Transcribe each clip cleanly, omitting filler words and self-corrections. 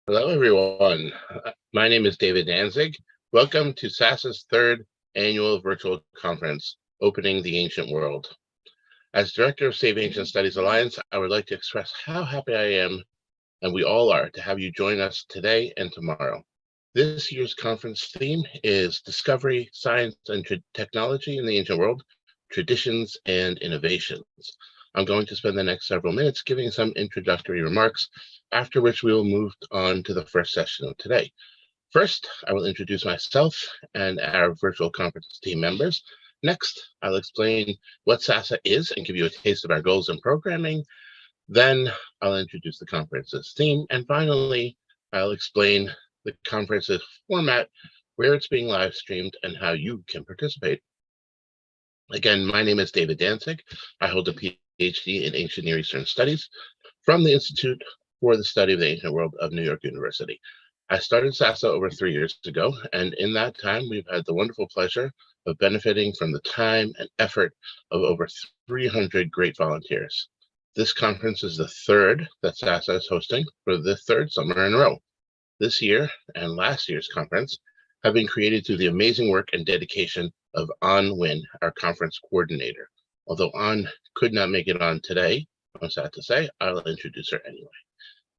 Hello, everyone. My name is David Danzig. Welcome to Sasa's third annual virtual conference, Opening the Ancient World. As Director of Save Ancient Studies Alliance, I would like to express how happy I am, and we all are, to have you join us today and tomorrow. This year's conference theme is Discovery, Science, and Technology in the Ancient World, Traditions and Innovations. I'm going to spend the next several minutes giving some introductory remarks, after which we will move on to the first session of today. First, I will introduce myself and our virtual conference team members. Next, I'll explain what Sasa is and give you a taste of our goals and programming. Then I'll introduce the conference's theme. And finally, I'll explain the conference's format, where it's being live streamed, and how you can participate. Again, my name is David Danzig. I hold a PhD in Ancient Near Eastern Studies from the Institute for the Study of the Ancient World of New York University. I started Sasa over 3 years ago, and in that time, we've had the wonderful pleasure of benefiting from the time and effort of over 300 great volunteers. This conference is the third that Sasa is hosting for the third summer in a row. This year and last year's conference have been created through the amazing work and dedication of An Nguyen, our conference coordinator. Although An could not make it on today, I'm sad to say, I'll introduce her anyway.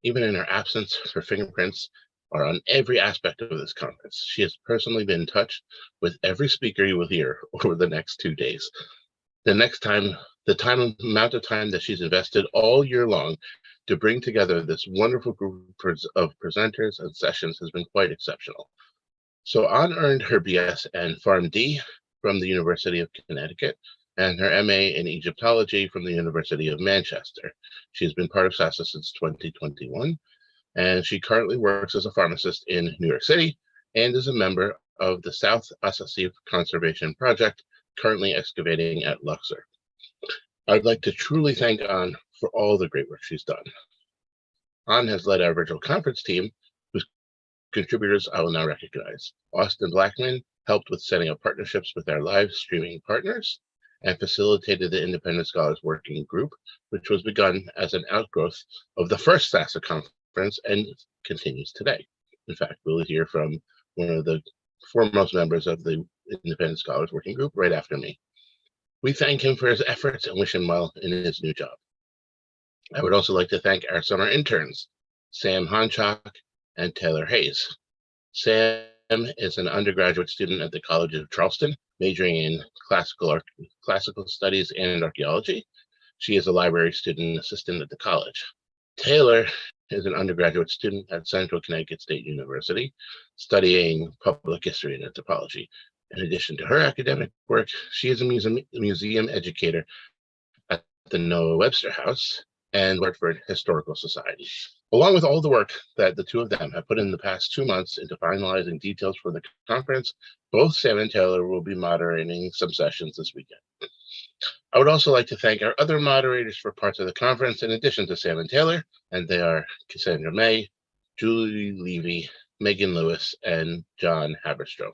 Even in her absence, her fingerprints are on every aspect of this conference. She has personally been in touch with every speaker you will hear over the next 2 days. The amount of time that she's invested all year long to bring together this wonderful group of presenters and sessions has been quite exceptional. So An earned her BS and PharmD from the University of Connecticut and her MA in Egyptology from the University of Manchester. She has been part of Sasa since 2021, and she currently works as a pharmacist in New York City and is a member of the South Asasif Conservation Project, currently excavating at Luxor. I'd like to truly thank An for all the great work she's done. An has led our virtual conference team, whose contributors I will now recognize. Austin Blackman helped with setting up partnerships with our live streaming partners and facilitated the Independent Scholars Working Group, which was begun as an outgrowth of the first Sasa conference and continues today. In fact, we'll hear from one of the foremost members of the Independent Scholars Working Group right after me. We thank him for his efforts and wish him well in his new job. I would also like to thank our summer interns, Sam Honchak and Taylor Hayes. Sam is an undergraduate student at the College of Charleston, majoring in classical studies and archaeology. She is a library student assistant at the college. Taylor is an undergraduate student at Central Connecticut State University, studying public history and anthropology. In addition to her academic work, she is a museum educator at the Noah Webster House and Hartford Historical Society. Along with all the work that the two of them have put in the past 2 months into finalizing details for the conference, both Sam and Taylor will be moderating some sessions this weekend. I would also like to thank our other moderators for parts of the conference, in addition to Sam and Taylor, and they are Cassandra May, Julie Levy, Megan Lewis, and John Haberstrom.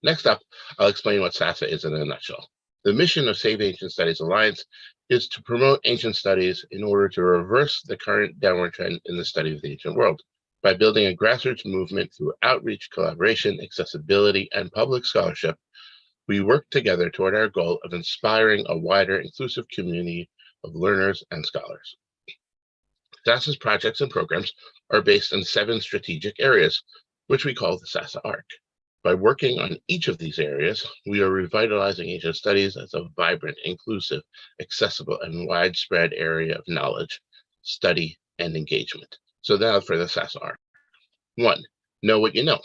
Next up, I'll explain what Sasa is in a nutshell. The mission of Save Ancient Studies Alliance is to promote ancient studies in order to reverse the current downward trend in the study of the ancient world. By building a grassroots movement through outreach, collaboration, accessibility, and public scholarship, we work together toward our goal of inspiring a wider, inclusive community of learners and scholars. Sasa's projects and programs are based on 7 strategic areas, which we call the Sasa Arc. By working on each of these areas, we are revitalizing ancient studies as a vibrant, inclusive, accessible, and widespread area of knowledge, study, and engagement. So now for the Sasa Arc. 1, know what you know.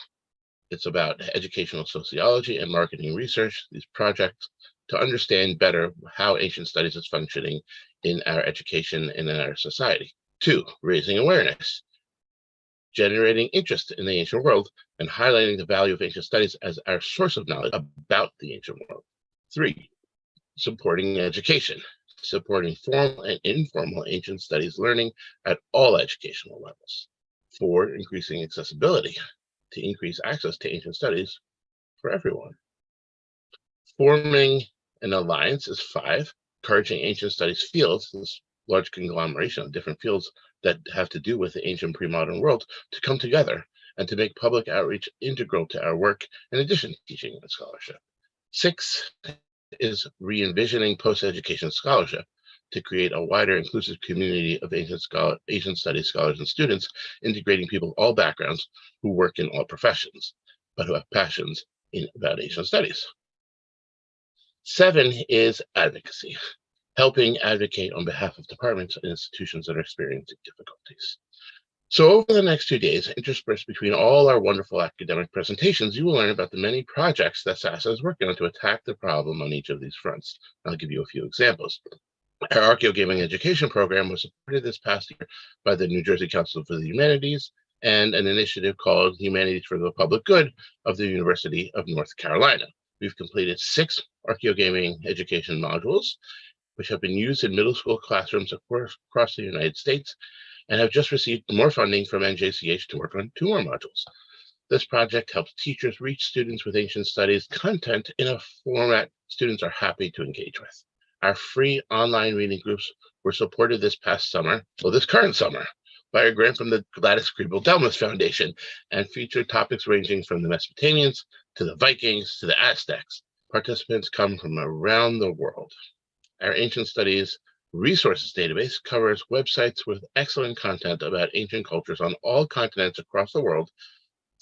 It's about educational sociology and marketing research, these projects, to understand better how ancient studies is functioning in our education and in our society. 2, raising awareness, generating interest in the ancient world and highlighting the value of ancient studies as our source of knowledge about the ancient world. 3, supporting education, supporting formal and informal ancient studies learning at all educational levels. 4, increasing accessibility, to increase access to ancient studies for everyone. Forming an alliance is 5, encouraging ancient studies fields, large conglomeration of different fields that have to do with the ancient pre-modern world to come together and to make public outreach integral to our work in addition to teaching and scholarship. 6 is re-envisioning post-education scholarship to create a wider inclusive community of ancient studies scholars and students, integrating people of all backgrounds who work in all professions, but who have passions about ancient studies. 7 is advocacy, helping advocate on behalf of departments and institutions that are experiencing difficulties. So over the next 2 days, interspersed between all our wonderful academic presentations, you will learn about the many projects that Sasa is working on to attack the problem on each of these fronts. I'll give you a few examples. Our Archaeogaming education program was supported this past year by the New Jersey Council for the Humanities and an initiative called Humanities for the Public Good of the University of North Carolina. We've completed 6 Archaeogaming education modules, which have been used in middle school classrooms across the United States, and have just received more funding from NJCH to work on 2 more modules. This project helps teachers reach students with ancient studies content in a format students are happy to engage with. Our free online reading groups were supported this current summer, by a grant from the Gladys Griebel-Delmas Foundation and featured topics ranging from the Mesopotamians to the Vikings to the Aztecs. Participants come from around the world. Our Ancient Studies Resources database covers websites with excellent content about ancient cultures on all continents across the world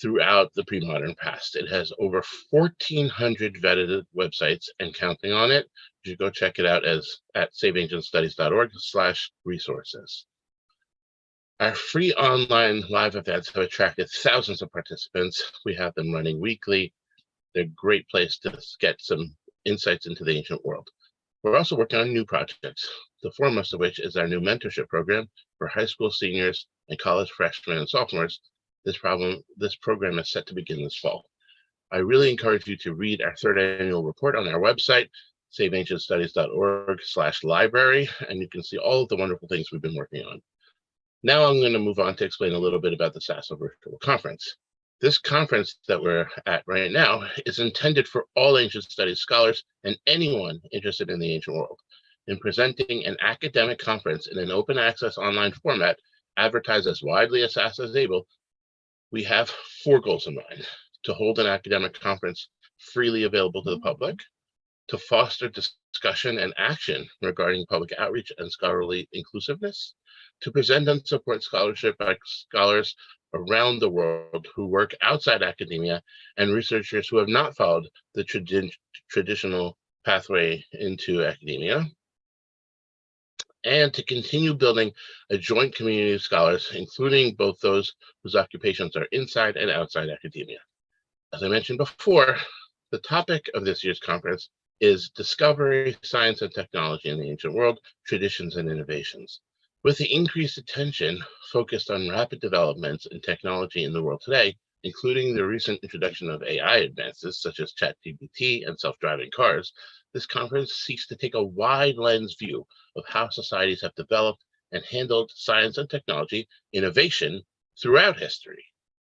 throughout the pre-modern past. It has over 1,400 vetted websites and counting on it. You should go check it out at saveancientstudies.org/resources. Our free online live events have attracted thousands of participants. We have them running weekly. They're a great place to get some insights into the ancient world. We're also working on new projects, the foremost of which is our new mentorship program for high school seniors and college freshmen and sophomores. This program is set to begin this fall. I really encourage you to read our 3rd annual report on our website, saveancientstudies.org/library, and you can see all of the wonderful things we've been working on. Now I'm going to move on to explain a little bit about the Sasa Virtual Conference. This conference that we're at right now is intended for all ancient studies scholars and anyone interested in the ancient world. In presenting an academic conference in an open access online format, advertised as widely as Sasa is able, we have 4 goals in mind: to hold an academic conference freely available to the public, to foster discussion and action regarding public outreach and scholarly inclusiveness, to present and support scholarship by scholars around the world who work outside academia and researchers who have not followed the traditional pathway into academia, and to continue building a joint community of scholars, including both those whose occupations are inside and outside academia. As I mentioned before, the topic of this year's conference is Discovery, Science, and Technology in the Ancient World, Traditions and Innovations. With the increased attention focused on rapid developments in technology in the world today, including the recent introduction of AI advances such as ChatGPT and self-driving cars, this conference seeks to take a wide lens view of how societies have developed and handled science and technology innovation throughout history.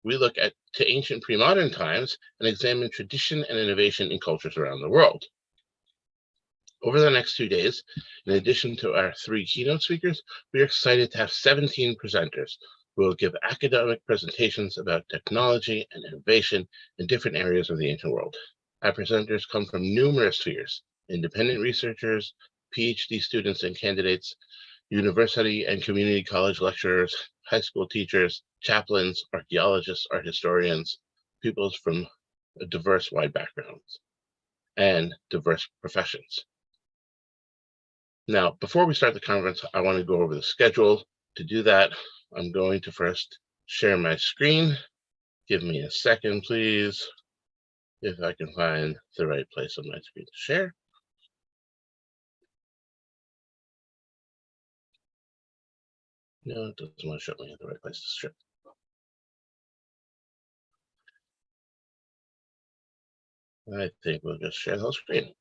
We look to ancient pre-modern times and examine tradition and innovation in cultures around the world. Over the next 2 days, in addition to our 3 keynote speakers, we are excited to have 17 presenters who will give academic presentations about technology and innovation in different areas of the ancient world. Our presenters come from numerous spheres: independent researchers, PhD students and candidates, university and community college lecturers, high school teachers, chaplains, archaeologists, art historians, people from diverse wide backgrounds and diverse professions. Now, before we start the conference, I want to go over the schedule. To do that, I'm going to first share my screen. Give me a second, please, if I can find the right place on my screen to share. No, it doesn't want to show me the right place to share. I think we'll just share the whole screen.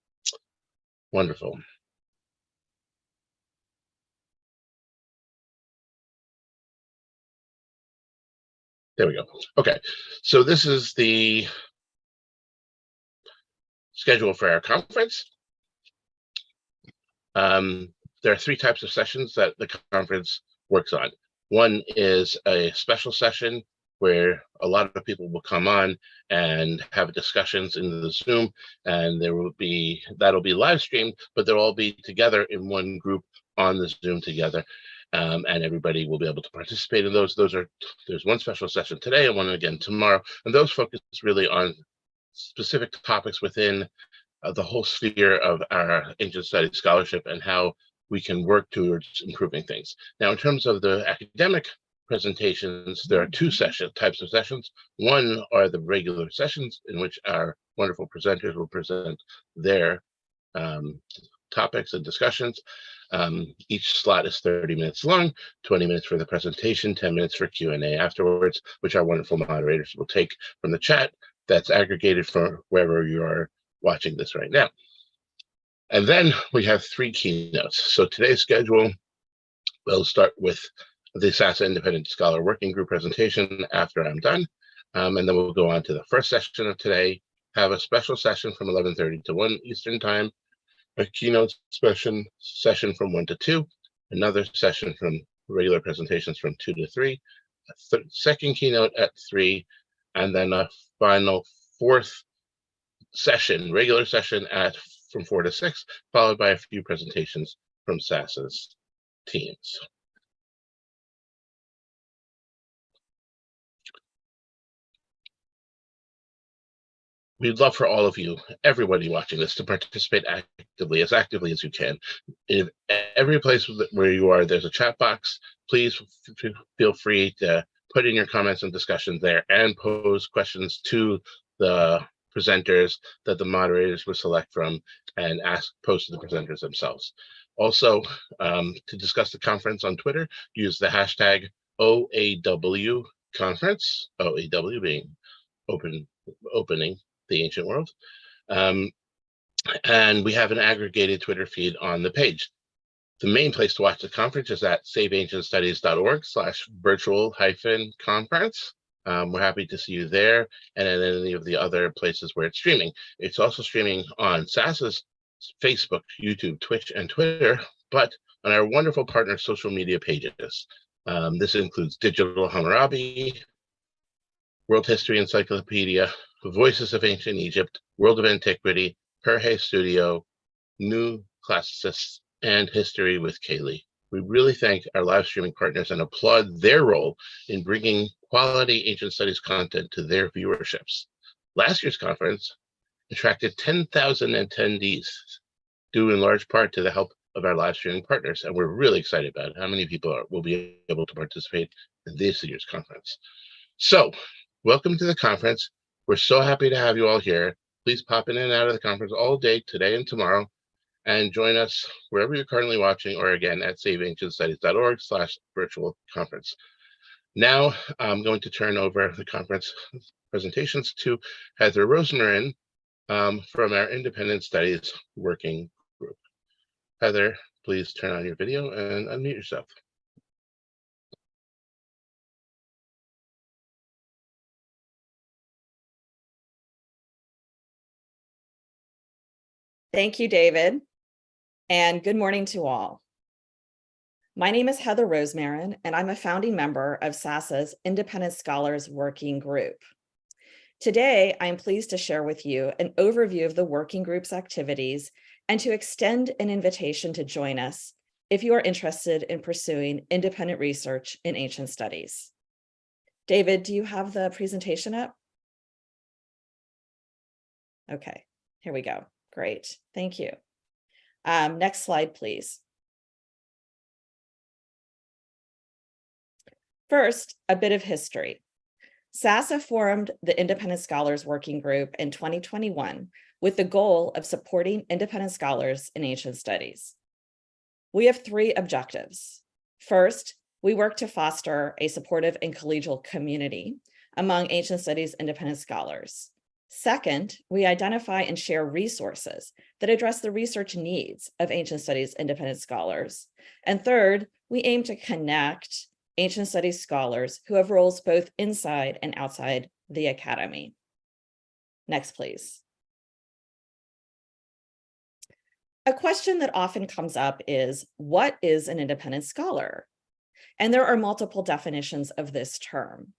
Wonderful. There we go. Okay, so this is the schedule for our conference. there are three types of sessions that the conference works on. One is a special session where a lot of people will come on and have discussions in the Zoom, and that'll be live streamed, but they'll all be together in one group on the Zoom together, and everybody will be able to participate in those. There's one special session today and one again tomorrow, and those focus really on specific topics within the whole sphere of our ancient studies scholarship and how we can work towards improving things. Now, in terms of the academic presentations, there are two types of sessions. One are the regular sessions in which our wonderful presenters will present their topics and discussions. Each slot is 30 minutes long, 20 minutes for the presentation, 10 minutes for Q&A afterwards, which our wonderful moderators will take from the chat that's aggregated from wherever you are watching this right now. And then we have three keynotes. So today's schedule, we'll start with the Sasa Independent Scholar Working Group presentation after I'm done. And then we'll go on to the first session of today, have a special session from 11:30 to 1 Eastern Time, a keynote session from 1 to 2, another session from regular presentations from 2 to 3, a second keynote at 3, and then a final fourth session, regular session from 4 to 6, followed by a few presentations from Sasa's teams. We'd love for all of you, everybody watching this, to participate actively as you can. In every place where you are, there's a chat box. Please feel free to put in your comments and discussions there and pose questions to the presenters that the moderators will select from and pose to the presenters themselves. Also, to discuss the conference on Twitter, use the hashtag OAW conference, OAW being opening the ancient world. And we have an aggregated Twitter feed on the page. The main place to watch the conference is at saveancientstudies.org/virtual-conference. We're happy to see you there and at any of the other places where it's streaming. It's also streaming on Sasa's Facebook, YouTube, Twitch, and Twitter, but on our wonderful partner social media pages. This includes Digital Hammurabi, World History Encyclopedia, Voices of Ancient Egypt, World of Antiquity, Perhe Studio, New Classicists, and History with Kayleigh. We really thank our live streaming partners and applaud their role in bringing quality ancient studies content to their viewerships. Last year's conference attracted 10,000 attendees, due in large part to the help of our live streaming partners, and we're really excited about how many people will be able to participate in this year's conference. So, welcome to the conference. We're so happy to have you all here. Please pop in and out of the conference all day, today and tomorrow, and join us wherever you're currently watching, or again at saveancientstudies.org/virtual-conference. Now, I'm going to turn over the conference presentations to Heather Rosemarin from our Independent Studies Working Group. Heather, please turn on your video and unmute yourself. Thank you, David, and good morning to all. My name is Heather Rosemarin, and I'm a founding member of Sasa's Independent Scholars Working Group. Today, I'm pleased to share with you an overview of the working group's activities and to extend an invitation to join us if you are interested in pursuing independent research in ancient studies. David, do you have the presentation up? Okay, here we go. Great, thank you. Next slide, please. First, a bit of history. Sasa formed the Independent Scholars Working Group in 2021 with the goal of supporting independent scholars in ancient studies. We have three objectives. First, we work to foster a supportive and collegial community among ancient studies independent scholars. Second, we identify and share resources that address the research needs of ancient studies independent scholars. And third, we aim to connect ancient studies scholars who have roles both inside and outside the academy. Next, please. A question that often comes up is, what is an independent scholar? And there are multiple definitions of this term.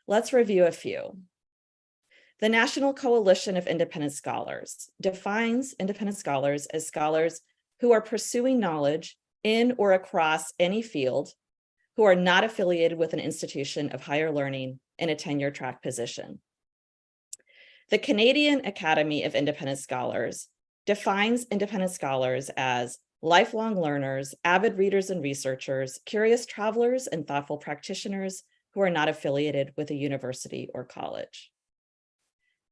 Let's review a few. The National Coalition of Independent Scholars defines independent scholars as scholars who are pursuing knowledge in or across any field, who are not affiliated with an institution of higher learning in a tenure-track position. The Canadian Academy of Independent Scholars defines independent scholars as lifelong learners, avid readers and researchers, curious travelers, and thoughtful practitioners who are not affiliated with a university or college.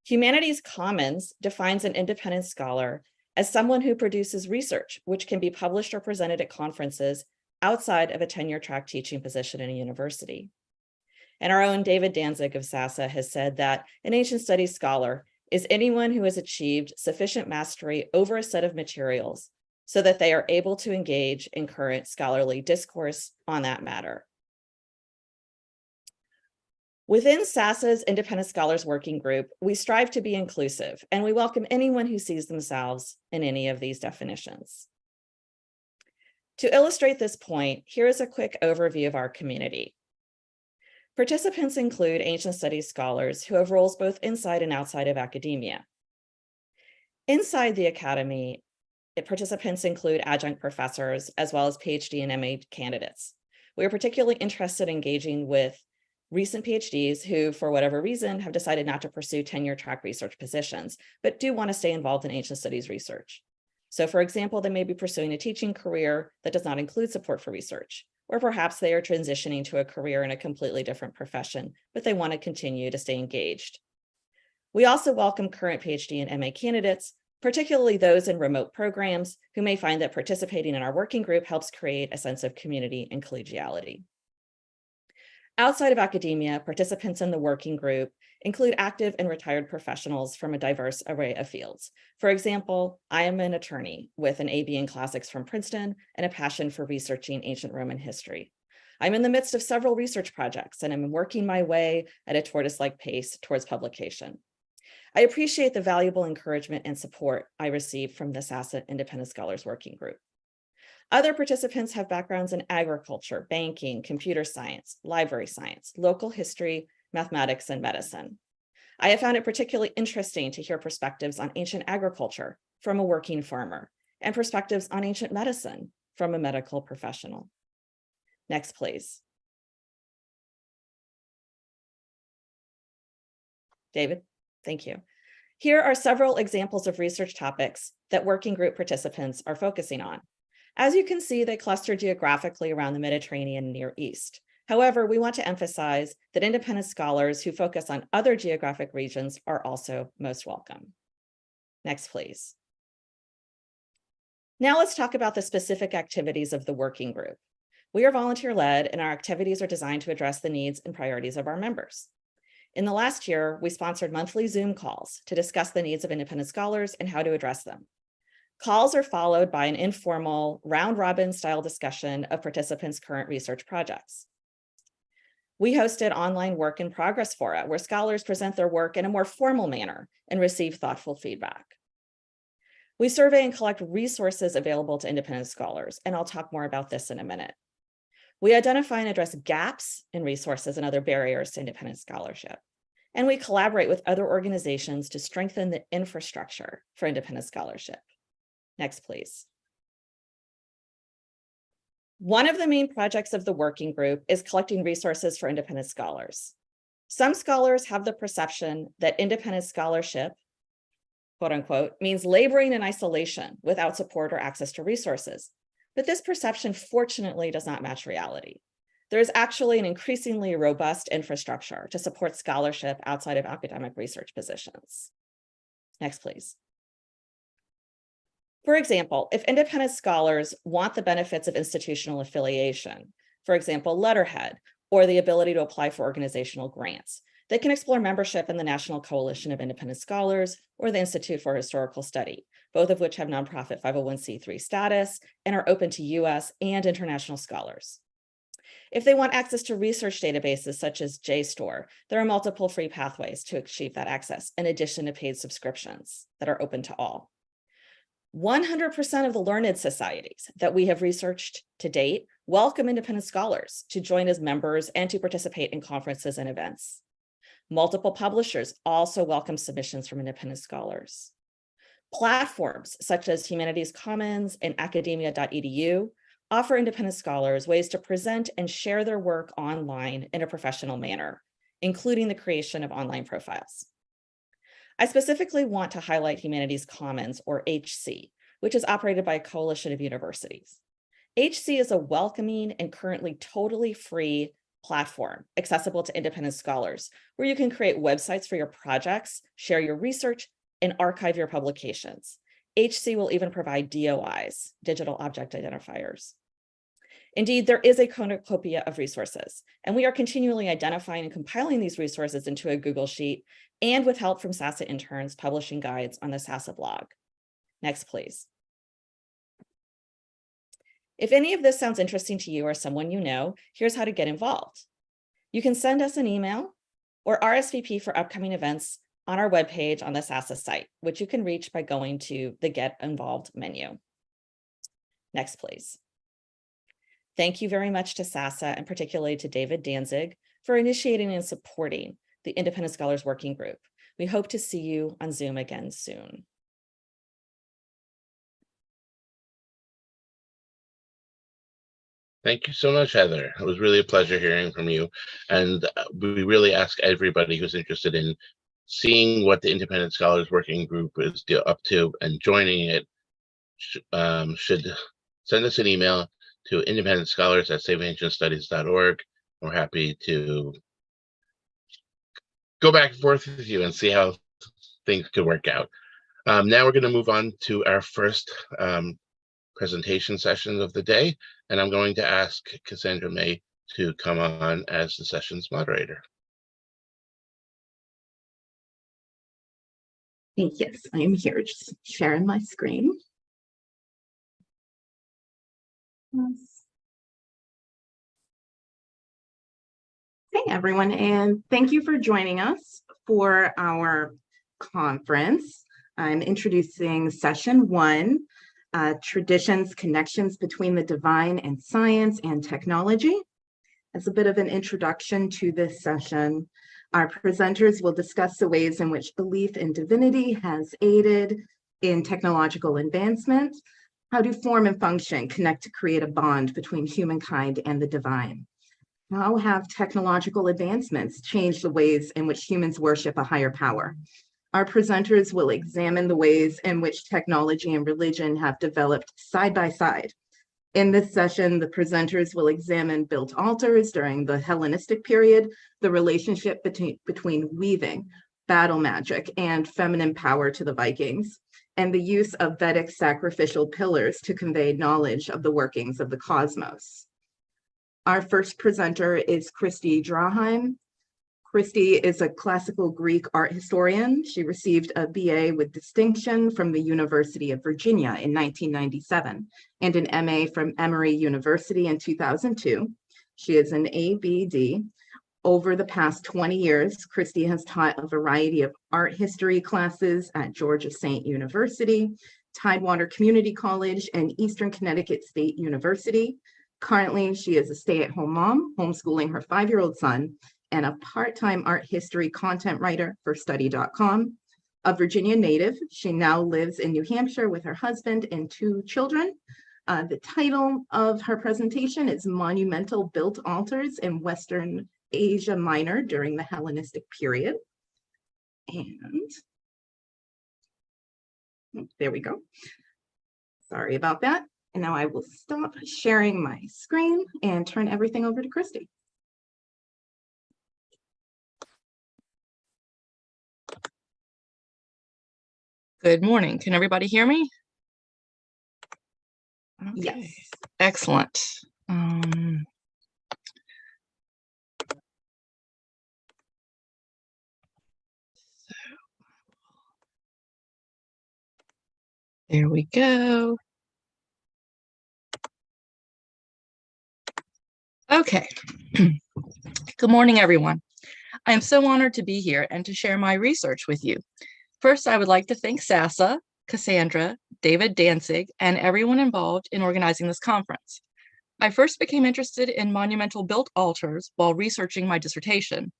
Humanities Commons defines an independent scholar as someone who produces research, which can be published or presented at conferences outside of a tenure-track teaching position in a university. And our own David Danzig of Sasa has said that an ancient studies scholar is anyone who has achieved sufficient mastery over a set of materials so that they are able to engage in current scholarly discourse on that matter. Within Sasa's Independent Scholars Working Group, we strive to be inclusive, and we welcome anyone who sees themselves in any of these definitions. To illustrate this point, here is a quick overview of our community. Participants include ancient studies scholars who have roles both inside and outside of academia. Inside the academy, participants include adjunct professors as well as PhD and MA candidates. We are particularly interested in engaging with recent PhDs who, for whatever reason, have decided not to pursue tenure-track research positions, but do want to stay involved in ancient studies research. So, for example, they may be pursuing a teaching career that does not include support for research, or perhaps they are transitioning to a career in a completely different profession, but they want to continue to stay engaged. We also welcome current PhD and MA candidates, particularly those in remote programs who may find that participating in our working group helps create a sense of community and collegiality. Outside of academia, participants in the working group include active and retired professionals from a diverse array of fields. For example, I am an attorney with an AB in classics from Princeton and a passion for researching ancient Roman history. I'm in the midst of several research projects and I'm working my way at a tortoise-like pace towards publication. I appreciate the valuable encouragement and support I received from the Sasa Independent Scholars Working Group. Other participants have backgrounds in agriculture, banking, computer science, library science, local history, mathematics, and medicine. I have found it particularly interesting to hear perspectives on ancient agriculture from a working farmer and perspectives on ancient medicine from a medical professional. Next, please. David, thank you. Here are several examples of research topics that working group participants are focusing on. As you can see, they cluster geographically around the Mediterranean and Near East. However, we want to emphasize that independent scholars who focus on other geographic regions are also most welcome. Next, please. Now let's talk about the specific activities of the working group. We are volunteer-led, and our activities are designed to address the needs and priorities of our members. In the last year, we sponsored monthly Zoom calls to discuss the needs of independent scholars and how to address them. Calls are followed by an informal round-robin style discussion of participants' current research projects. We hosted online work in progress fora where scholars present their work in a more formal manner and receive thoughtful feedback. We survey and collect resources available to independent scholars, and I'll talk more about this in a minute. We identify and address gaps in resources and other barriers to independent scholarship. And we collaborate with other organizations to strengthen the infrastructure for independent scholarship. Next, please. One of the main projects of the working group is collecting resources for independent scholars. Some scholars have the perception that independent scholarship, quote unquote, means laboring in isolation without support or access to resources. But this perception, fortunately, does not match reality. There is actually an increasingly robust infrastructure to support scholarship outside of academic research positions. Next, please. For example, if independent scholars want the benefits of institutional affiliation, for example, letterhead, or the ability to apply for organizational grants, they can explore membership in the National Coalition of Independent Scholars or the Institute for Historical Study, both of which have nonprofit 501c3 status and are open to US and international scholars. If they want access to research databases such as JSTOR, there are multiple free pathways to achieve that access, in addition to paid subscriptions that are open to all. 100% of the learned societies that we have researched to date welcome independent scholars to join as members and to participate in conferences and events. Multiple publishers also welcome submissions from independent scholars. Platforms such as Humanities Commons and academia.edu offer independent scholars ways to present and share their work online in a professional manner, including the creation of online profiles. I specifically want to highlight Humanities Commons, or HC, which is operated by a coalition of universities. HC is a welcoming and currently totally free platform accessible to independent scholars, where you can create websites for your projects, share your research, and archive your publications. HC will even provide DOIs, digital object identifiers. Indeed, there is a cornucopia of resources, and we are continually identifying and compiling these resources into a Google Sheet, and with help from Sasa interns publishing guides on the Sasa blog. Next, please. If any of this sounds interesting to you or someone you know, here's how to get involved. You can send us an email or RSVP for upcoming events on our webpage on the Sasa site, which you can reach by going to the Get Involved menu. Next, please. Thank you very much to Sasa, and particularly to David Danzig, for initiating and supporting the Independent Scholars Working Group. We hope to see you on Zoom again soon. Thank you so much, Heather. It was really a pleasure hearing from you. And we really ask everybody who's interested in seeing what the Independent Scholars Working Group is up to and joining it should send us an email to independentscholars@saveancientstudies.org. We're happy to go back and forth with you and see how things could work out. Now we're going to move on to our first presentation session of the day, and I'm going to ask Cassandra May to come on as the session's moderator. Yes, I am here, just sharing my screen. Hey everyone, and thank you for joining us for our conference. I'm introducing session 1, Traditions, Connections Between the Divine and Science and Technology. As a bit of an introduction to this session, our presenters will discuss the ways in which belief in divinity has aided in technological advancement. How do form and function connect to create a bond between humankind and the divine? How have technological advancements changed the ways in which humans worship a higher power? Our presenters will examine the ways in which technology and religion have developed side by side. In this session, the presenters will examine built altars during the Hellenistic period, the relationship between weaving, battle magic, and feminine power to the Vikings, and the use of Vedic sacrificial pillars to convey knowledge of the workings of the cosmos. Our first presenter is Christy Draheim. Christy is a classical Greek art historian. She received a BA with distinction from the University of Virginia in 1997 and an MA from Emory University in 2002. She is an ABD. Over the past 20 years, Christy has taught a variety of art history classes at Georgia State University, Tidewater Community College, and Eastern Connecticut State University. Currently, she is a stay-at-home mom, homeschooling her 5-year-old son, and a part-time art history content writer for study.com. A Virginia native, she now lives in New Hampshire with her husband and 2 children. The title of her presentation is Monumental Built Altars in Western Asia Minor during the Hellenistic period. And there we go. Sorry about that. And now I will stop sharing my screen and turn everything over to Christy. Good morning. Can everybody hear me? Okay. Yes. Excellent. There we go. Okay. Good morning, everyone. I am so honored to be here and to share my research with you. First, I would like to thank Sasa Cassandra, David Danzig, and everyone involved in organizing this conference. I first became interested in monumental built altars while researching my dissertation.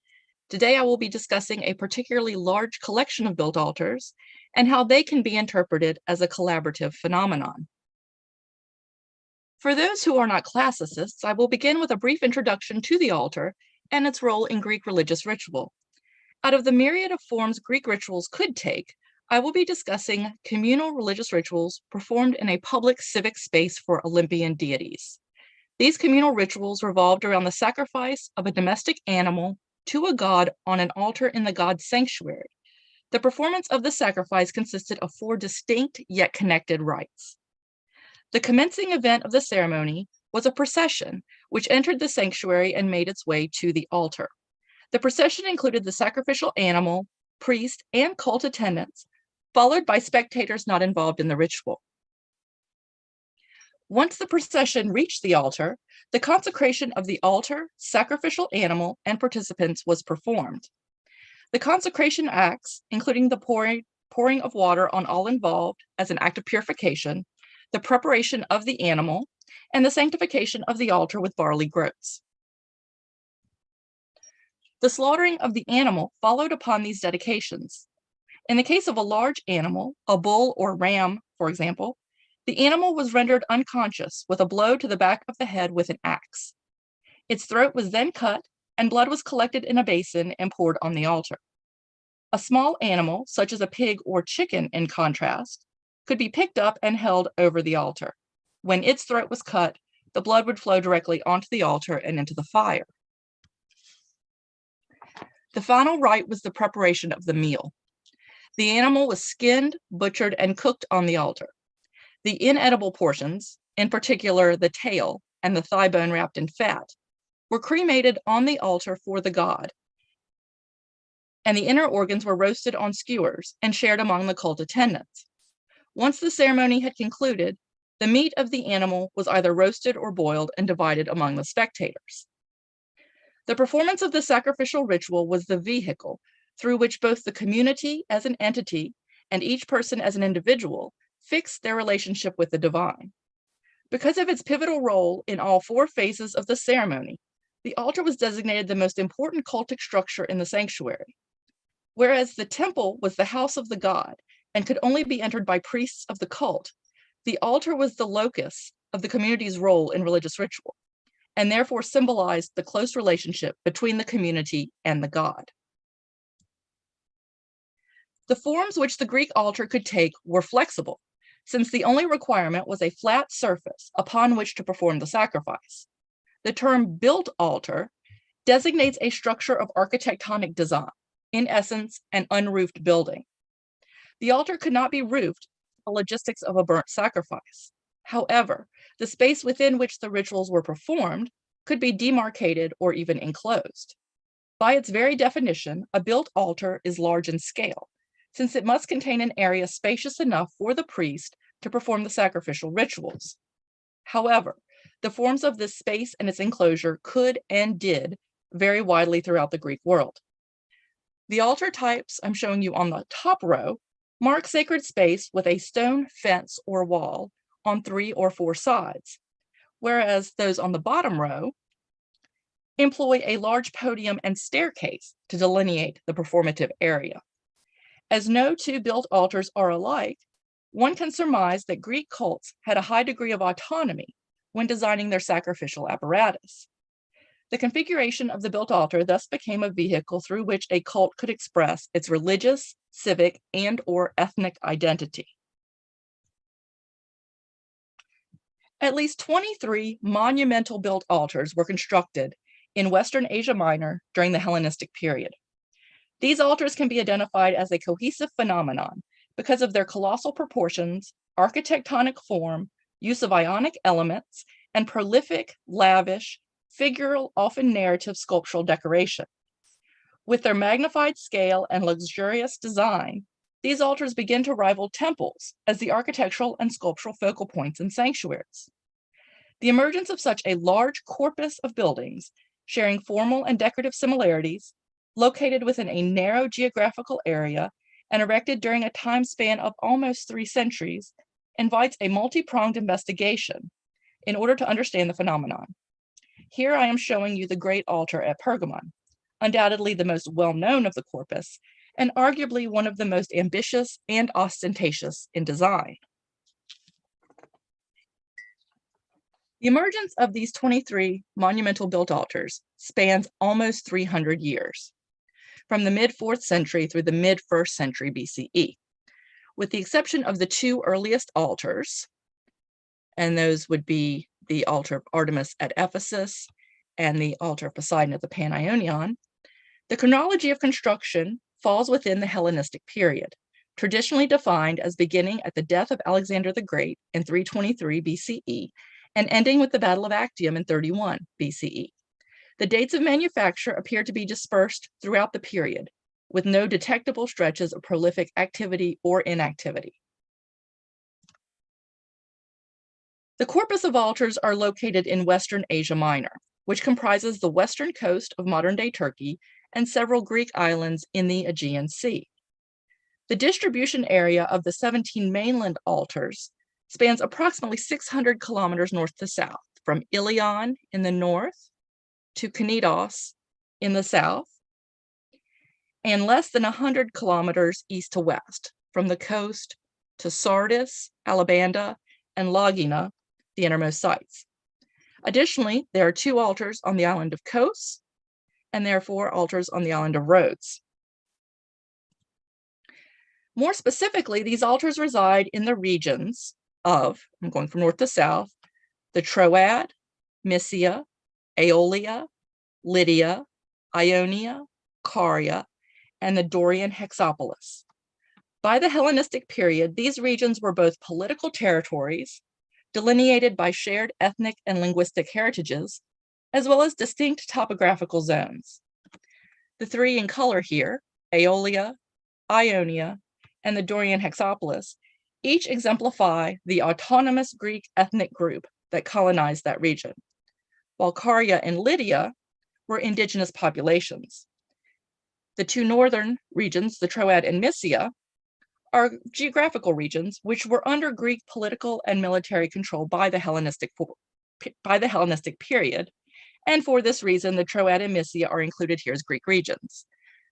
Today, I will be discussing a particularly large collection of built altars and how they can be interpreted as a collaborative phenomenon. For those who are not classicists, I will begin with a brief introduction to the altar and its role in Greek religious ritual. Out of the myriad of forms Greek rituals could take, I will be discussing communal religious rituals performed in a public civic space for Olympian deities. These communal rituals revolved around the sacrifice of a domestic animal to a god on an altar in the god's sanctuary. The performance of the sacrifice consisted of 4 distinct yet connected rites. The commencing event of the ceremony was a procession which entered the sanctuary and made its way to the altar. The procession included the sacrificial animal, priest, and cult attendants, followed by spectators not involved in the ritual. Once the procession reached the altar, the consecration of the altar, sacrificial animal, and participants was performed. The consecration acts, including the pouring of water on all involved as an act of purification, the preparation of the animal, and the sanctification of the altar with barley groats. The slaughtering of the animal followed upon these dedications. In the case of a large animal, a bull or ram, for example, the animal was rendered unconscious with a blow to the back of the head with an axe. Its throat was then cut, and blood was collected in a basin and poured on the altar. A small animal, such as a pig or chicken in contrast, could be picked up and held over the altar. When its throat was cut, the blood would flow directly onto the altar and into the fire. The final rite was the preparation of the meal. The animal was skinned, butchered, and cooked on the altar. The inedible portions, in particular the tail and the thigh bone wrapped in fat, were cremated on the altar for the god, and the inner organs were roasted on skewers and shared among the cult attendants. Once the ceremony had concluded, the meat of the animal was either roasted or boiled and divided among the spectators. The performance of the sacrificial ritual was the vehicle through which both the community as an entity and each person as an individual fixed their relationship with the divine. Because of its pivotal role in all 4 phases of the ceremony, the altar was designated the most important cultic structure in the sanctuary. Whereas the temple was the house of the god and could only be entered by priests of the cult, the altar was the locus of the community's role in religious ritual, and therefore symbolized the close relationship between the community and the god. The forms which the Greek altar could take were flexible, since the only requirement was a flat surface upon which to perform the sacrifice. The term built altar designates a structure of architectonic design, in essence, an unroofed building. The altar could not be roofed, the logistics of a burnt sacrifice. However, the space within which the rituals were performed could be demarcated or even enclosed. By its very definition, a built altar is large in scale, since it must contain an area spacious enough for the priest to perform the sacrificial rituals. However, the forms of this space and its enclosure could and did vary widely throughout the Greek world. The altar types I'm showing you on the top row mark sacred space with a stone fence or wall on 3 or 4 sides, whereas those on the bottom row employ a large podium and staircase to delineate the performative area. As no 2 built altars are alike, one can surmise that Greek cults had a high degree of autonomy when designing their sacrificial apparatus. The configuration of the built altar thus became a vehicle through which a cult could express its religious, civic, and/or ethnic identity. At least 23 monumental built altars were constructed in Western Asia Minor during the Hellenistic period. These altars can be identified as a cohesive phenomenon because of their colossal proportions, architectonic form, use of ionic elements, and prolific, lavish, figural, often narrative sculptural decoration. With their magnified scale and luxurious design, these altars begin to rival temples as the architectural and sculptural focal points in sanctuaries. The emergence of such a large corpus of buildings, sharing formal and decorative similarities, located within a narrow geographical area, and erected during a time span of almost 3 centuries, invites a multi-pronged investigation in order to understand the phenomenon. Here I am showing you the Great Altar at Pergamon, undoubtedly the most well-known of the corpus, and arguably one of the most ambitious and ostentatious in design. The emergence of these 23 monumental built altars spans almost 300 years, from the mid-4th century through the mid-1st century BCE, with the exception of the 2 earliest altars, and those would be the altar of Artemis at Ephesus and the altar of Poseidon at the Pan-Ionion. The chronology of construction falls within the Hellenistic period, traditionally defined as beginning at the death of Alexander the Great in 323 BCE and ending with the Battle of Actium in 31 BCE. The dates of manufacture appear to be dispersed throughout the period, with no detectable stretches of prolific activity or inactivity. The corpus of altars are located in Western Asia Minor, which comprises the western coast of modern-day Turkey and several Greek islands in the Aegean Sea. The distribution area of the 17 mainland altars spans approximately 600 kilometers north to south, from Ilion in the north to Knidos in the south, and less than 100 kilometers east to west, from the coast to Sardis, Alabanda, and Lagina, the innermost sites. Additionally, there are 2 altars on the island of Kos, and there are 4 altars on the island of Rhodes. More specifically, these altars reside in the regions of, I'm going from north to south, the Troad, Mysia, Aeolia, Lydia, Ionia, Caria, and the Dorian Hexapolis. By the Hellenistic period, these regions were both political territories, delineated by shared ethnic and linguistic heritages, as well as distinct topographical zones. The 3 in color here, Aeolia, Ionia, and the Dorian Hexapolis, each exemplify the autonomous Greek ethnic group that colonized that region, while Caria and Lydia were indigenous populations. The 2 northern regions, the Troad and Mysia, are geographical regions which were under Greek political and military control by the Hellenistic period, and for this reason, the Troad and Mysia are included here as Greek regions.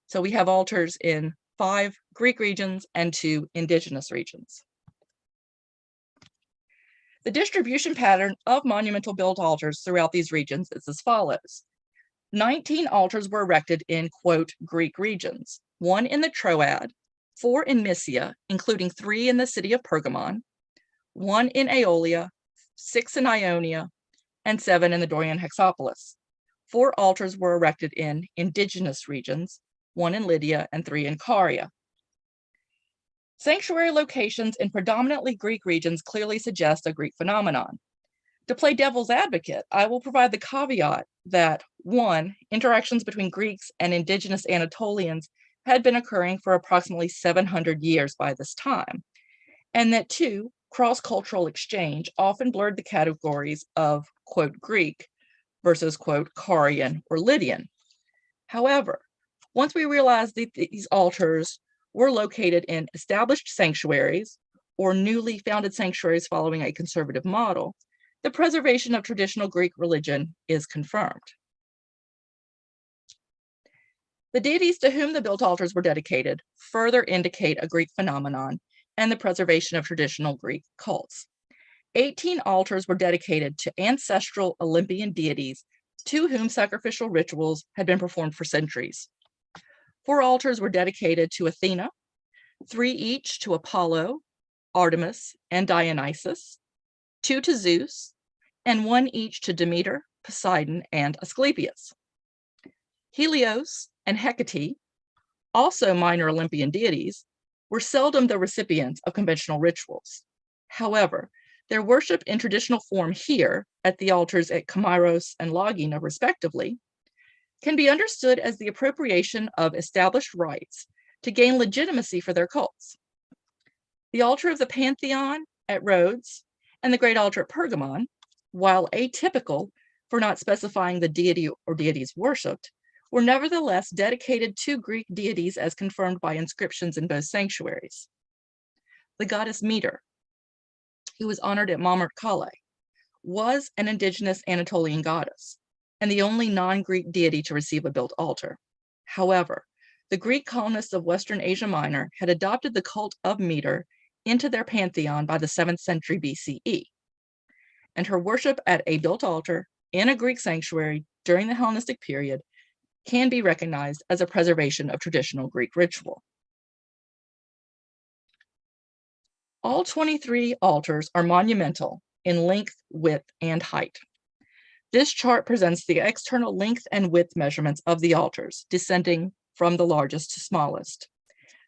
So we have altars in 5 Greek regions and 2 indigenous regions. The distribution pattern of monumental built altars throughout these regions is as follows. 19 altars were erected in, quote, Greek regions, 1 in the Troad, 4 in Mysia, including 3 in the city of Pergamon, 1 in Aeolia, 6 in Ionia, and 7 in the Dorian Hexapolis. 4 altars were erected in indigenous regions, 1 in Lydia and 3 in Caria. Sanctuary locations in predominantly Greek regions clearly suggest a Greek phenomenon. To play devil's advocate, I will provide the caveat that 1, interactions between Greeks and indigenous Anatolians had been occurring for approximately 700 years by this time, and that 2, cross-cultural exchange often blurred the categories of, quote, Greek versus, quote, Carian or Lydian. However, once we realized that these altars were located in established sanctuaries or newly founded sanctuaries following a conservative model, the preservation of traditional Greek religion is confirmed. The deities to whom the built altars were dedicated further indicate a Greek phenomenon and the preservation of traditional Greek cults. 18 altars were dedicated to ancestral Olympian deities to whom sacrificial rituals had been performed for centuries. 4 altars were dedicated to Athena, 3 each to Apollo, Artemis, and Dionysus, 2 to Zeus, and 1 each to Demeter, Poseidon, and Asclepius. Helios and Hecate, also minor Olympian deities, were seldom the recipients of conventional rituals. However, their worship in traditional form here at the altars at Kairos and Lagina, respectively, can be understood as the appropriation of established rites to gain legitimacy for their cults. The altar of the Pantheon at Rhodes and the Great Altar at Pergamon, while atypical for not specifying the deity or deities worshipped, were nevertheless dedicated to Greek deities as confirmed by inscriptions in both sanctuaries. The goddess Meter, who was honored at Kayleigh, was an indigenous Anatolian goddess and the only non-Greek deity to receive a built altar. However, the Greek colonists of Western Asia Minor had adopted the cult of Meter into their pantheon by the 7th century BCE, and her worship at a built altar in a Greek sanctuary during the Hellenistic period can be recognized as a preservation of traditional Greek ritual. All 23 altars are monumental in length, width, and height. This chart presents the external length and width measurements of the altars, descending from the largest to smallest.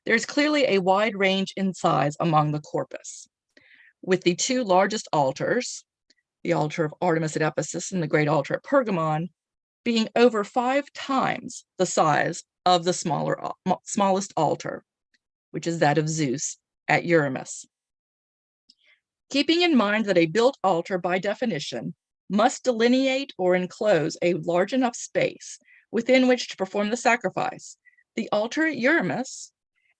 There's clearly a wide range in size among the corpus, with the two largest altars, the altar of Artemis at Ephesus and the great altar at Pergamon, being over 5 times the size of the smallest altar, which is that of Zeus at Uranus. Keeping in mind that a built altar, by definition, must delineate or enclose a large enough space within which to perform the sacrifice, the altar at Uranus,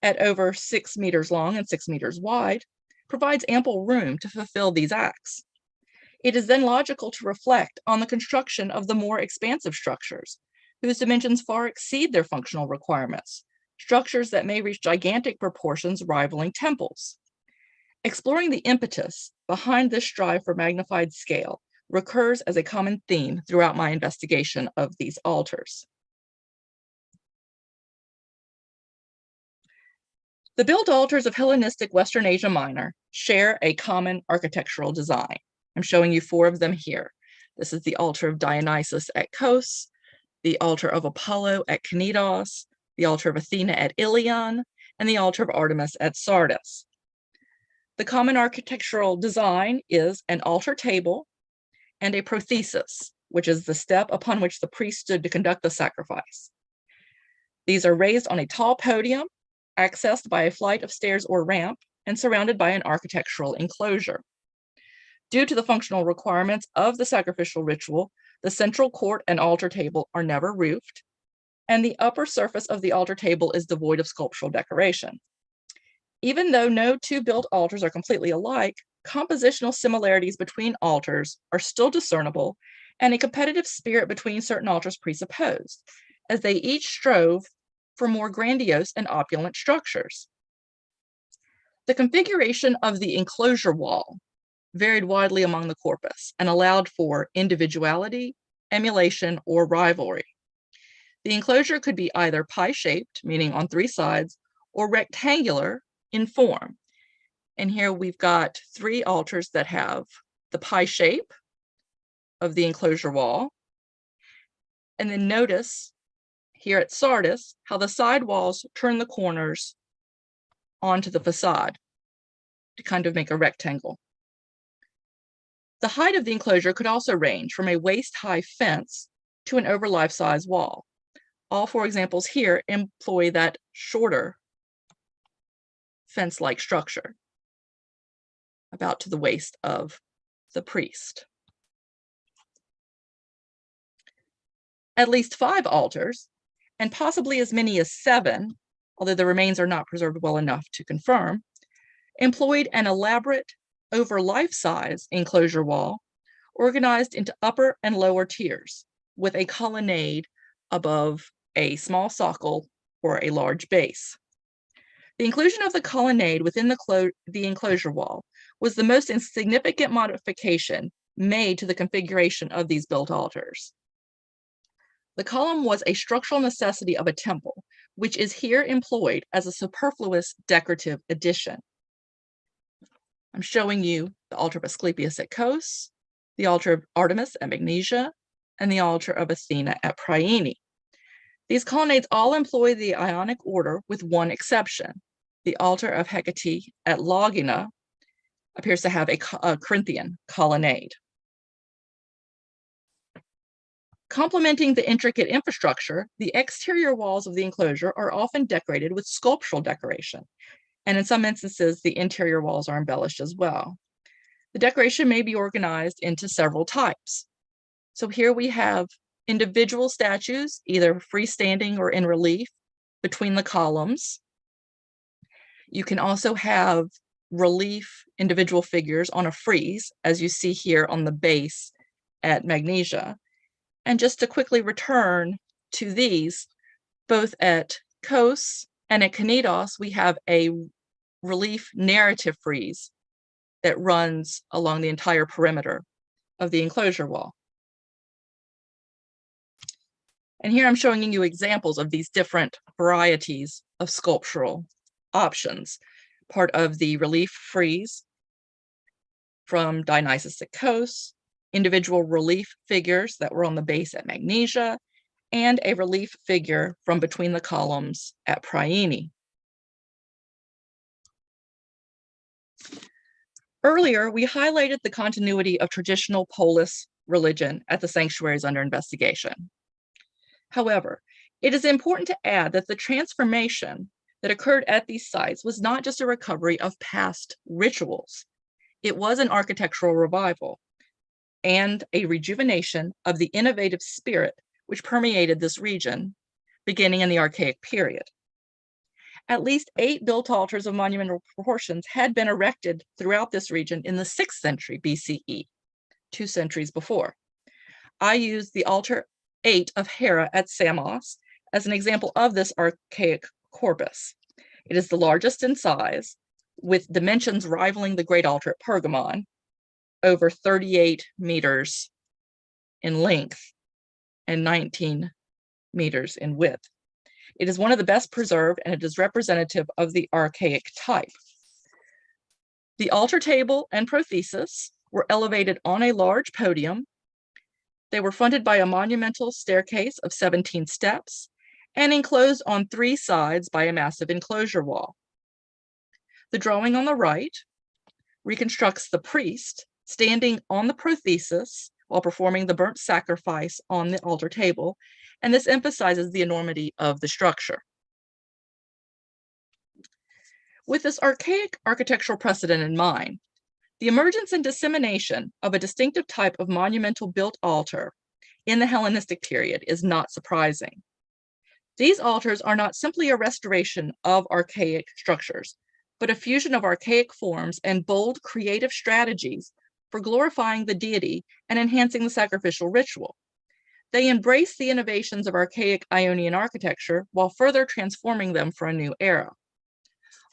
at over 6 meters long and 6 meters wide, provides ample room to fulfill these acts. It is then logical to reflect on the construction of the more expansive structures, whose dimensions far exceed their functional requirements, structures that may reach gigantic proportions rivaling temples. Exploring the impetus behind this strive for magnified scale recurs as a common theme throughout my investigation of these altars. The built altars of Hellenistic Western Asia Minor share a common architectural design. I'm showing you 4 of them here. This is the altar of Dionysus at Kos, the altar of Apollo at Knidos, the altar of Athena at Ilion, and the altar of Artemis at Sardis. The common architectural design is an altar table and a prothesis, which is the step upon which the priest stood to conduct the sacrifice. These are raised on a tall podium, accessed by a flight of stairs or ramp, and surrounded by an architectural enclosure. Due to the functional requirements of the sacrificial ritual, the central court and altar table are never roofed, and the upper surface of the altar table is devoid of sculptural decoration. Even though no 2 built altars are completely alike, compositional similarities between altars are still discernible, and a competitive spirit between certain altars presupposed, as they each strove for more grandiose and opulent structures. The configuration of the enclosure wall varied widely among the corpus and allowed for individuality, emulation, or rivalry. The enclosure could be either pie-shaped, meaning on 3 sides, or rectangular in form. And here we've got 3 altars that have the pie shape of the enclosure wall. And then notice here at Sardis how the side walls turn the corners onto the facade to kind of make a rectangle. The height of the enclosure could also range from a waist-high fence to an over life-size wall. All 4 examples here employ that shorter fence-like structure, about to the waist of the priest. At least 5 altars, and possibly as many as 7, although the remains are not preserved well enough to confirm, employed an elaborate over life-size enclosure wall organized into upper and lower tiers with a colonnade above a small socle or a large base. The inclusion of the colonnade within the enclosure wall was the most insignificant modification made to the configuration of these built altars. The column was a structural necessity of a temple, which is here employed as a superfluous decorative addition. I'm showing you the altar of Asclepius at Kos, the altar of Artemis at Magnesia, and the altar of Athena at Priene. These colonnades all employ the Ionic order with one exception. The altar of Hecate at Logina appears to have a Corinthian colonnade. Complementing the intricate infrastructure, the exterior walls of the enclosure are often decorated with sculptural decoration, and in some instances, the interior walls are embellished as well. The decoration may be organized into several types. So here we have individual statues, either freestanding or in relief, between the columns. You can also have relief individual figures on a frieze, as you see here on the base at Magnesia. And just to quickly return to these, both at Kos and at Knidos, we have a relief narrative frieze that runs along the entire perimeter of the enclosure wall. And here I'm showing you examples of these different varieties of sculptural options. Part of the relief frieze from Dionysus at Kos, individual relief figures that were on the base at Magnesia, and a relief figure from between the columns at Priene. Earlier, we highlighted the continuity of traditional polis religion at the sanctuaries under investigation. However, it is important to add that the transformation that occurred at these sites was not just a recovery of past rituals. It was an architectural revival and a rejuvenation of the innovative spirit which permeated this region, beginning in the Archaic period. At least 8 built altars of monumental proportions had been erected throughout this region in the 6th century BCE, 2 centuries before. I used the altar 8 of Hera at Samos as an example of this archaic corpus. It is the largest in size, with dimensions rivaling the great altar at Pergamon, over 38 meters in length and 19 meters in width. It is one of the best preserved, and it is representative of the archaic type. The altar table and prothesis were elevated on a large podium. They were fronted by a monumental staircase of 17 steps and enclosed on 3 sides by a massive enclosure wall. The drawing on the right reconstructs the priest standing on the prothesis while performing the burnt sacrifice on the altar table, and this emphasizes the enormity of the structure. With this archaic architectural precedent in mind, the emergence and dissemination of a distinctive type of monumental built altar in the Hellenistic period is not surprising. These altars are not simply a restoration of archaic structures, but a fusion of archaic forms and bold creative strategies for glorifying the deity and enhancing the sacrificial ritual. They embrace the innovations of archaic Ionian architecture while further transforming them for a new era.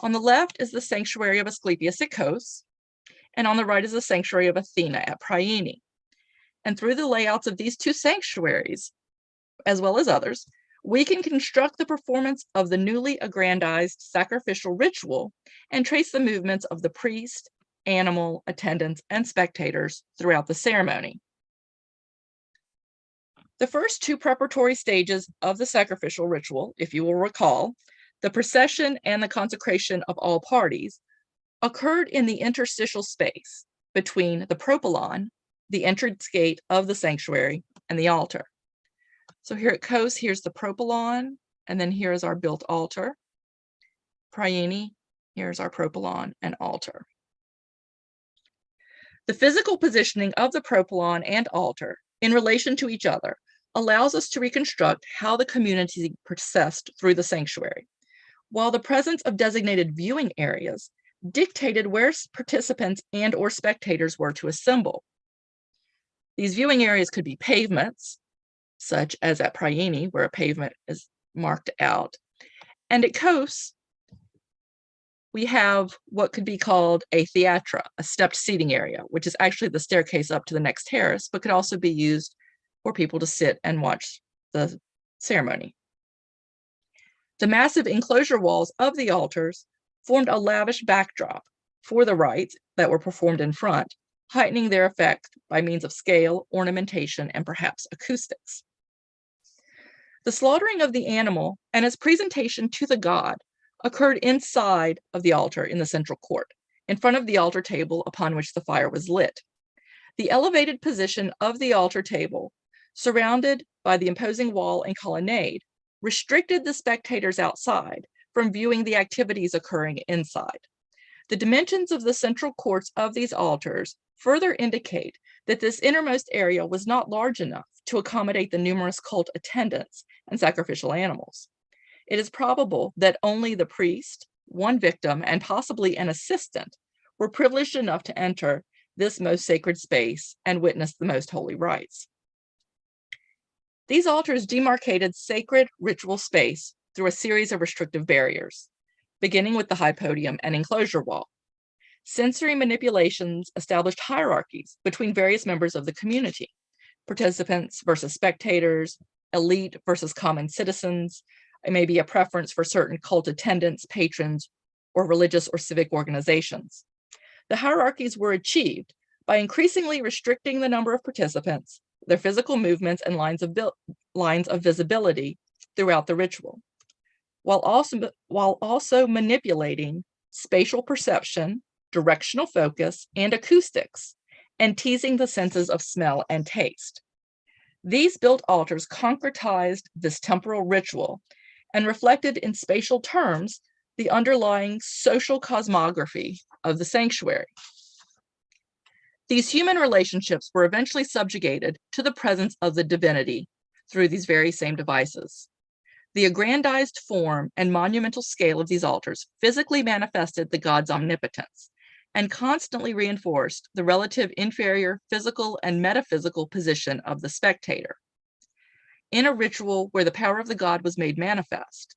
On the left is the sanctuary of Asclepius at Kos, and on the right is the sanctuary of Athena at Priene. And through the layouts of these 2 sanctuaries, as well as others, we can construct the performance of the newly aggrandized sacrificial ritual and trace the movements of the priest, animal, attendants, and spectators throughout the ceremony. The first 2 preparatory stages of the sacrificial ritual, if you will recall, the procession and the consecration of all parties, occurred in the interstitial space between the propylon, the entrance gate of the sanctuary, and the altar. So here at Kos, here's the propylon, and then here is our built altar. Priene, here's our propylon and altar. The physical positioning of the propylon and altar in relation to each other allows us to reconstruct how the community processed through the sanctuary, while the presence of designated viewing areas dictated where participants and or spectators were to assemble. These viewing areas could be pavements, such as at Priene, where a pavement is marked out. And at Kos, we have what could be called a theatra, a stepped seating area, which is actually the staircase up to the next terrace, but could also be used for people to sit and watch the ceremony. The massive enclosure walls of the altars formed a lavish backdrop for the rites that were performed in front, heightening their effect by means of scale, ornamentation, and perhaps acoustics. The slaughtering of the animal and its presentation to the god occurred inside of the altar in the central court, in front of the altar table upon which the fire was lit. The elevated position of the altar table, surrounded by the imposing wall and colonnade, restricted the spectators outside from viewing the activities occurring inside. The dimensions of the central courts of these altars further indicate that this innermost area was not large enough to accommodate the numerous cult attendants and sacrificial animals. It is probable that only the priest, one victim, and possibly an assistant were privileged enough to enter this most sacred space and witness the most holy rites. These altars demarcated sacred ritual space through a series of restrictive barriers, beginning with the high podium and enclosure wall. Sensory manipulations established hierarchies between various members of the community, participants versus spectators, elite versus common citizens. It may be a preference for certain cult attendants, patrons, or religious or civic organizations. The hierarchies were achieved by increasingly restricting the number of participants, their physical movements, and lines of visibility throughout the ritual, while also manipulating spatial perception, directional focus, and acoustics, and teasing the senses of smell and taste. These built altars concretized this temporal ritual and reflected in spatial terms the underlying social cosmography of the sanctuary. These human relationships were eventually subjugated to the presence of the divinity through these very same devices. The aggrandized form and monumental scale of these altars physically manifested the god's omnipotence and constantly reinforced the relative inferior physical and metaphysical position of the spectator. In a ritual where the power of the god was made manifest,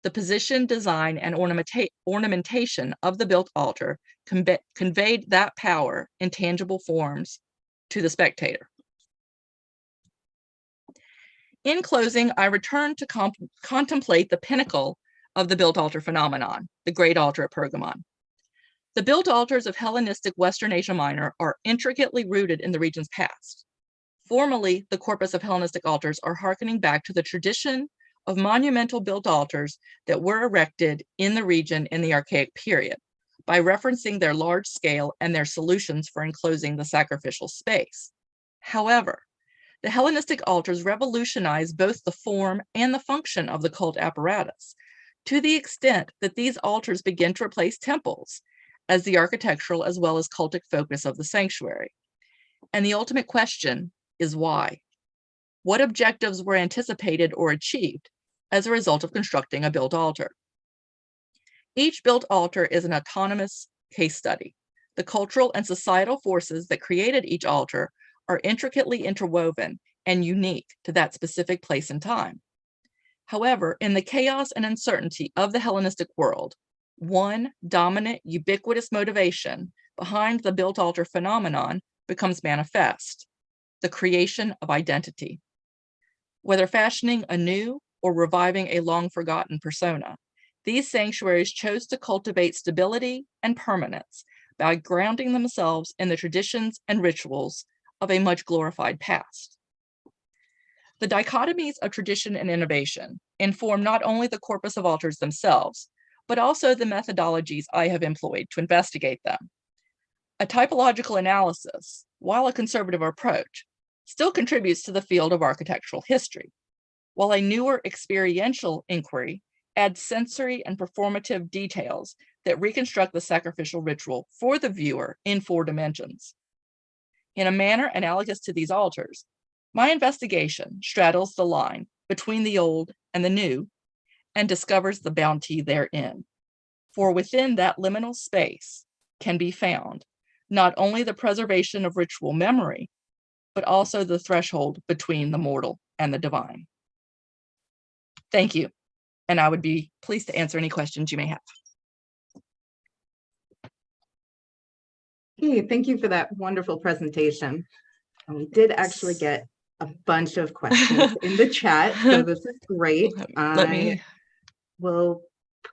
the position, design, and ornamentation of the built altar conveyed that power in tangible forms to the spectator. In closing, I return to contemplate the pinnacle of the built altar phenomenon, the Great Altar at Pergamon. The built altars of Hellenistic Western Asia Minor are intricately rooted in the region's past. Formally, the corpus of Hellenistic altars are hearkening back to the tradition of monumental built altars that were erected in the region in the Archaic period, by referencing their large scale and their solutions for enclosing the sacrificial space. However, the Hellenistic altars revolutionized both the form and the function of the cult apparatus, to the extent that these altars begin to replace temples as the architectural as well as cultic focus of the sanctuary. And the ultimate question is why? What objectives were anticipated or achieved as a result of constructing a built altar? Each built altar is an autonomous case study. The cultural and societal forces that created each altar are intricately interwoven and unique to that specific place and time. However, in the chaos and uncertainty of the Hellenistic world, one dominant, ubiquitous motivation behind the built altar phenomenon becomes manifest: the creation of identity. Whether fashioning a new or reviving a long-forgotten persona, these sanctuaries chose to cultivate stability and permanence by grounding themselves in the traditions and rituals of a much glorified past. The dichotomies of tradition and innovation inform not only the corpus of altars themselves, but also the methodologies I have employed to investigate them. A typological analysis, while a conservative approach, still contributes to the field of architectural history, while a newer experiential inquiry adds sensory and performative details that reconstruct the sacrificial ritual for the viewer in 4 dimensions. In a manner analogous to these altars, my investigation straddles the line between the old and the new and discovers the bounty therein. For within that liminal space can be found not only the preservation of ritual memory, but also the threshold between the mortal and the divine. Thank you, and I would be pleased to answer any questions you may have. Hey, thank you for that wonderful presentation. And we did actually get a bunch of questions in the chat, so this is great.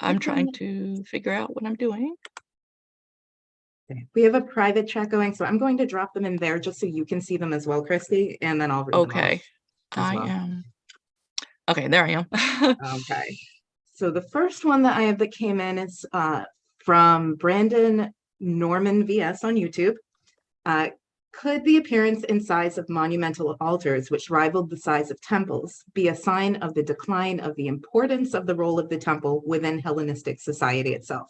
I'm trying to figure out what I'm doing. We have a private chat going, so I'm going to drop them in there just so you can see them as well, Christy, and then I'll read them off as well. Am. Okay, there I am. Okay. So the first one that I have that came in is from Brandon Norman VS on YouTube. Could the appearance and size of monumental altars, which rivaled the size of temples, be a sign of the decline of the importance of the role of the temple within Hellenistic society itself?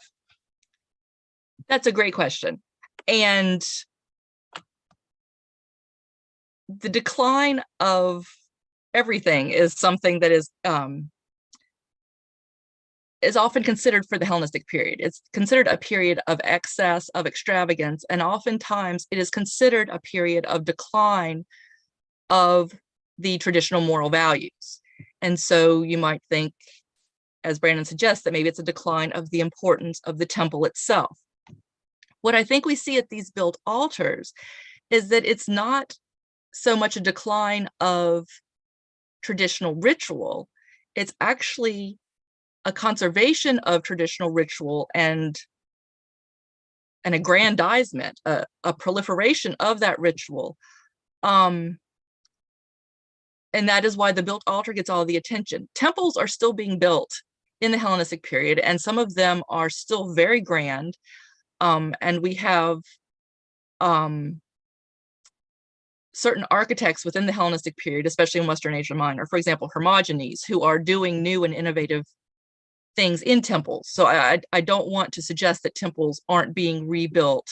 That's a great question. And the decline of everything is something that is often considered for the Hellenistic period. It's considered a period of excess, of extravagance, and oftentimes it is considered a period of decline of the traditional moral values. And so you might think, as Brandon suggests, that maybe it's a decline of the importance of the temple itself. What I think we see at these built altars is that it's not so much a decline of traditional ritual, it's actually a conservation of traditional ritual and an aggrandizement, a proliferation of that ritual. And that is why the built altar gets all the attention. Temples are still being built in the Hellenistic period, and some of them are still very grand. And we have certain architects within the Hellenistic period, especially in Western Asia Minor, for example, Hermogenes, who are doing new and innovative things in temples. So I don't want to suggest that temples aren't being rebuilt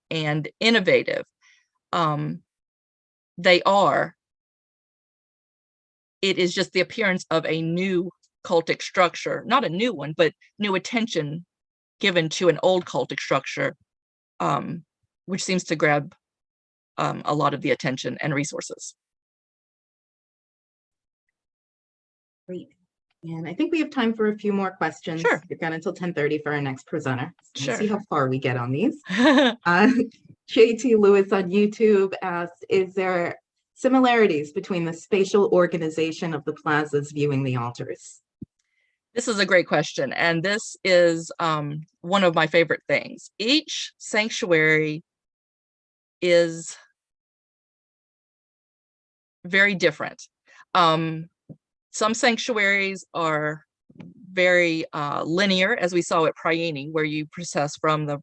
and innovative. They are. It is just the appearance of a new cultic structure, not a new one, but new attention given to an old cultic structure, which seems to grab a lot of the attention and resources. Great. And I think we have time for a few more questions. Sure. We've got until 10:30 for our next presenter. So Sure. we'll see how far we get on these. JT Lewis on YouTube asked, is there similarities between the spatial organization of the plazas viewing the altars? This is a great question, and this is one of my favorite things. Each sanctuary is very different. Some sanctuaries are very linear, as we saw at Priene, where you process from the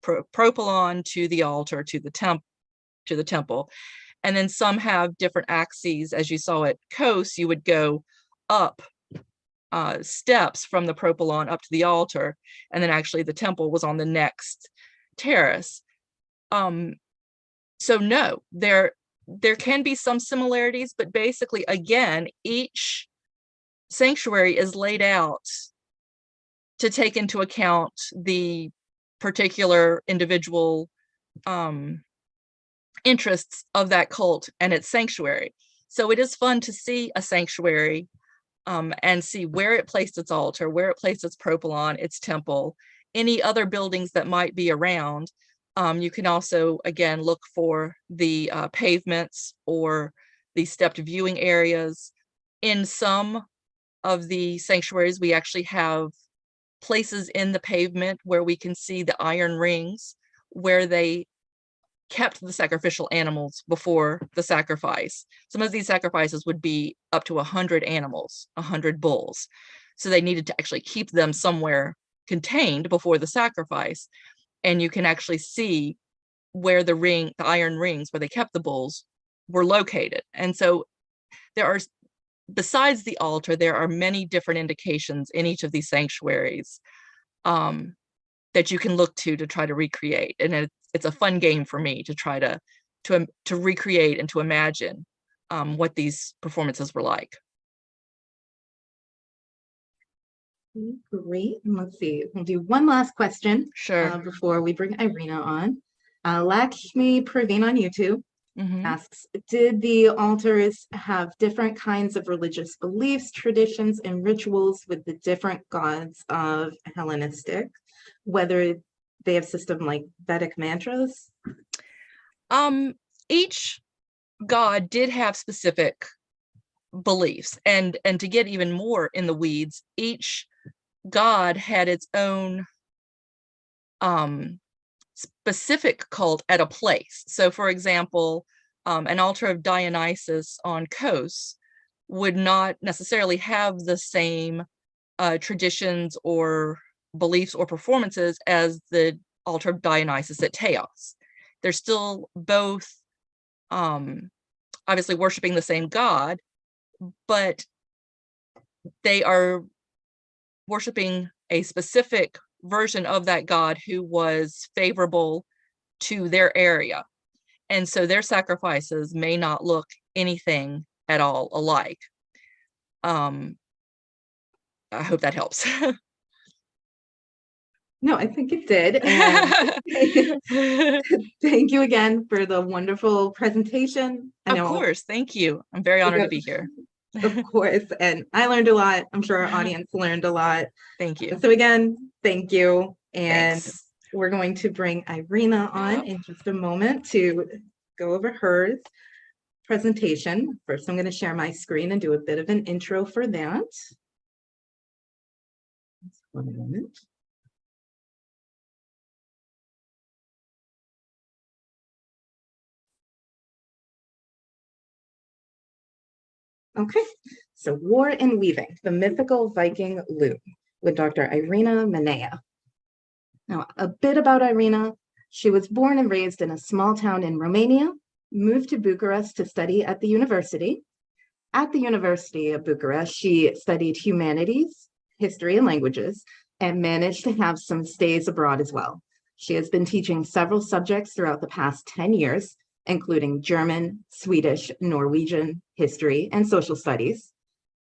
propylon to the altar to the temple, and then some have different axes. As you saw at Kos, you would go up steps from the propylon up to the altar, and then actually the temple was on the next terrace. So no, there can be some similarities, but basically, again, each sanctuary is laid out to take into account the particular individual interests of that cult and its sanctuary. So it is fun to see a sanctuary and see where it placed its altar, where it placed its propylon, its temple, any other buildings that might be around. You can also, again, look for the pavements or the stepped viewing areas. In some of the sanctuaries, we actually have places in the pavement where we can see the iron rings where they kept the sacrificial animals before the sacrifice. Some of these sacrifices would be up to 100 animals, 100 bulls. So they needed to actually keep them somewhere contained before the sacrifice. And you can actually see where the iron rings where they kept the bulls were located. And so there are, besides the altar, there are many different indications in each of these sanctuaries that you can look to try to recreate. And it's a fun game for me to try to recreate and to imagine what these performances were like. Great. Let's see. We'll do one last question. Sure. Before we bring Irina on. Lakshmi Praveen on YouTube asks, did the altars have different kinds of religious beliefs, traditions, and rituals with the different gods of Hellenistic, whether they have system like Vedic mantras? Each god did have specific beliefs, and to get even more in the weeds, each god had its own specific cult at a place. So for example, an altar of Dionysus on Kos would not necessarily have the same traditions or beliefs or performances as the altar of Dionysus at Teos. They're still both obviously worshiping the same god, but they are worshiping a specific version of that god who was favorable to their area. And so their sacrifices may not look anything at all alike. I hope that helps. No, I think it did. And thank you again for the wonderful presentation. Of course, thank you. I'm very honored to be here. Of course, and I learned a lot. I'm sure our audience learned a lot. Thank you. So again, thank you. And Thanks. we're going to bring Irina on in just a moment to go over her presentation. First, I'm going to share my screen and do a bit of an intro for that. Just 1 moment. Okay, so War and Weaving, the Mythical Viking Loom with Dr. Irina Manea. Now, a bit about Irina. She was born and raised in a small town in Romania, moved to Bucharest to study at the university. At the University of Bucharest, she studied humanities, history, and languages, and managed to have some stays abroad as well. She has been teaching several subjects throughout the past 10 years, including German, Swedish, Norwegian, history, and social studies.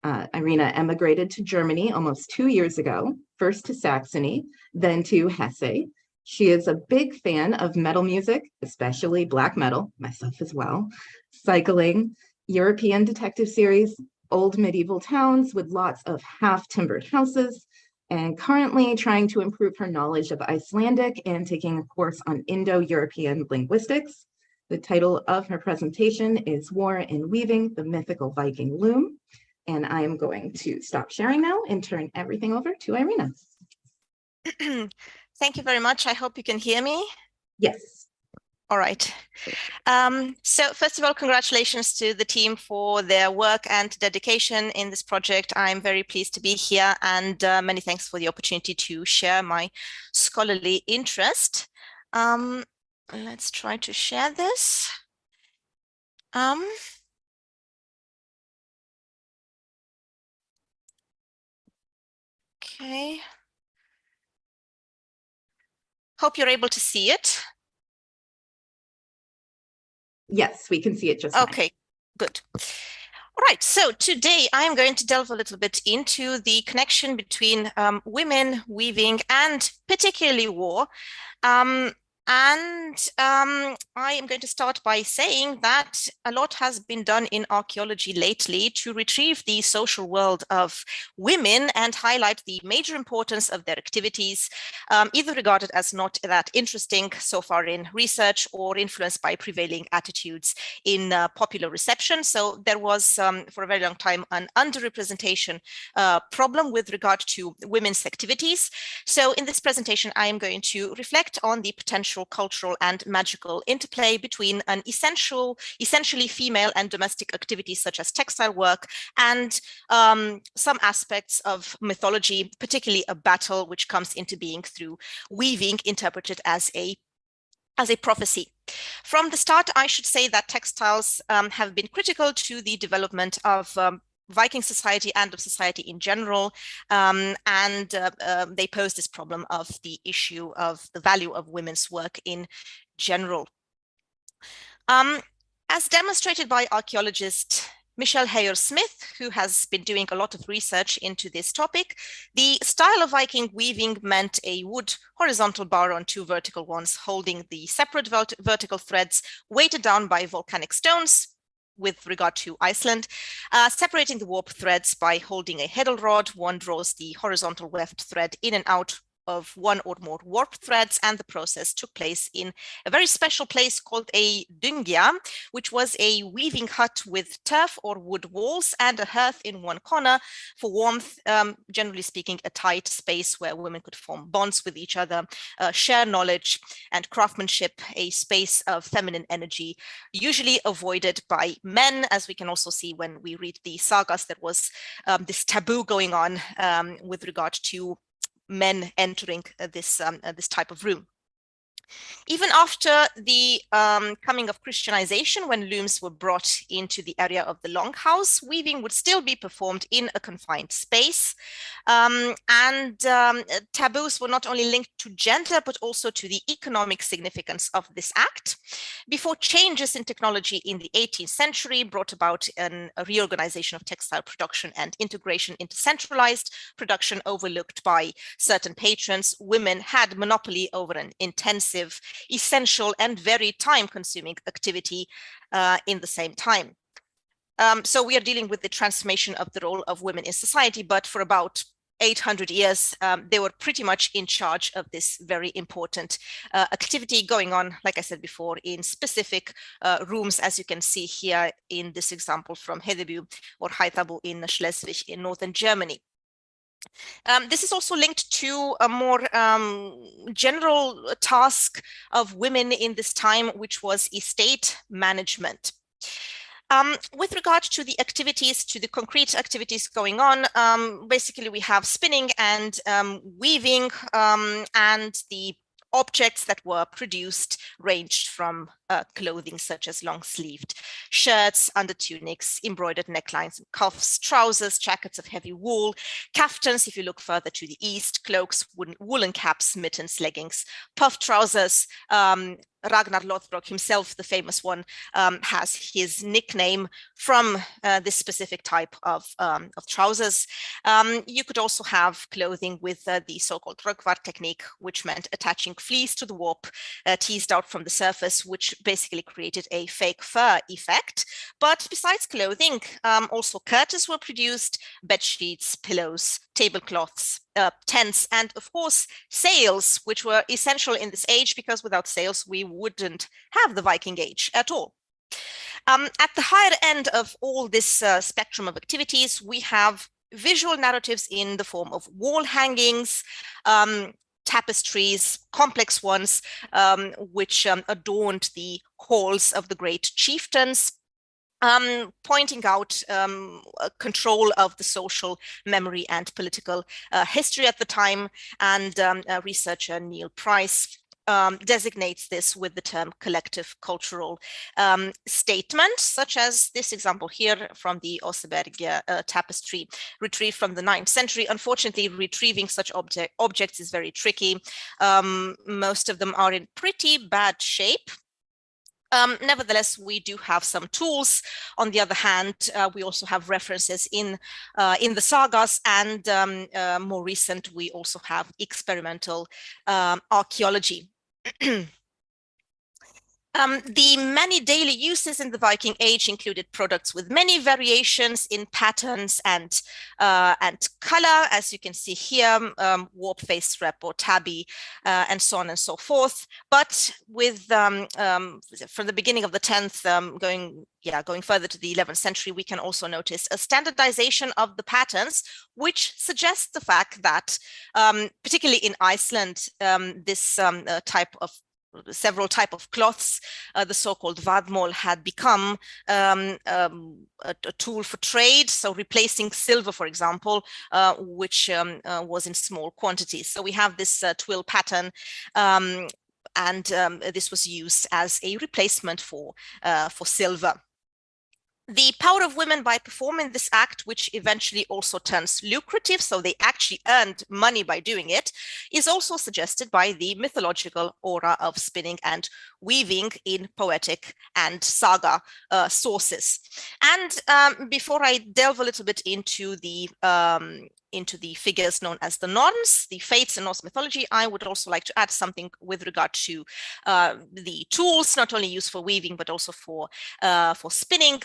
Irina emigrated to Germany almost 2 years ago, first to Saxony, then to Hesse. She is a big fan of metal music, especially black metal, myself as well, cycling, European detective series, old medieval towns with lots of half-timbered houses, and currently trying to improve her knowledge of Icelandic and taking a course on Indo-European linguistics. The title of her presentation is War and Weaving, the Mythical Viking Loom. And I am going to stop sharing now and turn everything over to Irina. Thank you very much. I hope you can hear me. Yes. All right. So first of all, congratulations to the team for their work and dedication in this project. I'm very pleased to be here, and many thanks for the opportunity to share my scholarly interest. Let's try to share this. Okay. Hope you're able to see it. Yes, we can see it just fine. Okay, good. All right, so today I'm going to delve a little bit into the connection between women, weaving, and particularly war. I am going to start by saying that a lot has been done in archaeology lately to retrieve the social world of women and highlight the major importance of their activities, either regarded as not that interesting so far in research or influenced by prevailing attitudes in popular reception. So there was, for a very long time, an underrepresentation problem with regard to women's activities. So in this presentation, I am going to reflect on the potential cultural and magical interplay between an essentially female and domestic activities such as textile work and some aspects of mythology, particularly a battle which comes into being through weaving, interpreted as a prophecy. From the start, I should say that textiles have been critical to the development of Viking society and of society in general, and they pose this problem of the issue of the value of women's work in general. As demonstrated by archaeologist Michelle Hayer-Smith, who has been doing a lot of research into this topic, the style of Viking weaving meant a wood horizontal bar on two vertical ones, holding the separate vertical threads weighted down by volcanic stones, with regard to Iceland, separating the warp threads by holding a heddle rod. One draws the horizontal weft thread in and out of one or more warp threads, and the process took place in a very special place called a dyngia, which was a weaving hut with turf or wood walls and a hearth in one corner for warmth, generally speaking, a tight space where women could form bonds with each other, share knowledge and craftsmanship, a space of feminine energy, usually avoided by men, as we can also see when we read the sagas. There was this taboo going on with regard to men entering this type of room. Even after the coming of Christianization, when looms were brought into the area of the longhouse, weaving would still be performed in a confined space. Taboos were not only linked to gender, but also to the economic significance of this act. Before changes in technology in the 18th century brought about a reorganization of textile production and integration into centralized production overlooked by certain patrons, women had monopoly over an intensive, essential, and very time-consuming activity in the same time. So we are dealing with the transformation of the role of women in society, but for about 800 years, they were pretty much in charge of this very important activity going on, like I said before, in specific rooms, as you can see here in this example from Hedeby or Haithabu in Schleswig in northern Germany. This is also linked to a more general task of women in this time, which was estate management. With regard to the activities, to the concrete activities going on, basically we have spinning and weaving, and the objects that were produced ranged from clothing such as long-sleeved shirts, undertunics, embroidered necklines and cuffs, trousers, jackets of heavy wool, kaftans, if you look further to the east, cloaks, woolen caps, mittens, leggings, puff trousers. Ragnar Lothbrok himself, the famous one, has his nickname from this specific type of trousers. You could also have clothing with the so-called rökvar technique, which meant attaching fleece to the warp teased out from the surface, which basically created a fake fur effect. But besides clothing, also curtains were produced, bed sheets, pillows, tablecloths, tents, and of course sails, which were essential in this age, because without sails we wouldn't have the Viking Age at all. At the higher end of all this spectrum of activities, we have visual narratives in the form of wall hangings, tapestries, complex ones, which adorned the halls of the great chieftains, pointing out control of the social memory and political history at the time. And researcher Neil Price designates this with the term collective cultural statement, such as this example here from the Oseberg tapestry, retrieved from the 9th century. Unfortunately, retrieving such objects is very tricky. Most of them are in pretty bad shape. Nevertheless, we do have some tools. On the other hand, we also have references in the sagas, and more recent, we also have experimental archaeology. The many daily uses in the Viking Age included products with many variations in patterns and color, as you can see here, warp face rep or tabby, and so on and so forth. But with from the beginning of the 10th, going further to the 11th century, we can also notice a standardization of the patterns, which suggests the fact that, particularly in Iceland, this several type of cloths, the so-called vadmol, had become a tool for trade, so replacing silver, for example, which was in small quantities. So we have this twill pattern, and this was used as a replacement for silver. The power of women by performing this act, which eventually also turns lucrative, so they actually earned money by doing it, is also suggested by the mythological aura of spinning and weaving in poetic and saga sources. And before I delve a little bit into the figures known as the Norns, the fates in Norse mythology, I would also like to add something with regard to the tools, not only used for weaving, but also for spinning.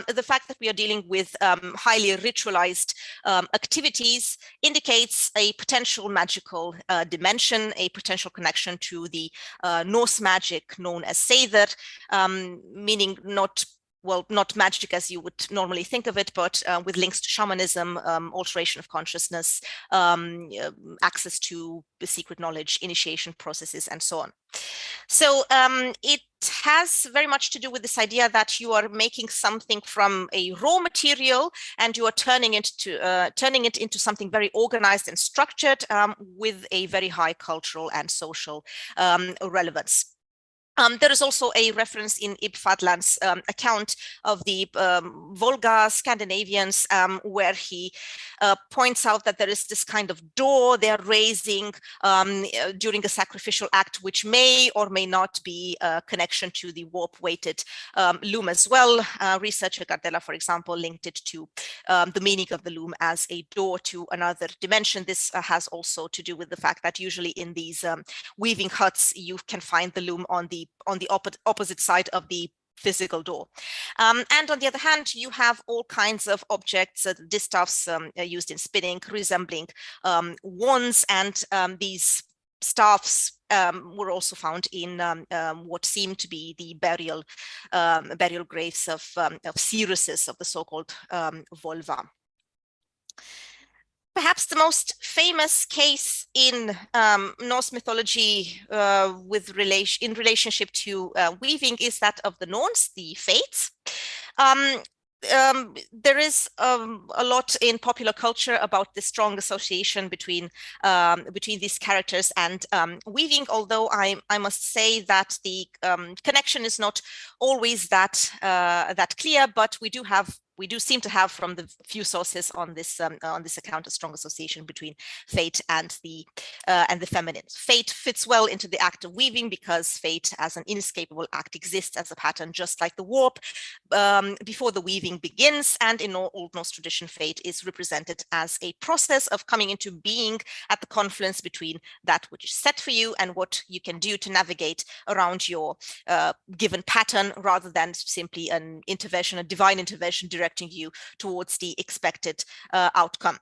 The fact that we are dealing with highly ritualized activities indicates a potential magical dimension, a potential connection to the Norse magic known as Seidr, meaning not well, not magic as you would normally think of it, but with links to shamanism, alteration of consciousness, access to the secret knowledge, initiation processes, and so on. So it has very much to do with this idea that you are making something from a raw material and you are turning it into something very organized and structured with a very high cultural and social relevance. There is also a reference in Ibn Fadlan's account of the Volga Scandinavians, where he points out that there is this kind of door they're raising during a sacrificial act, which may or may not be a connection to the warp-weighted loom as well. Researcher Gardella, for example, linked it to the meaning of the loom as a door to another dimension. This has also to do with the fact that usually in these weaving huts, you can find the loom on the opposite side of the physical door. And on the other hand, you have all kinds of objects, distaffs used in spinning, resembling wands, and these staffs were also found in what seemed to be the burial graves of seeresses of the so-called Volva. Perhaps the most famous case in Norse mythology in relationship to weaving is that of the Norns, the Fates. There is a lot in popular culture about the strong association between these characters and weaving, although I must say that the connection is not always that clear, but we do seem to have, from the few sources on this account, a strong association between fate and the feminine. Fate fits well into the act of weaving because fate as an inescapable act exists as a pattern, just like the warp before the weaving begins. And in Old Norse tradition, fate is represented as a process of coming into being at the confluence between that which is set for you and what you can do to navigate around your given pattern, rather than simply an intervention, a divine intervention directing you towards the expected outcome.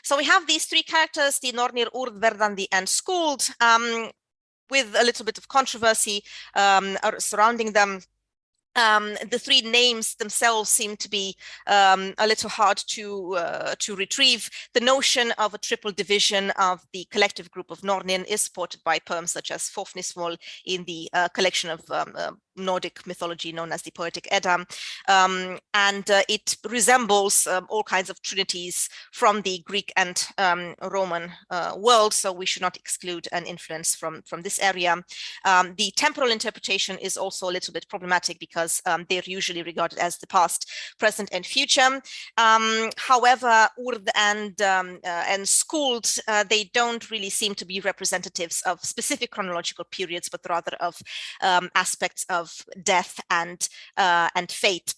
So we have these three characters, the Nornir, Urd, Verdandi, and Skuld, with a little bit of controversy surrounding them. The three names themselves seem to be a little hard to retrieve. The notion of a triple division of the collective group of Nornin is supported by poems such as Fofnismol in the collection of Nordic mythology known as the Poetic Edda, and it resembles all kinds of trinities from the Greek and Roman world, so we should not exclude an influence from this area. The temporal interpretation is also a little bit problematic because they're usually regarded as the past, present, and future. However, Urd and Skuld, they don't really seem to be representatives of specific chronological periods, but rather of aspects of death and fate.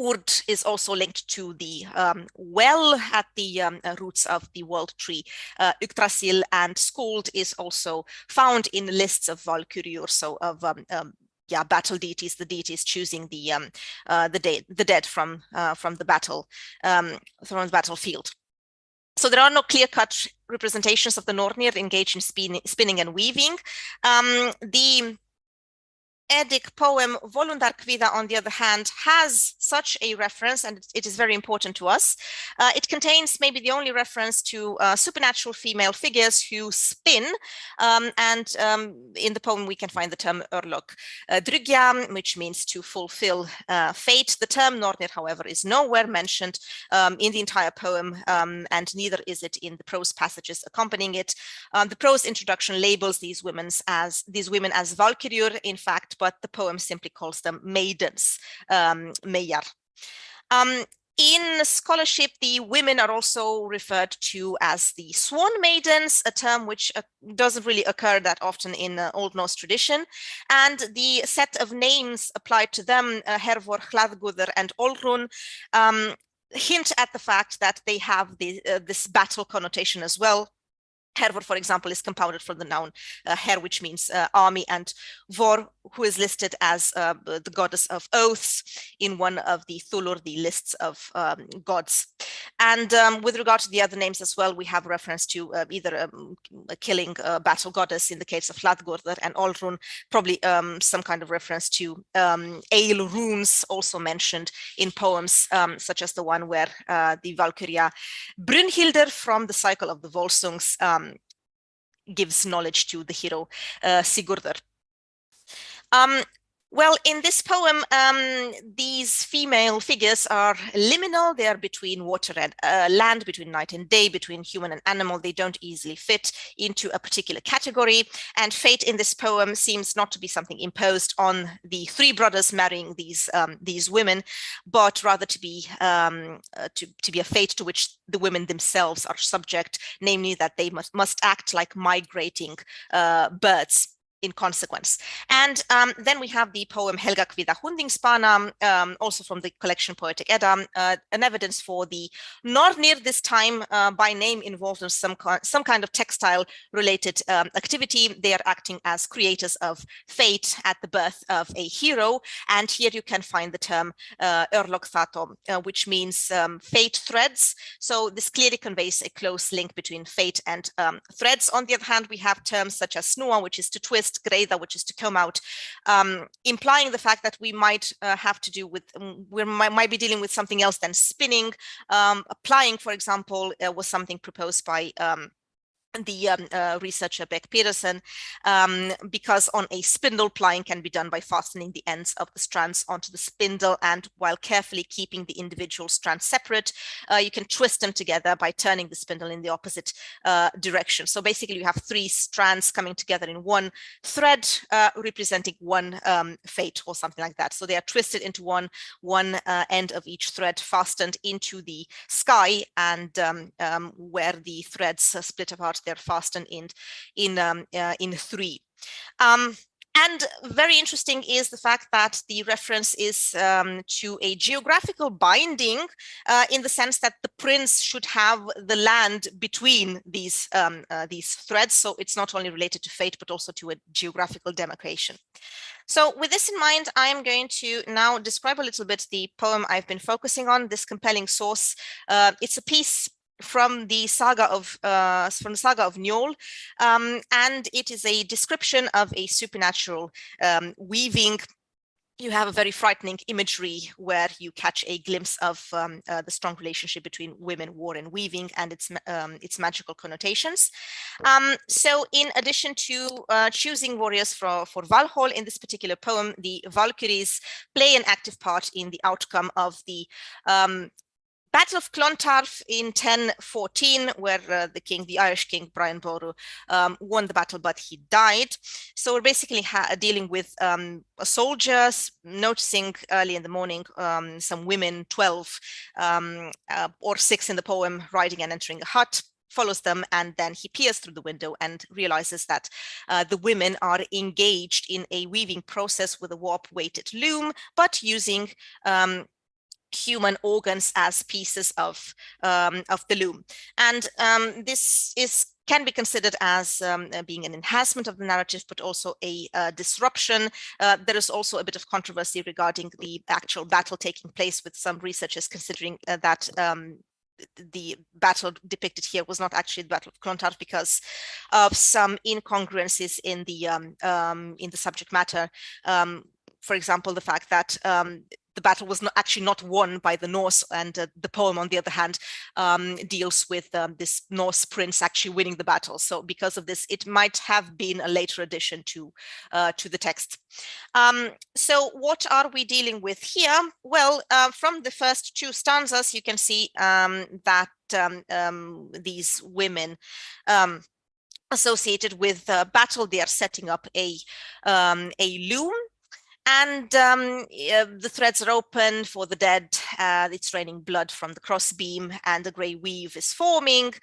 Urd is also linked to the well at the roots of the world tree Yggdrasil, and Skuld is also found in lists of Valkyriur, so of battle deities, the deities choosing the dead from the battlefield. So there are no clear-cut representations of the Nornir engaged in spinning and weaving. The Eddic poem Volundarkvida, on the other hand, has such a reference, and it is very important to us. It contains maybe the only reference to supernatural female figures who spin, and in the poem we can find the term Örlog Drygja, which means to fulfill fate. The term Nornir, however, is nowhere mentioned in the entire poem, and neither is it in the prose passages accompanying it. The prose introduction labels these women as Valkyriur, in fact, but the poem simply calls them maidens, Meyjar. In scholarship, the women are also referred to as the swan maidens, a term which doesn't really occur that often in Old Norse tradition. And the set of names applied to them, Hervor, Hlaðgudr, and Olrun, hint at the fact that they have this battle connotation as well. Hervor, for example, is compounded from the noun her, which means army, and Vor, who is listed as the goddess of oaths in one of the Thulur, the lists of gods. And with regard to the other names as well, we have reference to either a killing battle goddess in the case of Hladgurdr, and Olrun, probably some kind of reference to ale runes also mentioned in poems such as the one where the Valkyria Brynhildr from the cycle of the Volsungs gives knowledge to the hero Sigurdr. Well, in this poem, these female figures are liminal. They are between water and land, between night and day, between human and animal. They don't easily fit into a particular category. And fate in this poem seems not to be something imposed on the three brothers marrying these women, but rather to be a fate to which the women themselves are subject, namely that they must act like migrating birds in consequence. And then we have the poem Helga Kvidda Hundingsbana, also from the collection Poetic Edda, an evidence for the Nornir, this time by name involved in some kind of textile related activity. They are acting as creators of fate at the birth of a hero. And here you can find the term Örlogþato, which means fate threads. So this clearly conveys a close link between fate and threads. On the other hand, we have terms such as snúa, which is to twist, greiða, which is to comb out, implying the fact that we might have to do with, we might be dealing with something else than spinning. Applying, for example, was something proposed by the researcher Beck Peterson, because on a spindle, plying can be done by fastening the ends of the strands onto the spindle, and while carefully keeping the individual strands separate, you can twist them together by turning the spindle in the opposite direction. So basically you have three strands coming together in one thread, representing one fate or something like that. So they are twisted into one end of each thread, fastened into the sky, and where the threads split apart, they're fastened in three. And very interesting is the fact that the reference is to a geographical binding, in the sense that the prince should have the land between these threads. So it's not only related to fate, but also to a geographical demarcation. So with this in mind, I'm going to now describe a little bit the poem I've been focusing on, this compelling source. It's a piece from the saga of Njol, and it is a description of a supernatural weaving. You have a very frightening imagery where you catch a glimpse of the strong relationship between women, war, and weaving, and its magical connotations. So in addition to choosing warriors for Valhall in this particular poem, the Valkyries play an active part in the outcome of the Battle of Clontarf in 1014, where the Irish king Brian Boru won the battle, but he died. So we're basically dealing with soldiers noticing early in the morning some women, 12 or 6 in the poem, riding and entering a hut, follows them, and then he peers through the window and realizes that the women are engaged in a weaving process with a warp-weighted loom, but using human organs as pieces of the loom. And this can be considered as being an enhancement of the narrative, but also a disruption. There is also a bit of controversy regarding the actual battle taking place, with some researchers considering that the battle depicted here was not actually the Battle of Clontarf because of some incongruences in the subject matter. For example, the fact that the battle was not won by the Norse, and the poem, on the other hand, deals with this Norse prince actually winning the battle. So because of this, it might have been a later addition to the text. So what are we dealing with here? Well, from the first 2 stanzas, you can see that these women associated with battle, they are setting up a loom. And the threads are open for the dead. It's raining blood from the crossbeam, and a grey weave is forming,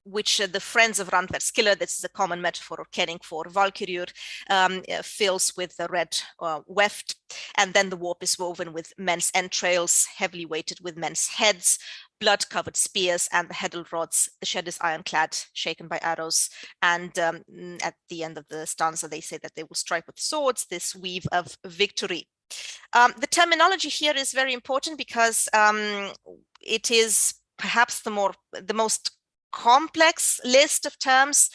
which the friends of Randverskiller, this is a common metaphor or kenning for Valkyrjur, fills with the red weft. And then the warp is woven with men's entrails, heavily weighted with men's heads, blood-covered spears, and the heddle rods. The shed is ironclad, shaken by arrows. And at the end of the stanza, they say that they will strike with swords, this weave of victory. The terminology here is very important because it is perhaps the most complex list of terms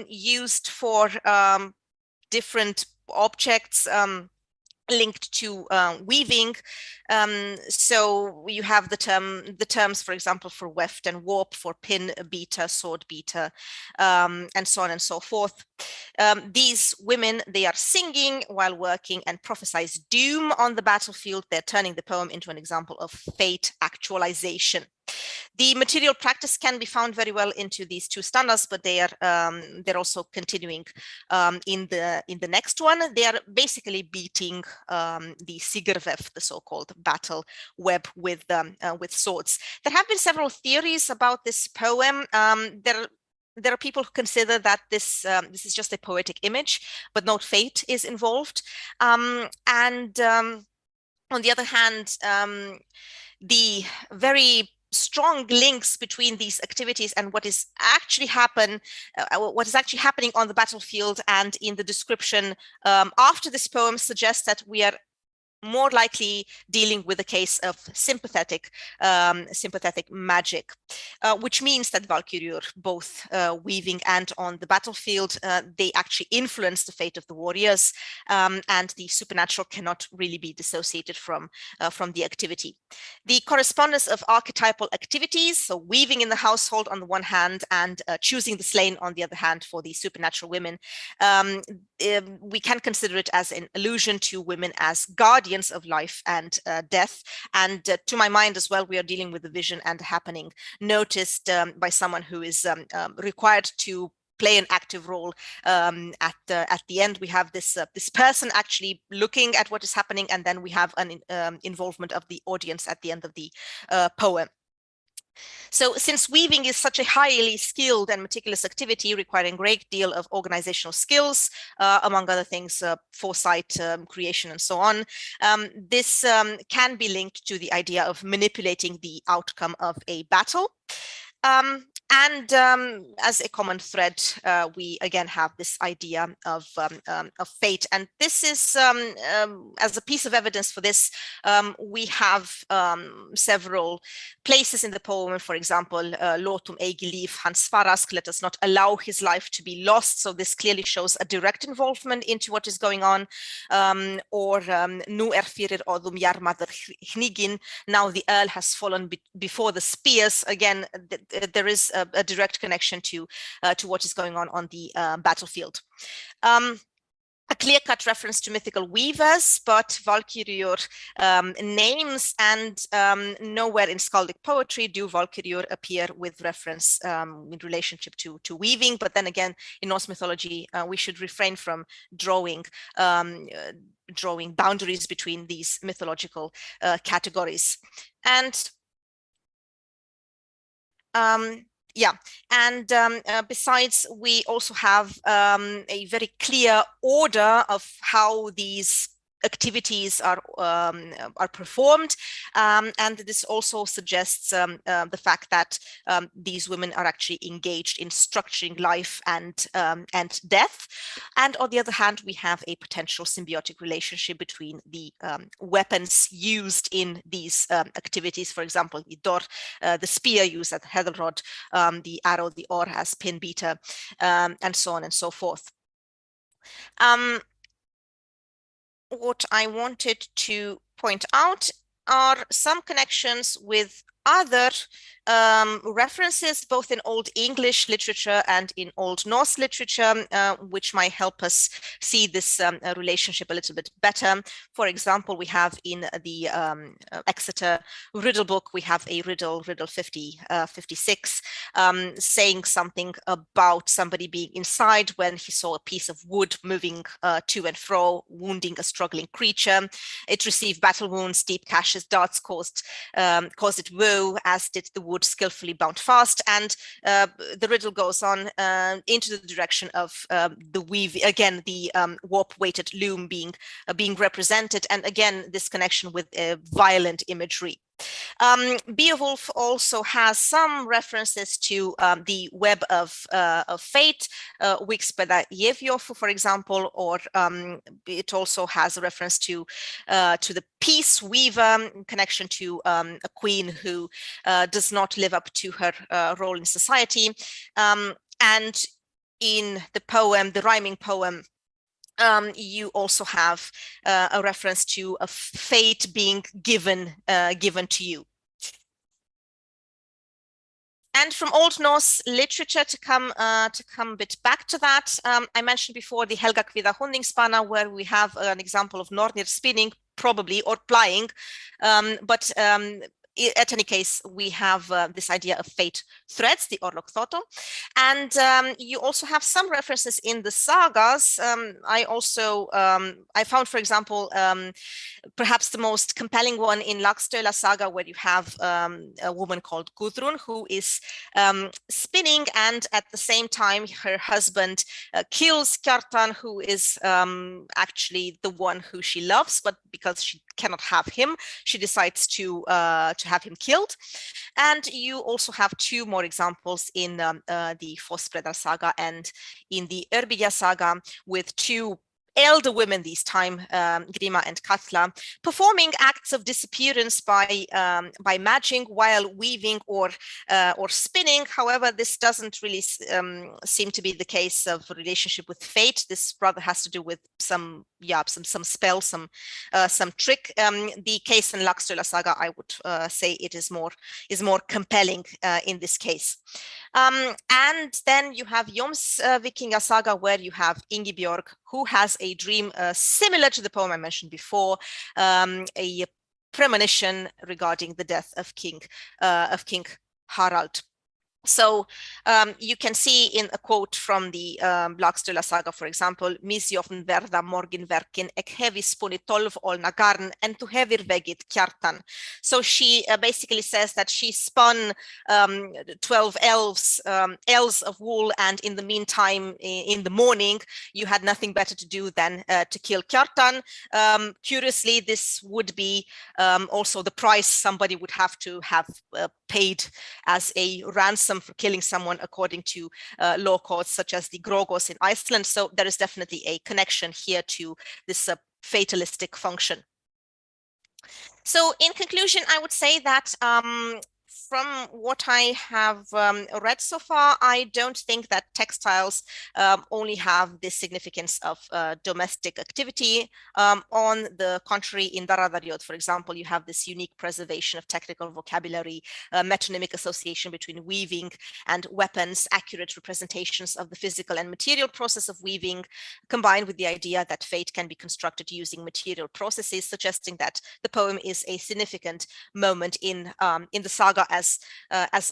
used for different objects linked to weaving. So you have the terms, for example, for weft and warp, for pin beater, sword beater, and so on and so forth. These women, they are singing while working and prophesize doom on the battlefield. They're turning the poem into an example of fate actualization. The material practice can be found very well into these two standards, but they're also continuing in the next one. They are basically beating the Sigerwef, the so-called battle web with swords. There have been several theories about this poem. There are people who consider that this is just a poetic image, but no fate is involved. On the other hand, the very strong links between these activities and what is actually happening on the battlefield and in the description after this poem suggests that we are more likely dealing with a case of sympathetic magic, which means that Valkyriur, both weaving and on the battlefield, they actually influence the fate of the warriors, and the supernatural cannot really be dissociated from the activity. The correspondence of archetypal activities, so weaving in the household on the one hand and choosing the slain on the other hand for the supernatural women, we can consider it as an allusion to women as guardians of life and death. And to my mind as well, we are dealing with the vision and happening noticed by someone who is required to play an active role. At the end, we have this person actually looking at what is happening, and then we have an involvement of the audience at the end of the poem. So since weaving is such a highly skilled and meticulous activity requiring a great deal of organizational skills, among other things, foresight, creation, and so on, this can be linked to the idea of manipulating the outcome of a battle. And as a common thread, we again have this idea of fate. And this is, as a piece of evidence for this, we have several places in the poem. For example, Lotum eigi liv hans farask, let us not allow his life to be lost. So this clearly shows a direct involvement into what is going on. Or nu erfirir odum jarmaður hnigin, now the earl has fallen before the spears. Again, there is a direct connection to what is going on the battlefield. A clear-cut reference to mythical weavers, but Valkyriur names, and nowhere in skaldic poetry do Valkyriur appear with reference in relationship to weaving. But then again, in Norse mythology, we should refrain from drawing boundaries between these mythological categories. And besides, we also have a very clear order of how these activities are performed, and this also suggests the fact that these women are actually engaged in structuring life and death. And on the other hand, we have a potential symbiotic relationship between the weapons used in these activities. For example, the dor, the spear used at Hedelrod, the arrow, the or as pin beater, and so on and so forth. What I wanted to point out are some connections with other references, both in Old English literature and in Old Norse literature, which might help us see this relationship a little bit better. For example, we have in the Exeter riddle book, we have a riddle 56, saying something about somebody being inside when he saw a piece of wood moving to and fro, wounding a struggling creature. It received battle wounds, deep gashes, darts caused it woe, as did the wood skillfully bound fast. And the riddle goes on into the direction of the weave, again, the warp-weighted loom being represented, and again, this connection with violent imagery. Beowulf also has some references to the web of fate, Wikspedajeviov, for example, or it also has a reference to the peace weaver in connection to a queen who does not live up to her role in society. And in the poem, the rhyming poem, you also have a reference to a fate being given to you. And from Old Norse literature, to come a bit back to that, I mentioned before the Helga Kvida Hundingspanna, where we have an example of Nornir spinning, probably, or plying, but at any case, we have this idea of fate threads, the Orlokþoto, and you also have some references in the sagas. I found, for example, perhaps the most compelling one in Laxdœla saga, where you have a woman called Gudrun who is spinning, and at the same time her husband kills Kjartan, who is actually the one who she loves, but because she cannot have him, she decides to have him killed. And you also have two more examples in the Fossbredar saga and in the Ørbygja saga, with two elder women, this time Grima and Katla, performing acts of disappearance by matching while weaving or spinning. However, this doesn't really seem to be the case of a relationship with fate. This rather has to do with some spell, some trick. The case in Laxdœla saga, I would say it is more compelling in this case. And then you have Jomsvikinga saga, where you have Ingibjorg, who has a dream similar to the poem I mentioned before, a premonition regarding the death of King Harald. So you can see in a quote from the Laxdœla saga, for example, Misjofn verda morgenverken ek hevi spunnit 12 olna garn en tu hevir vegit Kjartan. So she basically says that she spun 12 ells of wool, and in the meantime, in the morning, you had nothing better to do than to kill Kjartan. Curiously, this would be also the price somebody would have to have paid as a ransom for killing someone, according to law courts such as the Grógós in Iceland. So there is definitely a connection here to this fatalistic function. So in conclusion, I would say that from what I have read so far, I don't think that textiles only have the significance of domestic activity. On the contrary, in Daradaryod, for example, you have this unique preservation of technical vocabulary, metonymic association between weaving and weapons, accurate representations of the physical and material process of weaving, combined with the idea that fate can be constructed using material processes, suggesting that the poem is a significant moment in the saga as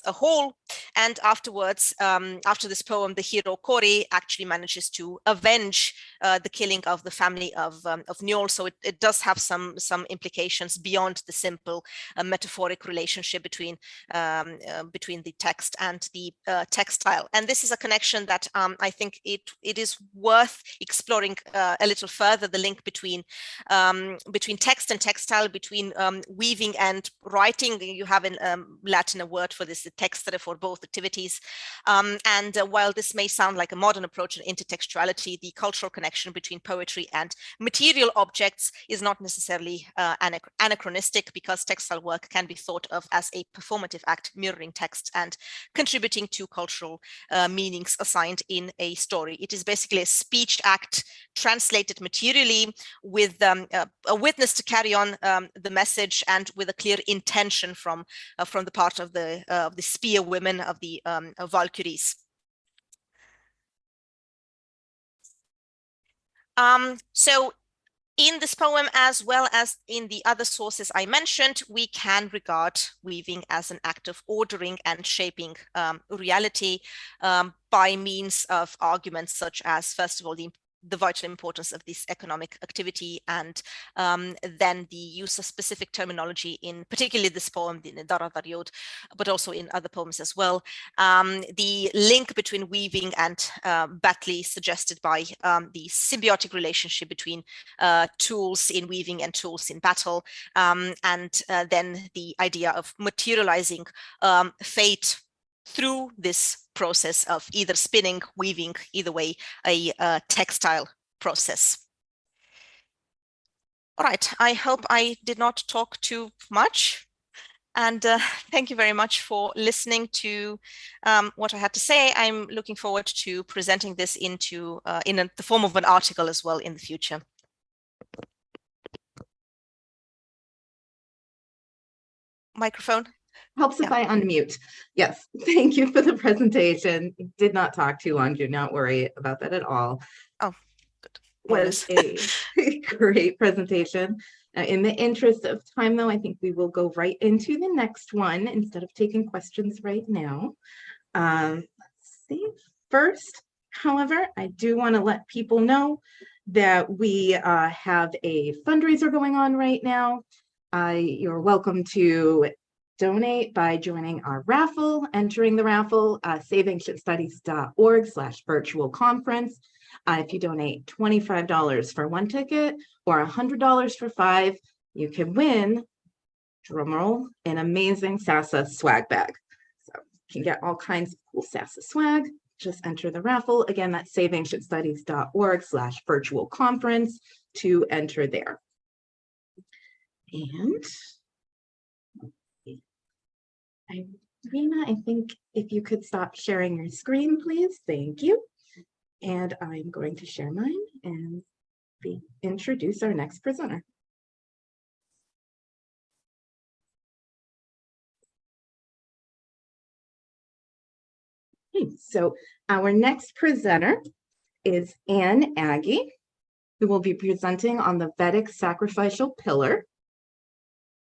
a whole. And afterwards, after this poem, the hero Kori actually manages to avenge the killing of the family of Njol. So it does have some implications beyond the simple metaphoric relationship between the text and the textile. And this is a connection that I think it is worth exploring a little further, the link between text and textile, between weaving and writing. You have in Latin a word for this, the textere, for both activities. And while this may sound like a modern approach in intertextuality, the cultural connection between poetry and material objects is not necessarily anachronistic, because textile work can be thought of as a performative act mirroring text and contributing to cultural meanings assigned in a story. It is basically a speech act translated materially, with a witness to carry on the message, and with a clear intention from the part of the spear women, of the Valkyries. So in this poem, as well as in the other sources I mentioned, we can regard weaving as an act of ordering and shaping reality by means of arguments such as, first of all, the the vital importance of this economic activity, and then the use of specific terminology in particularly this poem, the Nedara Daryod, but also in other poems as well. The link between weaving and battling suggested by the symbiotic relationship between tools in weaving and tools in battle, and then the idea of materializing fate through this process of either spinning, weaving, either way, a textile process. All right, I hope I did not talk too much. And thank you very much for listening to what I had to say. I'm looking forward to presenting this into in the form of an article as well in the future. Microphone. Helps if I unmute. Yes, thank you for the presentation. Did not talk too long. Do not worry about that at all. Oh, good. Was a great presentation. In the interest of time, though, I think we will go right into the next one instead of taking questions right now. Let's see. First, however, I do want to let people know that we have a fundraiser going on right now. You're welcome to donate by joining our raffle, entering the raffle, saveancientstudies.org/virtual conference. If you donate $25 for one ticket or $100 for 5, you can win, drumroll, an amazing Sasa swag bag. So you can get all kinds of cool Sasa swag. Just enter the raffle. Again, that's saveancientstudies.org/virtual conference to enter there. And Rena, I think if you could stop sharing your screen, please. Thank you. And I'm going to share mine and introduce our next presenter. Okay, so our next presenter is Anne Agee, who will be presenting on the Vedic sacrificial pillar.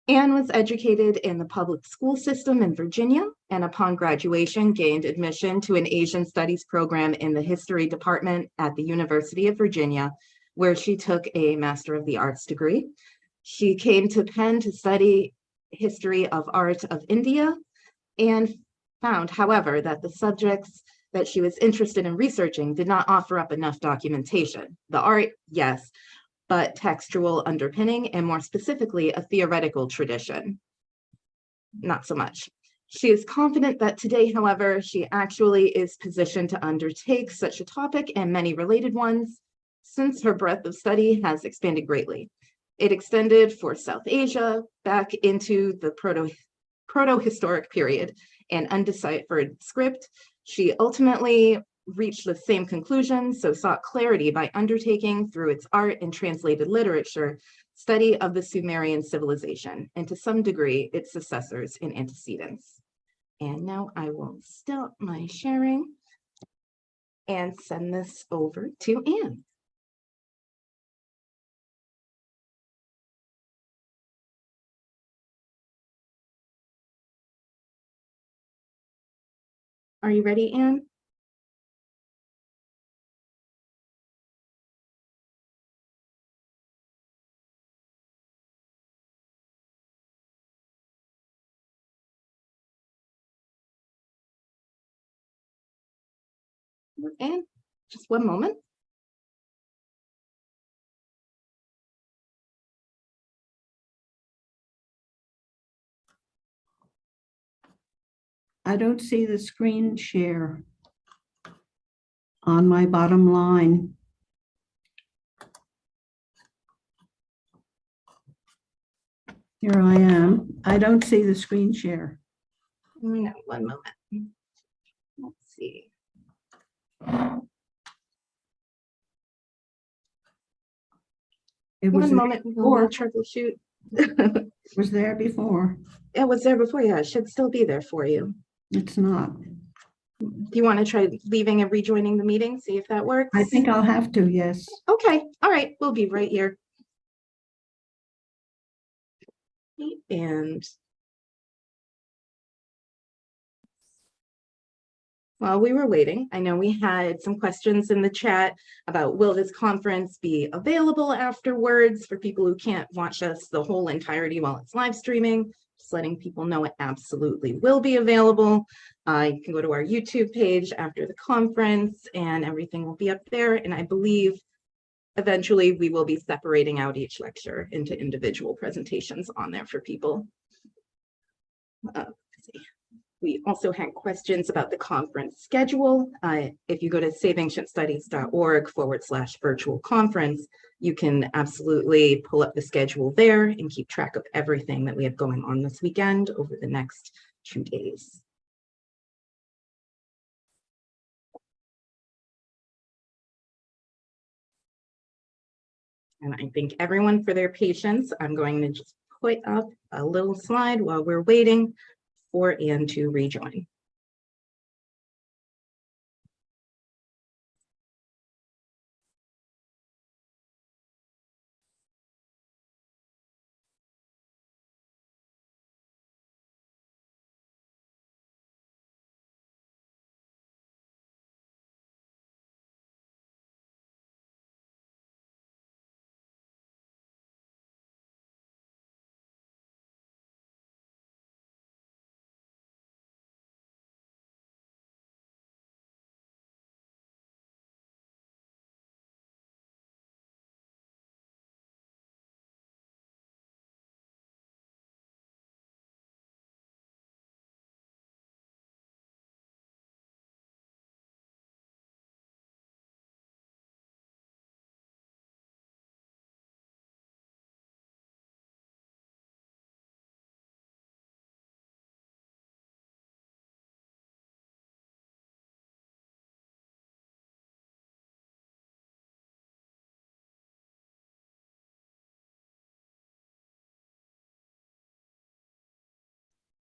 Anne was educated in the public school system in Virginia, and upon graduation gained admission to an Asian Studies program in the History Department at the University of Virginia, where she took a Master of the Arts degree. She came to Penn to study history of art of India and found, however, that the subjects that she was interested in researching did not offer up enough documentation. The art, yes, but textual underpinning, and more specifically, a theoretical tradition, not so much. She is confident that today, however, she actually is positioned to undertake such a topic and many related ones, since her breadth of study has expanded greatly. It extended for South Asia back into the proto-historic period and undeciphered script. She ultimately reached the same conclusion, so sought clarity by undertaking, through its art and translated literature, study of the Sumerian civilization, and to some degree, its successors and antecedents. And now I will stop my sharing and send this over to Anne. Are you ready, Anne? And just one moment. I don't see the screen share on my bottom line. Here I am. I don't see the screen share. No, one moment. Let's see. It was One moment, we'll troubleshoot. It was there before. It was there before, yeah, it should still be there for you. It's not. Do you want to try leaving and rejoining the meeting, see if that works? I think I'll have to, yes. Okay, all right, we'll be right here. And While we were waiting, I know we had some questions in the chat about will this conference be available afterwards for people who can't watch us the whole entirety while it's live streaming. Just letting people know it absolutely will be available. You can go to our YouTube page after the conference and everything will be up there. And I believe eventually we will be separating out each lecture into individual presentations on there for people. Let's see. We also had questions about the conference schedule. If you go to saveancientstudies.org/virtual conference, you can absolutely pull up the schedule there and keep track of everything that we have going on this weekend over the next 2 days. And I thank everyone for their patience. I'm going to just put up a little slide while we're waiting for Anne to rejoin.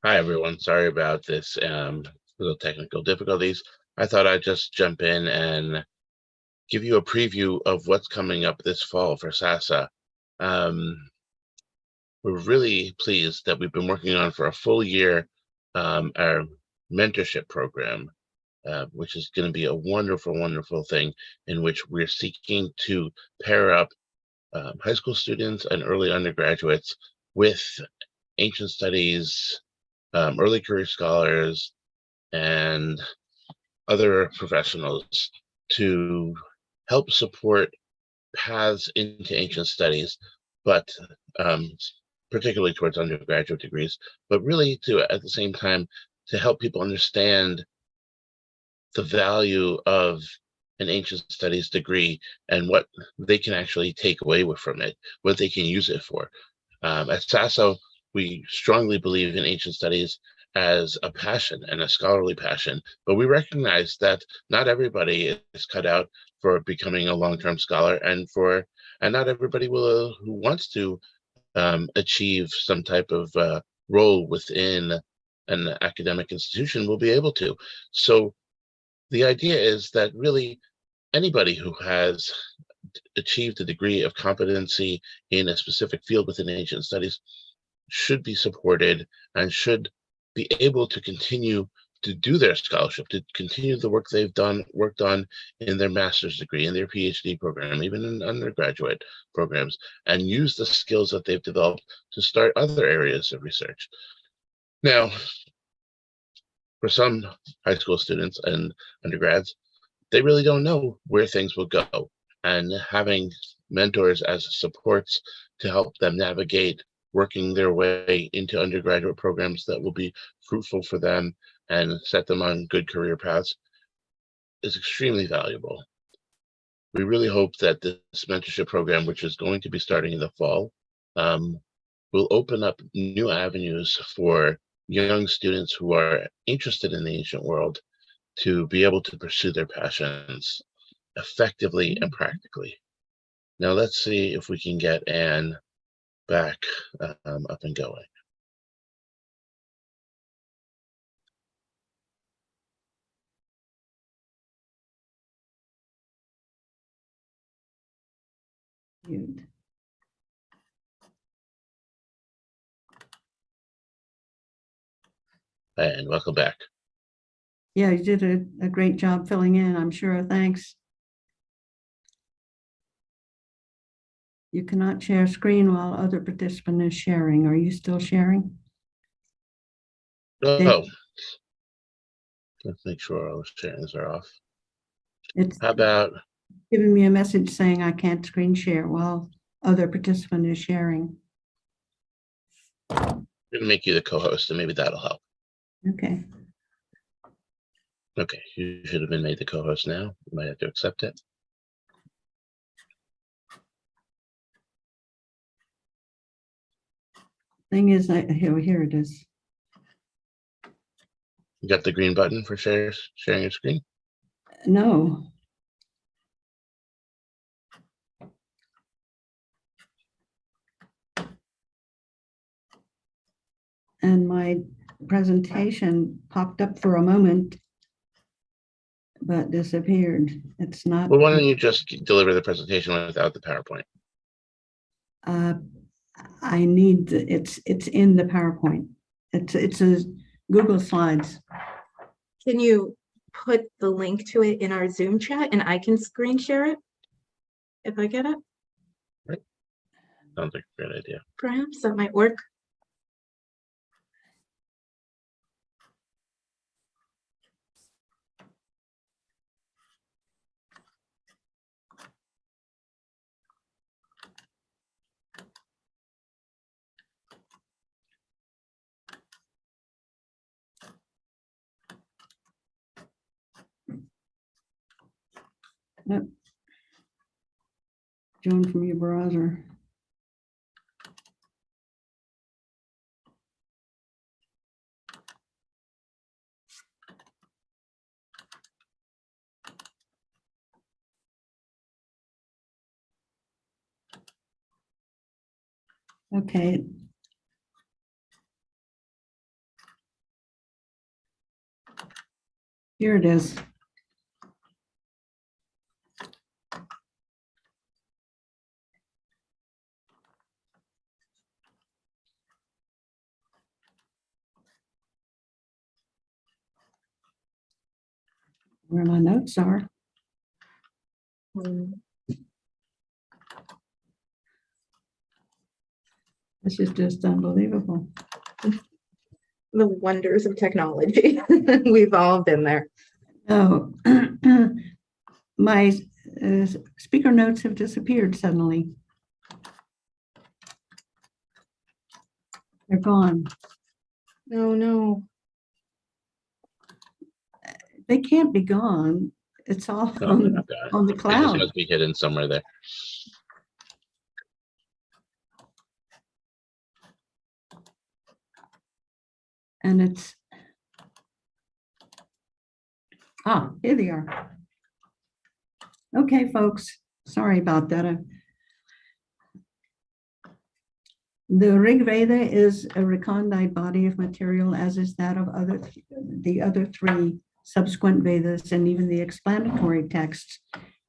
Hi, everyone. Sorry about this little technical difficulties. I thought I'd just jump in and give you a preview of what's coming up this fall for Sasa. We're really pleased that we've been working on for a full year our mentorship program, which is going to be a wonderful, wonderful thing in which we're seeking to pair up high school students and early undergraduates with ancient studies, early career scholars, and other professionals to help support paths into ancient studies, but particularly towards undergraduate degrees, but really to, at the same time, to help people understand the value of an ancient studies degree and what they can actually take away from it, what they can use it for. At Sasa, we strongly believe in ancient studies as a passion and a scholarly passion, but we recognize that not everybody is cut out for becoming a long-term scholar, and not everybody who wants to achieve some type of role within an academic institution will be able to. So the idea is that really anybody who has achieved a degree of competency in a specific field within ancient studies should be supported and should be able to continue to do their scholarship, to continue the work they've worked on in their master's degree, in their PhD program, even in undergraduate programs, and use the skills that they've developed to start other areas of research. Now, for some high school students and undergrads, they really don't know where things will go, and having mentors as supports to help them navigate working their way into undergraduate programs that will be fruitful for them and set them on good career paths is extremely valuable. We really hope that this mentorship program, which is going to be starting in the fall, will open up new avenues for young students who are interested in the ancient world to be able to pursue their passions effectively and practically. Now let's see if we can get Anne back up and going. Mute. And welcome back. Yeah, you did a great job filling in, I'm sure. Thanks. You cannot share screen while other participant is sharing. Are you still sharing? Oh, let's make sure all the sharings are off. It's How about, giving me a message saying I can't screen share while other participant is sharing. I'm gonna make you the co-host and maybe that'll help. Okay. Okay, you should have been made the co-host now. You might have to accept it. Thing is, here it is. You got the green button for sharing your screen? No. And my presentation popped up for a moment, but disappeared. It's not. Well, why don't you just deliver the presentation without the PowerPoint? I need, it's in the PowerPoint. It's a Google Slides. Can you put the link to it in our Zoom chat and I can screen share it? If I get it? Right. Sounds like a great idea. Perhaps that might work. Yep. Join from your browser. Okay. Here it is. Where my notes are. This is just unbelievable. The wonders of technology. We've all been there. Oh, my speaker notes have disappeared suddenly. They're gone. Oh, no. They can't be gone. It's all No, they're not gone. on the They just cloud. must be hidden somewhere there. And it's, here they are. Okay, folks, sorry about that. The Rig Veda is a recondite body of material, as is that of the other three subsequent Vedas and even the explanatory texts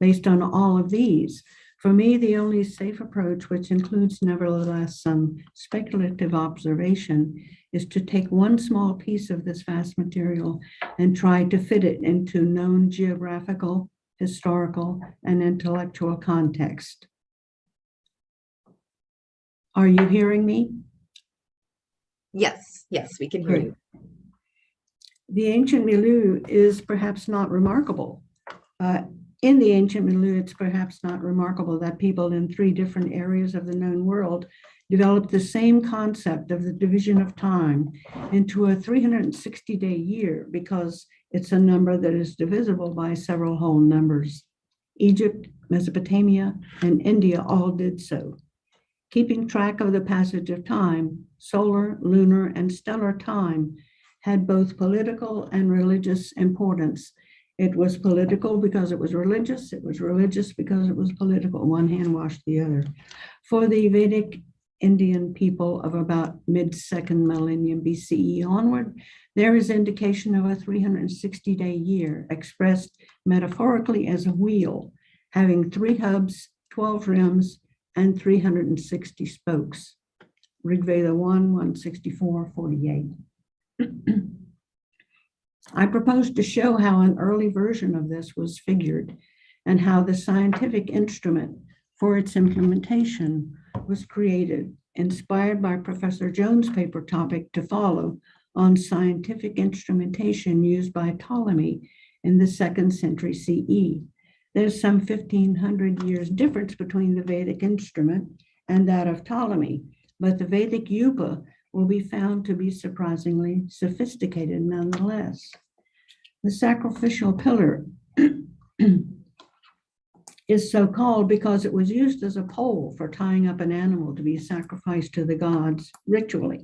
based on all of these. For me, the only safe approach, which includes nevertheless some speculative observation, is to take one small piece of this vast material and try to fit it into known geographical, historical, and intellectual context. Are you hearing me? Yes, we can hear you. The ancient milieu is perhaps not remarkable. In the ancient milieu, it's perhaps not remarkable that people in three different areas of the known world developed the same concept of the division of time into a 360-day year, because it's a number that is divisible by several whole numbers. Egypt, Mesopotamia, and India all did so. Keeping track of the passage of time, solar, lunar, and stellar time had both political and religious importance. It was political because it was religious. It was religious because it was political. One hand washed the other. For the Vedic Indian people of about mid-second millennium BCE onward, there is indication of a 360-day year expressed metaphorically as a wheel, having 3 hubs, 12 rims, and 360 spokes. Rig Veda 1, 164, 48. I propose to show how an early version of this was figured and how the scientific instrument for its implementation was created, inspired by Professor Jones' paper topic to follow on scientific instrumentation used by Ptolemy in the 2nd century CE. There's some 1,500 years difference between the Vedic instrument and that of Ptolemy, but the Vedic yupa will be found to be surprisingly sophisticated nonetheless. The sacrificial pillar is so called because it was used as a pole for tying up an animal to be sacrificed to the gods ritually,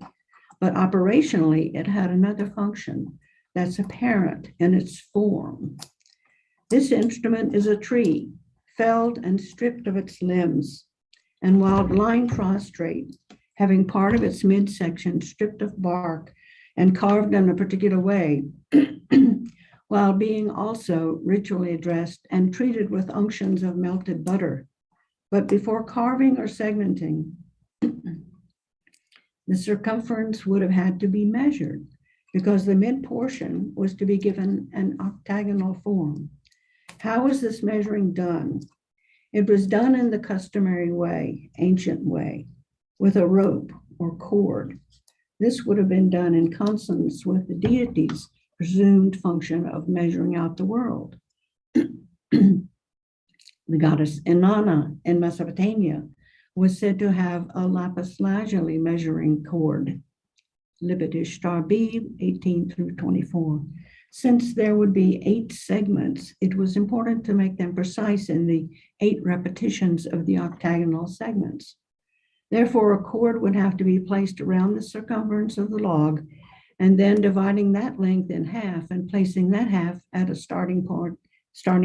but operationally it had another function that's apparent in its form. This instrument is a tree, felled and stripped of its limbs, and while lying prostrate, having part of its midsection stripped of bark and carved in a particular way, while being also ritually addressed and treated with unctions of melted butter. But before carving or segmenting, the circumference would have had to be measured because the mid portion was to be given an octagonal form. How was this measuring done? It was done in the customary way, ancient way, with a rope or cord. This would have been done in consonance with the deity's presumed function of measuring out the world. The goddess Inanna in Mesopotamia was said to have a lapis lazuli measuring cord. Ishtar B, 18 through 24. Since there would be 8 segments, it was important to make them precise in the 8 repetitions of the octagonal segments. Therefore, a cord would have to be placed around the circumference of the log, and then dividing that length in half and placing that half at a starting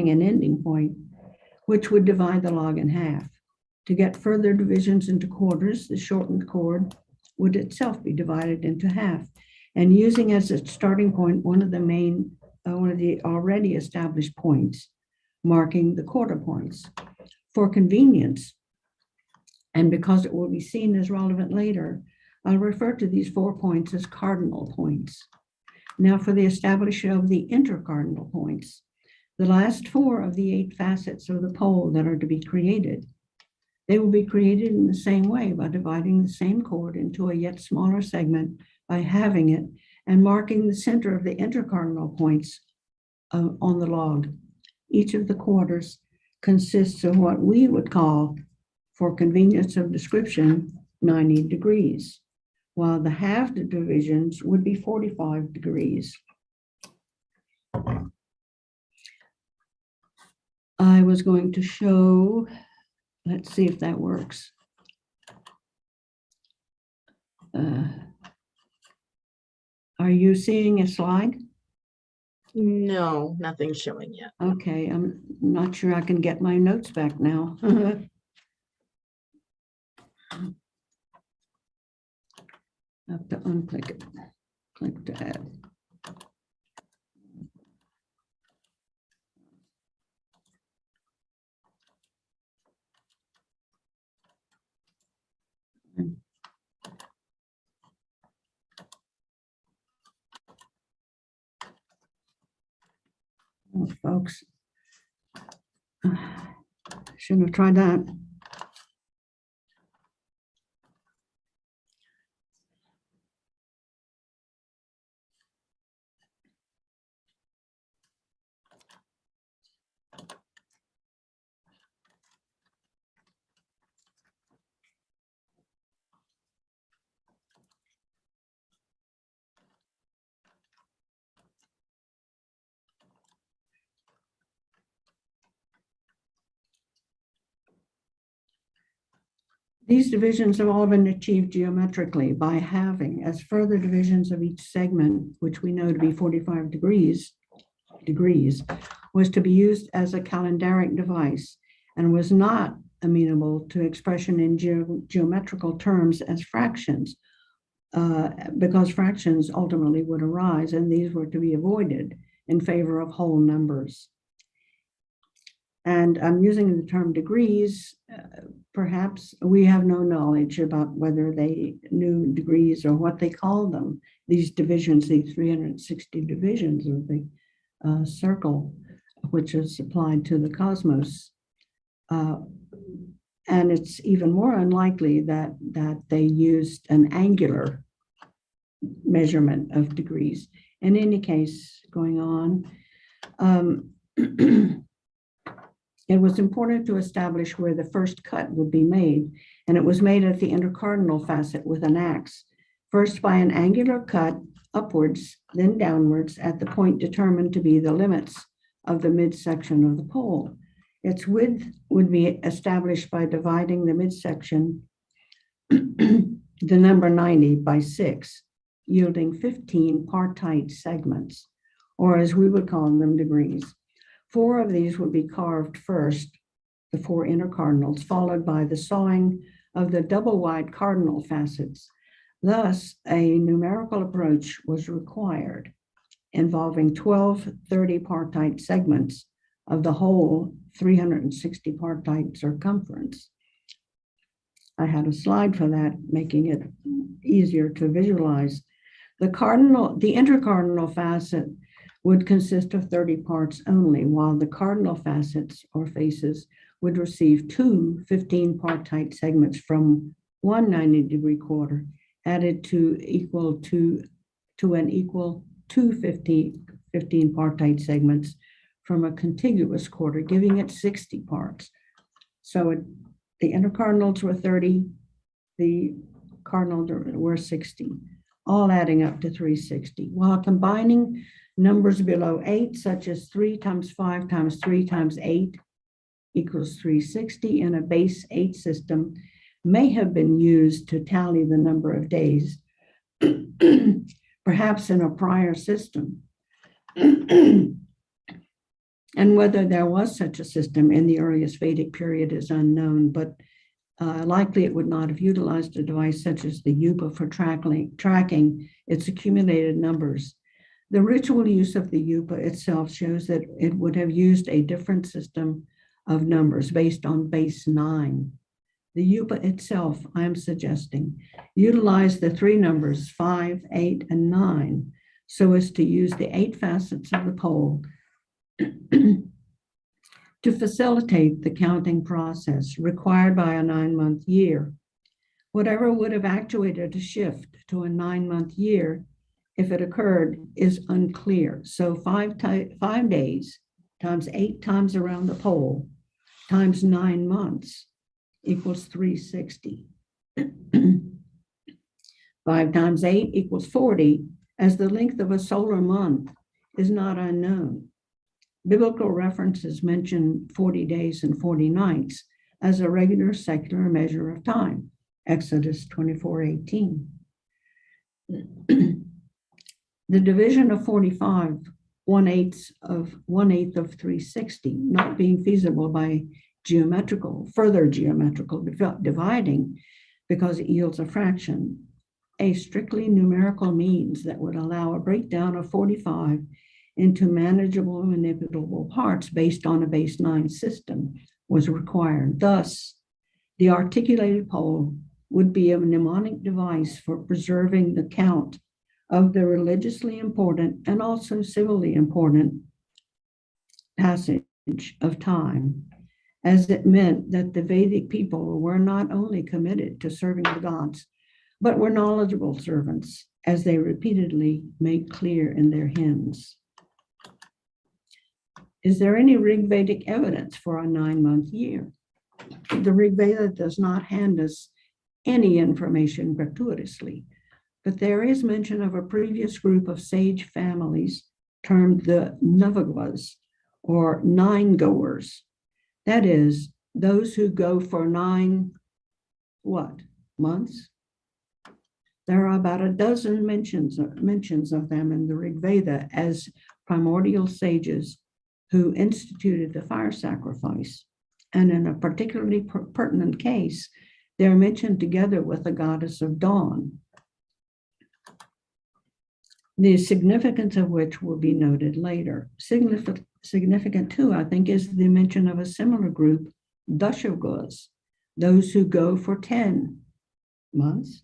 and ending point, which would divide the log in half. To get further divisions into quarters, the shortened cord would itself be divided into half, and using as its starting point one of the already established points, marking the quarter points. For convenience, and because it will be seen as relevant later, I'll refer to these 4 points as cardinal points. Now for the establishment of the intercardinal points, the last 4 of the 8 facets of the pole that are to be created. They will be created in the same way by dividing the same cord into a yet smaller segment by halving it and marking the center of the intercardinal points on the log. Each of the quarters consists of what we would call, for convenience of description, 90 degrees, while the halved divisions would be 45 degrees. I was going to show, let's see if that works. Are you seeing a slide? No, nothing's showing yet. Okay, I'm not sure I can get my notes back now. I have to unclick it, click to add. Oh, folks, shouldn't have tried that. These divisions have all been achieved geometrically by halving, as further divisions of each segment, which we know to be 45 degrees, was to be used as a calendaric device and was not amenable to expression in geometrical terms as fractions, because fractions ultimately would arise, and these were to be avoided in favor of whole numbers. And I'm using the term degrees. Perhaps we have no knowledge about whether they knew degrees or what they called them these divisions, these 360 divisions of the circle, which is applied to the cosmos. And it's even more unlikely that they used an angular measurement of degrees. In any case, going on, it was important to establish where the first cut would be made, and it was made at the intercardinal facet with an axe, first by an angular cut upwards, then downwards at the point determined to be the limits of the midsection of the pole. Its width would be established by dividing the midsection, the number 90, by 6, yielding 15 partite segments, or as we would call them, degrees. 4 of these would be carved first, the 4 inner cardinals, followed by the sawing of the double wide cardinal facets. Thus, a numerical approach was required, involving 12 30-partite segments of the whole 360 partite circumference. I had a slide for that, making it easier to visualize. The intercardinal facet would consist of 30 parts only, while the cardinal facets or faces would receive 2 15-partite segments from one 90-degree quarter, added to equal to an equal 2 15-partite segments from a contiguous quarter, giving it 60 parts. So the intercardinals were 30, the cardinals were 60, all adding up to 360. While combining numbers below 8, such as 3 times 5 times 3 times 8 equals 360 in a base 8 system, may have been used to tally the number of days, perhaps in a prior system. And whether there was such a system in the earliest Vedic period is unknown, but likely it would not have utilized a device such as the yupa for tracking its accumulated numbers. The ritual use of the yupa itself shows that it would have used a different system of numbers based on base 9. The yupa itself, I am suggesting, utilized the 3 numbers 5, 8, and 9 so as to use the 8 facets of the pole to facilitate the counting process required by a 9-month year. Whatever would have actuated a shift to a 9-month year, if it occurred, is unclear. So 5 days times 8 times around the pole times 9 months equals 360. 5 times 8 equals 40, as the length of a solar month is not unknown. Biblical references mention 40 days and 40 nights as a regular secular measure of time, Exodus 24:18. The division of 45, 1/8 of 360, not being feasible by further geometrical dividing because it yields a fraction, a strictly numerical means that would allow a breakdown of 45 into manageable, manipulable parts based on a base 9 system was required. Thus, the articulated pole would be a mnemonic device for preserving the count of the religiously important and also civilly important passage of time, as it meant that the Vedic people were not only committed to serving the gods, but were knowledgeable servants, as they repeatedly made clear in their hymns. Is there any Rig Vedic evidence for a 9-month year? The Rig Veda does not hand us any information gratuitously, but there is mention of a previous group of sage families termed the Navagwas, or 9 goers. That is, those who go for 9 months? There are about a dozen mentions of them in the Rig Veda as primordial sages who instituted the fire sacrifice. And in a particularly pertinent case, they're mentioned together with the goddess of dawn, the significance of which will be noted later. Significant too, I think, is the mention of a similar group, Dashavgas, those who go for 10 months.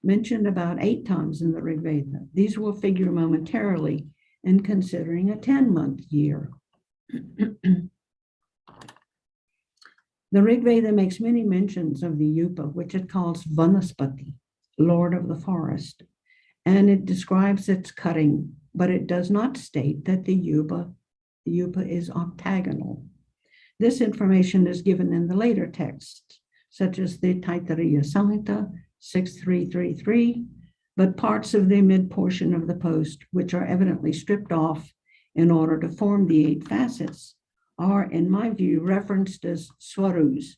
mentioned about 8 times in the Rig Veda. These will figure momentarily in considering a 10-month year. The Rig Veda makes many mentions of the Yupa, which it calls Vanaspati, Lord of the Forest, and it describes its cutting, but it does not state that the Yupa is octagonal. This information is given in the later texts, such as the Taittiriya Samhita 6333, but parts of the mid portion of the post, which are evidently stripped off in order to form the 8 facets, are, in my view, referenced as swarus.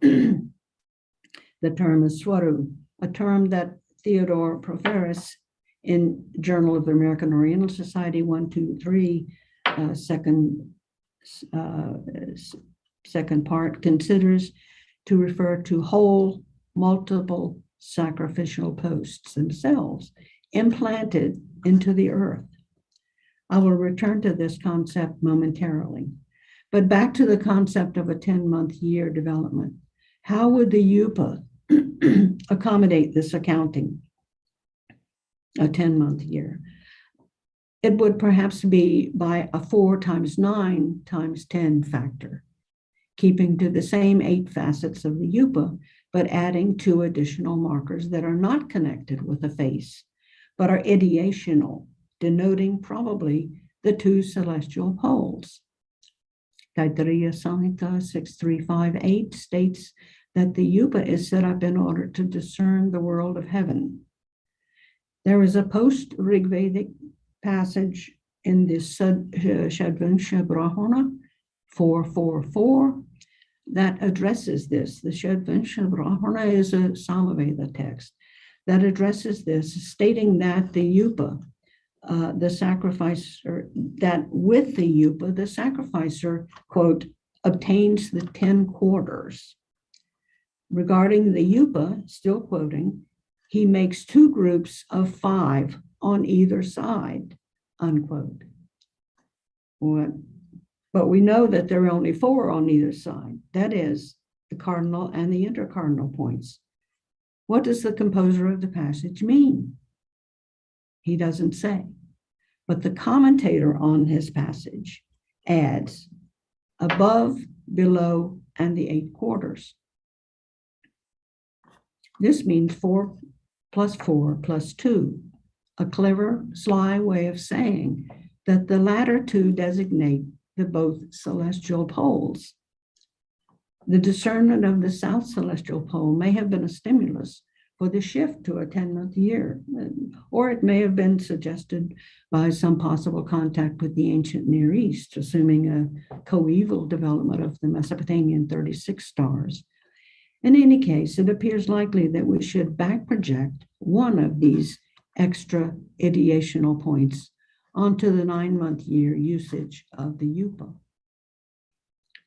The term is swaru, a term that Theodore Proferus in Journal of the American Oriental Society 123, second part, considers to refer to whole multiple sacrificial posts themselves implanted into the earth. I will return to this concept momentarily. But back to the concept of a 10-month year development. How would the Yupa accommodate this accounting, a 10-month year? It would perhaps be by a 4 times 9 times 10 factor, keeping to the same 8 facets of the Yupa, but adding 2 additional markers that are not connected with a face, but are ideational, denoting probably the 2 celestial poles. Taittiriya Samhita 6358 states that the Yupa is set up in order to discern the world of heaven. There is a post-Rigvedic passage in the Shadvansha Brahmana 444 that addresses this. The Shadvansha Brahmana is a Samaveda text that addresses this, stating that the Yupa, the sacrificer, that with the Yupa, the sacrificer, quote, obtains the 10 quarters. Regarding the Yupa, still quoting, he makes 2 groups of 5 on either side, unquote. But we know that there are only 4 on either side. That is, the cardinal and the intercardinal points. What does the composer of the passage mean? He doesn't say. But the commentator on his passage adds above, below, and the 8 quarters. This means 4 plus 4 plus 2, a clever, sly way of saying that the latter 2 designate the both celestial poles. The discernment of the south celestial pole may have been a stimulus for the shift to a 10-month year, or it may have been suggested by some possible contact with the ancient Near East, assuming a coeval development of the Mesopotamian 36 stars. In any case, it appears likely that we should back project one of these extra ideational points onto the 9-month year usage of the Yupa.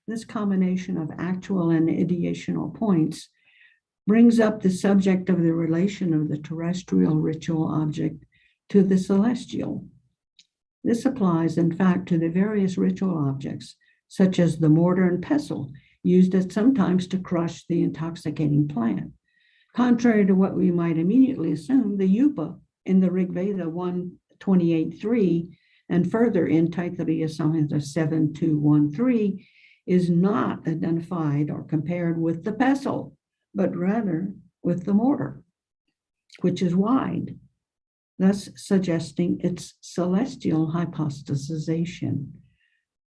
This combination of actual and ideational points brings up the subject of the relation of the terrestrial ritual object to the celestial. This applies, in fact, to the various ritual objects, such as the mortar and pestle, used at sometimes to crush the intoxicating plant. Contrary to what we might immediately assume, the Yupa in the Rig Veda 128.3 and further in Taittiriya Samhita 7213 is not identified or compared with the pestle, but rather with the mortar, which is wide, thus suggesting its celestial hypostasization.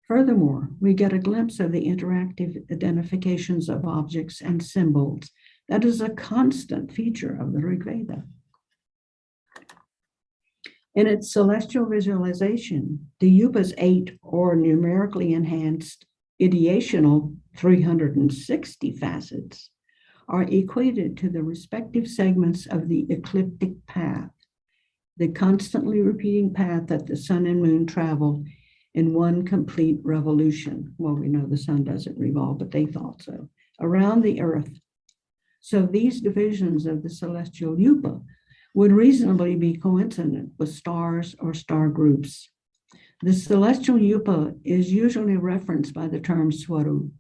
Furthermore, we get a glimpse of the interactive identifications of objects and symbols that is a constant feature of the Rig Veda. In its celestial visualization, the Yupa's 8 or numerically enhanced ideational 360 facets are equated to the respective segments of the ecliptic path, the constantly repeating path that the sun and moon travel in one complete revolution. Well, we know the sun doesn't revolve, but they thought so, around the earth. So these divisions of the celestial Yupa would reasonably be coincident with stars or star groups. The celestial Yupa is usually referenced by the term Swaru,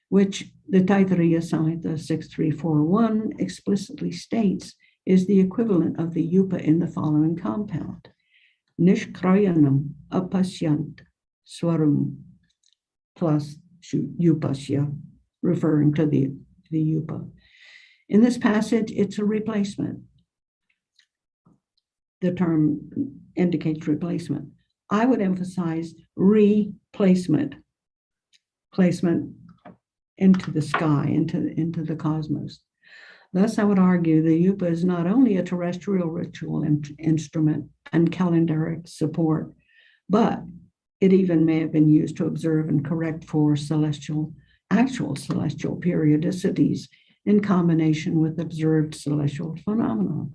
which the Taittiriya Samhita 6341 explicitly states is the equivalent of the yupa in the following compound. Nishkrayanam apasyant swarum plus upasya, referring to the yupa. In this passage, it's a replacement. The term indicates replacement. I would emphasize replacement, placement into the sky, into the cosmos. Thus, I would argue the yupa is not only a terrestrial ritual instrument and calendaric support, but it even may have been used to observe and correct for actual celestial periodicities in combination with observed celestial phenomena.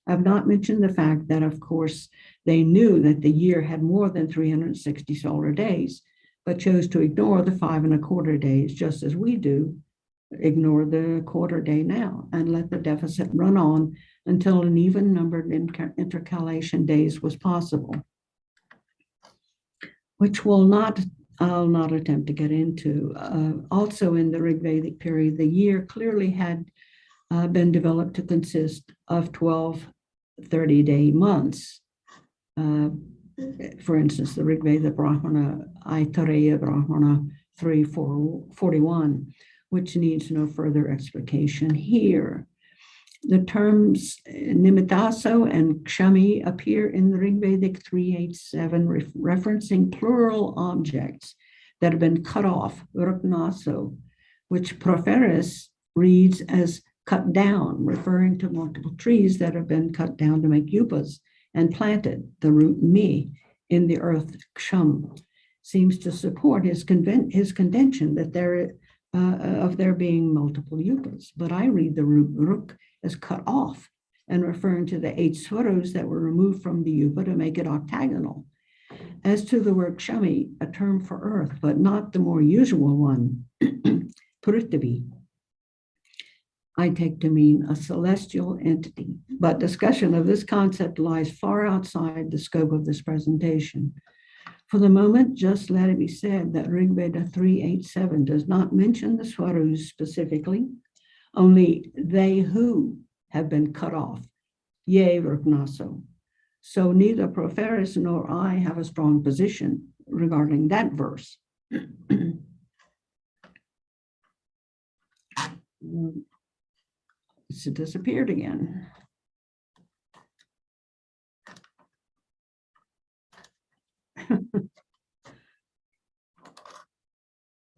I've not mentioned the fact that, of course, they knew that the year had more than 360 solar days, but chose to ignore the 5 1/4 days, just as we do ignore the quarter day now, and let the deficit run on until an even numbered intercalation days was possible, which I'll not attempt to get into. Also in the Rig Vedic period, the year clearly had been developed to consist of 12 30-day months. For instance, the Rig Veda Brahmana, Aitareya Brahmana 3:41, which needs no further explication here. The terms Nimittaso and Kshami appear in the Rig Vedic 387, referencing plural objects that have been cut off, Ruknaso, which Proferis reads as cut down, referring to multiple trees that have been cut down to make yupas and planted, the root mi, in the earth ksham, seems to support his contention that there being multiple yupas. But I read the root ruk as cut off and referring to the 8 swaros that were removed from the yupa to make it octagonal. As to the word kshami, a term for earth, but not the more usual one, prithvi, I take to mean a celestial entity, but discussion of this concept lies far outside the scope of this presentation. For the moment, just let it be said that Rig Veda 387 does not mention the Swarus specifically, only they who have been cut off, ye Ruknaso. So neither Proferis nor I have a strong position regarding that verse. It's disappeared again.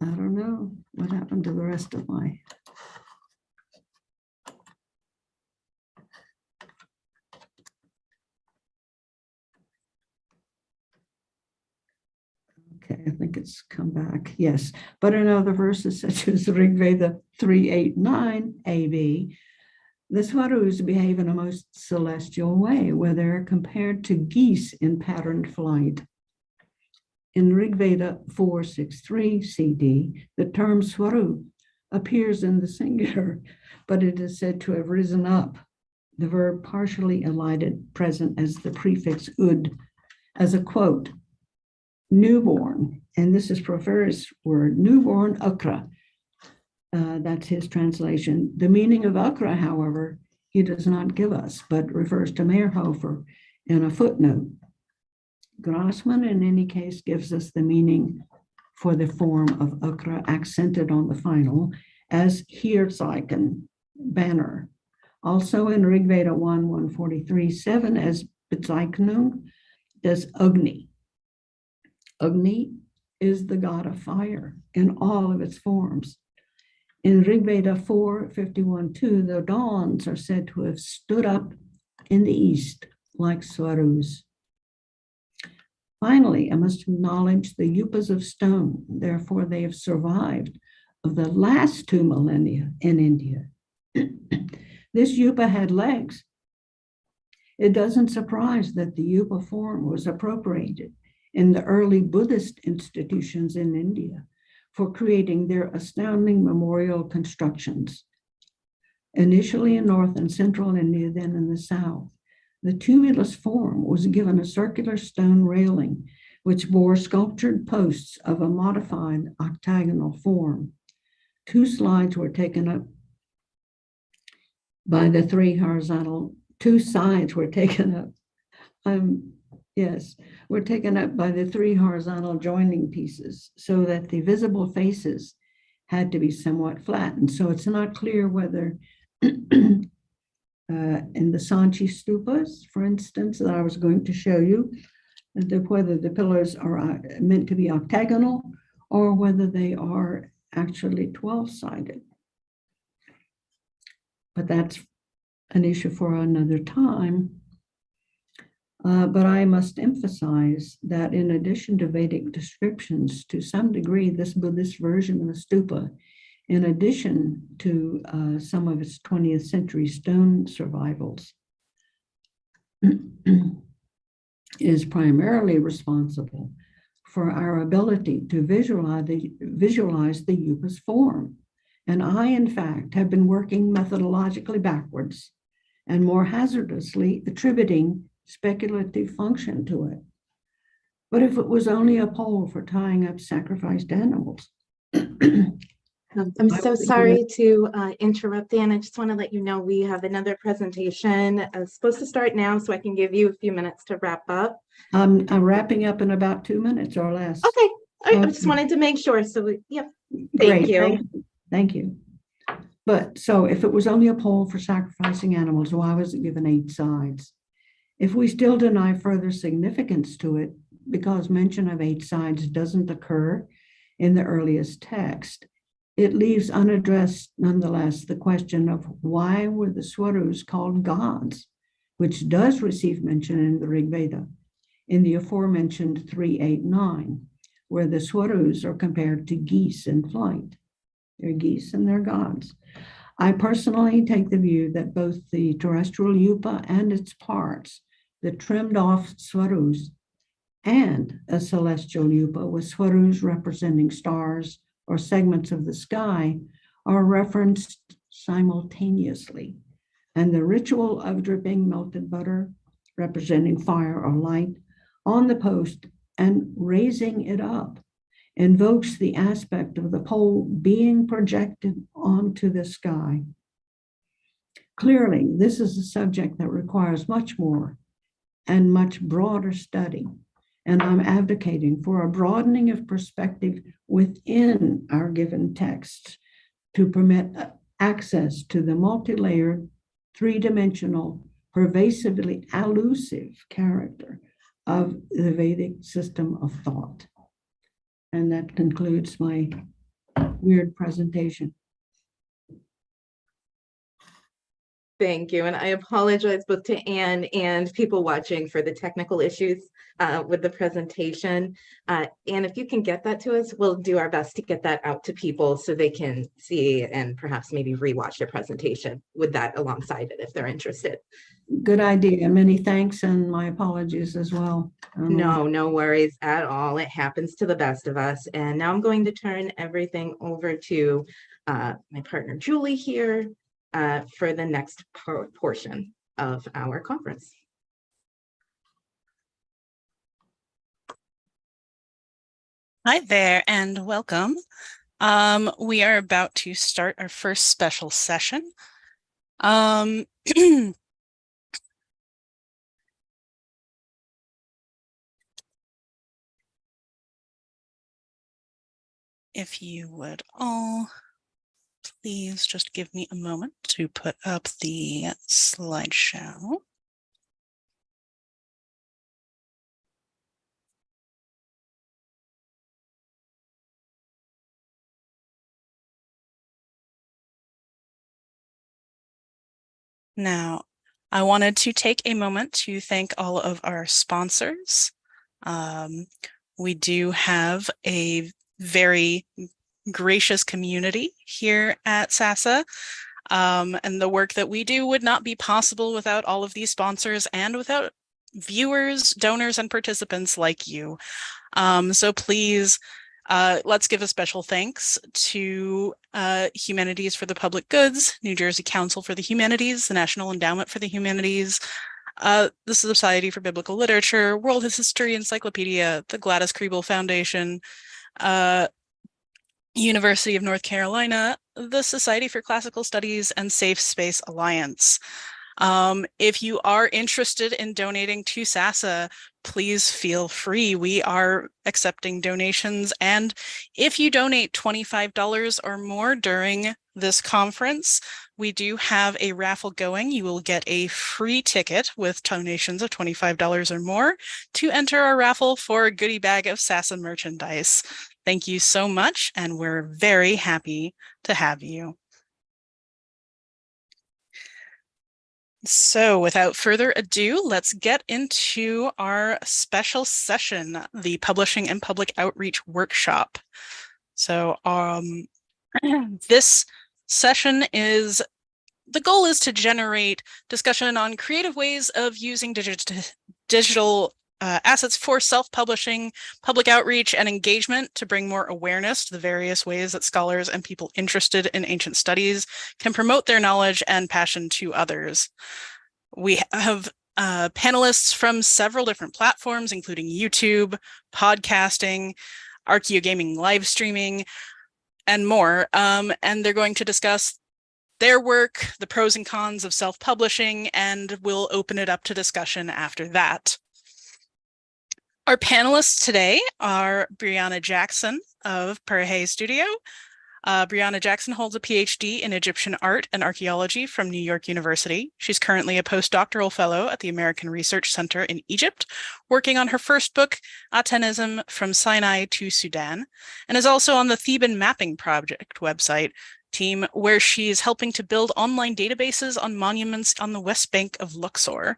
I don't know what happened to the rest of my. Okay, I think it's come back. Yes, but in other verses such as Rig Veda 389 AB, the Swarus behave in a most celestial way, where they're compared to geese in patterned flight. In Rig Veda 463 CD, the term Swaru appears in the singular, but it is said to have risen up, the verb partially elided, present as the prefix ud, as a quote, newborn, and this is Proferis' word, newborn akra. That's his translation. The meaning of akra, however, he does not give us, but refers to Meyerhofer in a footnote. Grossman, in any case, gives us the meaning for the form of akra accented on the final as Heerzeichen, banner. Also in Rig Veda 1:143:7 as Bezeichnung does Agni. Agni is the god of fire in all of its forms. In Rig Veda 4:51:2, the dawns are said to have stood up in the east like Swarus. Finally, I must acknowledge the yupas of stone. Therefore, they have survived of the last 2 millennia in India. This yupa had legs. It doesn't surprise that the yupa form was appropriated in the early Buddhist institutions in India for creating their astounding memorial constructions. Initially in North and Central India, then in the South, the tumulus form was given a circular stone railing, which bore sculptured posts of a modified octagonal form. 2 slides were taken up by the three horizontal, two sides were taken up. Yes, were taken up by the three horizontal joining pieces so that the visible faces had to be somewhat flattened. So it's not clear whether in the Sanchi stupas, for instance, that I was going to show you, whether the pillars are meant to be octagonal or whether they are actually 12-sided. But that's an issue for another time. But I must emphasize that in addition to Vedic descriptions, to some degree, this Buddhist version of a stupa, in addition to some of its 20th century stone survivals, is primarily responsible for our ability to visualize the yupa's form. And I, in fact, have been working methodologically backwards and more hazardously attributing speculative function to it. But if it was only a pole for tying up sacrificed animals. I'm so sorry to interrupt, Dan. I just want to let you know we have another presentation supposed to start now, so I can give you a few minutes to wrap up. I'm wrapping up in about 2 minutes or less. Okay. I just wanted to make sure. So, yep. Thank you. Thank you. But so if it was only a pole for sacrificing animals, why was it given 8 sides? If we still deny further significance to it, because mention of 8 sides doesn't occur in the earliest text, it leaves unaddressed, nonetheless, the question of why were the Swarus called gods, which does receive mention in the Rig Veda, in the aforementioned 389, where the Swarus are compared to geese in flight. They're geese and they're gods. I personally take the view that both the terrestrial yupa and its parts, the trimmed off Swarus, and a celestial yupa with Swarus representing stars or segments of the sky are referenced simultaneously. And the ritual of dripping melted butter, representing fire or light, on the post and raising it up invokes the aspect of the pole being projected onto the sky. Clearly, this is a subject that requires much more and much broader study. And I'm advocating for a broadening of perspective within our given texts to permit access to the multi-layered, three-dimensional, pervasively elusive character of the Vedic system of thought. And that concludes my weird presentation. Thank you. And I apologize both to Anne and people watching for the technical issues with the presentation. And if you can get that to us, we'll do our best to get that out to people so they can see and perhaps maybe rewatch your presentation with that alongside it if they're interested. Good idea. Many thanks and my apologies as well. No worries at all. It happens to the best of us. And now I'm going to turn everything over to my partner, Julie, here for the next portion of our conference. Hi there and welcome. We are about to start our first special session. If you would all please just give me a moment to put up the slideshow. Now, I wanted to take a moment to thank all of our sponsors. We do have a very gracious community here at Sasa, and the work that we do would not be possible without all of these sponsors and without viewers, donors, and participants like you. So please, let's give a special thanks to Humanities for the Public Goods, New Jersey Council for the Humanities, the National Endowment for the Humanities, the Society for Biblical Literature, World History Encyclopedia, the Gladys Kriebel Foundation, University of North Carolina, the Society for Classical Studies and Safe Space Alliance. If you are interested in donating to Sasa, please feel free. We are accepting donations. And if you donate $25 or more during this conference, we do have a raffle going. You will get a free ticket with donations of $25 or more to enter our raffle for a goodie bag of Sasa merchandise. Thank you so much, and we're very happy to have you. So without further ado, let's get into our special session, the Publishing and Public Outreach Workshop. So this session the goal is to generate discussion on creative ways of using digital assets for self-publishing, public outreach, and engagement to bring more awareness to the various ways that scholars and people interested in ancient studies can promote their knowledge and passion to others. We have panelists from several different platforms, including YouTube, podcasting, archaeogaming, live streaming, and more. And they're going to discuss their work, the pros and cons of self-publishing, and we'll open it up to discussion after that. Our panelists today are Brianna Jackson of Perhay Studio. Brianna Jackson holds a PhD in Egyptian art and archaeology from New York University. She's currently a postdoctoral fellow at the American Research Center in Egypt, working on her first book, Atenism from Sinai to Sudan, and is also on the Theban Mapping Project website team, where she's helping to build online databases on monuments on the West Bank of Luxor.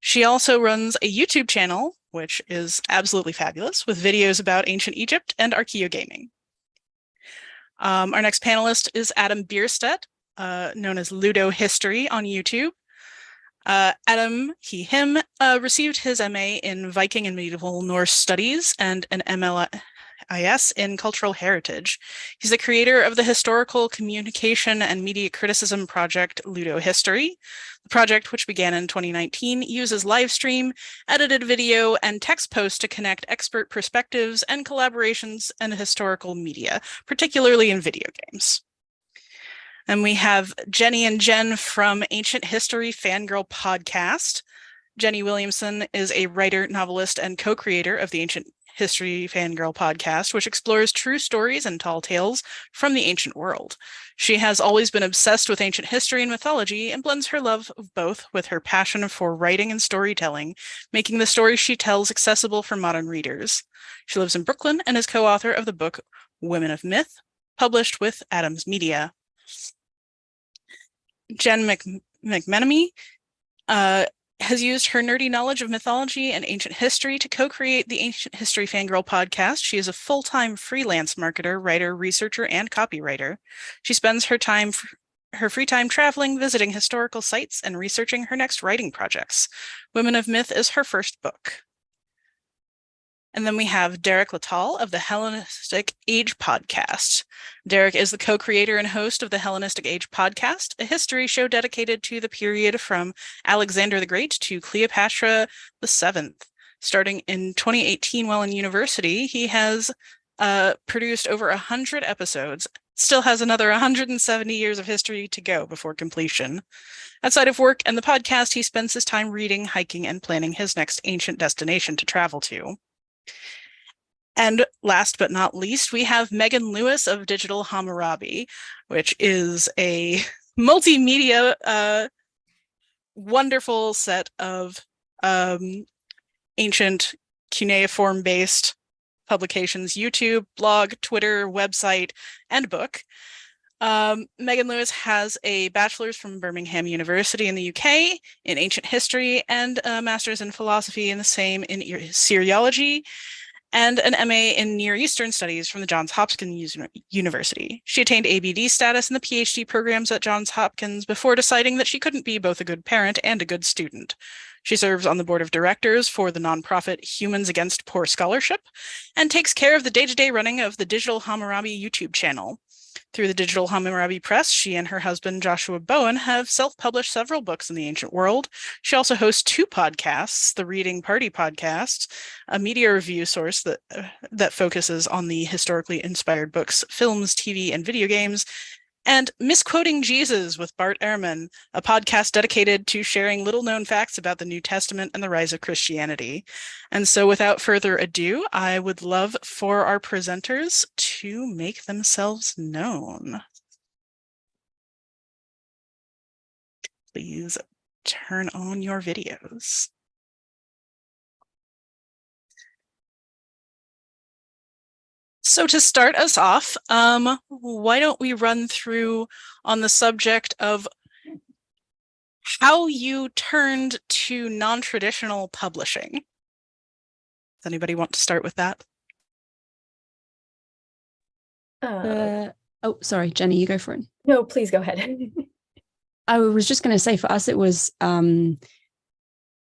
She also runs a YouTube channel, which is absolutely fabulous, with videos about ancient Egypt and archaeogaming. Our next panelist is Adam Bierstedt, known as Ludo History on YouTube. Adam, him, received his MA in Viking and Medieval Norse Studies and an MLIS in Cultural Heritage. He's the creator of the historical communication and media criticism project Ludo History. The project, which began in 2019, uses live stream, edited video, and text posts to connect expert perspectives and collaborations and historical media, particularly in video games. And we have Jenny and Jen from Ancient History Fangirl Podcast. Jenny Williamson is a writer, novelist, and co-creator of the Ancient History Fangirl Podcast, which explores true stories and tall tales from the ancient world. She has always been obsessed with ancient history and mythology and blends her love of both with her passion for writing and storytelling, making the stories she tells accessible for modern readers. She lives in Brooklyn and is co-author of the book Women of Myth, published with Adams Media. Jen McMenemy has used her nerdy knowledge of mythology and ancient history to co-create the Ancient History Fangirl podcast. She is a full-time freelance marketer, writer, researcher, and copywriter. She spends her free time traveling, visiting historical sites, and researching her next writing projects. Women of Myth is her first book. And then we have Derek Littall of the Hellenistic Age podcast. Derek is the co-creator and host of the Hellenistic Age podcast, a history show dedicated to the period from Alexander the Great to Cleopatra VII. Starting in 2018 while in university, he has produced over 100 episodes, still has another 170 years of history to go before completion. Outside of work and the podcast, he spends his time reading, hiking, and planning his next ancient destination to travel to. And last but not least, we have Megan Lewis of Digital Hammurabi, which is a multimedia, wonderful set of ancient cuneiform-based publications, YouTube, blog, Twitter, website, and book. Megan Lewis has a bachelor's from Birmingham University in the UK in ancient history and a master's in philosophy in the same in Syriology, and an MA in Near Eastern Studies from the Johns Hopkins University. She attained ABD status in the PhD programs at Johns Hopkins before deciding that she couldn't be both a good parent and a good student. She serves on the board of directors for the nonprofit Humans Against Poor Scholarship and takes care of the day-to-day running of the Digital Hammurabi YouTube channel. Through the digital Hammurabi Press, she and her husband, Joshua Bowen, have self-published several books in the ancient world. She also hosts 2 podcasts, the Reading Party podcast, a media review source that focuses on the historically inspired books, films, TV, and video games, and Misquoting Jesus with Bart Ehrman, a podcast dedicated to sharing little-known facts about the New Testament and the rise of Christianity. And so without further ado, I would love for our presenters to make themselves known. Please turn on your videos. So to start us off, why don't we run through on the subject of how you turned to non-traditional publishing? Does anybody want to start with that? Oh, sorry, Jenny, you go for it. No, please go ahead. I was just going to say, for us, it was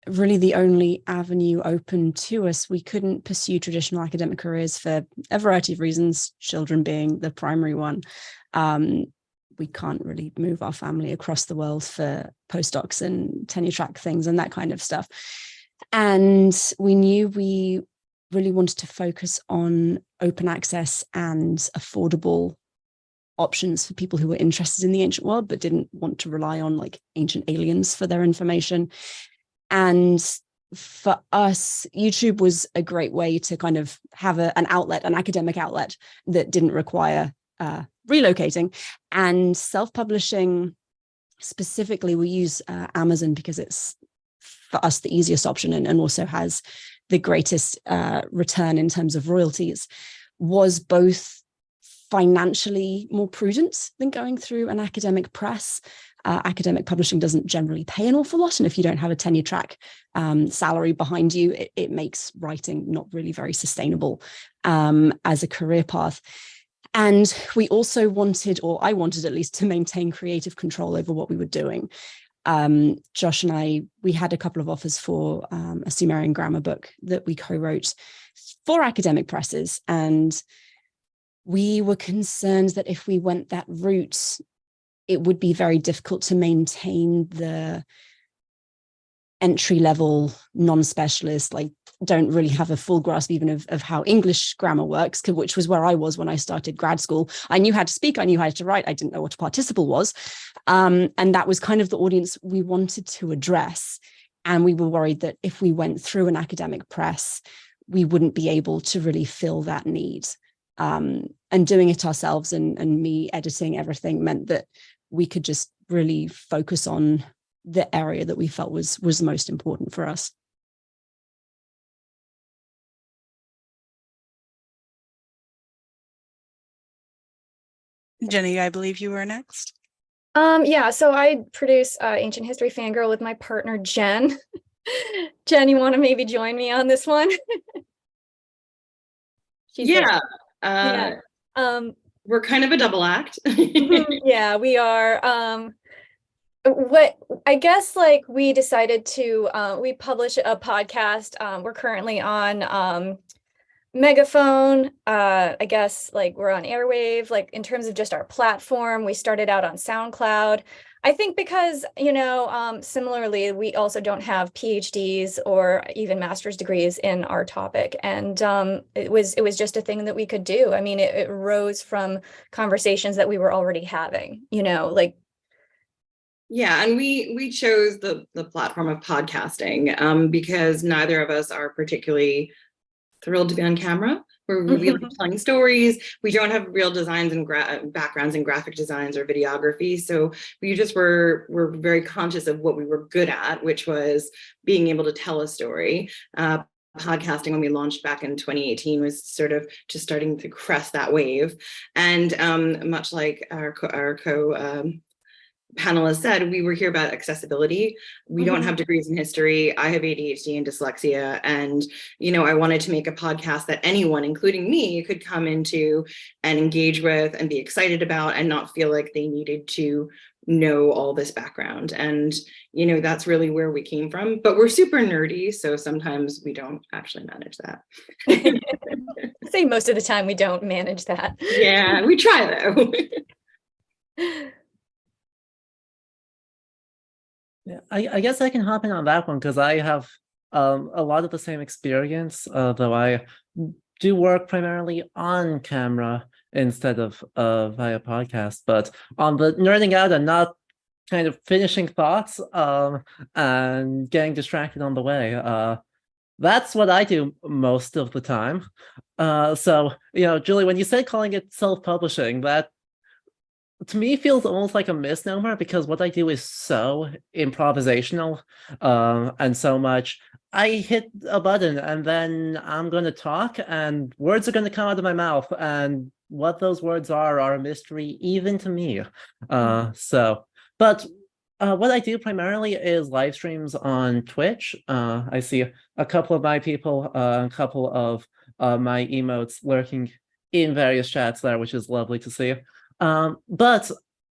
really the only avenue open to us. We couldn't pursue traditional academic careers for a variety of reasons, children being the primary one. We can't really move our family across the world for postdocs and tenure track things and that kind of stuff. And we knew we really wanted to focus on open access and affordable options for people who were interested in the ancient world, but didn't want to rely on like ancient aliens for their information. And for us, YouTube was a great way to kind of have an outlet, an academic outlet that didn't require relocating. And self-publishing specifically, we use Amazon because it's for us the easiest option and also has the greatest return in terms of royalties, was both financially more prudent than going through an academic press. Academic publishing doesn't generally pay an awful lot. And if you don't have a tenure track salary behind you, it makes writing not really very sustainable as a career path. And we also wanted, or I wanted at least, to maintain creative control over what we were doing. Josh and I, we had a couple of offers for a Sumerian grammar book that we co-wrote for academic presses. And we were concerned that if we went that route, it would be very difficult to maintain the entry-level non-specialist, like don't really have a full grasp even of how English grammar works, which was where I was when I started grad school. I knew how to speak, I knew how to write, I didn't know what a participle was. And that was kind of the audience we wanted to address. And we were worried that if we went through an academic press, we wouldn't be able to really fill that need. And doing it ourselves and me editing everything meant that we could just really focus on the area that we felt was most important for us. Jenny, I believe you were next. Yeah, so I produce Ancient History Fangirl with my partner, Jen. Jen, you want to maybe join me on this one? Yeah. We're kind of a double act. Yeah, we are. What I guess, like, we decided to we publish a podcast. We're currently on Megaphone. I guess, like, we're on Airwave. Like, in terms of just our platform, we started out on SoundCloud. I think because, you know, similarly, we also don't have PhDs or even master's degrees in our topic. And it was just a thing that we could do. I mean, it arose from conversations that we were already having, you know, like. Yeah, and we chose the platform of podcasting because neither of us are particularly thrilled to be on camera. We're really telling stories. We don't have real designs and backgrounds in graphic designs or videography. So we just were very conscious of what we were good at, which was being able to tell a story. Podcasting, when we launched back in 2018, was sort of just starting to crest that wave. And much like our panelists said, we were here about accessibility. We don't have degrees in history. I have ADHD and dyslexia. And, you know, I wanted to make a podcast that anyone, including me, could come into and engage with and be excited about and not feel like they needed to know all this background. And, you know, that's really where we came from, but we're super nerdy. So sometimes we don't actually manage that. I say most of the time we don't manage that. Yeah, we try though. Yeah, I guess I can hop in on that one because I have a lot of the same experience, though I do work primarily on camera instead of via podcast. But on the nerding out and not kind of finishing thoughts and getting distracted on the way, that's what I do most of the time. So, you know, Julie, when you said calling it self-publishing, that to me feels almost like a misnomer because what I do is so improvisational and so much. I hit a button and then I'm going to talk and words are going to come out of my mouth, and what those words are a mystery even to me. But what I do primarily is live streams on Twitch. I see a couple of my people, a couple of my emotes lurking in various chats there, which is lovely to see. But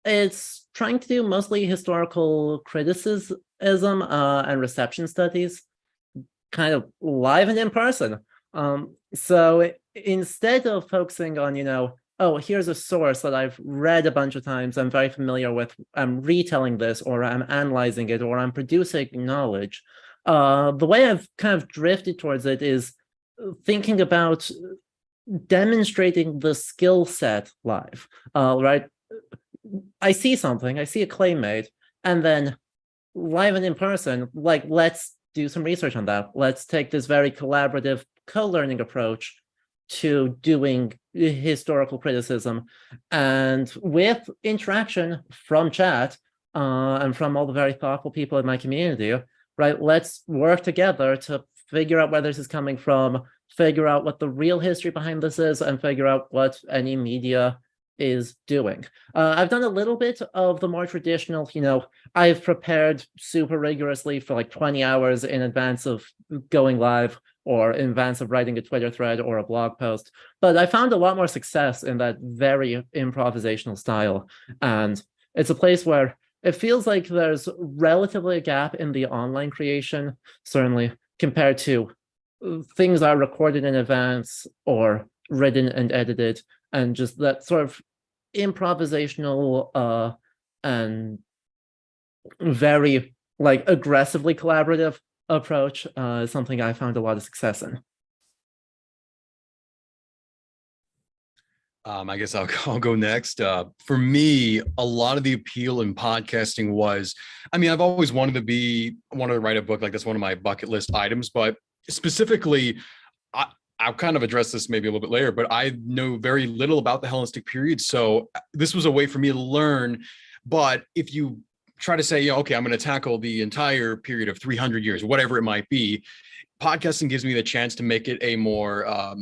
it's trying to do mostly historical criticism and reception studies, kind of live and in person. So instead of focusing on, you know, oh, here's a source that I've read a bunch of times, I'm very familiar with, I'm retelling this, or I'm analyzing it, or I'm producing knowledge. The way I've kind of drifted towards it is thinking about demonstrating the skill set live, right? I see something, I see a claim made, and then live and in person, like, let's do some research on that. Let's take this very collaborative co-learning approach to doing historical criticism, and with interaction from chat and from all the very thoughtful people in my community, right? Let's work together to figure out where this is coming from, figure out what the real history behind this is, and figure out what any media is doing. I've done a little bit of the more traditional, you know, I've prepared super rigorously for like 20 hours in advance of going live or in advance of writing a Twitter thread or a blog post. But I found a lot more success in that very improvisational style. And it's a place where it feels like there's relatively a gap in the online creation, certainly compared to things that are recorded in advance or written and edited, and just that sort of improvisational and very like aggressively collaborative approach is something I found a lot of success in. I guess I'll go next. For me, a lot of the appeal in podcasting was, I mean, I've always wanted to write a book. Like, that's one of my bucket list items, but specifically, I'll kind of address this maybe a little bit later, but I know very little about the Hellenistic period. So this was a way for me to learn. But if you try to say, okay, I'm going to tackle the entire period of 300 years, whatever it might be, podcasting gives me the chance to make it a more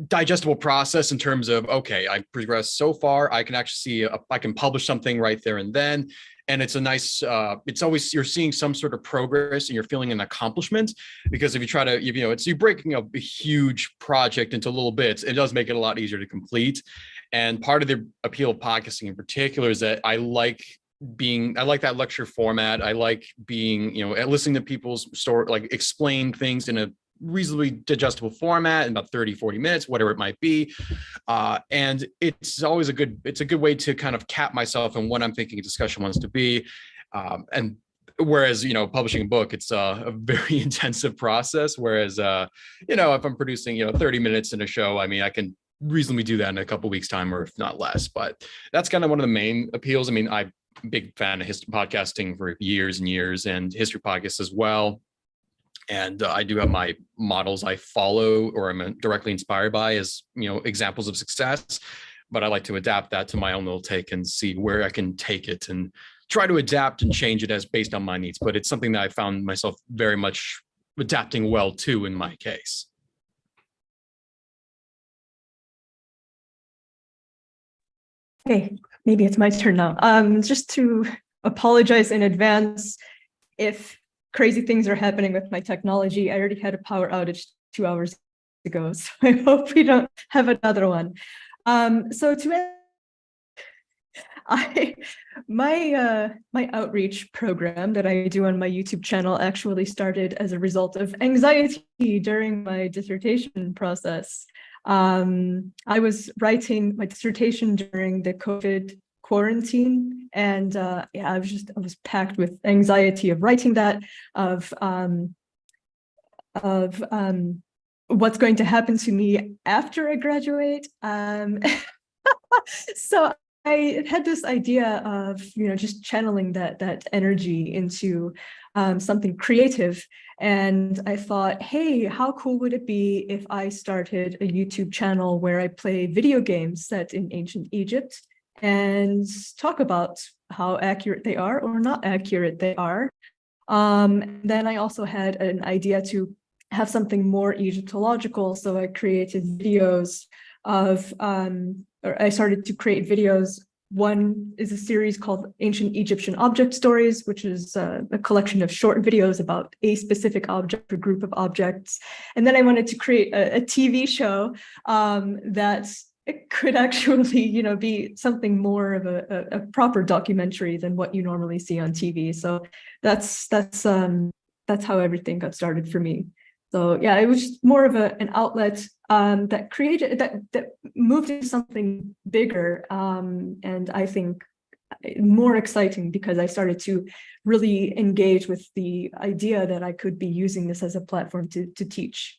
digestible process in terms of, okay, I've progressed so far, I can actually see, I can publish something right there and then. And it's a nice, it's always, you're seeing some sort of progress and you're feeling an accomplishment, because if you try to, you're breaking up a huge project into little bits, it does make it a lot easier to complete. And part of the appeal of podcasting in particular is that I like that lecture format. I like being, listening to people's story, like explain things in a reasonably digestible format in about 30-40 minutes, whatever it might be. And it's always a good way to kind of cap myself in what I'm thinking a discussion wants to be. And whereas, publishing a book, it's a very intensive process. Whereas, if I'm producing, 30 minutes in a show, I mean, I can reasonably do that in a couple weeks time, or if not less. But that's kind of one of the main appeals. I mean, I'm a big fan of history podcasting for years and years, and history podcasts as well. And I do have my models I follow or I'm directly inspired by as, examples of success. But I like to adapt that to my own little take and see where I can take it and try to adapt and change it as based on my needs. But it's something that I found myself very much adapting well to in my case. Okay, maybe it's my turn now. Just to apologize in advance if crazy things are happening with my technology. I already had a power outage 2 hours ago, so I hope we don't have another one. My outreach program that I do on my YouTube channel actually started as a result of anxiety during my dissertation process. I was writing my dissertation during the COVID quarantine, and yeah, I was packed with anxiety of writing that, of what's going to happen to me after I graduate. So I had this idea of, just channeling that energy into something creative. And I thought, hey, how cool would it be if I started a YouTube channel where I play video games set in ancient Egypt and talk about how accurate they are or not accurate they are. Then I also had an idea to have something more Egyptological. So I created videos of, or I started to create videos. One is a series called Ancient Egyptian Object Stories, which is a collection of short videos about a specific object or group of objects. And then I wanted to create a TV show that it could actually, be something more of a proper documentary than what you normally see on TV. So that's how everything got started for me. So yeah, it was just more of an outlet that created, that moved into something bigger, and I think more exciting, because I started to really engage with the idea that I could be using this as a platform to teach.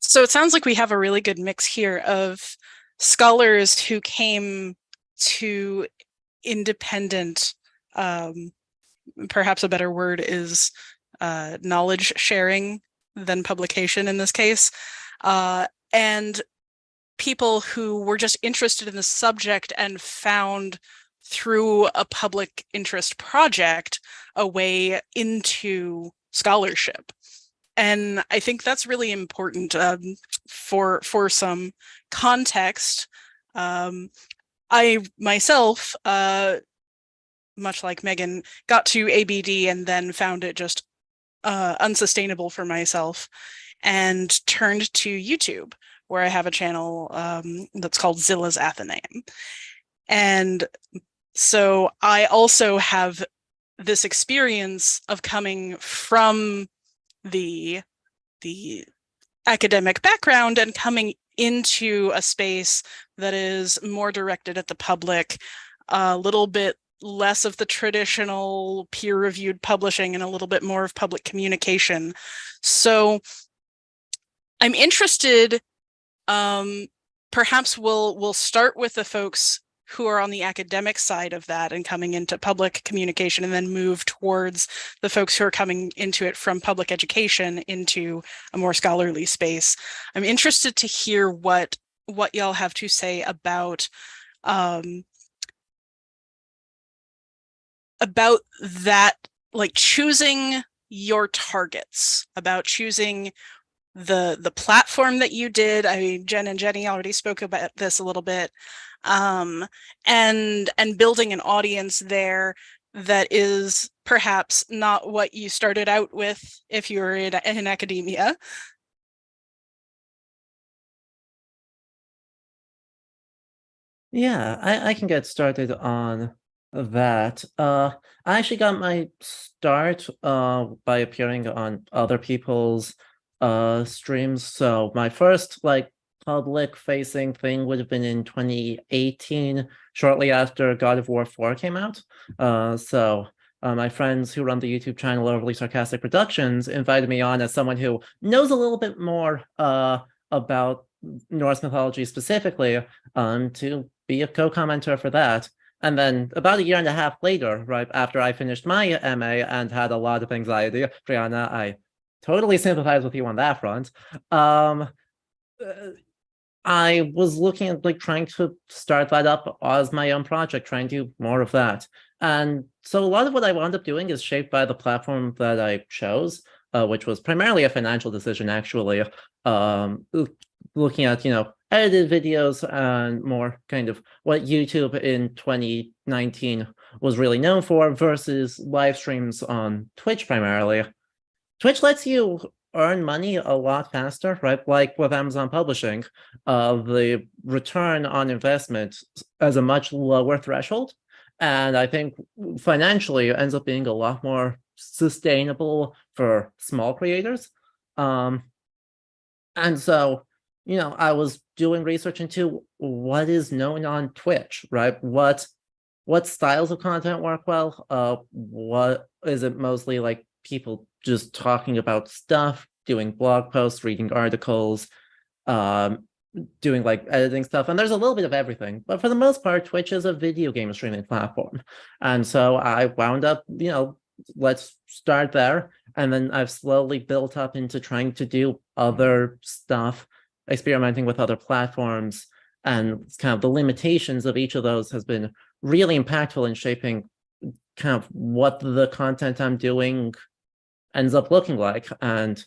So it sounds like we have a really good mix here of scholars who came to independent, perhaps a better word is knowledge sharing than publication in this case, and people who were just interested in the subject and found through a public interest project a way into scholarship. And I think that's really important. For some context, I myself, much like Megan, got to ABD and then found it just unsustainable for myself and turned to YouTube, where I have a channel that's called Zilla's Athenaeum. And so I also have this experience of coming from the academic background and coming into a space that is more directed at the public, a little bit less of the traditional peer-reviewed publishing and a little bit more of public communication. So I'm interested, perhaps we'll start with the folks who are on the academic side of that and coming into public communication, and then move towards the folks who are coming into it from public education into a more scholarly space. I'm interested to hear what y'all have to say about that, like choosing your targets, about choosing the platform that you did. I mean, Jen and Jenny already spoke about this a little bit, and building an audience there that is perhaps not what you started out with if you were in academia. Yeah, I can get started on that. I actually got my start by appearing on other people's streams. So my first public facing thing would have been in 2018, shortly after God of War 4 came out. So my friends who run the YouTube channel Overly Sarcastic Productions invited me on as someone who knows a little bit more about Norse mythology specifically, to be a co-commenter for that. And then about a year and a half later, right after I finished my MA and had a lot of anxiety, Brianna, I totally sympathize with you on that front. I was looking at trying to start that up as my own project, trying to do more of that. And so a lot of what I wound up doing is shaped by the platform that I chose, which was primarily a financial decision, actually. Looking at, edited videos and more kind of what YouTube in 2019 was really known for versus live streams on Twitch primarily. Twitch lets you earn money a lot faster, right? Like with Amazon Publishing, the return on investment has a much lower threshold. And I think financially it ends up being a lot more sustainable for small creators. And so, I was doing research into what is known on Twitch, right? What styles of content work well? What is it mostly like people just talking about stuff, doing blog posts, reading articles, doing like editing stuff, and there's a little bit of everything. But for the most part, Twitch is a video game streaming platform. And so I wound up, let's start there. And then I've slowly built up into trying to do other stuff, experimenting with other platforms, and kind of the limitations of each of those has been really impactful in shaping kind of what the content I'm doing ends up looking like. And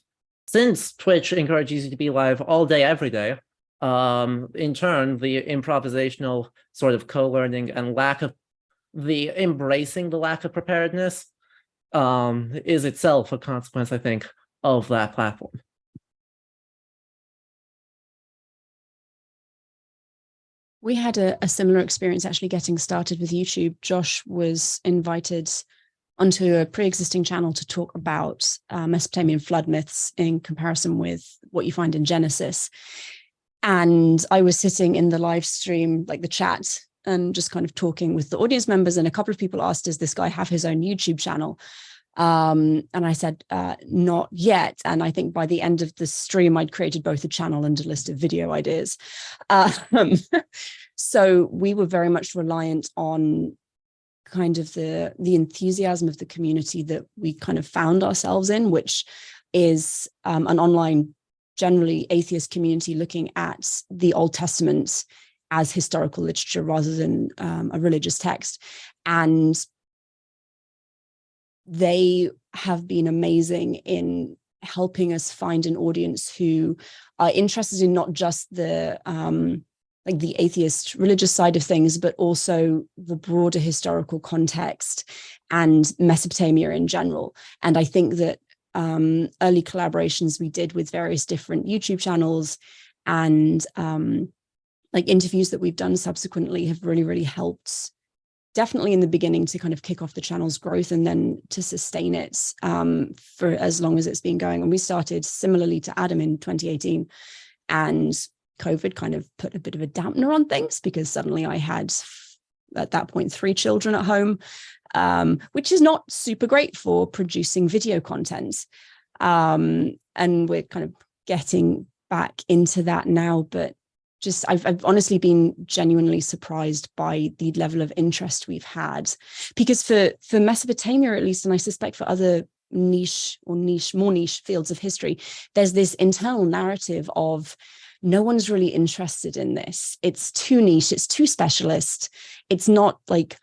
since Twitch encourages you to be live all day, every day, in turn, the improvisational sort of co-learning and embracing the lack of preparedness is itself a consequence, I think, of that platform. We had a similar experience actually getting started with YouTube. Josh was invited onto a pre-existing channel to talk about Mesopotamian flood myths in comparison with what you find in Genesis. And I was sitting in the live stream, like the chat, and just kind of talking with the audience members. And a couple of people asked, does this guy have his own YouTube channel? And I said, not yet. And I think by the end of the stream, I'd created both a channel and a list of video ideas. So we were very much reliant on kind of the enthusiasm of the community that we kind of found ourselves in, which is an online, generally atheist community looking at the Old Testament as historical literature rather than a religious text. And they have been amazing in helping us find an audience who are interested in not just the like the atheist religious side of things, but also the broader historical context and Mesopotamia in general. And I think that early collaborations we did with various different YouTube channels and like interviews that we've done subsequently have really, really helped, definitely in the beginning to kind of kick off the channel's growth and then to sustain it for as long as it's been going. And we started similarly to Adam in 2018, and COVID kind of put a bit of a dampener on things because suddenly I had, at that point, 3 children at home, which is not super great for producing video content. And we're kind of getting back into that now, but just I've honestly been genuinely surprised by the level of interest we've had, because for Mesopotamia, at least, and I suspect for other more niche fields of history, there's this internal narrative of no one's really interested in this. It's too niche. It's too specialist. It's not Hercules.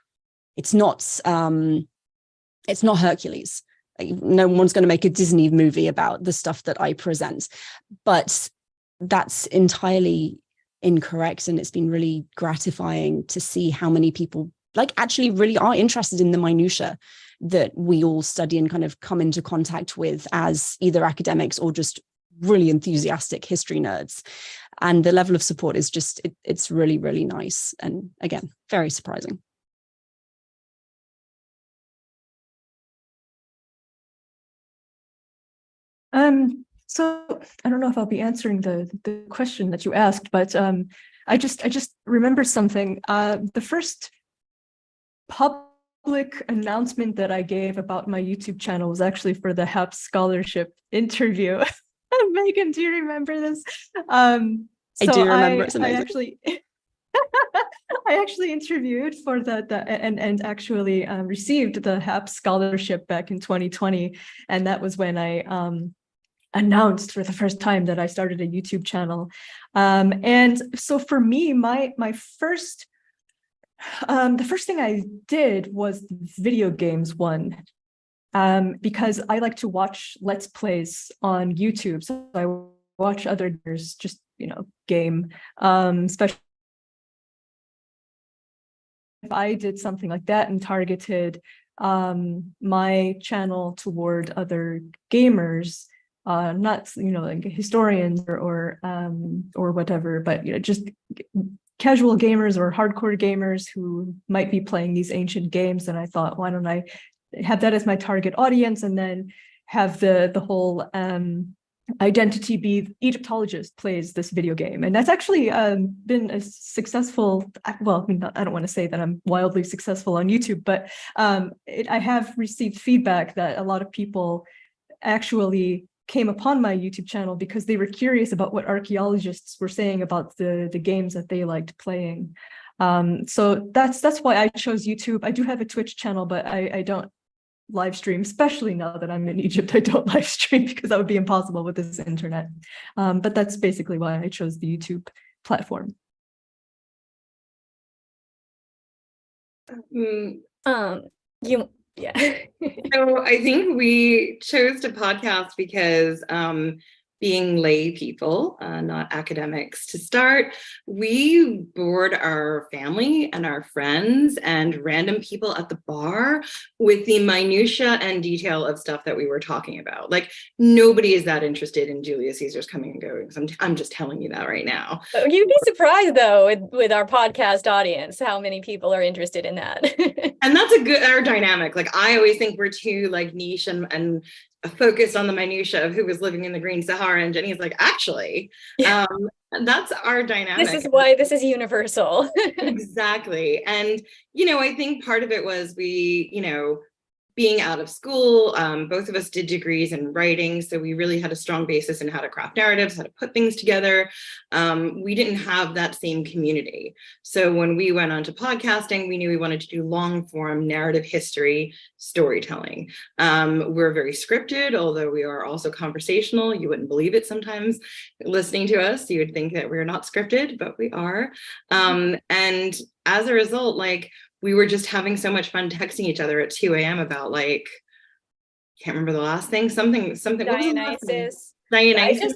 No one's going to make a Disney movie about the stuff that I present, but that's entirely incorrect. And it's been really gratifying to see how many people like actually really are interested in the minutia that we all study and kind of come into contact with as either academics or just really enthusiastic history nerds. And the level of support is just, it's really, really nice. And again, very surprising. So I don't know if I'll be answering the question that you asked, but I just remember something. The first public announcement that I gave about my YouTube channel was actually for the HAP scholarship interview. Megan, do you remember this? I do remember. It's amazing. I actually interviewed for and actually received the HAP scholarship back in 2020, and that was when I announced for the first time that I started a YouTube channel. And so for me, the first thing I did was video games one, because I like to watch Let's Plays on YouTube. So I watch others just, game, especially if I did something like that and targeted my channel toward other gamers, not like historians or whatever, but just casual gamers or hardcore gamers who might be playing these ancient games. And I thought, why don't I have that as my target audience, and then have the whole identity be Egyptologist plays this video game. And that's actually been a successful, well, I mean, I don't want to say that I'm wildly successful on YouTube, but I have received feedback that a lot of people actually came upon my YouTube channel because they were curious about what archaeologists were saying about the games that they liked playing. So that's why I chose YouTube. I do have a Twitch channel, but I don't live stream, especially now that I'm in Egypt. I don't live stream because that would be impossible with this internet. But that's basically why I chose the YouTube platform. Yeah. So I think we chose to podcast because being lay people, not academics, to start, we bored our family and our friends and random people at the bar with the minutia and detail of stuff that we were talking about. Like, nobody is that interested in Julius Caesar's coming and going. I'm just telling you that right now. You'd be surprised, though, with our podcast audience, how many people are interested in that. And that's our dynamic. Like, I always think we're too like niche and focused on the minutia of who was living in the Green Sahara, and Jenny's like, actually, that's our dynamic. This is why this is universal. Exactly. And, I think part of it was we, being out of school, both of us did degrees in writing, so we really had a strong basis in how to craft narratives, how to put things together. We didn't have that same community. So when we went on to podcasting, we knew we wanted to do long form narrative history storytelling. We're very scripted, although we are also conversational. You wouldn't believe it sometimes listening to us. You would think that we're not scripted, but we are. And as a result, we were just having so much fun texting each other at 2 a.m. about can't remember the last thing, something. Dionysus. Dionysus.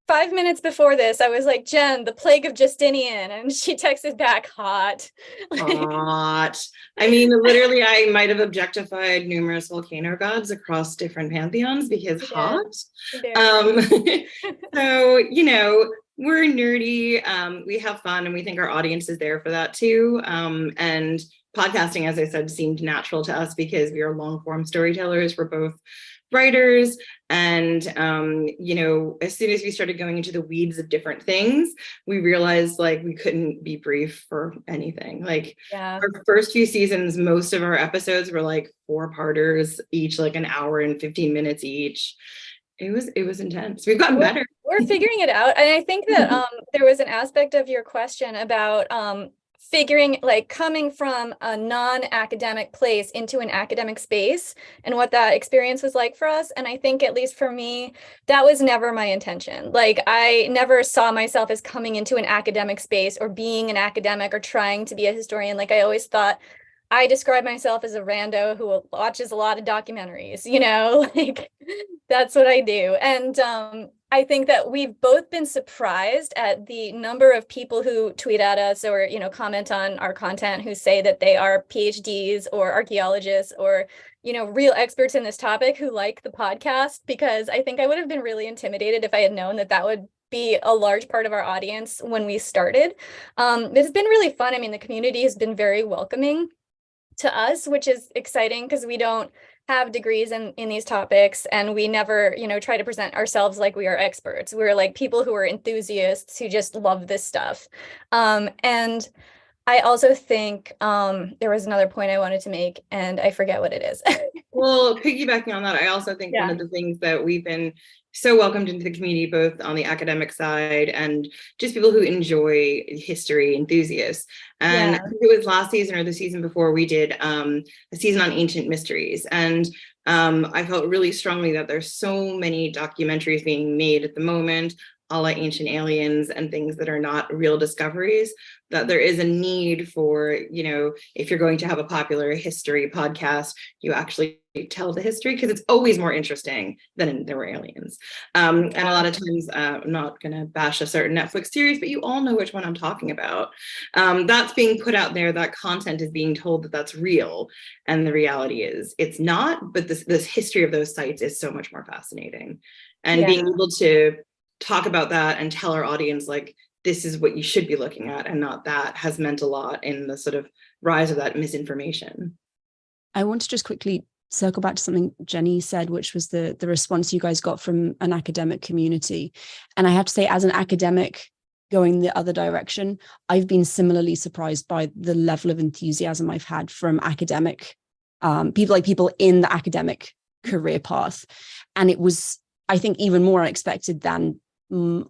5 minutes before this, I was like, Jen, the plague of Justinian. And she texted back, hot. Hot. I mean, literally, I might have objectified numerous volcano gods across different pantheons because hot. So, we're nerdy. We have fun, and we think our audience is there for that too. And podcasting, as I said, seemed natural to us because we are long form storytellers. We're both writers. And, as soon as we started going into the weeds of different things, we realized we couldn't be brief for anything. Our first few seasons, most of our episodes were 4-parters, each an hour and 15 minutes each. It was intense. We've gotten better. We're figuring it out. And I think that there was an aspect of your question about figuring, coming from a non-academic place into an academic space and what that experience was like for us. And I think, at least for me, that was never my intention. I never saw myself as coming into an academic space or being an academic or trying to be a historian. I always thought, I describe myself as a rando who watches a lot of documentaries, that's what I do. And I think that we've both been surprised at the number of people who tweet at us or, comment on our content, who say that they are PhDs or archaeologists or, real experts in this topic who like the podcast, because I think I would have been really intimidated if I had known that would be a large part of our audience when we started. It's been really fun. I mean, the community has been very welcoming to us, which is exciting because we don't have degrees in these topics, and we never, try to present ourselves like we are experts. We're people who are enthusiasts who just love this stuff. And I also think there was another point I wanted to make, and I forget what it is. Well, piggybacking on that, I also think one of the things that we've been so welcomed into the community, both on the academic side and just people who enjoy history, enthusiasts. And I think it was last season or the season before, we did a season on ancient mysteries. And I felt really strongly that there's so many documentaries being made at the moment, a la Ancient Aliens and things that are not real discoveries, that there is a need for, if you're going to have a popular history podcast, you actually tell the history, because it's always more interesting than there were aliens. And a lot of times, I'm not going to bash a certain Netflix series, but you all know which one I'm talking about. That's being put out there, that content is being told that that's real. And the reality is it's not, but this history of those sites is so much more fascinating. and Yeah. being able to talk about that and tell our audience, like, this is what you should be looking at and not that, has meant a lot in the sort of rise of that misinformation. I want to just quickly circle back to something Jenny said, which was the response you guys got from an academic community. And I have to say, as an academic going the other direction, I've been similarly surprised by the level of enthusiasm I've had from academic people in the academic career path. And it was, I think, even more unexpected than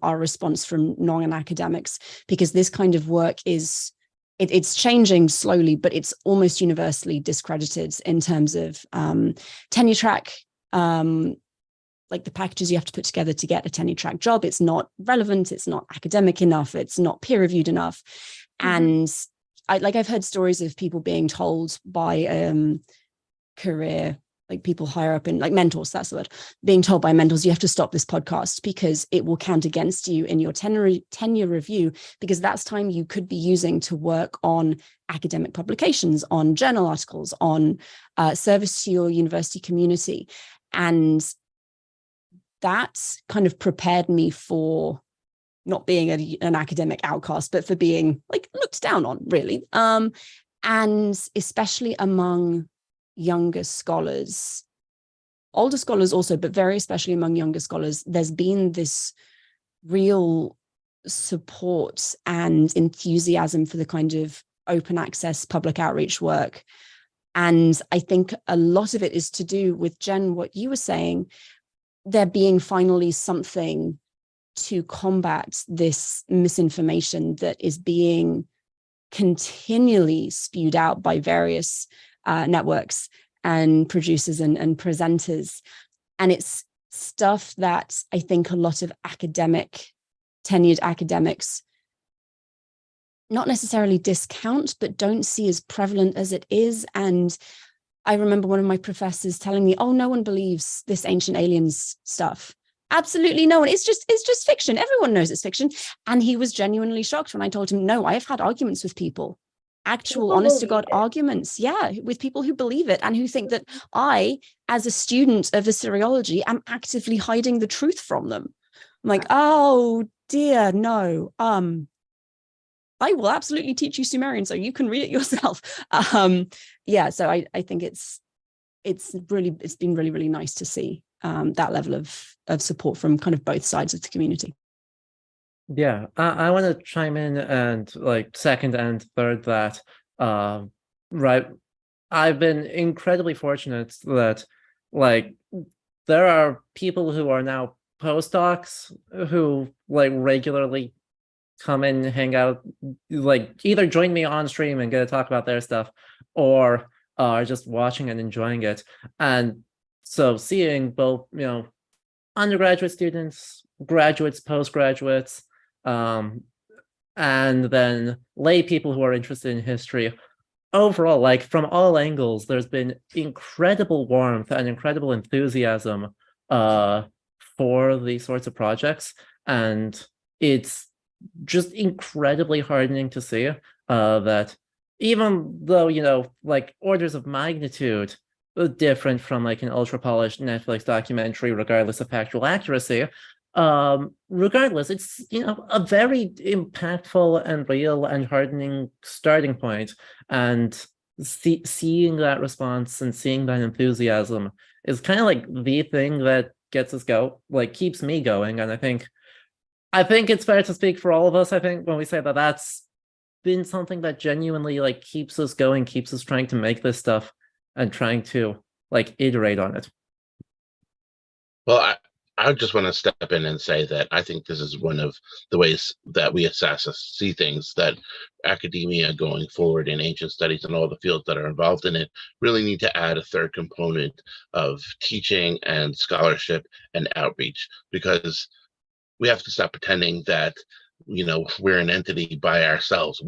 our response from non-academics, because this kind of work is, it's changing slowly, but it's almost universally discredited in terms of tenure track, like the packages you have to put together to get a tenure track job. It's not relevant, it's not academic enough, it's not peer reviewed enough. And I've heard stories of people being told by career, like people higher up in, like mentors, that's the word, being told by mentors, you have to stop this podcast because it will count against you in your tenure review, because that's time you could be using to work on academic publications, on journal articles, on service to your university community. And that kind of prepared me for not being an academic outcast, but for being like looked down on, really. And especially among younger scholars, older scholars also, but very especially among younger scholars, there's been this real support and enthusiasm for the kind of open access public outreach work. And I think a lot of it is to do with, Jen, what you were saying, there being finally something to combat this misinformation that is being continually spewed out by various networks and producers and presenters. And it's stuff that I think a lot of tenured academics not necessarily discount, but don't see as prevalent as it is. And I remember one of my professors telling me, oh, no one believes this ancient aliens stuff. Absolutely no one. It's just fiction. Everyone knows it's fiction. And he was genuinely shocked when I told him, no, I have had arguments with people, actual honest to God arguments. Yeah, with people who believe it and who think that I, as a student of Assyriology, am actively hiding the truth from them. I'm like, oh dear, no. I will absolutely teach you Sumerian so you can read it yourself. Yeah, so I think it's been really, really nice to see that level of support from kind of both sides of the community. Yeah, I want to chime in and like second and third that, right. I've been incredibly fortunate that like there are people who are now postdocs who like regularly come in, hang out, like either join me on stream and get to talk about their stuff, or are just watching and enjoying it. And so seeing both, undergraduate students, graduates, postgraduates, and then lay people who are interested in history, overall, like from all angles, there's been incredible warmth and incredible enthusiasm for these sorts of projects. And it's just incredibly heartening to see that even though, like orders of magnitude different from like an ultra polished Netflix documentary, regardless of factual accuracy, regardless, it's, a very impactful and real and heartening starting point. And seeing that response and seeing that enthusiasm is kind of like the thing that gets us keeps me going. And I think it's fair to speak for all of us, I think, when we say that that's been something that genuinely like keeps us going, keeps us trying to make this stuff and trying to like iterate on it. Well, I just want to step in and say that I think this is one of the ways that we as Sasa see things, that academia going forward in ancient studies and all the fields that are involved in it really need to add a third component of teaching and scholarship and outreach, because we have to stop pretending that, we're an entity by ourselves,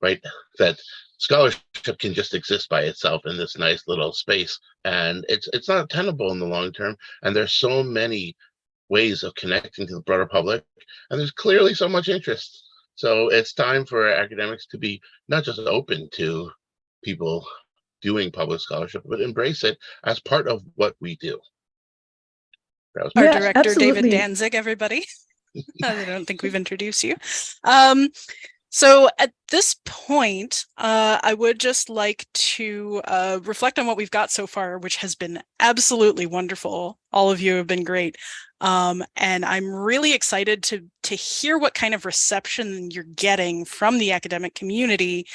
right? That scholarship can just exist by itself in this nice little space, and it's not tenable in the long term. And there's so many ways of connecting to the broader public, and there's clearly so much interest. So it's time for academics to be not just open to people doing public scholarship, but embrace it as part of what we do. Our Yeah, director, David absolutely. Danzig, everybody. I don't think we've introduced you. So at this point, I would just like to reflect on what we've got so far, which has been absolutely wonderful. All of you have been great. And I'm really excited to hear what kind of reception you're getting from the academic community.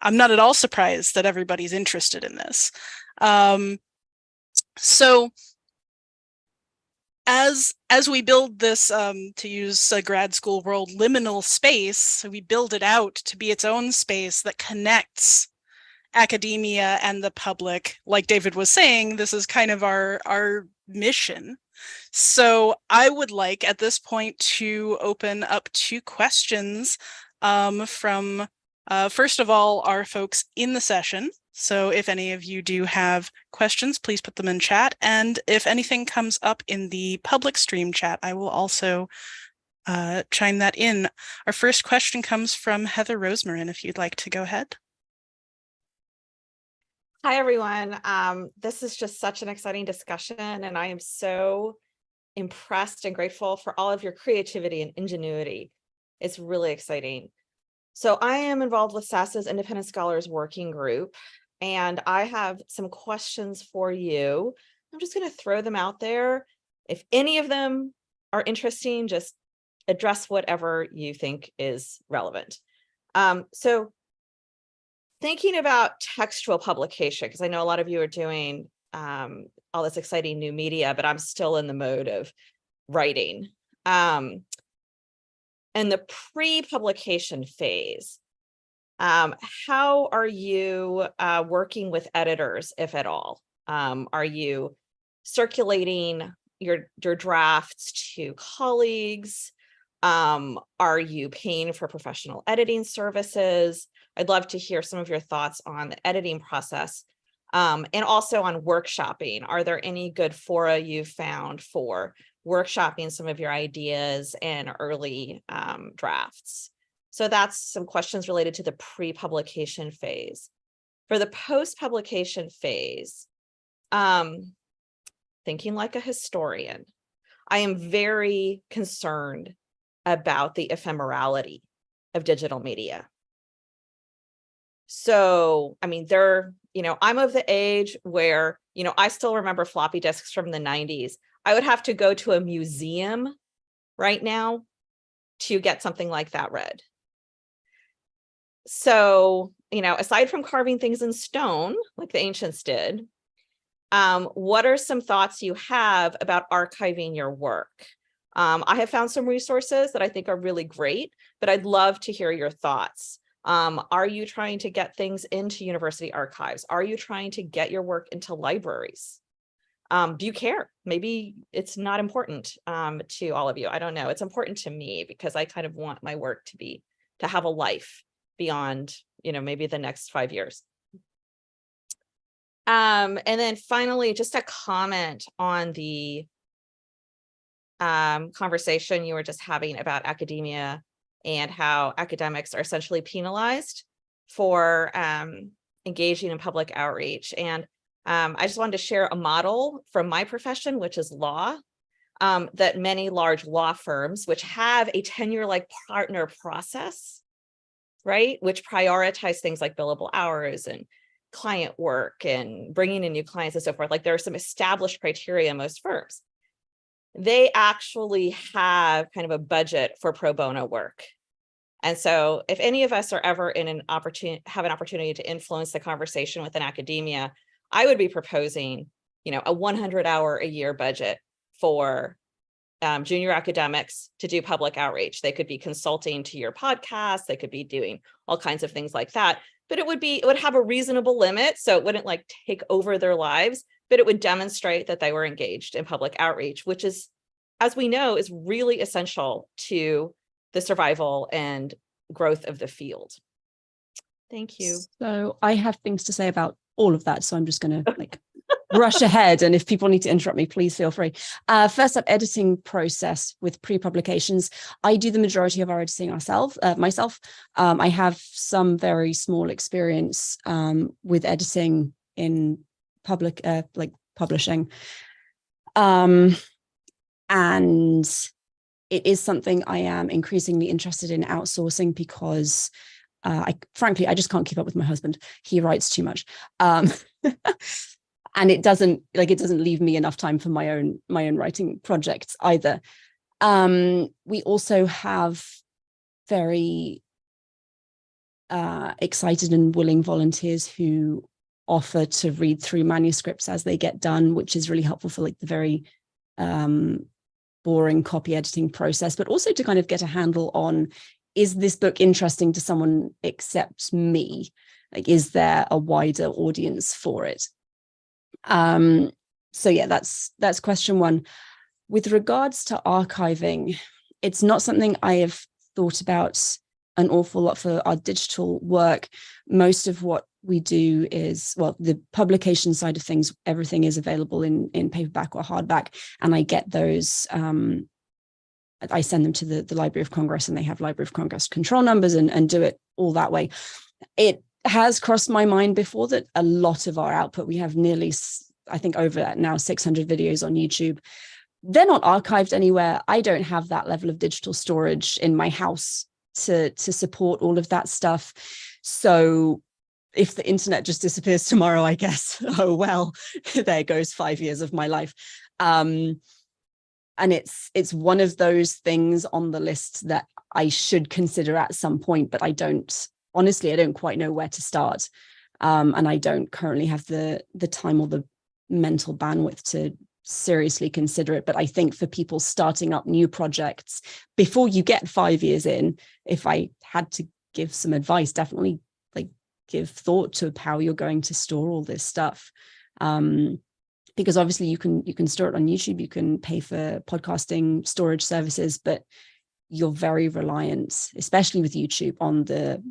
I'm not at all surprised that everybody's interested in this. So as we build this, to use a grad school world, liminal space, we build it out to be its own space that connects academia and the public. Like David was saying, this is kind of our mission. So I would like at this point to open up to questions from, first of all, our folks in the session. So if any of you do have questions, please put them in chat. And if anything comes up in the public stream chat, I will also chime that in. Our first question comes from Heather Rosemarin, if you'd like to go ahead. Hi, everyone. This is just such an exciting discussion, and I am so impressed and grateful for all of your creativity and ingenuity. It's really exciting. So I am involved with Sasa's Independent Scholars Working Group, and I have some questions for you. I'm just going to throw them out there. If any of them are interesting, just address whatever you think is relevant. So thinking about textual publication, because I know a lot of you are doing all this exciting new media, but I'm still in the mode of writing. In the pre-publication phase, how are you working with editors, if at all? Are you circulating your drafts to colleagues? Are you paying for professional editing services? I'd love to hear some of your thoughts on the editing process, and also on workshopping. Are there any good fora you've found for workshopping some of your ideas and early drafts? So that's some questions related to the pre-publication phase. For the post-publication phase, thinking like a historian, I am very concerned about the ephemerality of digital media. So, I mean, I'm of the age where, I still remember floppy disks from the 90s. I would have to go to a museum right now to get something like that read. So, aside from carving things in stone, like the ancients did, what are some thoughts you have about archiving your work? I have found some resources that I think are really great, but I'd love to hear your thoughts. Are you trying to get things into university archives? Are you trying to get your work into libraries? Do you care? Maybe it's not important to all of you. I don't know. It's important to me because I kind of want my work to have a life beyond, maybe the next 5 years. And then finally, just a comment on the conversation you were just having about academia and how academics are essentially penalized for engaging in public outreach. And I just wanted to share a model from my profession, which is law, that many large law firms, which have a tenure-like partner process, right, which prioritize things like billable hours and client work and bringing in new clients and so forth. Like there are some established criteria in most firms. They actually have kind of a budget for pro bono work. And so if any of us are ever in have an opportunity to influence the conversation within academia, I would be proposing, a 100-hour-a-year budget for junior academics to do public outreach. They could be consulting to your podcast. They could be doing all kinds of things like that. But it would have a reasonable limit. So it wouldn't like take over their lives, but it would demonstrate that they were engaged in public outreach, which is, as we know, is really essential to the survival and growth of the field. Thank you. So I have things to say about all of that. So I'm just going to rush ahead. And if people need to interrupt me, please feel free. First up, editing process with pre-publications. I do the majority of our editing myself. I have some very small experience with editing in publishing. And it is something I am increasingly interested in outsourcing because frankly, I just can't keep up with my husband. He writes too much. And it doesn't leave me enough time for my own writing projects either. We also have very excited and willing volunteers who offer to read through manuscripts as they get done, which is really helpful for like the very boring copy editing process, but also to kind of get a handle on, is this book interesting to someone except me? Like, is there a wider audience for it? So yeah, that's question one. With regards to archiving, it's not something I have thought about an awful lot for our digital work. Most of what we do is, well, the publication side of things, everything is available in paperback or hardback, and I get those, I send them to the Library of Congress, and they have Library of Congress control numbers and do it all that way. It has crossed my mind before that a lot of our output, we have nearly, I think over now 600 videos on YouTube. They're not archived anywhere. I don't have that level of digital storage in my house to support all of that stuff. So if the internet just disappears tomorrow, I guess, oh, well, there goes 5 years of my life. And it's one of those things on the list that I should consider at some point, but honestly, I don't quite know where to start. And I don't currently have the time or the mental bandwidth to seriously consider it. But I think for people starting up new projects, before you get 5 years in, if I had to give some advice, definitely like give thought to how you're going to store all this stuff. Because obviously you can store it on YouTube, you can pay for podcasting storage services, but you're very reliant, especially with YouTube, on the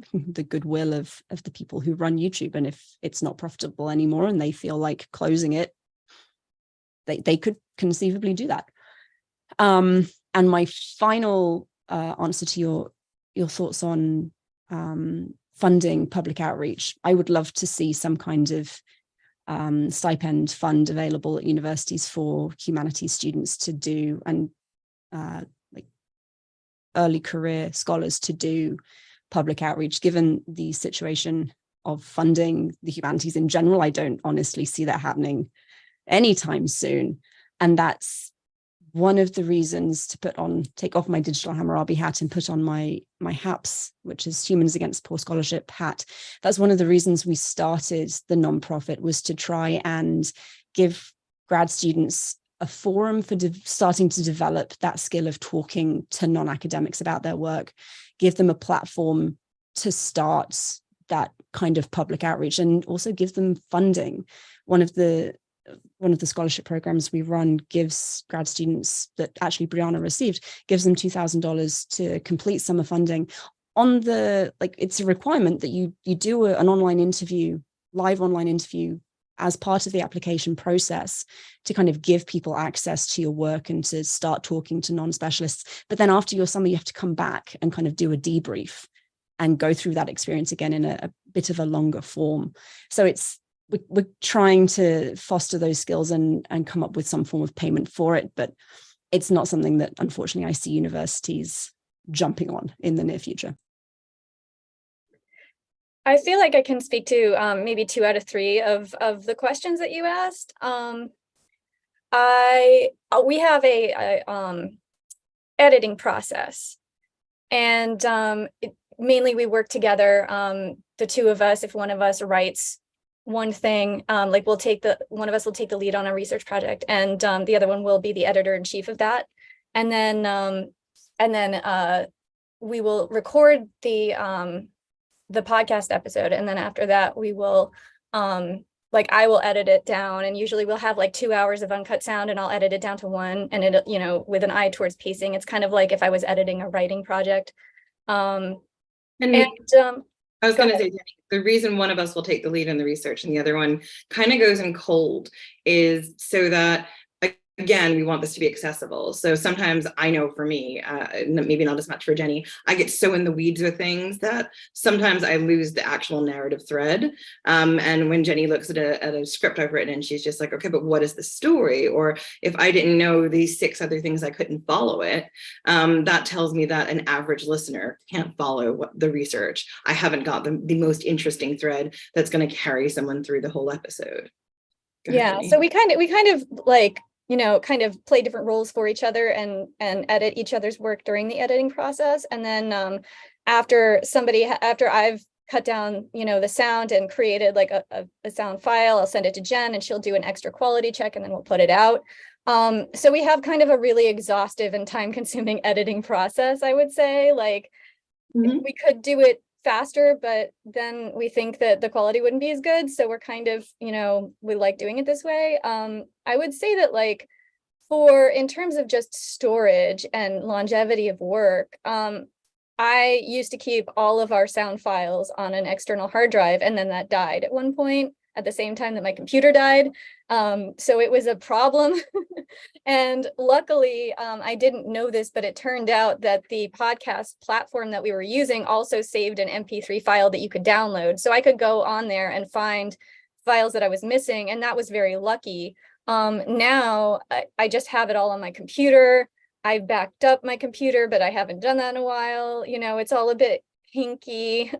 goodwill of the people who run YouTube. And if it's not profitable anymore and they feel like closing it, they could conceivably do that. And my final answer to your thoughts on funding public outreach, I would love to see some kind of stipend fund available at universities for humanities students to do, and like early career scholars to do public outreach. Given the situation of funding the humanities in general, I don't honestly see that happening anytime soon. And that's one of the reasons to take off my digital Hammurabi hat and put on my HAPS, which is Humans Against Poor Scholarship hat. That's one of the reasons we started the nonprofit, was to try and give grad students a forum for starting to develop that skill of talking to non-academics about their work, give them a platform to start that kind of public outreach, and also give them funding. One of the scholarship programs we run gives grad students, that actually Brianna received, gives them $2,000 to complete summer funding. It's a requirement that you do an live online interview as part of the application process to kind of give people access to your work and to start talking to non-specialists. But then after your summer, you have to come back and kind of do a debrief and go through that experience again in a bit of a longer form. So we're trying to foster those skills and come up with some form of payment for it, but it's not something that, unfortunately, I see universities jumping on in the near future. I feel like I can speak to maybe 2 out of 3 of the questions that you asked. We have a editing process, and mainly we work together. The 2 of us, if one of us writes one thing, like one of us will take the lead on a research project, and the other one will be the editor-in-chief of that. And then we will record the podcast episode, and then after that we will I will edit it down, and usually we'll have like 2 hours of uncut sound, and I'll edit it down to 1, and it, with an eye towards pacing. It's kind of like if I was editing a writing project. I was going to say, the reason one of us will take the lead in the research and the other one kind of goes in cold is so that, again, we want this to be accessible. So sometimes I know for me, maybe not as much for Jenny, I get so in the weeds with things that sometimes I lose the actual narrative thread. And when Jenny looks at a script I've written, and she's just like, okay, but what is the story? Or if I didn't know these 6 other things, I couldn't follow it. That tells me that an average listener can't follow the research. I haven't got the most interesting thread that's going to carry someone through the whole episode. Yeah, so we kind of like, kind of play different roles for each other and edit each other's work during the editing process. And then after I've cut down, the sound and created like a sound file, I'll send it to Jen and she'll do an extra quality check and then we'll put it out. So we have kind of a really exhaustive and time-consuming editing process, I would say. Like, we could do it faster, but then we think that the quality wouldn't be as good. So we're kind of, we like doing it this way. I would say that, like, in terms of just storage and longevity of work, I used to keep all of our sound files on an external hard drive, and then that died at one point at the same time that my computer died. So it was a problem. And luckily, I didn't know this, but it turned out that the podcast platform that we were using also saved an MP3 file that you could download. So I could go on there and find files that I was missing, and that was very lucky. Now I just have it all on my computer. I've backed up my computer, but I haven't done that in a while. It's all a bit hinky.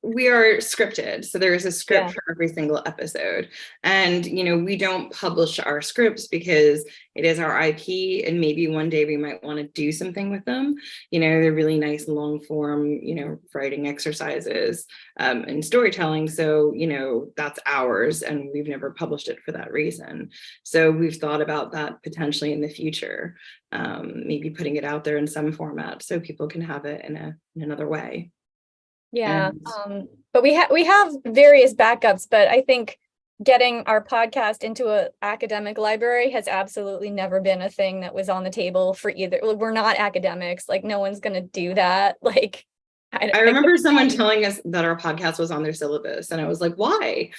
We are scripted, so there is a script for every single episode, and we don't publish our scripts because it is our IP, and maybe one day we might want to do something with them. They're really nice long form writing exercises and storytelling, so that's ours, and we've never published it for that reason. So we've thought about that potentially in the future, maybe putting it out there in some format so people can have it in another way. Yeah, but we have various backups, but I think getting our podcast into an academic library has absolutely never been a thing that was on the table for either. We're not academics, like no one's gonna do that. Like, I remember someone telling us that our podcast was on their syllabus, and I was like, why?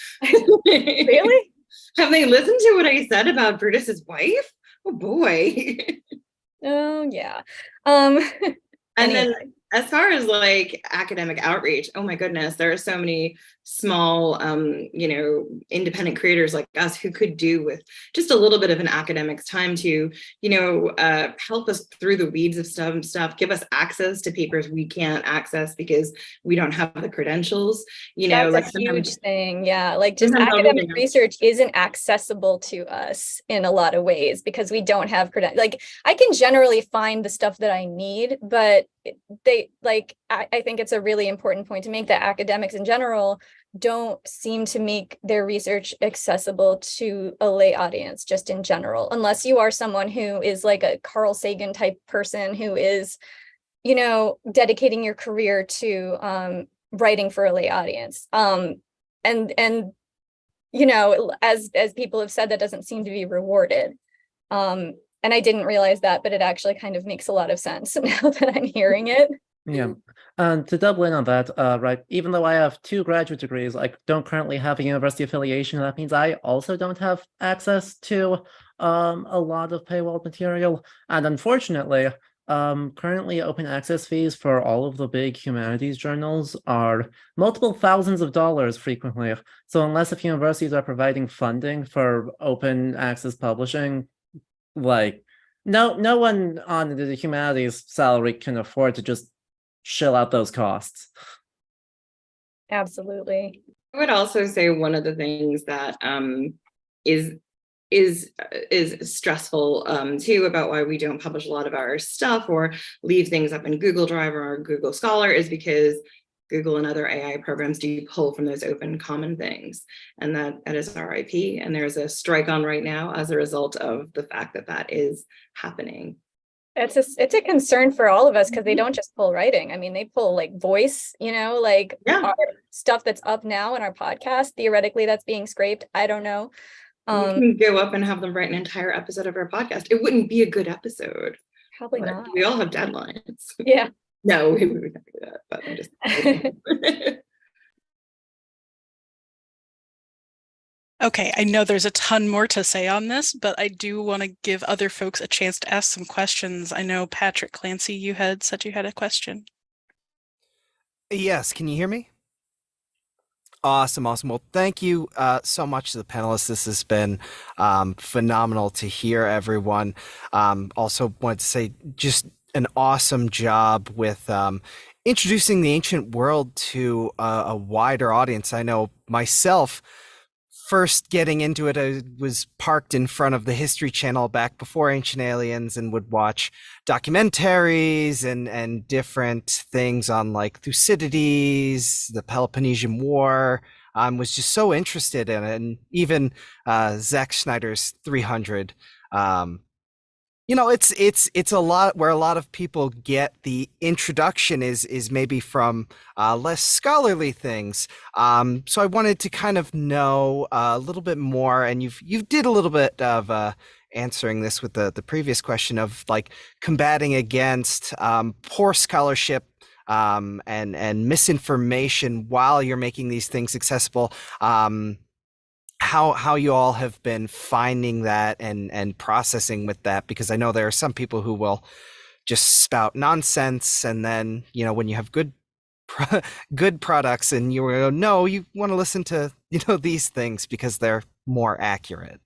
Really? Have they listened to what I said about Brutus's wife? Oh boy. Oh yeah. And Anyway. then as far as like academic outreach, oh my goodness, there are so many small, independent creators like us who could do with just a little bit of an academic's time to, help us through the weeds of stuff, give us access to papers we can't access because we don't have the credentials. That's like a huge thing. Yeah, like just academic research isn't accessible to us in a lot of ways because we don't have credentials. Like, I can generally find the stuff that I need, but I think it's a really important point to make that academics in general don't seem to make their research accessible to a lay audience just in general, unless you are someone who is like a Carl Sagan type person who is, dedicating your career to writing for a lay audience. And as people have said, that doesn't seem to be rewarded. And I didn't realize that, but it actually kind of makes a lot of sense now that I'm hearing it. Yeah, and to double in on that, right, even though I have 2 graduate degrees, I don't currently have a university affiliation. That means I also don't have access to a lot of paywall material. And unfortunately, currently open access fees for all of the big humanities journals are multiple thousands of dollars frequently. So unless if universities are providing funding for open access publishing, like no one on the humanities salary can afford to just shell out those costs. Absolutely. I would also say one of the things that is stressful too about why we don't publish a lot of our stuff or leave things up in Google Drive or Google Scholar is because Google and other AI programs do pull from those open common things, and that is our IP. And there's a strike on right now as a result of the fact that is happening. It's a concern for all of us because they don't just pull writing. I mean, they pull like voice, our stuff that's up now in our podcast. Theoretically, that's being scraped. I don't know. We can go up and have them write an entire episode of our podcast. It wouldn't be a good episode. Probably not. We all have deadlines. Yeah. No, we would not do that, but I'm just Okay, I know there's a ton more to say on this, but I do want to give other folks a chance to ask some questions. I know Patrick Clancy, you had said you had a question. Yes, can you hear me? Awesome. Well, thank you so much to the panelists. This has been phenomenal to hear, everyone. Also want to say just an awesome job with introducing the ancient world to a wider audience. I know myself, first getting into it, I was parked in front of the History Channel back before Ancient Aliens and would watch documentaries and different things on like Thucydides, the Peloponnesian War. Was just so interested in it, and even Zack Snyder's 300. It's a lot where a lot of people get the introduction is maybe from less scholarly things. So I wanted to kind of know a little bit more, and you did a little bit of answering this with the previous question of like combating against poor scholarship and misinformation while you're making these things accessible. How you all have been finding that and processing with that, because I know there are some people who will just spout nonsense, and then when you have good products and you go, no, you want to listen to these things because they're more accurate.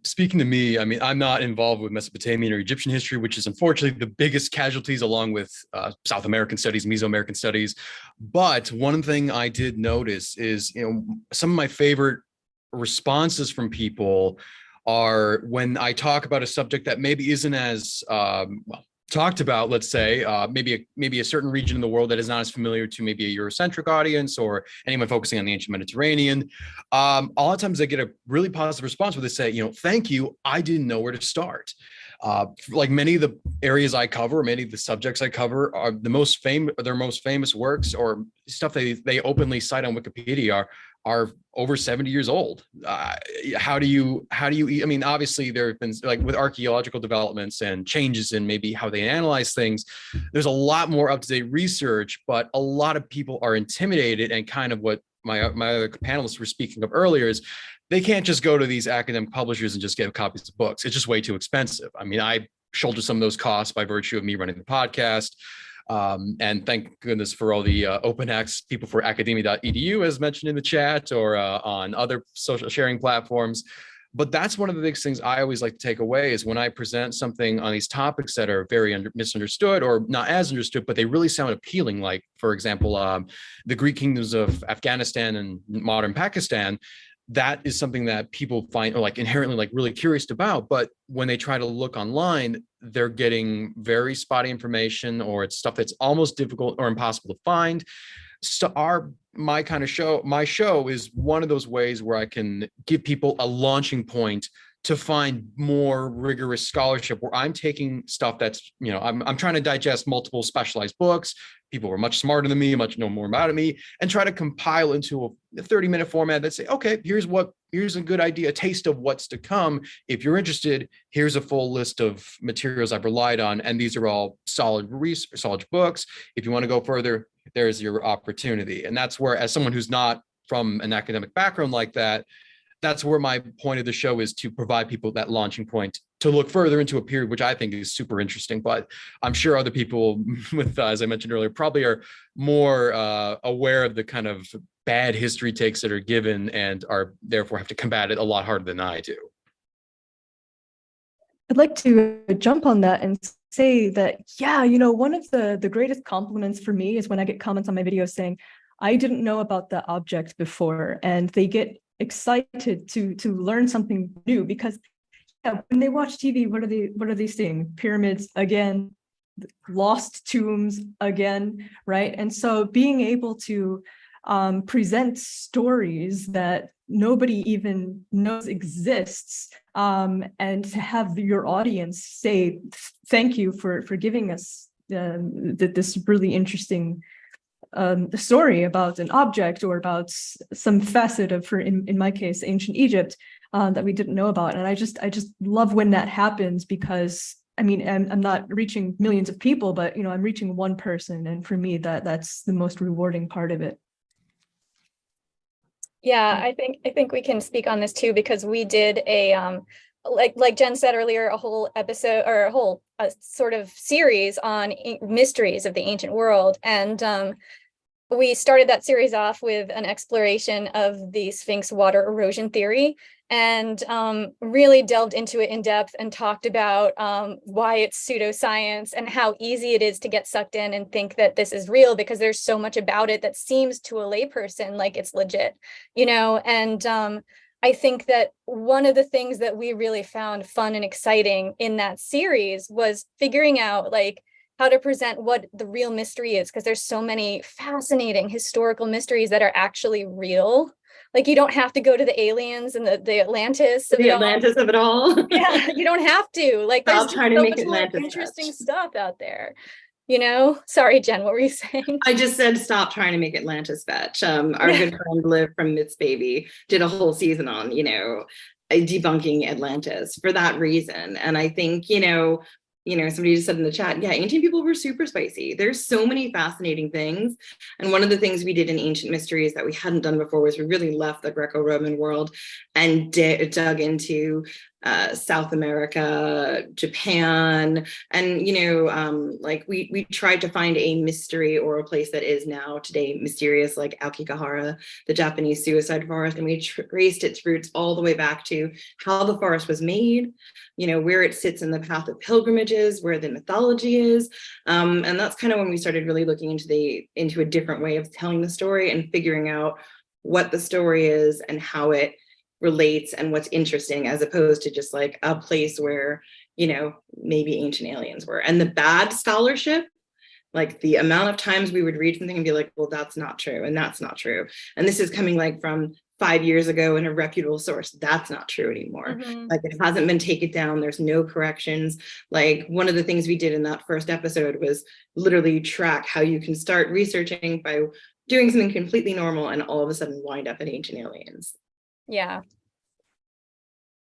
Speaking to me, I mean, I'm not involved with Mesopotamian or Egyptian history, which is unfortunately the biggest casualties, along with South American studies, Mesoamerican studies. But one thing I did notice is, some of my favorite responses from people are when I talk about a subject that maybe isn't as talked about, let's say, maybe a certain region in the world that is not as familiar to maybe a Eurocentric audience or anyone focusing on the ancient Mediterranean. A lot of times I get a really positive response where they say, thank you, I didn't know where to start. Like many of the areas I cover, many of the subjects I cover are their most famous works or stuff they openly cite on Wikipedia are over 70 years old. How do you, I mean, obviously there have been, like with archaeological developments and changes in maybe how they analyze things, there's a lot more up-to-date research, but a lot of people are intimidated, and kind of what my other panelists were speaking of earlier is they can't just go to these academic publishers and just get copies of books. It's just way too expensive. I mean, I shoulder some of those costs by virtue of me running the podcast. And thank goodness for all the open access people for academia.edu, as mentioned in the chat, or on other social sharing platforms. But that's one of the big things I always like to take away is when I present something on these topics that are very misunderstood or not as understood, but they really sound appealing. Like, for example, the Greek kingdoms of Afghanistan and modern Pakistan. That is something that people find like inherently like really curious about, but when they try to look online, they're getting very spotty information, or it's stuff that's almost difficult or impossible to find. So my show is one of those ways where I can give people a launching point to find more rigorous scholarship, where I'm taking stuff that's, I'm trying to digest multiple specialized books. People who are much smarter than me, much know more about me, and try to compile into a 30-minute format that say, okay, here's a good idea, a taste of what's to come. If you're interested, here's a full list of materials I've relied on, and these are all solid books. If you want to go further, there's your opportunity. And that's where, as someone who's not from an academic background like that, that's where my point of the show is, to provide people that launching point to look further into a period, which I think is super interesting. But I'm sure other people with, as I mentioned earlier, probably are more aware of the kind of bad history takes that are given and are therefore have to combat it a lot harder than I do. I'd like to jump on that and say that, yeah, one of the greatest compliments for me is when I get comments on my videos saying, I didn't know about the object before, and they get excited to learn something new, because when they watch TV, what are they seeing? Pyramids again, lost tombs again, right? And so being able to present stories that nobody even knows exists, and to have your audience say thank you for giving us this really interesting story about an object or about some facet of, in my case, ancient Egypt, that we didn't know about. And I just love when that happens, because I mean, I'm not reaching millions of people, but I'm reaching one person, and for me that's the most rewarding part of it. Yeah, I think we can speak on this too, because we did a like Jen said earlier, a whole episode or a sort of series on mysteries of the ancient world. And we started that series off with an exploration of the Sphinx water erosion theory, and really delved into it in depth and talked about why it's pseudoscience and how easy it is to get sucked in and think that this is real, because there's so much about it that seems to a layperson like it's legit, you know. And I think that one of the things that we really found fun and exciting in that series was figuring out like how to present what the real mystery is, because there's so many fascinating historical mysteries that are actually real. Like, you don't have to go to the aliens and the Atlantis of the Atlantis of it all. Yeah, you don't have to. Like, there's Stop trying to so make much more Atlantis interesting stuff out there. You know, sorry, Jen, what were you saying? I just said stop trying to make Atlantis fetch. Our good friend Liv from Myths Baby did a whole season on, you know, debunking Atlantis for that reason. And I think, you know, somebody just said in the chat, yeah, ancient people were super spicy. There's so many fascinating things. And one of the things we did in Ancient Mysteries that we hadn't done before was we really left the Greco-Roman world and dug into South America, Japan, and, you know, like we tried to find a mystery or a place that is now today mysterious, like Aokigahara, the Japanese suicide forest. And we traced its roots all the way back to how the forest was made, you know, where it sits in the path of pilgrimages, where the mythology is. And that's kind of when we started really looking into a different way of telling the story and figuring out what the story is and how it relates and what's interesting, as opposed to just like a place where, you know, maybe ancient aliens were. And the bad scholarship, like the amount of times we would read something and be like, well, that's not true, and that's not true. And this is coming like from 5 years ago in a reputable source. That's not true anymore. Like, it hasn't been taken down. There's no corrections. Like, one of the things we did in that first episode was literally track how you can start researching by doing something completely normal and all of a sudden wind up in ancient aliens. Yeah.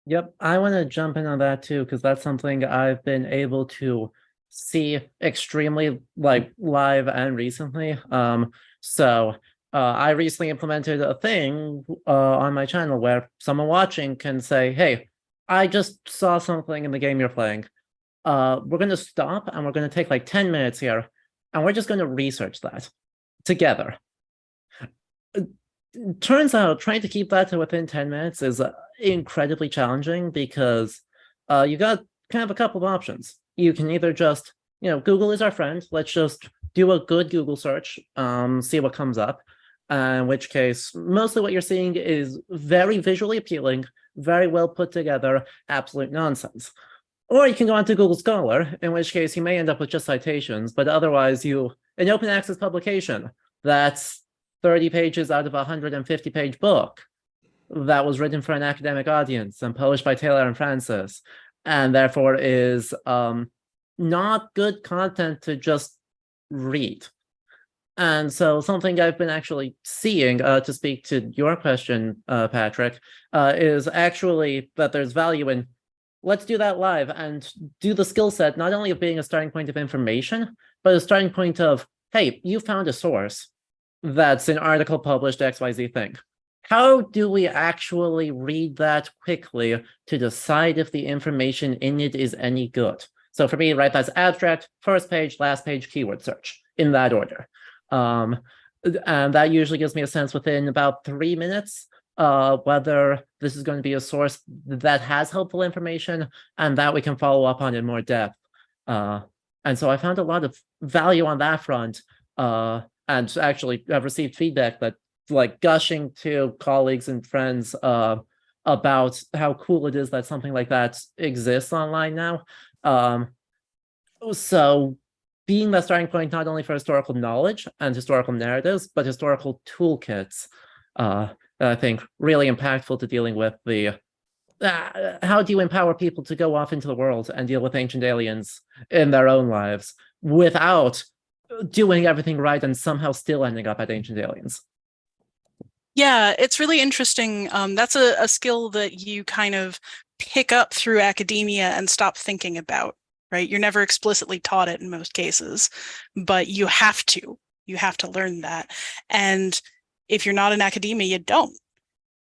Yep, I want to jump in on that too, because that's something I've been able to see extremely like live and recently. I recently implemented a thing on my channel where someone watching can say, hey, I just saw something in the game you're playing. We're going to stop and we're going to take like 10 minutes here and we're just going to research that together. Turns out trying to keep that to within 10 minutes is incredibly challenging, because you got kind of a couple of options. You can either just, you know, Google is our friend. Let's just do a good Google search, see what comes up. In which case, mostly what you're seeing is very visually appealing, very well put together, absolute nonsense. Or you can go on to Google Scholar, in which case you may end up with just citations, but otherwise an open access publication that's 30 pages out of a 150-page book that was written for an academic audience and published by Taylor and Francis, and therefore is not good content to just read. And so something I've been actually seeing, to speak to your question, Patrick, is actually that there's value in, let's do that live and do the skill set, not only of being a starting point of information, but a starting point of, hey, you found a source that's an article published XYZ thing. How do we actually read that quickly to decide if the information in it is any good? So for me, right, that's abstract, first page, last page, keyword search, in that order. And that usually gives me a sense within about 3 minutes whether this is going to be a source that has helpful information and that we can follow up on in more depth. And so I found a lot of value on that front, and actually I've received feedback that, like, gushing to colleagues and friends about how cool it is that something like that exists online now. So being the starting point not only for historical knowledge and historical narratives, but historical toolkits, I think really impactful to dealing with the how do you empower people to go off into the world and deal with ancient aliens in their own lives without doing everything right and somehow still ending up at ancient aliens? Yeah, it's really interesting. That's a skill that you kind of pick up through academia and stop thinking about, right? You're never explicitly taught it in most cases, but you have to learn that. And if you're not in academia, you don't.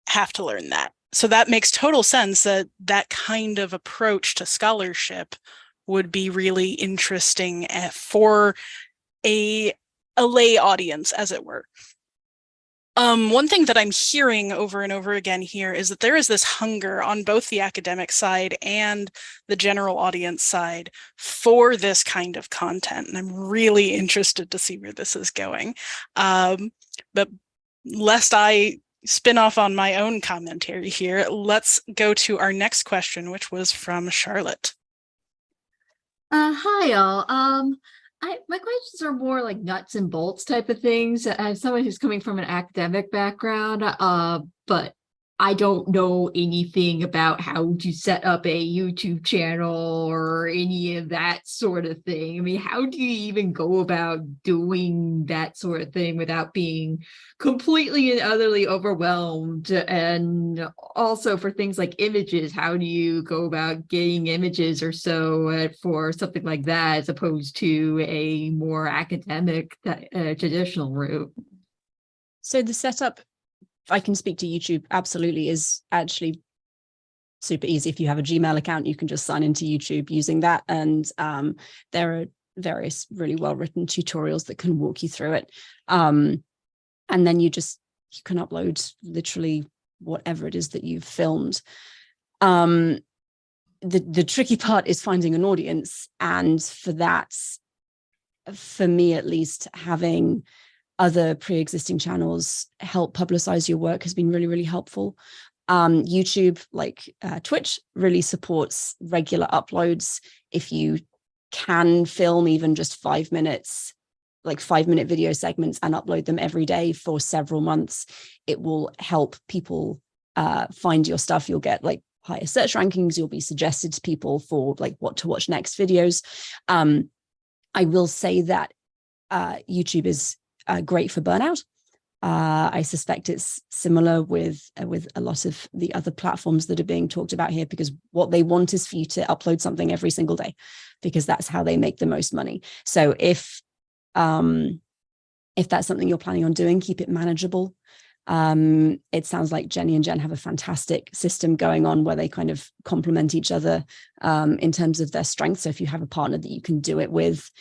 have to learn that. So that makes total sense that that kind of approach to scholarship would be really interesting for a lay audience, as it were. One thing that I'm hearing over and over again here is that there is this hunger on both the academic side and the general audience side for this kind of content. And I'm really interested to see where this is going. But lest I spin off on my own commentary here, let's go to our next question, which was from Charlotte. Hi, all. My questions are more like nuts and bolts type of things. As someone who's coming from an academic background, but I don't know anything about how to set up a YouTube channel or any of that sort of thing. I mean, how do you even go about doing that sort of thing without being completely and utterly overwhelmed? And also for things like images, how do you go about getting images or so for something like that, as opposed to a more academic traditional route? So the setup, if I can speak to YouTube, absolutely is actually super easy. If you have a Gmail account, you can just sign into YouTube using that. And there are various really well-written tutorials that can walk you through it. And then you can upload literally whatever it is that you've filmed. The tricky part is finding an audience. And for that, for me at least, having other pre-existing channels help publicize your work has been really, really helpful. YouTube, like Twitch, really supports regular uploads. If you can film even just 5 minutes, like 5-minute video segments, and upload them every day for several months, it will help people find your stuff. You'll get like higher search rankings. You'll be suggested to people for like what to watch next videos. I will say that YouTube is great for burnout. I suspect it's similar with a lot of the other platforms that are being talked about here, because what they want is for you to upload something every single day, because that's how they make the most money. So if that's something you're planning on doing, keep it manageable. It sounds like Jenny and Jen have a fantastic system going on where they kind of complement each other in terms of their strengths. So if you have a partner that you can do it with,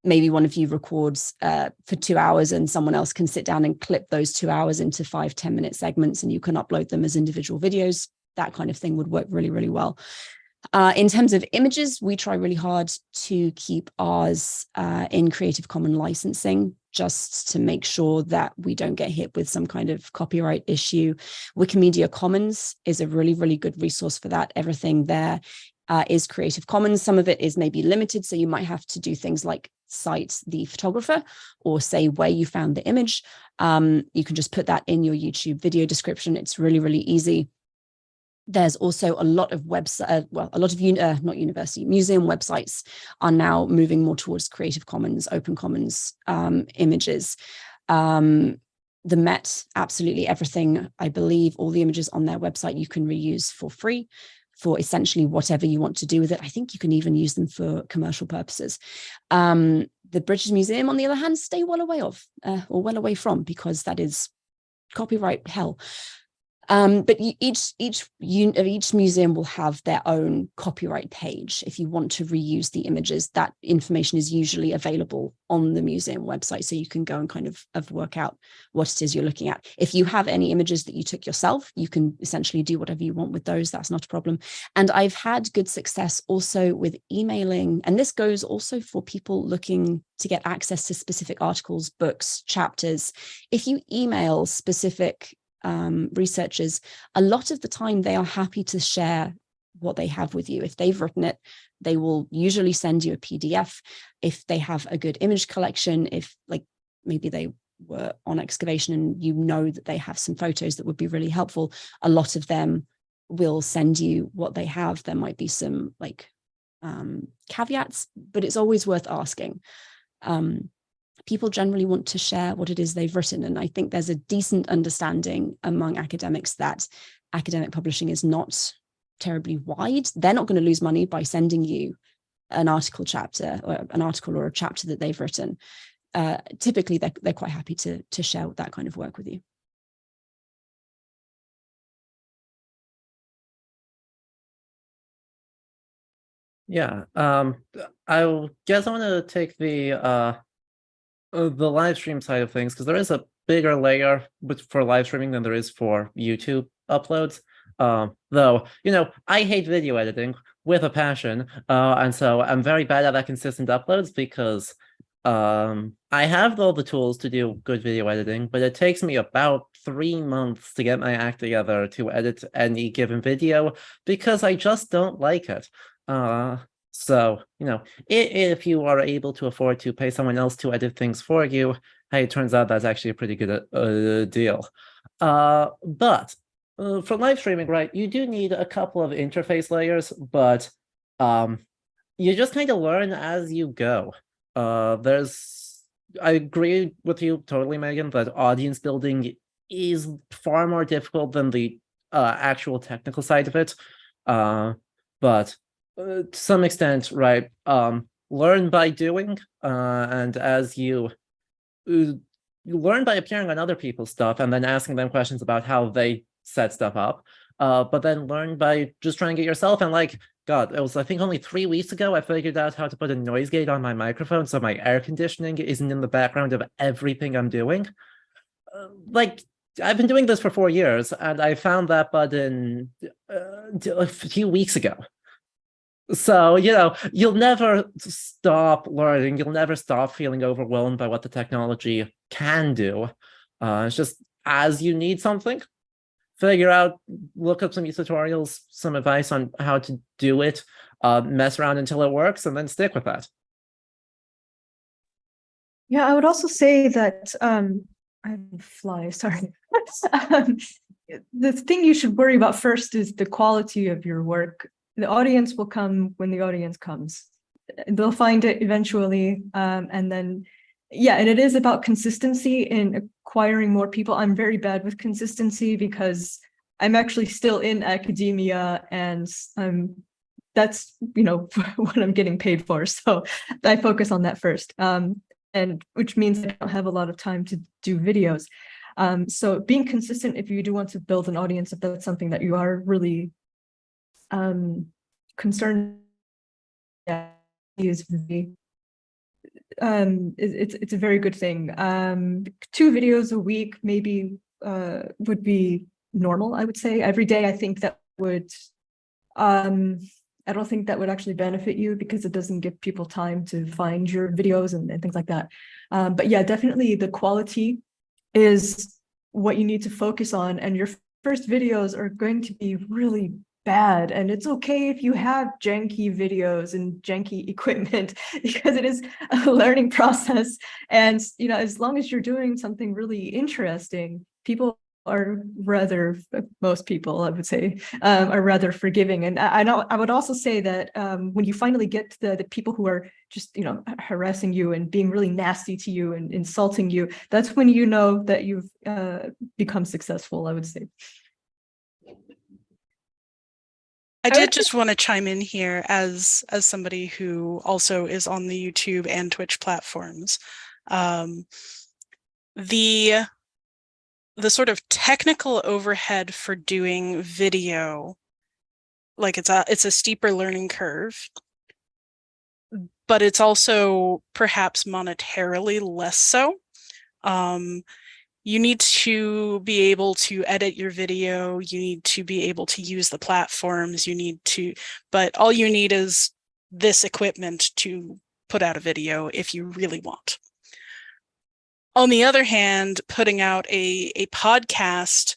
maybe one of you records for 2 hours and someone else can sit down and clip those 2 hours into 5-10 minute segments, and you can upload them as individual videos. That kind of thing would work really, really well. In terms of images, we try really hard to keep ours in Creative Commons licensing, just to make sure that we don't get hit with some kind of copyright issue. Wikimedia Commons is a really, really good resource for that. Everything there is Creative Commons. Some of it is maybe limited, so you might have to do things like cite the photographer or say where you found the image. You can just put that in your YouTube video description. It's really, really easy. There's also a lot of museum websites are now moving more towards Creative Commons, Open Commons images. The Met, absolutely everything. I believe all the images on their website you can reuse for free for essentially whatever you want to do with it. I think you can even use them for commercial purposes. The British Museum, on the other hand, stay well away from, because that is copyright hell. But each museum will have their own copyright page. If you want to reuse the images, that information is usually available on the museum website, so you can go and kind of work out what it is you're looking at. If you have any images that you took yourself, you can essentially do whatever you want with those. That's not a problem. And I've had good success also with emailing, and this goes also for people looking to get access to specific articles, books, chapters. If you email specific researchers, a lot of the time they are happy to share what they have with you. If they've written it, they will usually send you a PDF. If they have a good image collection, if like maybe they were on excavation and you know that they have some photos that would be really helpful, a lot of them will send you what they have. There might be some like caveats, but it's always worth asking. People generally want to share what it is they've written. And I think there's a decent understanding among academics that academic publishing is not terribly wide. They're not going to lose money by sending you an article or a chapter that they've written. Typically, they're quite happy to share that kind of work with you. Yeah. I guess I want to take the live stream side of things, because there is a bigger layer for live streaming than there is for YouTube uploads. Though, I hate video editing with a passion, and so I'm very bad at that consistent uploads because I have all the tools to do good video editing, but it takes me about 3 months to get my act together to edit any given video because I just don't like it. So, if you are able to afford to pay someone else to edit things for you, hey, it turns out that's actually a pretty good deal. But for live streaming, right, you do need a couple of interface layers, but you just kind of learn as you go. I agree with you totally, Megan, that audience building is far more difficult than the actual technical side of it. But to some extent, right, learn by doing, and as you learn by appearing on other people's stuff and then asking them questions about how they set stuff up, but then learn by just trying it yourself. And God, it was, I think, only 3 weeks ago I figured out how to put a noise gate on my microphone so my air conditioning isn't in the background of everything I'm doing. I've been doing this for 4 years, and I found that button a few weeks ago. So, you'll never stop learning. You'll never stop feeling overwhelmed by what the technology can do. It's just as you need something, figure out, look up some tutorials, some advice on how to do it, mess around until it works, and then stick with that. Yeah, I would also say that I'm fly, sorry. The thing you should worry about first is the quality of your work. The audience will come when the audience comes. They'll find it eventually. And then, yeah, and it is about consistency in acquiring more people. I'm very bad with consistency because I'm actually still in academia, and that's, what I'm getting paid for. So I focus on that first. And which means I don't have a lot of time to do videos. So being consistent, if you do want to build an audience, if that's something that you are really concerned, is very, it's a very good thing. 2 videos a week maybe would be normal, I would say. Every day, I think that would, I don't think that would actually benefit you because it doesn't give people time to find your videos and things like that. But yeah, definitely the quality is what you need to focus on, and your first videos are going to be really bad, and it's okay if you have janky videos and janky equipment because it is a learning process. And as long as you're doing something really interesting, people are most people, I would say, are rather forgiving. And I would also say that when you finally get to the people who are just harassing you and being really nasty to you and insulting you, that's when you know that you've become successful, I would say. I did just want to chime in here as somebody who also is on the YouTube and Twitch platforms. The sort of technical overhead for doing video, it's a steeper learning curve, but it's also perhaps monetarily less so. You need to be able to edit your video. You need to be able to use the platforms. But all you need is this equipment to put out a video if you really want. On the other hand, putting out a podcast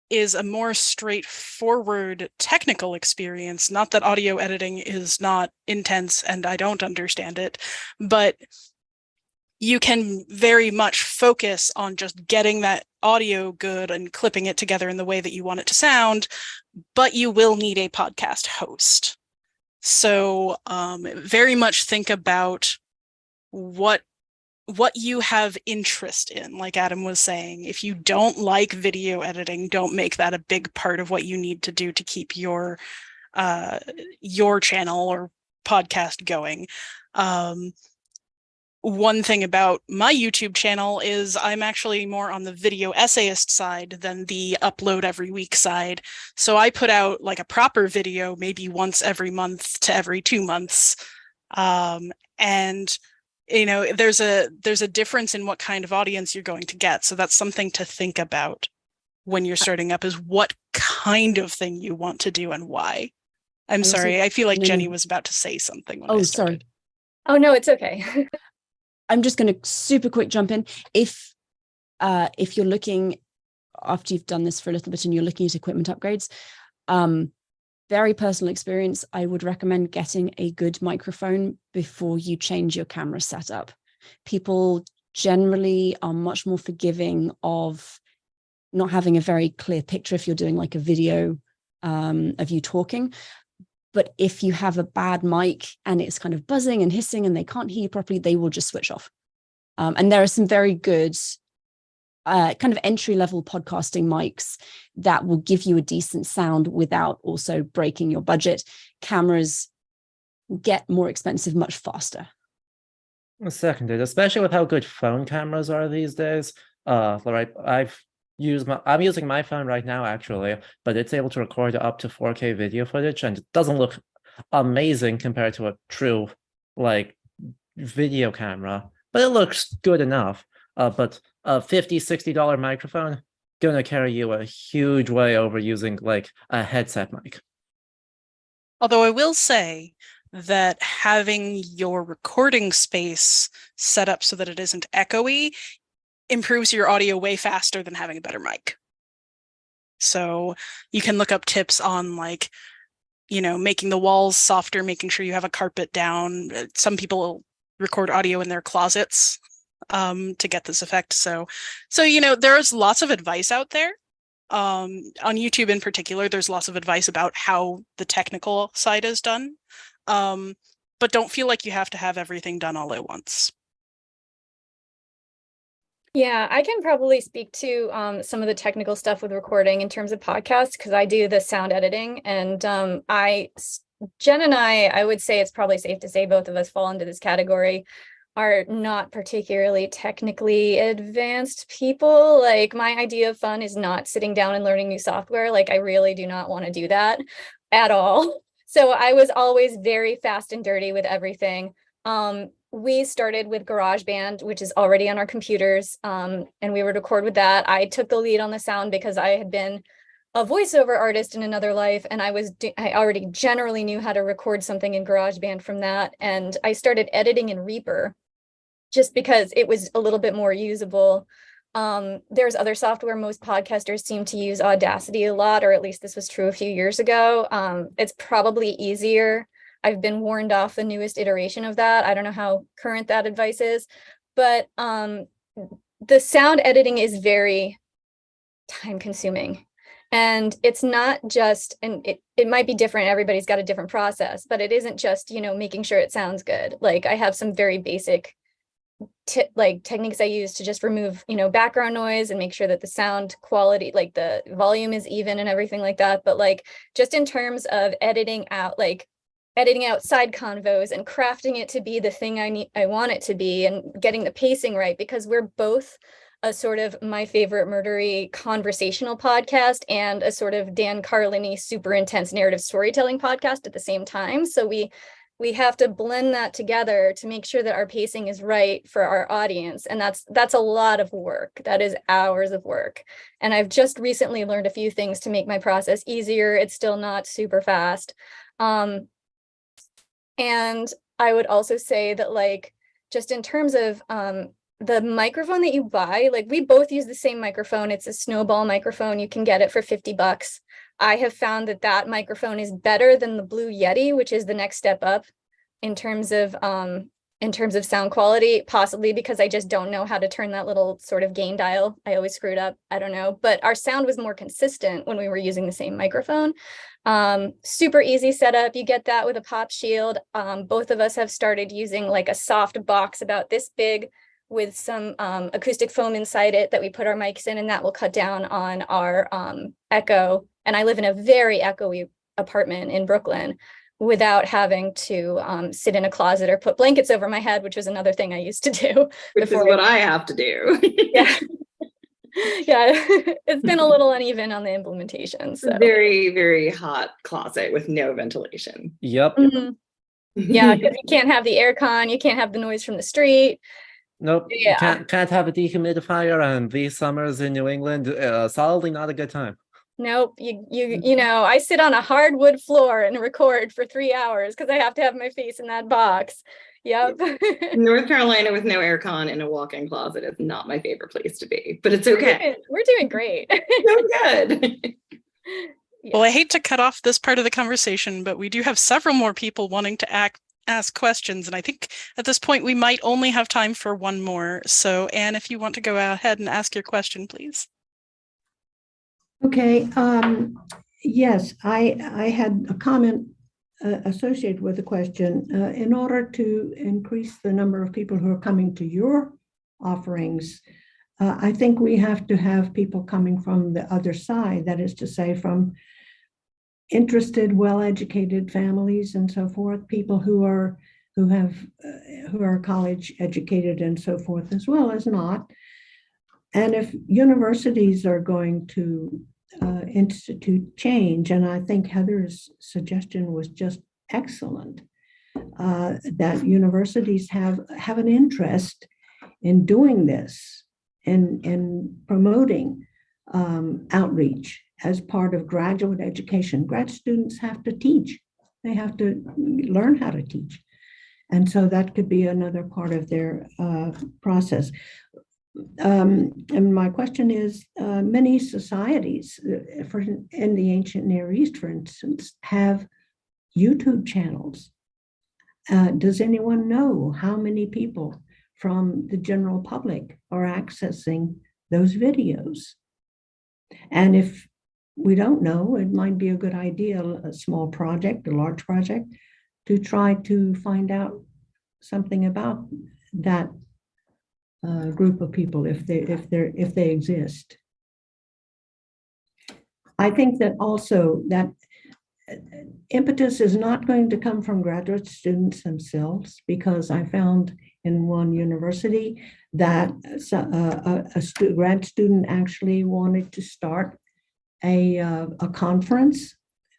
is a more straightforward technical experience. Not that audio editing is not intense and I don't understand it, but you can very much focus on just getting that audio good and clipping it together in the way that you want it to sound, but you will need a podcast host. So very much think about what you have interest in. Like Adam was saying, if you don't like video editing, don't make that a big part of what you need to do to keep your channel or podcast going. one thing about my YouTube channel is I'm actually more on the video essayist side than the upload every week side. So I put out like a proper video maybe once every month to every 2 months. And you know, there's a difference in what kind of audience you're going to get. So that's something to think about when you're starting up, is what kind of thing you want to do and why. I'm sorry, I feel like Jenny was about to say something when I started. Sorry. Oh, no, it's okay. I'm just going to super quick jump in. If you're looking, after you've done this for a little bit and you're looking at equipment upgrades, very personal experience, I would recommend getting a good microphone before you change your camera setup. People generally are much more forgiving of not having a very clear picture if you're doing like a video of you talking. But if you have a bad mic and it's kind of buzzing and hissing and they can't hear you properly, they will just switch off. And there are some very good kind of entry-level podcasting mics that will give you a decent sound without also breaking your budget. Cameras get more expensive much faster. Seconded, especially with how good phone cameras are these days. Right, I'm using my phone right now actually, but it's able to record up to 4K video footage, and it doesn't look amazing compared to a true like video camera, but it looks good enough. But a $50-$60 microphone gonna carry you a huge way over using like a headset mic. Although I will say that having your recording space set up so that it isn't echoey improves your audio way faster than having a better mic. So you can look up tips on like, you know, making the walls softer, making sure you have a carpet down. Some people record audio in their closets to get this effect. So you know, there's lots of advice out there. On YouTube in particular, there's lots of advice about how the technical side is done. But don't feel like you have to have everything done all at once. Yeah, I can probably speak to some of the technical stuff with recording in terms of podcasts, because I do the sound editing, and Jen and I would say it's probably safe to say both of us fall into this category, are not particularly technically advanced people. Like, my idea of fun is not sitting down and learning new software. Like, I really do not want to do that at all. So I was always very fast and dirty with everything. We started with GarageBand, which is already on our computers, and we would record with that. I took the lead on the sound because I had been a voiceover artist in another life, and I already generally knew how to record something in GarageBand from that. And I started editing in Reaper just because it was a little bit more usable. There's other software. Most podcasters seem to use Audacity a lot, or at least this was true a few years ago. It's probably easier. I've been warned off the newest iteration of that. I don't know how current that advice is, but the sound editing is very time consuming. And it's not just, and it might be different, everybody's got a different process, but it isn't just, you know, making sure it sounds good. Like, I have some very basic techniques I use to just remove, you know, background noise and make sure that the sound quality, like the volume is even and everything like that. But like, just in terms of editing out side convos and crafting it to be the thing I want it to be, and getting the pacing right, because we're both a sort of My Favorite Murdery conversational podcast and a sort of Dan Carlin-y super intense narrative storytelling podcast at the same time. So we have to blend that together to make sure that our pacing is right for our audience. And that's a lot of work. That is hours of work. And I've just recently learned a few things to make my process easier. It's still not super fast. And I would also say that, like, just in terms of the microphone that you buy, like, we both use the same microphone. It's a Snowball microphone. You can get it for $50. I have found that microphone is better than the Blue Yeti, which is the next step up in terms of sound quality, possibly because I just don't know how to turn that little sort of gain dial. I always screwed up. I don't know, but our sound was more consistent when we were using the same microphone. Super easy setup. You get that with a pop shield. Both of us have started using like a soft box about this big with some acoustic foam inside it that we put our mics in, and that will cut down on our echo. And I live in a very echoey apartment in Brooklyn. without having to sit in a closet or put blankets over my head, which was another thing I used to do. Which is what I have to do. Yeah. Yeah, it's been a little uneven on the implementation. So very, very hot closet with no ventilation. Yep. Mhm. Yeah, because you can't have the air con, you can't have the noise from the street. Nope. Yeah. Can't have a dehumidifier, and these summers in New England, solidly not a good time. Nope. You know, I sit on a hardwood floor and record for 3 hours because I have to have my face in that box. Yep. North Carolina with no aircon in a walk-in closet is not my favorite place to be, but it's okay. We're doing great. So good. Well, I hate to cut off this part of the conversation, but we do have several more people wanting to ask questions. And I think at this point, we might only have time for one more. So Anne, if you want to go ahead and ask your question, please. Okay. Yes, I had a comment associated with the question. In order to increase the number of people who are coming to your offerings, I think we have to have people coming from the other side, that is to say, from interested, well-educated families and so forth, people who are college educated and so forth, as well as not. And if universities are going to institute change, and I think Heather's suggestion was just excellent, that universities have an interest in doing this, in promoting outreach as part of graduate education. Grad students have to teach. They have to learn how to teach. And so that could be another part of their process. And my question is, many societies in the ancient Near East, for instance, have YouTube channels. Does anyone know how many people from the general public are accessing those videos? And if we don't know, it might be a good idea, a small project, a large project, to try to find out something about that group of people if they exist. I think that also that impetus is not going to come from graduate students themselves, because I found in one university that a grad student actually wanted to start a conference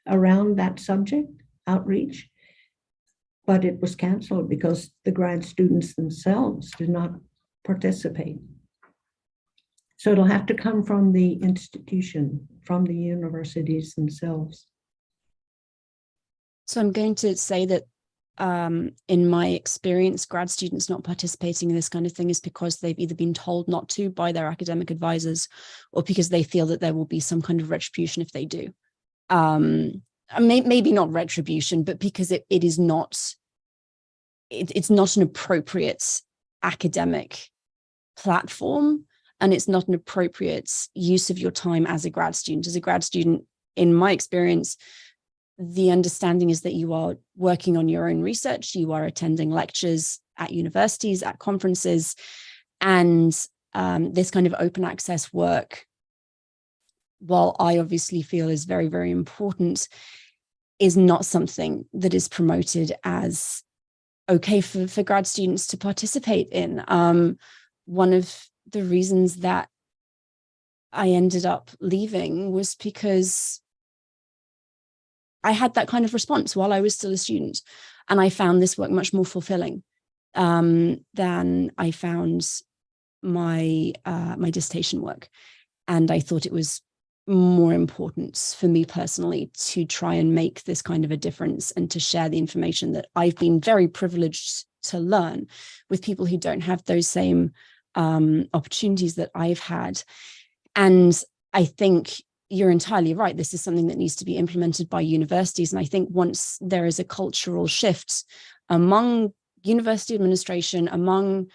around that subject, outreach, but it was canceled because the grad students themselves did not participate. So it'll have to come from the institution, from the universities themselves. So I'm going to say that in my experience, grad students not participating in this kind of thing is because they've either been told not to by their academic advisors, or because they feel that there will be some kind of retribution if they do. Maybe not retribution, but because it's not an appropriate academic platform, and it's not an appropriate use of your time as a grad student. As a grad student, in my experience, the understanding is that you are working on your own research, you are attending lectures at universities, at conferences, and this kind of open access work, while I obviously feel is very, very important, is not something that is promoted as okay for grad students to participate in. One of the reasons that I ended up leaving was because I had that kind of response while I was still a student, and I found this work much more fulfilling than I found my dissertation work. And I thought it was more important for me personally to try and make this kind of a difference and to share the information that I've been very privileged to learn with people who don't have those same opportunities that I've had. And I think you're entirely right. This is something that needs to be implemented by universities. And I think once there is a cultural shift among university administration, among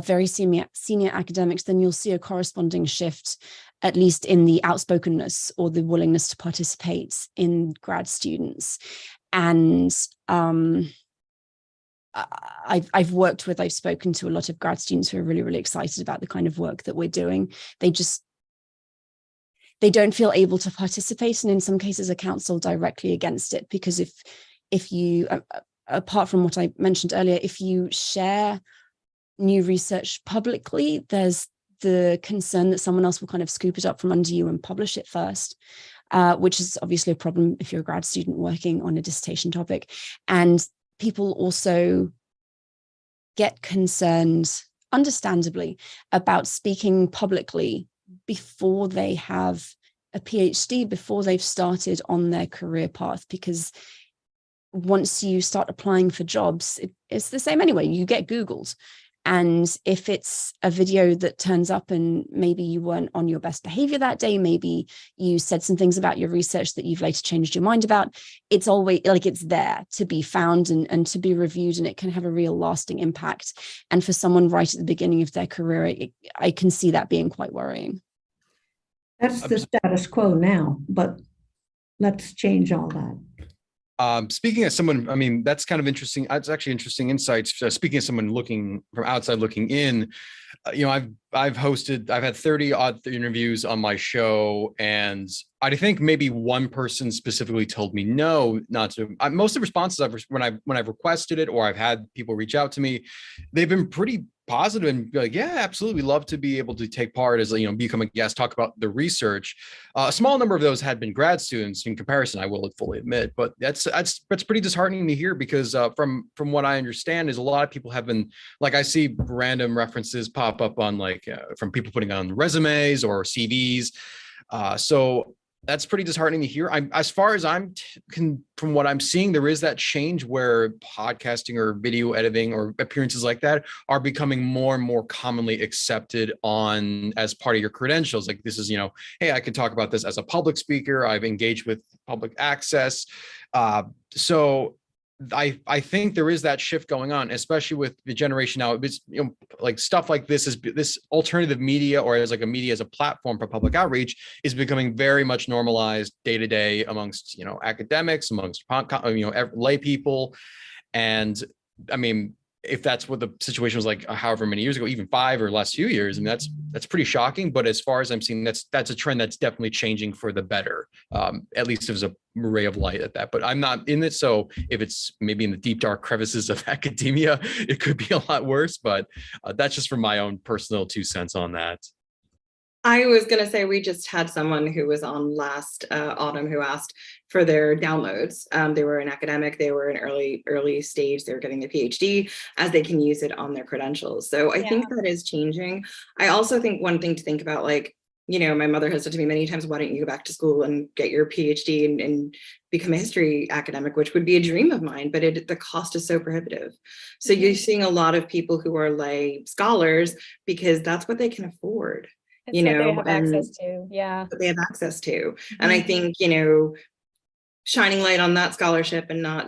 very senior academics, then you'll see a corresponding shift, at least in the outspokenness or the willingness to participate in grad students. And I've spoken to a lot of grad students who are really, really excited about the kind of work that we're doing. They don't feel able to participate, and in some cases are counseled directly against it, because if if you, apart from what I mentioned earlier, if you share new research publicly, there's the concern that someone else will kind of scoop it up from under you and publish it first, which is obviously a problem if you're a grad student working on a dissertation topic. And people also get concerned, understandably, about speaking publicly before they have a PhD, before they've started on their career path, because once you start applying for jobs, it's the same anyway. You get Googled. And if it's a video that turns up and maybe you weren't on your best behavior that day, maybe you said some things about your research that you've later changed your mind about, it's always like it's there to be found and to be reviewed, and it can have a real lasting impact. And for someone right at the beginning of their career, I can see that being quite worrying. That's the status quo now, but let's change all that. Speaking as someone, I mean, that's kind of interesting. It's actually interesting insights. Speaking as someone looking from outside looking in, I've had 30 odd interviews on my show, and I think maybe one person specifically told me no, not to. Most of the responses when I've requested it, or I've had people reach out to me, they've been pretty positive and be like, yeah, absolutely, love to be able to take part as, become a guest, talk about the research. A small number of those had been grad students in comparison, I will fully admit, but that's pretty disheartening to hear, because from what I understand is a lot of people have been, like, I see random references pop up on from people putting on resumes or CVs. So that's pretty disheartening to hear. As far as from what I'm seeing, there is that change where podcasting or video editing or appearances like that are becoming more and more commonly accepted as part of your credentials. Like, this is, hey, I can talk about this as a public speaker. I've engaged with public access. So I think there is that shift going on, especially with the generation now. It's, like stuff like this alternative media, or as like a media as a platform for public outreach, is becoming very much normalized day to day amongst, academics, amongst, lay people. And I mean, if that's what the situation was like, however many years ago, even 5 or last few years, I mean, that's pretty shocking. But as far as I'm seeing, that's a trend that's definitely changing for the better. At least there's a ray of light at that, but I'm not in it. So if it's maybe in the deep, dark crevices of academia, it could be a lot worse, but that's just from my own personal 2 cents on that. I was going to say, we just had someone who was on last autumn who asked for their downloads. They were an academic, they were an early stage, they were getting their PhD, as they can use it on their credentials. So I think that is changing. I also think one thing to think about, like, my mother has said to me many times, why don't you go back to school and get your PhD and become a history academic, which would be a dream of mine, but the cost is so prohibitive. So you're seeing a lot of people who are lay scholars because that's what they can afford. It's what they have access to. Yeah. What they have access to. And I think, shining light on that scholarship and not,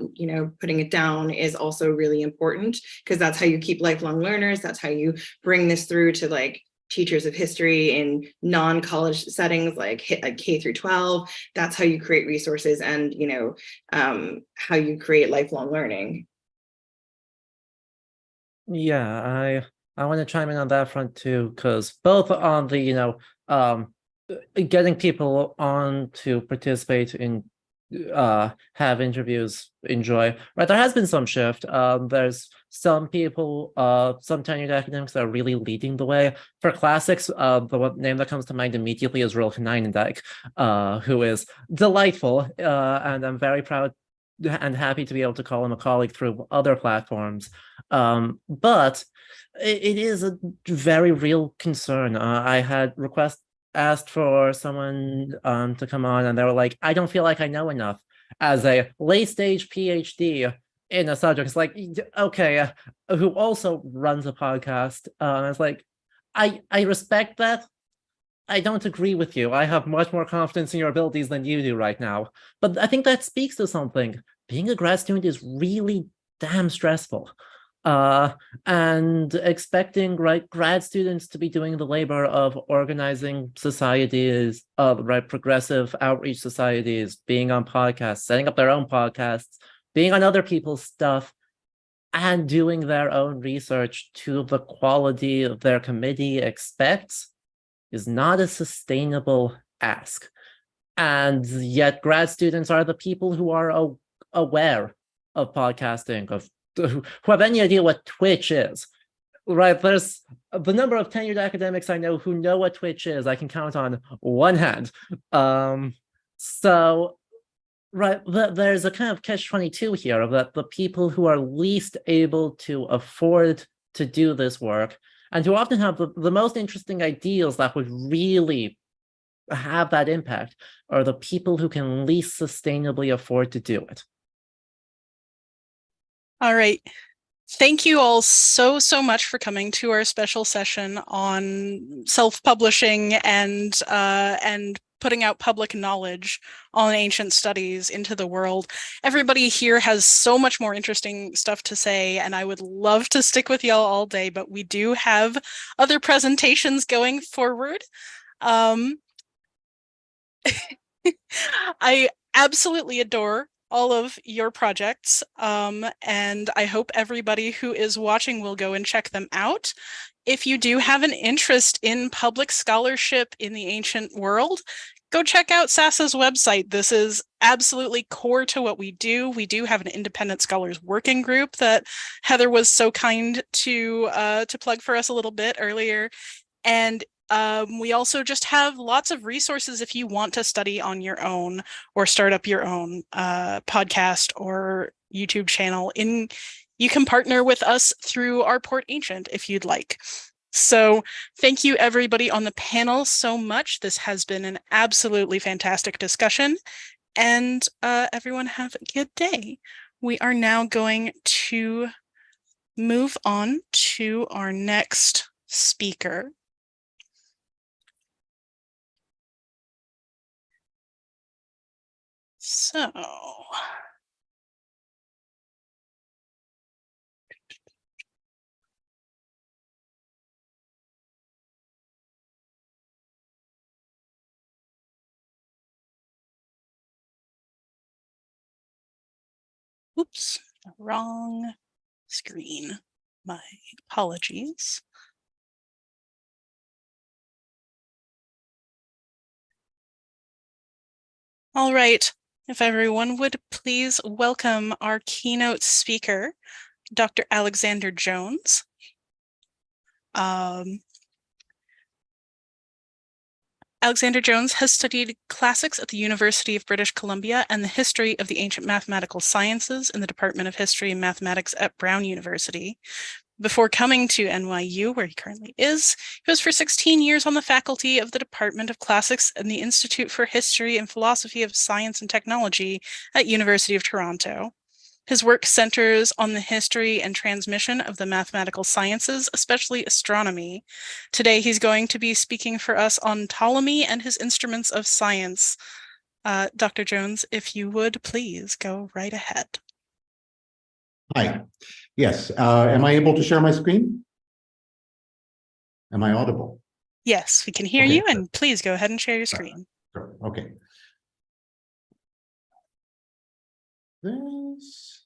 putting it down is also really important, because that's how you keep lifelong learners. That's how you bring this through to, like, teachers of history in non-college settings, like K through 12. That's how you create resources and, how you create lifelong learning. Yeah, I want to chime in on that front too, because both on the, getting people on to participate in, have interviews, enjoy, right? There has been some shift. There's some people, some tenured academics that are really leading the way. For classics, the name that comes to mind immediately is Rilke Nijendijk, who is delightful, and I'm very proud and happy to be able to call him a colleague through other platforms. But it is a very real concern. I had asked for someone to come on, and they were like, I don't feel like I know enough as a late stage PhD in a subject. It's like, okay, who also runs a podcast. It's like, I respect that. I don't agree with you. I have much more confidence in your abilities than you do right now. But I think that speaks to something. Being a grad student is really damn stressful. And expecting grad students to be doing the labor of organizing societies, progressive outreach societies, being on podcasts, setting up their own podcasts, being on other people's stuff, and doing their own research to the quality their committee expects is not a sustainable ask. And yet grad students are the people who are aware podcasting, who have any idea what Twitch is. Right, there's the number of tenured academics I know who know what Twitch is. I can count on one hand. So, right, there's a kind of catch-22 here of that the people who are least able to afford to do this work and who often have the most interesting ideas that would really have that impact are the people who can least sustainably afford to do it. All right. Thank you all so much for coming to our special session on self-publishing and putting out public knowledge on ancient studies into the world. Everybody here has so much more interesting stuff to say, and I would love to stick with y'all all day, but we do have other presentations going forward. I absolutely adore all of your projects, and I hope everybody who is watching will go and check them out. If you do have an interest in public scholarship in the ancient world, go check out Sasa's website. This is absolutely core to what we do. We do have an independent scholars working group that Heather was so kind to plug for us a little bit earlier. And we also just have lots of resources if you want to study on your own or start up your own podcast or YouTube channel. You can partner with us through our Port Ancient if you'd like. So thank you everybody on the panel so much. This has been an absolutely fantastic discussion, and everyone have a good day. We are now going to move on to our next speaker. So, oops, wrong screen. My apologies. All right. If everyone would please welcome our keynote speaker, Dr. Alexander Jones. Alexander Jones has studied classics at the University of British Columbia and the history of the ancient mathematical sciences in the Department of History and Mathematics at Brown University. Before coming to NYU, where he currently is, he was for 16 years on the faculty of the Department of Classics and the Institute for History and Philosophy of Science and Technology at University of Toronto. His work centers on the history and transmission of the mathematical sciences, especially astronomy. Today, he's going to be speaking for us on Ptolemy and his instruments of science. Dr. Jones, if you would please go right ahead. Hi. Yes. Am I able to share my screen? Am I audible? Yes, we can hear you, and please go ahead and share your screen. Sure. Okay. This.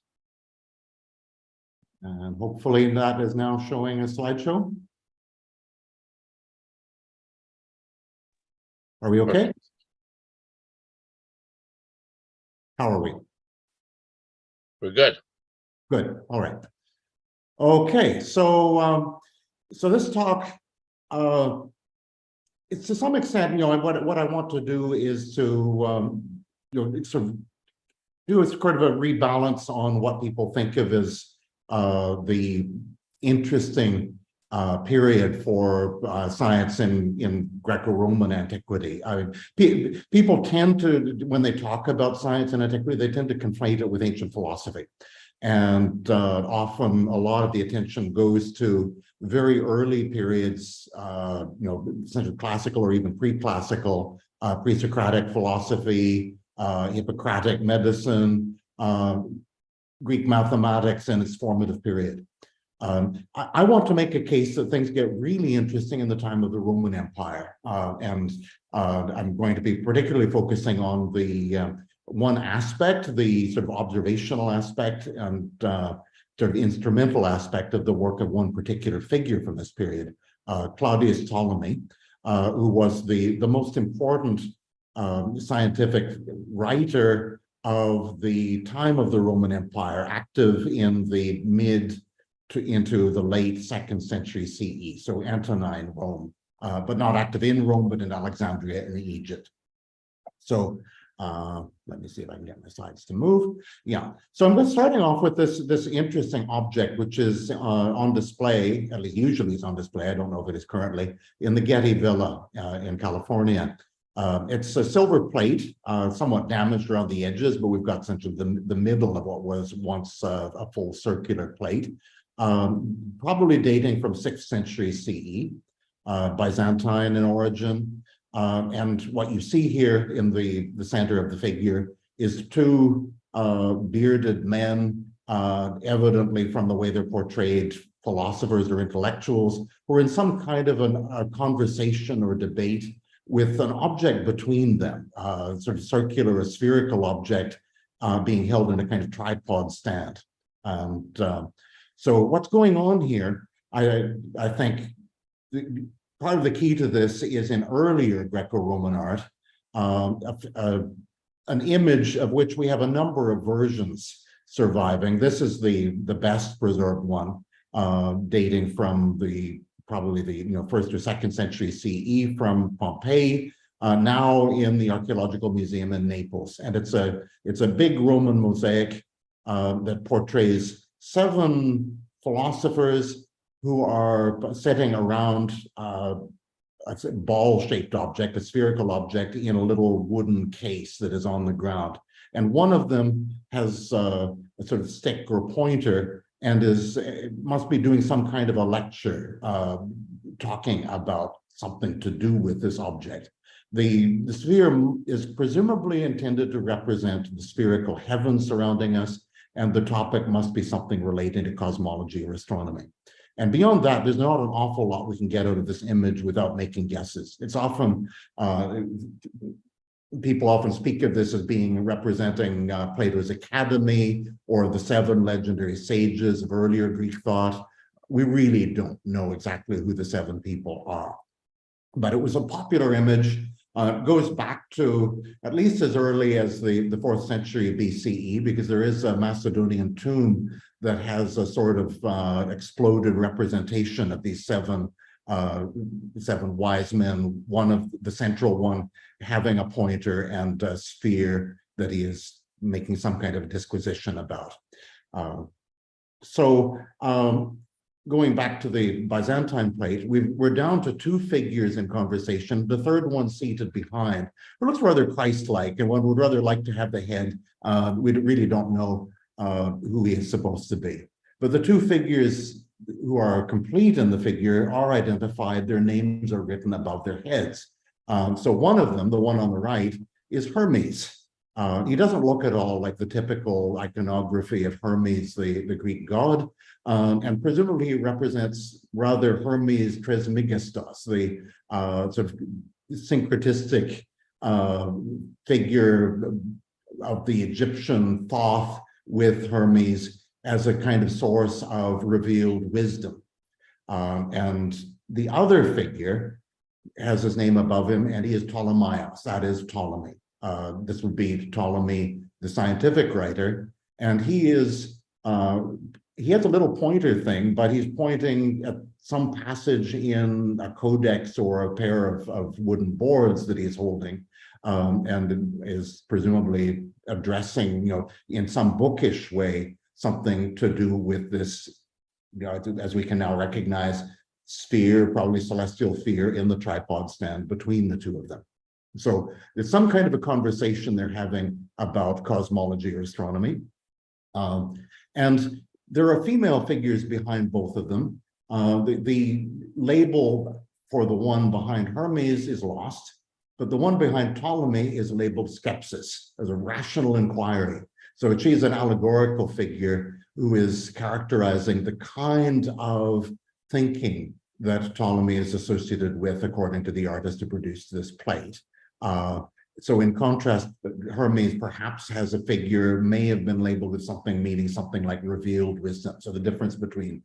And hopefully that is now showing a slideshow. Are we okay? How are we? We're good. Good. All right. Okay. So this talk, it's to some extent, what I want to do is to, sort of do a sort of a rebalance on what people think of as the interesting period for science in Greco-Roman antiquity. I mean, people tend to, when they talk about science in antiquity, they tend to conflate it with ancient philosophy. And often a lot of the attention goes to very early periods, essentially classical or even pre-classical, pre-Socratic philosophy, Hippocratic medicine, Greek mathematics and its formative period. I want to make a case that things get really interesting in the time of the Roman Empire. And I'm going to be particularly focusing on the one aspect, the sort of observational aspect and sort of instrumental aspect of the work of one particular figure from this period, Claudius Ptolemy, who was the most important scientific writer of the time of the Roman Empire, active in the into the late 2nd century CE, so Antonine Rome, but not active in Rome, but in Alexandria and Egypt. So let me see if I can get my slides to move. Yeah, so I'm starting off with this interesting object, which is on display, at least usually it's on display, I don't know if it is currently, in the Getty Villa in California. It's a silver plate, somewhat damaged around the edges, but we've got essentially the middle of what was once a full circular plate, probably dating from 6th century CE, Byzantine in origin. And what you see here in the center of the figure is two bearded men, evidently from the way they're portrayed, philosophers or intellectuals, who are in some kind of a conversation or debate with an object between them, sort of circular or spherical object being held in a kind of tripod stand. And so what's going on here, I think part of the key to this is in earlier Greco-Roman art, an image of which we have a number of versions surviving. This is the best preserved one, dating from probably the 1st or 2nd century CE from Pompeii, now in the Archaeological Museum in Naples. And it's a big Roman mosaic that portrays 7 philosophers who are sitting around a ball-shaped object, a spherical object in a little wooden case that is on the ground. And one of them has a sort of stick or pointer and must be doing some kind of a lecture, talking about something to do with this object. The sphere is presumably intended to represent the spherical heavens surrounding us, and the topic must be something related to cosmology or astronomy. And beyond that, there's not an awful lot we can get out of this image without making guesses. It's often, people often speak of this as being representing Plato's Academy or the 7 legendary sages of earlier Greek thought. We really don't know exactly who the 7 people are. But it was a popular image. It goes back to at least as early as the 4th century BCE, because there is a Macedonian tomb that has a sort of exploded representation of these 7 wise men, one of the central one having a pointer and a sphere that he is making some kind of a disquisition about. Going back to the Byzantine plate, we're down to 2 figures in conversation, the third one seated behind. It looks rather Christ-like, and one would rather like to have the head. We really don't know who he is supposed to be. But the 2 figures who are complete in the figure are identified, their names are written above their heads. So one of them, the one on the right, is Hermes. He doesn't look at all like the typical iconography of Hermes, the Greek god, and presumably he represents rather Hermes Trismegistos, the sort of syncretistic figure of the Egyptian Thoth with Hermes as a kind of source of revealed wisdom. And the other figure has his name above him, and he is Ptolemaeus, that is Ptolemy. This would be Ptolemy, the scientific writer, and he has a little pointer thing, but he's pointing at some passage in a codex or a pair of wooden boards that he's holding, and is presumably addressing, in some bookish way, something to do with this, as we can now recognize, sphere, probably celestial sphere in the tripod stand between the 2 of them. So there's some kind of a conversation they're having about cosmology or astronomy. And there are female figures behind both of them. The label for the one behind Hermes is lost, but the one behind Ptolemy is labeled Skepsis, as a rational inquiry. So she's an allegorical figure who is characterizing the kind of thinking that Ptolemy is associated with, according to the artist who produced this plate. So in contrast, Hermes perhaps has a figure, may have been labeled with something meaning something like revealed wisdom. So the difference between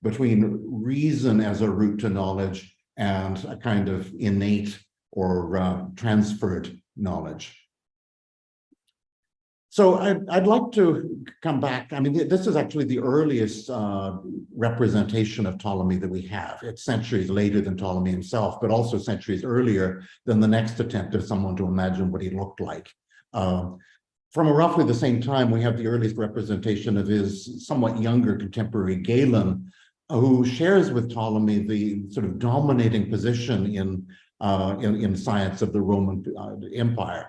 reason as a route to knowledge and a kind of innate or transferred knowledge. So I'd like to come back. I mean, this is actually the earliest representation of Ptolemy that we have. It's centuries later than Ptolemy himself, but also centuries earlier than the next attempt of someone to imagine what he looked like. From roughly the same time, we have the earliest representation of his somewhat younger contemporary Galen, who shares with Ptolemy the sort of dominating position in science of the Roman Empire.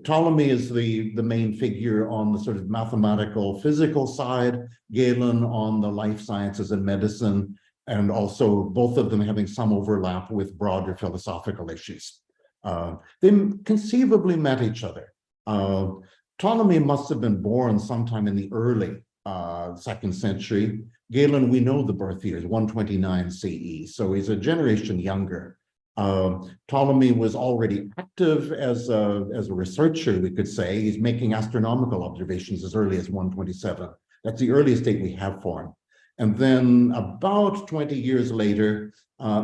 Ptolemy is the main figure on the sort of mathematical physical side, Galen on the life sciences and medicine, and also both of them having some overlap with broader philosophical issues. They conceivably met each other. Ptolemy must have been born sometime in the early 2nd century. Galen, we know the birth year is 129 CE, so he's a generation younger. Ptolemy was already active as a researcher, we could say. He's making astronomical observations as early as 127. That's the earliest date we have for him. And then about 20 years later,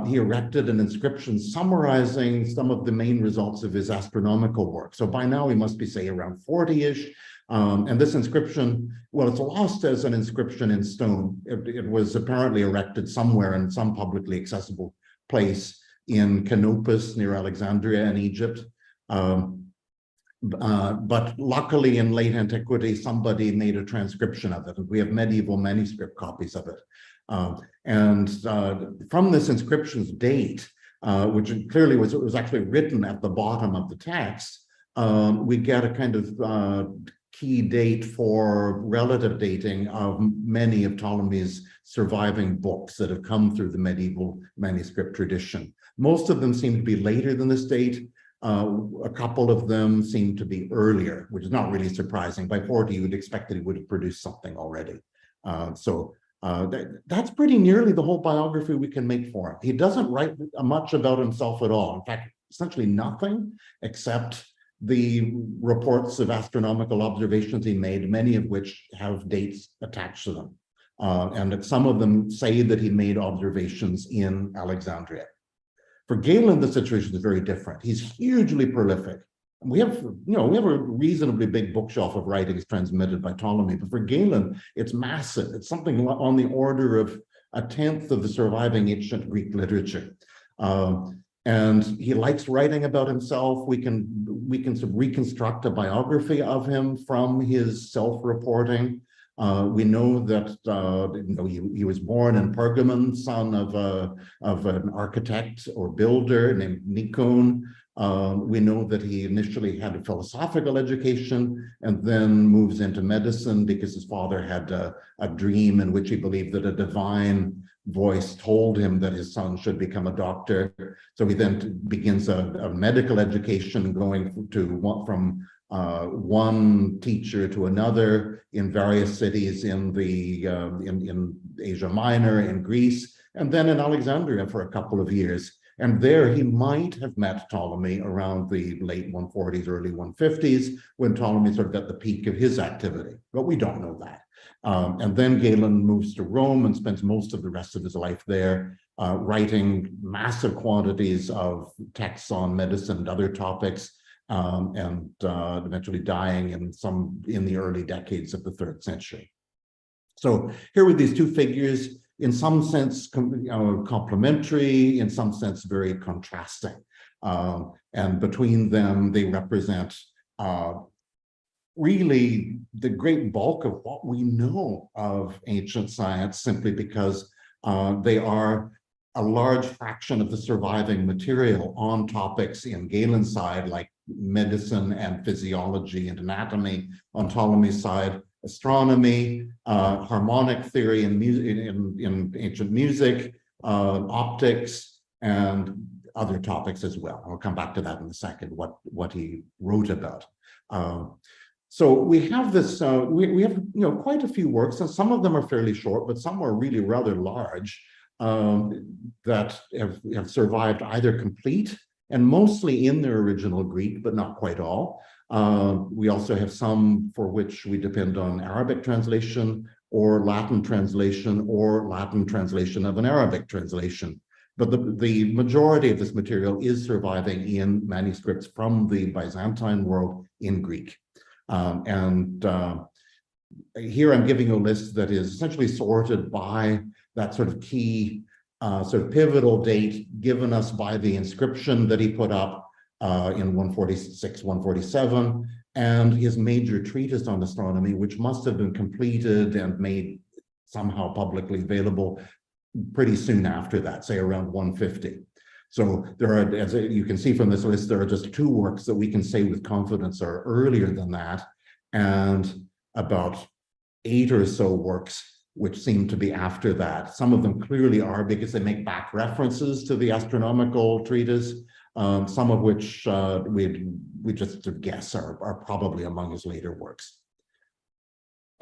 he erected an inscription summarizing some of the main results of his astronomical work. So by now he must be, say, around 40-ish. And this inscription, well, it's lost as an inscription in stone. It was apparently erected somewhere in some publicly accessible place in Canopus near Alexandria in Egypt. But luckily in late antiquity, somebody made a transcription of it, and we have medieval manuscript copies of it. From this inscription's date, which clearly was actually written at the bottom of the text, we get a kind of key date for relative dating of many of Ptolemy's surviving books that have come through the medieval manuscript tradition. Most of them seem to be later than this date. A couple of them seem to be earlier, which is not really surprising. By 40, you would expect that he would have produced something already. That's pretty nearly the whole biography we can make for him. He doesn't write much about himself at all. In fact, essentially nothing except the reports of astronomical observations he made, many of which have dates attached to them. And that some of them say that he made observations in Alexandria. For Galen, the situation is very different. He's hugely prolific. We have a reasonably big bookshelf of writings transmitted by Ptolemy, but for Galen, it's massive. It's something on the order of 1/10 of the surviving ancient Greek literature. And he likes writing about himself. We can sort of reconstruct a biography of him from his self-reporting. We know that he was born in Pergamon, son of an architect or builder named Nikon. We know that he initially had a philosophical education and then moves into medicine because his father had a dream in which he believed that a divine voice told him that his son should become a doctor. So he then begins a medical education, going from one teacher to another in various cities in Asia Minor, in Greece, and then in Alexandria for a couple of years. And there he might have met Ptolemy around the late 140s, early 150s, when Ptolemy sort of at the peak of his activity, but we don't know that. And then Galen moves to Rome and spends most of the rest of his life there, writing massive quantities of texts on medicine and other topics, and eventually dying in the early decades of the 3rd century. So here with these two figures, in some sense complementary, in some sense very contrasting. And between them, they represent really the great bulk of what we know of ancient science, simply because they are a large fraction of the surviving material on topics in Galen's side, like medicine and physiology and anatomy. On Ptolemy's side, astronomy, harmonic theory in ancient music, optics, and other topics as well. I'll come back to that in a second, what he wrote about. So we have this, we have quite a few works, and some of them are fairly short, but some are really rather large, that have survived either complete and mostly in their original Greek, but not quite all. We also have some for which we depend on Arabic translation or Latin translation of an Arabic translation. But the majority of this material is surviving in manuscripts from the Byzantine world in Greek. Here I'm giving you a list that is essentially sorted by that sort of key, sort of pivotal date given us by the inscription that he put up in 146, 147, and his major treatise on astronomy, which must have been completed and made somehow publicly available pretty soon after that, say around 150. So there are, as you can see from this list, there are just 2 works that we can say with confidence are earlier than that, and about 8 or so works which seem to be after that. Some of them clearly are because they make back references to the astronomical treatise, some of which we just guess are probably among his later works.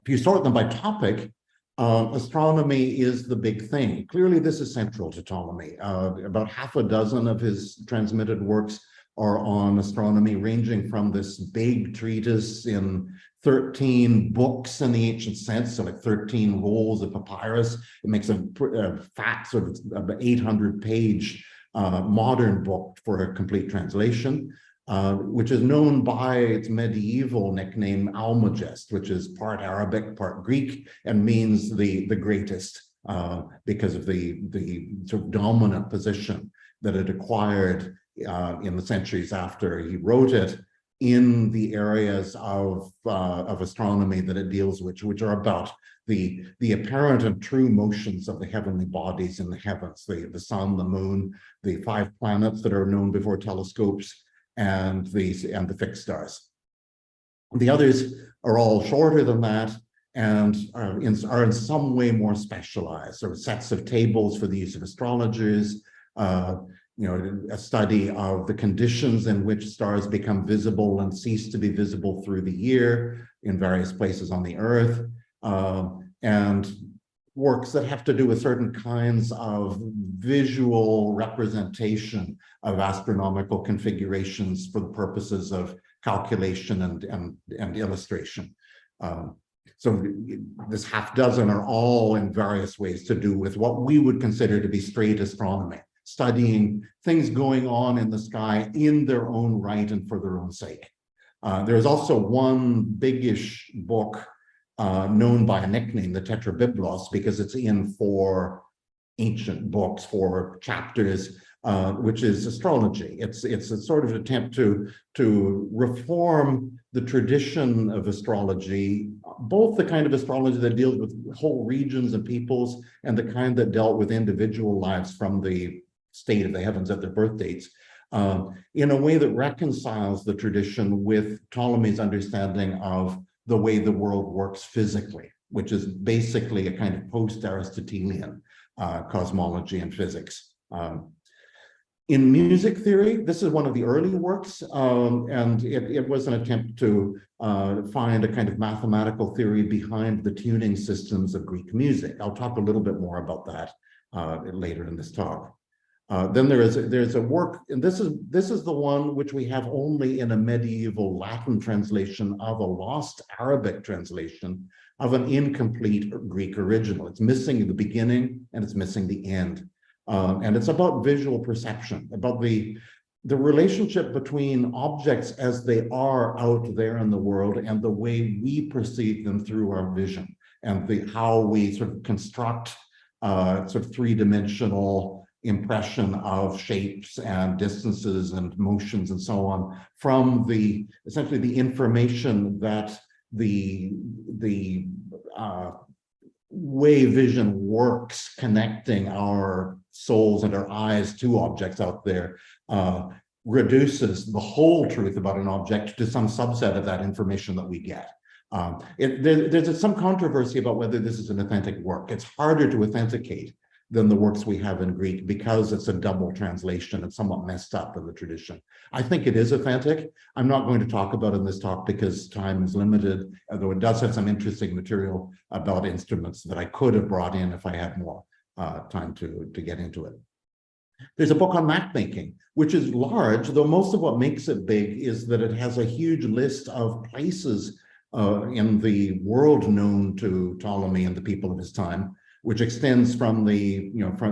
If you sort them by topic, astronomy is the big thing. Clearly, this is central to Ptolemy. About half a dozen of his transmitted works are on astronomy, ranging from this big treatise in 13 books in the ancient sense, so like 13 rolls of papyrus. It makes a fat sort of 800-page modern book for a complete translation, which is known by its medieval nickname Almagest, which is part Arabic, part Greek, and means the greatest because of the sort of dominant position that it acquired in the centuries after he wrote it in the areas of astronomy that it deals with, which are about the apparent and true motions of the heavenly bodies in the heavens, the sun, the moon, the 5 planets that are known before telescopes, and the fixed stars. The others are all shorter than that and are in some way more specialized, sort of sets of tables for the use of astrologers, a study of the conditions in which stars become visible and cease to be visible through the year in various places on the earth, and works that have to do with certain kinds of visual representation of astronomical configurations for the purposes of calculation and illustration. So this half dozen are all in various ways to do with what we would consider to be straight astronomy, studying things going on in the sky in their own right and for their own sake. There's also one biggish book known by a nickname, the Tetrabiblos, because it's in 4 ancient books, 4 chapters, which is astrology. It's a sort of attempt to reform the tradition of astrology, both the kind of astrology that deals with whole regions and peoples and the kind that dealt with individual lives from the state of the heavens at their birth dates, in a way that reconciles the tradition with Ptolemy's understanding of the way the world works physically, which is basically a kind of post-Aristotelian cosmology and physics. In music theory, this is one of the early works, and it was an attempt to find a kind of mathematical theory behind the tuning systems of Greek music. I'll talk a little bit more about that later in this talk. Then there's a work, and this is the one which we have only in a medieval Latin translation of a lost Arabic translation of an incomplete Greek original. It's missing the beginning and it's missing the end. And it's about visual perception, about the relationship between objects as they are out there in the world and the way we perceive them through our vision, and how we sort of construct sort of 3-dimensional impression of shapes and distances and motions and so on from essentially the information that the way vision works, connecting our souls and our eyes to objects out there, reduces the whole truth about an object to some subset of that information that we get. There's some controversy about whether this is an authentic work. It's harder to authenticate than the works we have in Greek because it's a double translation and somewhat messed up in the tradition. I think it is authentic. I'm not going to talk about it in this talk because time is limited, although it does have some interesting material about instruments that I could have brought in if I had more time to get into it. There's a book on map making, which is large, though most of what makes it big is that it has a huge list of places in the world known to Ptolemy and the people of his time, which extends from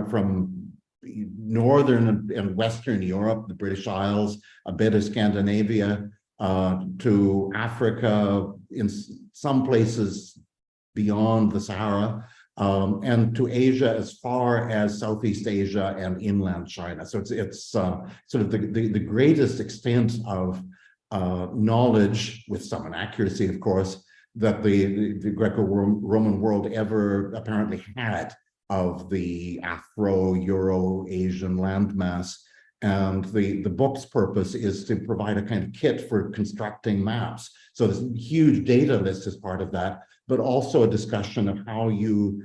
from northern and western Europe, the British Isles, a bit of Scandinavia, to Africa, in some places beyond the Sahara, and to Asia as far as Southeast Asia and inland China. So it's sort of the greatest extent of knowledge, with some inaccuracy, of course, that the Greco-Roman world ever apparently had of the Afro-Euro-Asian landmass. And the book's purpose is to provide a kind of kit for constructing maps. So there's a huge data list as part of that, but also a discussion of how you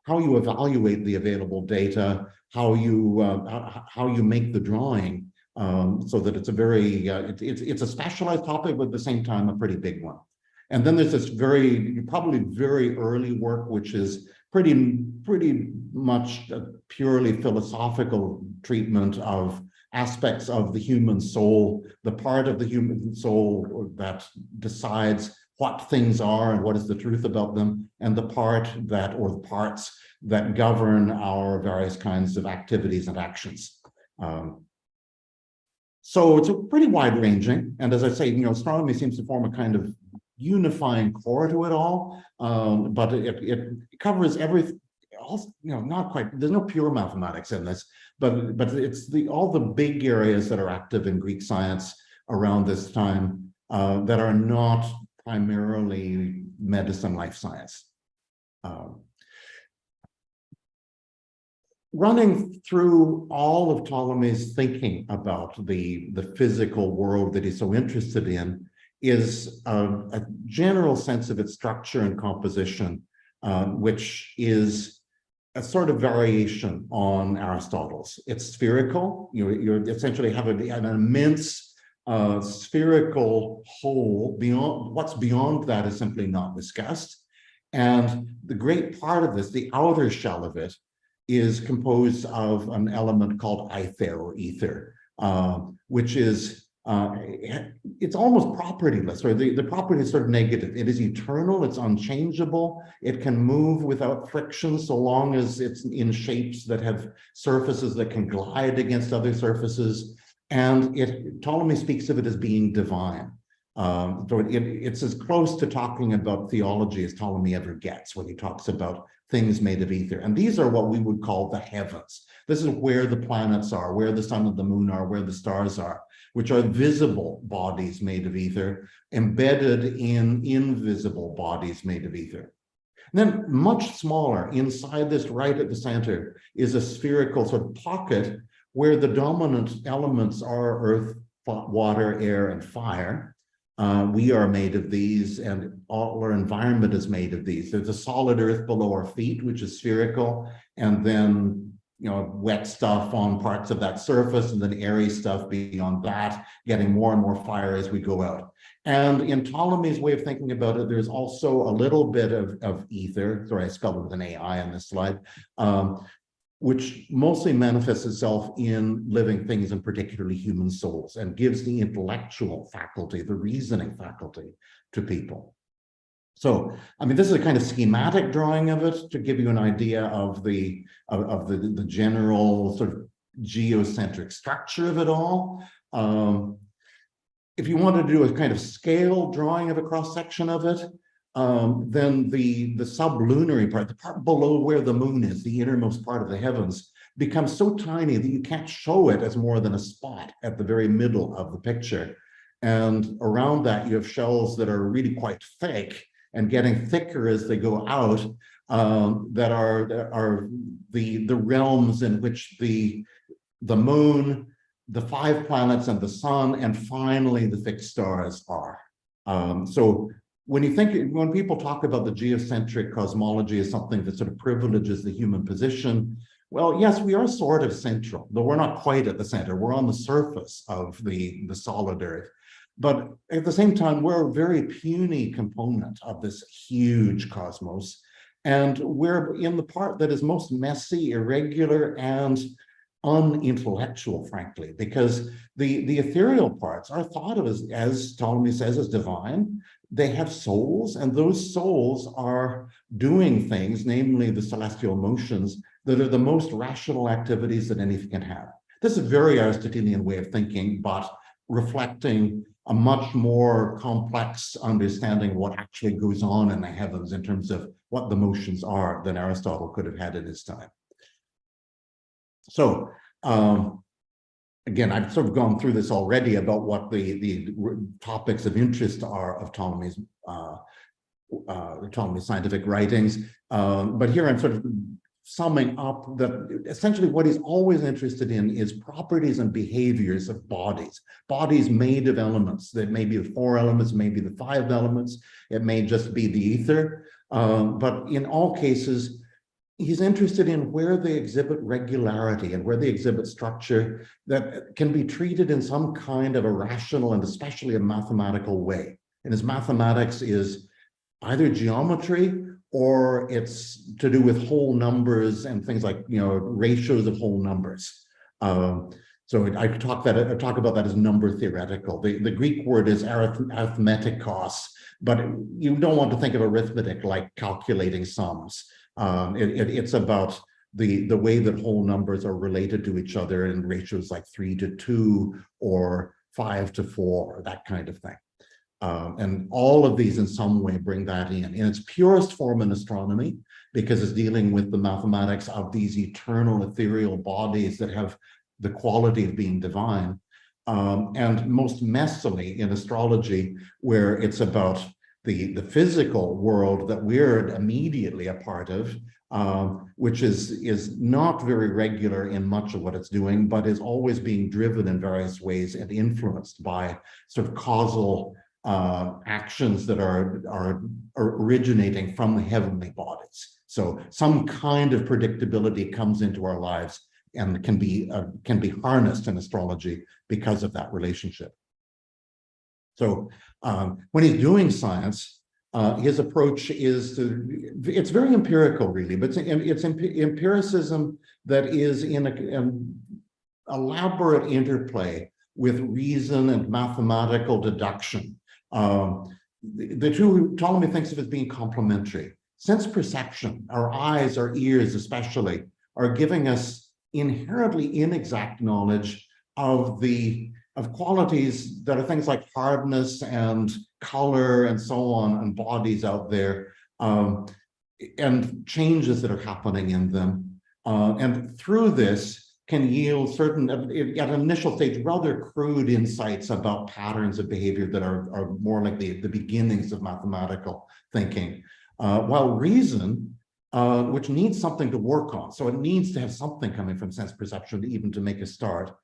evaluate the available data, how you make the drawing, so that it's a very it's a specialized topic, but at the same time a pretty big one. And then there's this probably very early work, which is pretty much a purely philosophical treatment of aspects of the human soul, the part of the human soul that decides what things are and what is the truth about them, and the part that, or the parts that govern our various kinds of activities and actions. So it's a pretty wide-ranging, and as I say, astronomy seems to form a kind of unifying core to it all, but it covers everything. Also, not quite. There's no pure mathematics in this, but it's all the big areas that are active in Greek science around this time that are not primarily medicine, life science. Running through all of Ptolemy's thinking about the physical world that he's so interested in is a general sense of its structure and composition, which is a sort of variation on Aristotle's. It's spherical. You essentially have an immense spherical whole. What's beyond that is simply not discussed. And the great part of this, the outer shell of it, is composed of an element called ether, which is it's almost propertyless, or the property is sort of negative. It is eternal, it's unchangeable, it can move without friction so long as it's in shapes that have surfaces that can glide against other surfaces. And Ptolemy speaks of it as being divine. So it's as close to talking about theology as Ptolemy ever gets when he talks about things made of ether. And these are what we would call the heavens. This is where the planets are, where the sun and the moon are, where the stars are, which are visible bodies made of ether, embedded in invisible bodies made of ether. And then much smaller, inside this, right at the center, is a spherical sort of pocket where the dominant elements are earth, water, air, and fire. We are made of these, and all our environment is made of these. There's a solid earth below our feet, which is spherical, and then wet stuff on parts of that surface, and then airy stuff beyond that, getting more and more fire as we go out. And in Ptolemy's way of thinking about it, there's also a little bit of ether. Sorry, I spelled it with an AI on this slide, which mostly manifests itself in living things, and particularly human souls, and gives the intellectual faculty, the reasoning faculty to people. So, I mean, this is a kind of schematic drawing of it to give you an idea of the general sort of geocentric structure of it all. If you wanted to do a kind of scale drawing of a cross section of it, then the sublunary part, the part below where the moon is, the innermost part of the heavens, becomes so tiny that you can't show it as more than a spot at the very middle of the picture. And around that, you have shells that are really quite thick and getting thicker as they go out, that are the realms in which the moon, the 5 planets, and the sun, and finally the fixed stars are. So when people talk about the geocentric cosmology as something that sort of privileges the human position, well, yes, we are sort of central, though we're not quite at the center. We're on the surface of the solid Earth. But at the same time, we're a very puny component of this huge cosmos. And we're in the part that is most messy, irregular, and unintellectual, frankly, because the ethereal parts are thought of as Ptolemy says, as divine. They have souls, and those souls are doing things, namely the celestial motions, that are the most rational activities that anything can have. This is a very Aristotelian way of thinking, but reflecting a much more complex understanding of what actually goes on in the heavens in terms of what the motions are than Aristotle could have had at his time. So again, I've sort of gone through this already about what the topics of interest are of Ptolemy's scientific writings, but here I'm sort of summing up that essentially what he's always interested in is properties and behaviors of bodies made of elements. That may be the 4 elements, maybe the 5 elements, it may just be the ether, but in all cases, he's interested in where they exhibit regularity and where they exhibit structure that can be treated in some kind of a rational and especially a mathematical way. And his mathematics is either geometry or it's to do with whole numbers and things like, ratios of whole numbers. So I talk about that as number theoretical. The Greek word is arithmetikos, but you don't want to think of arithmetic like calculating sums. It's about the way that whole numbers are related to each other in ratios like 3:2 or 5:4, that kind of thing. And all of these in some way bring that in its purest form in astronomy, because it's dealing with the mathematics of these eternal ethereal bodies that have the quality of being divine, and most messily in astrology, where it's about the physical world that we're immediately a part of, which is not very regular in much of what it's doing, but is always being driven in various ways and influenced by sort of causal actions that are originating from the heavenly bodies. So some kind of predictability comes into our lives and can be harnessed in astrology because of that relationship. So when he's doing science, his approach it's very empirical really, but it's empiricism that is in an elaborate interplay with reason and mathematical deduction. The two Ptolemy thinks of as being complementary. Sense perception, our eyes, our ears especially, are giving us inherently inexact knowledge of qualities that are things like hardness and color and so on, and bodies out there, and changes that are happening in them. And through this can yield certain, at an initial stage, rather crude insights about patterns of behavior that are more like the beginnings of mathematical thinking. While reason, which needs something to work on, so it needs to have something coming from sense perception even to make a start,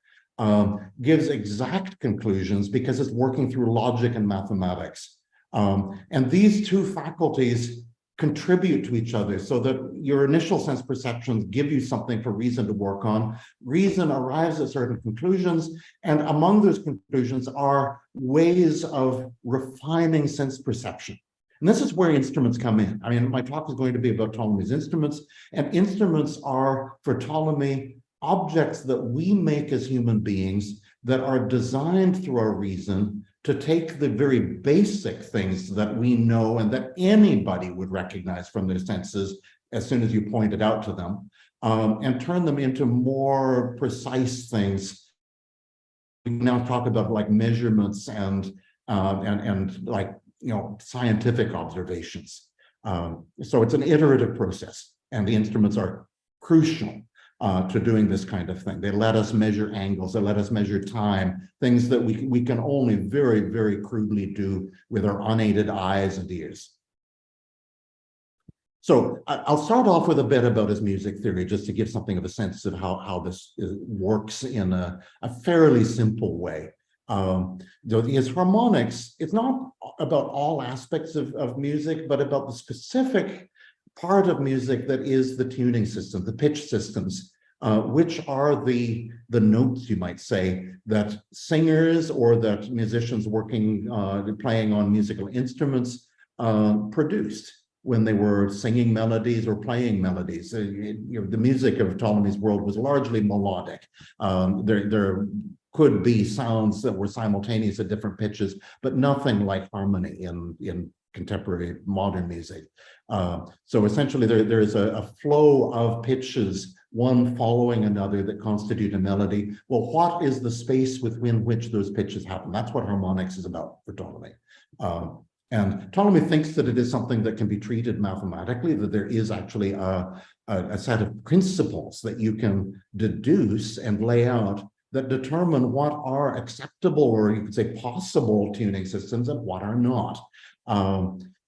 gives exact conclusions because it's working through logic and mathematics. And these two faculties contribute to each other so that your initial sense perceptions give you something for reason to work on. Reason arrives at certain conclusions, and among those conclusions are ways of refining sense perception. And this is where instruments come in. I mean, my talk is going to be about Ptolemy's instruments, and instruments are, for Ptolemy, objects that we make as human beings that are designed through our reason to take the very basic things that we know and that anybody would recognize from their senses as soon as you point it out to them, and turn them into more precise things. We now talk about like measurements and like, scientific observations. So it's an iterative process, and the instruments are crucial to doing this kind of thing. They let us measure angles, they let us measure time, things that we can only very, very crudely do with our unaided eyes and ears. So I'll start off with a bit about his music theory, just to give something of a sense of how this works in a fairly simple way. His harmonics, it's not about all aspects of music, but about the specific part of music that is the tuning system, the pitch systems, which are the notes, you might say, that singers or that musicians playing on musical instruments produced when they were singing melodies or playing melodies. The music of Ptolemy's world was largely melodic. There could be sounds that were simultaneous at different pitches, but nothing like harmony in contemporary modern music. So essentially there is a flow of pitches one following another that constitute a melody. Well, what is the space within which those pitches happen? That's what harmonics is about for Ptolemy. And Ptolemy thinks that it is something that can be treated mathematically, that there is actually a set of principles that you can deduce and lay out that determine what are acceptable, or you could say possible, tuning systems and what are not.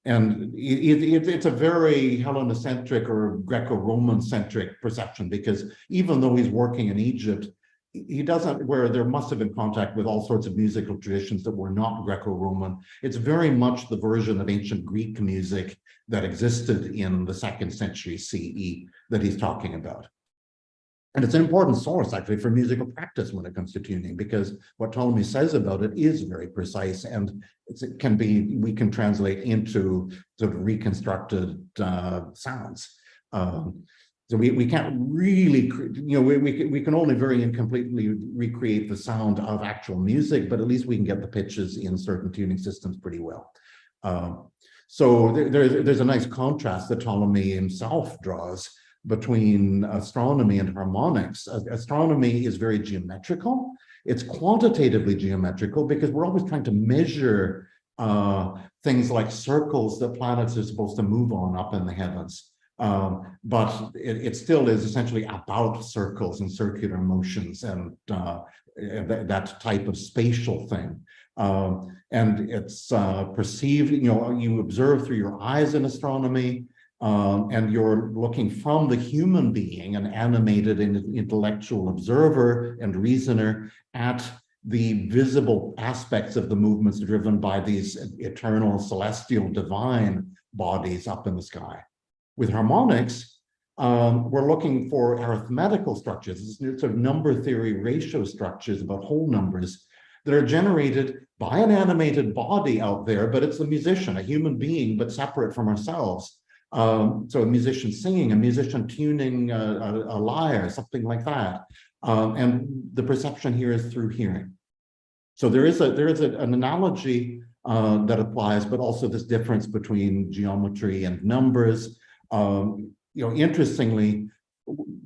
And it's a very Helleноcentric or Greco-Roman centric perception, because even though he's working in Egypt, he doesn't, where there must have been contact with all sorts of musical traditions that were not Greco-Roman. It's very much the version of ancient Greek music that existed in the 2nd century CE that he's talking about. And it's an important source, actually, for musical practice when it comes to tuning, because what Ptolemy says about it is very precise, and it can be, we can translate into sort of reconstructed sounds. So we can't really, we can only very incompletely recreate the sound of actual music, but at least we can get the pitches in certain tuning systems pretty well. So there's a nice contrast that Ptolemy himself draws between astronomy and harmonics. Astronomy is very geometrical. It's quantitatively geometrical because we're always trying to measure things like circles that planets are supposed to move on up in the heavens. But it still is essentially about circles and circular motions and that type of spatial thing. And it's perceived, you observe through your eyes in astronomy, and you're looking from the human being, an animated and intellectual observer and reasoner, at the visible aspects of the movements driven by these eternal, celestial, divine bodies up in the sky. With harmonics, we're looking for arithmetical structures, sort of number theory ratio structures about whole numbers that are generated by an animated body out there, but it's a musician, a human being, but separate from ourselves. So a musician singing, a musician tuning a lyre, something like that. And the perception here is through hearing. So there is an analogy that applies, but also this difference between geometry and numbers. Interestingly,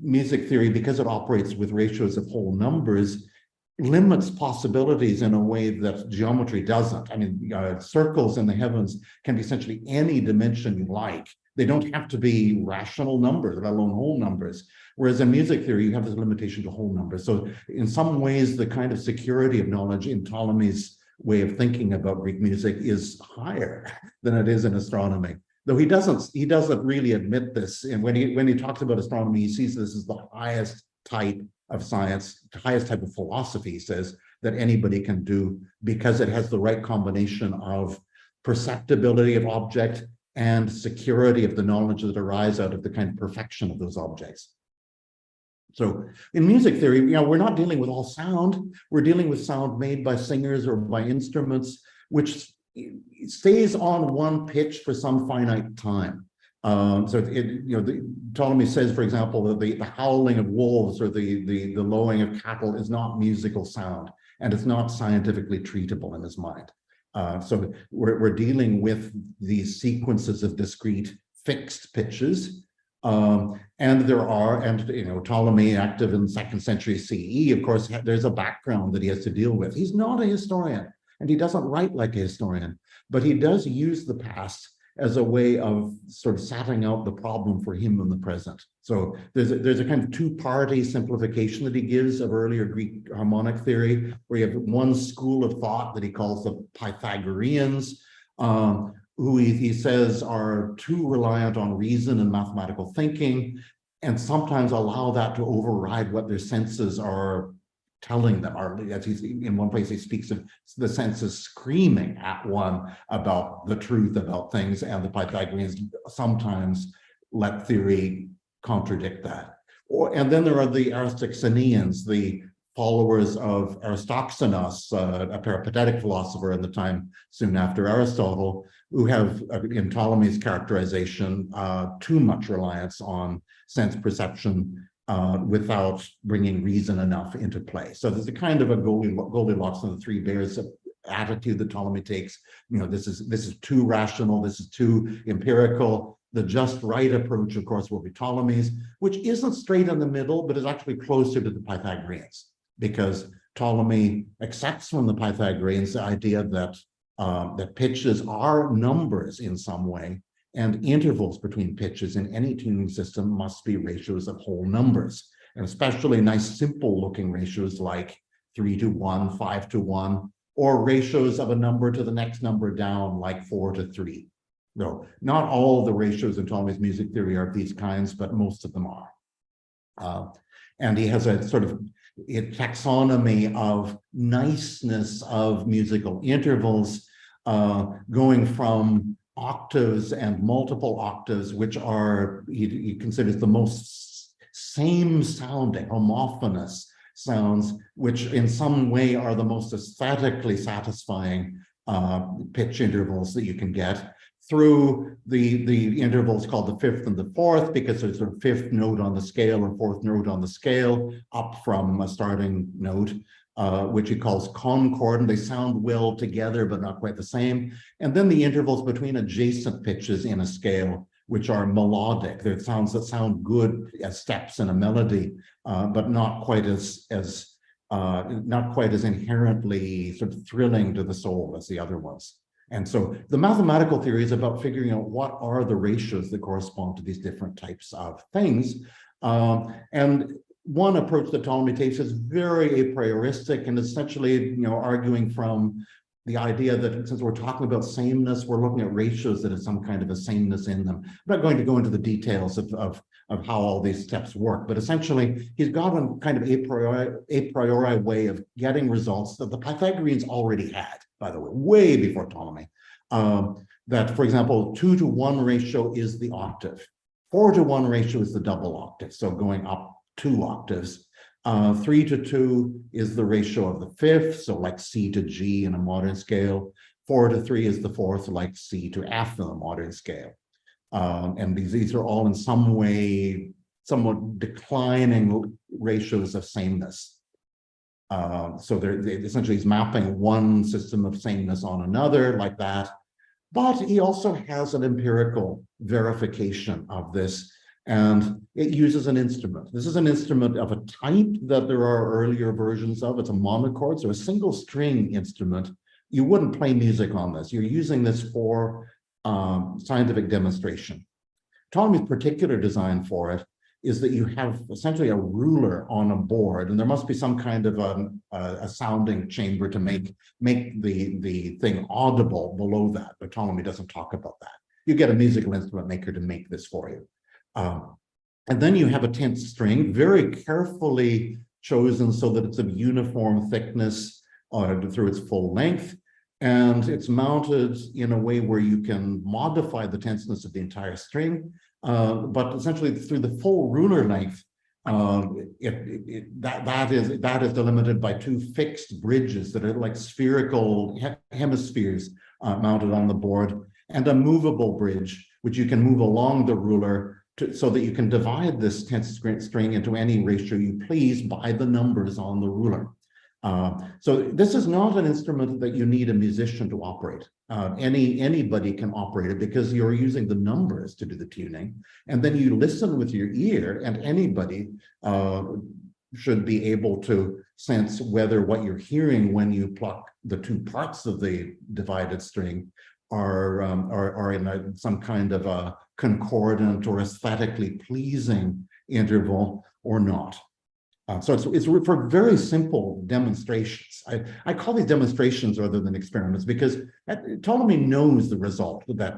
music theory, because it operates with ratios of whole numbers, limits possibilities in a way that geometry doesn't. I mean, circles in the heavens can be essentially any dimension you like. They don't have to be rational numbers, let alone whole numbers. Whereas in music theory, you have this limitation to whole numbers. So in some ways, the kind of security of knowledge in Ptolemy's way of thinking about Greek music is higher than it is in astronomy. Though he doesn't really admit this. And when he talks about astronomy, he sees this as the highest type of science, the highest type of philosophy, he says, that anybody can do, because it has the right combination of perceptibility of object and security of the knowledge that arise out of the kind of perfection of those objects. So in music theory, we're not dealing with all sound. We're dealing with sound made by singers or by instruments, which stays on one pitch for some finite time. Ptolemy says, for example, that the howling of wolves or the lowing of cattle is not musical sound, and it's not scientifically treatable in his mind. So we're dealing with these sequences of discrete fixed pitches. Ptolemy, active in 2nd century CE, of course, there's a background that he has to deal with. He's not a historian, and he doesn't write like a historian, but he does use the past as a way of sort of setting out the problem for him in the present. So there's a kind of two-party simplification that he gives of earlier Greek harmonic theory, where you have one school of thought that he calls the Pythagoreans, who he says are too reliant on reason and mathematical thinking, and sometimes allow that to override what their senses are telling them. Or as he's in one place, he speaks of the senses screaming at one about the truth about things, and the Pythagoreans sometimes let theory contradict that. And then there are the Aristoxeneans, the followers of Aristoxenos, a peripatetic philosopher in the time soon after Aristotle, who have, in Ptolemy's characterization, too much reliance on sense perception without bringing reason enough into play. So there's a kind of a Goldilocks and the Three Bears attitude that Ptolemy takes. This is too rational, this is too empirical, The just right approach, of course, will be Ptolemy's, which isn't straight in the middle, but is actually closer to the Pythagoreans, because Ptolemy accepts from the Pythagoreans the idea that that pitches are numbers in some way, and intervals between pitches in any tuning system must be ratios of whole numbers, and especially nice simple looking ratios like 3:1, 5:1, or ratios of a number to the next number down like 4:3. No, not all the ratios in Ptolemy's music theory are these kinds, but most of them are. And he has a sort of a taxonomy of niceness of musical intervals, going from octaves and multiple octaves, which are, he considers the most same sounding, homophonous sounds, which in some way are the most aesthetically satisfying pitch intervals that you can get, through the intervals called the fifth and the fourth, because there's a fifth note on the scale or fourth note on the scale up from a starting note, which he calls concordant. They sound well together, but not quite the same. And then the intervals between adjacent pitches in a scale, which are melodic. They're sounds that sound good as steps in a melody, but not quite as inherently sort of thrilling to the soul as the other ones. And so the mathematical theory is about figuring out what are the ratios that correspond to these different types of things. And one approach that Ptolemy takes is very a prioristic and essentially, arguing from the idea that since we're talking about sameness, we're looking at ratios that have some kind of a sameness in them. I'm not going to go into the details of how all these steps work, but essentially he's got a kind of a priori way of getting results that the Pythagoreans already had, by the way, way before Ptolemy. That, for example, 2:1 ratio is the octave. 4:1 ratio is the double octave, so going up 2 octaves. 3:2 is the ratio of the fifth, so like C to G in a modern scale. 4:3 is the fourth, like C to F in a modern scale. And these are all in some way somewhat declining ratios of sameness. So they're essentially he's mapping one system of sameness on another like that. But he also has an empirical verification of this, and it uses an instrument. This is an instrument of a type that there are earlier versions of. It's a monochord, so a single string instrument. You wouldn't play music on this. You're using this for scientific demonstration. Ptolemy's particular design for it is that you have essentially a ruler on a board, and there must be some kind of a sounding chamber to make the thing audible below that, but Ptolemy doesn't talk about that. You get a musical instrument maker to make this for you. And then you have a tenth string, very carefully chosen so that it's of uniform thickness through its full length. And it's mounted in a way where you can modify the tenseness of the entire string, but essentially through the full ruler length, that is delimited by 2 fixed bridges that are like spherical hemispheres mounted on the board, and a movable bridge, which you can move along the ruler so that you can divide this tenth string into any ratio you please by the numbers on the ruler. So this is not an instrument that you need a musician to operate. Anybody can operate it because you're using the numbers to do the tuning, and then you listen with your ear, and anybody should be able to sense whether what you're hearing when you pluck the 2 parts of the divided string are in some kind of a concordant or aesthetically pleasing interval or not. So it's for very simple demonstrations. I call these demonstrations rather than experiments because Ptolemy knows the result that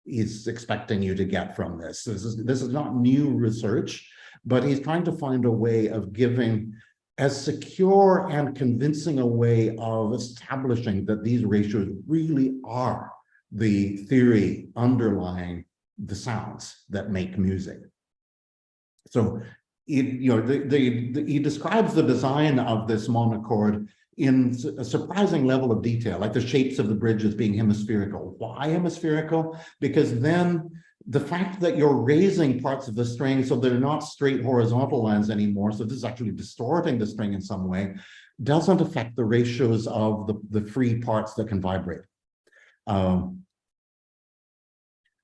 he's expecting you to get from this. This is not new research, but he's trying to find a way of giving as secure and convincing a way of establishing that these ratios really are the theory underlying the sounds that make music. So he describes the design of this monochord in a surprising level of detail, like the shapes of the bridges being hemispherical. Why hemispherical? Because then the fact that you're raising parts of the string so they're not straight horizontal lines anymore, so this is actually distorting the string in some way, doesn't affect the ratios of the free parts that can vibrate.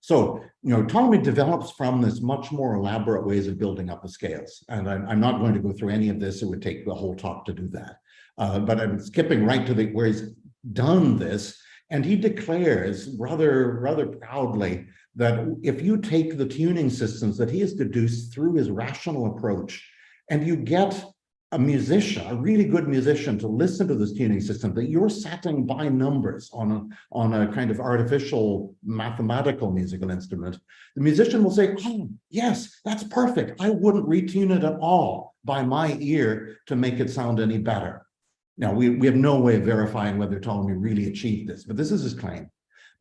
So, Ptolemy develops from this much more elaborate ways of building up the scales. And I'm not going to go through any of this. It would take the whole talk to do that. But I'm skipping right to where he's done this. And he declares rather proudly that if you take the tuning systems that he has deduced through his rational approach, and you get a musician, a really good musician, to listen to this tuning system that you're setting by numbers on a kind of artificial mathematical musical instrument, the musician will say, oh, yes, that's perfect. I wouldn't retune it at all by my ear to make it sound any better. Now, we have no way of verifying whether Ptolemy really achieved this, but this is his claim.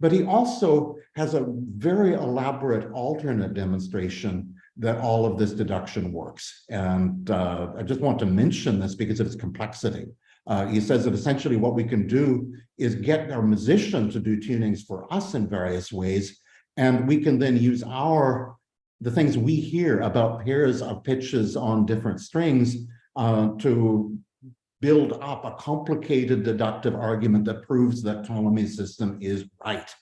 But he also has a very elaborate alternate demonstration that all of this deduction works. And I just want to mention this because of its complexity. He says that essentially what we can do is get our musician to do tunings for us in various ways, and we can then use the things we hear about pairs of pitches on different strings to build up a complicated deductive argument that proves that Ptolemy's system is right.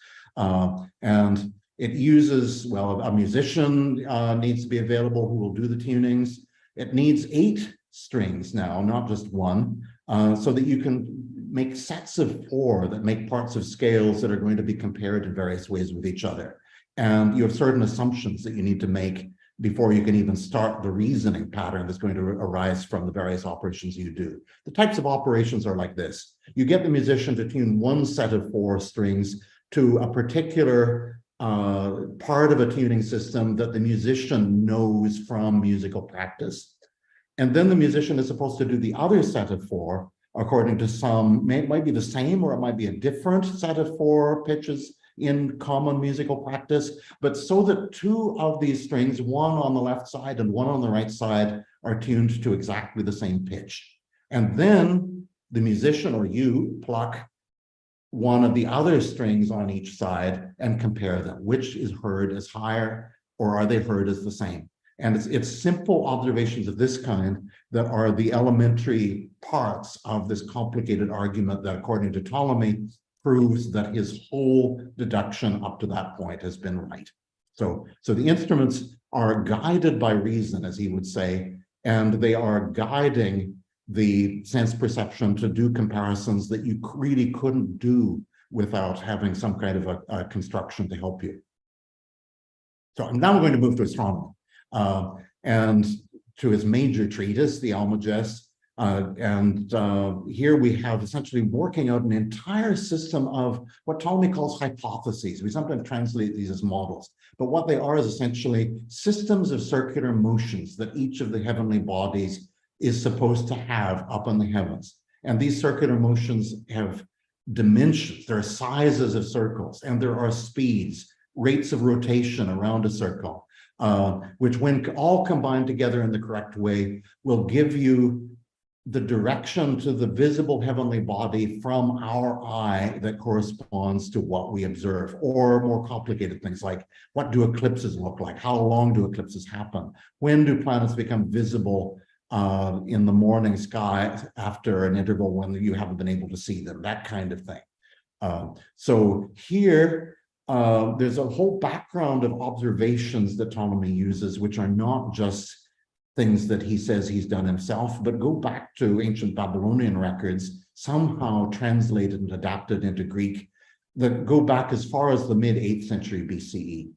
And it uses, well, a musician needs to be available who will do the tunings. It needs 8 strings now, not just 1, so that you can make sets of 4 that make parts of scales that are going to be compared in various ways with each other. And you have certain assumptions that you need to make before you can even start the reasoning pattern that's going to arise from the various operations you do. The types of operations are like this. You get the musician to tune one set of 4 strings to a particular part of a tuning system that the musician knows from musical practice. And then the musician is supposed to do the other set of 4 according to it might be the same or it might be a different set of 4 pitches in common musical practice, but so that 2 of these strings, one on the left side and one on the right side, are tuned to exactly the same pitch. And then the musician or you pluck one of the other strings on each side and compare them. Which is heard as higher, or are they heard as the same? And it's simple observations of this kind that are the elementary parts of this complicated argument that, according to Ptolemy, proves that his whole deduction up to that point has been right. So the instruments are guided by reason, as he would say, and they are guiding the sense perception to do comparisons that you really couldn't do without having some kind of a construction to help you. So now I'm going to move to astronomy and to his major treatise, the Almagest. Here we have essentially working out an entire system of what Ptolemy calls hypotheses. We sometimes translate these as models, but what they are is essentially systems of circular motions that each of the heavenly bodies is supposed to have up in the heavens. And these circular motions have dimensions. There are sizes of circles, and there are speeds, rates of rotation around a circle, which when all combined together in the correct way will give you the direction to the visible heavenly body from our eye that corresponds to what we observe, or more complicated things like, what do eclipses look like? How long do eclipses happen? When do planets become visible in the morning sky after an interval when you haven't been able to see them? That kind of thing. So here, there's a whole background of observations that Ptolemy uses, which are not just things that he says he's done himself, but go back to ancient Babylonian records, somehow translated and adapted into Greek, that go back as far as the mid-8th century BCE.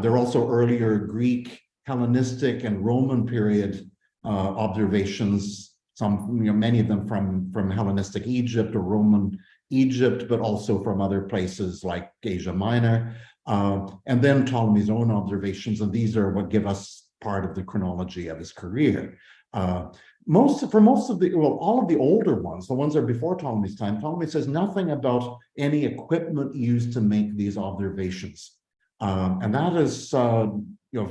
There are also earlier Greek, Hellenistic, and Roman period observations, many of them from Hellenistic Egypt or Roman Egypt, but also from other places like Asia Minor, and then Ptolemy's own observations, and these are what give us part of the chronology of his career. All of the older ones, the ones that are before Ptolemy's time, Ptolemy says nothing about any equipment used to make these observations, and that is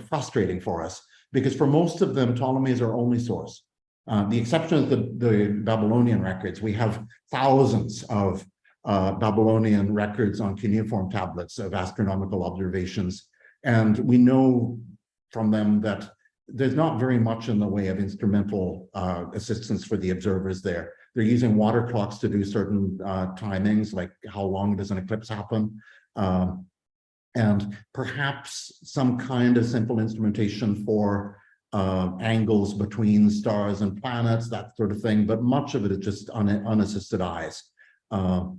frustrating for us, because for most of them, Ptolemy is our only source. The exception is the Babylonian records. We have thousands of Babylonian records on cuneiform tablets of astronomical observations, and we know from them that there's not very much in the way of instrumental assistance for the observers there. They're using water clocks to do certain timings, like how long does an eclipse happen. and perhaps some kind of simple instrumentation for angles between stars and planets, that sort of thing, but much of it is just unassisted eyes. With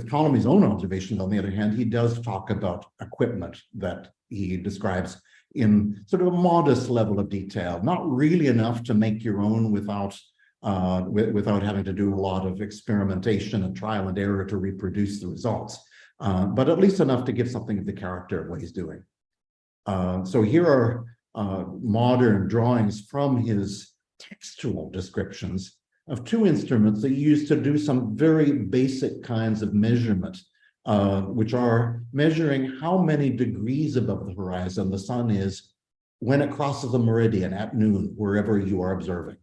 Ptolemy's own observations, on the other hand, he does talk about equipment that he describes in sort of a modest level of detail, not really enough to make your own without having to do a lot of experimentation and trial and error to reproduce the results, but at least enough to give something of the character of what he's doing. So here are modern drawings from his textual descriptions of two instruments that he used to do some very basic kinds of measurement, which are measuring how many degrees above the horizon the sun is when it crosses the meridian at noon, wherever you are observing.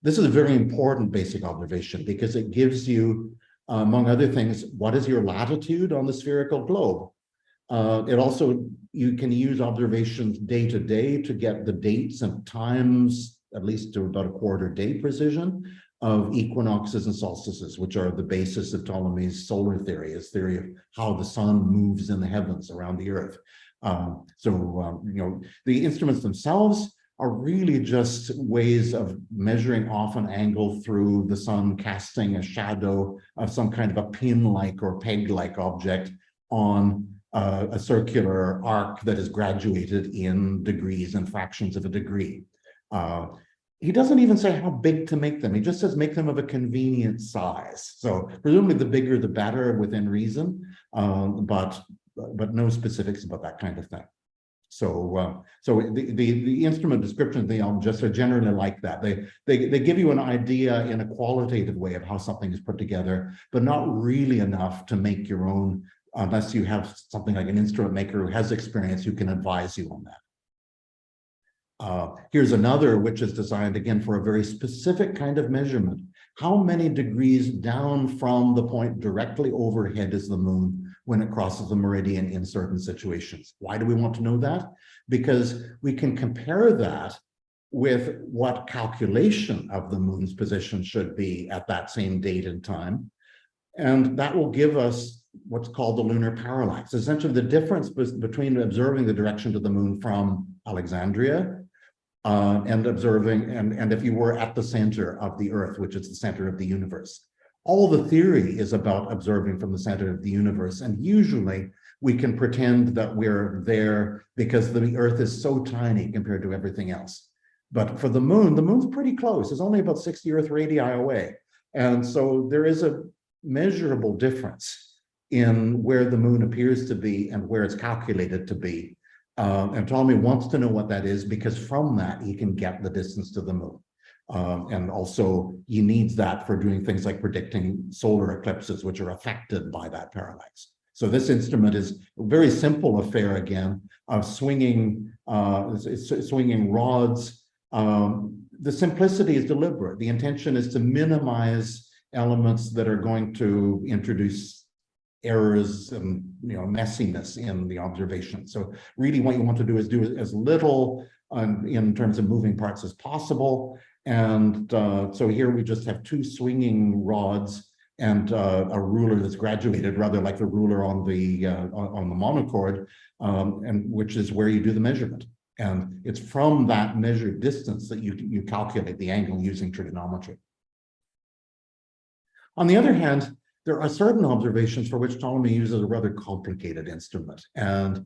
This is a very important basic observation because it gives you, among other things, what is your latitude on the spherical globe. It also, you can use observations day to day to get the dates and times, at least to about a quarter day precision, of equinoxes and solstices, which are the basis of Ptolemy's solar theory, his theory of how the sun moves in the heavens around the earth. The instruments themselves are really just ways of measuring off an angle through the sun casting a shadow of some kind of a pin-like or peg-like object on a circular arc that is graduated in degrees and fractions of a degree. He doesn't even say how big to make them. He just says make them of a convenient size. So presumably the bigger the better within reason, but no specifics about that kind of thing. So the instrument descriptions of the just are generally like that. They give you an idea in a qualitative way of how something is put together, but not really enough to make your own, unless you have something like an instrument maker who has experience who can advise you on that. Here's another which is designed again for a very specific kind of measurement. How many degrees down from the point directly overhead is the moon when it crosses the meridian in certain situations? Why do we want to know that? Because we can compare that with what calculation of the moon's position should be at that same date and time. And that will give us what's called the lunar parallax, essentially the difference between observing the direction to the moon from Alexandria and observing, and if you were at the center of the Earth, which is the center of the universe. All the theory is about observing from the center of the universe, and usually we can pretend that we're there because the Earth is so tiny compared to everything else. But for the moon's pretty close. It's only about 60 Earth radii away. And so there is a measurable difference in where the moon appears to be and where it's calculated to be. And Ptolemy wants to know what that is because from that he can get the distance to the moon. And also he needs that for doing things like predicting solar eclipses, which are affected by that parallax. So this instrument is a very simple affair again of swinging rods. The simplicity is deliberate. The intention is to minimize elements that are going to introduce errors and messiness in the observation. So really what you want to do is do as little in terms of moving parts as possible. And so here we just have two swinging rods and a ruler that's graduated, rather like the ruler on the monochord, and which is where you do the measurement. And it's from that measured distance that you calculate the angle using trigonometry. On the other hand, there are certain observations for which Ptolemy uses a rather complicated instrument, and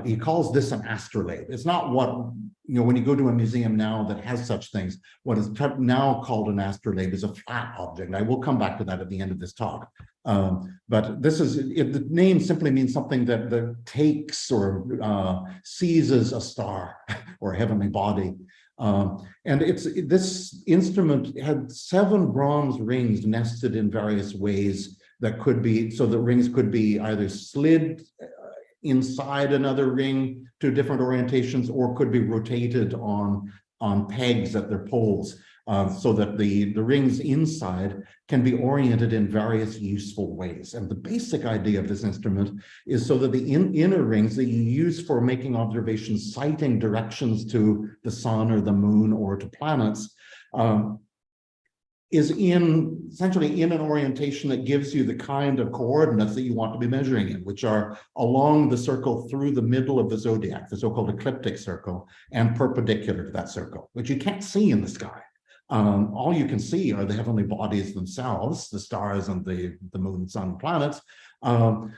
he calls this an astrolabe. It's not what, when you go to a museum now that has such things, what is now called an astrolabe is a flat object. I will come back to that at the end of this talk. But this is, the name simply means something that takes or seizes a star or a heavenly body. And this instrument had 7 bronze rings nested in various ways that could be, so the rings could be either slid inside another ring to different orientations or could be rotated on pegs at their poles, so that the rings inside can be oriented in various useful ways. And the basic idea of this instrument is so that the inner rings that you use for making observations, citing directions to the sun or the moon or to planets, is essentially in an orientation that gives you the kind of coordinates that you want to be measuring in, which are along the circle through the middle of the zodiac, the so-called ecliptic circle, and perpendicular to that circle, which you can't see in the sky. All you can see are the heavenly bodies themselves, the stars and the moon, sun, planets.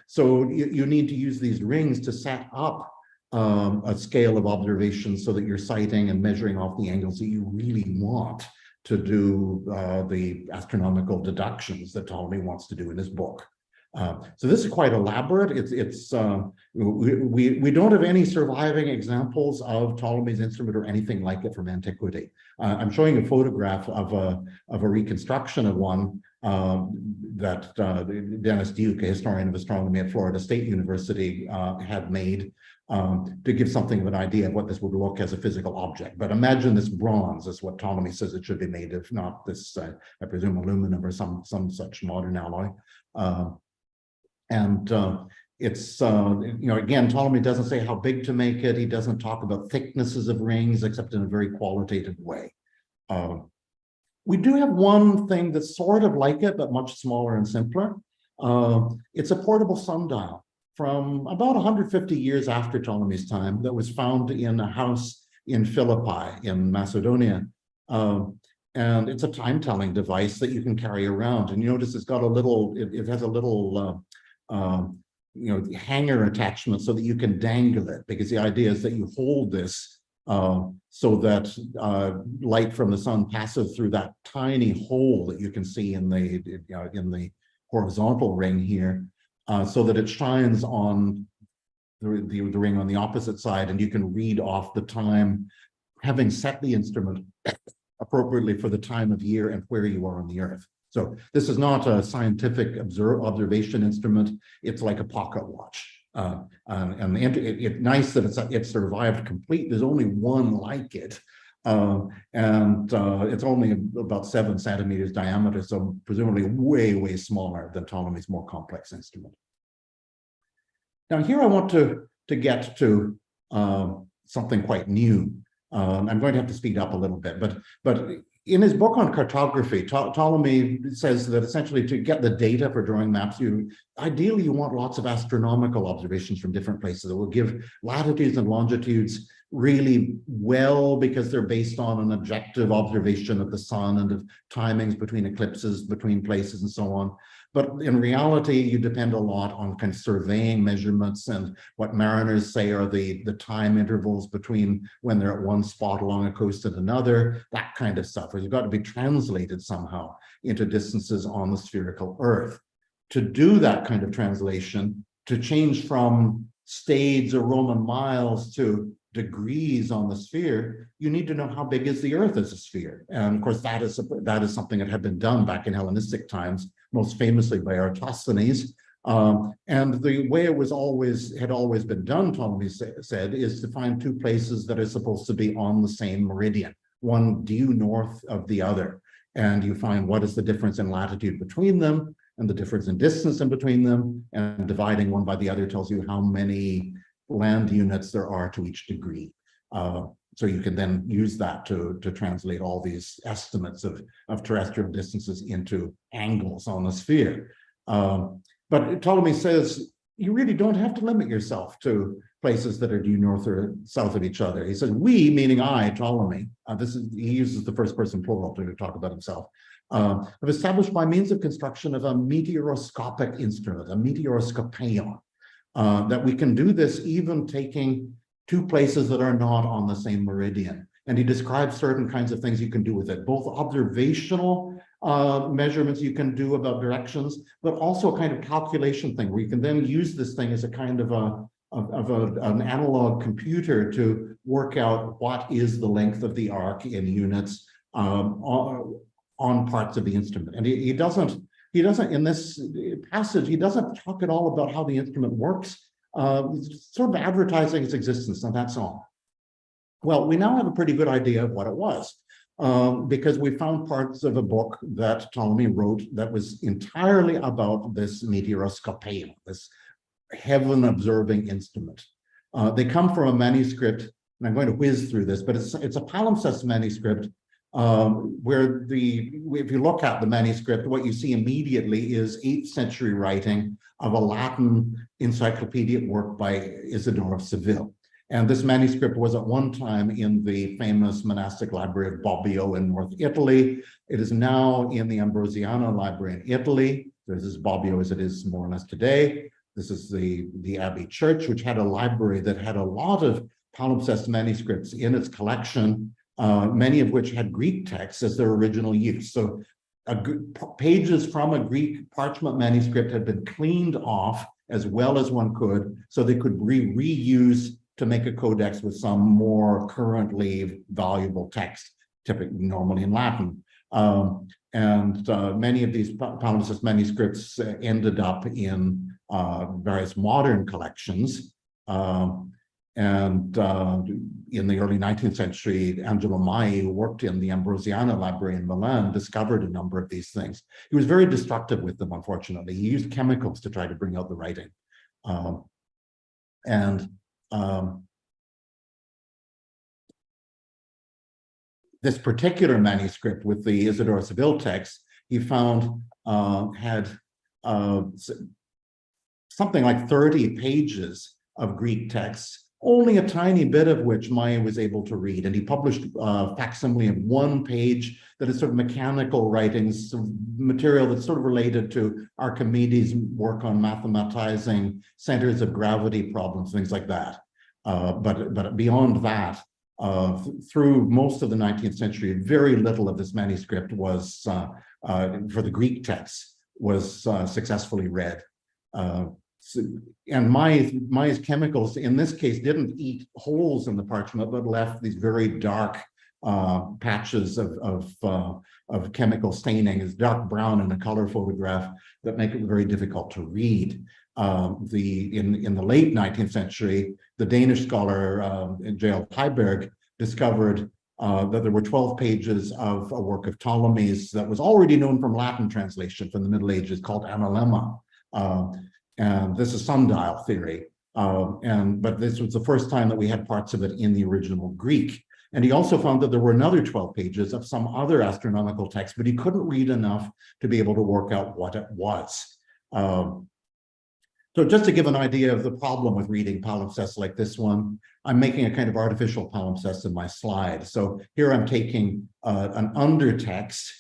So you need to use these rings to set up a scale of observation so that you're sighting and measuring off the angles that you really want to do the astronomical deductions that Ptolemy wants to do in his book. So this is quite elaborate. We don't have any surviving examples of Ptolemy's instrument or anything like it from antiquity. I'm showing a photograph of a reconstruction of one that Dennis Duke, a historian of astronomy at Florida State University, had made to give something of an idea of what this would look as a physical object. But imagine this bronze is what Ptolemy says it should be made of, not this, I presume, aluminum or some such modern alloy. It's, again, Ptolemy doesn't say how big to make it. He doesn't talk about thicknesses of rings, except in a very qualitative way. We do have one thing that's sort of like it, but much smaller and simpler. It's a portable sundial from about 150 years after Ptolemy's time that was found in a house in Philippi in Macedonia. And it's a time-telling device that you can carry around. And you notice it's got a little, it has a little, hanger attachment so that you can dangle it, because the idea is that you hold this so that light from the sun passes through that tiny hole that you can see in the horizontal ring here, so that it shines on the ring on the opposite side, and you can read off the time, having set the instrument appropriately for the time of year and where you are on the Earth. So this is not a scientific observation instrument. It's like a pocket watch. And it's nice that it survived complete. There's only one like it. It's only about 7 centimeters diameter, so presumably way, way smaller than Ptolemy's more complex instrument. Now here I want to get to something quite new. I'm going to have to speed up a little bit, but in his book on cartography, Ptolemy says that essentially to get the data for drawing maps, ideally you want lots of astronomical observations from different places that will give latitudes and longitudes really well, because they're based on an objective observation of the sun and of timings between eclipses, between places and so on. But in reality, you depend a lot on kind of surveying measurements and what mariners say are the time intervals between when they're at one spot along a coast and another, that kind of stuff. It's got to be translated somehow into distances on the spherical Earth. To do that kind of translation, to change from stades or Roman miles to degrees on the sphere, you need to know how big is the Earth as a sphere. And of course, that is something that had been done back in Hellenistic times, most famously by Eratosthenes. And the way it had always been done, Ptolemy said, is to find two places that are supposed to be on the same meridian, one due north of the other. And you find what is the difference in latitude between them and the difference in distance in between them, and dividing one by the other tells you how many land units there are to each degree. So you can then use that to translate all these estimates of terrestrial distances into angles on the sphere. But Ptolemy says you really don't have to limit yourself to places that are due north or south of each other. He says, we, meaning I, Ptolemy, he uses the first person plural to talk about himself, have established by means of construction of a meteoroscopic instrument, a meteoroscopion, that we can do this even taking two places that are not on the same meridian. And he describes certain kinds of things you can do with it, both observational measurements you can do about directions, but also a kind of calculation thing where you can then use this thing as a kind of an analog computer to work out what is the length of the arc in units on parts of the instrument. And he doesn't in this passage, he doesn't talk at all about how the instrument works, sort of advertising its existence, and that's all. Well, we now have a pretty good idea of what it was, because we found parts of a book that Ptolemy wrote that was entirely about this meteoroscopion, this heaven-observing instrument. They come from a manuscript, and I'm going to whiz through this, but it's a palimpsest manuscript where if you look at the manuscript, what you see immediately is 8th century writing of a Latin encyclopedic work by Isidore of Seville. And this manuscript was at one time in the famous monastic library of Bobbio in North Italy. It is now in the Ambrosiana Library in Italy. This is Bobbio as it is more or less today. This is the Abbey Church, which had a library that had a lot of palimpsest manuscripts in its collection, many of which had Greek texts as their original use. So pages from a Greek parchment manuscript had been cleaned off as well as one could, so they could be reused to make a codex with some more currently valuable text, typically normally in Latin. Many of these palimpsest manuscripts ended up in various modern collections. In the early 19th century, Angelo Mai, who worked in the Ambrosiana Library in Milan, discovered a number of these things. He was very destructive with them, unfortunately. He used chemicals to try to bring out the writing. This particular manuscript with the Isidore of Seville text, he found had something like 30 pages of Greek texts, only a tiny bit of which Maya was able to read. And he published a facsimile of one page that is sort of mechanical writings, some material that's sort of related to Archimedes' work on mathematizing centers of gravity problems, things like that. But beyond that, through most of the 19th century, very little of this manuscript was, for the Greek texts, was successfully read. And Maya's chemicals, in this case, didn't eat holes in the parchment, but left these very dark patches of chemical staining. It's dark brown in a color photograph that make it very difficult to read. In the late 19th century, the Danish scholar J.L. Heiberg discovered that there were 12 pages of a work of Ptolemy's that was already known from Latin translation from the Middle Ages called Analemma. And this is sundial theory. But this was the first time that we had parts of it in the original Greek. And he also found that there were another 12 pages of some other astronomical text, but he couldn't read enough to be able to work out what it was. So just to give an idea of the problem with reading palimpsests like this one, I'm making a kind of artificial palimpsest in my slide. So here I'm taking an undertext,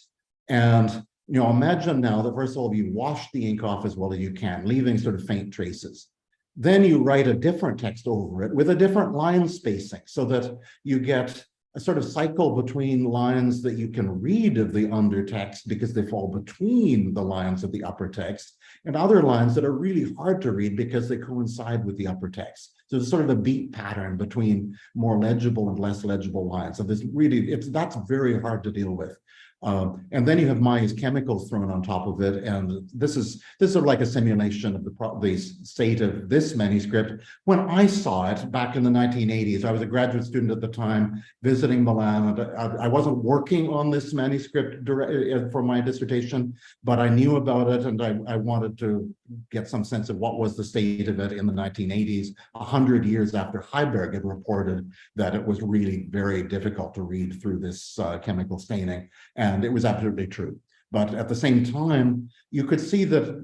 and imagine now that first of all, you wash the ink off as well as you can, leaving sort of faint traces. Then you write a different text over it with a different line spacing so that you get a sort of cycle between lines that you can read of the undertext because they fall between the lines of the upper text, and other lines that are really hard to read because they coincide with the upper text. So there's sort of a beat pattern between more legible and less legible lines. So this really, that's very hard to deal with. And then you have Maya's chemicals thrown on top of it, and this is sort of like a simulation of the state of this manuscript. When I saw it back in the 1980s, I was a graduate student at the time visiting Milan, and I wasn't working on this manuscript for my dissertation, but I knew about it, and I wanted to get some sense of what was the state of it in the 1980s, 100 years after Heiberg had reported that it was really very difficult to read through this chemical staining. And it was absolutely true. But at the same time, you could see that,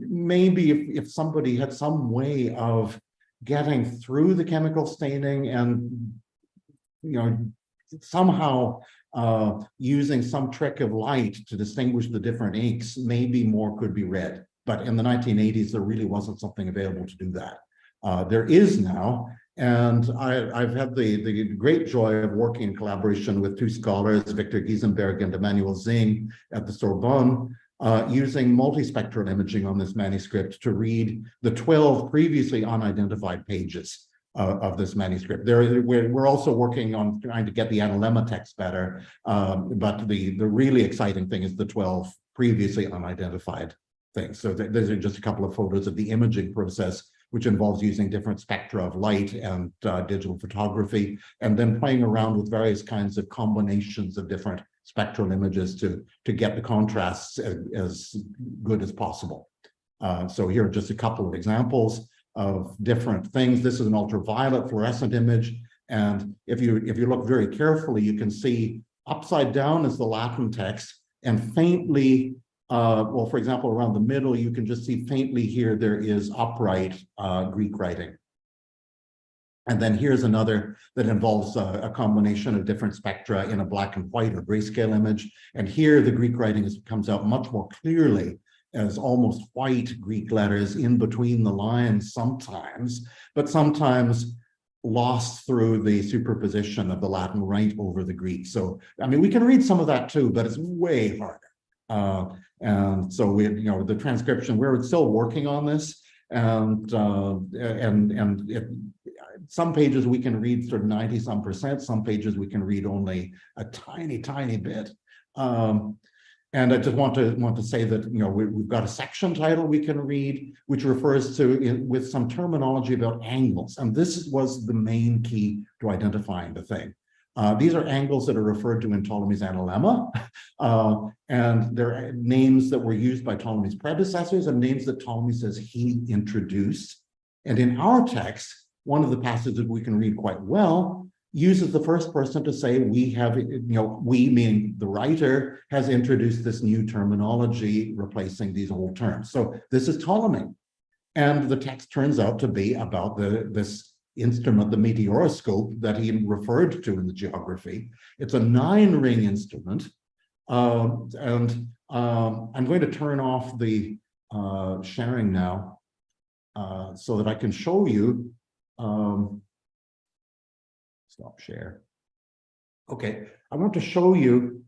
maybe if somebody had some way of getting through the chemical staining and, somehow using some trick of light to distinguish the different inks, maybe more could be read. But in the 1980s, there really wasn't something available to do that. There is now. And I've had the great joy of working in collaboration with two scholars, Victor Giesenberg and Emmanuel Zing at the Sorbonne, using multispectral imaging on this manuscript to read the 12 previously unidentified pages of this manuscript. We're also working on trying to get the Analemma text better, but the really exciting thing is the 12 previously unidentified things. So those are just a couple of photos of the imaging process, which involves using different spectra of light and digital photography, and then playing around with various kinds of combinations of different spectral images to get the contrasts as good as possible. So here are just a couple of examples of different things. This is an ultraviolet fluorescent image, and if you look very carefully, you can see Upside down is the Latin text, and faintly, well, for example, around the middle, you can just see faintly here, there is upright Greek writing. And then here's another that involves a combination of different spectra in a black and white or grayscale image. And here the Greek writing comes out much more clearly as almost white Greek letters in between the lines sometimes, but sometimes lost through the superposition of the Latin right over the Greek. So, I mean, we can read some of that too, but it's way harder. And so we, you know, the transcription, we're still working on this. Some pages we can read sort of 90-some%, some pages we can read only a tiny bit. And I just want to say that, you know, we've got a section title we can read, which refers to, with some terminology about angles. And this was the main key to identifying the thing. These are angles that are referred to in Ptolemy's Analemma, and they're names that were used by Ptolemy's predecessors and names that Ptolemy says he introduced. And in our text, one of the passages we can read quite well uses the first person to say we have, you know, we meaning the writer has introduced this new terminology replacing these old terms. So this is Ptolemy. And the text turns out to be about this instrument, the meteoroscope that he referred to in the geography. It's a 9-ring instrument. I'm going to turn off the sharing now so that I can show you. Stop share. Okay, I want to show you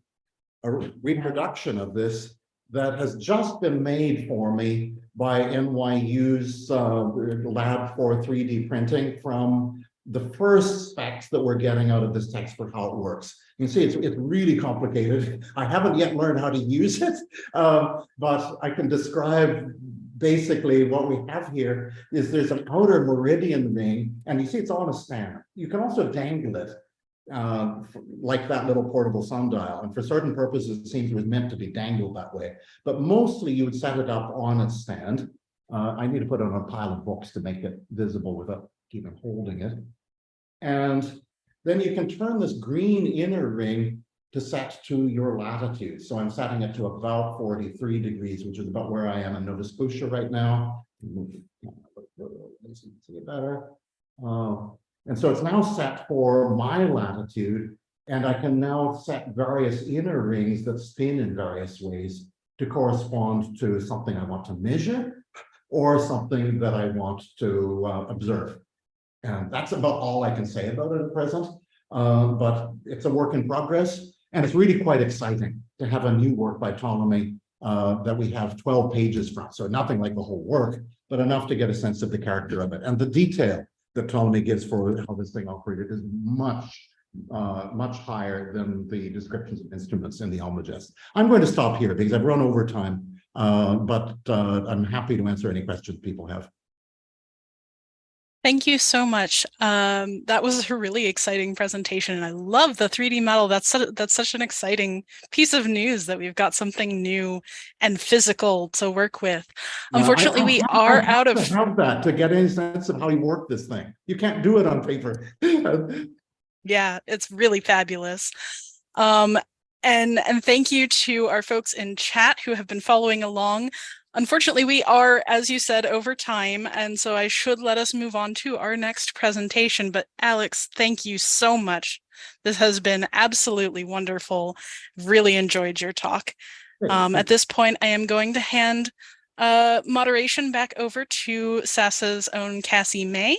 a reproduction of this that has just been made for me by NYU's lab for 3D printing from the first specs that we're getting out of this text for how it works. You can see it's really complicated. I haven't yet learned how to use it, but I can describe basically what we have here is there's an outer meridian ring, and you see it's on a stand. You can also dangle it like that little portable sundial. And for certain purposes, it seems it was meant to be dangled that way. But mostly you would set it up on a stand. I need to put it on a pile of books to make it visible without even holding it. And then you can turn this green inner ring to set to your latitude. So I'm setting it to about 43 degrees, which is about where I am in Nova Scotia right now. See it better. And so it's now set for my latitude, and I can now set various inner rings that spin in various ways to correspond to something I want to measure or something that I want to observe. And that's about all I can say about it at present, but it's a work in progress. And it's really quite exciting to have a new work by Ptolemy that we have 12 pages from. So nothing like the whole work, but enough to get a sense of the character of it. And the detail that Ptolemy gives for how this thing operated is much higher than the descriptions of instruments in the Almagest. I'm going to stop here because I've run over time, but I'm happy to answer any questions people have. Thank you so much. That was a really exciting presentation, and I love the 3D model. That's such an exciting piece of news that we've got something new and physical to work with. Unfortunately, we are out of that to get any sense of how you work this thing. You can't do it on paper. Yeah, it's really fabulous. And thank you to our folks in chat who have been following along. Unfortunately, we are, as you said, over time, and so I should let us move on to our next presentation. But Alex, thank you so much. This has been absolutely wonderful. Really enjoyed your talk. At this point, I am going to hand moderation back over to Sasa's own Cassie May.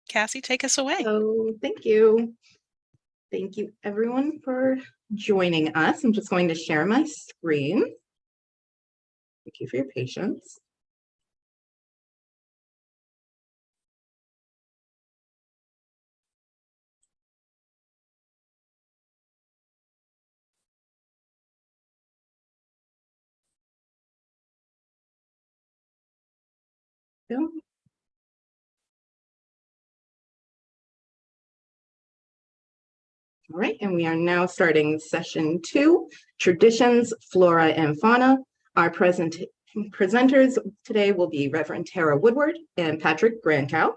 Cassie, take us away. Oh, thank you. Thank you, everyone, for joining us. I'm just going to share my screen. Thank you for your patience. All right, and we are now starting session 2, Traditions, Flora, and Fauna. Our presenters today will be Reverend Tara Woodward and Patrick Grancow.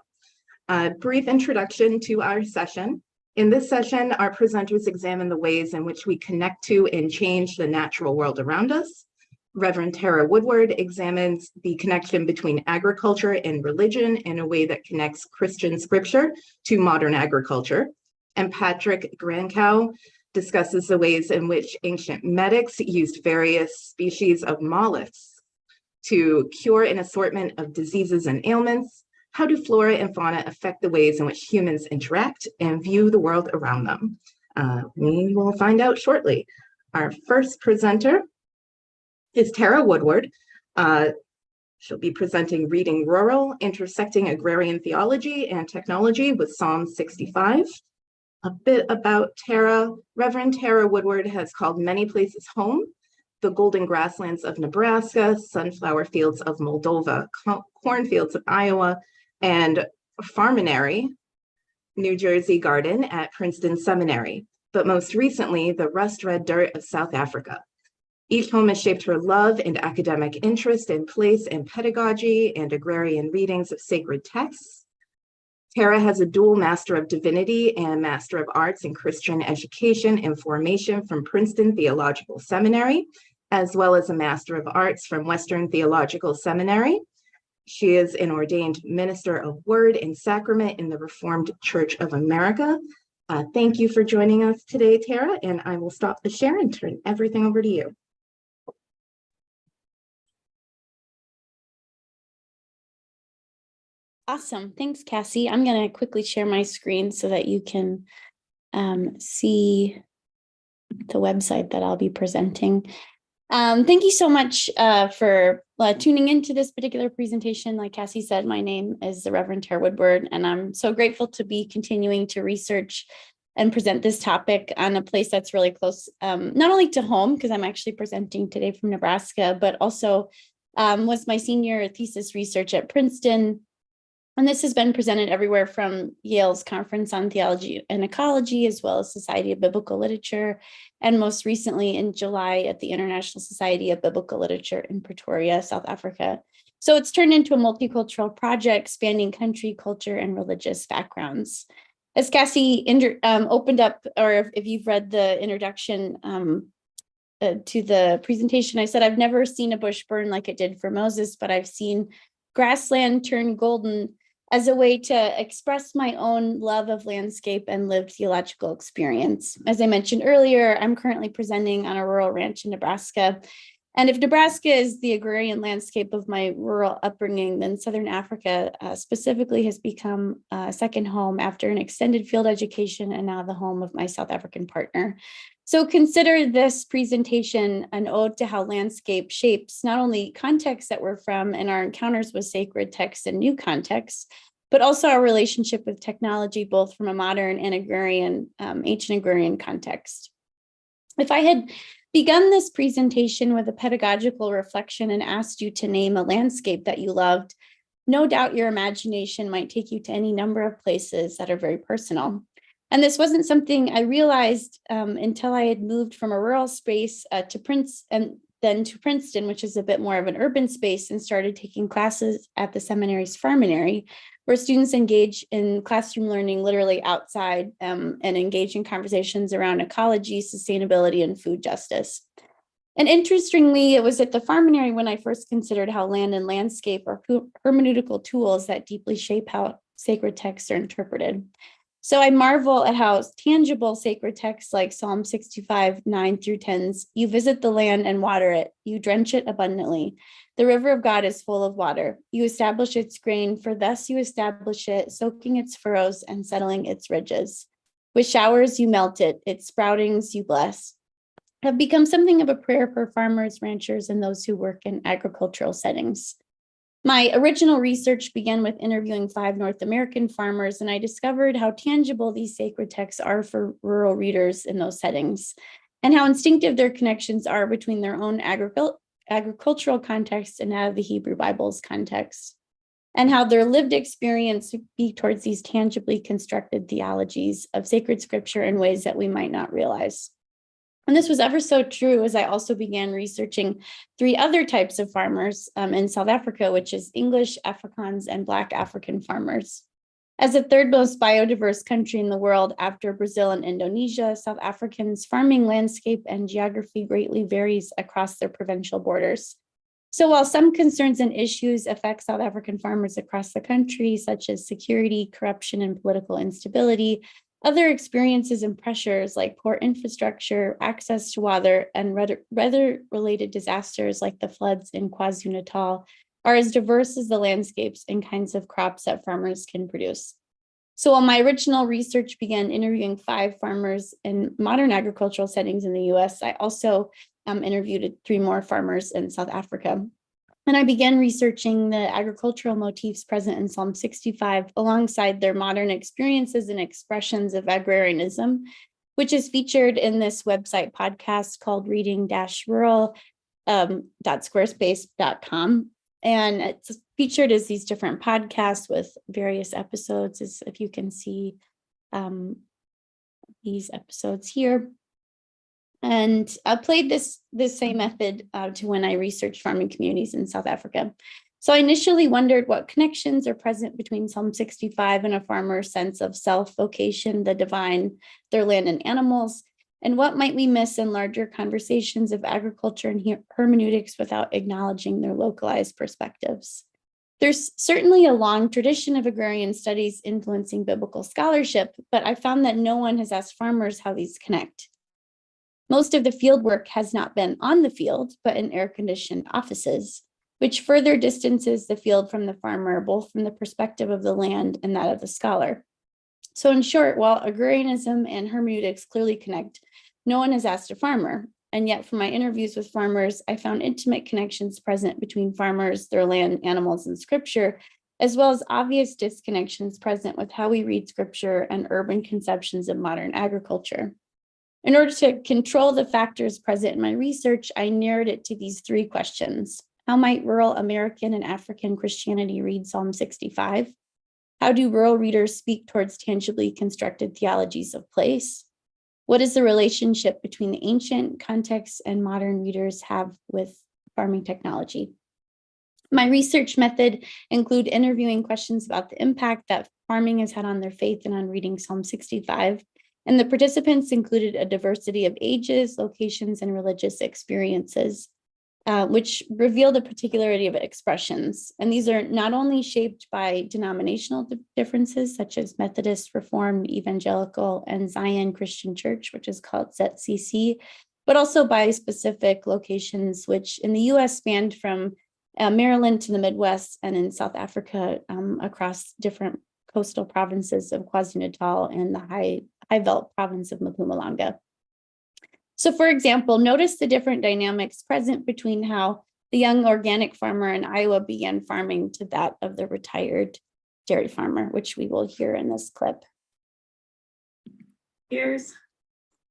A brief introduction to our session. In this session, our presenters examine the ways in which we connect to and change the natural world around us. Reverend Tara Woodward examines the connection between agriculture and religion in a way that connects Christian scripture to modern agriculture. And Patrick Grancow discusses the ways in which ancient medics used various species of mollusks to cure an assortment of diseases and ailments. How do flora and fauna affect the ways in which humans interact and view the world around them? We will find out shortly. Our first presenter is Tara Woodward. She'll be presenting Reading Rural, Intersecting Agrarian Theology and Technology with Psalm 65. A bit about Tara. Reverend Tara Woodward has called many places home: the golden grasslands of Nebraska, sunflower fields of Moldova, cornfields of Iowa, and Farminary, New Jersey garden at Princeton Seminary, but most recently, the rust-red dirt of South Africa. Each home has shaped her love and academic interest in place and pedagogy and agrarian readings of sacred texts. Tara has a dual Master of Divinity and Master of Arts in Christian Education and Formation from Princeton Theological Seminary, as well as a Master of Arts from Western Theological Seminary. She is an ordained minister of Word and Sacrament in the Reformed Church of America. Thank you for joining us today, Tara, and I will stop the share and turn everything over to you. Awesome. Thanks, Cassie. I'm going to quickly share my screen so that you can see the website that I'll be presenting. Thank you so much for tuning into this particular presentation. Like Cassie said, my name is the Reverend Tara Woodward, and I'm so grateful to be continuing to research and present this topic on a place that's really close, not only to home, because I'm actually presenting today from Nebraska, but also was my senior thesis research at Princeton. And this has been presented everywhere from Yale's Conference on Theology and Ecology, as well as Society of Biblical Literature, and most recently in July at the International Society of Biblical Literature in Pretoria, South Africa. So it's turned into a multicultural project spanning country, culture, and religious backgrounds. As Cassie opened up, or if you've read the introduction to the presentation, I said, I've never seen a bush burn like it did for Moses, but I've seen grassland turn golden as a way to express my own love of landscape and lived theological experience. As I mentioned earlier, I'm currently presenting on a rural ranch in Nebraska. And if Nebraska is the agrarian landscape of my rural upbringing, then Southern Africa specifically has become a second home after an extended field education and now the home of my South African partner. So consider this presentation an ode to how landscape shapes not only contexts that we're from and our encounters with sacred texts and new contexts, but also our relationship with technology, both from a modern and agrarian, ancient agrarian context. If I had begun this presentation with a pedagogical reflection and asked you to name a landscape that you loved, no doubt your imagination might take you to any number of places that are very personal. And this wasn't something I realized until I had moved from a rural space to Princeton, which is a bit more of an urban space, and started taking classes at the seminary's Farminary, where students engage in classroom learning literally outside and engage in conversations around ecology, sustainability, and food justice. And interestingly, it was at the Farminary when I first considered how land and landscape are hermeneutical tools that deeply shape how sacred texts are interpreted. So I marvel at how tangible sacred texts like Psalm 65, 9 through 10s, you visit the land and water it, you drench it abundantly. The river of God is full of water. You establish its grain, for thus you establish it, soaking its furrows and settling its ridges. With showers you melt it, its sproutings you bless. Have become something of a prayer for farmers, ranchers, and those who work in agricultural settings. My original research began with interviewing 5 North American farmers, and I discovered how tangible these sacred texts are for rural readers in those settings, and how instinctive their connections are between their own agricultural context and that of the Hebrew Bible's context, and how their lived experience speak towards these tangibly constructed theologies of sacred scripture in ways that we might not realize. And this was ever so true as I also began researching 3 other types of farmers in South Africa, which is English, Afrikaans, and Black African farmers. As the third most biodiverse country in the world after Brazil and Indonesia, South Africa's farming landscape and geography greatly varies across their provincial borders. So while some concerns and issues affect South African farmers across the country, such as security, corruption, and political instability, other experiences and pressures like poor infrastructure, access to water, and weather-related disasters like the floods in KwaZulu-Natal are as diverse as the landscapes and kinds of crops that farmers can produce. So while my original research began interviewing 5 farmers in modern agricultural settings in the US, I also interviewed 3 more farmers in South Africa. And I began researching the agricultural motifs present in Psalm 65 alongside their modern experiences and expressions of agrarianism, which is featured in this website podcast called reading-rural.squarespace.com. And it's featured as these different podcasts with various episodes, as if you can see these episodes here. And I applied this same method to when I researched farming communities in South Africa. So I initially wondered what connections are present between Psalm 65 and a farmer's sense of self, vocation, the divine, their land and animals, and what might we miss in larger conversations of agriculture and hermeneutics without acknowledging their localized perspectives. There's certainly a long tradition of agrarian studies influencing biblical scholarship, but I found that no one has asked farmers how these connect. Most of the field work has not been on the field, but in air-conditioned offices, which further distances the field from the farmer, both from the perspective of the land and that of the scholar. So in short, while agrarianism and hermeneutics clearly connect, no one has asked a farmer. And yet from my interviews with farmers, I found intimate connections present between farmers, their land, animals, and scripture, as well as obvious disconnections present with how we read scripture and urban conceptions of modern agriculture. In order to control the factors present in my research, I narrowed it to these 3 questions. How might rural American and African Christianity read Psalm 65? How do rural readers speak towards tangibly constructed theologies of place? What is the relationship between the ancient contexts and modern readers have with farming technology? My research method include interviewing questions about the impact that farming has had on their faith and on reading Psalm 65. And the participants included a diversity of ages, locations, and religious experiences, which reveal the particularity of expressions. And these are not only shaped by denominational differences, such as Methodist, Reformed, Evangelical, and Zion Christian Church, which is called ZCC, but also by specific locations, which in the US spanned from Maryland to the Midwest, and in South Africa across different coastal provinces of KwaZulu-Natal and the high veld province of Mpumalanga. So for example, notice the different dynamics present between how the young organic farmer in Iowa began farming to that of the retired dairy farmer, which we will hear in this clip. Years.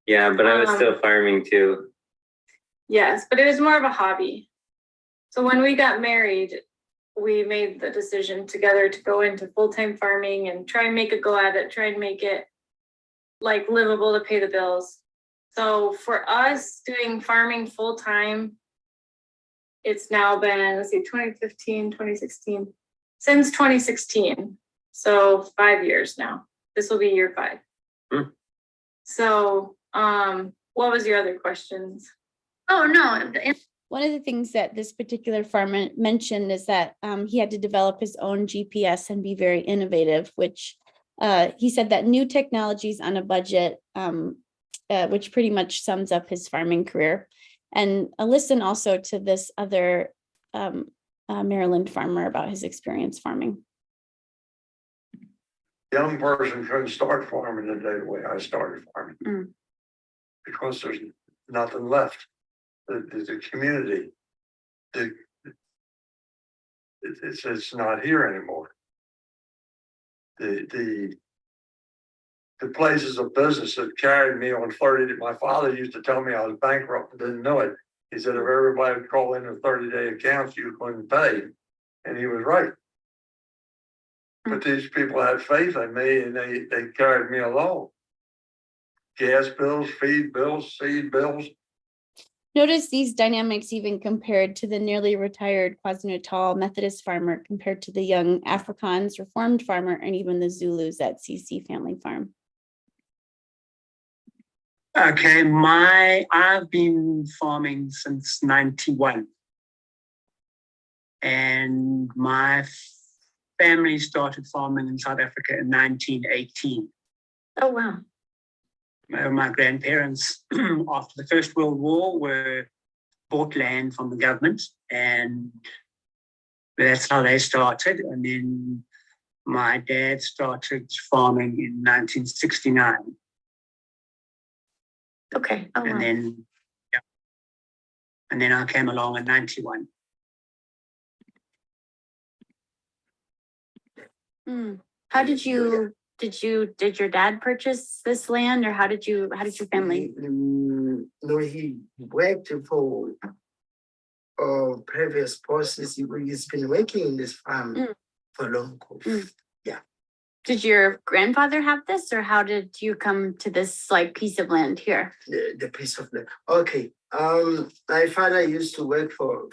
Yeah, but I was still farming too. Yes, but it was more of a hobby. So when we got married, we made the decision together to go into full-time farming and try and make a go at it, try and make it like livable to pay the bills. So for us doing farming full-time, it's now been, let's see, 2015, 2016, since 2016. So 5 years now. This will be year 5. So what was your other questions? Oh, no. One of the things that this particular farmer mentioned is that he had to develop his own GPS and be very innovative, which he said that new technologies on a budget, which pretty much sums up his farming career. And listen also to this other Maryland farmer about his experience farming. Young person couldn't start farming today the way I started farming because there's nothing left. The community, it's not here anymore. The places of business that carried me on 30. My father used to tell me I was bankrupt and didn't know it. He said if everybody would call in their 30-day accounts, you couldn't pay, and he was right. But these people had faith in me, and they carried me along. Gas bills, feed bills, seed bills. Notice these dynamics even compared to the nearly retired KwaZulu-Natal Methodist farmer compared to the young Afrikaans Reformed farmer and even the Zulus at CC Family Farm. Okay, I've been farming since 91. And my family started farming in South Africa in 1918. Oh, wow. My grandparents, after the First World War, bought land from the government, and that's how they started. And then my dad started farming in 1969. Okay. Oh, wow. And then I came along in 91. Did your dad purchase this land, or how did your family? No, he worked for previous bosses. He's been working in this farm for long. Yeah. Did your grandfather have this, or how did you come to this piece of land here? The piece of land. Okay. My father used to work for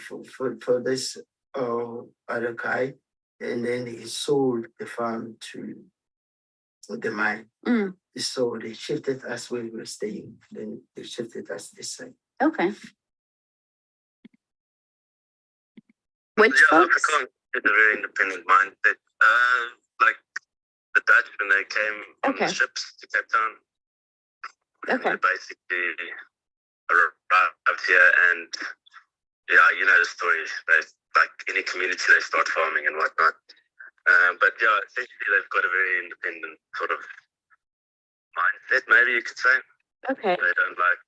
this other guy, and then he sold the farm to the mine. So they shifted us where we were staying. Then they shifted us this side. Okay. Which folks? Afrikaans is a very independent mindset. Like the Dutch, when they came on the ships to Cape Town, they basically arrived here, and you know the story. Like any community, they start farming and whatnot. But essentially they've got a very independent sort of mindset, maybe you could say. Okay. They don't like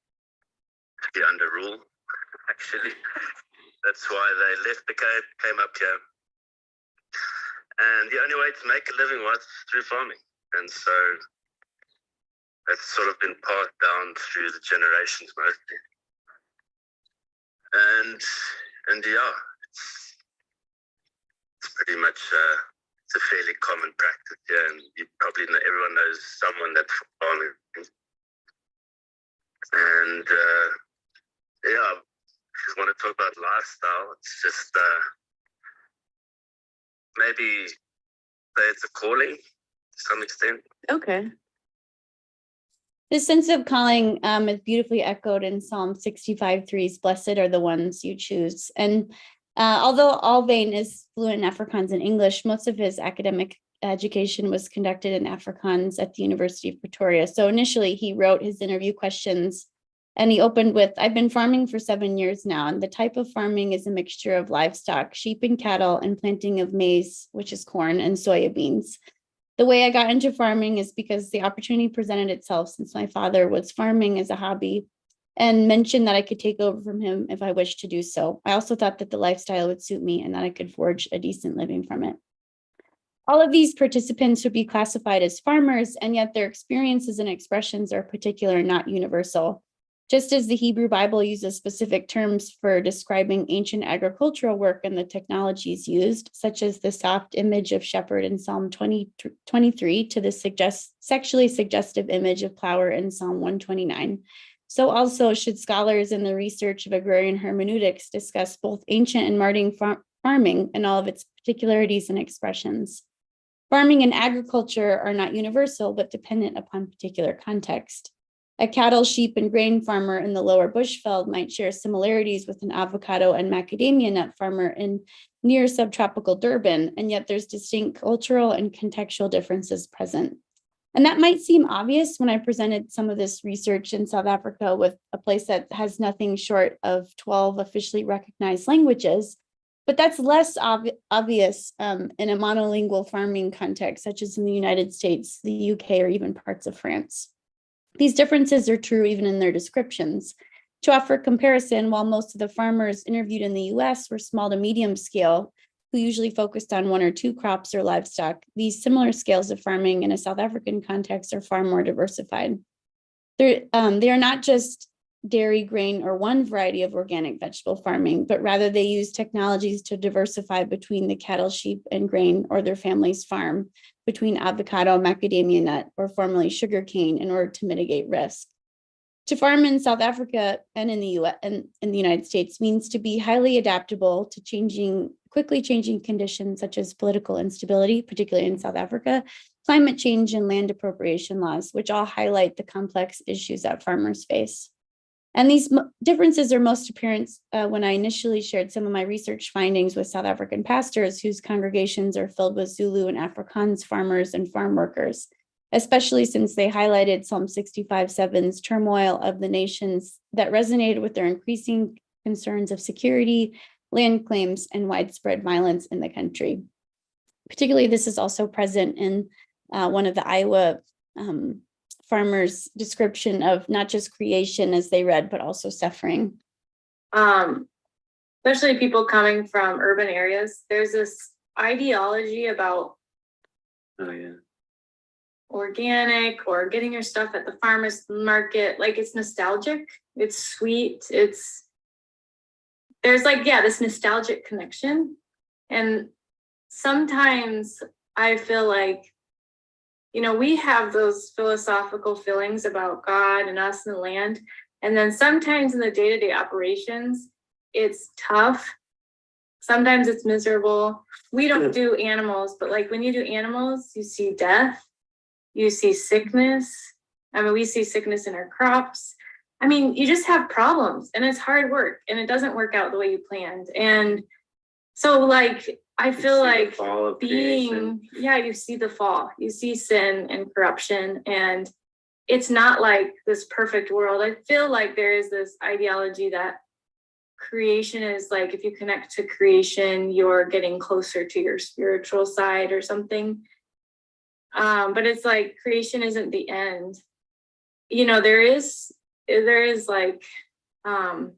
to be under rule, actually. That's why they left the Cape, came up here. And the only way to make a living was through farming. And so that's sort of been passed down through the generations mostly. And it's pretty much it's a fairly common practice here, and you probably know, everyone knows someone that's farming. And if you want to talk about lifestyle, it's just maybe say it's a calling to some extent. Okay. This sense of calling is beautifully echoed in Psalm 65:3's "Blessed are the ones you choose." And although Alvain is fluent in Afrikaans and English, most of his academic education was conducted in Afrikaans at the University of Pretoria. So initially he wrote his interview questions, and he opened with, "I've been farming for 7 years now, and the type of farming is a mixture of livestock, sheep and cattle, and planting of maize, which is corn, and soya beans. The way I got into farming is because the opportunity presented itself since my father was farming as a hobby and mentioned that I could take over from him if I wished to do so. I also thought that the lifestyle would suit me and that I could forge a decent living from it." All of these participants would be classified as farmers, and yet their experiences and expressions are particular, not universal. Just as the Hebrew Bible uses specific terms for describing ancient agricultural work and the technologies used, such as the soft image of shepherd in Psalm 23 to the sexually suggestive image of plower in Psalm 129. So also should scholars in the research of agrarian hermeneutics discuss both ancient and modern farming and all of its particularities and expressions. Farming and agriculture are not universal, but dependent upon particular context. A cattle, sheep, and grain farmer in the lower Bushveld might share similarities with an avocado and macadamia nut farmer in near subtropical Durban, and yet there's distinct cultural and contextual differences present. And that might seem obvious when I presented some of this research in South Africa with a place that has nothing short of 12 officially recognized languages, but that's less obvious in a monolingual farming context, such as in the United States, the UK, or even parts of France. These differences are true even in their descriptions. To offer comparison, while most of the farmers interviewed in the US were small to medium scale, who usually focused on 1 or 2 crops or livestock, these similar scales of farming in a South African context are far more diversified. They are not just dairy, grain, or one variety of organic vegetable farming, but rather they use technologies to diversify between the cattle, sheep, and grain or their family's farm, between avocado, macadamia nut, or formerly sugarcane in order to mitigate risk. To farm in South Africa and in the US and in the United States means to be highly adaptable to quickly changing conditions such as political instability, particularly in South Africa, climate change, and land appropriation laws, which all highlight the complex issues that farmers face. And these differences are most apparent when I initially shared some of my research findings with South African pastors whose congregations are filled with Zulu and Afrikaans farmers and farm workers, especially since they highlighted Psalm 65:7's turmoil of the nations that resonated with their increasing concerns of security, land claims, and widespread violence in the country. Particularly, this is also present in one of the Iowa farmers' description of not just creation as they read, but also suffering. Especially people coming from urban areas, there's this ideology about organic or getting your stuff at the farmer's market. Like, it's nostalgic, it's sweet, there's like, yeah, this nostalgic connection. And sometimes I feel like, you know, we have those philosophical feelings about God and us and the land. And then sometimes in the day-to-day operations, it's tough. Sometimes it's miserable. We don't do animals, but like when you do animals, you see death, you see sickness. I mean, we see sickness in our crops. I mean, you just have problems and it's hard work and it doesn't work out the way you planned. And so like, I feel like you see the fall, you see sin and corruption, and it's not like this perfect world. I feel like there is this ideology that creation is like, if you connect to creation, you're getting closer to your spiritual side or something. But it's like, creation isn't the end. You know, there is like, I'm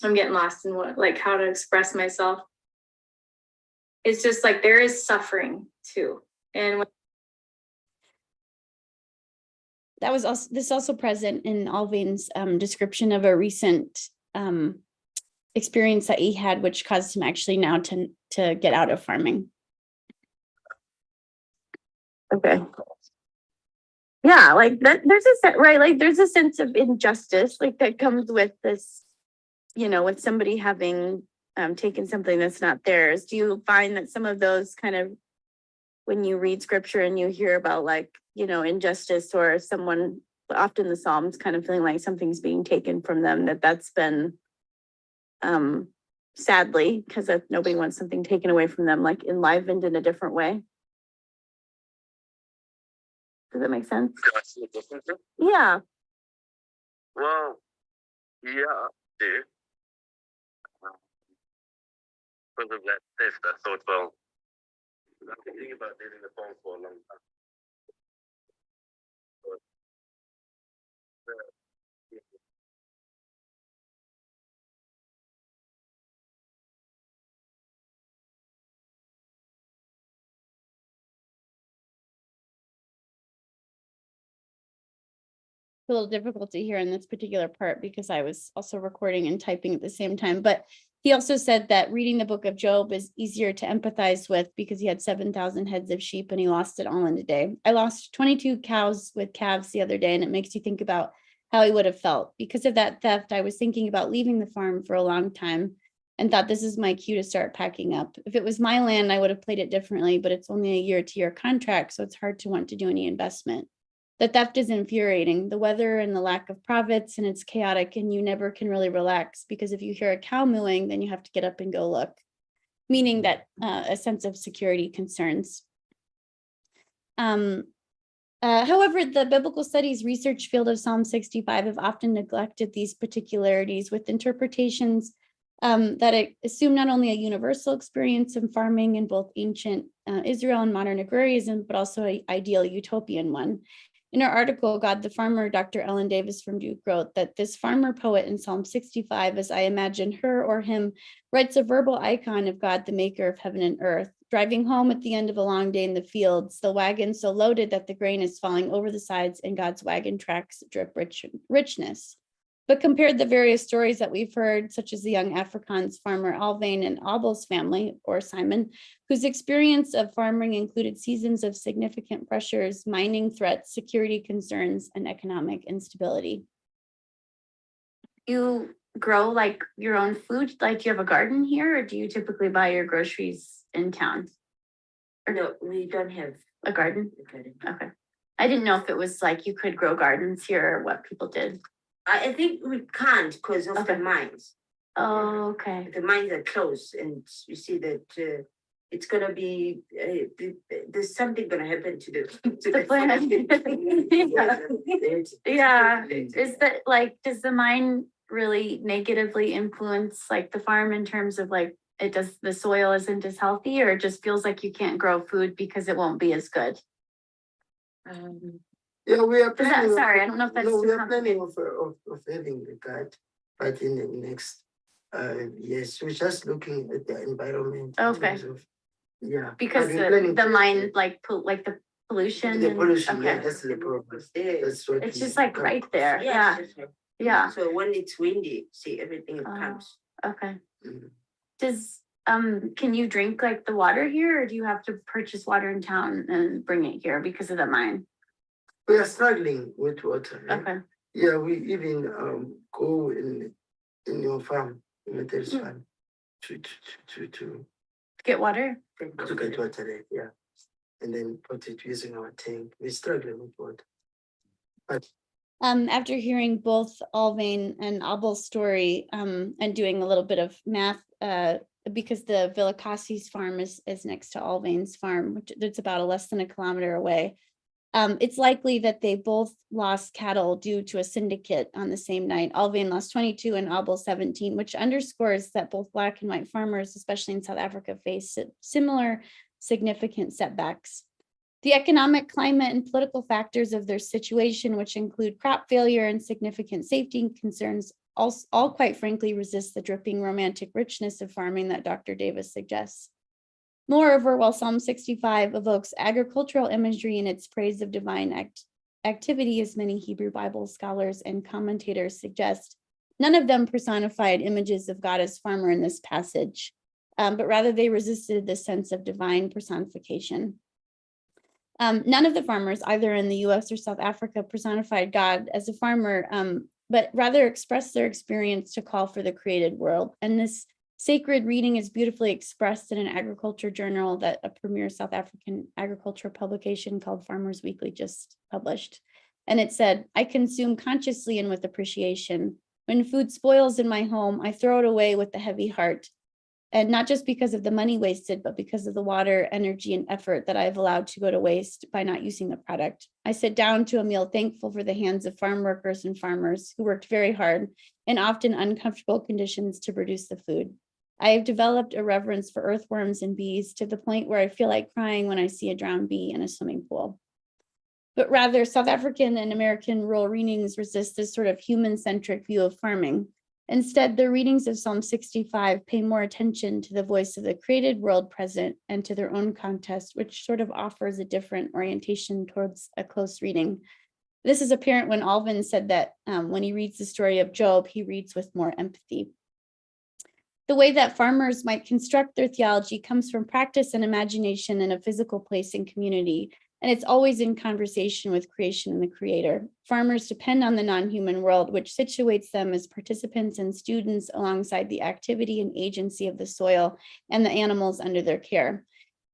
getting lost in how to express myself. It's just like there is suffering too. And that was also present in Alvain's description of a recent experience that he had, which caused him actually now to get out of farming. Okay. Yeah, like that, there's a sense of injustice like that comes with this, you know, with somebody having taken something that's not theirs. Do you find that some of those kind of, when you read scripture and you hear about like, you know, injustice or someone, often the Psalms kind of feeling like something's being taken from them, that's been sadly, because nobody wants something taken away from them, like enlivened in a different way? Does that make sense? Do I see a difference? Yeah. Well, yeah, I do. Because of that test, I thought, well, I've been thinking about leaving the phone for a long time. A little difficult to hear in this particular part because I was also recording and typing at the same time. But he also said that reading the book of Job is easier to empathize with because he had 7,000 heads of sheep and he lost it all in a day. I lost 22 cows with calves the other day, and it makes you think about how he would have felt. Because of that theft, I was thinking about leaving the farm for a long time and thought this is my cue to start packing up. If it was my land, I would have played it differently, but it's only a year-to-year contract, so it's hard to want to do any investment. The theft is infuriating, the weather and the lack of profits, and it's chaotic, and you never can really relax because if you hear a cow mooing, then you have to get up and go look, meaning that a sense of security concerns. However, the biblical studies research field of Psalm 65 have often neglected these particularities with interpretations that assume not only a universal experience in farming in both ancient Israel and modern agrarianism, but also an ideal utopian one. In our article, God the Farmer, Dr. Ellen Davis from Duke wrote that this farmer poet in Psalm 65, as I imagine her or him, writes a verbal icon of God, the maker of heaven and earth, driving home at the end of a long day in the fields, the wagon so loaded that the grain is falling over the sides and God's wagon tracks drip richness. But compared the various stories that we've heard, such as the young Afrikaans farmer Alvain and Abel's family, or Simon, whose experience of farming included seasons of significant pressures, mining threats, security concerns, and economic instability. you grow like your own food? Like, do you have a garden here, or do you typically buy your groceries in town? Or no, we don't have a garden? garden. Okay. I didn't know if it was like you could grow gardens here or what people did. I think we can't because of the mines. Oh, okay. The mines are closed, and you see that it's gonna be there's something gonna happen to the planet. Yeah. Is that like, does the mine really negatively influence like the farm in terms of like the soil isn't as healthy, or it just feels like you can't grow food because it won't be as good? Yeah, we are planning. Sorry, I don't know if that's. No, we are planning of having the guide, but in the next yes, we're just looking at the environment. Okay. Yeah. Because the mine, like the pollution. The pollution, okay. yeah, that's the problem. That's what it's just like right there. Yeah. Yeah. So when it's windy, see everything comes. Okay. Does can you drink like the water here, or do you have to purchase water in town and bring it here because of the mine? We are struggling with water. Right? Okay. Yeah, we even go in your farm, there's farm, to get water. To get water there, yeah, and then put it using our tank. We're struggling with water, but. After hearing both Alvain and Abel's story, and doing a little bit of math, because the Villacassis farm is next to Alvain's farm, which it's about less than a kilometer away. It's likely that they both lost cattle due to a syndicate on the same night. Alvain lost 22 and Abel 17, which underscores that both Black and white farmers, especially in South Africa, face similar significant setbacks. The economic climate and political factors of their situation, which include crop failure and significant safety concerns, all quite frankly resist the dripping romantic richness of farming that Dr. Davis suggests. Moreover, while Psalm 65 evokes agricultural imagery in its praise of divine activity, as many Hebrew Bible scholars and commentators suggest, none of them personified images of God as farmer in this passage, but rather they resisted the sense of divine personification. None of the farmers, either in the US or South Africa, personified God as a farmer, but rather expressed their experience to call for the created world. And this sacred reading is beautifully expressed in an agriculture journal that a premier South African agriculture publication called Farmers Weekly just published. And it said, "I consume consciously and with appreciation. When food spoils in my home, I throw it away with a heavy heart. And not just because of the money wasted, but because of the water, energy, and effort that I've allowed to go to waste by not using the product. I sit down to a meal thankful for the hands of farm workers and farmers who worked very hard in often uncomfortable conditions to produce the food. I have developed a reverence for earthworms and bees to the point where I feel like crying when I see a drowned bee in a swimming pool." But rather, South African and American rural readings resist this sort of human-centric view of farming. Instead, the readings of Psalm 65 pay more attention to the voice of the created world present and to their own context, which sort of offers a different orientation towards a close reading. This is apparent when Alvin said that when he reads the story of Job, he reads with more empathy. The way that farmers might construct their theology comes from practice and imagination in a physical place and community, and it's always in conversation with creation and the creator. Farmers depend on the non-human world, which situates them as participants and students alongside the activity and agency of the soil and the animals under their care.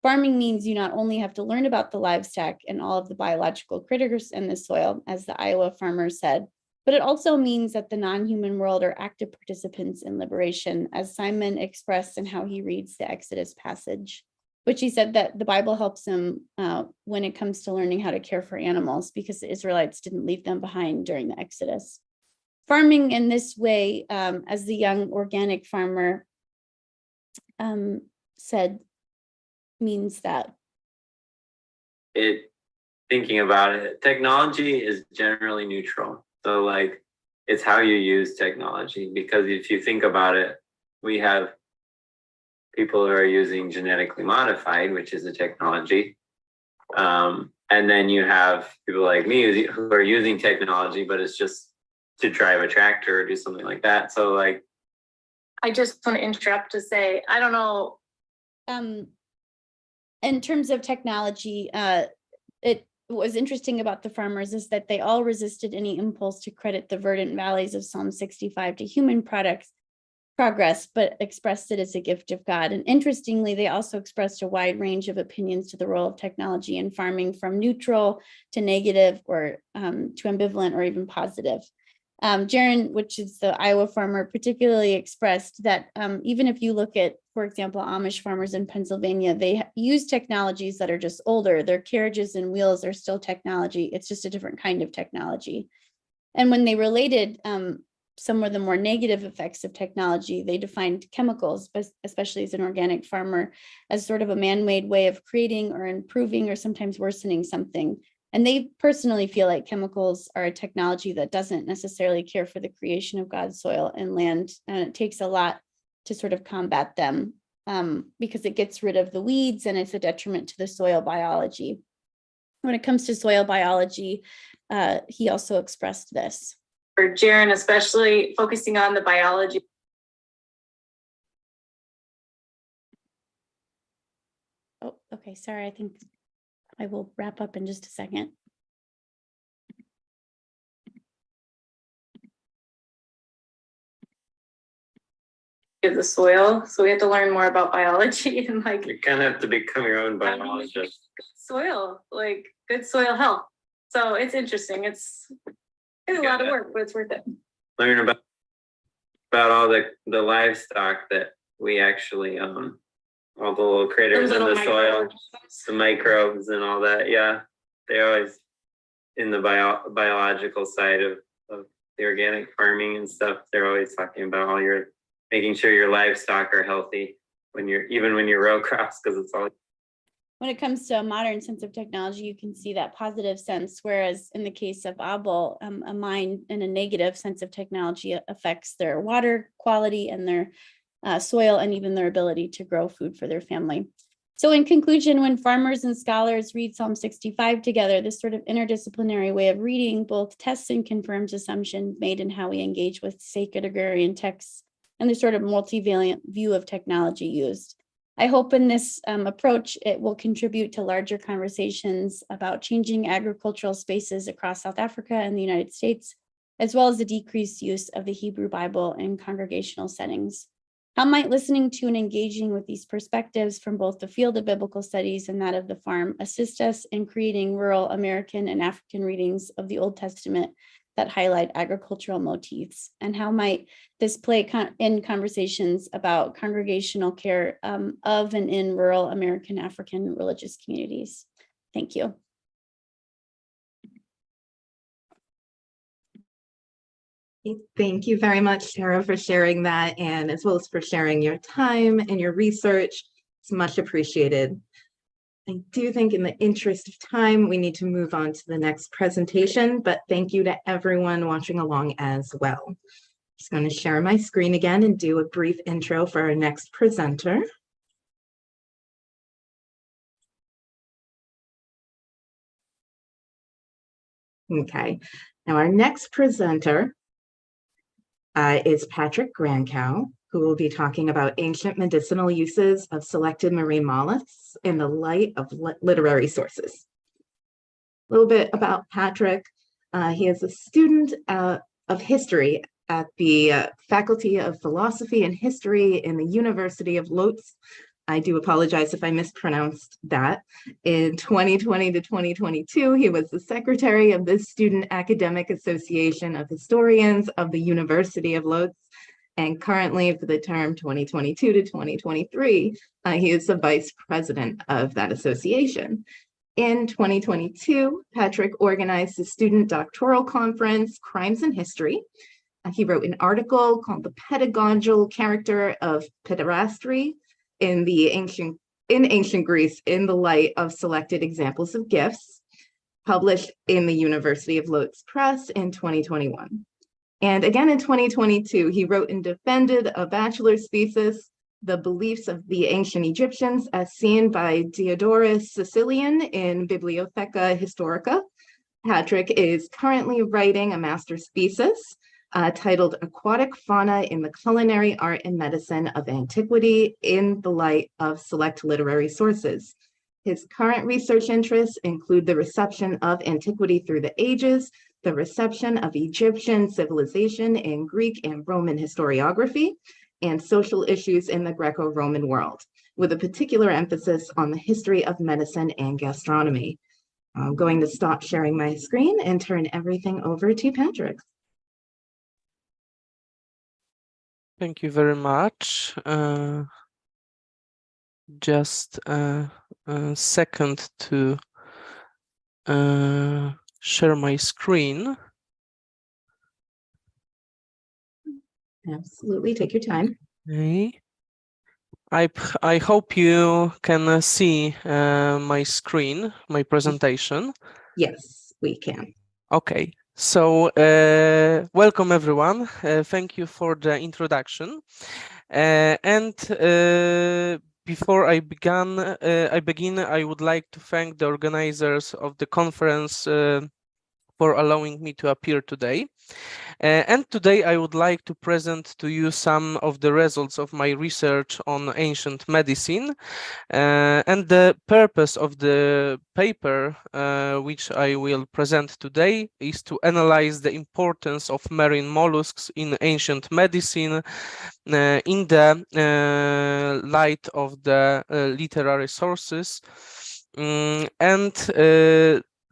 Farming means you not only have to learn about the livestock and all of the biological critters in the soil, as the Iowa farmer said, but it also means that the non-human world are active participants in liberation, as Simon expressed in how he reads the Exodus passage, which he said that the Bible helps him when it comes to learning how to care for animals because the Israelites didn't leave them behind during the Exodus. Farming in this way, as the young organic farmer said, means that thinking about it, technology is generally neutral. So like, it's how you use technology, because if you think about it, we have people who are using genetically modified, which is a technology. And then you have people like me who are using technology, but it's just to drive a tractor or do something like that. So like, I just want to interrupt to say, I don't know. In terms of technology, what was interesting about the farmers is that they all resisted any impulse to credit the verdant valleys of Psalm 65 to human progress, but expressed it as a gift of God. And interestingly, they also expressed a wide range of opinions to the role of technology in farming, from neutral to negative, or to ambivalent, or even positive. Jaron, which is the Iowa farmer, particularly expressed that even if you look at, for example, Amish farmers in Pennsylvania, they use technologies that are just older. Their carriages and wheels are still technology. It's just a different kind of technology. And when they related some of the more negative effects of technology, they defined chemicals, especially as an organic farmer, as sort of a man-made way of creating or improving or sometimes worsening something. And they personally feel like chemicals are a technology that doesn't necessarily care for the creation of God's soil and land. And it takes a lot to sort of combat them because it gets rid of the weeds and it's a detriment to the soil biology. When it comes to soil biology, he also expressed this. For Jaron, especially focusing on the biology. Oh, okay, sorry, I think I will wrap up in just a second. Of the soil, so we have to learn more about biology and like You kind of have to become your own biologist. soil, like good soil health. So it's interesting. It's a lot of work, but it's worth it. Learn about all the livestock that we actually own, all the little critters in the soil, the microbes and all that. Yeah, they're always in the biological side of the organic farming and stuff. They're always talking about all your making sure your livestock are healthy when you're row crops, because it's all. When it comes to a modern sense of technology, you can see that positive sense, whereas in the case of Abel, a mind in a negative sense of technology affects their water quality and their soil and even their ability to grow food for their family. So in conclusion, when farmers and scholars read Psalm 65 together, this sort of interdisciplinary way of reading both tests and confirms assumptions made in how we engage with sacred agrarian texts and the sort of multivalent view of technology used. I hope in this approach, it will contribute to larger conversations about changing agricultural spaces across South Africa and the United States, as well as the decreased use of the Hebrew Bible in congregational settings. How might listening to and engaging with these perspectives from both the field of biblical studies and that of the farm assist us in creating rural American and African readings of the Old Testament that highlight agricultural motifs? And how might this play in conversations about congregational care of and in rural American African religious communities? Thank you. Thank you very much, Sarah, for sharing that, and as well as for sharing your time and your research. It's much appreciated. I do think in the interest of time, we need to move on to the next presentation, but thank you to everyone watching along as well. I'm just going to share my screen again and do a brief intro for our next presenter. Okay, now our next presenter is Patrick Grancow, who will be talking about ancient medicinal uses of selected marine mollusks in the light of literary sources. A little bit about Patrick. He is a student of history at the Faculty of Philosophy and History in the University of Lodz. I do apologize if I mispronounced that. In 2020 to 2022, he was the secretary of the Student Academic Association of Historians of the University of Lodz. And currently for the term 2022 to 2023, he is the vice president of that association. In 2022, Patrick organized the student doctoral conference, Crimes in History. He wrote an article called The Pedagogical Character of Pederasty in ancient Greece in the light of selected examples of gifts, published in the University of Lodz Press in 2021. And again in 2022, he wrote and defended a bachelor's thesis, The Beliefs of the Ancient Egyptians as Seen by Diodorus Sicilian in Bibliotheca Historica. Patrick is currently writing a master's thesis titled Aquatic Fauna in the Culinary Art and Medicine of Antiquity in the Light of Select Literary Sources. His current research interests include the reception of antiquity through the ages, the reception of Egyptian civilization in Greek and Roman historiography, and social issues in the Greco-Roman world, with a particular emphasis on the history of medicine and gastronomy. I'm going to stop sharing my screen and turn everything over to Patrick. Thank you very much. Just a second to share my screen. Absolutely, take your time. Okay. I hope you can see my screen, my presentation. Yes, we can. Okay, so welcome everyone. Thank you for the introduction. Before I begin, I would like to thank the organizers of the conference for allowing me to appear today. And today I would like to present to you some of the results of my research on ancient medicine. And the purpose of the paper, which I will present today, is to analyze the importance of marine mollusks in ancient medicine in the light of the literary sources.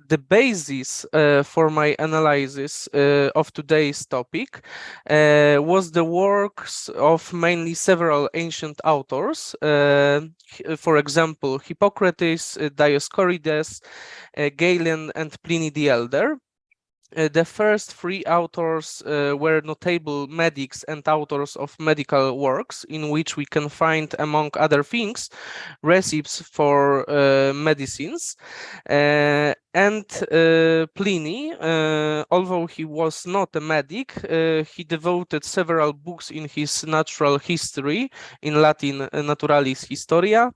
The basis for my analysis of today's topic was the works of mainly several ancient authors, for example, Hippocrates, Dioscorides, Galen, and Pliny the Elder. The first three authors were notable medics and authors of medical works, in which we can find, among other things, recipes for medicines. Pliny, although he was not a medic, he devoted several books in his natural history, in Latin Naturalis Historia,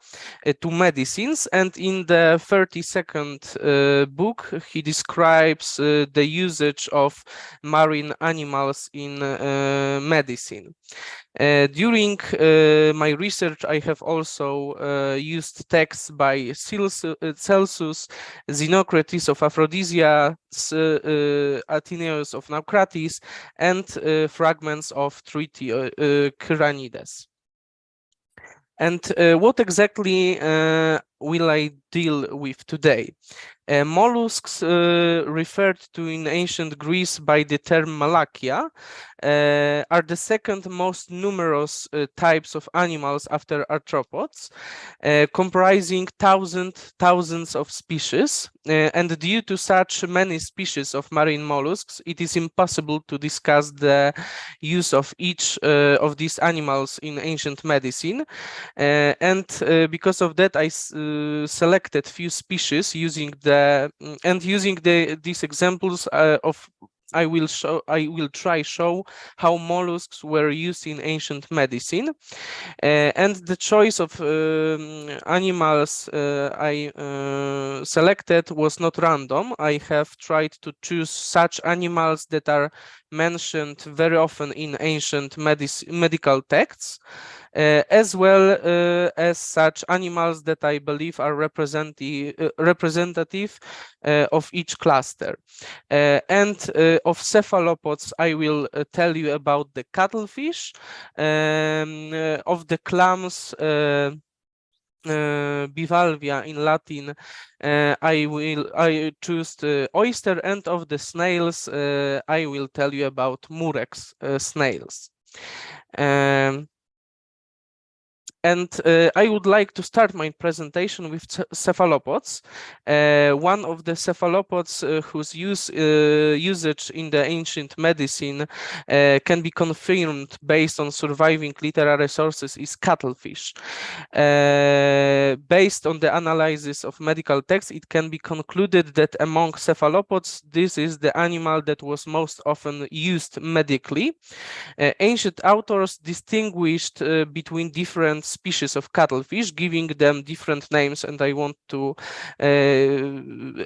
to medicines, and in the 32nd book he describes the usage of marine animals in medicine. During my research, I have also used texts by Celsus, Xenocrates of Aphrodisia, Athenaeus of Naucratis, and fragments of Treaty Kyranides. And what exactly will I deal with today? Mollusks referred to in ancient Greece by the term malakia are the second most numerous types of animals after arthropods, comprising thousands of species. And due to such many species of marine mollusks, it is impossible to discuss the use of each of these animals in ancient medicine. Because of that, I selected few species using these examples of I will try show how mollusks were used in ancient medicine, and the choice of animals I selected was not random. I have tried to choose such animals that are mentioned very often in ancient medical texts, as well as such animals that I believe are representative of each cluster. Of cephalopods, I will tell you about the cuttlefish, of the clams, bivalvia in Latin, I choose the oyster, and of the snails, I will tell you about murex snails. I would like to start my presentation with cephalopods. One of the cephalopods whose usage in the ancient medicine can be confirmed based on surviving literary sources is cuttlefish. Based on the analysis of medical texts, it can be concluded that among cephalopods, this is the animal that was most often used medically. Ancient authors distinguished between different species of cuttlefish, giving them different names, and I want to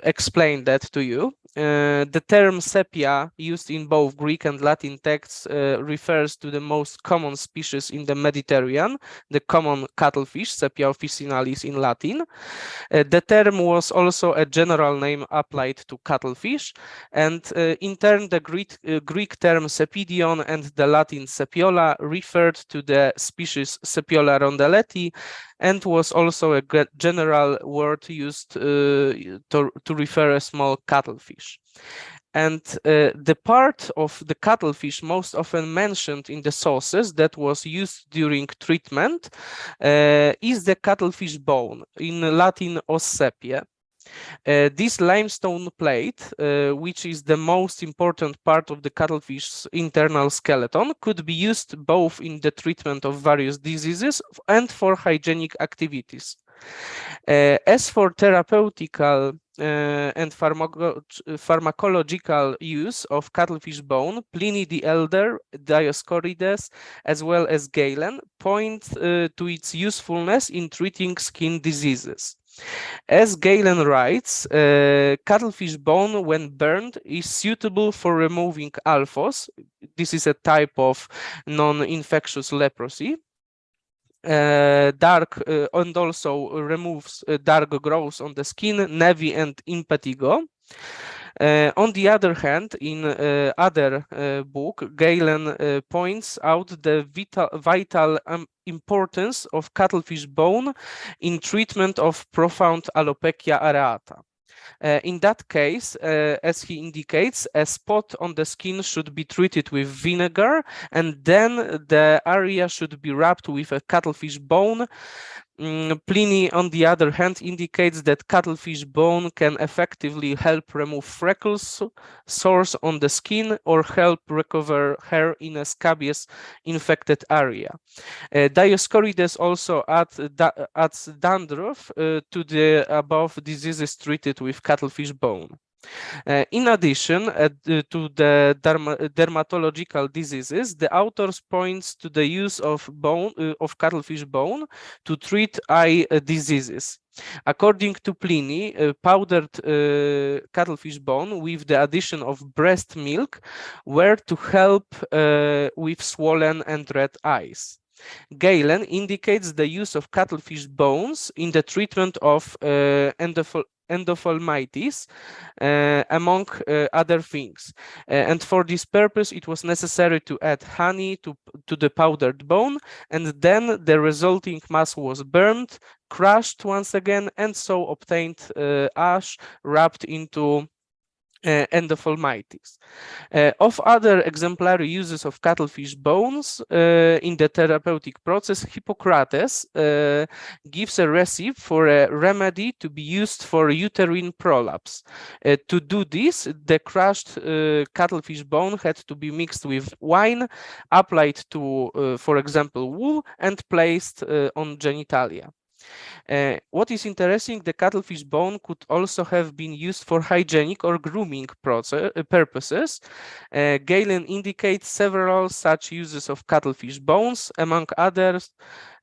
explain that to you. The term sepia, used in both Greek and Latin texts, refers to the most common species in the Mediterranean, the common cuttlefish, Sepia officinalis in Latin. The term was also a general name applied to cuttlefish, and in turn the Greek term sepidion and the Latin sepiola referred to the species Sepiola rondelletii, and was also a general word used to refer a small cuttlefish. And the part of the cuttlefish most often mentioned in the sources that was used during treatment is the cuttlefish bone, in Latin os sepia. This limestone plate, which is the most important part of the cuttlefish's internal skeleton, could be used both in the treatment of various diseases and for hygienic activities. As for therapeutical and pharmacological use of cuttlefish bone, Pliny the Elder, Dioscorides, as well as Galen point to its usefulness in treating skin diseases. As Galen writes, cuttlefish bone, when burned, is suitable for removing alphos. This is a type of non-infectious leprosy. Dark and also removes dark growths on the skin, nevi and impetigo. On the other hand, in other book, Galen points out the vital importance of cuttlefish bone in treatment of profound alopecia areata. In that case, as he indicates, a spot on the skin should be treated with vinegar, and then the area should be rubbed with a cuttlefish bone. Pliny, on the other hand, indicates that cuttlefish bone can effectively help remove freckles, sores on the skin, or help recover hair in a scabious infected area. Dioscorides also adds dandruff to the above diseases treated with cuttlefish bone. In addition to the dermatological diseases, the authors points to the use of cuttlefish bone to treat eye diseases. According to Pliny, powdered cuttlefish bone with the addition of breast milk were to help with swollen and red eyes. Galen indicates the use of cuttlefish bones in the treatment of endophthalmitis, among other things. And for this purpose, it was necessary to add honey to the powdered bone, and then the resulting mass was burned, crushed once again, and so obtained ash wrapped into endophthalmitis. Of other exemplary uses of cuttlefish bones in the therapeutic process, Hippocrates gives a recipe for a remedy to be used for uterine prolapse. To do this, the crushed cuttlefish bone had to be mixed with wine, applied to, for example, wool, and placed on genitalia. What is interesting, the cuttlefish bone could also have been used for hygienic or grooming purposes. Galen indicates several such uses of cuttlefish bones. Among others,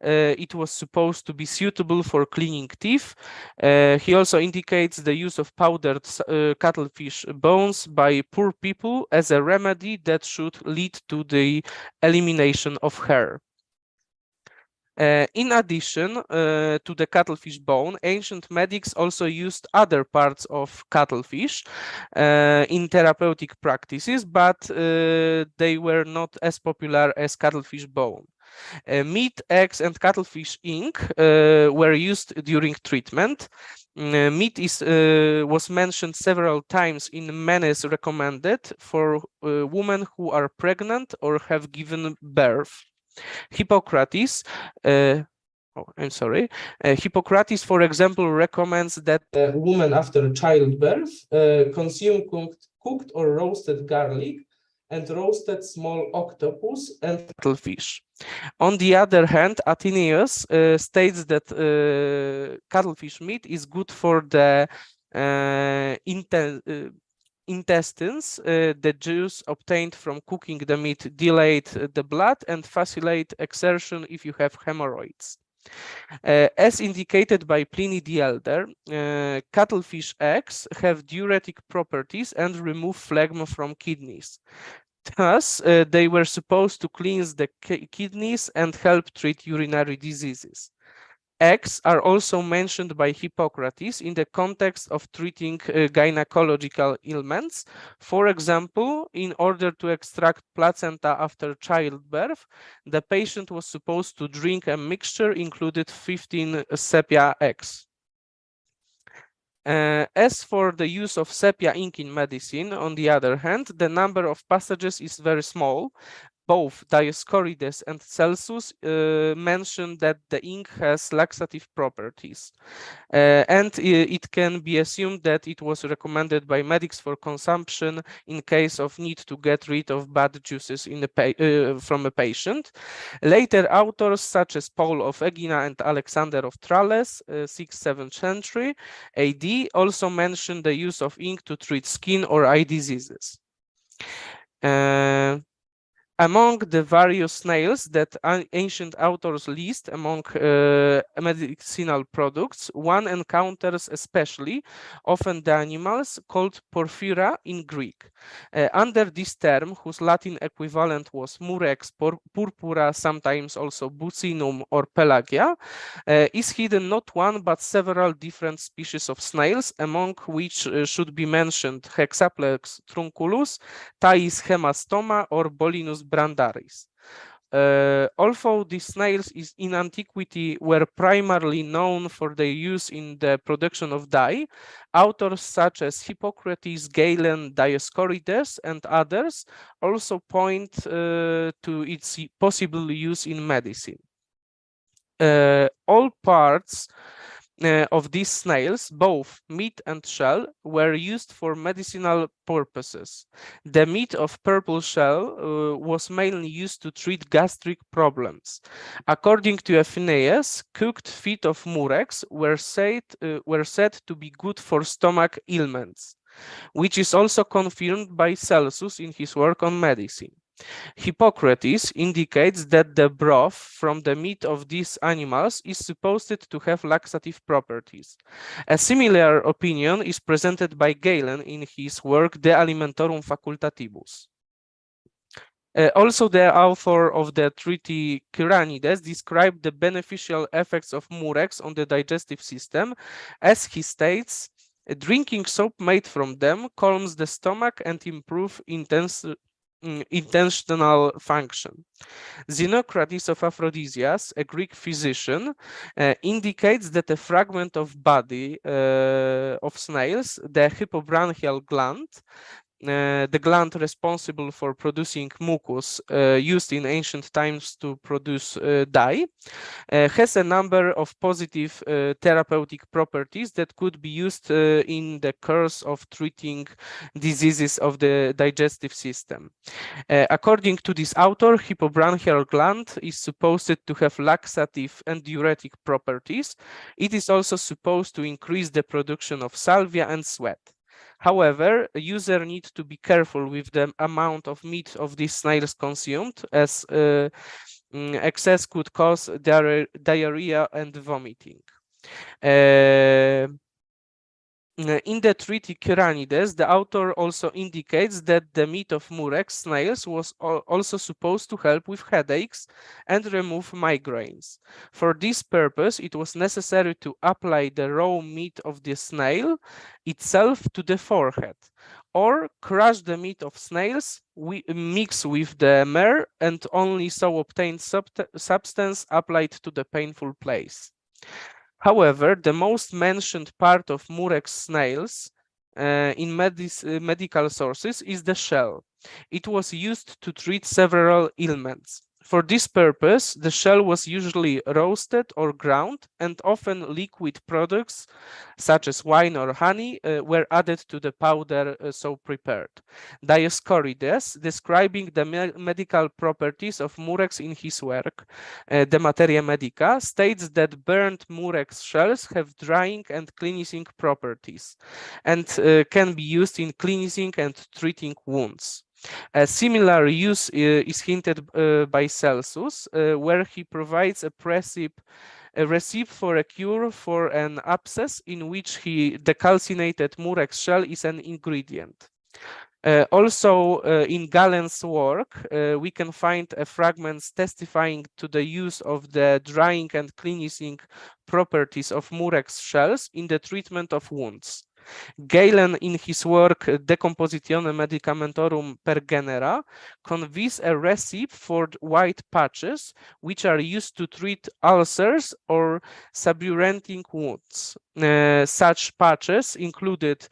it was supposed to be suitable for cleaning teeth. He also indicates the use of powdered cuttlefish bones by poor people as a remedy that should lead to the elimination of hair. In addition to the cuttlefish bone, ancient medics also used other parts of cuttlefish in therapeutic practices, but they were not as popular as cuttlefish bone. Meat, eggs, and cuttlefish ink were used during treatment. Meat was mentioned several times in menes recommended for women who are pregnant or have given birth. Hippocrates, Hippocrates, for example, recommends that a woman after childbirth consume cooked or roasted garlic and roasted small octopus and cuttlefish. On the other hand, Athenaeus states that cuttlefish meat is good for the intestines. The juice obtained from cooking the meat dilate the blood and facilitate exertion if you have hemorrhoids. As indicated by Pliny the Elder, cuttlefish eggs have diuretic properties and remove phlegm from kidneys. Thus, they were supposed to cleanse the kidneys and help treat urinary diseases. Eggs are also mentioned by Hippocrates in the context of treating gynecological ailments. For example, in order to extract placenta after childbirth, the patient was supposed to drink a mixture included 15 sepia eggs. As for the use of sepia ink in medicine, on the other hand, the number of passages is very small. Both Dioscorides and Celsus mention that the ink has laxative properties, and it can be assumed that it was recommended by medics for consumption in case of need to get rid of bad juices in from a patient. Later authors such as Paul of Egina and Alexander of Tralles, 6th-7th century AD, also mention the use of ink to treat skin or eye diseases. Among the various snails that ancient authors list among medicinal products, one encounters especially often the animals called porphyra in Greek. Under this term, whose Latin equivalent was murex purpura, sometimes also buccinum or pelagia, is hidden not one but several different species of snails, among which should be mentioned Hexaplex trunculus, Thais hemastoma, or Bolinus brandaris. Although these snails in antiquity were primarily known for their use in the production of dye, authors such as Hippocrates, Galen, Dioscorides, and others also point to its possible use in medicine. All parts of these snails, both meat and shell, were used for medicinal purposes. The meat of purple shell was mainly used to treat gastric problems. According to Phineas, cooked feet of murex were said to be good for stomach ailments, which is also confirmed by Celsus in his work on medicine. Hippocrates indicates that the broth from the meat of these animals is supposed to have laxative properties. A similar opinion is presented by Galen in his work De Alimentorum Facultatibus. Also, the author of the treatise Kyranides described the beneficial effects of murex on the digestive system. As he states, drinking soap made from them calms the stomach and improves intestinal function. Xenocrates of Aphrodisias, a Greek physician, indicates that a fragment of body of snails, the hypobranchial gland, the gland responsible for producing mucus used in ancient times to produce dye, has a number of positive therapeutic properties that could be used in the course of treating diseases of the digestive system. According to this author, hypobranchial gland is supposed to have laxative and diuretic properties. It is also supposed to increase the production of salvia and sweat. However, a user needs to be careful with the amount of meat of these snails consumed, as excess could cause diarrhea and vomiting. In the treatise Kyranides, the author also indicates that the meat of murex snails was also supposed to help with headaches and remove migraines. For this purpose, it was necessary to apply the raw meat of the snail itself to the forehead, or crush the meat of snails, mix with the myrrh, and only so obtain substance applied to the painful place. However, the most mentioned part of murex snails in medical sources is the shell. It was used to treat several ailments. For this purpose, the shell was usually roasted or ground, and often liquid products such as wine or honey were added to the powder so prepared. Dioscorides, describing the medical properties of murex in his work, De Materia Medica, states that burnt murex shells have drying and cleansing properties and can be used in cleansing and treating wounds. A similar use is hinted by Celsus, where he provides a recipe for a cure for an abscess in which the calcinated murex shell is an ingredient. Also, in Galen's work, we can find fragments testifying to the use of the drying and cleansing properties of murex shells in the treatment of wounds. Galen, in his work Decompositione Medicamentorum per Genera, conveys a recipe for white patches, which are used to treat ulcers or suburanting wounds. Such patches included,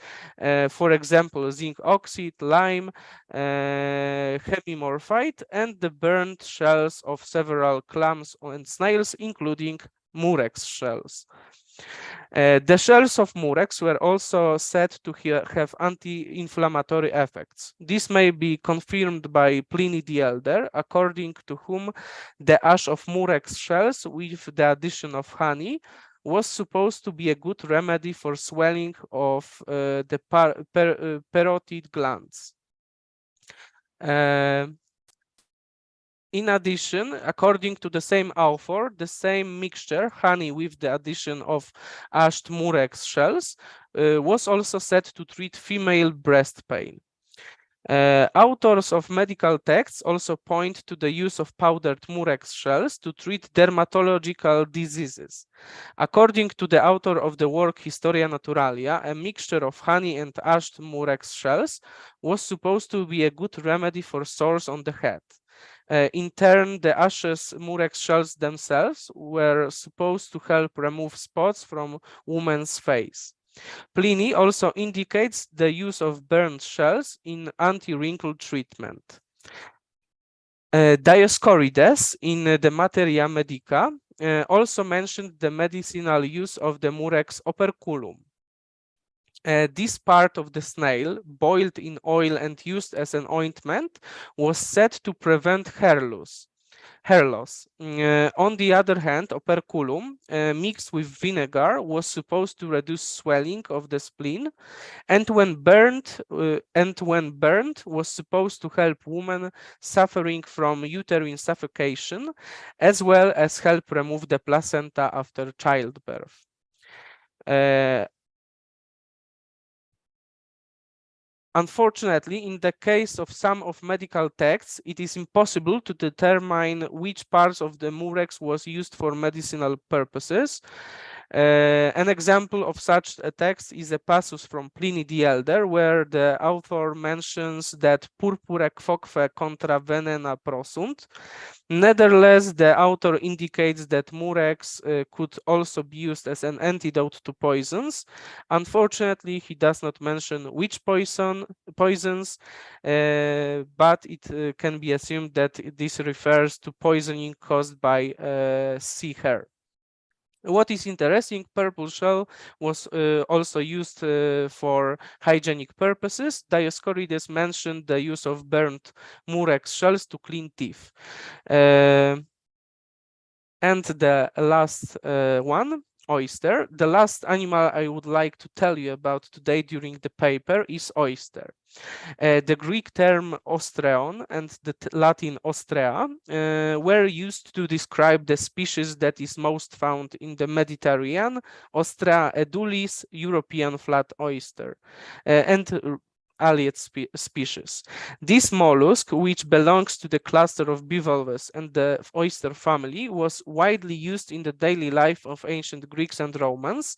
for example, zinc oxide, lime, hemimorphite, and the burned shells of several clams and snails, including murex shells. The shells of murex were also said to have anti-inflammatory effects. This may be confirmed by Pliny the Elder, according to whom the ash of murex shells with the addition of honey was supposed to be a good remedy for swelling of the parotid glands. In addition, according to the same author, the same mixture, honey with the addition of ashed murex shells, was also said to treat female breast pain. Authors of medical texts also point to the use of powdered murex shells to treat dermatological diseases. According to the author of the work Historia Naturalia, a mixture of honey and ashed murex shells was supposed to be a good remedy for sores on the head. In turn, the ashes murex shells themselves were supposed to help remove spots from women's face. Pliny also indicates the use of burned shells in anti-wrinkle treatment. Dioscorides in the Materia Medica also mentioned the medicinal use of the murex operculum. This part of the snail, boiled in oil and used as an ointment, was said to prevent hair loss. On the other hand, operculum mixed with vinegar was supposed to reduce swelling of the spleen, and when burned, was supposed to help women suffering from uterine suffocation, as well as help remove the placenta after childbirth. Unfortunately, in the case of some of medical texts, it is impossible to determine which parts of the murex was used for medicinal purposes. An example of such a text is a passage from Pliny the Elder, where the author mentions that purpure quoque contra venena prosunt. Nevertheless, the author indicates that murex could also be used as an antidote to poisons. Unfortunately, he does not mention which poisons, but it can be assumed that this refers to poisoning caused by sea hare. What is interesting, purple shell was also used for hygienic purposes. Dioscorides mentioned the use of burnt murex shells to clean teeth. And the last one, oyster. The last animal I would like to tell you about today during the paper is oyster. The Greek term ostreon and the Latin ostrea were used to describe the species that is most found in the Mediterranean, Ostrea edulis, European flat oyster, and allied species. This mollusk, which belongs to the cluster of bivalves and the oyster family, was widely used in the daily life of ancient Greeks and Romans.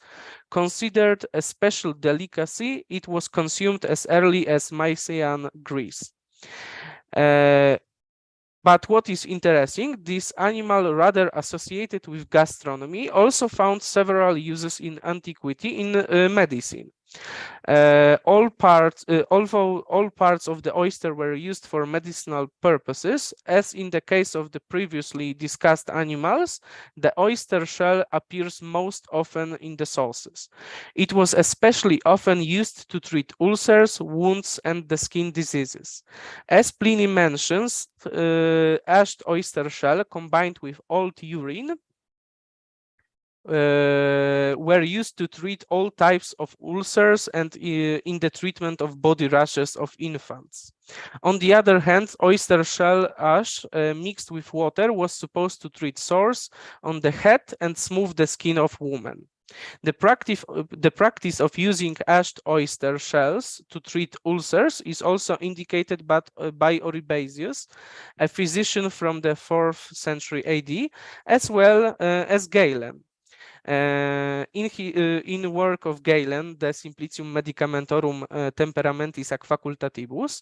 Considered a special delicacy, it was consumed as early as Mycenaean Greece. But what is interesting, this animal, rather associated with gastronomy, also found several uses in antiquity in medicine. Although all parts of the oyster were used for medicinal purposes, as in the case of the previously discussed animals, the oyster shell appears most often in the sauces. It was especially often used to treat ulcers, wounds, and the skin diseases. As Pliny mentions, ashed oyster shell combined with old urine were used to treat all types of ulcers and in the treatment of body rashes of infants. On the other hand, oyster shell ash mixed with water was supposed to treat sores on the head and smooth the skin of women. The practice of using ashed oyster shells to treat ulcers is also indicated by Oribasius, a physician from the 4th century AD, as well as Galen. In work of Galen, De Simplicium Medicamentorum Temperamentis ac Facultatibus,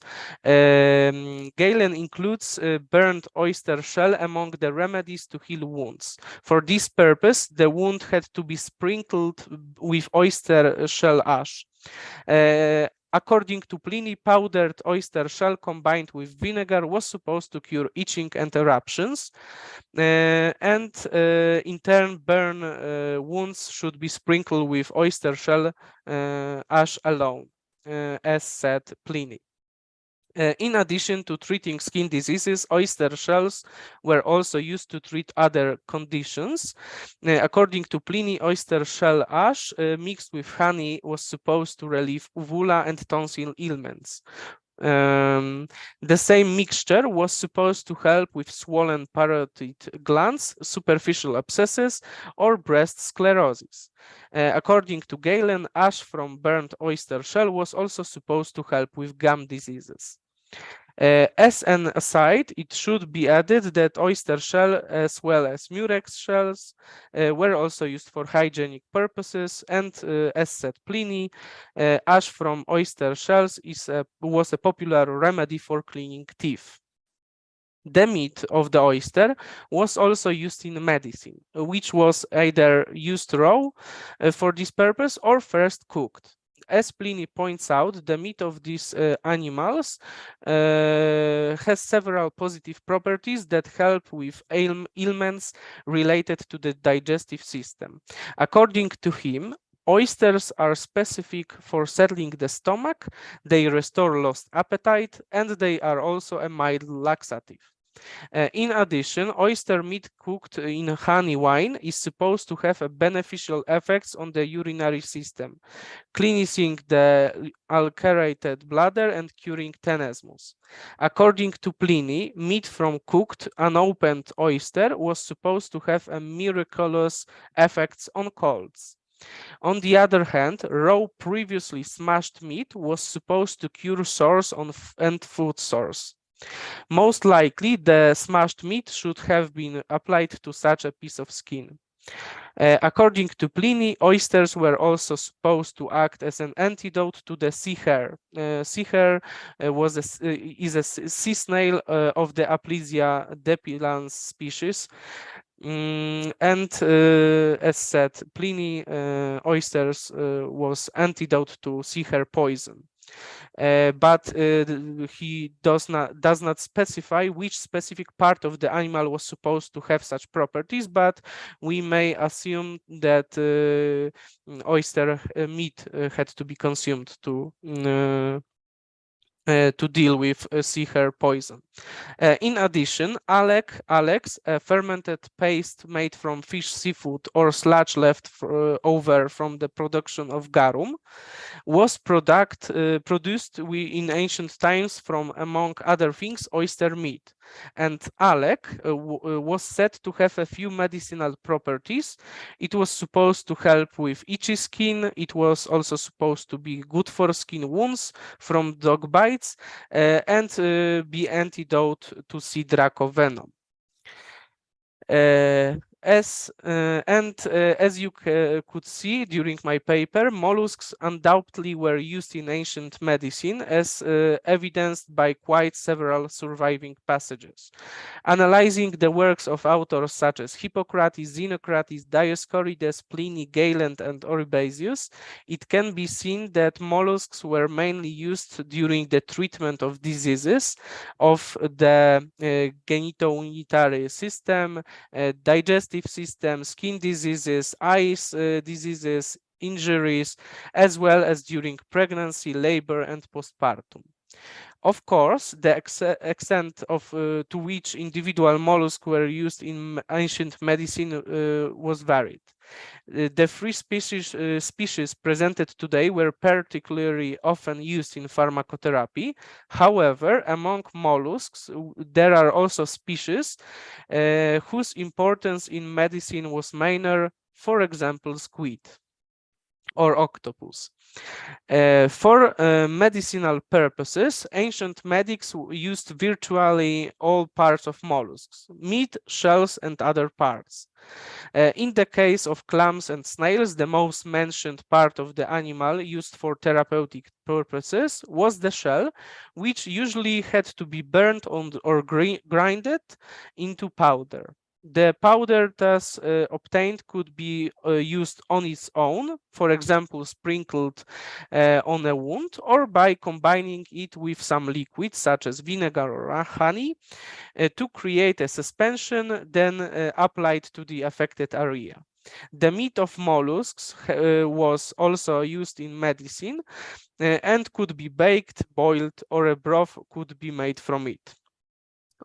Galen includes burnt oyster shell among the remedies to heal wounds. For this purpose, the wound had to be sprinkled with oyster shell ash. According to Pliny, powdered oyster shell combined with vinegar was supposed to cure itching and eruptions, and in turn, burn wounds should be sprinkled with oyster shell ash alone, as said Pliny. In addition to treating skin diseases, oyster shells were also used to treat other conditions. According to Pliny, oyster shell ash mixed with honey was supposed to relieve uvula and tonsil ailments. The same mixture was supposed to help with swollen parotid glands, superficial abscesses, or breast sclerosis. According to Galen, ash from burnt oyster shell was also supposed to help with gum diseases. As an aside, it should be added that oyster shell as well as murex shells were also used for hygienic purposes, and as said Pliny, ash from oyster shells was a popular remedy for cleaning teeth. The meat of the oyster was also used in medicine, which was either used raw for this purpose or first cooked. As Pliny points out, the meat of these animals has several positive properties that help with ailments related to the digestive system. According to him, oysters are specific for settling the stomach, they restore lost appetite, and they are also a mild laxative. In addition, oyster meat cooked in honey wine is supposed to have a beneficial effects on the urinary system, cleansing the ulcerated bladder and curing tenesmus. According to Pliny, meat from cooked, unopened oyster was supposed to have a miraculous effects on colds. On the other hand, raw previously smashed meat was supposed to cure sores and foot sores. Most likely, the smashed meat should have been applied to such a piece of skin. According to Pliny, oysters were also supposed to act as an antidote to the sea hare. Sea hare is a sea snail of the Aplysia depilans species. And as said, Pliny, oysters was antidote to sea hare poison. But he does not specify which specific part of the animal was supposed to have such properties, but we may assume that oyster meat had to be consumed to deal with sea hare poison. In addition, alex, a fermented paste made from fish, seafood, or sludge left over from the production of garum, was produced in ancient times from, among other things, oyster meat. And alec was said to have a few medicinal properties. It was supposed to help with itchy skin. It was also supposed to be good for skin wounds from dog bites and be antidote to sea draco venom. As you could see during my paper, mollusks undoubtedly were used in ancient medicine, as evidenced by quite several surviving passages. Analyzing the works of authors such as Hippocrates, Xenocrates, Dioscorides, Pliny, Galen, and Oribasius, it can be seen that mollusks were mainly used during the treatment of diseases of the genitourinary system, digestive system, skin diseases, eyes diseases, injuries, as well as during pregnancy, labor, and postpartum. Of course, the extent to which individual mollusks were used in ancient medicine was varied. The three species presented today were particularly often used in pharmacotherapy. However, among mollusks, there are also species whose importance in medicine was minor, for example, squid or octopus. For medicinal purposes, ancient medics used virtually all parts of mollusks, meat, shells, and other parts. In the case of clams and snails, the most mentioned part of the animal used for therapeutic purposes was the shell, which usually had to be burnt or grinded into powder. The powder thus obtained could be used on its own, for example, sprinkled on a wound, or by combining it with some liquid, such as vinegar or honey, to create a suspension, then applied to the affected area. The meat of mollusks was also used in medicine and could be baked, boiled, or a broth could be made from it.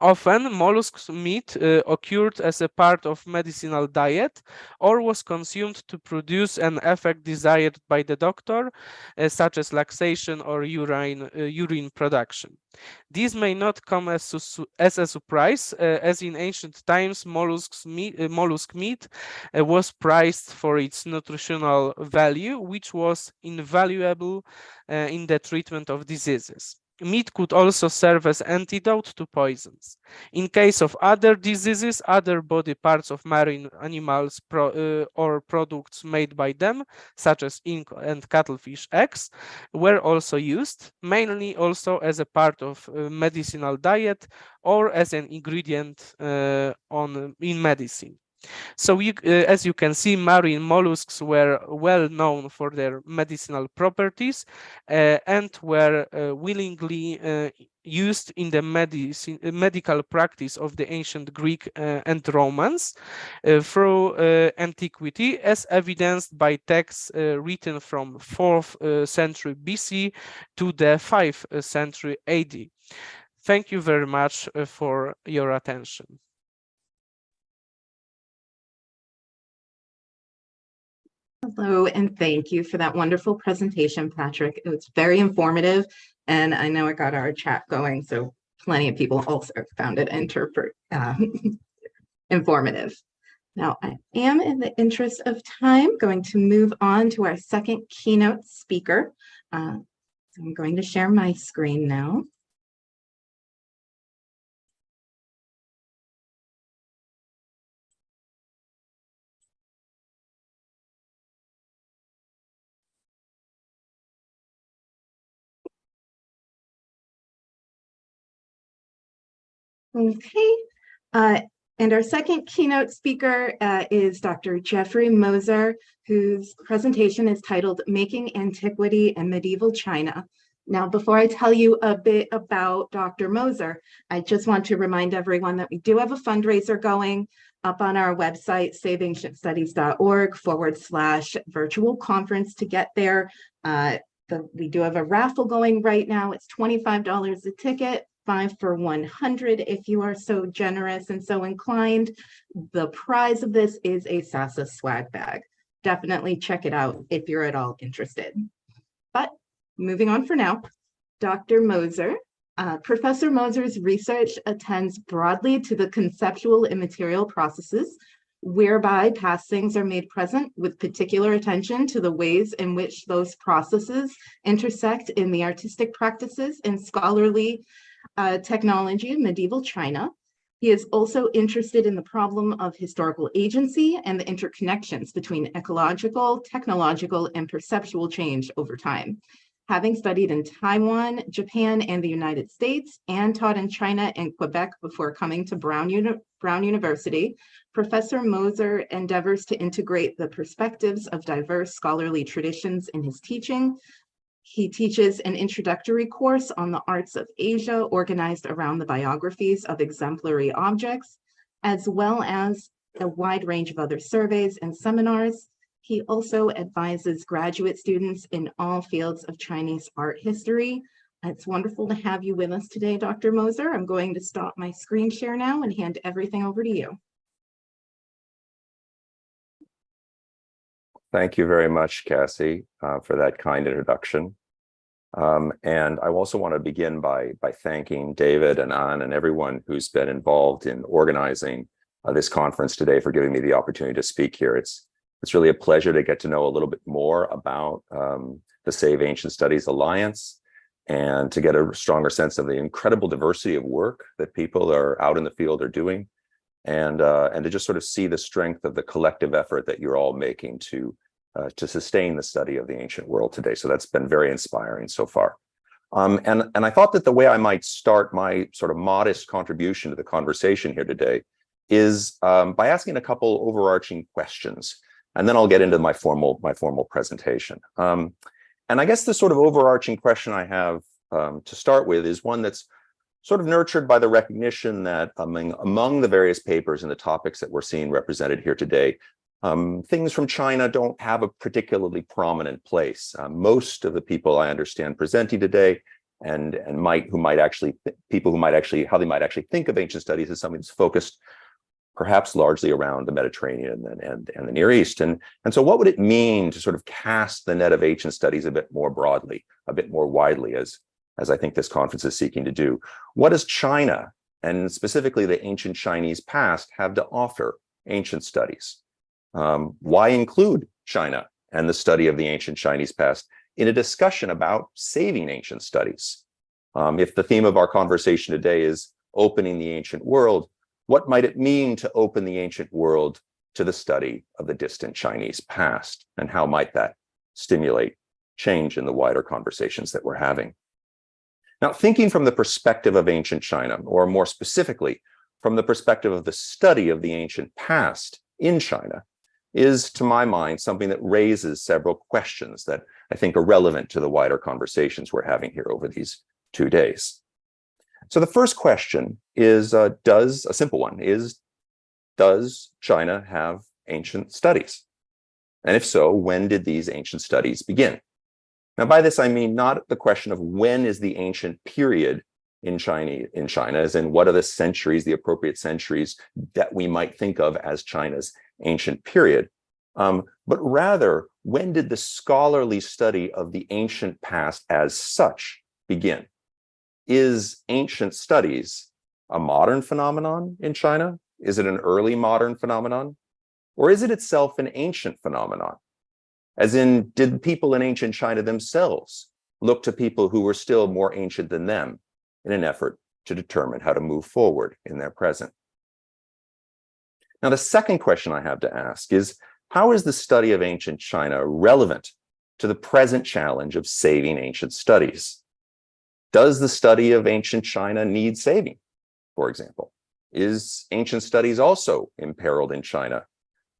Often, mollusk meat occurred as a part of medicinal diet or was consumed to produce an effect desired by the doctor, such as laxation or urine production. These may not come as a surprise, as in ancient times, mollusk meat was prized for its nutritional value, which was invaluable in the treatment of diseases. Meat could also serve as antidote to poisons. In case of other diseases, other body parts of marine animals or products made by them, such as ink and cuttlefish eggs, were also used, mainly also as a part of medicinal diet or as an ingredient in medicine. So as you can see, marine mollusks were well known for their medicinal properties and were willingly used in the medical practice of the ancient Greek and Romans through antiquity, as evidenced by texts written from 4th century BC to the 5th century AD. Thank you very much for your attention. Hello, and thank you for that wonderful presentation, Patrick. It was very informative, and I know it got our chat going, so plenty of people also found it informative. Now, I am, in the interest of time, going to move on to our second keynote speaker. So I'm going to share my screen now. Okay, and our second keynote speaker is Dr. Jeffrey Moser, whose presentation is titled Making Antiquity and Medieval China. Now, before I tell you a bit about Dr. Moser, I just want to remind everyone that we do have a fundraiser going up on our website, saveancientstudies.org/virtual conference to get there. We do have a raffle going right now. It's $25 a ticket. 5 for 100 if you are so generous and so inclined. The prize of this is a Sasa swag bag. Definitely check it out if you're at all interested. But moving on for now, Dr. Moser. Professor Moser's research attends broadly to the conceptual immaterial processes whereby past things are made present, with particular attention to the ways in which those processes intersect in the artistic practices and scholarly technology in medieval China. He is also interested in the problem of historical agency and the interconnections between ecological, technological, and perceptual change over time. Having studied in Taiwan, Japan, and the United States, and taught in China and Quebec before coming to Brown University, Professor Moser endeavors to integrate the perspectives of diverse scholarly traditions in his teaching. He teaches an introductory course on the arts of Asia organized around the biographies of exemplary objects, as well as a wide range of other surveys and seminars. He also advises graduate students in all fields of Chinese art history It's wonderful to have you with us today, Dr. Moser. I'm going to stop my screen share now and hand everything over to you. Thank you very much, Cassie, for that kind introduction. And I also want to begin by thanking David and Ann and everyone who's been involved in organizing this conference today for giving me the opportunity to speak here. It's really a pleasure to get to know a little bit more about the Save Ancient Studies Alliance and to get a stronger sense of the incredible diversity of work that people are out in the field are doing, and to just sort of see the strength of the collective effort that you're all making to sustain the study of the ancient world today. So that's been very inspiring so far. And I thought that the way I might start my sort of modest contribution to the conversation here today is by asking a couple overarching questions, and then I'll get into my formal presentation. And I guess the sort of overarching question I have to start with is one that's sort of nurtured by the recognition that among the various papers and the topics that we're seeing represented here today, things from China don't have a particularly prominent place. Most of the people I understand presenting today how they might actually think of ancient studies as something that's focused perhaps largely around the Mediterranean and the Near East. And so what would it mean to sort of cast the net of ancient studies a bit more broadly, a bit more widely, as I think this conference is seeking to do? What does China, and specifically the ancient Chinese past, have to offer ancient studies? Why include China and the study of the ancient Chinese past in a discussion about saving ancient studies? If the theme of our conversation today is opening the ancient world, what might it mean to open the ancient world to the study of the distant Chinese past? And how might that stimulate change in the wider conversations that we're having? Now, thinking from the perspective of ancient China, or more specifically, from the perspective of the study of the ancient past in China, is, to my mind, something that raises several questions that I think are relevant to the wider conversations we're having here over these 2 days. So the first question is, a simple one, does China have ancient studies? And if so, when did these ancient studies begin? Now, by this, I mean not the question of when is the ancient period in China, as in what are the centuries, the appropriate centuries that we might think of as China's ancient period, but rather, when did the scholarly study of the ancient past as such begin? Is ancient studies a modern phenomenon in China? Is it an early modern phenomenon? Or is it itself an ancient phenomenon? As in, did people in ancient China themselves look to people who were still more ancient than them in an effort to determine how to move forward in their present? Now, the second question I have to ask is, how is the study of ancient China relevant to the present challenge of saving ancient studies? Does the study of ancient China need saving, for example? Is ancient studies also imperiled in China?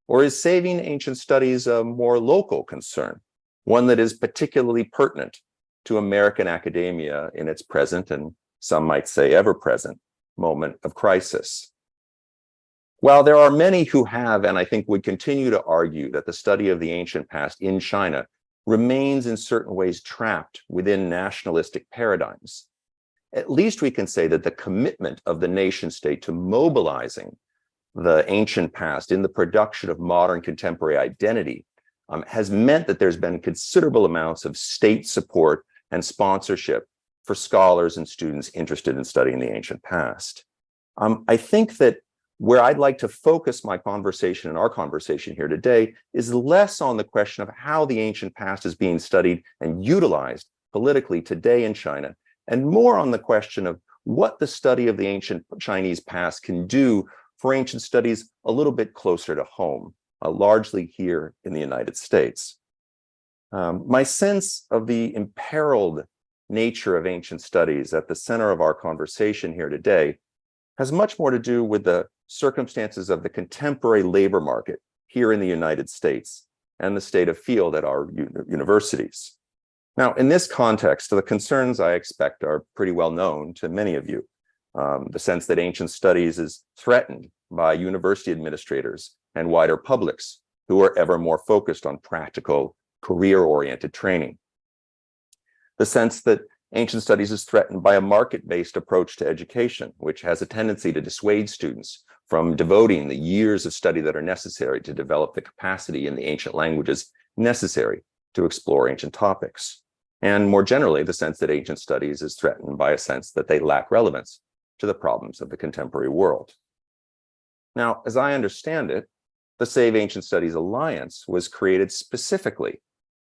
Or is saving ancient studies a more local concern, one that is particularly pertinent to American academia in its present, and some might say ever-present, moment of crisis? While there are many who have, and I think would continue to argue, that the study of the ancient past in China remains in certain ways trapped within nationalistic paradigms, at least we can say that the commitment of the nation state to mobilizing the ancient past in the production of modern contemporary identity has meant that there's been considerable amounts of state support and sponsorship for scholars and students interested in studying the ancient past. I think that where I'd like to focus my conversation and our conversation here today is less on the question of how the ancient past is being studied and utilized politically today in China, and more on the question of what the study of the ancient Chinese past can do for ancient studies a little bit closer to home, largely here in the United States. My sense of the imperiled nature of ancient studies at the center of our conversation here today has much more to do with the circumstances of the contemporary labor market here in the United States and the state of field at our universities. Now, in this context, the concerns I expect are pretty well known to many of you. The sense that ancient studies is threatened by university administrators and wider publics who are ever more focused on practical, career-oriented training. The sense that Ancient studies is threatened by a market-based approach to education, which has a tendency to dissuade students from devoting the years of study that are necessary to develop the capacity in the ancient languages necessary to explore ancient topics. And more generally, the sense that ancient studies is threatened by a sense that they lack relevance to the problems of the contemporary world. Now, as I understand it, the Save Ancient Studies Alliance was created specifically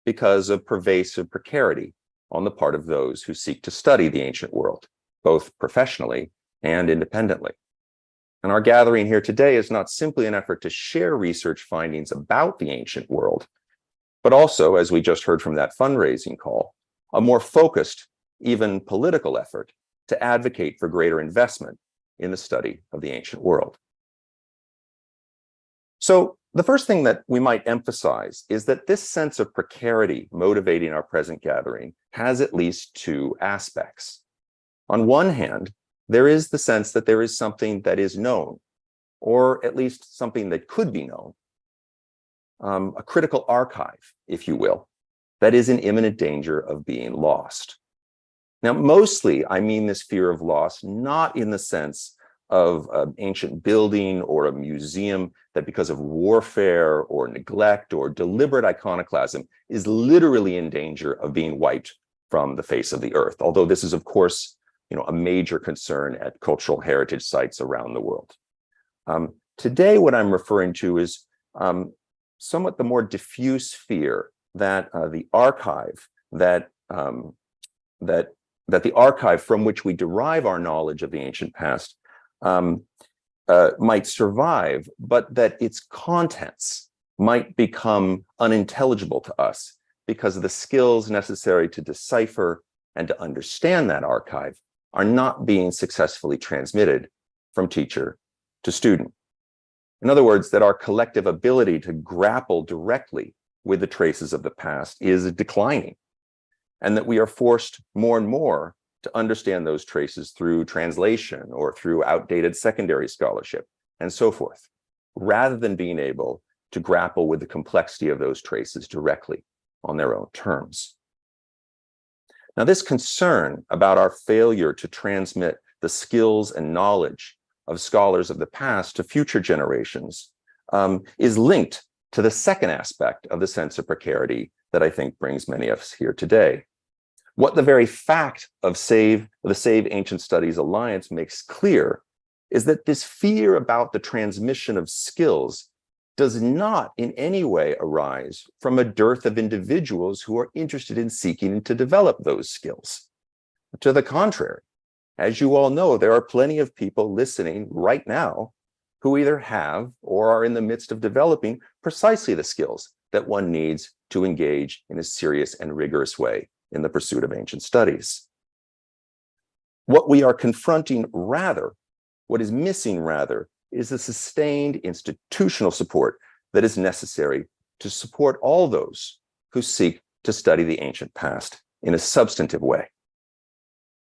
because of pervasive precarity on the part of those who seek to study the ancient world, both professionally and independently. And our gathering here today is not simply an effort to share research findings about the ancient world, but also, as we just heard from that fundraising call, a more focused, even political effort to advocate for greater investment in the study of the ancient world. So the first thing that we might emphasize is that this sense of precarity motivating our present gathering has at least two aspects. On one hand, there is the sense that there is something that is known, or at least something that could be known, a critical archive, if you will, that is in imminent danger of being lost. Now, mostly, I mean this fear of loss, not in the sense of an ancient building or a museum that because of warfare or neglect or deliberate iconoclasm is literally in danger of being wiped from the face of the earth. Although this is, of course, a major concern at cultural heritage sites around the world. Today, what I'm referring to is somewhat the more diffuse fear that the archive that the archive from which we derive our knowledge of the ancient past might survive, but that its contents might become unintelligible to us because the skills necessary to decipher and to understand that archive are not being successfully transmitted from teacher to student. In other words, that our collective ability to grapple directly with the traces of the past is declining, and that we are forced more and more to understand those traces through translation or through outdated secondary scholarship and so forth, rather than being able to grapple with the complexity of those traces directly on their own terms. Now, this concern about our failure to transmit the skills and knowledge of scholars of the past to future generations is linked to the second aspect of the sense of precarity that I think brings many of us here today. What the very fact of the Save Ancient Studies Alliance makes clear is that this fear about the transmission of skills does not in any way arise from a dearth of individuals who are interested in seeking to develop those skills. To the contrary, as you all know, there are plenty of people listening right now who either have or are in the midst of developing precisely the skills that one needs to engage in a serious and rigorous way in the pursuit of ancient studies. What we are confronting rather, what is missing rather, is the sustained institutional support that is necessary to support all those who seek to study the ancient past in a substantive way.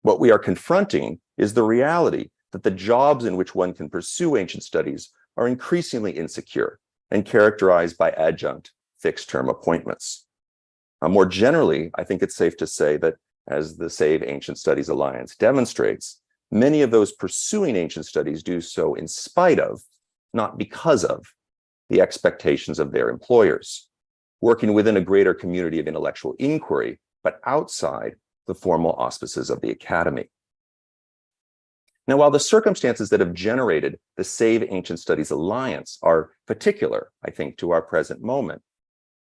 What we are confronting is the reality that the jobs in which one can pursue ancient studies are increasingly insecure and characterized by adjunct fixed-term appointments. More generally, I think it's safe to say that, as the Save Ancient Studies Alliance demonstrates, many of those pursuing ancient studies do so in spite of, not because of, the expectations of their employers, working within a greater community of intellectual inquiry, but outside the formal auspices of the academy. Now, while the circumstances that have generated the Save Ancient Studies Alliance are particular, I think, to our present moment,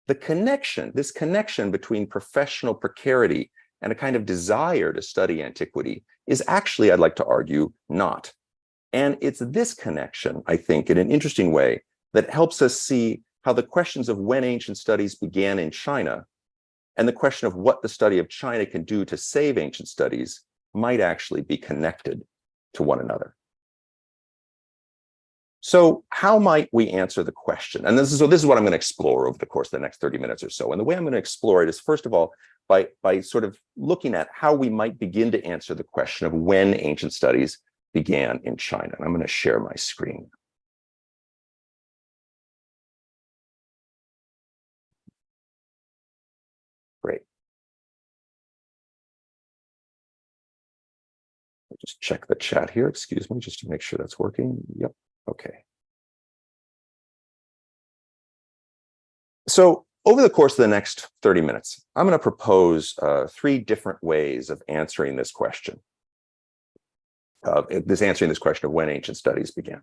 this connection between professional precarity and a kind of desire to study antiquity is actually, I'd like to argue, not. And it's this connection, I think, in an interesting way, that helps us see how the questions of when ancient studies began in China and the question of what the study of China can do to save ancient studies might actually be connected to one another. So how might we answer the question? And this is what I'm going to explore over the course of the next 30 minutes or so. And the way I'm going to explore it is, first of all, by sort of looking at how we might begin to answer the question of when ancient studies began in China. And I'm going to share my screen. Great. just check the chat here, excuse me, just to make sure that's working. Yep, okay. So over the course of the next 30 minutes, I'm going to propose 3 different ways of answering this question. Answering this question of when ancient studies began.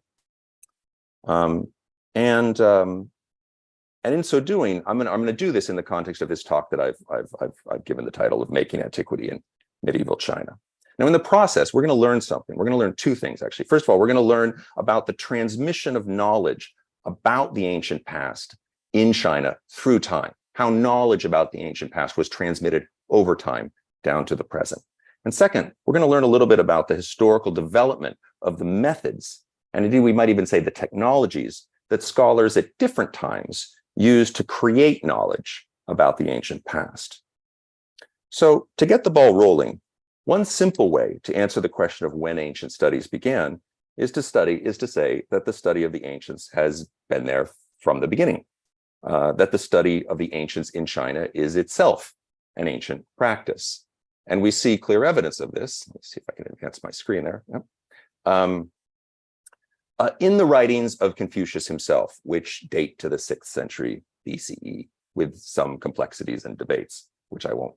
And in so doing, I'm going to do this in the context of this talk that I've given the title of Making Antiquity in Medieval China. Now, in the process, we're going to learn something. We're going to learn 2 things, actually. First of all, we're going to learn about the transmission of knowledge about the ancient past in China through time, how knowledge about the ancient past was transmitted over time down to the present. And second, we're going to learn a little bit about the historical development of the methods, and indeed we might even say the technologies, that scholars at different times used to create knowledge about the ancient past. So to get the ball rolling, one simple way to answer the question of when ancient studies began is to say that the study of the ancients has been there from the beginning, that the study of the ancients in China is itself an ancient practice. And we see clear evidence of this. Let's see if I can advance my screen there. Yep. In the writings of Confucius himself, which date to the 6th century BCE, with some complexities and debates, which I won't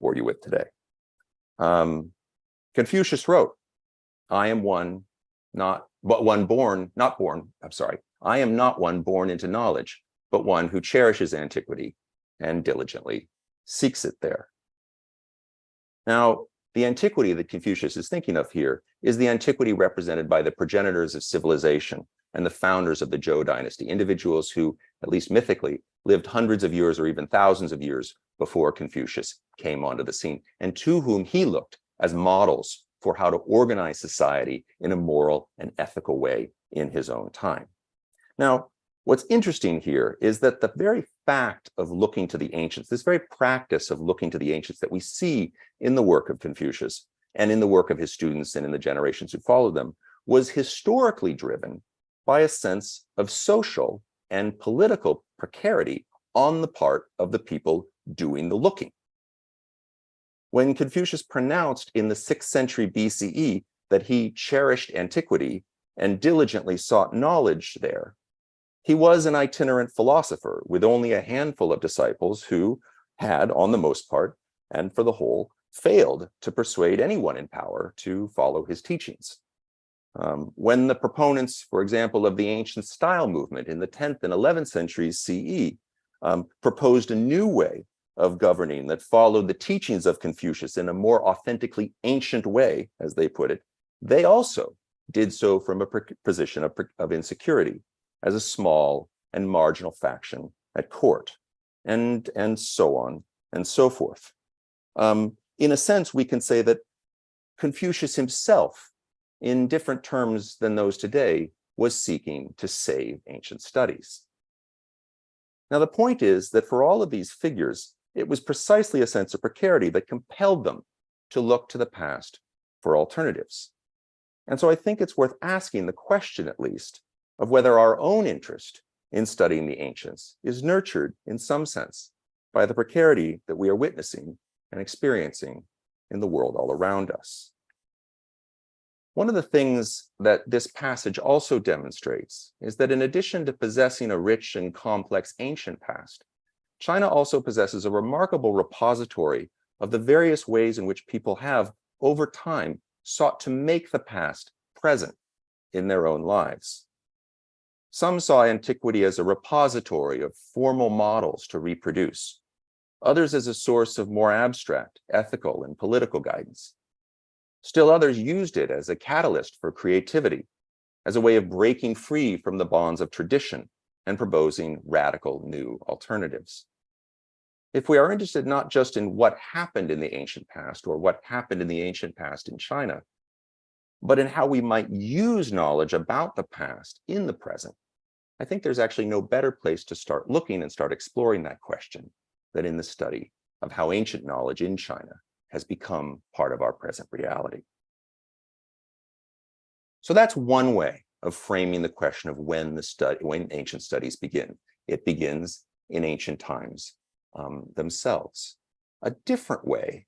bore you with today. Confucius wrote, I am not one born into knowledge, but one who cherishes antiquity and diligently seeks it there. Now, the antiquity that Confucius is thinking of here is the antiquity represented by the progenitors of civilization and the founders of the Zhou dynasty, individuals who, at least mythically, lived hundreds of years or even thousands of years before Confucius came onto the scene, and to whom he looked as models for how to organize society in a moral and ethical way in his own time. Now, what's interesting here is that the very fact of looking to the ancients, this very practice of looking to the ancients that we see in the work of Confucius and in the work of his students and in the generations who followed them, was historically driven by a sense of social and political precarity on the part of the people doing the looking. When Confucius pronounced in the 6th century BCE that he cherished antiquity and diligently sought knowledge there, he was an itinerant philosopher with only a handful of disciples who had, on the most part, and for the whole, failed to persuade anyone in power to follow his teachings. When the proponents, for example, of the ancient style movement in the 10th and 11th centuries CE proposed a new way of governing that followed the teachings of Confucius in a more authentically ancient way, as they put it, they also did so from a position of insecurity, as a small and marginal faction at court, and so on and so forth. In a sense, we can say that Confucius himself, in different terms than those today, was seeking to save ancient studies. Now, the point is that for all of these figures, it was precisely a sense of precarity that compelled them to look to the past for alternatives. And so I think it's worth asking the question, at least, of whether our own interest in studying the ancients is nurtured in some sense by the precarity that we are witnessing and experiencing in the world all around us. One of the things that this passage also demonstrates is that in addition to possessing a rich and complex ancient past, China also possesses a remarkable repository of the various ways in which people have, over time, sought to make the past present in their own lives. Some saw antiquity as a repository of formal models to reproduce, others as a source of more abstract ethical and political guidance. Still others used it as a catalyst for creativity, as a way of breaking free from the bonds of tradition and proposing radical new alternatives. If we are interested not just in what happened in the ancient past or what happened in the ancient past in China, but in how we might use knowledge about the past in the present, I think there's actually no better place to start looking and start exploring that question than in the study of how ancient knowledge in China has become part of our present reality. So that's one way of framing the question of when ancient studies begin. It begins in ancient times themselves. A different way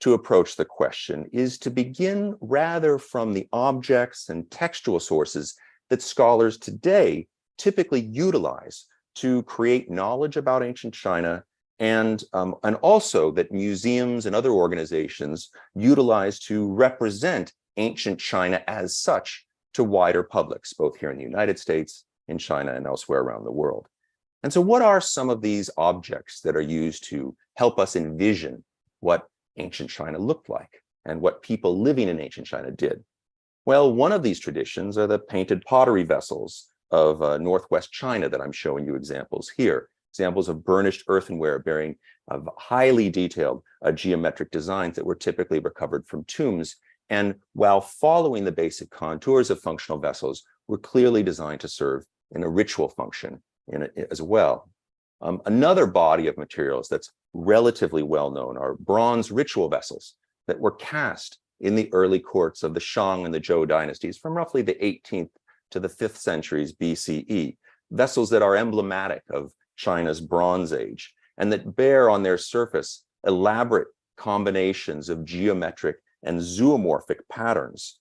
to approach the question is to begin rather from the objects and textual sources that scholars today typically utilize to create knowledge about ancient China, and also that museums and other organizations utilize to represent ancient China as such to wider publics, both here in the United States, in China, and elsewhere around the world. And so what are some of these objects that are used to help us envision what ancient China looked like and what people living in ancient China did? Well, one of these traditions are the painted pottery vessels of Northwest China that I'm showing you examples here. Examples of burnished earthenware bearing highly detailed geometric designs that were typically recovered from tombs, and while following the basic contours of functional vessels, were clearly designed to serve in a ritual function as well. Another body of materials that's relatively well known are bronze ritual vessels that were cast in the early courts of the Shang and the Zhou dynasties from roughly the 18th to the 5th centuries BCE, vessels that are emblematic of China's Bronze Age and that bear on their surface elaborate combinations of geometric and zoomorphic patterns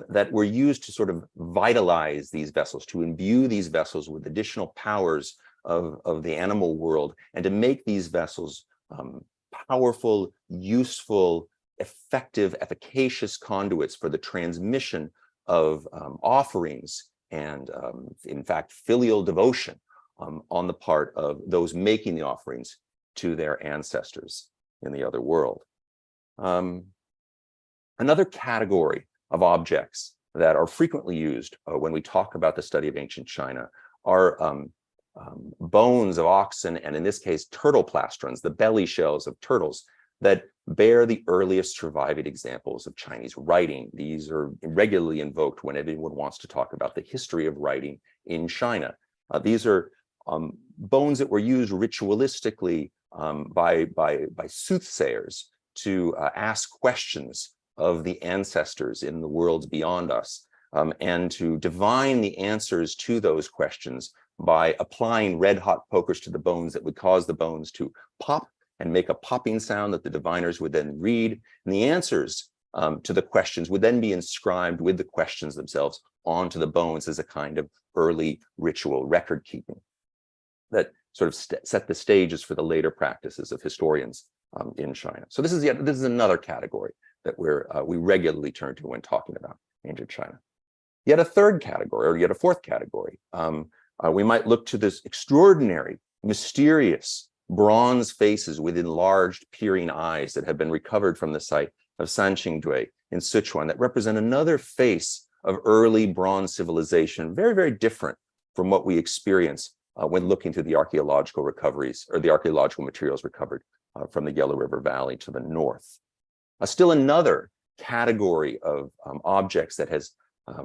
that were used to sort of vitalize these vessels, to imbue these vessels with additional powers of the animal world, and to make these vessels powerful, useful, effective, efficacious conduits for the transmission of offerings and, in fact, filial devotion on the part of those making the offerings to their ancestors in the other world. Another category of objects that are frequently used when we talk about the study of ancient China are bones of oxen, and in this case, turtle plastrons, the belly shells of turtles that bear the earliest surviving examples of Chinese writing. These are regularly invoked when anyone wants to talk about the history of writing in China. These are bones that were used ritualistically by soothsayers to ask questions of the ancestors in the worlds beyond us, and to divine the answers to those questions by applying red-hot pokers to the bones that would cause the bones to pop and make a popping sound that the diviners would then read. And the answers to the questions would then be inscribed with the questions themselves onto the bones as a kind of early ritual record keeping that sort of set the stages for the later practices of historians in China. So this is another category that we regularly turn to when talking about ancient China. Yet a third category, or yet a fourth category, we might look to this extraordinary, mysterious bronze faces with enlarged peering eyes that have been recovered from the site of Sanqingdui in Sichuan that represent another face of early bronze civilization, very, very different from what we experience when looking through the archaeological recoveries or the archaeological materials recovered from the Yellow River Valley to the north. Still another category of objects that has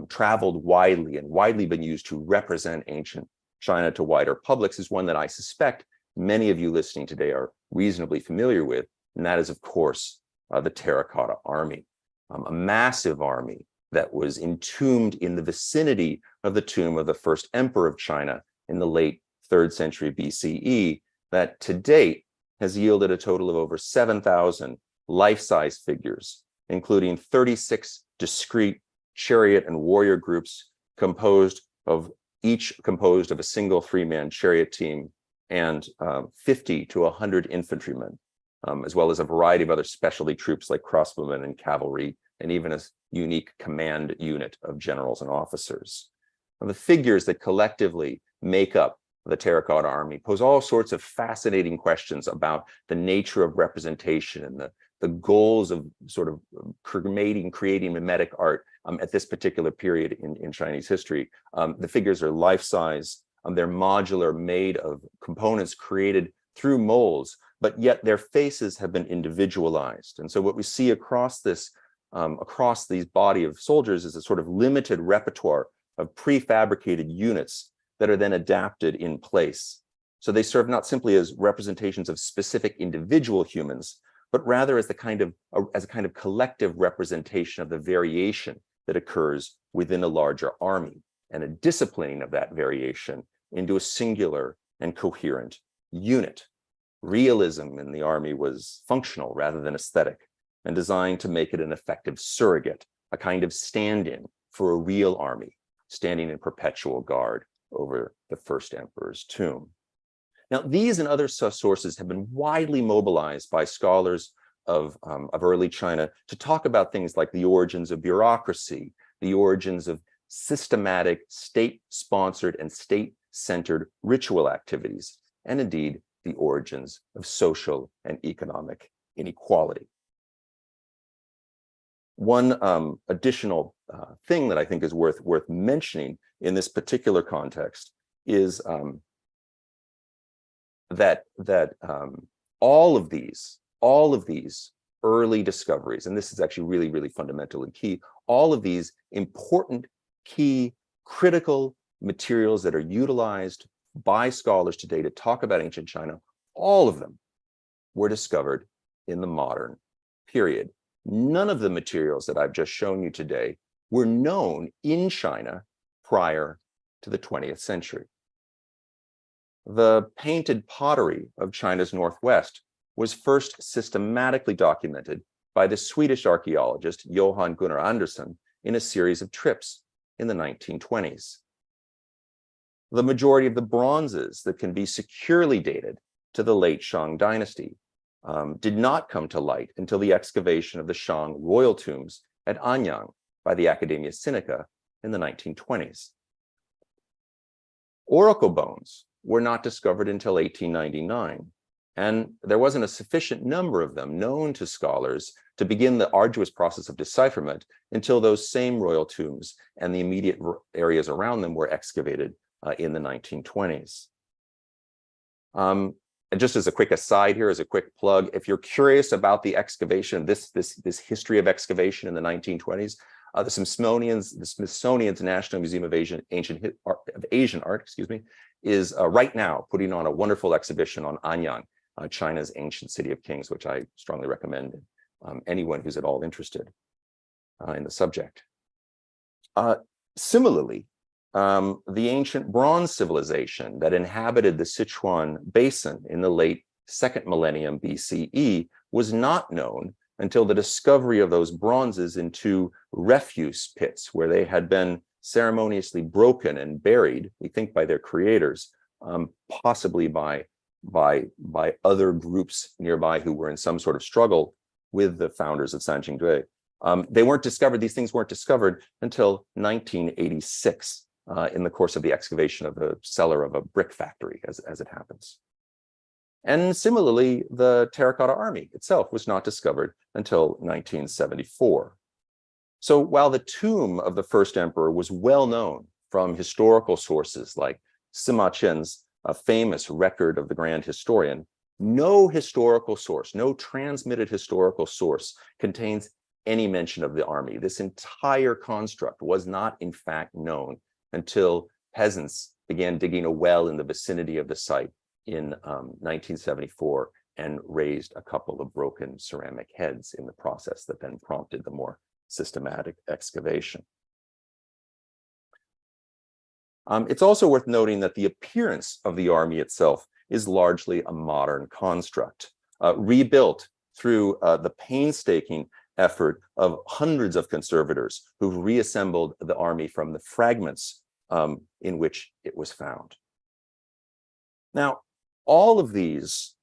traveled widely and widely been used to represent ancient China to wider publics is one that I suspect many of you listening today are reasonably familiar with, and that is, of course, the terracotta army, a massive army that was entombed in the vicinity of the tomb of the first emperor of China in the late 3rd century BCE, that to date has yielded a total of over 7,000 life-size figures, including 36 discrete chariot and warrior groups composed of a single 3-man chariot team, and 50 to 100 infantrymen, as well as a variety of other specialty troops like crossbowmen and cavalry, and even a unique command unit of generals and officers. Now, the figures that collectively make up the terracotta army pose all sorts of fascinating questions about the nature of representation and the goals of sort of creating mimetic art at this particular period in Chinese history. The figures are life-size. They're modular, made of components created through molds, but yet their faces have been individualized. And so what we see across these body of soldiers is a sort of limited repertoire of prefabricated units that are then adapted in place. So they serve not simply as representations of specific individual humans, but rather as a kind of collective representation of the variation that occurs within a larger army, and a disciplining of that variation into a singular and coherent unit. Realism in the army was functional rather than aesthetic. and designed to make it an effective surrogate, a kind of stand-in for a real army, standing in perpetual guard over the first emperor's tomb. Now, these and other sources have been widely mobilized by scholars of early China to talk about things like the origins of bureaucracy, the origins of systematic state-sponsored and state-centered ritual activities, and indeed the origins of social and economic inequality. One additional thing that I think is worth mentioning in this particular context is that all of these early discoveries, and this is actually really, really fundamental and key, all of these important, key, critical materials that are utilized by scholars today to talk about ancient China, all of them were discovered in the modern period. None of the materials that I've just shown you today were known in China prior to the 20th century. The painted pottery of China's northwest was first systematically documented by the Swedish archaeologist Johan Gunnar Andersson in a series of trips in the 1920s. The majority of the bronzes that can be securely dated to the late Shang dynasty did not come to light until the excavation of the Shang royal tombs at Anyang by the Academia Sinica in the 1920s. Oracle bones were not discovered until 1899, and there wasn't a sufficient number of them known to scholars to begin the arduous process of decipherment until those same royal tombs and the immediate areas around them were excavated in the 1920s. And just as a quick aside here, as a quick plug, if you're curious about the excavation, this history of excavation in the 1920s, the Smithsonian's National Museum of Asian Art, is right now putting on a wonderful exhibition on Anyang, China's ancient city of kings, which I strongly recommend anyone who's at all interested in the subject. Similarly, the ancient bronze civilization that inhabited the Sichuan basin in the late 2nd millennium BCE was not known until the discovery of those bronzes in 2 refuse pits where they had been ceremoniously broken and buried, we think by their creators, possibly by other groups nearby who were in some sort of struggle with the founders of Sanjingdui. They weren't discovered, these things weren't discovered until 1986 in the course of the excavation of the cellar of a brick factory, as it happens. And similarly, the terracotta army itself was not discovered until 1974. So while the tomb of the first emperor was well known from historical sources like Sima Qian's famous record of the Grand Historian, no historical source, no transmitted historical source contains any mention of the army. This entire construct was not in fact known until peasants began digging a well in the vicinity of the site in 1974 and raised a couple of broken ceramic heads in the process that then prompted the more systematic excavation. It's also worth noting that the appearance of the army itself is largely a modern construct, rebuilt through the painstaking effort of hundreds of conservators who've reassembled the army from the fragments in which it was found. Now, all of these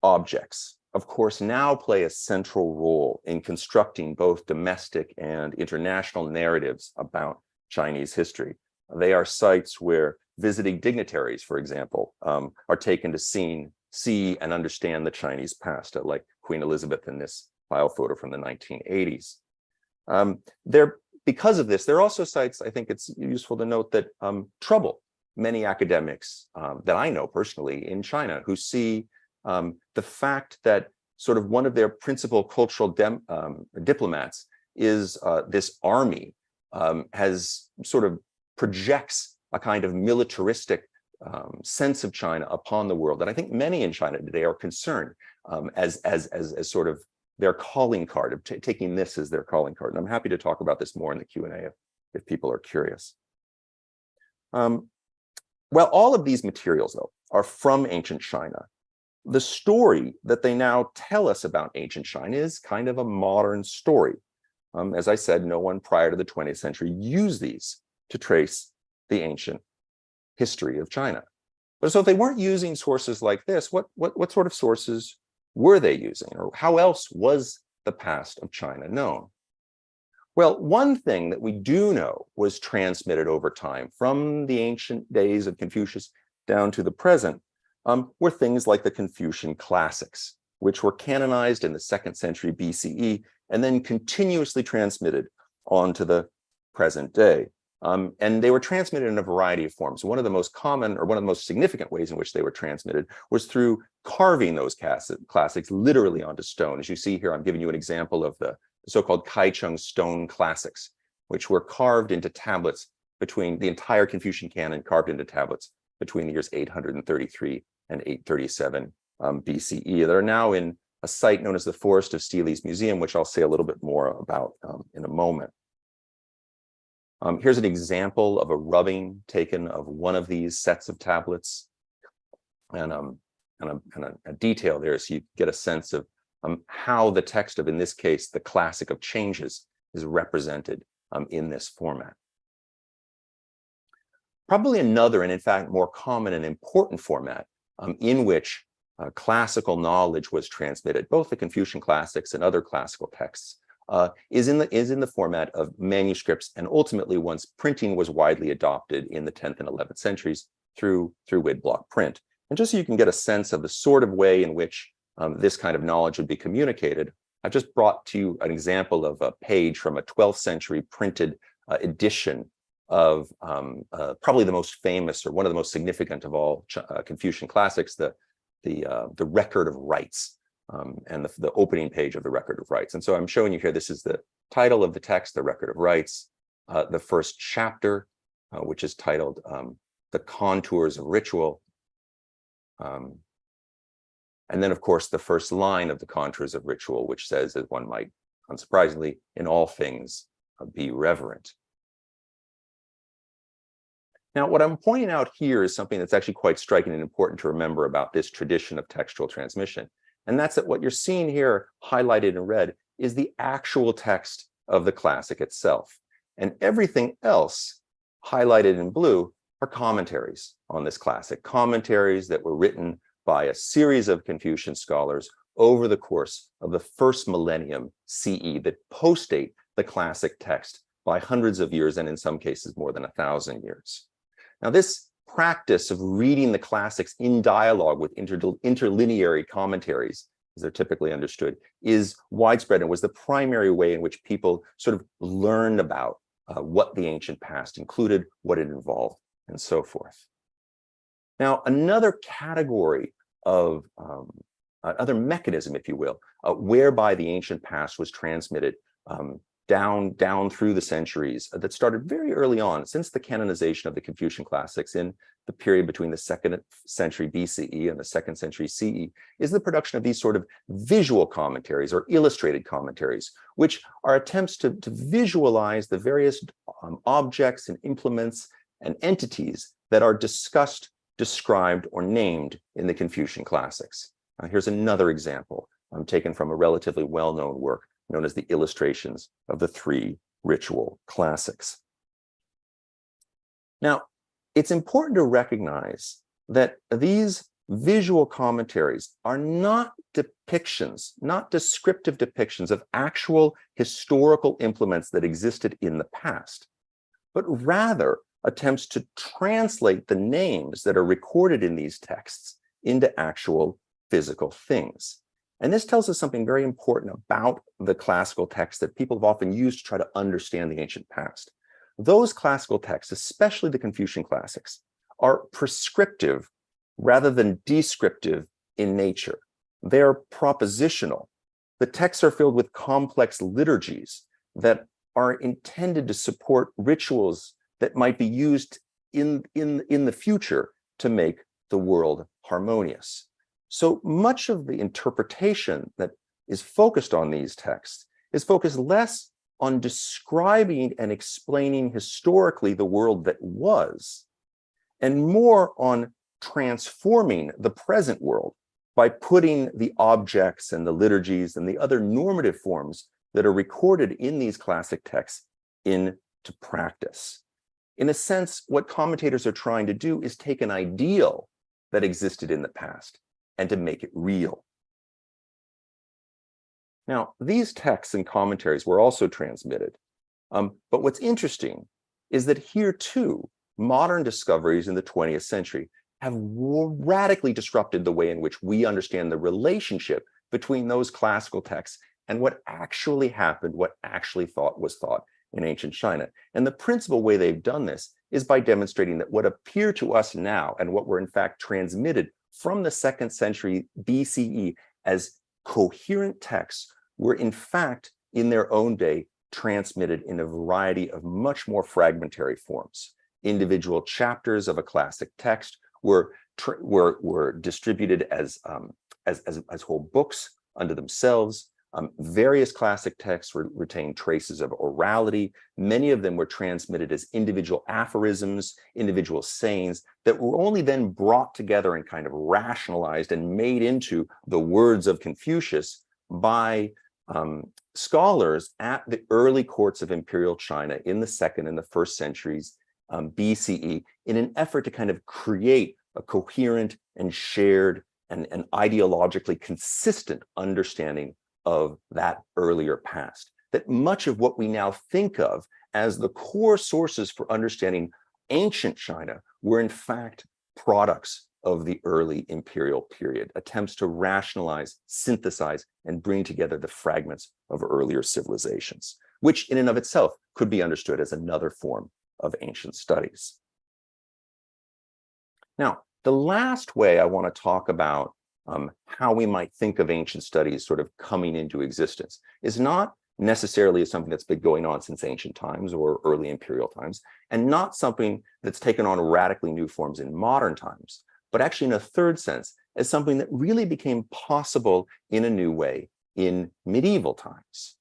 objects, of course, now play a central role in constructing both domestic and international narratives about Chinese history. They are sites where visiting dignitaries, for example, are taken to see and understand the Chinese past, like Queen Elizabeth in this file photo from the 1980s. Because of this, there are also sites, I think it's useful to note, that trouble many academics that I know personally in China, who see the fact that sort of one of their principal cultural diplomats is this army has sort of projects a kind of militaristic sense of China upon the world. And I think many in China today are concerned as sort of their calling card, of taking this as their calling card. And I'm happy to talk about this more in the Q&A if people are curious. Well, all of these materials, though, are from ancient China. the story that they now tell us about ancient China is kind of a modern story. As I said, no one prior to the 20th century used these to trace the ancient history of China. But so if they weren't using sources like this, what sort of sources were they using? Or how else was the past of China known? Well, one thing that we do know was transmitted over time from the ancient days of Confucius down to the present were things like the Confucian classics, which were canonized in the 2nd century BCE and then continuously transmitted on to the present day. And they were transmitted in a variety of forms. One of the most common, or one of the most significant ways in which they were transmitted was through carving those classics literally onto stone. As you see here, I'm giving you an example of the so-called Kaicheng stone classics, which were carved into tablets between the entire Confucian canon, carved into tablets between the years 833 and 837 BCE. They're now in a site known as the Forest of Steely's Museum, which I'll say a little bit more about in a moment. Here's an example of a rubbing taken of one of these sets of tablets, and a detail there so you get a sense of how the text of, in this case, the Classic of Changes is represented in this format. Probably another, and in fact more common and important format in which classical knowledge was transmitted, both the Confucian classics and other classical texts, is in the format of manuscripts, and ultimately, once printing was widely adopted in the 10th and 11th centuries through woodblock print. And just so you can get a sense of the sort of way in which this kind of knowledge would be communicated, I've just brought to you an example of a page from a 12th century printed edition of probably the most famous, or one of the most significant of all Confucian classics, the Record of Rites. And the opening page of the Record of Rites. And so I'm showing you here, this is the title of the text, the Record of Rites, the first chapter, which is titled The Contours of Ritual. And then, of course, the first line of the Contours of Ritual, which says, as one might, unsurprisingly, in all things, be reverent. Now, what I'm pointing out here is something that's actually quite striking and important to remember about this tradition of textual transmission. And that's that what you're seeing here highlighted in red is the actual text of the classic itself. And everything else highlighted in blue are commentaries on this classic, commentaries that were written by a series of Confucian scholars over the course of the first millennium CE that postdate the classic text by hundreds of years, and in some cases more than 1,000 years. Now, this practice of reading the classics in dialogue with interlineary commentaries, as they're typically understood, is widespread and was the primary way in which people sort of learned about what the ancient past included, what it involved, and so forth. Now, another category of, another mechanism, if you will, whereby the ancient past was transmitted down through the centuries that started very early on, since the canonization of the Confucian classics in the period between the 2nd century BCE and the 2nd century CE, is the production of these sort of visual commentaries or illustrated commentaries, which are attempts to visualize the various objects and implements and entities that are discussed, described, or named in the Confucian classics. Here's another example taken from a relatively well-known work known as the Illustrations of the Three Ritual Classics. Now, it's important to recognize that these visual commentaries are not depictions, not descriptive depictions of actual historical implements that existed in the past, but rather attempts to translate the names that are recorded in these texts into actual physical things. And this tells us something very important about the classical texts that people have often used to try to understand the ancient past. Those classical texts, especially the Confucian classics, are prescriptive rather than descriptive in nature. They're propositional. The texts are filled with complex liturgies that are intended to support rituals that might be used in the future to make the world harmonious. So much of the interpretation that is focused on these texts is focused less on describing and explaining historically the world that was, and more on transforming the present world by putting the objects and the liturgies and the other normative forms that are recorded in these classic texts into practice. In a sense, what commentators are trying to do is take an ideal that existed in the past and to make it real. Now, these texts and commentaries were also transmitted. But what's interesting is that here too, modern discoveries in the 20th century have radically disrupted the way in which we understand the relationship between those classical texts and what actually happened, what actually was thought in ancient China. And the principal way they've done this is by demonstrating that what appear to us now and what were in fact transmitted from the 2nd century BCE as coherent texts were in fact in their own day transmitted in a variety of much more fragmentary forms. Individual chapters of a classic text were distributed as whole books unto themselves. Various classic texts retained traces of orality. Many of them were transmitted as individual aphorisms, individual sayings that were only then brought together and kind of rationalized and made into the words of Confucius by scholars at the early courts of imperial China in the 2nd and the 1st centuries BCE in an effort to kind of create a coherent and shared and ideologically consistent understanding of that earlier past. That much of what we now think of as the core sources for understanding ancient China were in fact products of the early imperial period, attempts to rationalize, synthesize, and bring together the fragments of earlier civilizations, which in and of itself could be understood as another form of ancient studies. Now, the last way I want to talk about how we might think of ancient studies sort of coming into existence is not necessarily as something that's been going on since ancient times or early imperial times, and not something that's taken on radically new forms in modern times, but actually in a third sense, as something that really became possible in a new way in medieval times.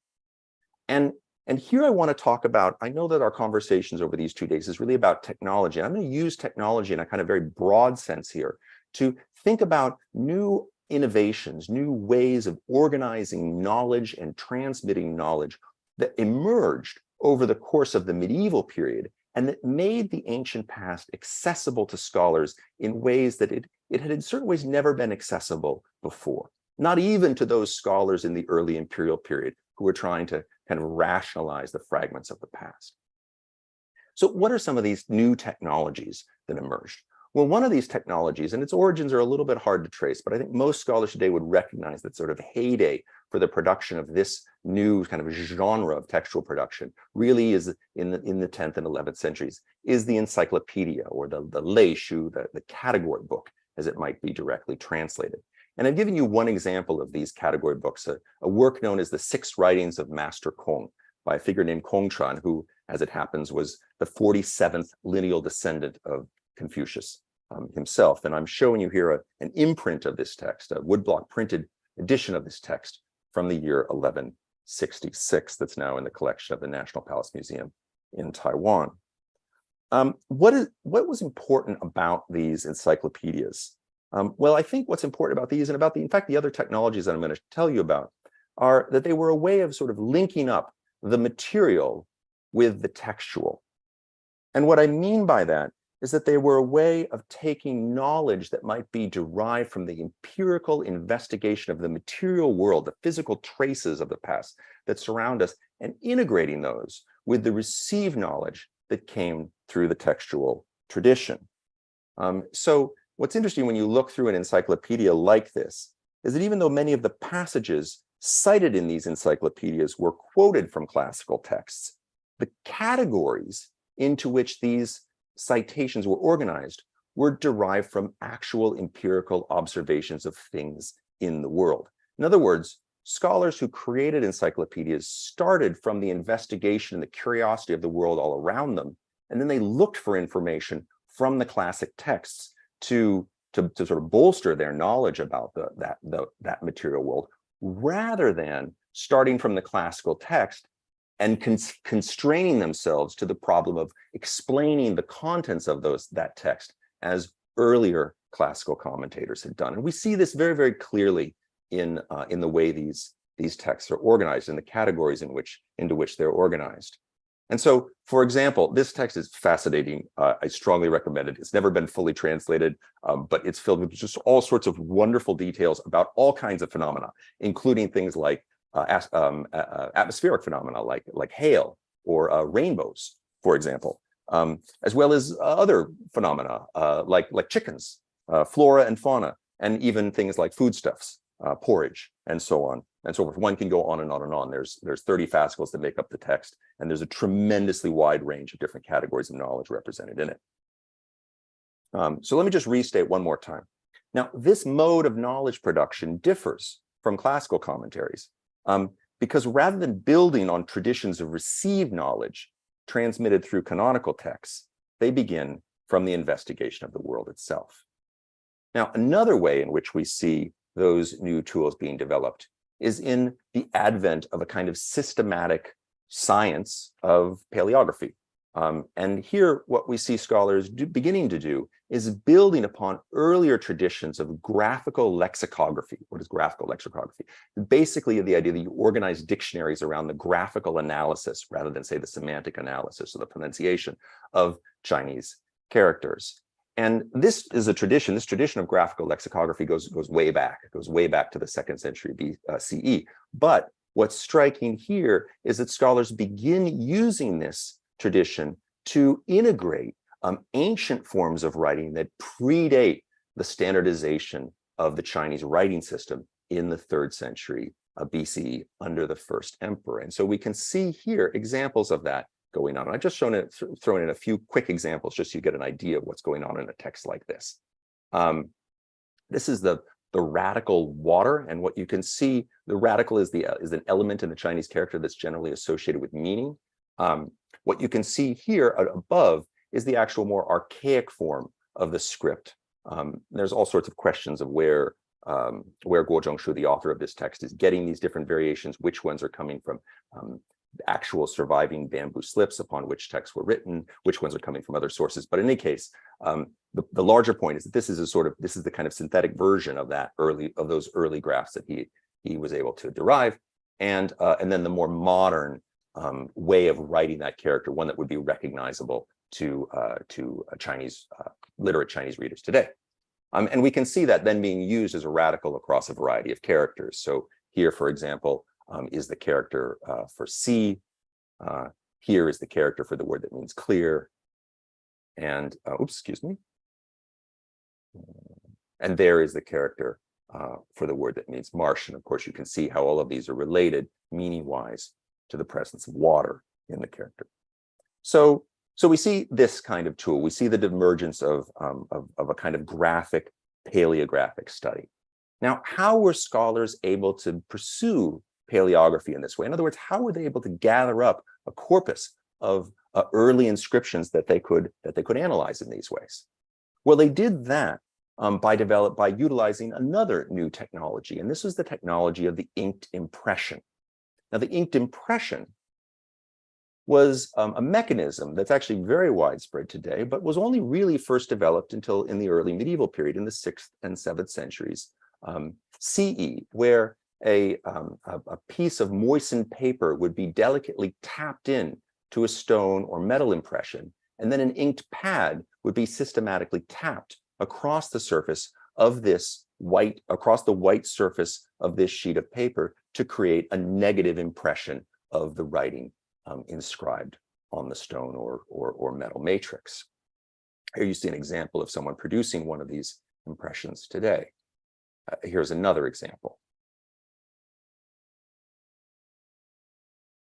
And here I want to talk about, I know that our conversations over these 2 days is really about technology. I'm going to use technology in a kind of very broad sense here to think about new innovations, new ways of organizing knowledge and transmitting knowledge that emerged over the course of the medieval period and that made the ancient past accessible to scholars in ways that it had in certain ways never been accessible before, not even to those scholars in the early imperial period who were trying to kind of rationalize the fragments of the past. So what are some of these new technologies that emerged? Well, one of these technologies, and its origins are a little bit hard to trace, but I think most scholars today would recognize that sort of heyday for the production of this new kind of genre of textual production really is in the 10th and 11th centuries, is the encyclopedia or the leishu, the category book, as it might be directly translated. And I've given you one example of these category books, a work known as the 6 Writings of Master Kong by a figure named Kongchan, who, as it happens, was the 47th lineal descendant of Confucius himself. And I'm showing you here an imprint of this text, a woodblock printed edition of this text from the year 1166 that's now in the collection of the National Palace Museum in Taiwan. What was important about these encyclopedias? Well, I think what's important about these and about in fact, the other technologies that I'm going to tell you about are that they were a way of sort of linking up the material with the textual. And what I mean by that is that they were a way of taking knowledge that might be derived from the empirical investigation of the material world, the physical traces of the past that surround us, and integrating those with the received knowledge that came through the textual tradition. So what's interesting when you look through an encyclopedia like this is that even though many of the passages cited in these encyclopedias were quoted from classical texts, the categories into which these citations were organized were derived from actual empirical observations of things in the world. In other words, scholars who created encyclopedias started from the investigation and the curiosity of the world all around them, and then they looked for information from the classic texts to sort of bolster their knowledge about that material world, rather than starting from the classical text and constraining themselves to the problem of explaining the contents of that text as earlier classical commentators had done. And we see this very, very clearly in the way these texts are organized, in the categories into which they're organized. And so, for example, this text is fascinating. I strongly recommend it. It's never been fully translated, but it's filled with just all sorts of wonderful details about all kinds of phenomena, including things like atmospheric phenomena, like hail or rainbows, for example, as well as other phenomena like chickens, flora and fauna, and even things like foodstuffs, porridge, and so on and so forth. One can go on and on and on. There's 30 fascicles that make up the text, and there's a tremendously wide range of different categories of knowledge represented in it. So let me just restate one more time. Now, this mode of knowledge production differs from classical commentaries because rather than building on traditions of received knowledge transmitted through canonical texts, they begin from the investigation of the world itself. Now, another way in which we see those new tools being developed is in the advent of a kind of systematic science of paleography. And here, what we see scholars beginning to do is building upon earlier traditions of graphical lexicography. What is graphical lexicography? Basically, the idea that you organize dictionaries around the graphical analysis rather than, say, the semantic analysis or the pronunciation of Chinese characters. And this is a tradition. This tradition of graphical lexicography goes way back. It goes way back to the 2nd century CE. But what's striking here is that scholars begin using this tradition to integrate ancient forms of writing that predate the standardization of the Chinese writing system in the 3rd century BCE under the first emperor. And so we can see here examples of that going on. I've just thrown in a few quick examples just so you get an idea of what's going on in a text like this. This is the radical water, and what you can see, the radical is an element in the Chinese character that's generally associated with meaning. What you can see here above is the actual more archaic form of the script. There's all sorts of questions of where Guo Zhongshu, the author of this text, is getting these different variations, which ones are coming from actual surviving bamboo slips upon which texts were written, which ones are coming from other sources. But in any case, the larger point is that this is the kind of synthetic version of those early graphs that he was able to derive, and then the more modern way of writing that character, one that would be recognizable to literate Chinese readers today. And we can see that then being used as a radical across a variety of characters. So here, for example, is the character for sea. Here is the character for the word that means clear. And, and there is the character for the word that means marsh. And of course, you can see how all of these are related, meaning-wise, to the presence of water in the character. So we see this kind of tool. We see the emergence of a kind of graphic paleographic study. Now, how were scholars able to pursue paleography in this way? In other words, how were they able to gather up a corpus of early inscriptions that they could analyze in these ways? Well, they did that by utilizing another new technology, and this was the technology of the inked impression. Now, the inked impression was a mechanism that's actually very widespread today, but was only really first developed until in the early medieval period, in the 6th and 7th centuries CE, where a piece of moistened paper would be delicately tapped in to a stone or metal impression, and then an inked pad would be systematically tapped across the surface of this across the white surface of this sheet of paper to create a negative impression of the writing inscribed on the stone or metal matrix. Here you see an example of someone producing one of these impressions today. Here's another example.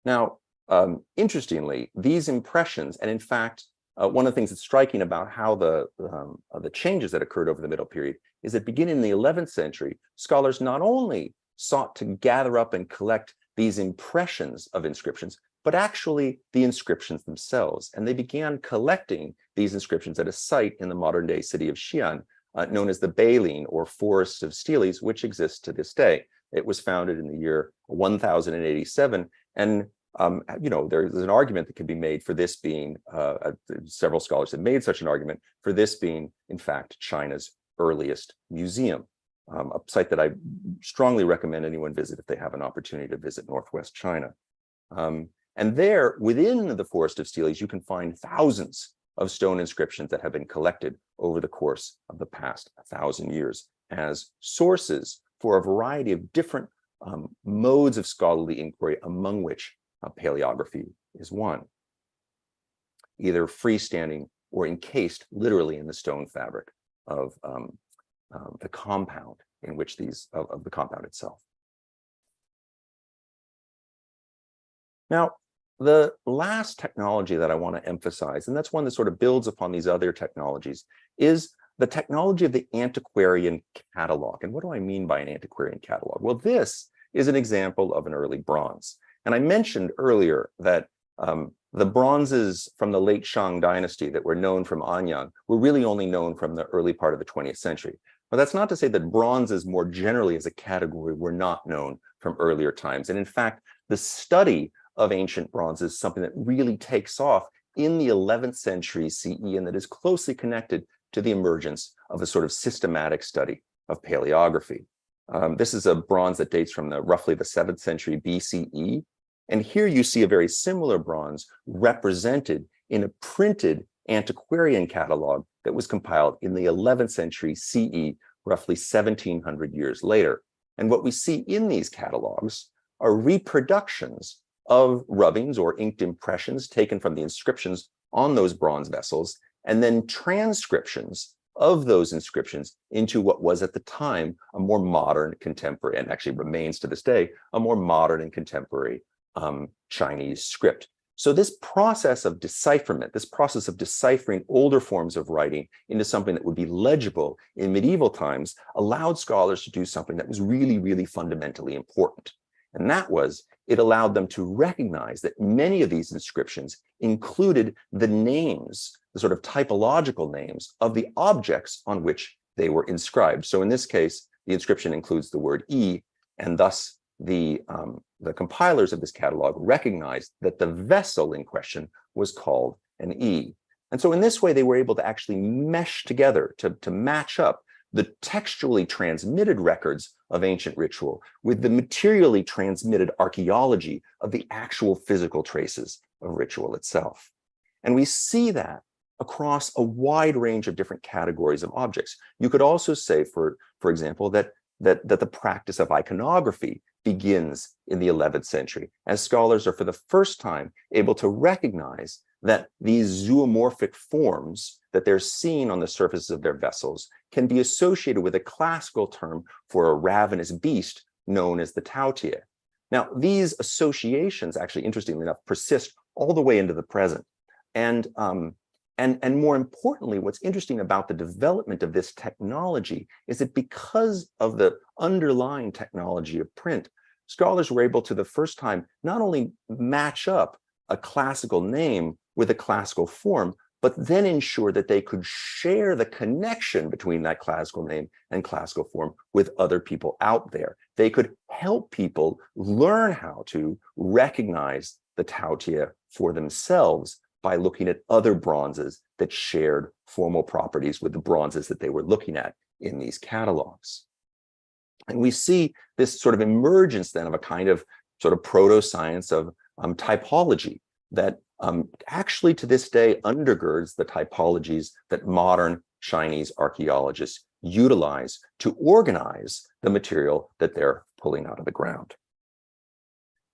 Now, interestingly, these impressions, and in fact, one of the things that's striking about how the changes that occurred over the Middle Period is that beginning in the 11th century, scholars not only sought to gather up and collect these impressions of inscriptions, but actually the inscriptions themselves. And they began collecting these inscriptions at a site in the modern-day city of Xi'an, known as the Beiling, or Forest of Steles, which exists to this day. It was founded in the year 1087, and there's an argument that can be made for this being, several scholars have made such an argument, for this being, in fact, China's earliest museum, a site that I strongly recommend anyone visit if they have an opportunity to visit Northwest China. And there, within the Forest of Steles, you can find thousands of stone inscriptions that have been collected over the course of the past 1,000 years as sources for a variety of different modes of scholarly inquiry, among which paleography is one, either freestanding or encased literally in the stone fabric of the compound in which of the compound itself. Now, the last technology that I want to emphasize, and that's one that sort of builds upon these other technologies, is the technology of the antiquarian catalog. And what do I mean by an antiquarian catalog? Well, this is an example of an early bronze. And I mentioned earlier that the bronzes from the late Shang dynasty that were known from Anyang were really only known from the early part of the 20th century. But that's not to say that bronzes more generally as a category were not known from earlier times. And in fact, the study of ancient bronze is something that really takes off in the 11th century CE, and that is closely connected to the emergence of a sort of systematic study of paleography. This is a bronze that dates from roughly the 7th century BCE. And here you see a very similar bronze represented in a printed antiquarian catalog that was compiled in the 11th century CE, roughly 1700 years later. And what we see in these catalogs are reproductions of rubbings or inked impressions taken from the inscriptions on those bronze vessels, and then transcriptions of those inscriptions into what was at the time a more modern, contemporary, and actually remains to this day, a more modern and contemporary Chinese script. So this process of decipherment, this process of deciphering older forms of writing into something that would be legible in medieval times, allowed scholars to do something that was really, really fundamentally important. And that was, it allowed them to recognize that many of these inscriptions included the names, the sort of typological names of the objects on which they were inscribed. So in this case, the inscription includes the word E, and thus the compilers of this catalog recognized that the vessel in question was called an E. And so in this way, they were able to actually mesh together to match up the textually transmitted records of ancient ritual with the materially transmitted archaeology of the actual physical traces of ritual itself. And we see that across a wide range of different categories of objects. You could also say, for example, that the practice of iconography begins in the 11th century, as scholars are for the first time able to recognize that these zoomorphic forms that they're seeing on the surfaces of their vessels can be associated with a classical term for a ravenous beast known as the Tautia. Now, these associations, actually, interestingly enough, persist all the way into the present. And more importantly, what's interesting about the development of this technology is that because of the underlying technology of print, scholars were able to, the first time, not only match up a classical name with a classical form, but then ensure that they could share the connection between that classical name and classical form with other people out there. They could help people learn how to recognize the Tautia for themselves by looking at other bronzes that shared formal properties with the bronzes that they were looking at in these catalogs. And we see this sort of emergence then of a kind of sort of proto-science of typology that actually to this day undergirds the typologies that modern Chinese archaeologists utilize to organize the material that they're pulling out of the ground.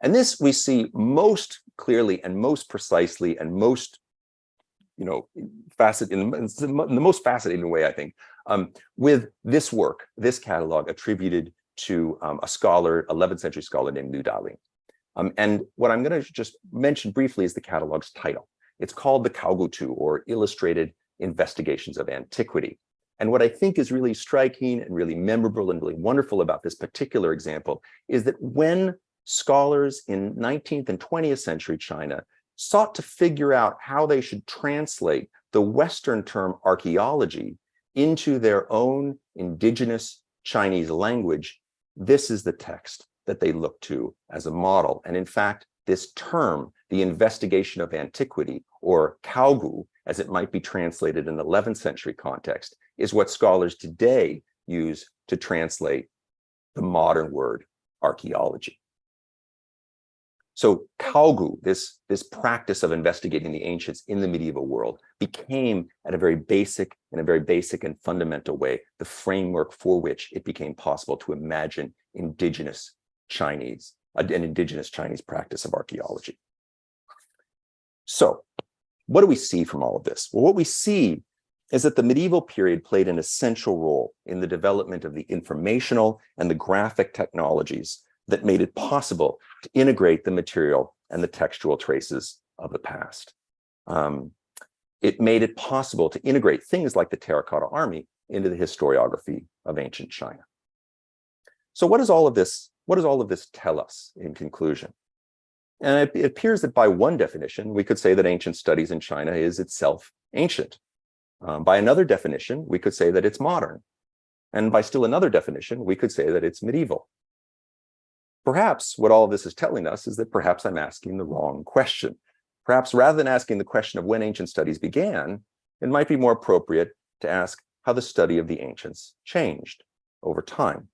And this we see most clearly and most precisely and most, in the most fascinating way, I think, with this work, this catalog attributed to a scholar, 11th century scholar named Liu Dalin. And what I'm going to just mention briefly is the catalog's title. It's called the Kaogutu, or Illustrated Investigations of Antiquity. And what I think is really striking and really memorable and really wonderful about this particular example is that when scholars in 19th and 20th century China sought to figure out how they should translate the Western term archaeology into their own indigenous Chinese language, this is the text that they look to as a model. And in fact, this term, the investigation of antiquity, or Kaogu, as it might be translated in the 11th century context, is what scholars today use to translate the modern word archaeology. So Kaogu, this practice of investigating the ancients in the medieval world, became in a very basic and fundamental way, the framework for which it became possible to imagine an indigenous Chinese practice of archaeology. So what do we see from all of this? Well, what we see is that the medieval period played an essential role in the development of the informational and the graphic technologies that made it possible to integrate the material and the textual traces of the past. It made it possible to integrate things like the terracotta army into the historiography of ancient China. So what does all of this tell us in conclusion? And it appears that by one definition, we could say that ancient studies in China is itself ancient. By another definition, we could say that it's modern. And by still another definition, we could say that it's medieval. Perhaps what all of this is telling us is that perhaps I'm asking the wrong question. Perhaps rather than asking the question of when ancient studies began, it might be more appropriate to ask how the study of the ancients changed over time.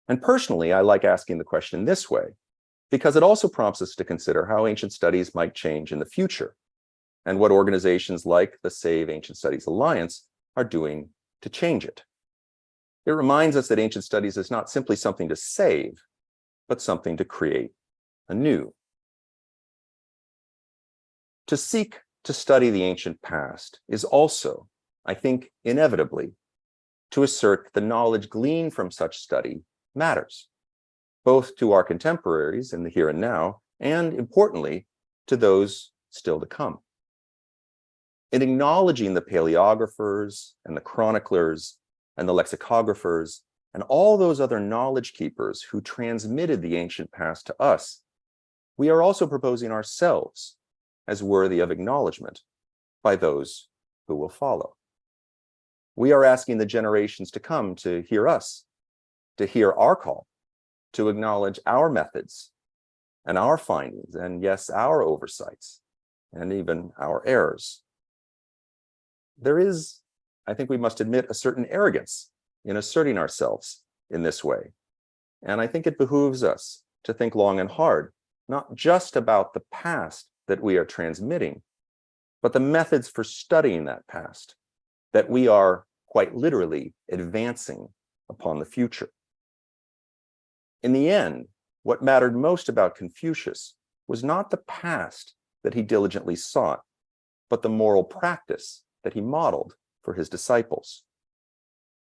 And personally, I like asking the question this way, because it also prompts us to consider how ancient studies might change in the future, and what organizations like the Save Ancient Studies Alliance are doing to change it. It reminds us that ancient studies is not simply something to save, but something to create anew. To seek to study the ancient past is also, I think, inevitably, to assert that the knowledge gleaned from such study matters, both to our contemporaries in the here and now, and importantly, to those still to come. In acknowledging the paleographers and the chroniclers and the lexicographers and all those other knowledge keepers who transmitted the ancient past to us, we are also proposing ourselves as worthy of acknowledgement by those who will follow. We are asking the generations to come to hear us, to hear our call, to acknowledge our methods and our findings, and yes, our oversights, and even our errors. There is, I think we must admit, a certain arrogance in asserting ourselves in this way. And I think it behooves us to think long and hard, not just about the past that we are transmitting, but the methods for studying that past, that we are quite literally advancing upon the future. In the end, what mattered most about Confucius was not the past that he diligently sought, but the moral practice that he modeled for his disciples.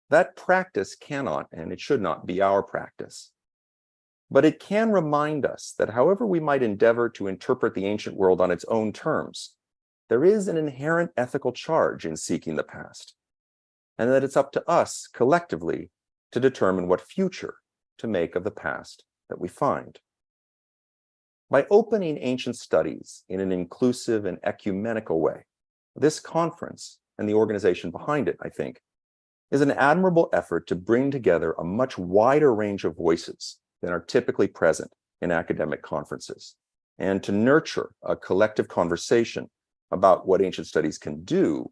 That practice cannot, and it should not, be our practice. But it can remind us that however we might endeavor to interpret the ancient world on its own terms, there is an inherent ethical charge in seeking the past, and that it's up to us collectively to determine what future to make of the past that we find. By opening ancient studies in an inclusive and ecumenical way, this conference and the organization behind it, I think, is an admirable effort to bring together a much wider range of voices than are typically present in academic conferences, and to nurture a collective conversation about what ancient studies can do,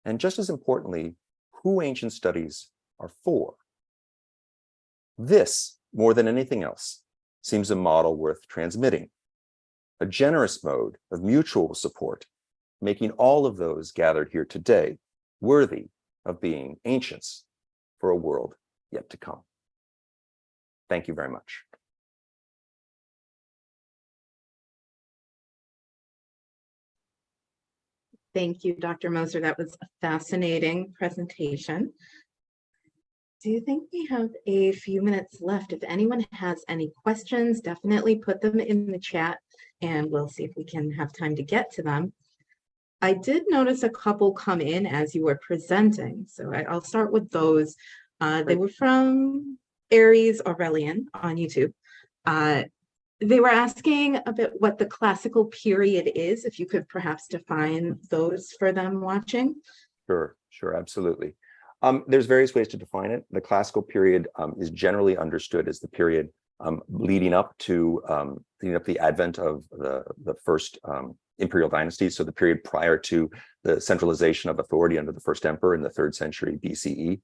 and just as importantly, who ancient studies are for. This, more than anything else, seems a model worth transmitting, a generous mode of mutual support, making all of those gathered here today worthy of being ancients for a world yet to come. Thank you very much. Thank you, Dr. Moser. That was a fascinating presentation. Do you think we have a few minutes left? If anyone has any questions, definitely put them in the chat and we'll see if we can have time to get to them. I did notice a couple come in as you were presenting, so I'll start with those. They were from Aries Aurelian on YouTube. They were asking a bit what the classical period is, if you could perhaps define those for them watching. Sure, absolutely. There's various ways to define it. The classical period is generally understood as the period leading up to the advent of the first imperial dynasties, so the period prior to the centralization of authority under the first emperor in the 3rd century BCE.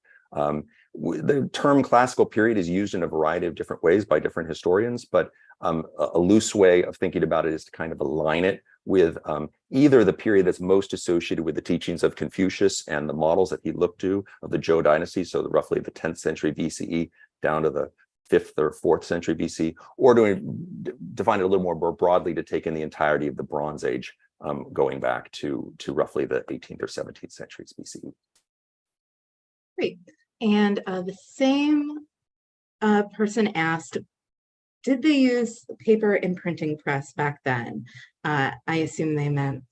The term classical period is used in a variety of different ways by different historians, but a loose way of thinking about it is to kind of align it with either the period that's most associated with the teachings of Confucius and the models that he looked to of the Zhou dynasty, so roughly the 10th century BCE down to the 5th or 4th century BC, or to define it a little more broadly to take in the entirety of the Bronze Age, going back to roughly the 18th or 17th centuries BCE. Great. And the same person asked, did they use paper and printing press back then? I assume they meant,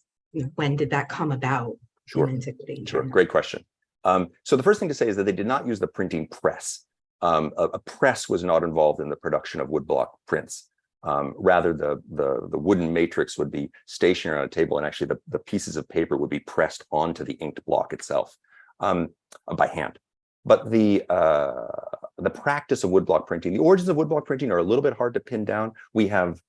when did that come about in antiquity? Sure, great question. So the first thing to say is that they did not use the printing press. A press was not involved in the production of woodblock prints. Rather, the wooden matrix would be stationary on a table, and actually the pieces of paper would be pressed onto the inked block itself by hand. But the practice of woodblock printing, the origins of woodblock printing are a little bit hard to pin down. We have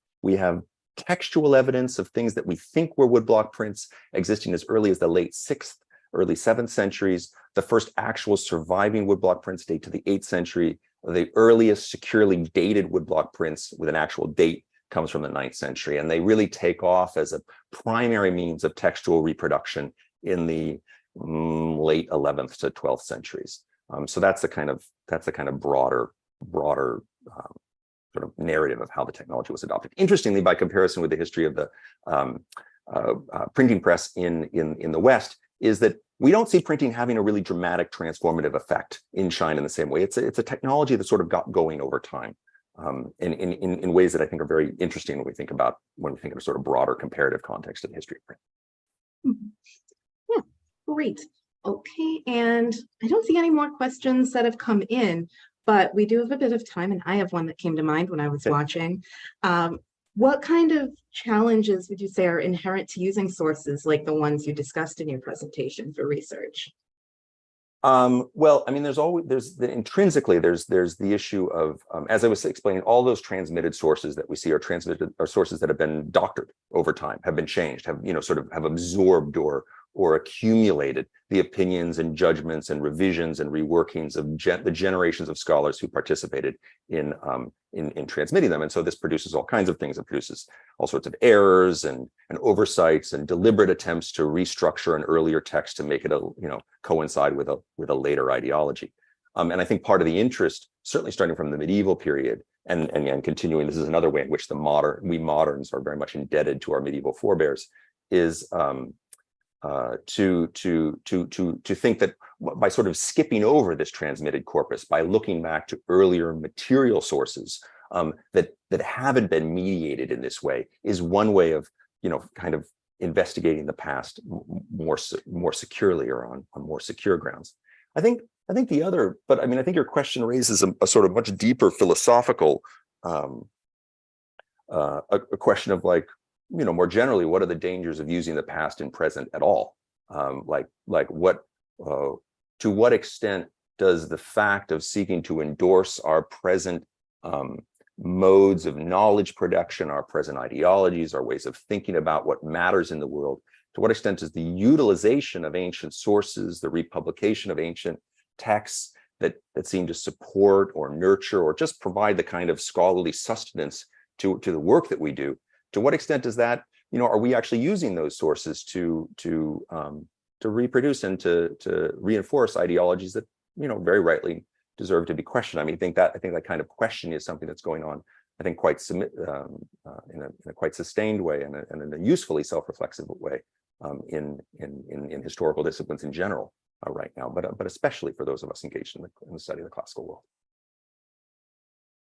textual evidence of things that we think were woodblock prints existing as early as the late 6th, early 7th centuries. The first actual surviving woodblock prints date to the 8th century. The earliest securely dated woodblock prints with an actual date comes from the 9th century, and they really take off as a primary means of textual reproduction in the late 11th to 12th centuries. So that's the kind of broader sort of narrative of how the technology was adopted. Interestingly, by comparison with the history of the printing press in the West, is that we don't see printing having a really dramatic transformative effect in China in the same way. It's a technology that sort of got going over time, in ways that I think are very interesting when we think of a sort of broader comparative context of the history of print. Yeah, great. Okay, and I don't see any more questions that have come in, but we do have a bit of time, and I have one that came to mind when I was watching. What kind of challenges would you say are inherent to using sources like the ones you discussed in your presentation for research? Well, I mean, intrinsically there's the issue of, as I was explaining, all those transmitted sources that we see are sources that have been doctored over time, have been changed, have have absorbed or accumulated the opinions and judgments and revisions and reworkings of the generations of scholars who participated in transmitting them. And so this produces all kinds of things. It produces all sorts of errors and oversights and deliberate attempts to restructure an earlier text to make it coincide with a later ideology. And I think part of the interest, certainly starting from the medieval period and continuing, this is another way in which we moderns are very much indebted to our medieval forebears, is to think that by sort of skipping over this transmitted corpus, by looking back to earlier material sources that haven't been mediated in this way, is one way of kind of investigating the past more securely or on more secure grounds. I think the other, but I mean, I think your question raises a sort of much deeper philosophical a question of more generally, what are the dangers of using the past and present at all? To what extent does the fact of seeking to endorse our present modes of knowledge production, our present ideologies, our ways of thinking about what matters in the world, to what extent does the utilization of ancient sources, the republication of ancient texts that seem to support or nurture or just provide the kind of scholarly sustenance to the work that we do, to what extent does that, are we actually using those sources to reproduce and to reinforce ideologies that, very rightly deserve to be questioned? I mean, I think that kind of question is something that's going on, I think, quite in a quite sustained way and in a usefully self-reflexive way in historical disciplines in general right now, but especially for those of us engaged in the study of the classical world.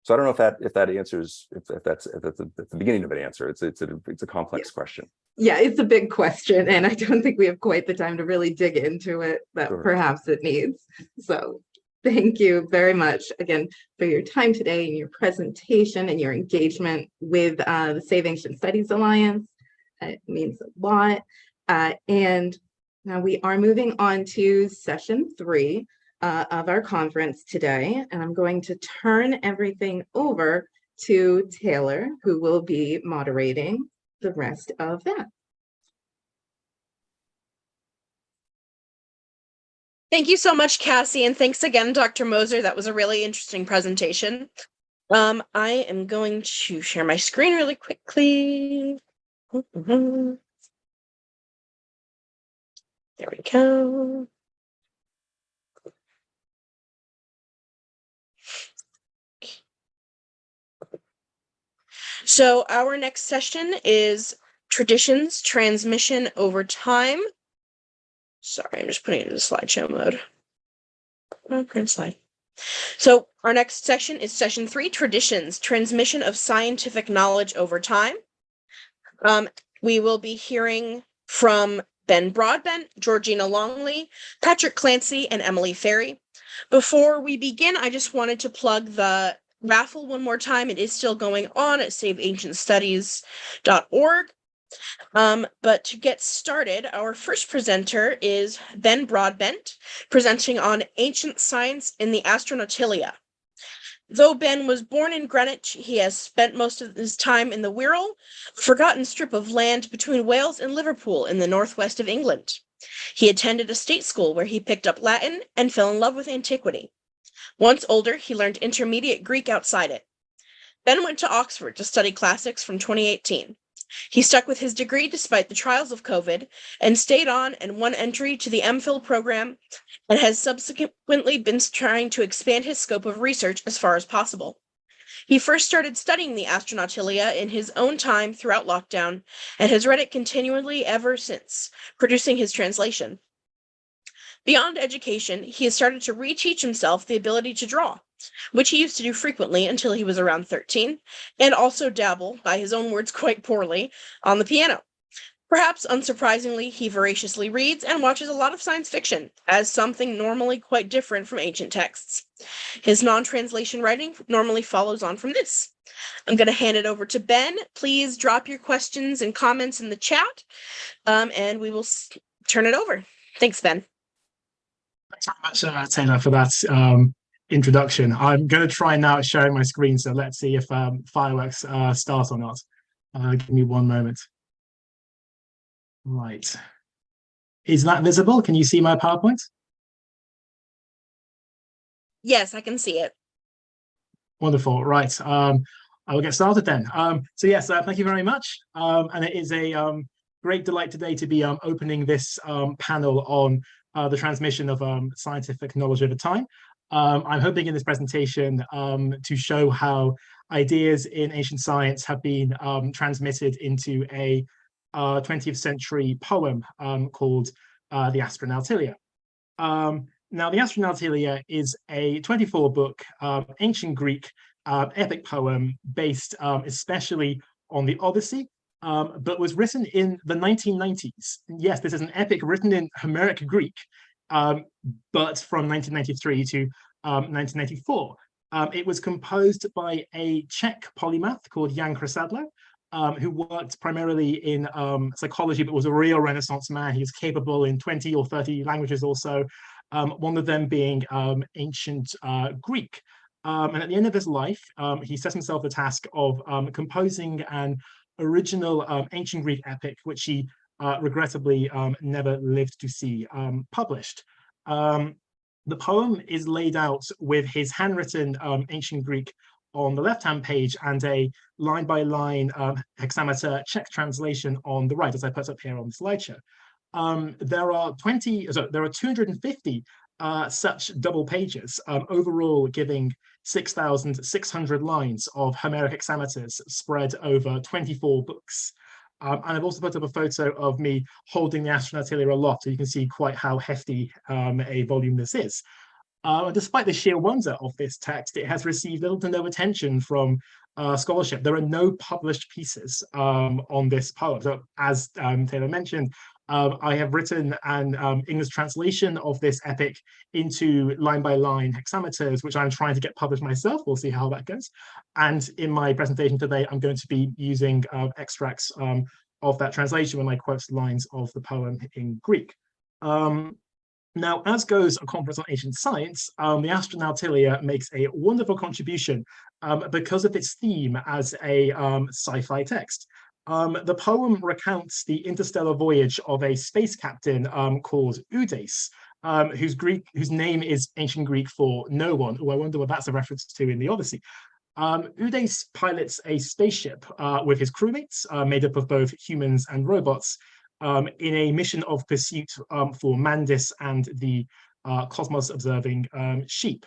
So I don't know if that answers, if that's the beginning of an answer. It's a complex question. Yeah, it's a big question, and I don't think we have quite the time to really dig into it that perhaps it needs. So thank you very much again for your time today and your presentation and your engagement with the Save Ancient Studies Alliance. It means a lot. And now we are moving on to session 3 of our conference today, and I'm going to turn everything over to Taylor, who will be moderating the rest of that. Thank you so much, Cassie, and thanks again, Dr. Moser. That was a really interesting presentation. I am going to share my screen really quickly. There we go. So our next session is Traditions, Transmission Over Time. Sorry, I'm just putting it into slideshow mode. Print slide. So our next section is session 3, Traditions, Transmission of Scientific Knowledge Over Time. We will be hearing from Ben Broadbent, Georgina Longley, Patrick Clancy, and Emily Ferry. Before we begin, I just wanted to plug the raffle one more time. It is still going on at saveancientstudies.org. But to get started, our first presenter is Ben Broadbent, presenting on ancient science in the Astronautilia. Though Ben was born in Greenwich, he has spent most of his time in the Wirral, a forgotten strip of land between Wales and Liverpool in the northwest of England. He attended a state school where he picked up Latin and fell in love with antiquity. Once older, he learned intermediate Greek outside it. Ben went to Oxford to study classics from 2018. He stuck with his degree despite the trials of COVID and stayed on and won entry to the MPhil program and has subsequently been trying to expand his scope of research as far as possible. He first started studying the Astronautilia in his own time throughout lockdown and has read it continually ever since, producing his translation. Beyond education, he has started to reteach himself the ability to draw, which he used to do frequently until he was around 13, and also dabble, by his own words quite poorly, on the piano. Perhaps unsurprisingly, he voraciously reads and watches a lot of science fiction, as something normally quite different from ancient texts. His non-translation writing normally follows on from this. I'm going to hand it over to Ben. Please drop your questions and comments in the chat, and we will turn it over. Thanks, Ben. Thanks very much, Taylor, for that introduction. I'm going to try now sharing my screen, so let's see if fireworks start or not. Give me one moment. Right. Is that visible? Can you see my PowerPoint? Yes, I can see it. Wonderful. Right. I will get started then. So yes, thank you very much. And it is a great delight today to be opening this panel on the transmission of scientific knowledge over time. I'm hoping in this presentation to show how ideas in ancient science have been transmitted into a 20th century poem called the Astronautilia. Now, the Astronautilia is a 24-book ancient Greek epic poem based especially on the Odyssey, but was written in the 1990s. Yes, this is an epic written in Homeric Greek, but from 1993 to 1994. It was composed by a Czech polymath called Jan Krysadlo, who worked primarily in psychology, but was a real Renaissance man. He was capable in 20 or 30 languages or so, one of them being ancient Greek. And at the end of his life, he set himself the task of composing an original ancient Greek epic, which he regrettably never lived to see published. The poem is laid out with his handwritten ancient Greek on the left-hand page and a line-by-line hexameter Czech translation on the right, as I put up here on the slideshow. There are 250 such double pages, overall giving 6,600 lines of Homeric hexameters spread over 24 books. And I've also put up a photo of me holding the Astronautilia aloft, so you can see quite how hefty a volume this is. Despite the sheer wonder of this text, it has received little to no attention from scholarship. There are no published pieces on this poem. So as Taylor mentioned, I have written an English translation of this epic into line-by-line hexameters, which I'm trying to get published myself. We'll see how that goes. And in my presentation today, I'm going to be using extracts of that translation when I quote lines of the poem in Greek. Now, as goes a conference on ancient science, the Astronautilia makes a wonderful contribution because of its theme as a sci-fi text. The poem recounts the interstellar voyage of a space captain called Udes, whose name is ancient Greek for no one. Oh, I wonder what that's a reference to in the Odyssey. Udes pilots a spaceship with his crewmates, made up of both humans and robots, in a mission of pursuit for Mandis and the cosmos observing sheep.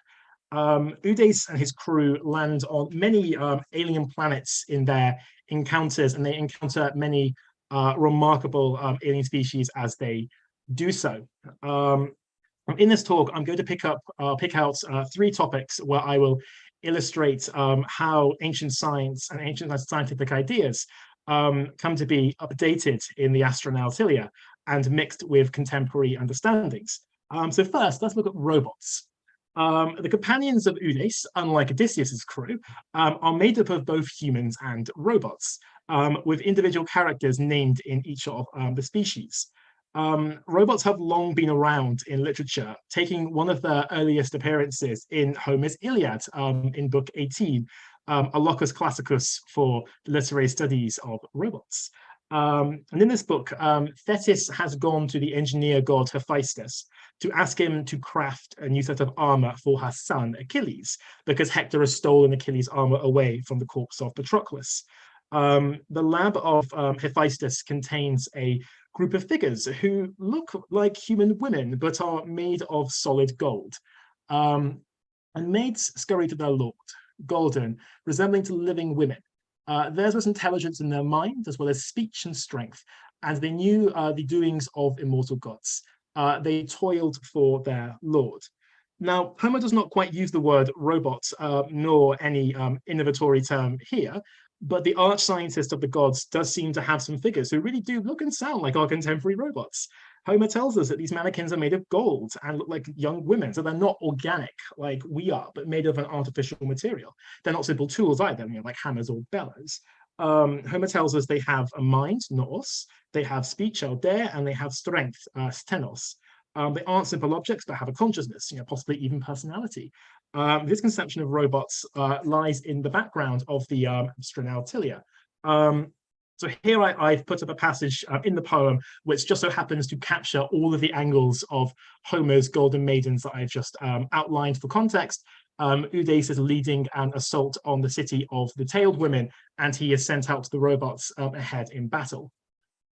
Udes and his crew land on many alien planets in their encounters, and they encounter many remarkable alien species as they do so. In this talk, I'm going to pick out 3 topics where I will illustrate how ancient science and ancient scientific ideas come to be updated in the Astronautilia and mixed with contemporary understandings. So first, let's look at robots. The companions of Udes, unlike Odysseus's crew, are made up of both humans and robots, with individual characters named in each of the species. Robots have long been around in literature, taking one of their earliest appearances in Homer's Iliad in book 18, a locus classicus for literary studies of robots. And in this book, Thetis has gone to the engineer god Hephaestus to ask him to craft a new set of armor for her son Achilles, because Hector has stolen Achilles' armor away from the corpse of Patroclus. The lab of Hephaestus contains a group of figures who look like human women, but are made of solid gold. And maids scurry to their lord, golden, resembling to living women. Theirs was intelligence in their mind, as well as speech and strength, and they knew the doings of immortal gods. They toiled for their lord. Now, Homer does not quite use the word robot, nor any innovatory term here, but the arch scientist of the gods does seem to have some figures who really do look and sound like our contemporary robots. Homer tells us that these mannequins are made of gold and look like young women, so they're not organic like we are, but made of an artificial material. They're not simple tools either, like hammers or bellows. Homer tells us they have a mind, nous, they have speech, alder, and they have strength, stenos. They aren't simple objects, but have a consciousness, possibly even personality. This conception of robots lies in the background of the Astronautilia. So here I've put up a passage in the poem which just so happens to capture all of the angles of Homer's golden maidens that I've just outlined for context. Udes is leading an assault on the city of the tailed women, and he is sent out to the robots ahead in battle.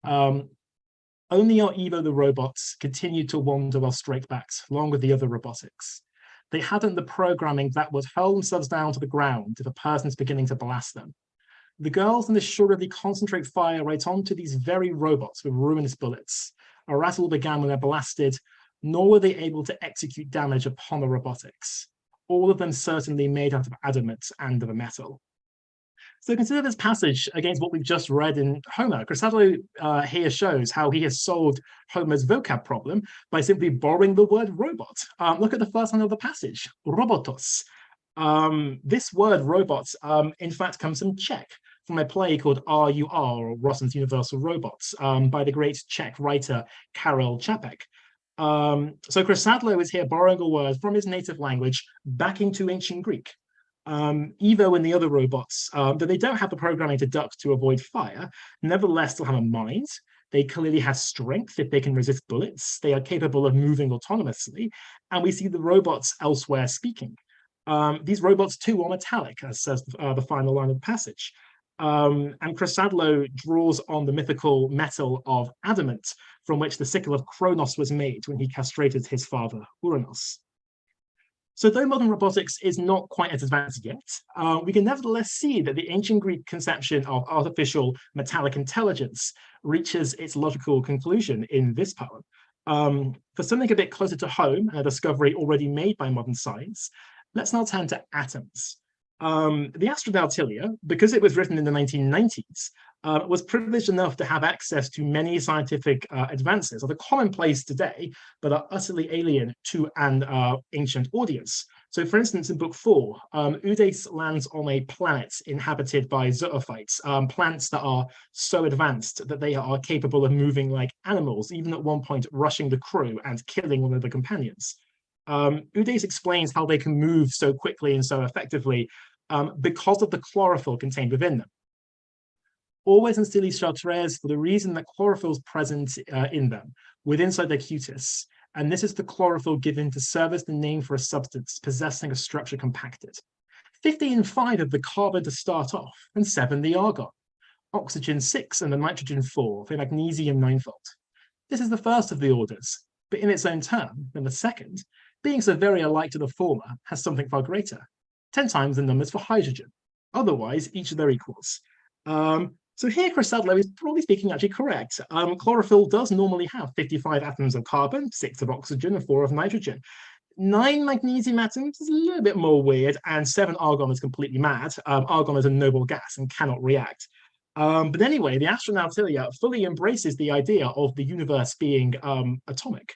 Only our Evo the robots continued to wander while straight-backed, along with the other robotics. They hadn't the programming that would hurl themselves down to the ground if a person's beginning to blast them. The girls in this assuredly concentrate fire right onto these very robots with ruinous bullets. A rattle began when they're blasted, nor were they able to execute damage upon the robotics. All of them certainly made out of adamant and of a metal. So consider this passage against what we've just read in Homer. Chrysostom here shows how he has solved Homer's vocab problem by simply borrowing the word robot. Look at the first line of the passage, robotos. This word robots, in fact, comes from Czech, from a play called RUR, or Rossum's Universal Robots, by the great Czech writer Karel Čapek. So Chrysostom is here borrowing a word from his native language back into ancient Greek. Evo and the other robots, though they don't have the programming to duck to avoid fire, nevertheless still have a mind. They clearly have strength if they can resist bullets. They are capable of moving autonomously, and we see the robots elsewhere speaking. These robots too are metallic, as says the final line of the passage. And Chrysostom draws on the mythical metal of adamant, from which the sickle of Kronos was made when he castrated his father Uranos. So though modern robotics is not quite as advanced yet, we can nevertheless see that the ancient Greek conception of artificial metallic intelligence reaches its logical conclusion in this poem. For something a bit closer to home, a discovery already made by modern science, let's now turn to atoms. The Astronautilia, because it was written in the 1990s, was privileged enough to have access to many scientific advances that are commonplace today, but are utterly alien to an ancient audience. So for instance, in book 4, Udes lands on a planet inhabited by zoophytes, plants that are so advanced that they are capable of moving like animals, even at one point rushing the crew and killing one of the companions. Udes explains how they can move so quickly and so effectively because of the chlorophyll contained within them. Always in Stylis Chartres for the reason that chlorophyll is present in them, inside their cutis, and this is the chlorophyll given to serve as the name for a substance possessing a structure compacted. 15 5 of the carbon to start off, and 7 the argon. Oxygen 6 and the nitrogen 4 for magnesium 9-fold. This is the first of the orders, but in its own term, then the second, being so very alike to the former, has something far greater, 10 times the numbers for hydrogen. Otherwise, each of their equals. So here, Chris Sadler is broadly speaking actually correct. Chlorophyll does normally have 55 atoms of carbon, 6 of oxygen, and 4 of nitrogen. 9 magnesium atoms is a little bit more weird, and 7 argon is completely mad. Argon is a noble gas and cannot react. But anyway, the Astronautilia fully embraces the idea of the universe being atomic.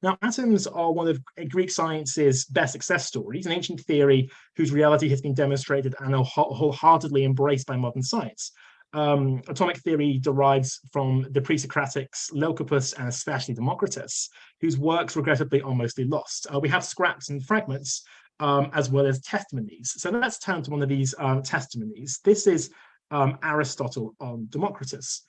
Now, atoms are one of Greek science's best success stories, an ancient theory whose reality has been demonstrated and wholeheartedly embraced by modern science. Atomic theory derives from the pre-Socratics, Leucippus, and especially Democritus, whose works regrettably are mostly lost. We have scraps and fragments, as well as testimonies. So let's turn to one of these testimonies. This is Aristotle on Democritus.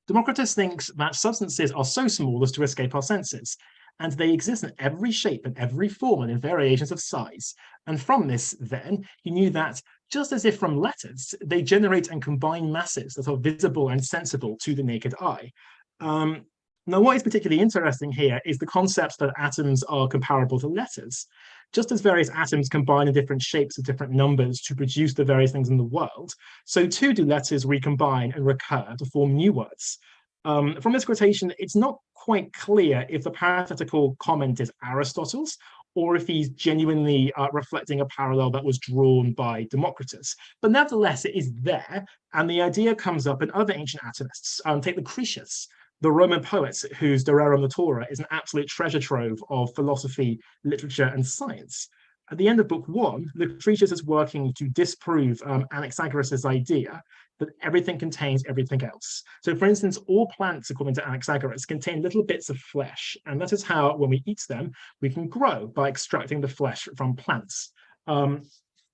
Democritus thinks that substances are so small as to escape our senses, and they exist in every shape and every form and in variations of size. And from this, then, he knew that, just as if from letters, they generate and combine masses that are visible and sensible to the naked eye. Now, what is particularly interesting here is the concept that atoms are comparable to letters. Just as various atoms combine in different shapes of different numbers to produce the various things in the world, so too do letters recombine and recur to form new words. From this quotation, it's not quite clear if the parenthetical comment is Aristotle's or if he's genuinely reflecting a parallel that was drawn by Democritus. But nevertheless, it is there, and the idea comes up in other ancient atomists. Take Lucretius, the Roman poet whose De Rerum Natura is an absolute treasure trove of philosophy, literature, and science. At the end of book 1, Lucretius is working to disprove Anaxagoras' idea that everything contains everything else. So for instance, all plants, according to Anaxagoras, contain little bits of flesh, and that is how, when we eat them, we can grow by extracting the flesh from plants.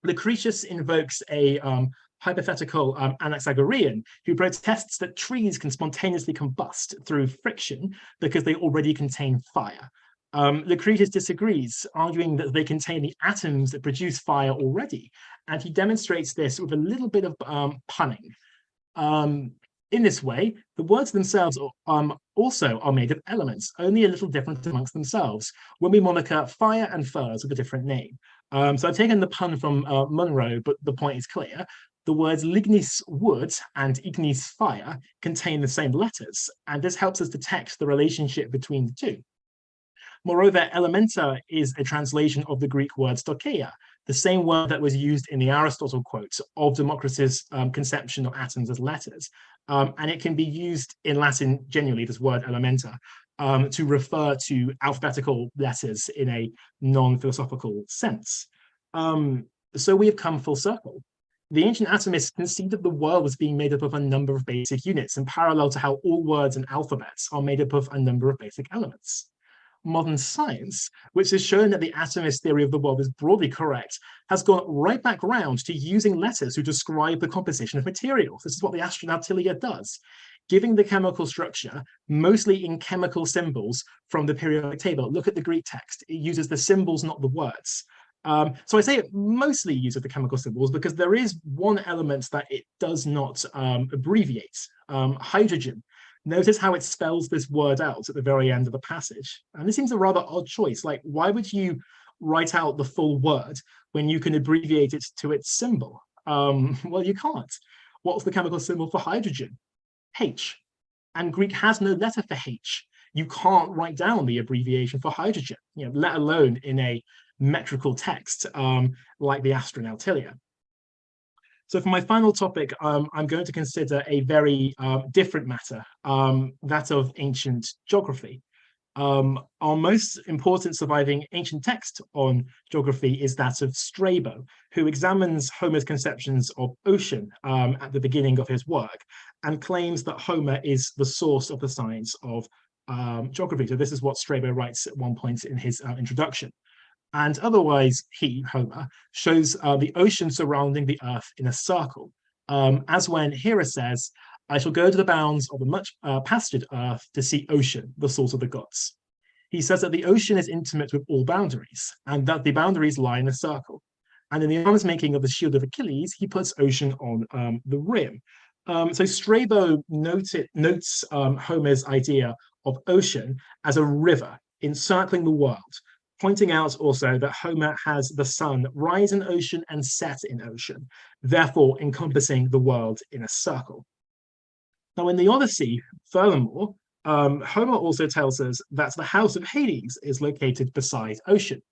Lucretius invokes a hypothetical Anaxagorean who protests that trees can spontaneously combust through friction because they already contain fire. Lucretius disagrees, arguing that they contain the atoms that produce fire already, and he demonstrates this with a little bit of punning. In this way, the words themselves also are made of elements, only a little different amongst themselves, when we moniker fire and furs with a different name. So I've taken the pun from Munro, but the point is clear. The words lignis wood and ignis fire contain the same letters, and this helps us detect the relationship between the two. Moreover, elementa is a translation of the Greek word stoicheia, the same word that was used in the Aristotle quote of Democritus' conception of atoms as letters. And it can be used in Latin, genuinely, this word elementa, to refer to alphabetical letters in a non-philosophical sense. So we have come full circle. The ancient atomists conceived that the world was being made up of a number of basic units, in parallel to how all words and alphabets are made up of a number of basic elements. Modern science, which has shown that the atomist theory of the world is broadly correct, has gone right back round to using letters to describe the composition of materials. This is what the Astronautilia does, giving the chemical structure mostly in chemical symbols from the periodic table. Look at the Greek text. It uses the symbols, not the words. So I say it mostly uses the chemical symbols because there is one element that it does not abbreviate, hydrogen. Notice how it spells this word out at the very end of the passage. And this seems a rather odd choice. Like, why would you write out the full word when you can abbreviate it to its symbol? Well, you can't. What's the chemical symbol for hydrogen? H. And Greek has no letter for H. You can't write down the abbreviation for hydrogen, let alone in a metrical text like the Astronautilia. So for my final topic, I'm going to consider a very different matter, that of ancient geography. Our most important surviving ancient text on geography is that of Strabo, who examines Homer's conceptions of ocean at the beginning of his work and claims that Homer is the source of the science of geography. So this is what Strabo writes at one point in his introduction. And otherwise, he, Homer, shows the ocean surrounding the earth in a circle, as when Hera says, "I shall go to the bounds of the much pastured earth to see ocean, the source of the gods." He says that the ocean is intimate with all boundaries, and that the boundaries lie in a circle. And in the arms making of the shield of Achilles, he puts ocean on the rim. So Strabo notes Homer's idea of ocean as a river encircling the world, pointing out also that Homer has the sun rise in ocean and set in ocean, therefore encompassing the world in a circle. Now in the Odyssey, furthermore, Homer also tells us that the house of Hades is located beside ocean.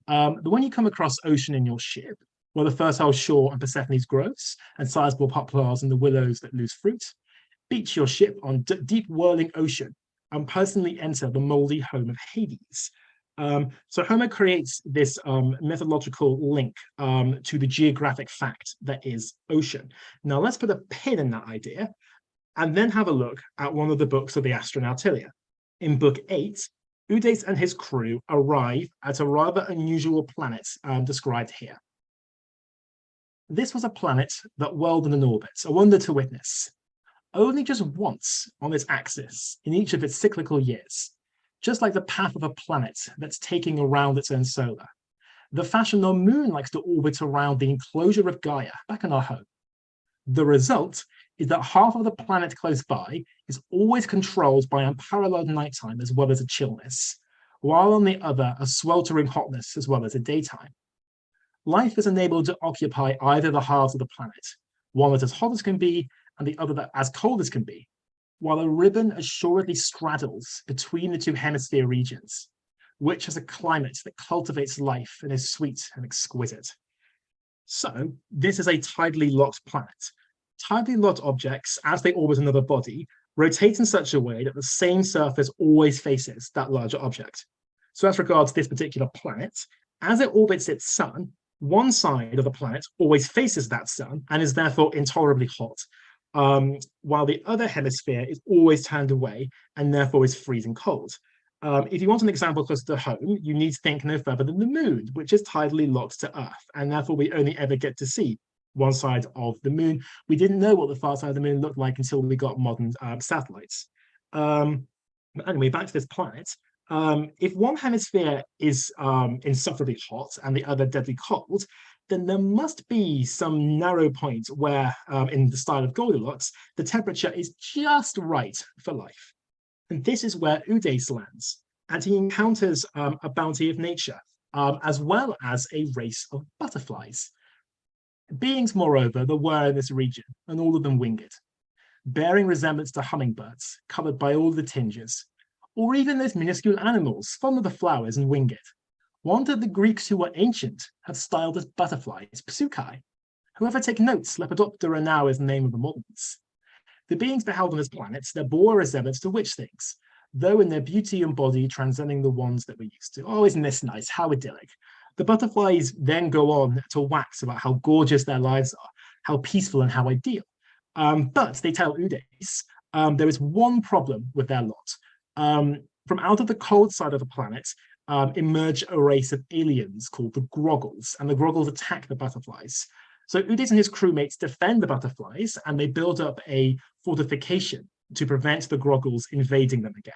When you come across ocean in your ship, where the fertile shore and Persephone's groves, and sizable poplars and the willows that lose fruit, beach your ship on deep whirling ocean, and personally enter the moldy home of Hades. So Homer creates this methodological link to the geographic fact that is ocean. Now let's put a pin in that idea, and then have a look at one of the books of the Astronautilia. In book 8, Udes and his crew arrive at a rather unusual planet described here. This was a planet that whirled in an orbit, a wonder to witness, only just once on its axis in each of its cyclical years, just like the path of a planet that's taking around its own solar. The fashion our moon likes to orbit around the enclosure of Gaia, back in our home. The result is that half of the planet close by is always controlled by unparalleled nighttime as well as a chillness, while on the other a sweltering hotness as well as a daytime. Life is enabled to occupy either the halves of the planet, one that's as hot as can be and the other that as cold as can be, while a ribbon assuredly straddles between the two hemisphere regions, which has a climate that cultivates life and is sweet and exquisite. So this is a tidally locked planet. Tidally locked objects, as they orbit another body, rotate in such a way that the same surface always faces that larger object. So as regards this particular planet, as it orbits its sun, one side of the planet always faces that sun and is therefore intolerably hot, while the other hemisphere is always turned away and therefore is freezing cold. If you want an example closer to home, you need to think no further than the moon, which is tidally locked to Earth, and therefore we only ever get to see one side of the moon. We didn't know what the far side of the moon looked like until we got modern satellites. Anyway, back to this planet. If one hemisphere is insufferably hot and the other deadly cold, then there must be some narrow point where, in the style of Goldilocks, the temperature is just right for life. And this is where Udes lands, and he encounters a bounty of nature, as well as a race of butterflies. Beings, moreover, there were in this region, and all of them winged, bearing resemblance to hummingbirds, covered by all the tinges, or even those minuscule animals, fond of the flowers and winged, one that the Greeks who were ancient have styled as butterflies, psukai. However, take note, Lepidoptera now is the name of the moderns. The beings beheld on this planet, there bore a resemblance to witch things, though in their beauty and body transcending the ones that we're used to. Oh, isn't this nice? How idyllic. The butterflies then go on to wax about how gorgeous their lives are, how peaceful and how ideal. But they tell Udes there is one problem with their lot. From out of the cold side of the planet emerge a race of aliens called the Groggles, and the Groggles attack the butterflies. So Udes and his crewmates defend the butterflies, and they build up a fortification to prevent the Groggles invading them again.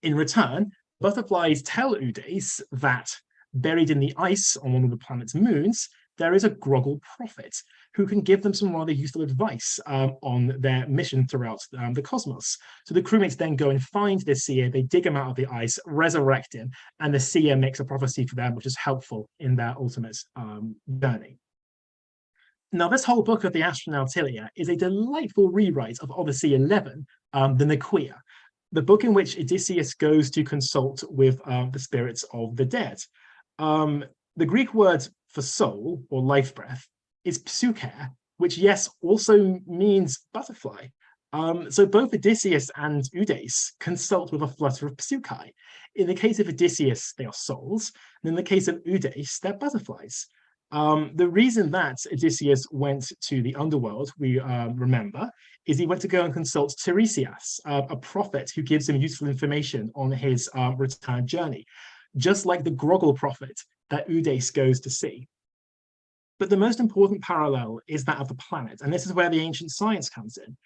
In return, butterflies tell Udes that buried in the ice on one of the planet's moons, there is a Groggle prophet who can give them some rather useful advice on their mission throughout the cosmos. So the crewmates then go and find this seer, they dig him out of the ice, resurrect him, and the seer makes a prophecy for them, which is helpful in their ultimate journey. Now, this whole book of the Astronautilia is a delightful rewrite of Odyssey 11, the Nequia, the book in which Odysseus goes to consult with the spirits of the dead. The Greek word for soul or life breath is psyche, which, yes, also means butterfly. So both Odysseus and Udes consult with a flutter of psyche. In the case of Odysseus, they are souls, and in the case of Udes, they're butterflies. The reason that Odysseus went to the underworld, we remember, is he went to go and consult Tiresias, a prophet who gives him useful information on his return journey, just like the Groggle prophet that Udes goes to see. But the most important parallel is that of the planet, and this is where the ancient science comes in.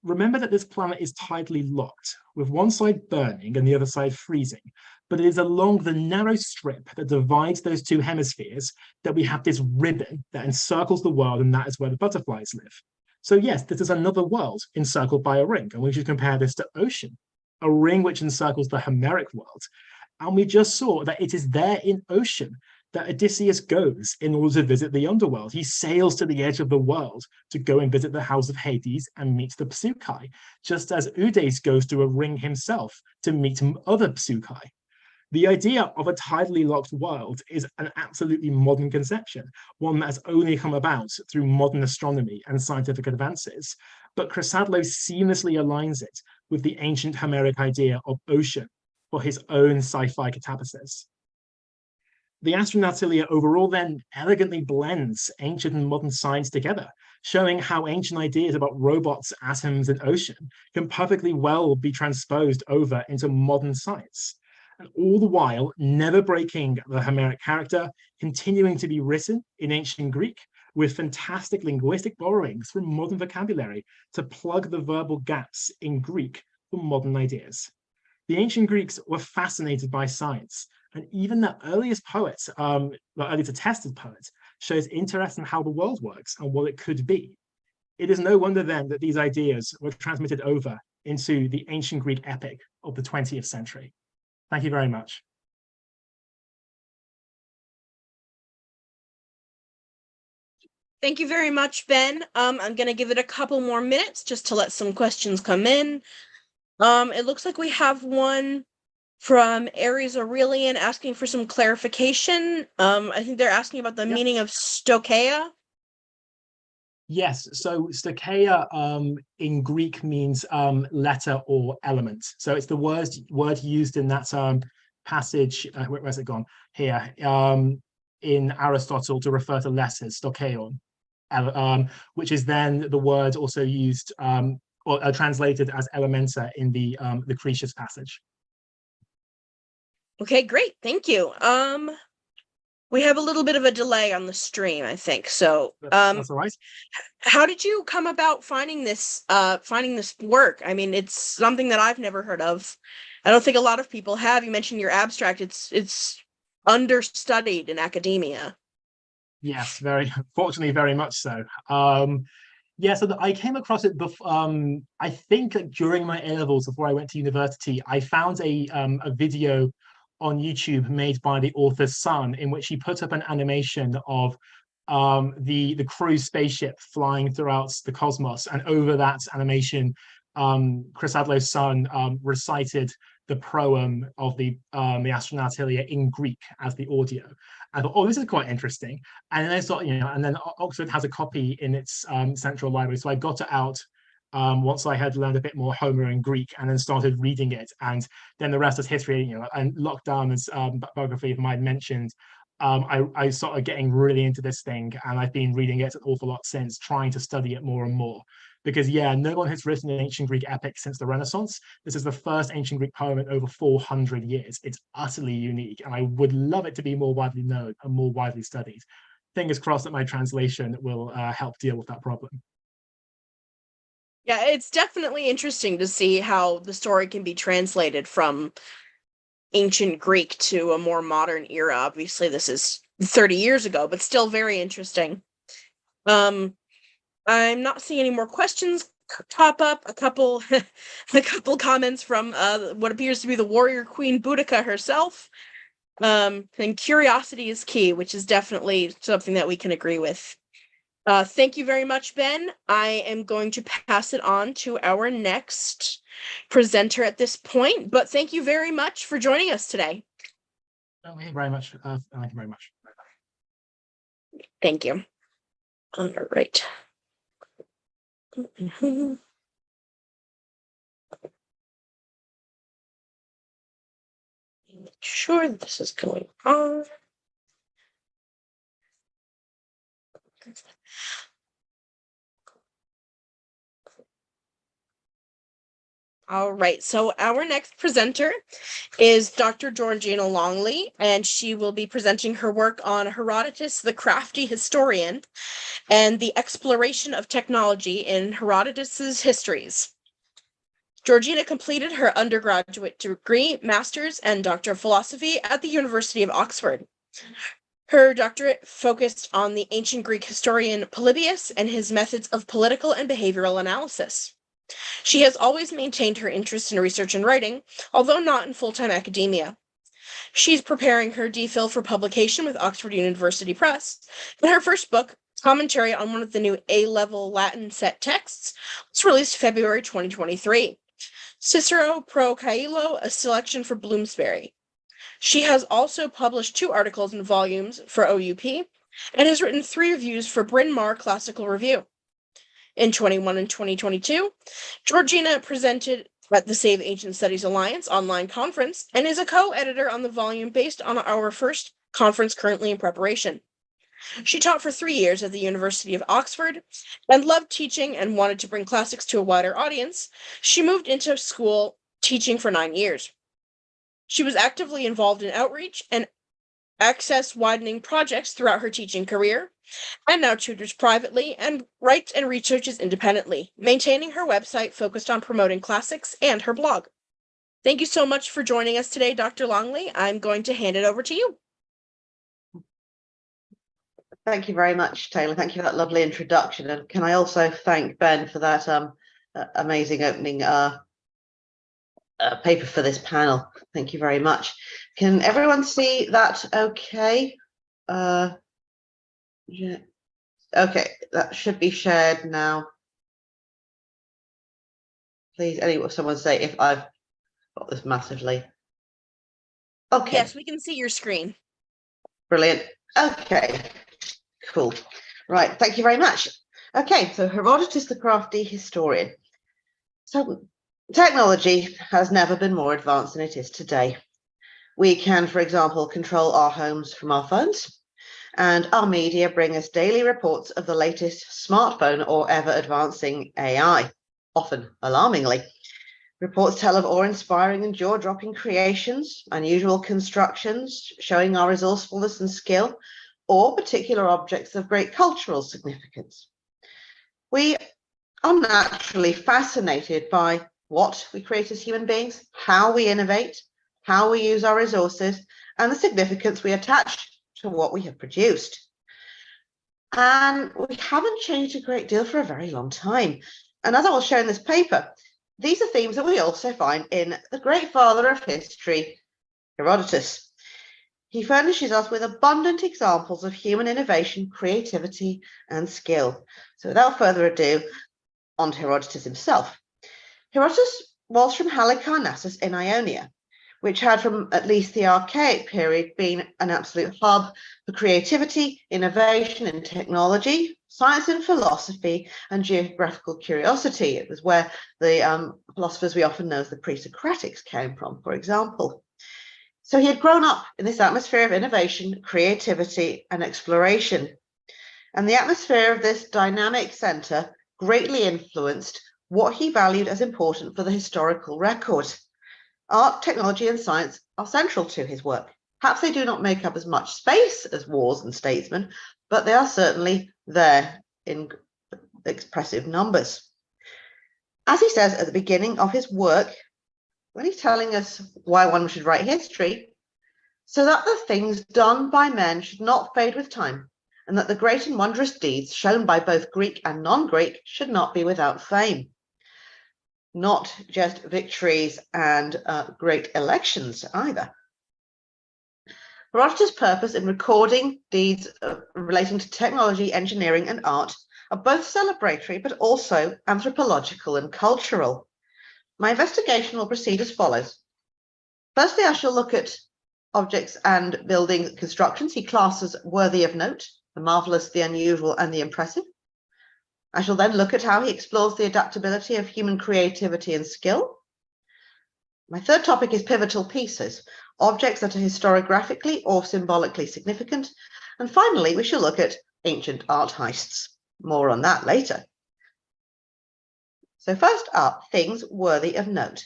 remember that this planet is tidally locked, with one side burning and the other side freezing. But it is along the narrow strip that divides those two hemispheres that we have this ribbon that encircles the world, and that is where the butterflies live. So yes, this is another world encircled by a ring, and we should compare this to ocean, a ring which encircles the Homeric world. And we just saw that it is there in ocean that Odysseus goes in order to visit the underworld. He sails to the edge of the world to go and visit the house of Hades and meet the Psyche, just as Udes goes to a ring himself to meet other Psyche. The idea of a tidally locked world is an absolutely modern conception, one that has only come about through modern astronomy and scientific advances. But Chrysadlo seamlessly aligns it with the ancient Homeric idea of ocean for his own sci-fi catabasis. The Astronautilia overall then elegantly blends ancient and modern science together, showing how ancient ideas about robots, atoms, and ocean can perfectly well be transposed over into modern science. And all the while, never breaking the Homeric character, continuing to be written in ancient Greek with fantastic linguistic borrowings from modern vocabulary to plug the verbal gaps in Greek for modern ideas. The ancient Greeks were fascinated by science, and even the earliest poet, the earliest attested poet, shows interest in how the world works and what it could be. It is no wonder then that these ideas were transmitted over into the ancient Greek epic of the 20th century. Thank you very much. Thank you very much, Ben. I'm going to give it a couple more minutes just to let some questions come in. It looks like we have one from Aries Aurelian asking for some clarification. I think they're asking about the meaning of stoicheia. Yes, so stoicheia in Greek means letter or element. So it's the word used in that passage, where's it gone? Here, in Aristotle to refer to letters, stoicheion, which is then the word also used or translated as elementa in the Lucretius passage. Okay, great, thank you. We have a little bit of a delay on the stream, I think. So, that's all right. How did you come about finding this work? I mean, it's something that I've never heard of. I don't think a lot of people have. You mentioned your abstract. It's understudied in academia. Yes, fortunately, very much so. Yeah, so I came across it before. I think during my A-levels, before I went to university, I found a video on YouTube made by the author's son, in which he put up an animation of the cruise spaceship flying throughout the cosmos, and over that animation, Chrysadlo's son recited the proem of the Astronautilia in Greek as the audio. I thought, oh, this is quite interesting. And then I thought, and then Oxford has a copy in its central library, so I got it out once I had learned a bit more Homer and Greek, and then started reading it. And then the rest is history. And Lockdown, as biography of mine mentioned, I started getting really into this thing, and I've been reading it an awful lot since, trying to study it more and more. Because no one has written an ancient Greek epic since the Renaissance. This is the first ancient Greek poem in over 400 years. It's utterly unique, and I would love it to be more widely known and more widely studied. Fingers crossed that my translation will help deal with that problem. Yeah, it's definitely interesting to see how the story can be translated from ancient Greek to a more modern era. Obviously, this is 30 years ago, but still very interesting. I'm not seeing any more questions pop up. A couple comments from what appears to be the warrior queen Boudica herself. And curiosity is key, which is definitely something that we can agree with. Thank you very much, Ben. I am going to pass it on to our next presenter at this point, but thank you very much for joining us today. Thank you very much. Thank you very much. Thank you. All right. Make sure this is going on. All right, so our next presenter is Dr. Georgina Longley, and she will be presenting her work on Herodotus, the crafty historian, and the exploration of technology in Herodotus's histories. Georgina completed her undergraduate degree, master's, and Doctor of Philosophy at the University of Oxford. Her doctorate focused on the ancient Greek historian Polybius and his methods of political and behavioral analysis. She has always maintained her interest in research and writing, although not in full-time academia. She's preparing her DPhil for publication with Oxford University Press, and her first book, Commentary on one of the new A-level Latin set texts, was released February 2023. Cicero Pro Kayleigh, a selection for Bloomsbury. She has also published 2 articles in volumes for OUP and has written 3 reviews for Bryn Mawr Classical Review. In 2021 and 2022, Georgina presented at the Save Ancient Studies Alliance online conference and is a co-editor on the volume based on our first conference currently in preparation. She taught for 3 years at the University of Oxford and loved teaching and wanted to bring classics to a wider audience. She moved into school teaching for 9 years. She was actively involved in outreach and access widening projects throughout her teaching career, and now tutors privately and writes and researches independently, maintaining her website focused on promoting classics and her blog. Thank you so much for joining us today, Dr. Longley. I'm going to hand it over to you. Thank you very much, Taylor. Thank you for that lovely introduction. And can I also thank Ben for that amazing opening paper for this panel. Thank you very much. Can everyone see that okay? Yeah. Okay, that should be shared now. Please, someone say if I've got this massively. Okay. Yes, we can see your screen. Brilliant. Okay, cool. Right, thank you very much. Okay, so Herodotus, the crafty historian. So technology has never been more advanced than it is today. We can, for example, control our homes from our phones, and our media bring us daily reports of the latest smartphone or ever-advancing AI, often alarmingly. Reports tell of awe-inspiring and jaw-dropping creations, unusual constructions showing our resourcefulness and skill, or particular objects of great cultural significance. We are naturally fascinated by what we create as human beings, how we innovate, how we use our resources, and the significance we attach to what we have produced. And we haven't changed a great deal for a very long time. And as I will show in this paper, these are themes that we also find in the great father of history, Herodotus. He furnishes us with abundant examples of human innovation, creativity, and skill. So without further ado, on to Herodotus himself. Herodotus was from Halicarnassus in Ionia, which had from at least the archaic period been an absolute hub for creativity, innovation and technology, science and philosophy, and geographical curiosity. It was where the philosophers we often know as the pre-Socratics came from, for example. So he had grown up in this atmosphere of innovation, creativity, and exploration. And the atmosphere of this dynamic center greatly influenced what he valued as important for the historical record. Art, technology, and science are central to his work. Perhaps they do not make up as much space as wars and statesmen, but they are certainly there in expressive numbers. As he says at the beginning of his work, when he's telling us why one should write history, so that the things done by men should not fade with time, and that the great and wondrous deeds shown by both Greek and non-Greek should not be without fame. Not just victories and great elections either. Herodotus' purpose in recording deeds relating to technology, engineering, and art are both celebratory, but also anthropological and cultural. My investigation will proceed as follows. Firstly, I shall look at objects and building constructions he classes worthy of note, the marvelous, the unusual, and the impressive. I shall then look at how he explores the adaptability of human creativity and skill. My third topic is pivotal pieces, objects that are historiographically or symbolically significant. And finally, we shall look at ancient art heists. More on that later. So first up, things worthy of note.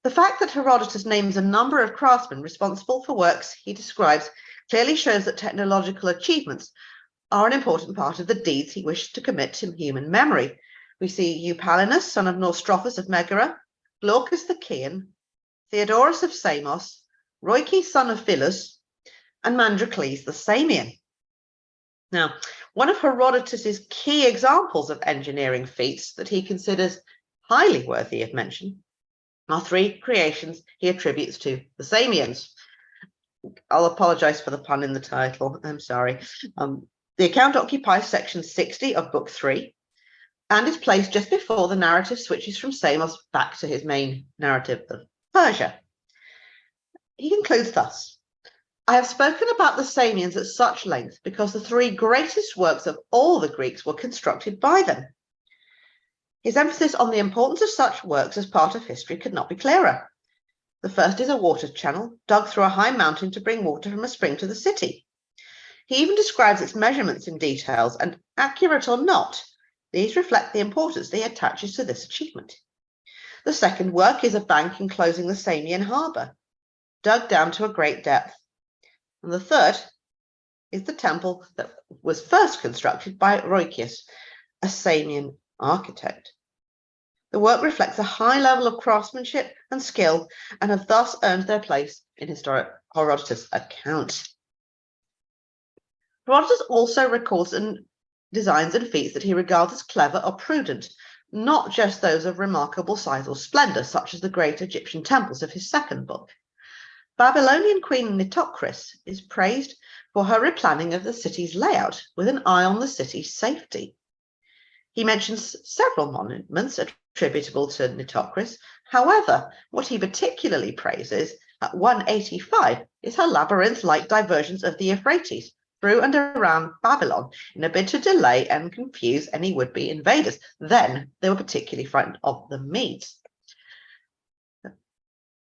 The fact that Herodotus names a number of craftsmen responsible for works he describes clearly shows that technological achievements are an important part of the deeds he wished to commit to human memory. We see Eupalinus, son of Nostrophus of Megara, Glaucus the Chian, Theodorus of Samos, Roices, son of Philus, and Mandrocles the Samian. Now, one of Herodotus's key examples of engineering feats that he considers highly worthy of mention are three creations he attributes to the Samians. I'll apologize for the pun in the title. I'm sorry. The account occupies section 60 of book 3 and is placed just before the narrative switches from Samos back to his main narrative of Persia. He concludes thus: I have spoken about the Samians at such length because the three greatest works of all the Greeks were constructed by them. His emphasis on the importance of such works as part of history could not be clearer. The first is a water channel dug through a high mountain to bring water from a spring to the city. He even describes its measurements in details, and accurate or not, these reflect the importance that he attaches to this achievement. The second work is a bank enclosing the Samian harbour, dug down to a great depth. And the third is the temple that was first constructed by Roices, a Samian architect. The work reflects a high level of craftsmanship and skill and have thus earned their place in historic Herodotus' account. Herodotus also records and designs and feats that he regards as clever or prudent, not just those of remarkable size or splendor, such as the great Egyptian temples of his second book. Babylonian Queen Nitocris is praised for her replanning of the city's layout with an eye on the city's safety. He mentions several monuments attributable to Nitocris. However, what he particularly praises at 185 is her labyrinth-like diversions of the Euphrates through and around Babylon in a bid to delay and confuse any would-be invaders. Then they were particularly frightened of the Medes.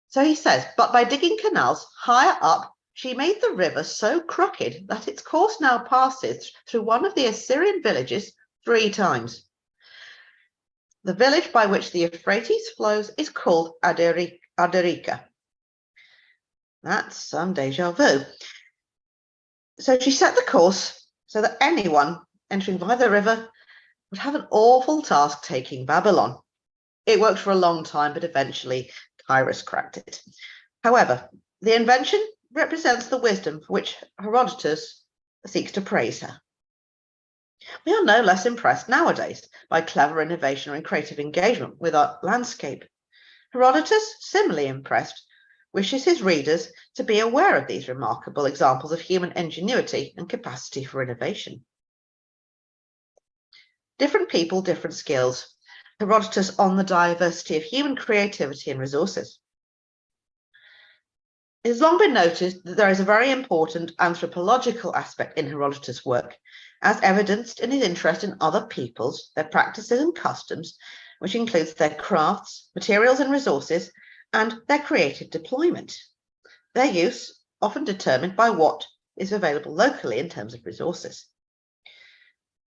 So he says, but by digging canals higher up, she made the river so crooked that its course now passes through one of the Assyrian villages 3 times. The village by which the Euphrates flows is called Aderica. That's some deja vu. So she set the course so that anyone entering via the river would have an awful task taking Babylon. It worked for a long time, but eventually Cyrus cracked it. However, the invention represents the wisdom for which Herodotus seeks to praise her. We are no less impressed nowadays by clever innovation and creative engagement with our landscape. Herodotus, similarly impressed, wishes his readers to be aware of these remarkable examples of human ingenuity and capacity for innovation. Different people, different skills. Herodotus on the diversity of human creativity and resources. It has long been noted that there is a very important anthropological aspect in Herodotus' work, as evidenced in his interest in other peoples, their practices and customs, which includes their crafts, materials and resources, and their creative deployment. Their use often determined by what is available locally in terms of resources.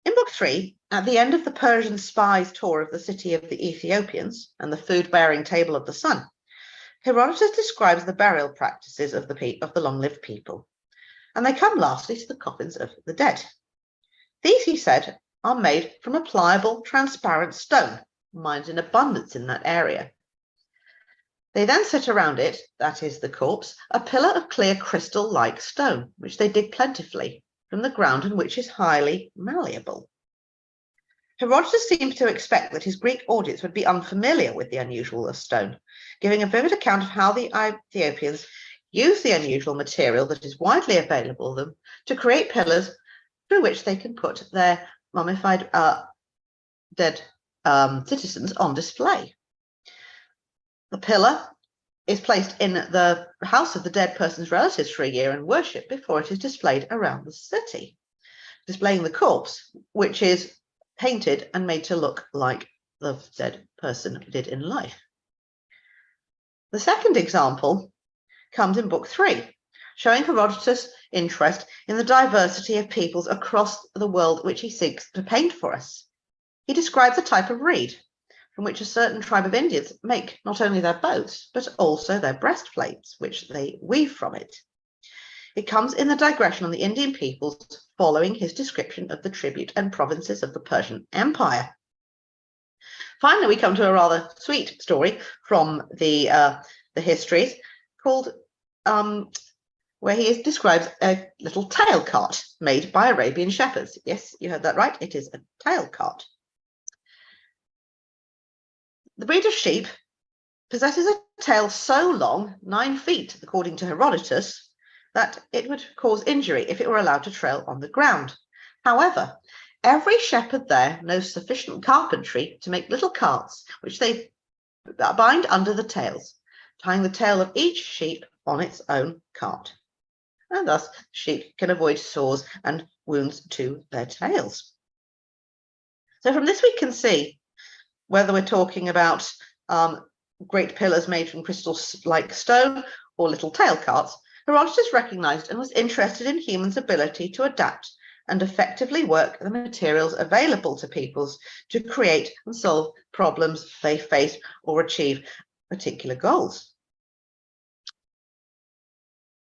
In Book 3, at the end of the Persian spy's tour of the city of the Ethiopians and the food-bearing table of the sun, Herodotus describes the burial practices of the long-lived people, and they come lastly to the coffins of the dead. These, he said, are made from a pliable, transparent stone, mined in abundance in that area. They then set around it, that is the corpse, a pillar of clear crystal-like stone, which they dig plentifully from the ground and which is highly malleable. Herodotus seems to expect that his Greek audience would be unfamiliar with the unusual of stone, giving a vivid account of how the Ethiopians use the unusual material that is widely available to them to create pillars through which they can put their mummified dead citizens on display. The pillar is placed in the house of the dead person's relatives for a year and worship before it is displayed around the city, displaying the corpse, which is painted and made to look like the dead person did in life. The second example comes in Book 3, showing Herodotus' interest in the diversity of peoples across the world which he seeks to paint for us. He describes a type of reed from which a certain tribe of Indians make not only their boats, but also their breastplates, which they weave from it. It comes in the digression on the Indian peoples following his description of the tribute and provinces of the Persian Empire. Finally, we come to a rather sweet story from the histories called where he describes a little tail cart made by Arabian shepherds. Yes, you heard that right. It is a tail cart. The breed of sheep possesses a tail so long, 9 feet, according to Herodotus, that it would cause injury if it were allowed to trail on the ground. However, every shepherd there knows sufficient carpentry to make little carts, which they bind under the tails, tying the tail of each sheep on its own cart. And thus, sheep can avoid sores and wounds to their tails. So from this we can see whether we're talking about great pillars made from crystal-like stone or little tail carts, Herodotus recognized and was interested in humans' ability to adapt and effectively work the materials available to peoples to create and solve problems they face or achieve particular goals.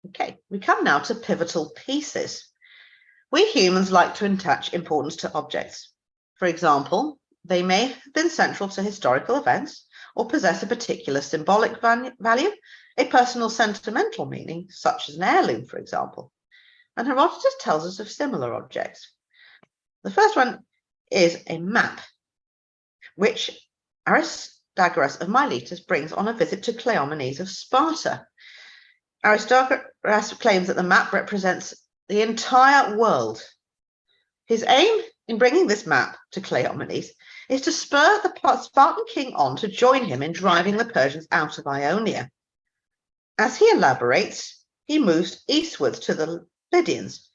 Okay, we come now to pivotal pieces. We humans like to attach importance to objects. For example, they may have been central to historical events or possess a particular symbolic value, a personal sentimental meaning, such as an heirloom, for example. And Herodotus tells us of similar objects. The first one is a map, which Aristogoras of Miletus brings on a visit to Cleomenes of Sparta. Aristogoras claims that the map represents the entire world. His aim in bringing this map to Cleomenes is to spur the Spartan king on to join him in driving the Persians out of Ionia. As he elaborates, he moves eastwards to the Lydians,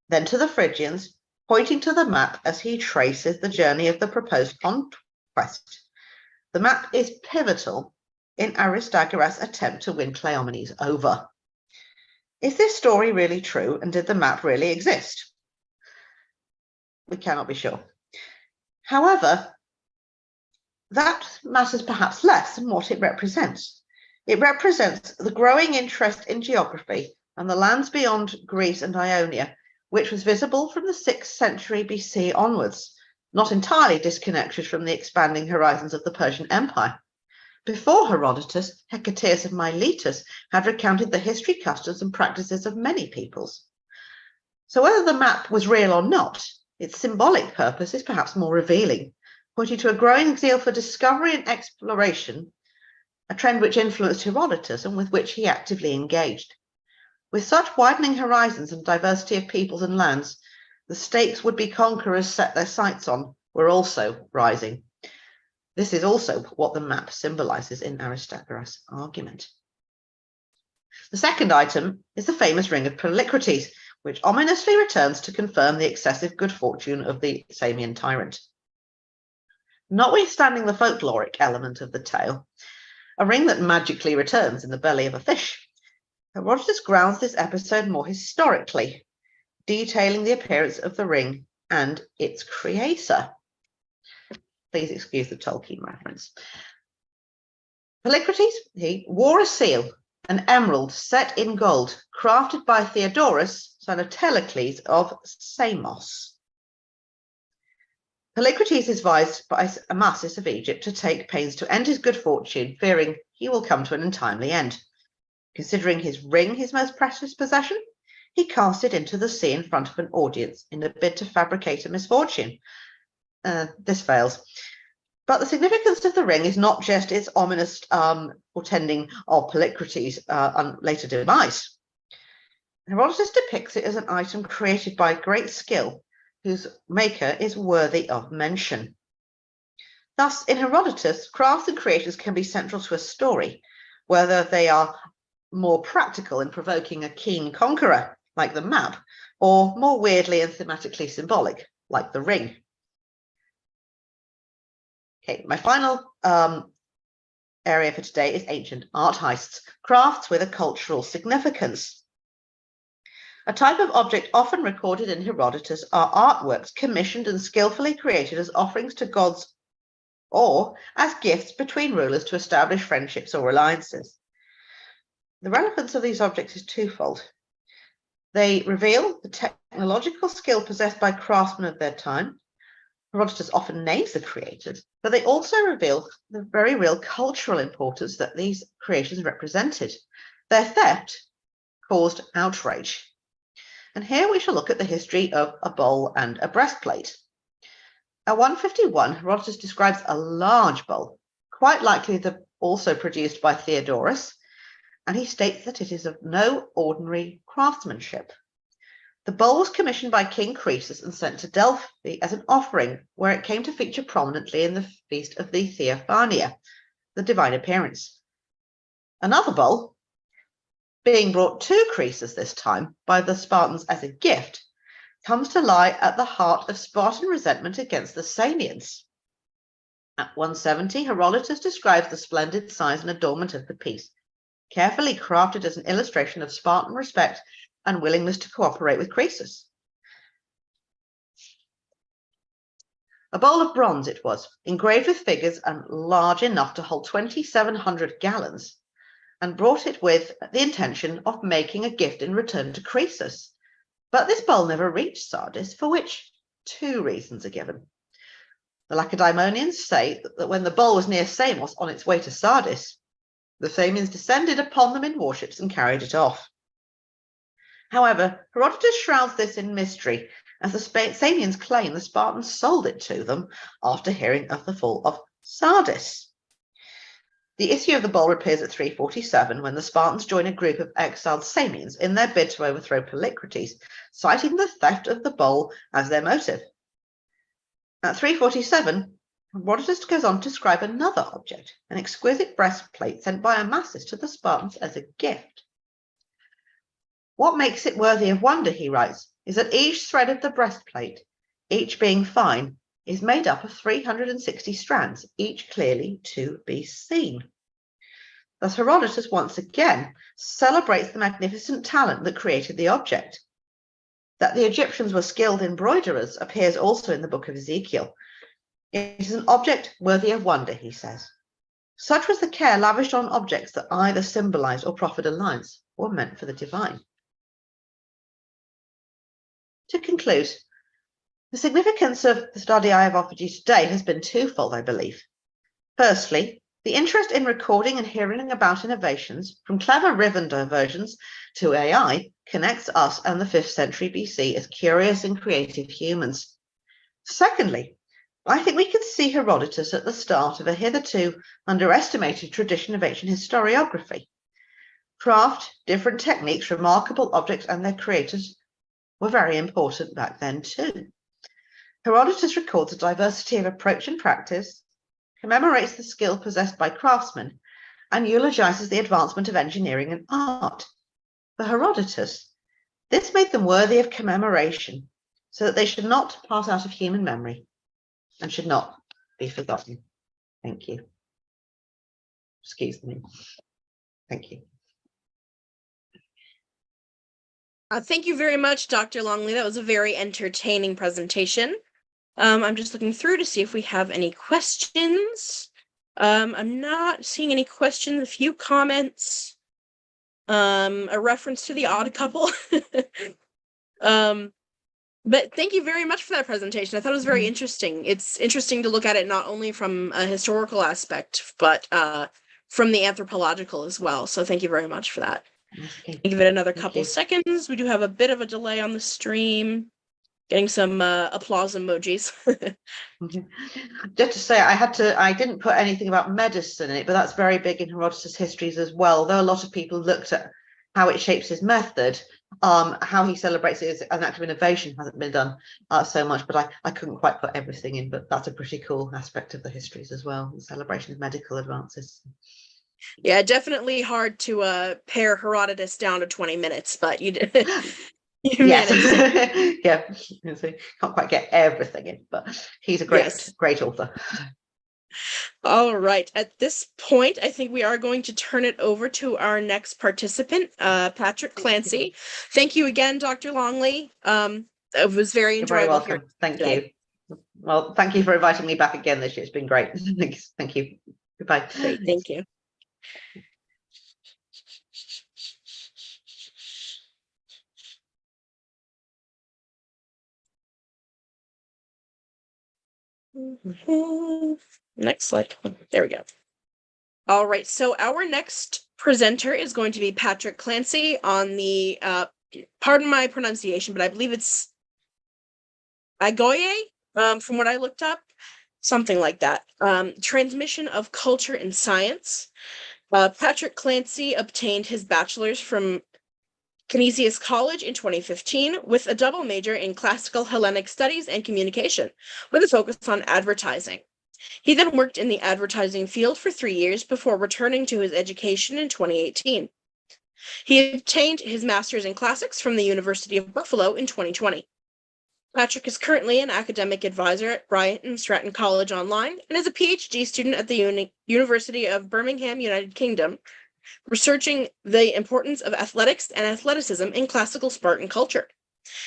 then to the Phrygians, pointing to the map as he traces the journey of the proposed conquest. The map is pivotal in Aristogoras' attempt to win Cleomenes over. Is this story really true, and did the map really exist? We cannot be sure. However, that matters perhaps less than what it represents. It represents the growing interest in geography and the lands beyond Greece and Ionia, which was visible from the 6th century BC onwards, not entirely disconnected from the expanding horizons of the Persian Empire. Before Herodotus, Hecataeus of Miletus had recounted the history, customs, and practices of many peoples. So whether the map was real or not, its symbolic purpose is perhaps more revealing, pointing to a growing zeal for discovery and exploration, a trend which influenced Herodotus and with which he actively engaged. With such widening horizons and diversity of peoples and lands, the stakes would-be conquerors set their sights on were also rising. This is also what the map symbolizes in Aristogoras' argument. The second item is the famous ring of Polycrates, which ominously returns to confirm the excessive good fortune of the Samian tyrant. Notwithstanding the folkloric element of the tale, a ring that magically returns in the belly of a fish, Herodotus grounds this episode more historically, detailing the appearance of the ring and its creator. Please excuse the Tolkien reference. Polycrates, he wore a seal, an emerald set in gold, crafted by Theodorus, son of Telecles of Samos. Polycrates is advised by Amasis of Egypt to take pains to end his good fortune, fearing he will come to an untimely end. Considering his ring his most precious possession, he cast it into the sea in front of an audience in a bid to fabricate a misfortune. This fails. But the significance of the ring is not just its ominous portending of Polycrates' later demise. Herodotus depicts it as an item created by great skill, whose maker is worthy of mention. Thus, in Herodotus, crafts and creators can be central to a story, whether they are more practical in provoking a keen conqueror, like the map, or more weirdly and thematically symbolic, like the ring. Okay, my final area for today is ancient art heists, crafts with a cultural significance. A type of object often recorded in Herodotus are artworks commissioned and skillfully created as offerings to gods or as gifts between rulers to establish friendships or alliances. The relevance of these objects is twofold. They reveal the technological skill possessed by craftsmen of their time, Herodotus often names the creators, but they also reveal the very real cultural importance that these creations represented. Their theft caused outrage. And here we shall look at the history of a bowl and a breastplate. At 151, Herodotus describes a large bowl, quite likely also produced by Theodorus, and he states that it is of no ordinary craftsmanship. The bowl was commissioned by King Croesus and sent to Delphi as an offering, where it came to feature prominently in the feast of the Theophania, the divine appearance. Another bowl, being brought to Croesus this time by the Spartans as a gift, comes to lie at the heart of Spartan resentment against the Samians. At 170, Herodotus describes the splendid size and adornment of the piece, carefully crafted as an illustration of Spartan respect and willingness to cooperate with Croesus. A bowl of bronze it was, engraved with figures and large enough to hold 2,700 gallons, and brought it with the intention of making a gift in return to Croesus. But this bowl never reached Sardis, for which 2 reasons are given. The Lacedaemonians say that when the bowl was near Samos on its way to Sardis, the Samians descended upon them in warships and carried it off. However, Herodotus shrouds this in mystery, as the Samians claim the Spartans sold it to them after hearing of the fall of Sardis. The issue of the bowl appears at 347, when the Spartans join a group of exiled Samians in their bid to overthrow Polycrates, citing the theft of the bowl as their motive. At 347, Herodotus goes on to describe another object, an exquisite breastplate sent by Amasis to the Spartans as a gift. What makes it worthy of wonder, he writes, is that each thread of the breastplate, each being fine, is made up of 360 strands, each clearly to be seen. Thus Herodotus once again celebrates the magnificent talent that created the object. That the Egyptians were skilled embroiderers appears also in the book of Ezekiel. It is an object worthy of wonder, he says. Such was the care lavished on objects that either symbolized or proffered alliance or meant for the divine. To conclude, the significance of the study I have offered you today has been twofold, I believe. Firstly, the interest in recording and hearing about innovations, from clever ribbon diversions to AI, connects us and the 5th century BC as curious and creative humans. Secondly, I think we can see Herodotus at the start of a hitherto underestimated tradition of ancient historiography. Craft, different techniques, remarkable objects, and their creators were very important back then too. Herodotus records a diversity of approach and practice, commemorates the skill possessed by craftsmen, and eulogizes the advancement of engineering and art. For Herodotus, this made them worthy of commemoration, so that they should not pass out of human memory and should not be forgotten. Thank you. Excuse me. Thank you. Thank you very much, Dr. Longley. That was a very entertaining presentation. I'm just looking through to see if we have any questions. I'm not seeing any questions, a few comments, a reference to the Odd Couple. But thank you very much for that presentation. I thought it was very interesting. It's interesting to look at it not only from a historical aspect, but from the anthropological as well. So thank you very much for that. Okay. Give it another couple seconds. We do have a bit of a delay on the stream. Getting some applause emojis. Just to say, I didn't put anything about medicine in it, but that's very big in Herodotus' histories as well. Though a lot of people looked at how it shapes his method, how he celebrates it as an act of innovation hasn't been done so much, but I couldn't quite put everything in, but that's a pretty cool aspect of the histories as well, the celebration of medical advances. Yeah, definitely hard to pare Herodotus down to 20 minutes, but you did. Yes. Yeah, so can't quite get everything in, but he's a great author. All right, at this point I think we are going to turn it over to our next participant, Patrick Clancy. Thank you again, Dr. Longley. It was very enjoyable. You're very welcome. Thank you. Well, thank you for inviting me back again this year. It's been great. Thank you. Goodbye. Great, thank you. Next slide. There we go. All right, so our next presenter is going to be Patrick Clancy on the, pardon my pronunciation, but I believe it's Agoye, from what I looked up, something like that. Transmission of culture and science. Patrick Clancy obtained his bachelor's from Canisius College in 2015 with a double major in classical Hellenic studies and communication, with a focus on advertising. He then worked in the advertising field for 3 years before returning to his education in 2018. He obtained his master's in classics from the University of Buffalo in 2020. Patrick is currently an academic advisor at Bryant and Stratton College Online and is a PhD student at the University of Birmingham, United Kingdom, researching the importance of athletics and athleticism in classical Spartan culture.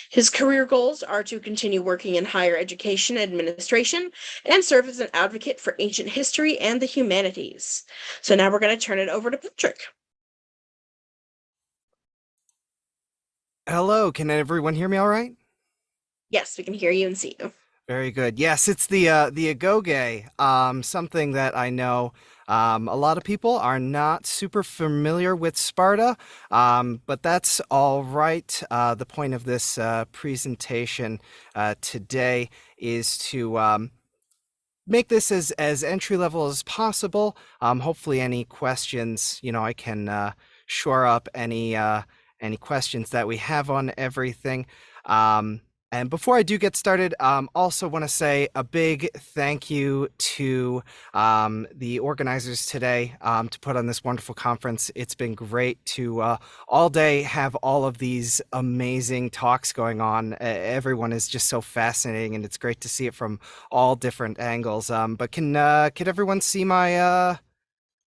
His career goals are to continue working in higher education administration and serve as an advocate for ancient history and the humanities. So now we're going to turn it over to Patrick. Hello, can everyone hear me all right? Yes, we can hear you and see you. Very good. Yes, it's the agoge, something that I know a lot of people are not super familiar with Sparta, but that's all right. The point of this presentation today is to make this as entry level as possible. Hopefully any questions, I can shore up any questions that we have on everything. And before I do get started, also want to say a big thank you to the organizers today to put on this wonderful conference. It's been great to all day have all of these amazing talks going on. Everyone is just so fascinating, and it's great to see it from all different angles. But can everyone see my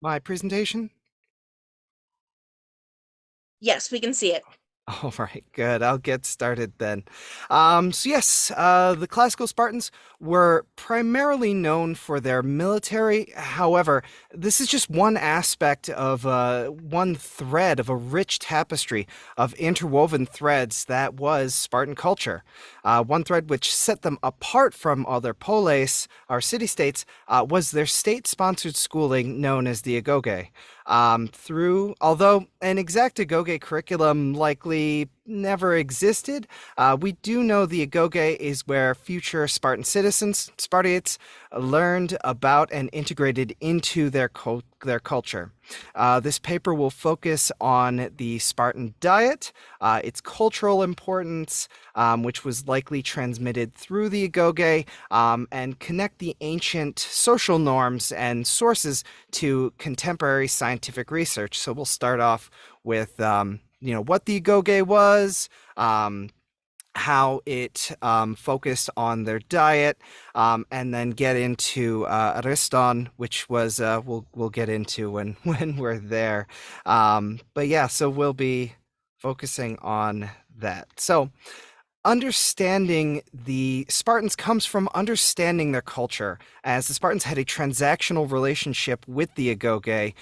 my presentation? Yes, we can see it. All right, good. I'll get started then. So yes, the classical Spartans were primarily known for their military. However, this is just one aspect of one thread of a rich tapestry of interwoven threads that was Spartan culture. One thread which set them apart from other polis, or city-states, was their state-sponsored schooling known as the agoge. Although an exact agoge curriculum likely never existed, we do know the agoge is where future Spartan citizens, Spartiates, learned about and integrated into their culture. This paper will focus on the Spartan diet, its cultural importance, which was likely transmitted through the agoge, and connect the ancient social norms and sources to contemporary scientific research. So we'll start off with what the agoge was, how it focused on their diet, and then get into Ariston, which was we'll get into when we're there. But yeah, so we'll be focusing on that. So understanding the Spartans comes from understanding their culture. As the Spartans had a transactional relationship with the agoge,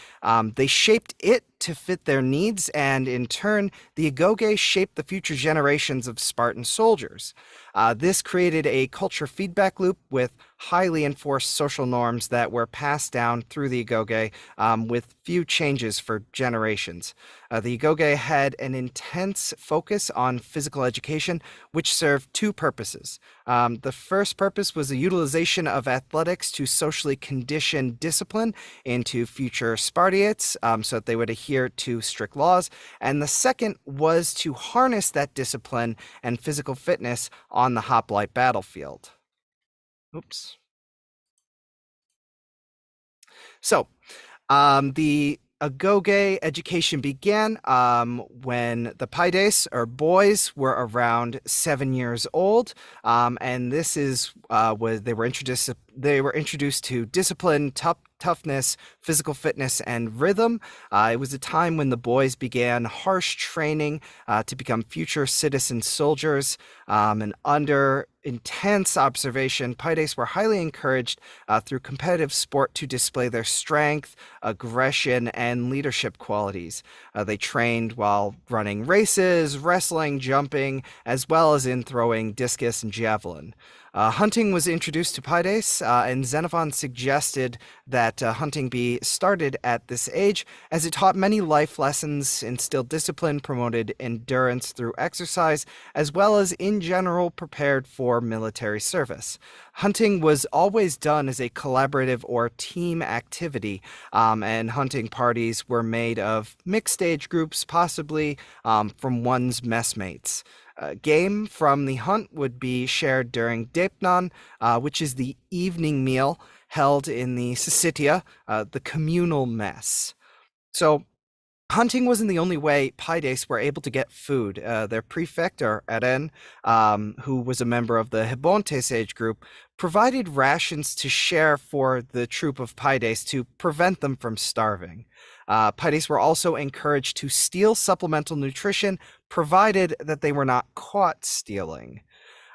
they shaped it to fit their needs, and in turn, the agoge shaped the future generations of Spartan soldiers. This created a culture feedback loop with highly enforced social norms that were passed down through the agoge with few changes for generations. The agoge had an intense focus on physical education, which served two purposes. The first purpose was the utilization of athletics to socially condition discipline into future Spartiates so that they would adhere to strict laws. And the second was to harness that discipline and physical fitness on the hoplite battlefield. Oops. So, the agoge education began when the paides, or boys, were around 7 years old, and this is was they were introduced to discipline, toughness, physical fitness, and rhythm. It was a time when the boys began harsh training to become future citizen soldiers, and under intense observation, paides were highly encouraged through competitive sport to display their strength, aggression, and leadership qualities. They trained while running races, wrestling, jumping, as well as in throwing discus and javelin. Hunting was introduced to paides and Xenophon suggested that hunting be started at this age, as it taught many life lessons, instilled discipline, promoted endurance through exercise, as well as in general prepared for military service. Hunting was always done as a collaborative or team activity, and hunting parties were made of mixed age groups, possibly from one's messmates. Game from the hunt would be shared during Deipnon, which is the evening meal held in the Syssitia, the communal mess. So hunting wasn't the only way Paides were able to get food. Their prefect, or Eren, who was a member of the Hebontes age group, provided rations to share for the troop of Paides to prevent them from starving. Paides were also encouraged to steal supplemental nutrition, provided that they were not caught stealing.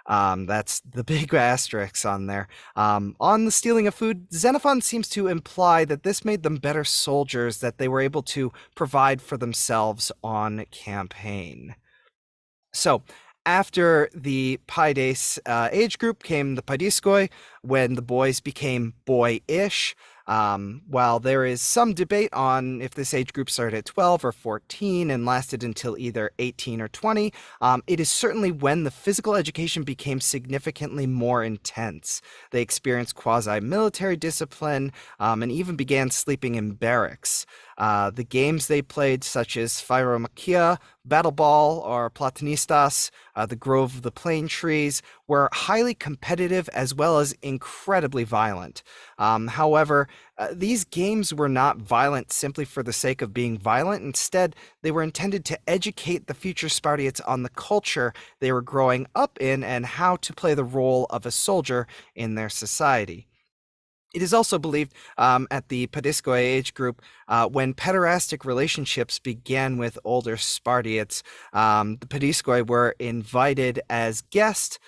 That's the big asterisk on there. On the stealing of food, Xenophon seems to imply that this made them better soldiers, that they were able to provide for themselves on campaign. So, after the Paides age group came the Paidiskoi, when the boys became boyish. While there is some debate on if this age group started at 12 or 14 and lasted until either 18 or 20, it is certainly when the physical education became significantly more intense. They experienced quasi-military discipline and even began sleeping in barracks. The games they played, such as Phairomachia, Battle Ball, or Platonistas, the Grove of the Plane Trees, were highly competitive as well as incredibly violent. However, these games were not violent simply for the sake of being violent. Instead, they were intended to educate the future Spartiates on the culture they were growing up in and how to play the role of a soldier in their society. It is also believed at the Paidiskoi age group, when pederastic relationships began with older Spartiates, the Paidiskoi were invited as guests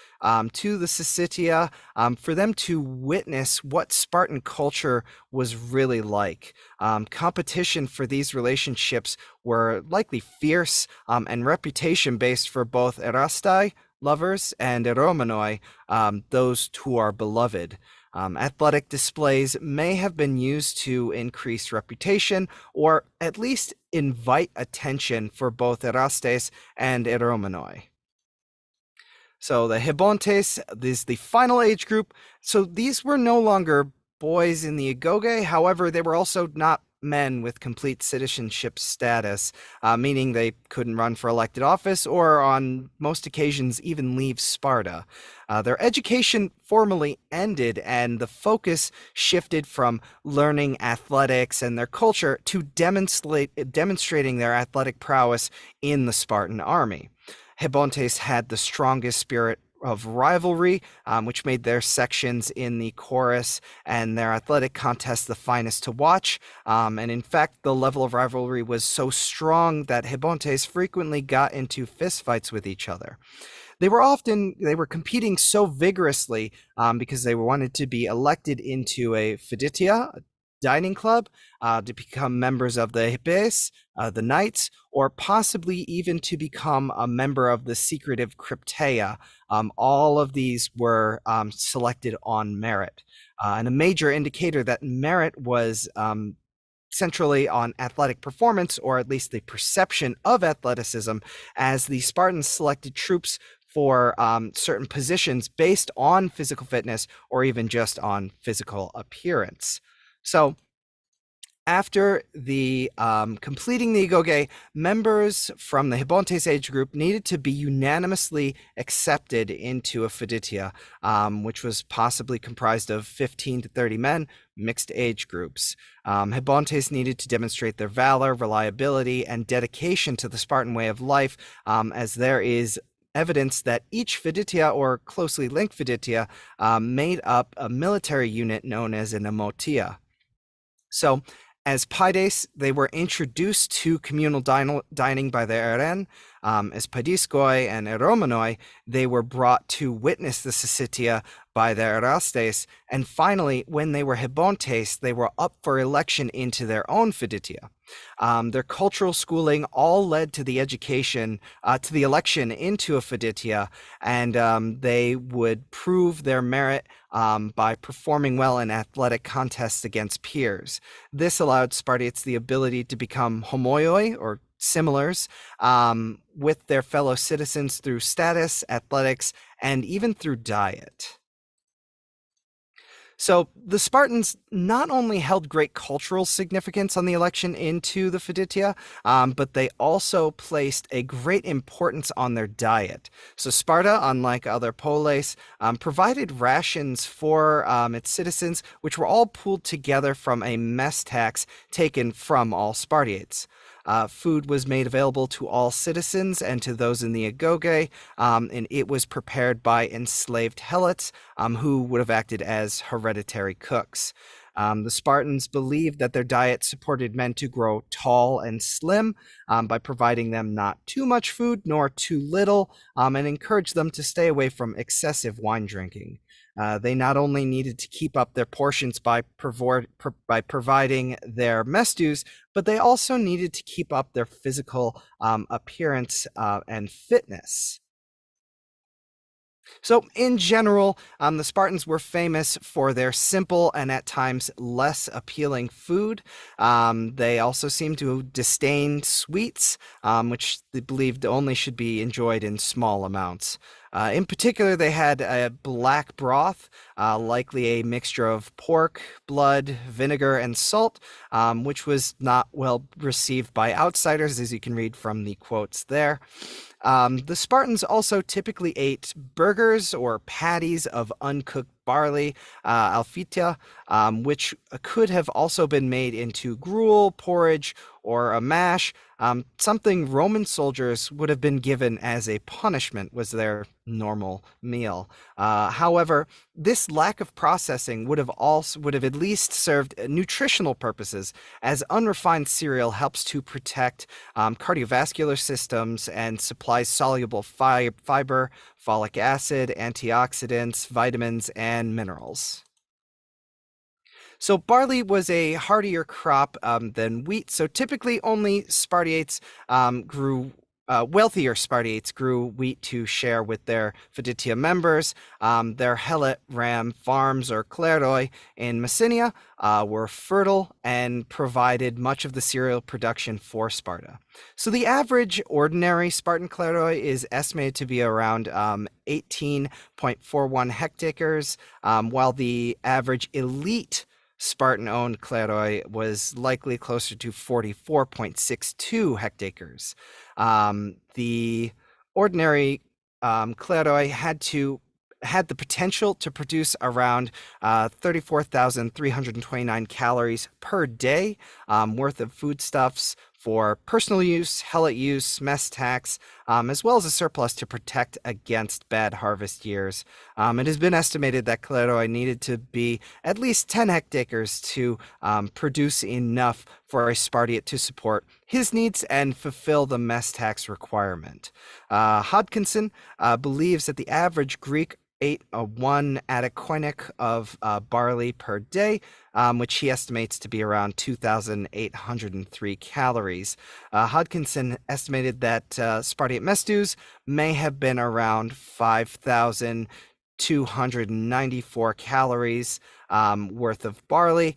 to the Syssitia for them to witness what Spartan culture was really like. Competition for these relationships were likely fierce and reputation-based for both erastai, lovers, and eromenoi, those who are beloved. Athletic displays may have been used to increase reputation or at least invite attention for both erastes and eromenoi. So the Hebontes is the final age group. So these were no longer boys in the agoge. However, they were also not men with complete citizenship status, meaning they couldn't run for elected office or on most occasions even leave Sparta. Their education formally ended and the focus shifted from learning athletics and their culture to demonstrating their athletic prowess in the Spartan army. Hebontes had the strongest spirit of rivalry, which made their sections in the chorus and their athletic contests the finest to watch. And in fact, the level of rivalry was so strong that Hebontes frequently got into fistfights with each other. They were competing so vigorously because they wanted to be elected into a Fiditia, a dining club, to become members of the Hippies, the Knights, or possibly even to become a member of the secretive Crypteia. All of these were selected on merit. And a major indicator that merit was centrally on athletic performance, or at least the perception of athleticism, as the Spartans selected troops for certain positions based on physical fitness or even just on physical appearance. So after the completing the agoge, members from the Hebontes age group needed to be unanimously accepted into a Fiditia, which was possibly comprised of 15 to 30 men, mixed age groups. Hebontes needed to demonstrate their valor, reliability, and dedication to the Spartan way of life, as there is evidence that each Fiditia or closely linked Fiditia made up a military unit known as an emotia. So, as Paides, they were introduced to communal dining by the Eren. As Padiskoi and Eromanoi, they were brought to witness the Syssitia by their Erastes, and finally, when they were Hebontes, they were up for election into their own Fiditia. Their cultural schooling all led to the education, to the election into a Fiditia, and they would prove their merit by performing well in athletic contests against peers. This allowed Spartiates the ability to become homoioi, or similars, with their fellow citizens through status, athletics, and even through diet. So the Spartans not only held great cultural significance on the election into the Fiditia, but they also placed a great importance on their diet. So Sparta, unlike other polis, provided rations for its citizens, which were all pooled together from a mess tax taken from all Spartiates. Food was made available to all citizens and to those in the agoge, and it was prepared by enslaved helots, who would have acted as hereditary cooks. The Spartans believed that their diet supported men to grow tall and slim by providing them not too much food nor too little, and encouraged them to stay away from excessive wine drinking. They not only needed to keep up their portions by providing their mess dues, but they also needed to keep up their physical appearance and fitness. So in general, the Spartans were famous for their simple and at times less appealing food. They also seemed to disdain sweets, which they believed only should be enjoyed in small amounts. In particular, they had a black broth, likely a mixture of pork, blood, vinegar, and salt, which was not well received by outsiders, as you can read from the quotes there. The Spartans also typically ate burgers or patties of uncooked barley, alphitia, which could have also been made into gruel, porridge, or a mash. Something Roman soldiers would have been given as a punishment was their normal meal. However, this lack of processing would have at least served nutritional purposes, as unrefined cereal helps to protect cardiovascular systems and supplies soluble fiber, folic acid, antioxidants, vitamins, and minerals. So barley was a hardier crop than wheat, so typically only Spartiates wealthier Spartiates grew wheat to share with their Fiditia members. Their helot ram farms, or kleroi, in Messenia were fertile and provided much of the cereal production for Sparta. So the average ordinary Spartan kleroi is estimated to be around 18.41 hectares, while the average elite Spartan-owned kleroi was likely closer to 44.62 hectares. The ordinary kleroi had the potential to produce around 34,329 calories per day worth of foodstuffs for personal use, helot use, mess tax, as well as a surplus to protect against bad harvest years. It has been estimated that kleroi needed to be at least 10 hectares to produce enough for a Spartiate to support his needs and fulfill the mess tax requirement. Hodkinson believes that the average Greek ate 1 atakoinik of barley per day, which he estimates to be around 2,803 calories. Hodkinson estimated that Spartiate mess dues may have been around 5,294 calories worth of barley.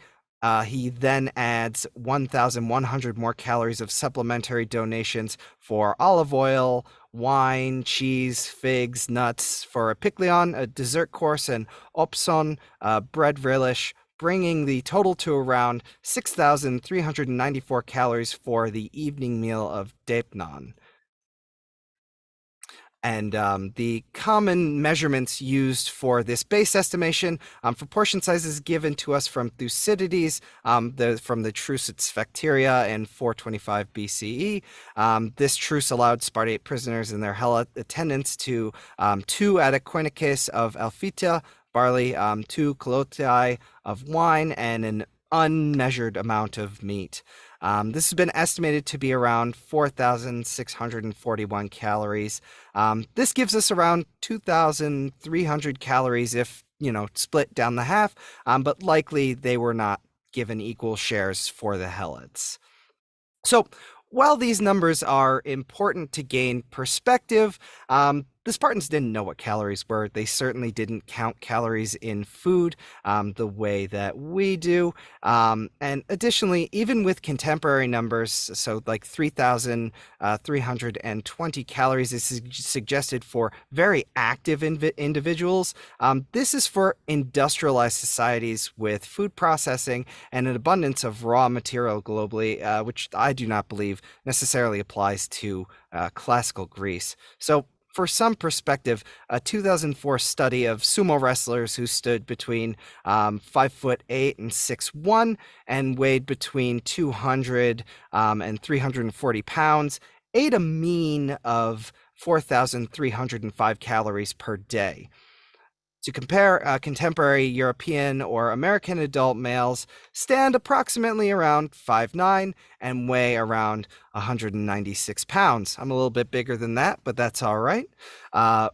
He then adds 1,100 more calories of supplementary donations for olive oil, wine, cheese, figs, nuts for a piklion, a dessert course, and opson, bread relish, bringing the total to around 6,394 calories for the evening meal of depnon. And the common measurements used for this base estimation for portion sizes given to us from Thucydides, from the Truce at Sphacteria in 425 BCE. This truce allowed Spartiate prisoners and their helot attendants to 2 atakoinikes of alphita, barley, 2 kolotai of wine, and an unmeasured amount of meat. This has been estimated to be around 4,641 calories. This gives us around 2,300 calories if, split down the half, but likely they were not given equal shares for the helots. So while these numbers are important to gain perspective, the Spartans didn't know what calories were. They certainly didn't count calories in food the way that we do. And additionally, even with contemporary numbers, so like 3,320 calories is suggested for very active individuals. This is for industrialized societies with food processing and an abundance of raw material globally, which I do not believe necessarily applies to classical Greece. So for some perspective, a 2004 study of sumo wrestlers who stood between 5'8" and 6'1" and weighed between 200 and 340 pounds ate a mean of 4,305 calories per day. To compare, contemporary European or American adult males stand approximately around 5'9" and weigh around 196 pounds. I'm a little bit bigger than that, but that's all right.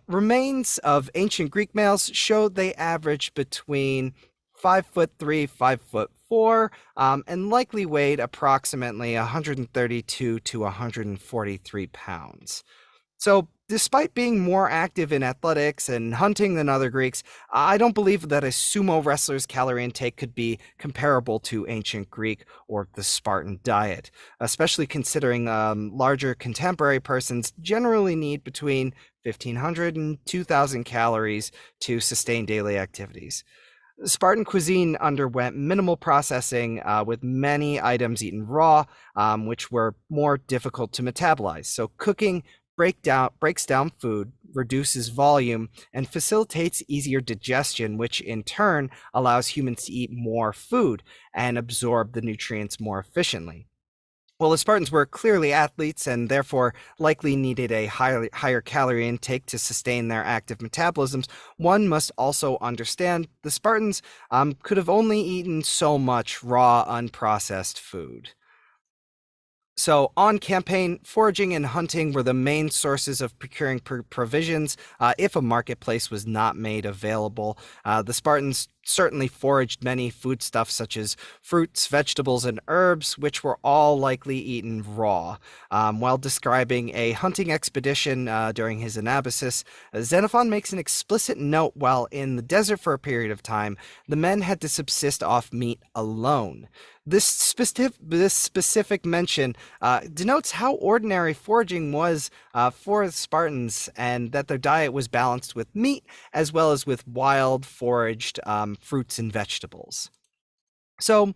Remains of ancient Greek males showed they averaged between 5'3", 5'4", and likely weighed approximately 132 to 143 pounds. So despite being more active in athletics and hunting than other Greeks, I don't believe that a sumo wrestler's calorie intake could be comparable to ancient Greek or the Spartan diet, especially considering larger contemporary persons generally need between 1,500 and 2,000 calories to sustain daily activities. Spartan cuisine underwent minimal processing with many items eaten raw, which were more difficult to metabolize. So cooking breaks down food, reduces volume, and facilitates easier digestion, which in turn allows humans to eat more food and absorb the nutrients more efficiently. Well, the Spartans were clearly athletes and therefore likely needed a higher calorie intake to sustain their active metabolisms. One must also understand the Spartans could have only eaten so much raw, unprocessed food. So on campaign, foraging and hunting were the main sources of procuring provisions if a marketplace was not made available. The Spartans certainly foraged many foodstuffs such as fruits, vegetables, and herbs, which were all likely eaten raw. While describing a hunting expedition during his Anabasis, Xenophon makes an explicit note while in the desert for a period of time, the men had to subsist off meat alone. This specific mention denotes how ordinary foraging was for the Spartans, and that their diet was balanced with meat as well as with wild foraged fruits and vegetables. So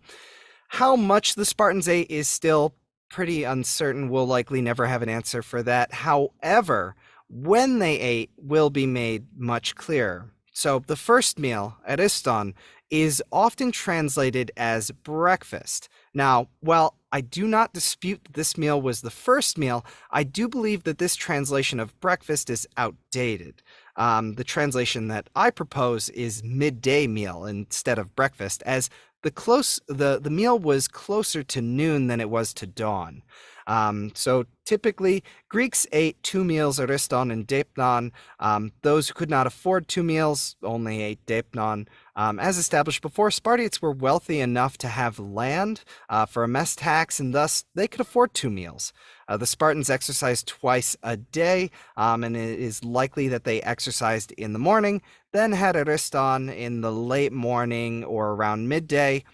how much the Spartans ate is still pretty uncertain. We'll likely never have an answer for that. However, when they ate will be made much clearer. So the first meal, ariston, is often translated as breakfast. Now, while I do not dispute that this meal was the first meal, I do believe that this translation of breakfast is outdated. The translation that I propose is midday meal instead of breakfast, as the meal was closer to noon than it was to dawn. So typically, Greeks ate 2 meals ariston and deipnon. Those who could not afford 2 meals only ate deipnon. As established before, Spartiates were wealthy enough to have land for a mess tax, and thus they could afford 2 meals. The Spartans exercised twice a day, and it is likely that they exercised in the morning, then had ariston in the late morning or around midday.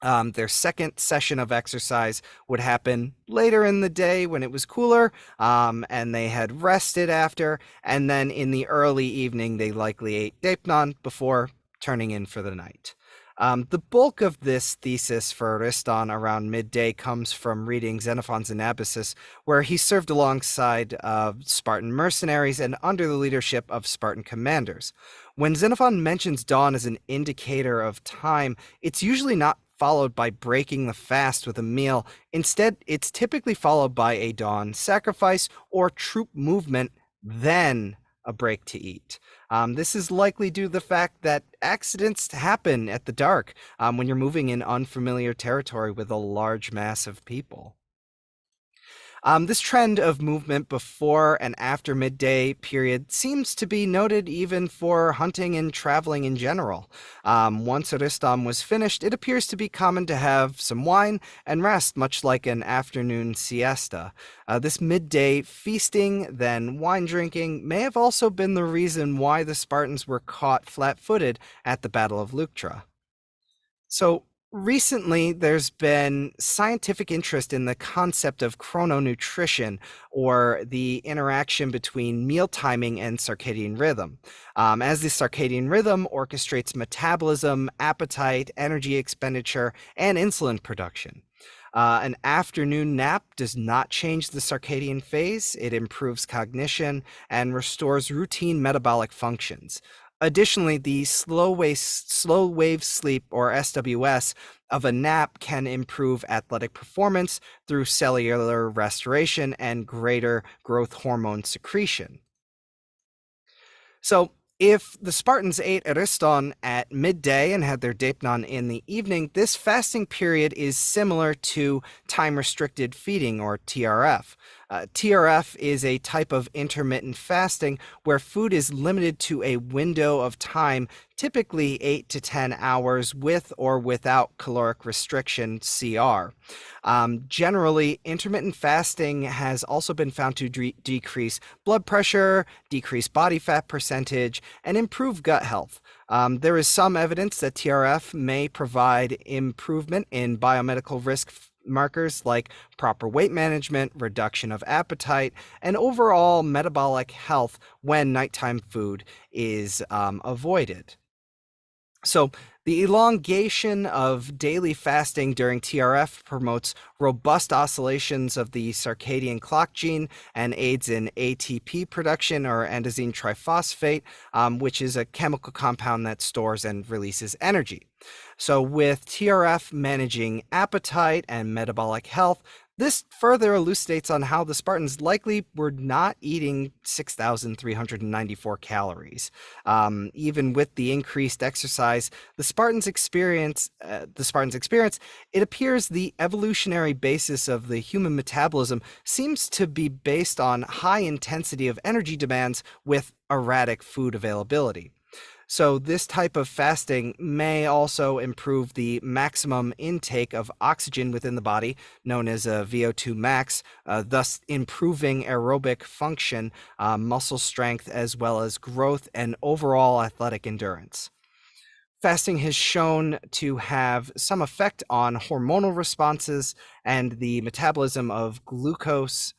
Their second session of exercise would happen later in the day when it was cooler, and they had rested after, and then in the early evening they likely ate deipnon before turning in for the night. The bulk of this thesis for ariston around midday comes from reading Xenophon's Anabasis, where he served alongside Spartan mercenaries and under the leadership of Spartan commanders. When Xenophon mentions dawn as an indicator of time, it's usually not followed by breaking the fast with a meal. Instead, it's typically followed by a dawn sacrifice or troop movement, then a break to eat. This is likely due to the fact that accidents happen at the dark when you're moving in unfamiliar territory with a large mass of people. This trend of movement before and after midday period seems to be noted even for hunting and traveling in general. Once Ariston was finished, it appears to be common to have some wine and rest, much like an afternoon siesta. This midday feasting, then wine drinking, may have also been the reason why the Spartans were caught flat-footed at the Battle of Leuctra. So, recently, there's been scientific interest in the concept of chrononutrition, or the interaction between meal timing and circadian rhythm. As the circadian rhythm orchestrates metabolism, appetite, energy expenditure, and insulin production. An afternoon nap does not change the circadian phase. It improves cognition and restores routine metabolic functions. Additionally, the slow wave sleep, or SWS, of a nap can improve athletic performance through cellular restoration and greater growth hormone secretion. So, if the Spartans ate Ariston at midday and had their deipnon in the evening, this fasting period is similar to time-restricted feeding, or TRF. TRF is a type of intermittent fasting where food is limited to a window of time, typically 8 to 10 hours, with or without caloric restriction, CR. Generally, intermittent fasting has also been found to decrease blood pressure, decrease body fat percentage, and improve gut health. There is some evidence that TRF may provide improvement in biomedical risk markers like proper weight management, reduction of appetite, and overall metabolic health when nighttime food is avoided. So, the elongation of daily fasting during TRF promotes robust oscillations of the circadian clock gene and aids in ATP production, or androgen triphosphate, which is a chemical compound that stores and releases energy. So with TRF managing appetite and metabolic health, this further elucidates on how the Spartans likely were not eating 6,394 calories. Even with the increased exercise, the Spartans experience, it appears the evolutionary basis of the human metabolism seems to be based on high intensity of energy demands with erratic food availability. So this type of fasting may also improve the maximum intake of oxygen within the body, known as a VO2 max, thus improving aerobic function, muscle strength, as well as growth and overall athletic endurance. Fasting has shown to have some effect on hormonal responses and the metabolism of glucose,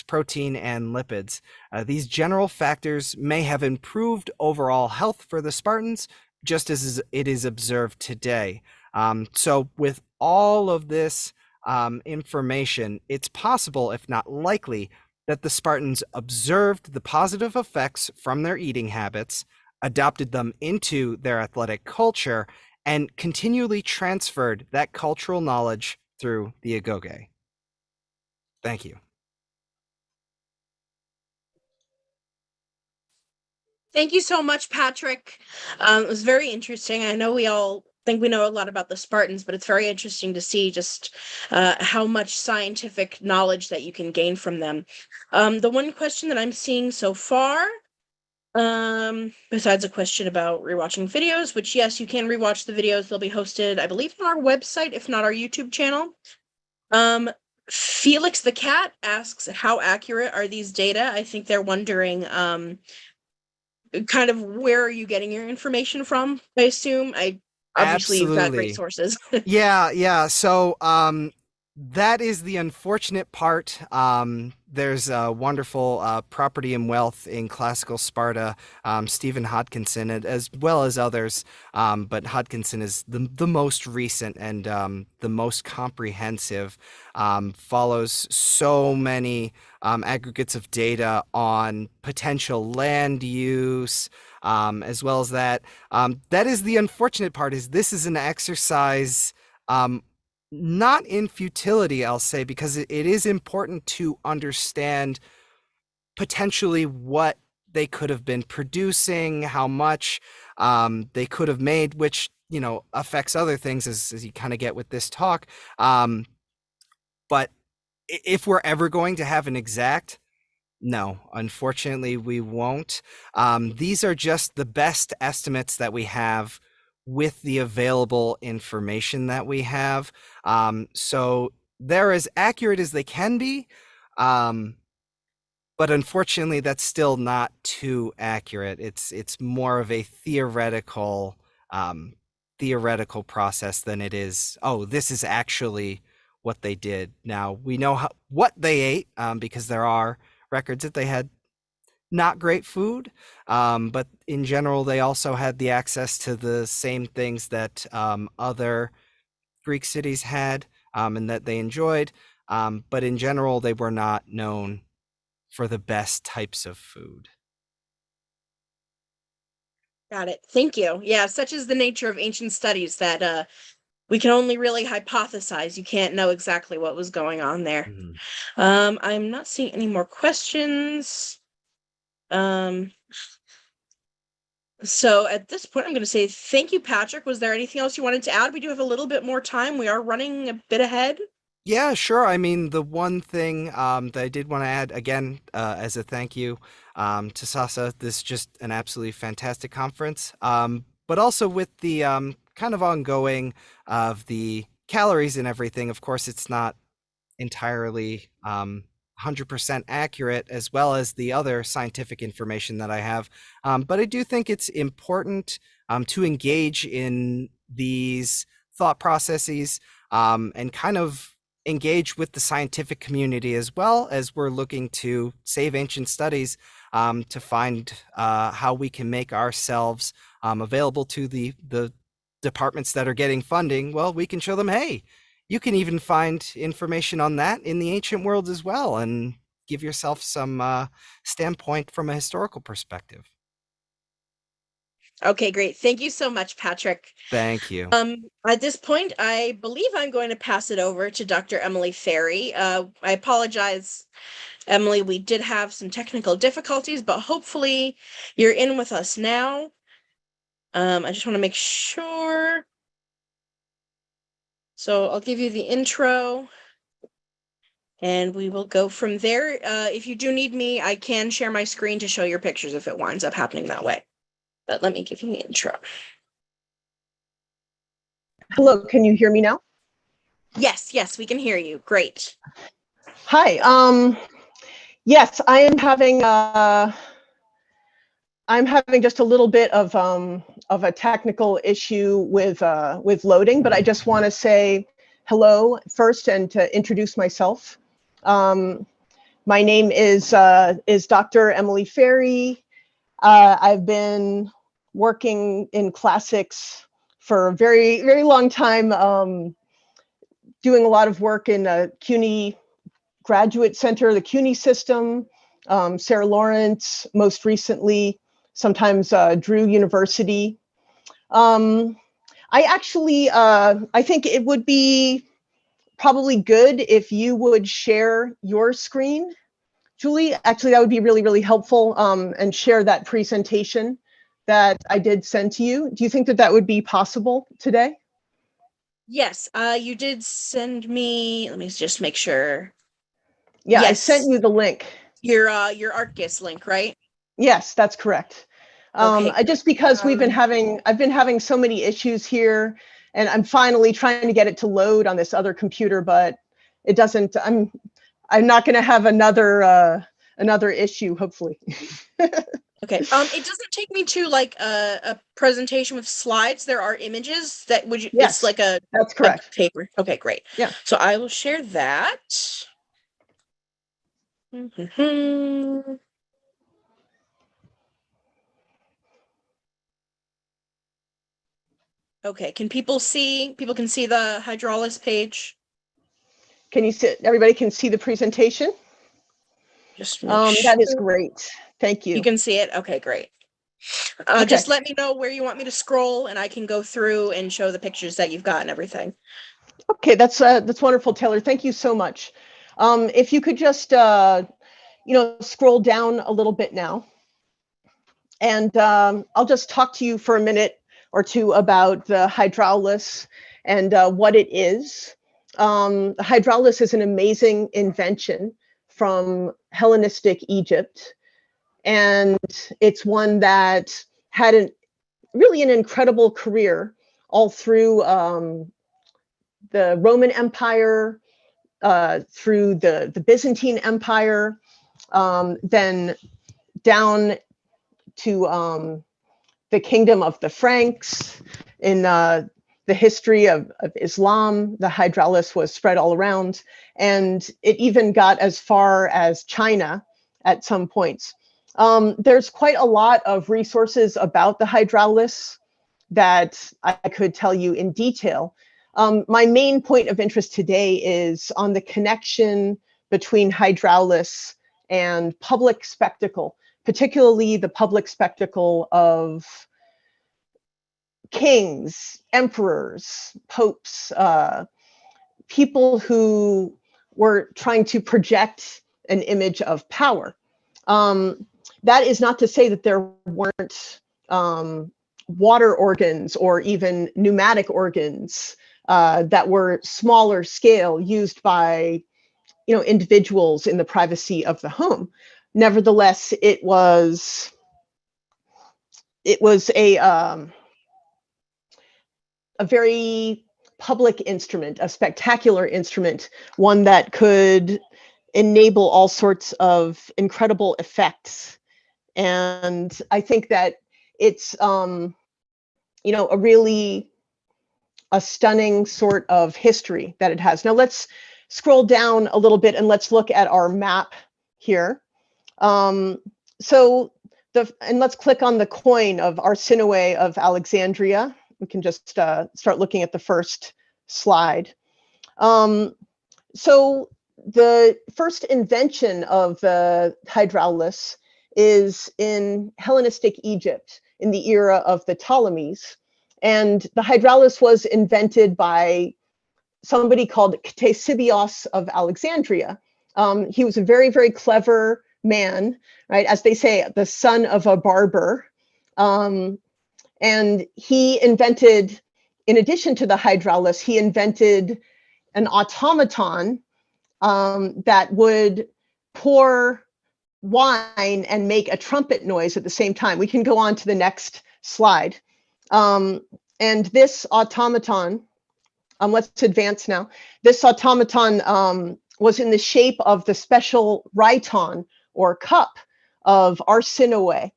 protein, and lipids. These general factors may have improved overall health for the Spartans, just as it is observed today. So with all of this information, it's possible, if not likely, that the Spartans observed the positive effects from their eating habits, adopted them into their athletic culture, and continually transferred that cultural knowledge through the agoge. Thank you. Thank you so much, Patrick. It was very interesting. I know we all think we know a lot about the Spartans, but it's very interesting to see just how much scientific knowledge that you can gain from them. The one question that I'm seeing so far, besides a question about rewatching videos, which yes, you can rewatch the videos. They'll be hosted, I believe, on our website, if not our YouTube channel. Felix the Cat asks, how accurate are these data? I think they're wondering kind of where are you getting your information from, I assume. Obviously you've got great sources. Yeah. So that is the unfortunate part. There's a wonderful Property and Wealth in Classical Sparta, Stephen Hodkinson, as well as others, but Hodkinson is the most recent and the most comprehensive, follows so many aggregates of data on potential land use, as well as that. That is the unfortunate part, is this is an exercise not in futility, I'll say, because it is important to understand potentially what they could have been producing, how much they could have made, which, you know, affects other things as you kind of get with this talk. But if we're ever going to have an exact, no, unfortunately we won't. These are just the best estimates that we have with the available information that we have. So they're as accurate as they can be. But unfortunately, that's still not too accurate. It's more of a theoretical process than it is, oh, this is actually what they did. Now, we know what they ate because there are records that they had not great food, but in general, they also had the access to the same things that other Greek cities had and that they enjoyed. But in general, they were not known for the best types of food. Got it. Thank you. Yeah, such is the nature of ancient studies that we can only really hypothesize. You can't know exactly what was going on there. I'm not seeing any more questions. So at this point, I'm going to say thank you, Patrick. Was there anything else you wanted to add? We do have a little bit more time. We are running a bit ahead. Yeah, sure. I mean, the one thing that I did want to add, again, as a thank you to Sasa, this is just an absolutely fantastic conference. But also with the kind of ongoing of the calories and everything, of course, it's not entirely 100% accurate, as well as the other scientific information that I have. But I do think it's important to engage in these thought processes and kind of engage with the scientific community, as well as we're looking to save ancient studies to find how we can make ourselves available to the departments that are getting funding. Well, we can show them, hey, you can even find information on that in the ancient world as well, and give yourself some standpoint from a historical perspective. Okay, great. Thank you so much, Patrick. Thank you. At this point, I believe I'm going to pass it over to Dr. Emily Ferry. I apologize, Emily, we did have some technical difficulties, but hopefully you're in with us now. I just want to make sure. So I'll give you the intro and we will go from there. If you do need me, I can share my screen to show your pictures if it winds up happening that way. But let me give you the intro. Hello, can you hear me now? Yes, we can hear you. Great. Hi. Yes, I am having just a little bit of a technical issue with loading, but I just want to say hello first and to introduce myself. My name is Dr. Emily Ferry. I've been working in classics for a very, very long time, doing a lot of work in the CUNY Graduate Center, the CUNY system, Sarah Lawrence, most recently, sometimes Drew University. I think it would be probably good if you would share your screen, Julie. Actually, that would be really, really helpful, and share that presentation that I did send to you. Do you think that that would be possible today? Yes, you did send me, let me just make sure. Yeah, yes. I sent you the link. Your ArcGIS link, right? Yes, that's correct. Okay. Just because I've been having so many issues here, and I'm finally trying to get it to load on this other computer, but it doesn't. I'm not going to have another issue, hopefully. Okay. It doesn't take me to like a presentation with slides. There are images that would you? Yes, it's like a. That's correct. A paper. Okay, great. Yeah. So I will share that. Okay, can people see? People can see the Hydraulis page. Can you see? Everybody can see the presentation. Just that is great. Thank you. You can see it. Okay, great. Okay. Just let me know where you want me to scroll, and I can go through and show the pictures that you've got and everything. Okay, that's wonderful, Taylor. Thank you so much. If you could just scroll down a little bit now. And I'll just talk to you for a minute or two about the hydraulis and what it is. The hydraulis is an amazing invention from Hellenistic Egypt. And it's one that had really an incredible career all through the Roman Empire, through the Byzantine Empire, then down to the kingdom of the Franks. In the history of Islam, the hydraulis was spread all around, and it even got as far as China at some points. There's quite a lot of resources about the hydraulis that I could tell you in detail. My main point of interest today is on the connection between hydraulis and public spectacle, particularly the public spectacle of kings, emperors, popes, people who were trying to project an image of power. That is not to say that there weren't water organs or even pneumatic organs that were smaller scale, used by individuals in the privacy of the home. Nevertheless, it was a very public instrument, a spectacular instrument, one that could enable all sorts of incredible effects. And I think that it's a stunning sort of history that it has. Now let's scroll down a little bit and let's look at our map here. And let's click on the coin of Arsinoe of Alexandria. We can just start looking at the first slide. So the first invention of the hydraulis is in Hellenistic Egypt in the era of the Ptolemies. And the hydraulis was invented by somebody called Ctesibios of Alexandria. He was a very, very clever man, right? As they say, the son of a barber. And he invented, in addition to the hydraulis, he invented an automaton that would pour wine and make a trumpet noise at the same time. We can go on to the next slide. And this automaton, let's advance now. This automaton was in the shape of the special rhyton or cup of Arsinoe.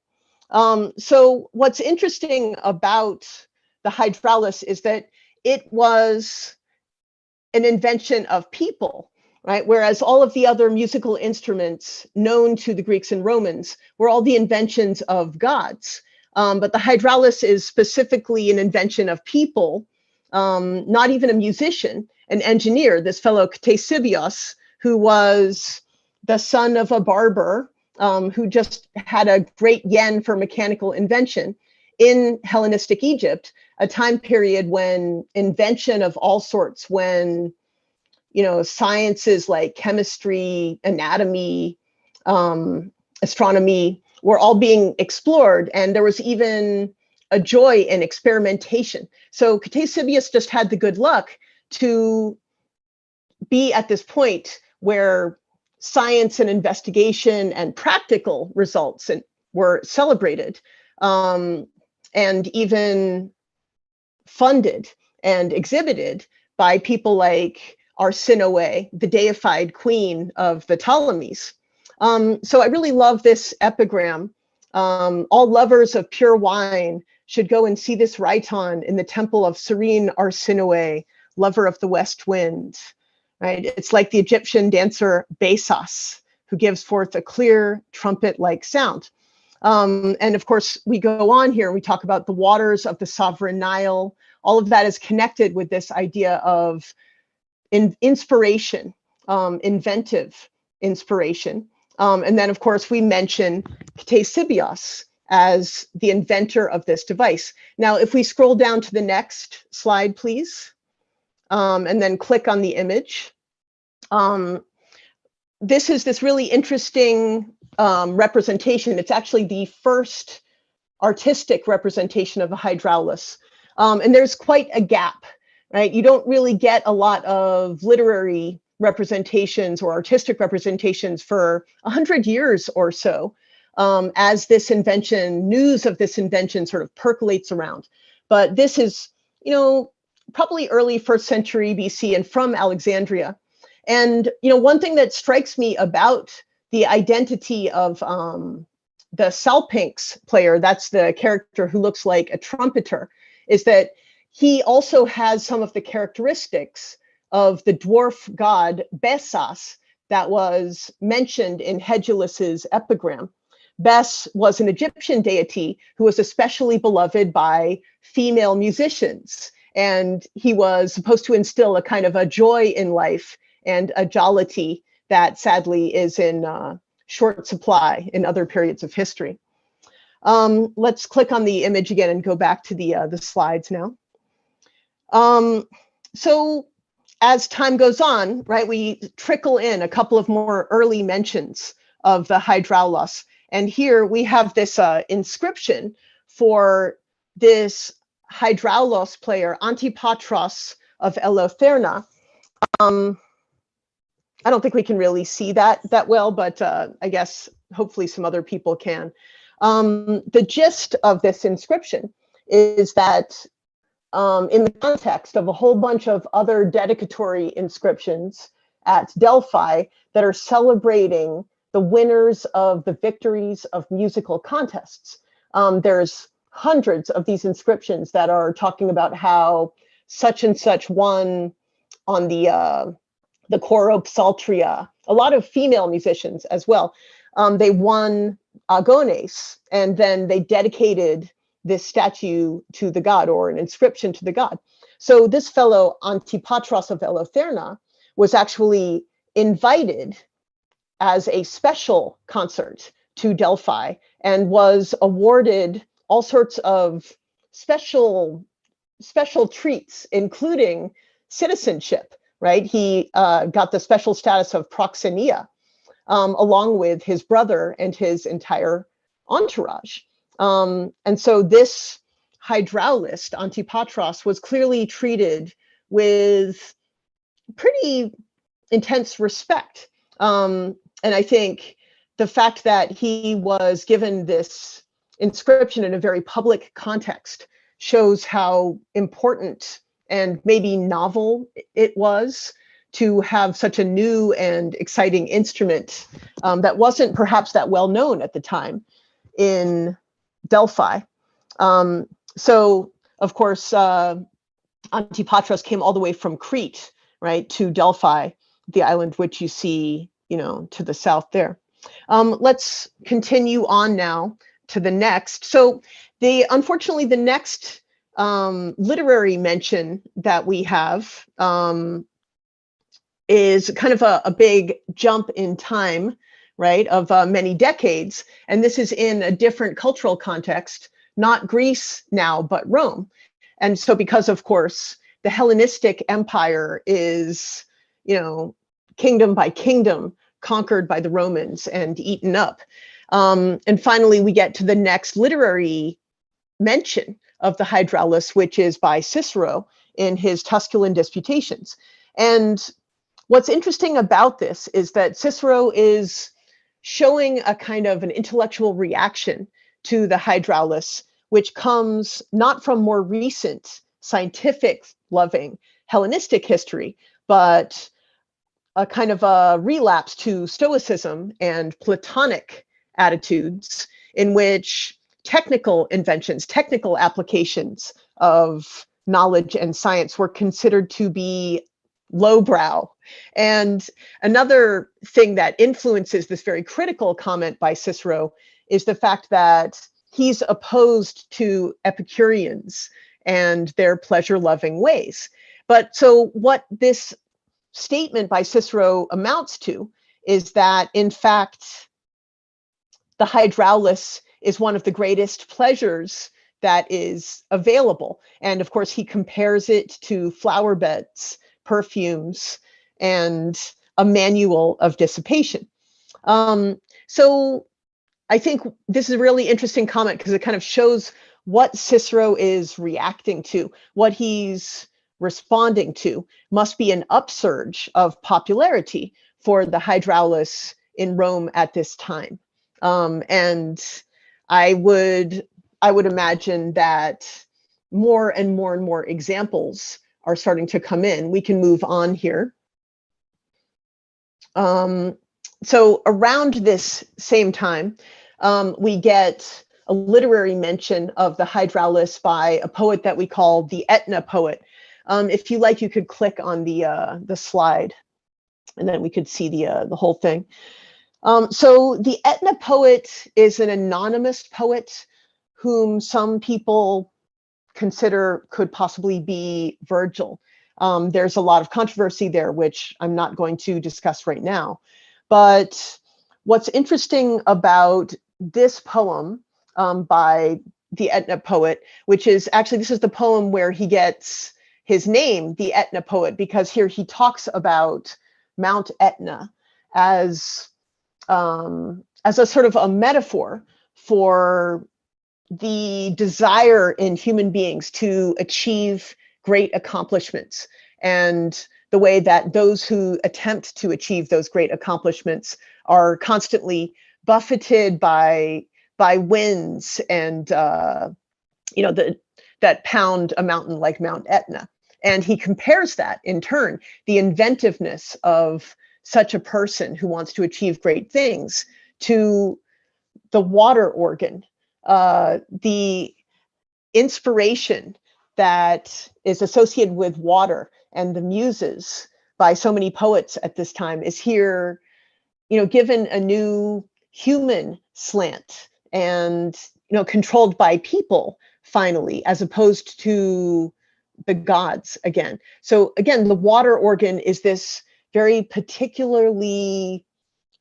So what's interesting about the hydraulis is that it was an invention of people, right? Whereas all of the other musical instruments known to the Greeks and Romans were all the inventions of gods. But the hydraulis is specifically an invention of people, not even a musician, an engineer, this fellow Ctesibios, who was the son of a barber, who just had a great yen for mechanical invention in Hellenistic Egypt, a time period when invention of all sorts, when sciences like chemistry, anatomy, astronomy were all being explored, and there was even a joy in experimentation. So Ctesibios just had the good luck to be at this point where science and investigation and practical results were celebrated, and even funded and exhibited by people like Arsinoe, the deified queen of the Ptolemies. So I really love this epigram. All lovers of pure wine should go and see this rhyton in the temple of serene Arsinoe, lover of the west wind. Right? It's like the Egyptian dancer Besas, who gives forth a clear trumpet-like sound. And of course, we go on here and we talk about the waters of the sovereign Nile. All of that is connected with this idea of inspiration, inventive inspiration. And then, of course, we mention Ctesibios as the inventor of this device. Now, if we scroll down to the next slide, please, and then click on the image, this is this really interesting representation. It's actually the first artistic representation of a hydraulis. And there's quite a gap, right? You don't really get a lot of literary representations or artistic representations for 100 years or so, as this invention, news of this invention sort of percolates around. But this is, probably early 1st century BC and from Alexandria. And, one thing that strikes me about the identity of the Salpinx player, that's the character who looks like a trumpeter, is that he also has some of the characteristics of the dwarf god Besas that was mentioned in Hegelus's epigram. Bes was an Egyptian deity who was especially beloved by female musicians, and he was supposed to instill a kind of a joy in life and a jollity that sadly is in short supply in other periods of history. Let's click on the image again and go back to the slides now. So as time goes on, right, we trickle in a couple of more early mentions of the hydraulos. And here we have this inscription for this hydraulos player, Antipatros of Eleuthera. I don't think we can really see that well, but I guess hopefully some other people can. The gist of this inscription is that in the context of a whole bunch of other dedicatory inscriptions at Delphi that are celebrating the winners of the victories of musical contests. There's hundreds of these inscriptions that are talking about how such and such won on the Choropsaltria, a lot of female musicians as well. They won Agones, and then they dedicated this statue to the god, or an inscription to the god. So this fellow Antipatros of Eleuthera was actually invited as a special concert to Delphi and was awarded all sorts of special treats, including citizenship, right? He got the special status of proxenia, along with his brother and his entire entourage. And so this hydraulist, Antipatros, was clearly treated with pretty intense respect. And I think the fact that he was given this inscription in a very public context shows how important and maybe novel it was to have such a new and exciting instrument that wasn't perhaps that well known at the time in Delphi. So, of course, Antipatros came all the way from Crete, right, to Delphi, the island which you see, to the south there. Let's continue on now to the next. So, unfortunately, the next literary mention that we have is kind of a big jump in time, right, of many decades. And this is in a different cultural context, not Greece now, but Rome. And so because, of course, the Hellenistic Empire is, kingdom by kingdom conquered by the Romans and eaten up. And finally, we get to the next literary mention of the hydraulis, which is by Cicero in his Tusculan Disputations. And what's interesting about this is that Cicero is showing a kind of an intellectual reaction to the hydraulis, which comes not from more recent scientific loving Hellenistic history, but a kind of a relapse to Stoicism and Platonic attitudes in which technical inventions, technical applications of knowledge and science were considered to be lowbrow. And another thing that influences this very critical comment by Cicero is the fact that he's opposed to Epicureans and their pleasure-loving ways. But so what this statement by Cicero amounts to is that, in fact, the hydraulis is one of the greatest pleasures that is available. And of course, he compares it to flower beds, perfumes, and a manual of dissipation. So I think this is a really interesting comment because it kind of shows what Cicero is reacting to, what he's responding to must be an upsurge of popularity for the Hydraulis in Rome at this time. And I would imagine that more and more and more examples are starting to come in. We can move on here. So around this same time, we get a literary mention of the Hydraulis by a poet that we call the Etna poet. If you like, you could click on the slide, and then we could see the whole thing. So the Etna poet is an anonymous poet whom some people consider could possibly be Virgil. There's a lot of controversy there, which I'm not going to discuss right now. But what's interesting about this poem by the Etna poet, which is actually, this is the poem where he gets his name, the Etna poet, because here he talks about Mount Etna as a sort of a metaphor for the desire in human beings to achieve great accomplishments, and the way that those who attempt to achieve those great accomplishments are constantly buffeted by winds and that pound a mountain like Mount Etna. And he compares that in turn, the inventiveness of such a person who wants to achieve great things, to the water organ, the inspiration that is associated with water and the muses by so many poets at this time is here, given a new human slant and, controlled by people finally, as opposed to the gods again. So again, the water organ is this very particularly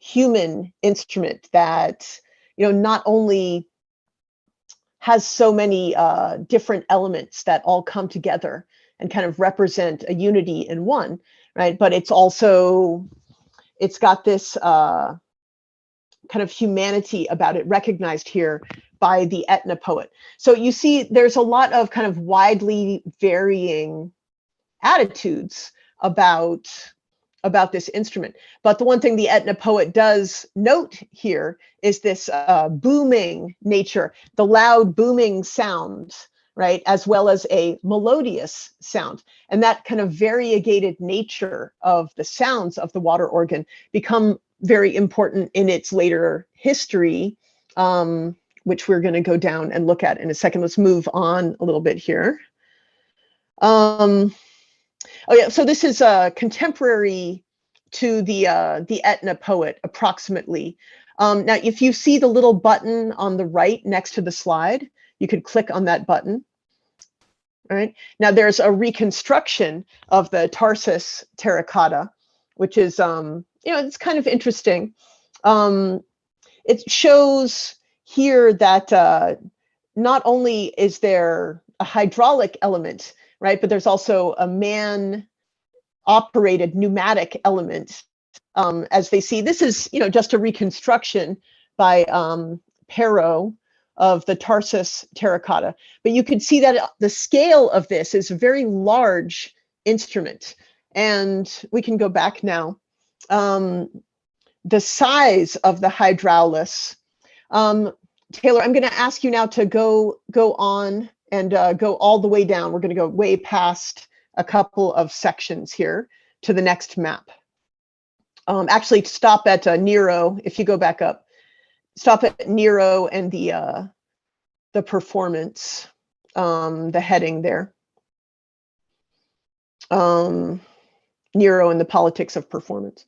human instrument that, not only has so many different elements that all come together and kind of represent a unity in one, right? But it's got this kind of humanity about it, recognized here by the Etna poet. So you see, there's a lot of kind of widely varying attitudes about this instrument. But the one thing the Etna poet does note here is this booming nature, the loud booming sound, right, as well as a melodious sound. And that kind of variegated nature of the sounds of the water organ become very important in its later history, which we're going to go down and look at in a second. Let's move on a little bit here. Oh yeah, so this is contemporary to the Etna poet, approximately. Now, if you see the little button on the right next to the slide, you could click on that button. All right. Now, there's a reconstruction of the Tarsus terracotta, which is, it's kind of interesting. It shows here that not only is there a hydraulic element, right, but there's also a man-operated pneumatic element. As they see, this is, just a reconstruction by Perot of the Tarsus terracotta. But you can see that the scale of this is a very large instrument. And we can go back now. The size of the hydraulis. Taylor, I'm going to ask you now to go on and go all the way down. We're going to go way past a couple of sections here to the next map. Actually, stop at Nero. If you go back up, stop at Nero and the performance, the heading there. Nero and the politics of performance.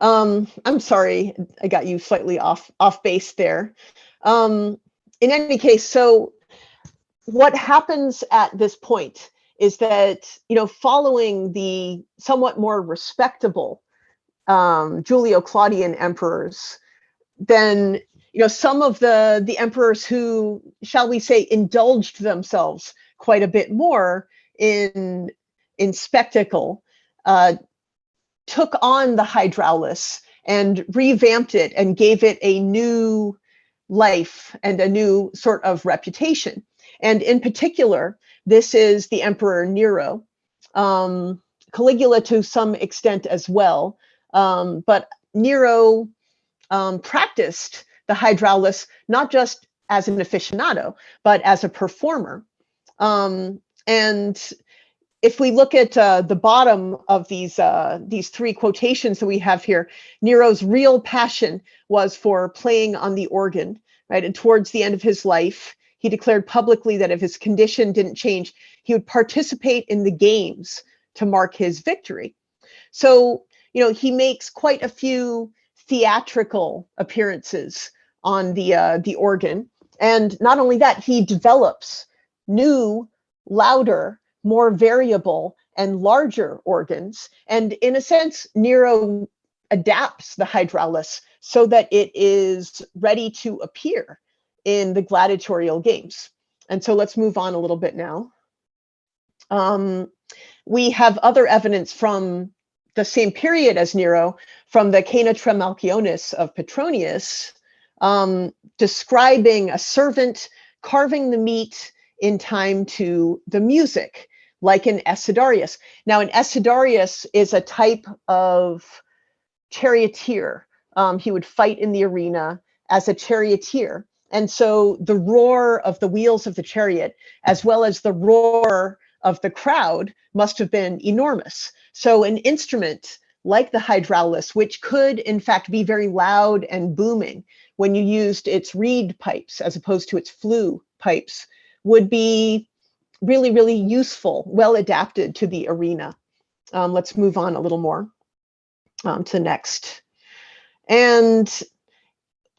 I'm sorry, I got you slightly off base there. In any case, so what happens at this point is that, following the somewhat more respectable Julio-Claudian emperors, then, some of the emperors who, shall we say, indulged themselves quite a bit more in spectacle, took on the hydraulis and revamped it and gave it a new life and a new sort of reputation. And in particular, this is the Emperor Nero, Caligula to some extent as well, but Nero practiced the hydraulis not just as an aficionado, but as a performer. And if we look at the bottom of these three quotations that we have here, Nero's real passion was for playing on the organ, right? And towards the end of his life, he declared publicly that if his condition didn't change, he would participate in the games to mark his victory. So, you know, he makes quite a few theatrical appearances on the organ. And not only that, he develops new, louder, more variable and larger organs. And in a sense, Nero adapts the hydraulis so that it is ready to appear in the gladiatorial games. And so let's move on a little bit now. We have other evidence from the same period as Nero, from the Keynote Tremalchionis of Petronius, describing a servant carving the meat in time to the music, like an Esidarius. Now, an Esidarius is a type of charioteer. He would fight in the arena as a charioteer. And so the roar of the wheels of the chariot, as well as the roar of the crowd, must have been enormous. So an instrument like the hydraulis, which could in fact be very loud and booming when you used its reed pipes as opposed to its flue pipes, would be really, really useful, well adapted to the arena. Let's move on a little more to the next. And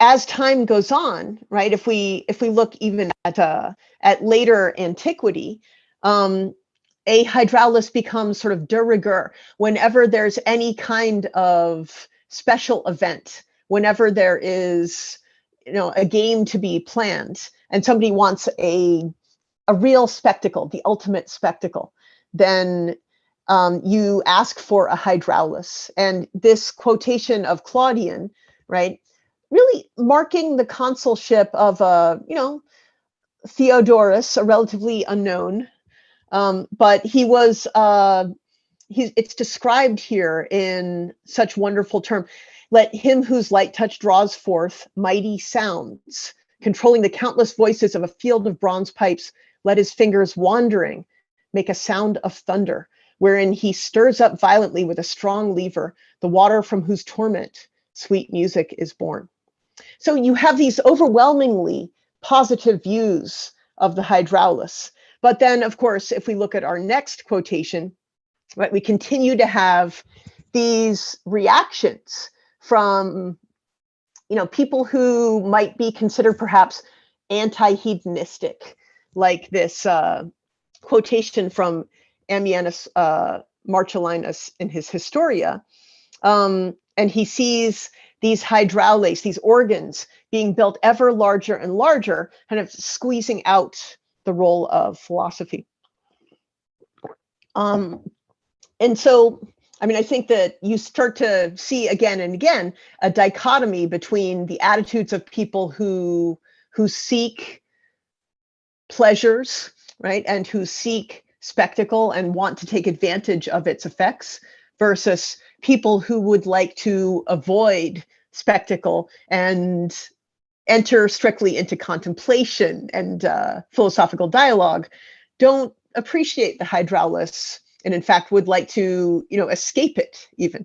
as time goes on, right, if we look even at later antiquity, a hydraulis becomes sort of de rigueur whenever there's any kind of special event, whenever there is, you know, a game to be planned and somebody wants a real spectacle, the ultimate spectacle, then you ask for a hydraulis. And this quotation of Claudian, right, really marking the consulship of, you know, Theodorus, a relatively unknown, but he was, it's described here in such wonderful term. Let him whose light touch draws forth mighty sounds, controlling the countless voices of a field of bronze pipes, let his fingers wandering make a sound of thunder, wherein he stirs up violently with a strong lever, the water from whose torment sweet music is born. So you have these overwhelmingly positive views of the hydraulis. But then, of course, if we look at our next quotation, right, we continue to have these reactions from, you know, people who might be considered perhaps anti-hedonistic, like this quotation from Ammianus Marcellinus in his Historia. And he sees these hydraules, these organs, being built ever larger and larger, kind of squeezing out the role of philosophy. And so, I mean, I think that you start to see again and again a dichotomy between the attitudes of people who seek pleasures, right, and who seek spectacle and want to take advantage of its effects, versus people who would like to avoid spectacle and enter strictly into contemplation and philosophical dialogue, don't appreciate the hydraulis, and in fact would like to, you know, escape it even.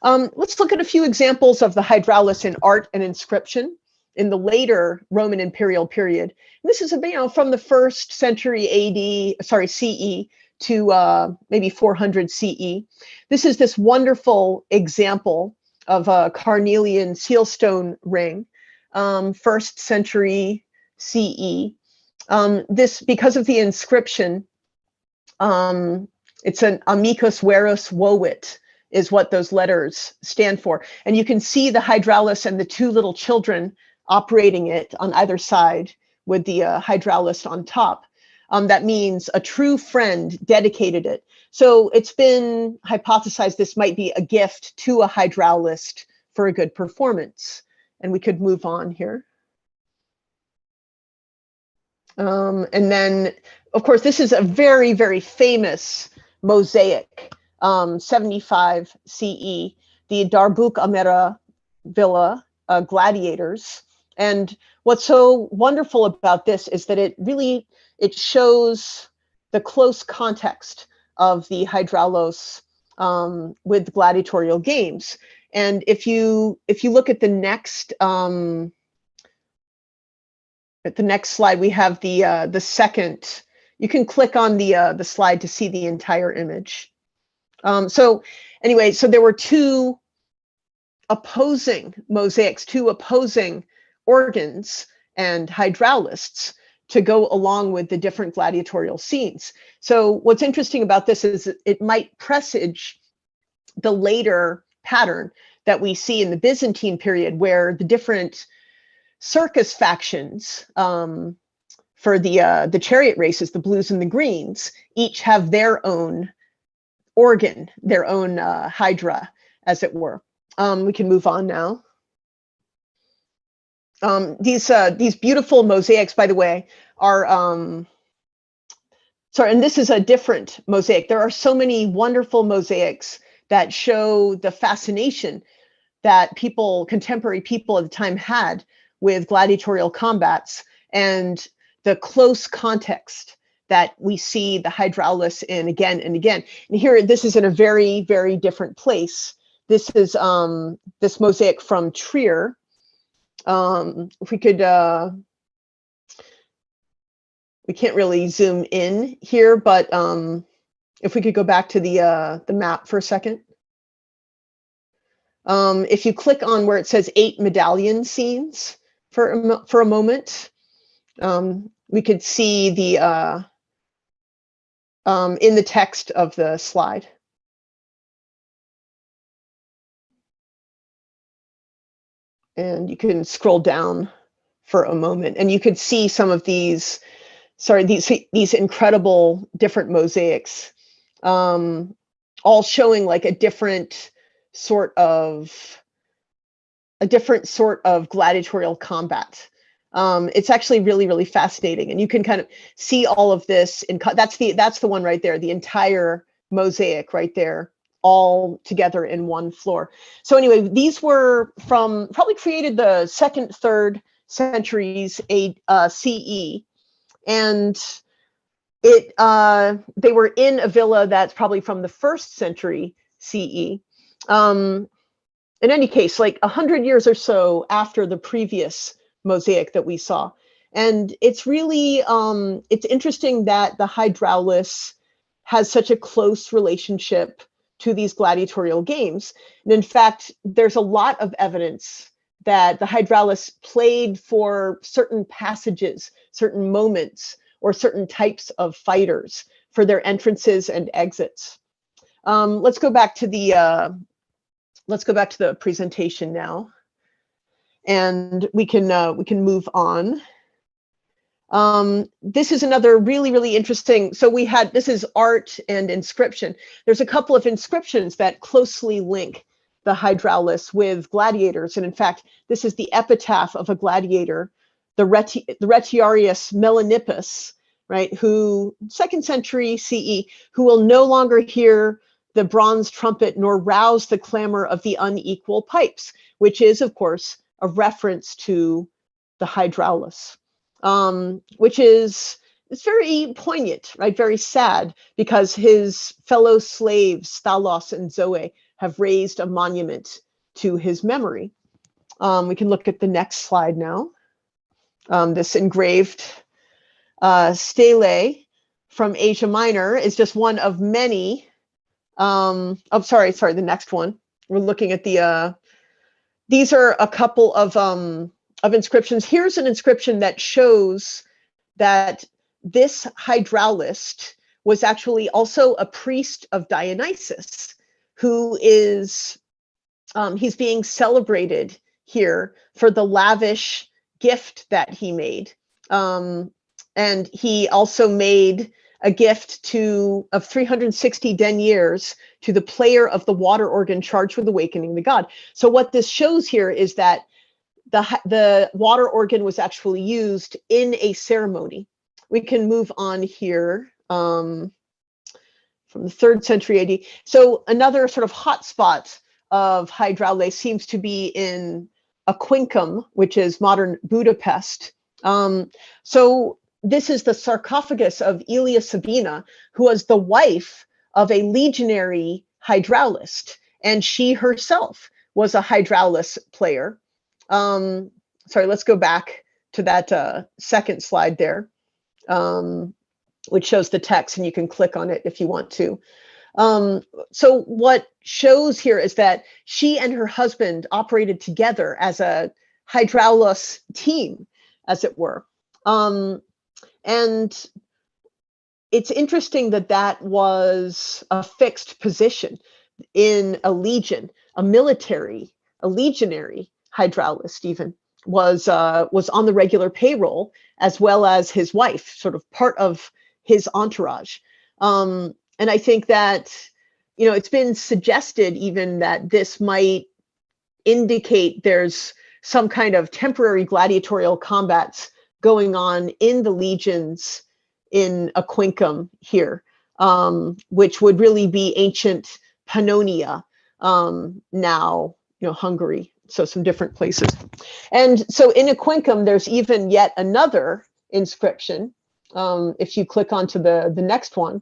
Let's look at a few examples of the hydraulis in art and inscription in the later Roman imperial period. And this is, you know, from the 1st century CE to maybe 400 CE. This is this wonderful example of a carnelian sealstone ring, 1st century CE. This, because of the inscription, it's an amicus verus vovit is what those letters stand for. And you can see the hydraulis and the two little children operating it on either side with the hydraulis on top. that means a true friend dedicated it. So it's been hypothesized this might be a gift to a hydraulist for a good performance. And we could move on here. And then, of course, this is a very, very famous mosaic, 75 CE, the Darbuk Amera Villa Gladiators. And what's so wonderful about this is that it shows the close context of the hydraulos with gladiatorial games. And if you look at the next slide, we have the second. You can click on the slide to see the entire image. So anyway, so there were two opposing mosaics, two opposing organs and hydraulists to go along with the different gladiatorial scenes. So what's interesting about this is it might presage the later pattern that we see in the Byzantine period, where the different circus factions for the chariot races, the blues and the greens, each have their own organ, their own hydra, as it were. We can move on now. These beautiful mosaics, by the way, are sorry, and this is a different mosaic. There are so many wonderful mosaics that show the fascination that contemporary people at the time had with gladiatorial combats and the close context that we see the hydraulis in again and again. And here, this is in a very, very different place. This is this mosaic from Trier. If we could, we can't really zoom in here, but if we could go back to the map for a second. If you click on where it says 8 medallion scenes for a moment, we could see the in the text of the slide. And you can scroll down for a moment, and you could see some of these, these incredible different mosaics, all showing like a different sort of gladiatorial combat. It's actually really, really fascinating, and you can kind of see all of this. That's the one right there, the entire mosaic right there, all together in one floor. So anyway, these were probably created the 2nd, 3rd centuries CE, and they were in a villa that's probably from the 1st century CE. In any case, like 100 years or so after the previous mosaic that we saw. And it's really, it's interesting that the hydraulis has such a close relationship to these gladiatorial games. And in fact, there's a lot of evidence that the hydraulis played for certain passages, certain moments, or certain types of fighters for their entrances and exits. Let's go back to the presentation now, and we can move on. This is another really, really interesting. So this is art and inscription. There's a couple of inscriptions that closely link the hydraulis with gladiators. And in fact, this is the epitaph of a gladiator, the Retiarius Melanippus, right, who 2nd century CE, who will no longer hear the bronze trumpet nor rouse the clamor of the unequal pipes, which is, of course, a reference to the hydraulis. Which it's very poignant, right? Very sad, because his fellow slaves, Stalos and Zoe, have raised a monument to his memory. We can look at the next slide now. This engraved stele from Asia Minor is just one of many. Sorry, the next one. We're looking at these are a couple of inscriptions. Here's an inscription that shows that this hydraulist was actually also a priest of Dionysus, who is, he's being celebrated here for the lavish gift that he made. And he also made a gift of 360 deniers to the player of the water organ charged with awakening the god. So what this shows here is that the water organ was actually used in a ceremony. We can move on here from the 3rd century AD. So another sort of hotspot of hydraulics seems to be in Aquincum, which is modern Budapest. So this is the sarcophagus of Aelia Sabina, who was the wife of a legionary hydraulist, and she herself was a hydraulis player. Sorry, let's go back to that second slide there, which shows the text, and you can click on it if you want to. So what shows here is that she and her husband operated together as a hydraulis team, as it were. And it's interesting that that was a fixed position in a legion, a legionary hydraulist even was on the regular payroll, as well as his wife, sort of part of his entourage. And I think that, it's been suggested even that this might indicate there's some kind of temporary gladiatorial combats going on in the legions in Aquincum here, which would really be ancient Pannonia, now, Hungary, so some different places. And so in Aquincum, there's even yet another inscription, if you click onto the next one,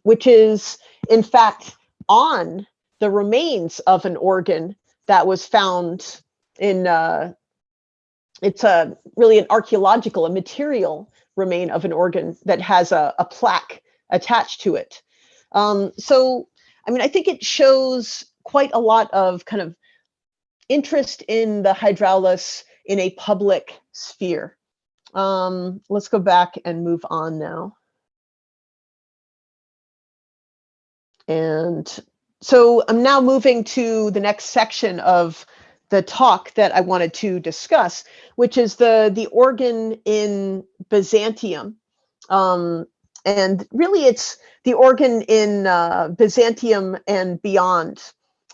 which is, in fact, on the remains of an organ that was found in, it's really an archaeological, a material remain of an organ that has a plaque attached to it. So, I think it shows quite a lot of kind of interest in the hydraulis in a public sphere. Let's go back and move on now. And so I'm now moving to the next section of the talk that I wanted to discuss, which is the organ in Byzantium. And really it's the organ in Byzantium and beyond.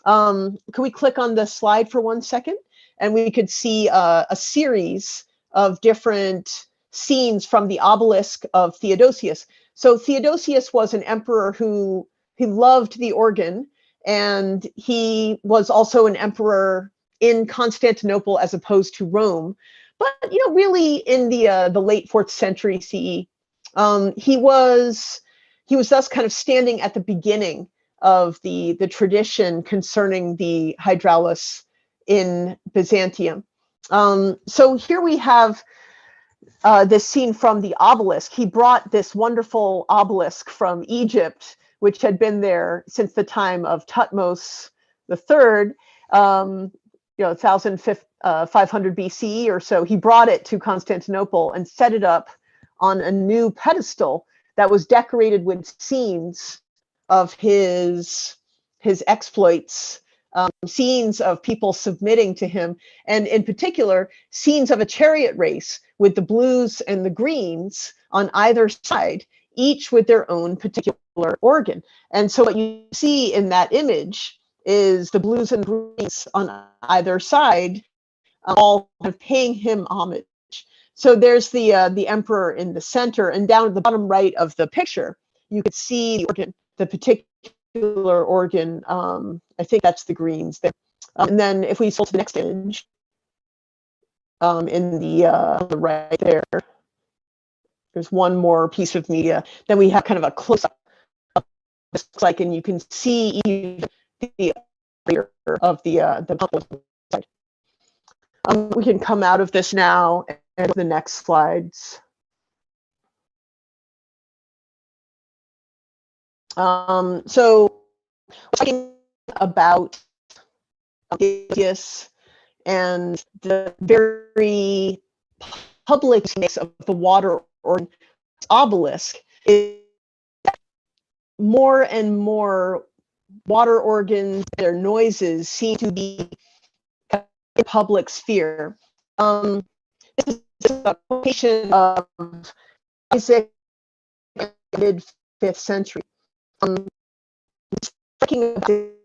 Can we click on the slide for 1 second? And we could see a series of different scenes from the obelisk of Theodosius. So Theodosius was an emperor who loved the organ, and he was also an emperor in Constantinople as opposed to Rome. But, really in the late 4th century CE, he was thus kind of standing at the beginning of the tradition concerning the hydraulis in Byzantium. So here we have this scene from the obelisk. He brought this wonderful obelisk from Egypt, which had been there since the time of Thutmose III, 1500 BCE or so. He brought it to Constantinople and set it up on a new pedestal that was decorated with scenes of his exploits, scenes of people submitting to him, and in particular, scenes of a chariot race with the blues and the greens on either side, each with their own particular organ. And so what you see in that image is the blues and greens on either side, all kind of paying him homage. So there's the emperor in the center, and down at the bottom right of the picture, you could see the organ, the particular organ. I think that's the greens there. And then if we scroll to the next image, in the right there, there's one more piece of media. Then we have kind of a close-up of what this looks like, and you can see even the of the side. We can come out of this now and the next slides. So talking about Theodosius and the very public use of the water or obelisk, is more and more water organs, their noises seem to be in the public sphere. This is a quotation of Isaac in the mid-5th century. It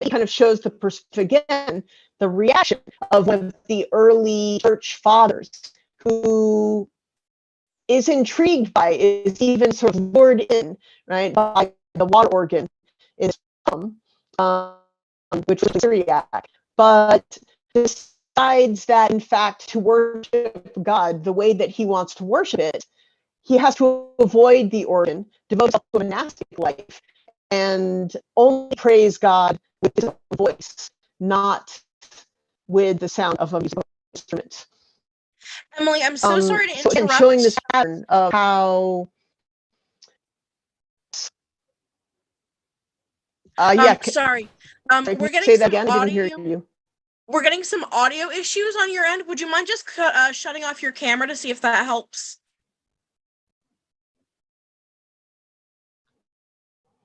kind of shows the perspective again, the reaction of one of the early church fathers who is intrigued by, is even sort of lured in, right, by the water organ in which was Syriac, but decides that in fact to worship God the way that he wants to worship it, he has to avoid the organ, devote himself to a monastic life, and only praise God with his own voice, not with the sound of a musical instrument. Emily, I'm so sorry to interrupt. And showing this pattern of how sorry. We're getting say that some again. I didn't hear audio. you. We're getting some audio issues on your end. Would you mind just shutting off your camera to see if that helps?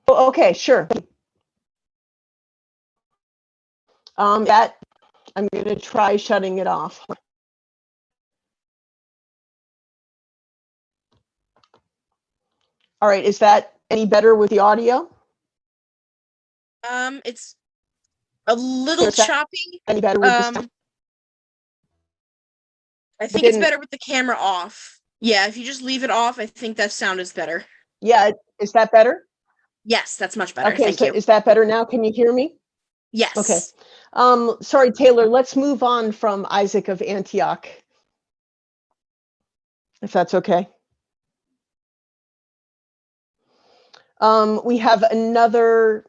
Oh, okay, sure. That I'm going to try shutting it off. All right, is that any better with the audio? It's a little choppy. Any better with the sound? I think it's better with the camera off. Yeah, if you just leave it off, I think that sound is better. Yeah, is that better? Yes, that's much better. Okay, Thank so you. is that better now? Can you hear me? Yes. Okay. Sorry, Taylor, let's move on from Isaac of Antioch, if that's okay. We have another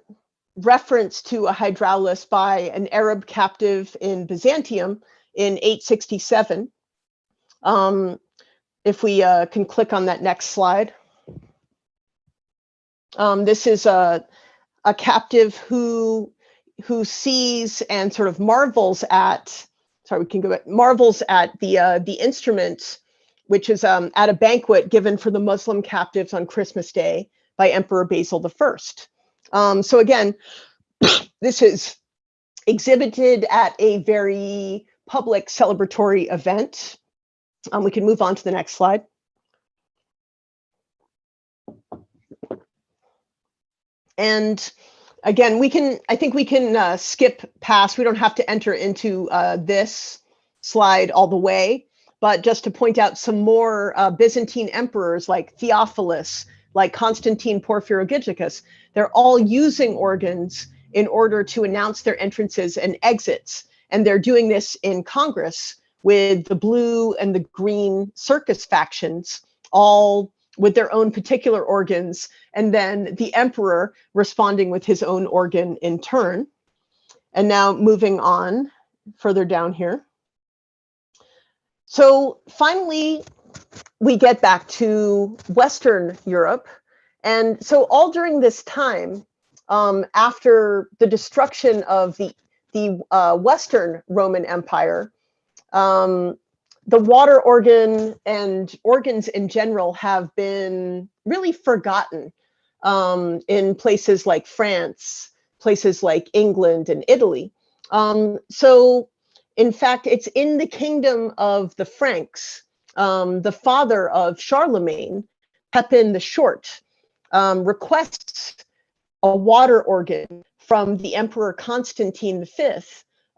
reference to a hydraulis by an Arab captive in Byzantium in 867. If we can click on that next slide. This is a captive who sees and sort of marvels at, sorry, we can go back, marvels at the instrument, which is at a banquet given for the Muslim captives on Christmas Day by Emperor Basil I. So again, this is exhibited at a very public celebratory event. We can move on to the next slide. And again, I think we can skip past, we don't have to enter into this slide all the way, but just to point out some more Byzantine emperors like Theophilus, like Constantine Porphyrogiticus, they're all using organs in order to announce their entrances and exits. And they're doing this in Congress with the blue and the green circus factions, all with their own particular organs, and then the emperor responding with his own organ in turn. And now moving on further down here. So finally, we get back to Western Europe. And so all during this time, after the destruction of the Western Roman Empire, the water organ and organs in general have been really forgotten in places like France, places like England and Italy. So in fact, it's in the kingdom of the Franks, the father of Charlemagne, Pepin the Short, requests a water organ from the Emperor Constantine V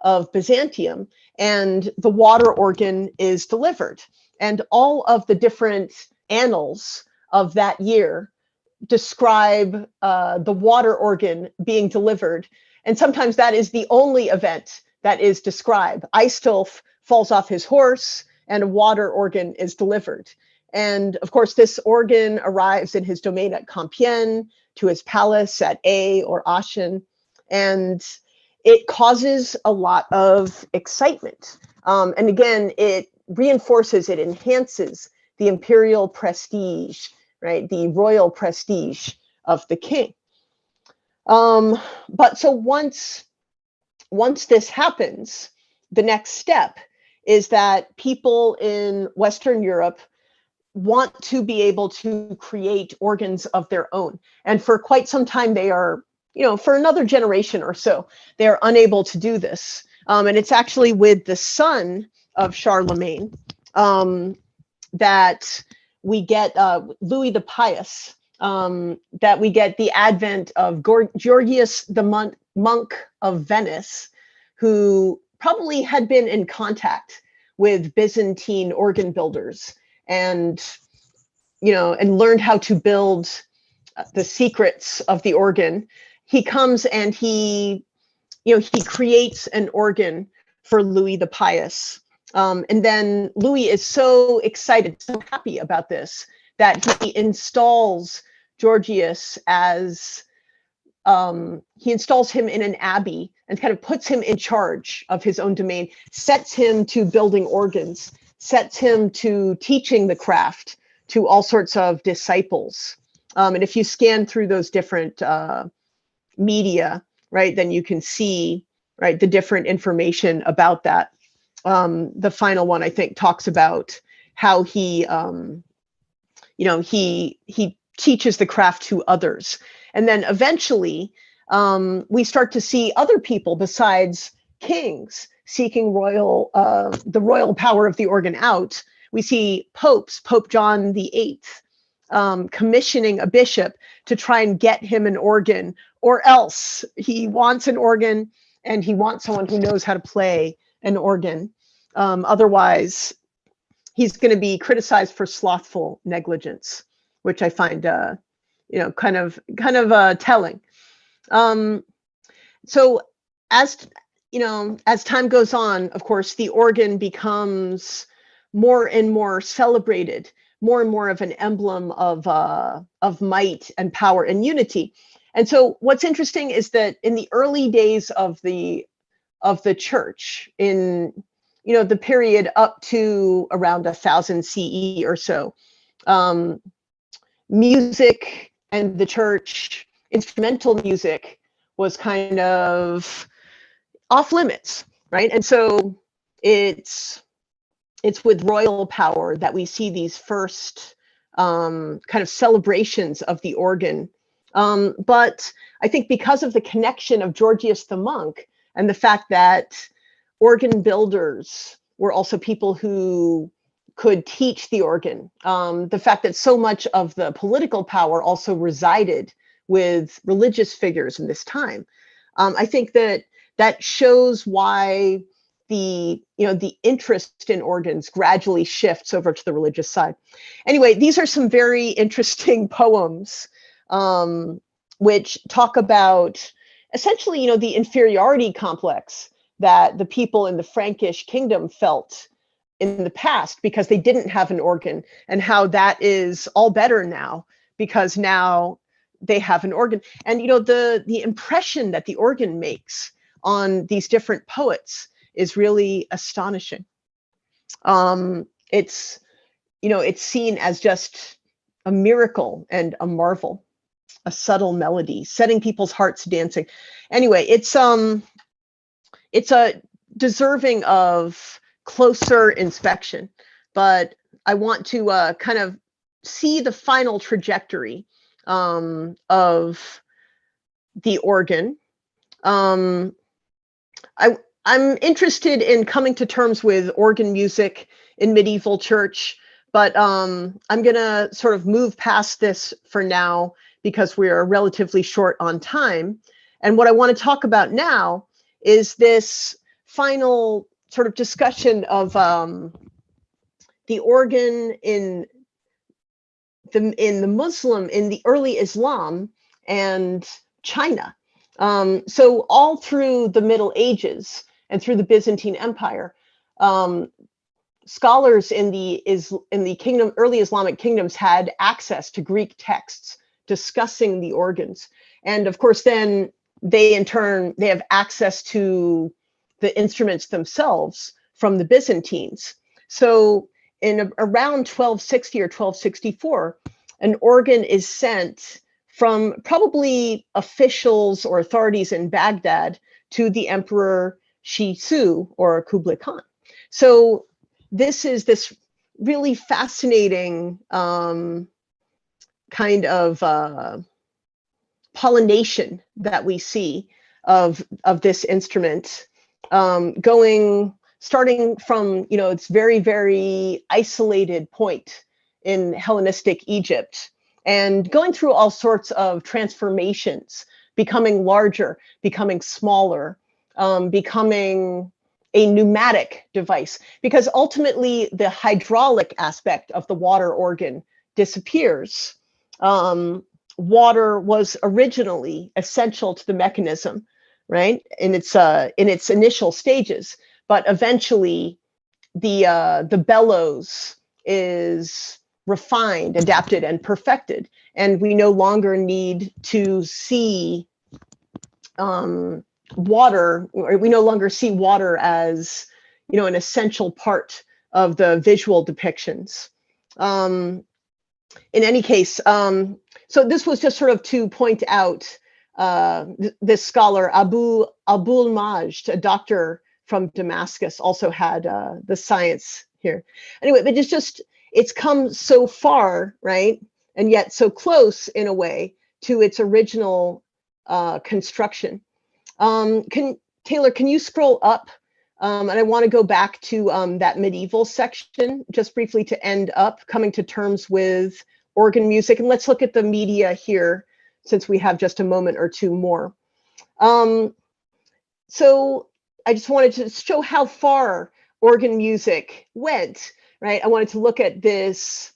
of Byzantium, and the water organ is delivered. And all of the different annals of that year describe the water organ being delivered. And sometimes that is the only event that is described. Aistulf falls off his horse and a water organ is delivered. And of course, this organ arrives in his domain at Compiègne, to his palace at Aix or Aachen, and it causes a lot of excitement. And again, it reinforces, it enhances the imperial prestige, right? The royal prestige of the king. But so once this happens, the next step is that people in Western Europe want to be able to create organs of their own. And for quite some time, they are, for another generation or so, they are unable to do this. And it's actually with the son Charlemagne, that we get Louis the Pious, that we get the advent of Georgius the monk of Venice, who probably had been in contact with Byzantine organ builders and, and learned how to build the secrets of the organ. He comes and he creates an organ for Louis the Pious. And then Louis is so excited, so happy about this, that he installs Georgius as, he installs him in an abbey and kind of puts him in charge of his own domain, sets him to building organs, sets him to teaching the craft to all sorts of disciples. And if you scan through those different media, right, then you can see, right, the different information about that. The final one, I think, talks about how he, he teaches the craft to others. And then eventually we start to see other people besides kings seeking the royal power of the organ out. We see popes, Pope John VIII, commissioning a bishop to try and get him an organ, or else he wants an organ and he wants someone who knows how to play an organ. Otherwise, he's going to be criticized for slothful negligence, which I find, kind of telling. So as time goes on, of course, the organ becomes more and more celebrated, more and more of an emblem of might and power and unity. And so what's interesting is that in the early days of the church, in the period up to around 1000 CE or so, music and the church, instrumental music, was kind of off limits, right? And so it's with royal power that we see these first kind of celebrations of the organ. But I think because of the connection of Georgius the monk and the fact that organ builders were also people who could teach the organ, the fact that so much of the political power also resided with religious figures in this time, I think that shows why the interest in organs gradually shifts over to the religious side. Anyway, these are some very interesting poems which talk about essentially, the inferiority complex that the people in the Frankish kingdom felt in the past because they didn't have an organ, and how that is all better now because now they have an organ. And the impression that the organ makes on these different poets is really astonishing. It's seen as just a miracle and a marvel, a subtle melody, setting people's hearts dancing. Anyway, it's a deserving of closer inspection, but I want to kind of see the final trajectory of the organ. I'm interested in coming to terms with organ music in medieval church, but I'm going to sort of move past this for now because we are relatively short on time. And what I want to talk about now is this final sort of discussion of the organ in the early Islam and China. So all through the Middle Ages and through the Byzantine Empire, scholars in the early Islamic kingdoms had access to Greek texts discussing the organs. And of course, then they in turn, they have access to the instruments themselves from the Byzantines. So in around 1260 or 1264, an organ is sent from probably officials or authorities in Baghdad to the Emperor Shisu or Kublai Khan. So this is this really fascinating kind of pollination that we see of this instrument, going starting from, it's very, very isolated point in Hellenistic Egypt and going through all sorts of transformations, becoming larger, becoming smaller, becoming a pneumatic device, because ultimately the hydraulic aspect of the water organ disappears. Water was originally essential to the mechanism, right? In its initial stages, but eventually the bellows is refined, adapted, and perfected, and we no longer need to see water, or we no longer see water as an essential part of the visual depictions. In any case, so this was just sort of to point out this scholar Abul Majd, a doctor from Damascus, also had the science here. Anyway, but it's come so far, right? And yet so close in a way to its original construction. Taylor, can you scroll up? And I want to go back to that medieval section just briefly to end up coming to terms with organ music. And let's look at the media here, since we have just a moment or two more. So I just wanted to show how far organ music went, right? I wanted to look at this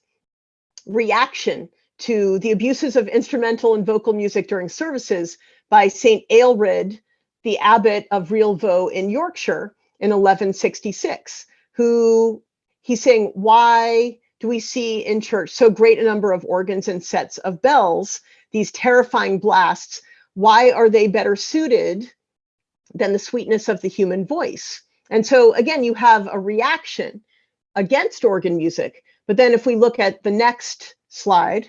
reaction to the abuses of instrumental and vocal music during services by St. Aelred, the abbot of Reelvoe in Yorkshire in 1166, who he's saying, why do we see in church so great a number of organs and sets of bells, these terrifying blasts? Why are they better suited than the sweetness of the human voice? And so again, you have a reaction against organ music. But then if we look at the next slide,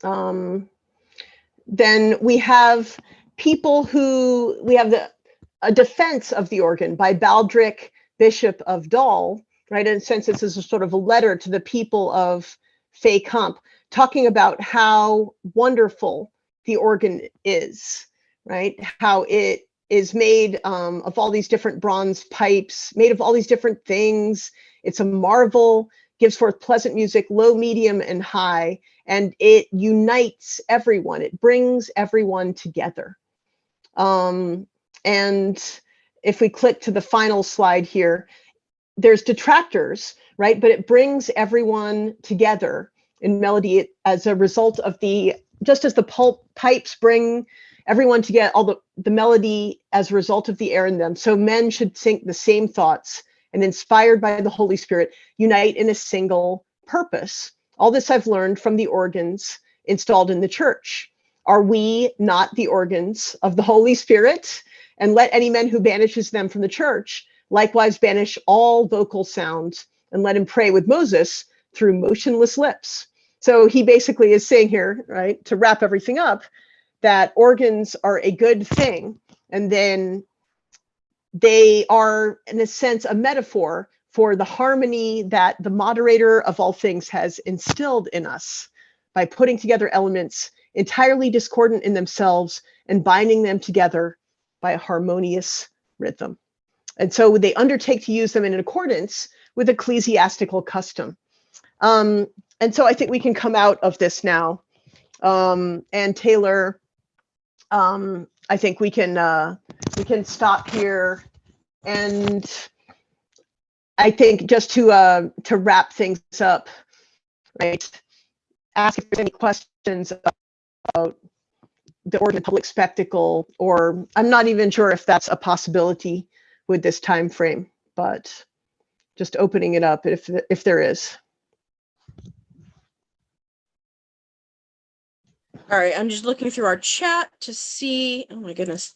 then we have people we have a defense of the organ by Baldric, Bishop of Dol, right? And since this is a sort of a letter to the people of Fécamp, talking about how wonderful the organ is, right? How it is made of all these different bronze pipes, made of all these different things. It's a marvel, gives forth pleasant music, low, medium, and high, and it unites everyone. It brings everyone together. And if we click to the final slide here, there's detractors, right? But it brings everyone together in melody as a result of just as the pipes bring everyone together, all the melody as a result of the air in them. So men should think the same thoughts and, inspired by the Holy Spirit, unite in a single purpose. All this I've learned from the organs installed in the church. Are we not the organs of the Holy Spirit? And let any man who banishes them from the church likewise banish all vocal sounds, and let him pray with Moses through motionless lips. So he basically is saying here, right, to wrap everything up, that organs are a good thing. And then they are, in a sense, a metaphor for the harmony that the moderator of all things has instilled in us by putting together elements entirely discordant in themselves and binding them together by a harmonious rhythm. And so they undertake to use them in accordance with ecclesiastical custom. And so I think we can come out of this now. And Taylor, I think we can stop here. And I think just to wrap things up, right? Ask if there's any questions about the organ public spectacle, or I'm not even sure if that's a possibility with this time frame, but just opening it up if there is. All right, I'm just looking through our chat to see. Oh my goodness.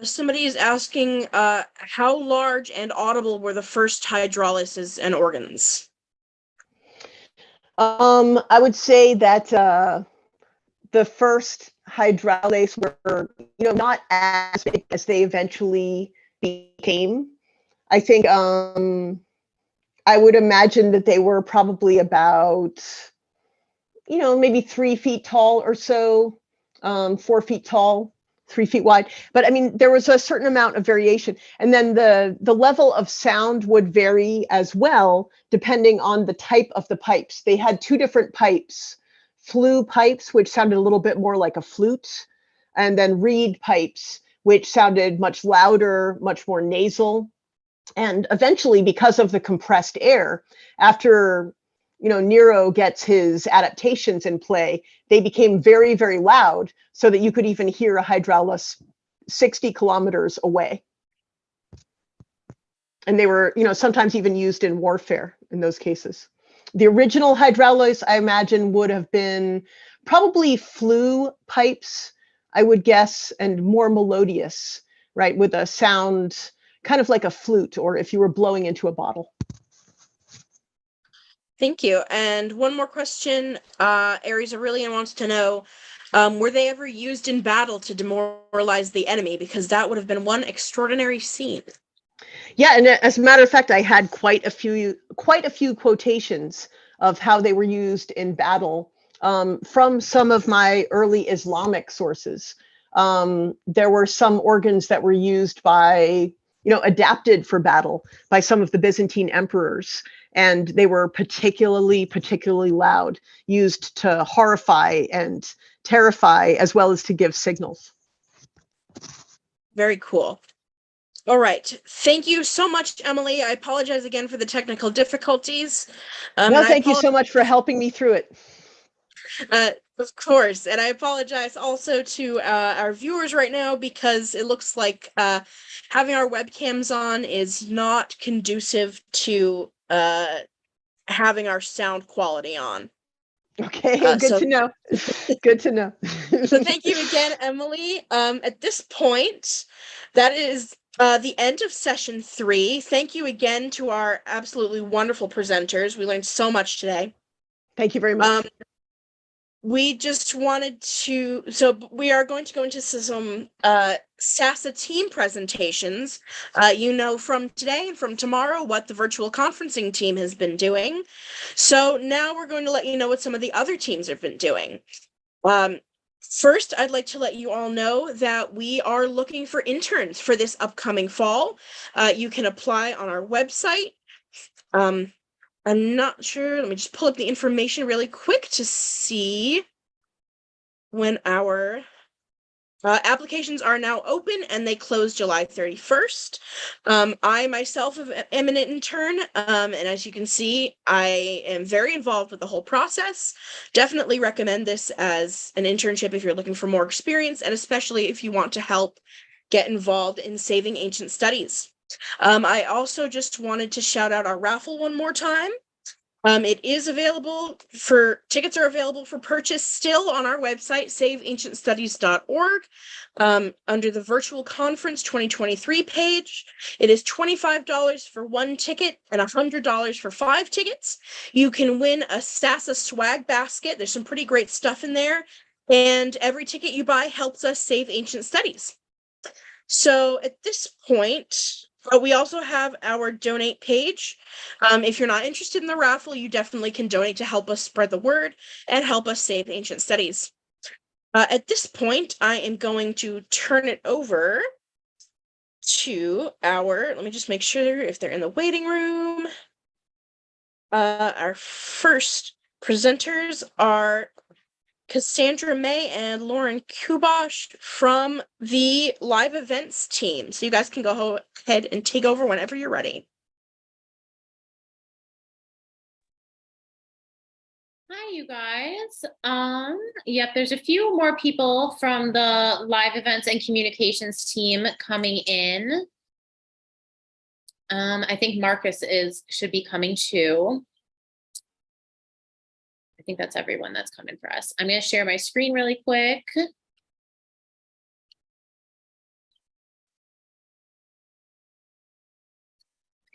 Somebody is asking, how large and audible were the first hydrolysis and organs? I would say that the first hydraulics were, not as big as they eventually became. I think I would imagine that they were probably about maybe 3 feet tall or so, 4 feet tall, 3 feet wide. But I mean, there was a certain amount of variation. And then the level of sound would vary as well, depending on the type of the pipes. They had 2 different pipes, flue pipes, which sounded a little bit more like a flute, and then reed pipes, which sounded much louder, much more nasal. And eventually, because of the compressed air, after Nero gets his adaptations in play, they became very, very loud, so that you could even hear a hydraulis 60 kilometers away. And they were, sometimes even used in warfare in those cases. The original hydraulis, I imagine, would have been probably flue pipes, I would guess, and more melodious, right, with a sound kind of like a flute, or if you were blowing into a bottle. Thank you. And one more question. Aries Aurelian wants to know, were they ever used in battle to demoralize the enemy? Because that would have been one extraordinary scene. Yeah, and as a matter of fact, I had quite a few quotations of how they were used in battle from some of my early Islamic sources. There were some organs that were used by, adapted for battle by some of the Byzantine emperors. And they were particularly loud, used to horrify and terrify, as well as to give signals. Very cool. All right. Thank you so much, Emily. I apologize again for the technical difficulties. No, thank you so much for helping me through it. Of course. And I apologize also to our viewers right now, because it looks like having our webcams on is not conducive to having our sound quality on. Okay, good to know. Good to know. So thank you again, Emily. At this point, that is the end of session 3. Thank you again to our absolutely wonderful presenters. We learned so much today. Thank you very much. We just wanted to, so we are going to go into some Sasa team presentations. From today and from tomorrow what the virtual conferencing team has been doing. So now we're going to let you know what some of the other teams have been doing. First, I'd like to let you all know that we are looking for interns for this upcoming fall. You can apply on our website. I'm not sure. Let me just pull up the information really quick to see when our applications are now open, and they close July 31st. I myself am an intern, and as you can see, I am very involved with the whole process. Definitely recommend this as an internship if you're looking for more experience, and especially if you want to help get involved in saving ancient studies. I also just wanted to shout out our raffle one more time. Tickets are available for purchase still on our website, saveancientstudies.org, under the virtual conference 2023 page. It is $25 for 1 ticket and $100 for 5 tickets. You can win a Sasa swag basket. There's some pretty great stuff in there. And every ticket you buy helps us save ancient studies. So at this point, we also have our donate page. If you're not interested in the raffle, you definitely can donate to help us spread the word and help us save ancient studies. At this point, I am going to turn it over to let me just make sure if they're in the waiting room. Our first presenters are Cassandra May and Lauren Kubosh from the live events team. So you guys can go ahead and take over whenever you're ready. Hi, you guys. Yep, there's a few more people from the live events and communications team coming in. I think Marcus should be coming too. I think that's everyone that's coming for us. I'm going to share my screen really quick.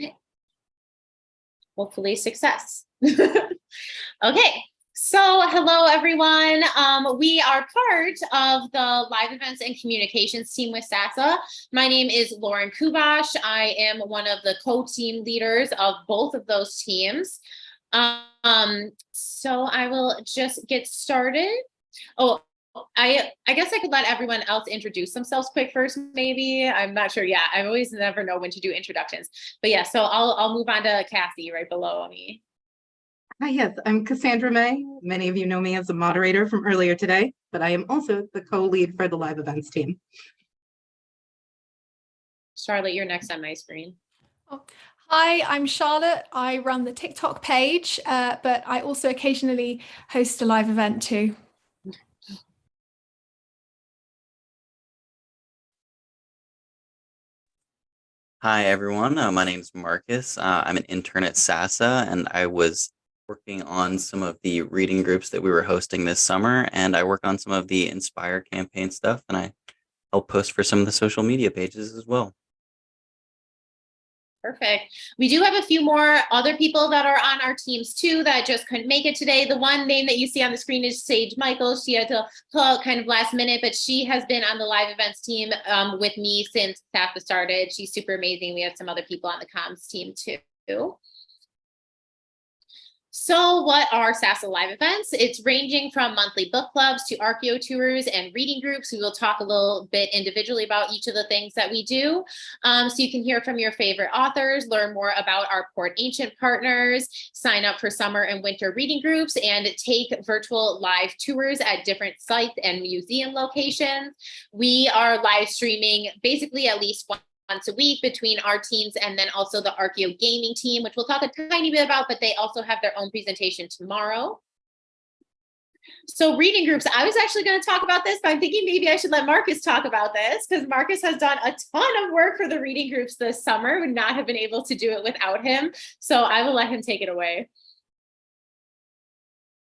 Okay. Hopefully success. Okay, so hello everyone. We are part of the live events and communications team with Sasa. My name is Lauren Kubosh. I am one of the co-team leaders of both of those teams. So I will just get started. Oh, I guess I could let everyone else introduce themselves quick first, maybe. I'm not sure. Yeah, I always never know when to do introductions. But yeah, so I'll move on to Cassie right below me. Hi, yes, I'm Cassandra May. Many of you know me as a moderator from earlier today, but I am also the co-lead for the live events team. Charlotte, you're next on my screen. Hi, I'm Charlotte. I run the TikTok page, but I also occasionally host a live event too. Hi, everyone. My name is Marcus. I'm an intern at Sasa, and I was working on some of the reading groups that we were hosting this summer, and I work on some of the Inspire campaign stuff, and I help post for some of the social media pages as well. Perfect. We do have a few more other people that are on our teams too that just couldn't make it today. The one name that you see on the screen is Sage Michael. She had to pull out kind of last minute, but she has been on the live events team with me since Sasa started. She's super amazing. We have some other people on the comms team too. So what are Sasa live events? It's ranging from monthly book clubs to archaeo tours and reading groups. We will talk a little bit individually about each of the things that we do. So you can hear from your favorite authors, learn more about our Port Ancient partners, sign up for summer and winter reading groups, and take virtual live tours at different sites and museum locations. We are live streaming basically at least once a week between our teams and then also the Archaeo gaming team, which we'll talk a tiny bit about, but they also have their own presentation tomorrow. So reading groups, I was actually going to talk about this, but I'm thinking maybe I should let Marcus talk about this because Marcus has done a ton of work for the reading groups this summer, would not have been able to do it without him. So I will let him take it away.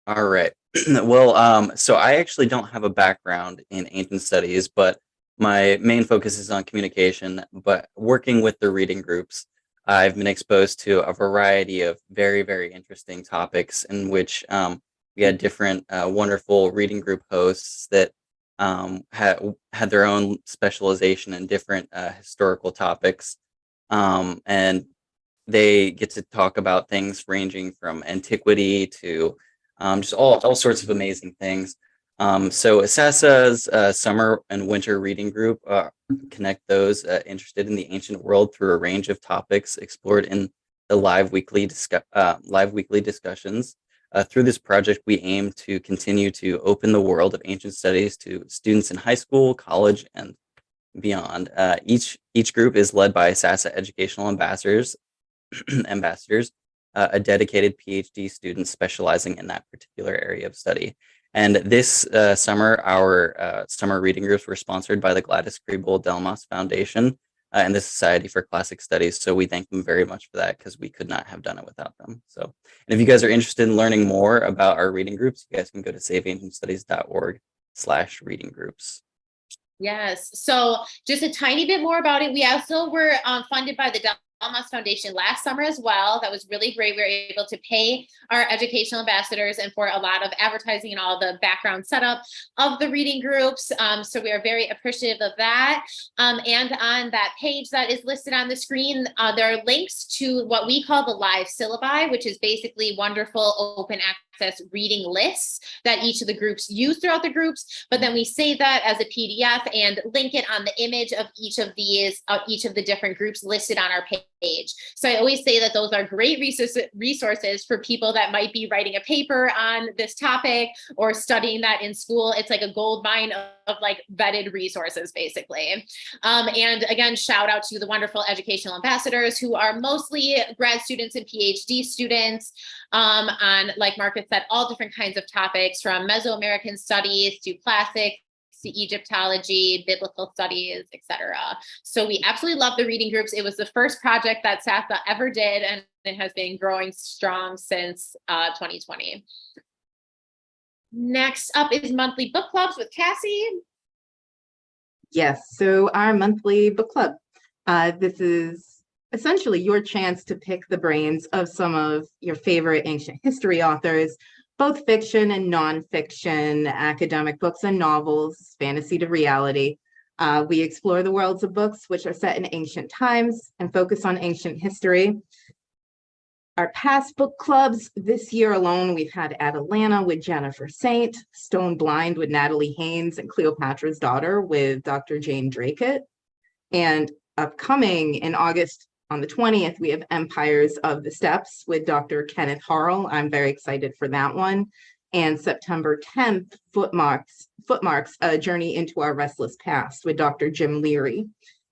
All right. Well, so I actually don't have a background in ancient studies, but my main focus is on communication, but working with the reading groups, I've been exposed to a variety of very, very interesting topics in which we had different wonderful reading group hosts that had their own specialization in different historical topics. And they get to talk about things ranging from antiquity to just all sorts of amazing things. So Sasa's summer and winter reading group connect those interested in the ancient world through a range of topics explored in the live weekly discussions. Through this project, we aim to continue to open the world of ancient studies to students in high school, college, and beyond. Each group is led by Sasa educational ambassadors, a dedicated PhD student specializing in that particular area of study. And this summer, our summer reading groups were sponsored by the Gladys Kriebel-Delmas Foundation and the Society for Classic Studies. So we thank them very much for that because we could not have done it without them. So, and if you guys are interested in learning more about our reading groups, you guys can go to saveancientstudies.org/reading groups. Yes. So just a tiny bit more about it. We also were funded by the Delmas Foundation last summer as well. That was really great. We were able to pay our educational ambassadors and for a lot of advertising and all the background setup of the reading groups. So we are very appreciative of that. And on that page that is listed on the screen, there are links to what we call the live syllabi, which is basically wonderful open access reading lists that each of the groups use throughout the groups. But then we save that as a PDF and link it on the image of each of these, each of the different groups listed on our page. So I always say that those are great resources for people that might be writing a paper on this topic or studying that in school. It's like a gold mine of like vetted resources, basically. And again, shout out to the wonderful educational ambassadors who are mostly grad students and PhD students on, like Marcus said, all different kinds of topics from Mesoamerican studies to classics, to Egyptology, biblical studies, etc. So we absolutely love the reading groups. It was the first project that Sasa ever did, and it has been growing strong since 2020. Next up is monthly book clubs with Cassie. Yes, so our monthly book club. This is essentially your chance to pick the brains of some of your favorite ancient history authors, both fiction and nonfiction, academic books and novels, fantasy to reality. We explore the worlds of books which are set in ancient times and focus on ancient history. Our past book clubs this year alone, we've had Atalanta with Jennifer Saint, Stone Blind with Natalie Haynes, and Cleopatra's Daughter with Dr. Jane Drake. And upcoming in August on the 20th, we have Empires of the Steppes with Dr. Kenneth Harrell. I'm very excited for that one. And September 10th, Footmarks, A Journey into Our Restless Past with Dr. Jim Leary.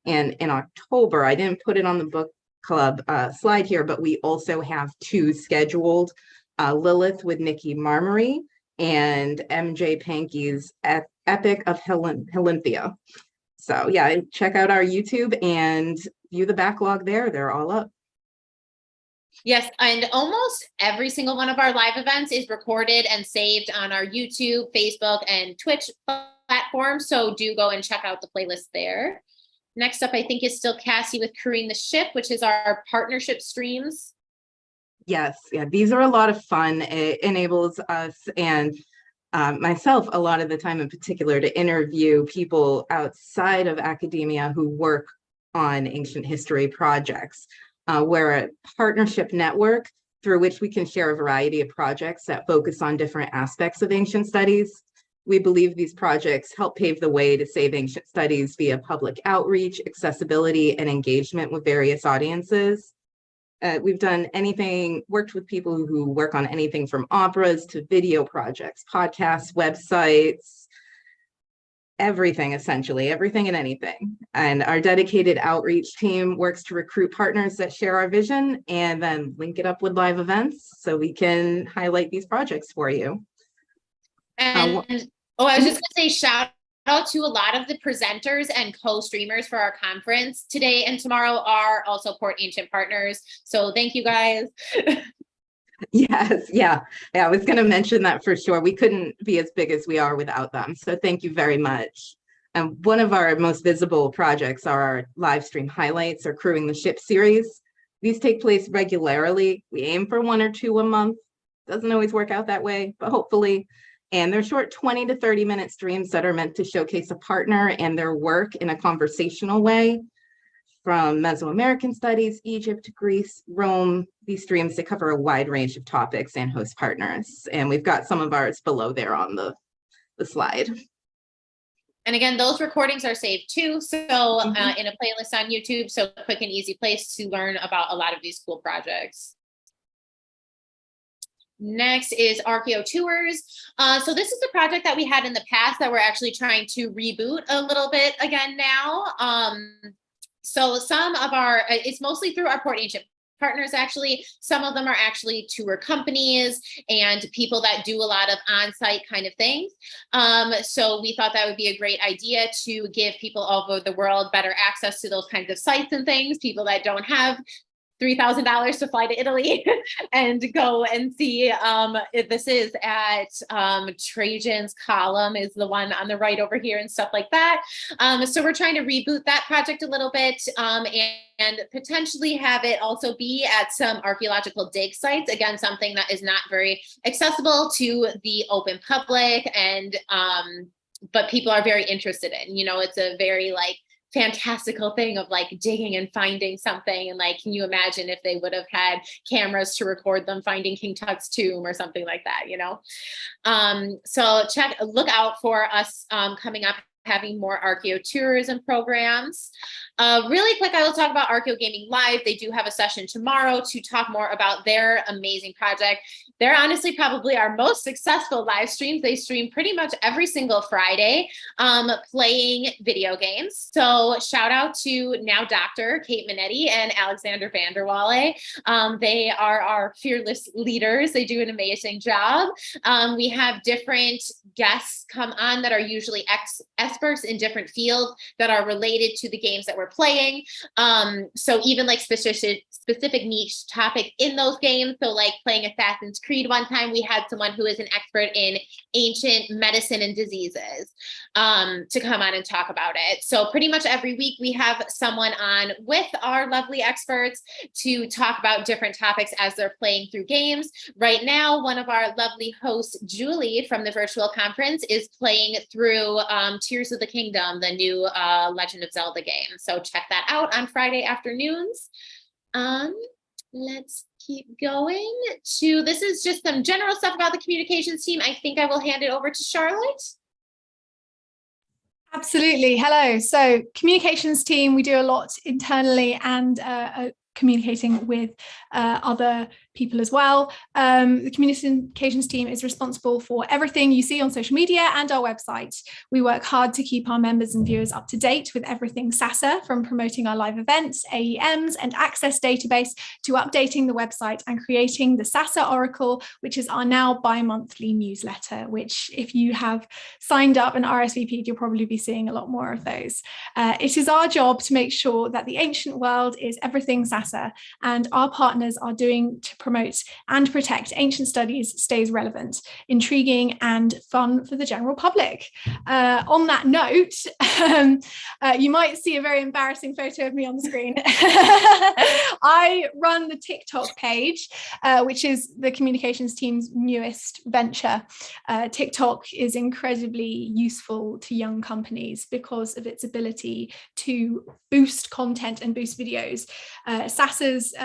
And in October, I didn't put it on the book club slide here, but we also have 2 scheduled, Lilith with Nikki Marmory and MJ Pankey's Epic of Helinthia. So yeah, check out our YouTube and view the backlog there. They're all up. Yes, and almost every single one of our live events is recorded and saved on our YouTube, Facebook, and Twitch platforms. So do go and check out the playlist there. Next up, I think, is still Cassie with Crewing the Ship, which is our partnership streams. Yes, yeah, these are a lot of fun. It enables us and myself a lot of the time in particular to interview people outside of academia who work on ancient history projects. We're a partnership network through which we can share a variety of projects that focus on different aspects of ancient studies. We believe these projects help pave the way to save ancient studies via public outreach, accessibility, and engagement with various audiences. We've done worked with people who work on anything from operas to video projects, podcasts, websites, everything, essentially, everything and anything. And our dedicated outreach team works to recruit partners that share our vision and then link it up with live events so we can highlight these projects for you. And I was just gonna say, shout out to a lot of the presenters and co-streamers for our conference today and tomorrow are also Port Ancient partners. So thank you guys. Yes, yeah, I was going to mention that for sure. We couldn't be as big as we are without them. So thank you very much. And one of our most visible projects are our live stream highlights or Crewing the Ship series. These take place regularly. We aim for 1 or 2 a month. Doesn't always work out that way, but hopefully. And they're short 20 to 30 minute streams that are meant to showcase a partner and their work in a conversational way. From Mesoamerican studies, Egypt, Greece, Rome, these streams, they cover a wide range of topics and host partners. And we've got some of ours below there on the slide. And again, those recordings are saved too. So in a playlist on YouTube, so quick and easy place to learn about a lot of these cool projects. Next is Archeo Tours. So this is a project that we had in the past that we're actually trying to reboot a little bit again now. So some of our, it's mostly through our Port Ancient partners, actually. Some of them are actually tour companies and people that do a lot of on-site kind of things. So we thought that would be a great idea to give people all over the world better access to those kinds of sites and things, people that don't have $3,000 to fly to Italy and go and see. This is at Trajan's Column is the one on the right over here and stuff like that. So we're trying to reboot that project a little bit and potentially have it also be at some archaeological dig sites. Again, something that is not very accessible to the open public and but people are very interested in. You know, it's a very like fantastical thing of like digging and finding something. And like, can you imagine if they would have had cameras to record them finding King Tut's tomb or something like that, you know? So look out for us coming up, having more Archeo tourism programs. Really quick, I will talk about Archeo Gaming Live. They do have a session tomorrow to talk more about their amazing project. They're honestly probably our most successful live streams. They stream pretty much every single Friday playing video games. So shout out to now Dr. Kate Minetti and Alexander Vanderwalle. They are our fearless leaders. They do an amazing job. We have different guests come on that are usually experts in different fields that are related to the games that we're playing. So even like specific niche topic in those games. So like playing Assassin's Creed one time, we had someone who is an expert in ancient medicine and diseases to come on and talk about it. So pretty much every week we have someone on with our lovely experts to talk about different topics as they're playing through games. Right now, one of our lovely hosts, Julie from the virtual conference, is playing through Tears of the Kingdom, the new Legend of Zelda game. So check that out on Friday afternoons. let's keep going to, this is just some general stuff about the communications team. I think I will hand it over to Charlotte. Absolutely. Hello. So communications team, we do a lot internally and communicating with other people as well. The communications team is responsible for everything you see on social media and our website. We work hard to keep our members and viewers up to date with everything Sasa, from promoting our live events, AEMs, and access database to updating the website and creating the Sasa Oracle, which is our now bi-monthly newsletter, which if you have signed up and RSVP'd, you'll probably be seeing a lot more of those. It is our job to make sure that the ancient world is everything Sasa, and our partners are doing to promote and protect ancient studies stays relevant, intriguing, and fun for the general public. On that note, you might see a very embarrassing photo of me on the screen. I run the TikTok page, which is the communications team's newest venture. TikTok is incredibly useful to young companies because of its ability to boost content and boost videos. Sasa's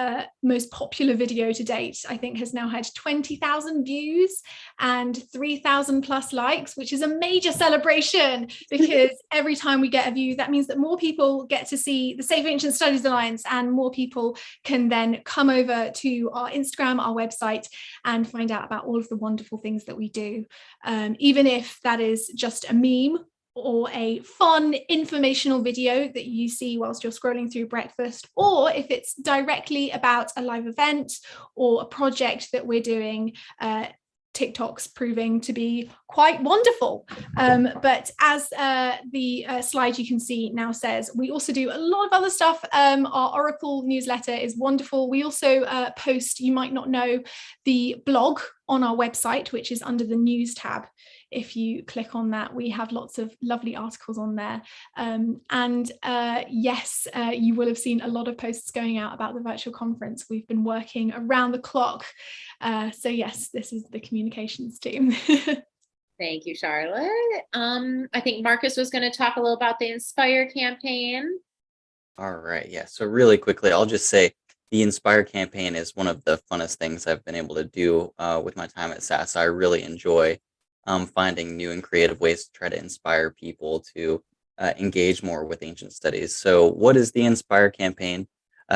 most popular video to date, I think, has now had 20,000 views and 3,000 plus likes, which is a major celebration because every time we get a view, that means that more people get to see the Safe Ancient Studies Alliance, and more people can then come over to our Instagram, our website, and find out about all of the wonderful things that we do. Even if that is just a meme or a fun informational video that you see whilst you're scrolling through breakfast, or if it's directly about a live event or a project that we're doing, TikTok's proving to be quite wonderful. But as the slide you can see now says, we also do a lot of other stuff. Our Oracle newsletter is wonderful. We also post, you might not know, the blog on our website, which is under the news tab. If you click on that, we have lots of lovely articles on there. Yes, you will have seen a lot of posts going out about the virtual conference. We've been working around the clock. So yes, this is the communications team. Thank you, Charlotte. I think Marcus was going to talk a little about the Inspire campaign. All right, yeah. So really quickly, I'll just say the Inspire campaign is one of the funnest things I've been able to do with my time at Sasa. I really enjoy finding new and creative ways to try to inspire people to engage more with ancient studies. So what is the Inspire campaign?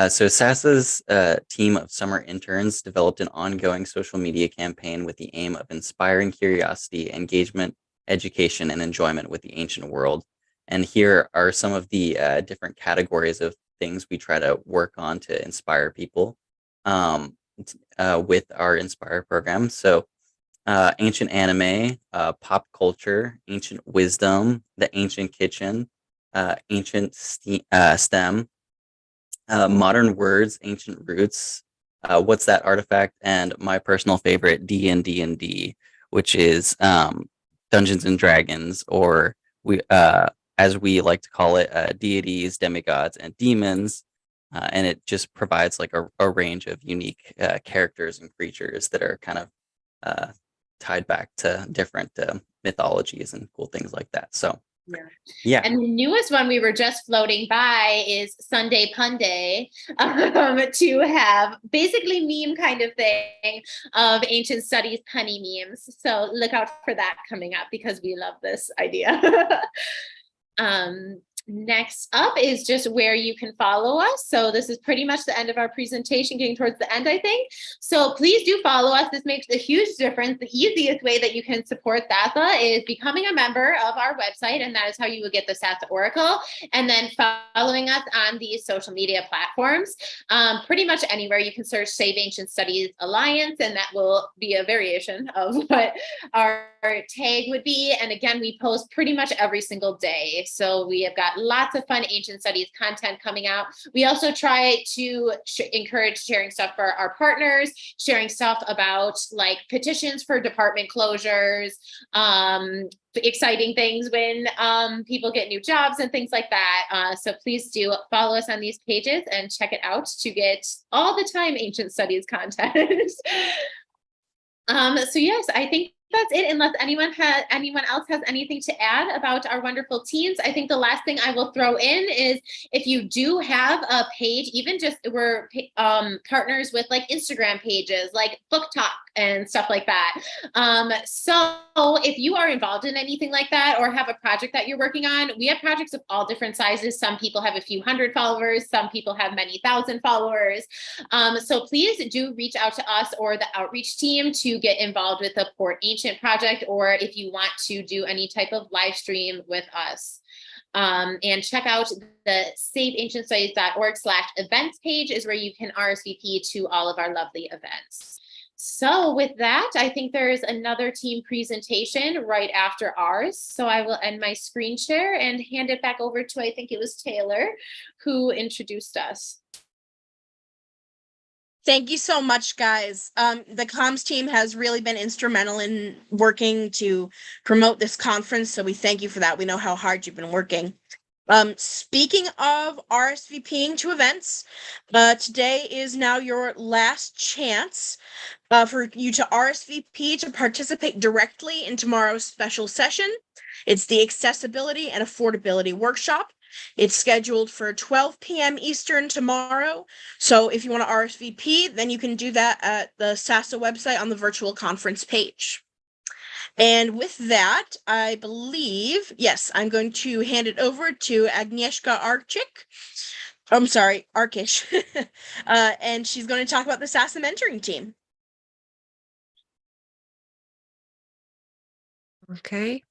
So Sasa's team of summer interns developed an ongoing social media campaign with the aim of inspiring curiosity, engagement, education, and enjoyment with the ancient world. And here are some of the different categories of things we try to work on to inspire people with our Inspire program. So ancient anime, pop culture, ancient wisdom, the ancient kitchen, ancient STEM, modern words, ancient roots, what's that artifact, and my personal favorite, D&D, which is Dungeons and Dragons, or we as we like to call it, deities, demigods, and demons. And it just provides like a range of unique characters and creatures that are kind of tied back to different mythologies and cool things like that. So yeah. And the newest one we were just floating by is Sunday Pun Day, to have basically meme kind of thing of ancient studies punny memes. So look out for that coming up because we love this idea. Next up is just where you can follow us. So this is pretty much the end of our presentation, getting towards the end, I think. So please do follow us. This makes a huge difference. The easiest way that you can support Sasa is becoming a member of our website, and that is how you will get the Sasa Oracle, and then following us on these social media platforms. Pretty much anywhere you can search Save Ancient Studies Alliance, and that will be a variation of what our tag would be. And again, we post pretty much every single day. So we have got lots of fun ancient studies content coming out. We also try to encourage sharing stuff for our partners, sharing stuff about like petitions for department closures, exciting things when people get new jobs and things like that. So please do follow us on these pages and check it out to get all the time ancient studies content. So yes, I think that's it, unless anyone else has anything to add about our wonderful teams. I think the last thing I will throw in is, if you do have a page, even just we're partners with like Instagram pages, like Book Talk and stuff like that. So if you are involved in anything like that, or have a project that you're working on, we have projects of all different sizes. Some people have a few hundred followers, some people have many thousand followers. So please do reach out to us or the outreach team to get involved with the Port Ancient project, or if you want to do any type of live stream with us. And check out the saveancientstudies.org/events page is where you can RSVP to all of our lovely events. So with that, I think there is another team presentation right after ours. So I will end my screen share and hand it back over to, I think it was Taylor, who introduced us. Thank you so much, guys. The comms team has really been instrumental in working to promote this conference, so we thank you for that. We know how hard you've been working. Speaking of RSVPing to events, today is now your last chance for you to RSVP to participate directly in tomorrow's special session. It's the Accessibility and Affordability Workshop. It's scheduled for 12 p.m. Eastern tomorrow. So if you want to RSVP, then you can do that at the Sasa website on the virtual conference page. And with that, I believe, yes, I'm going to hand it over to Agnieszka Arkish, and she's going to talk about the Sasa mentoring team. Okay.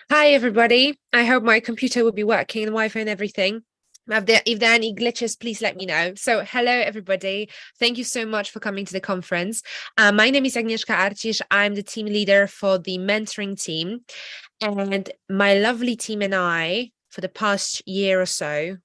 Hi, everybody. I hope my computer will be working, the Wi-Fi and everything. If there are any glitches, please let me know. So hello, everybody. Thank you so much for coming to the conference. My name is Agnieszka Arkish. I'm the team leader for the mentoring team. And my lovely team and I, for the past year or so,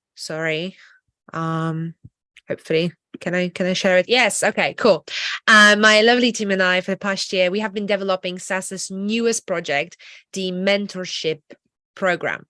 hopefully, can I share it? Yes. Okay, cool. My lovely team and I, for the past year, we have been developing Sasa's newest project, the mentorship program.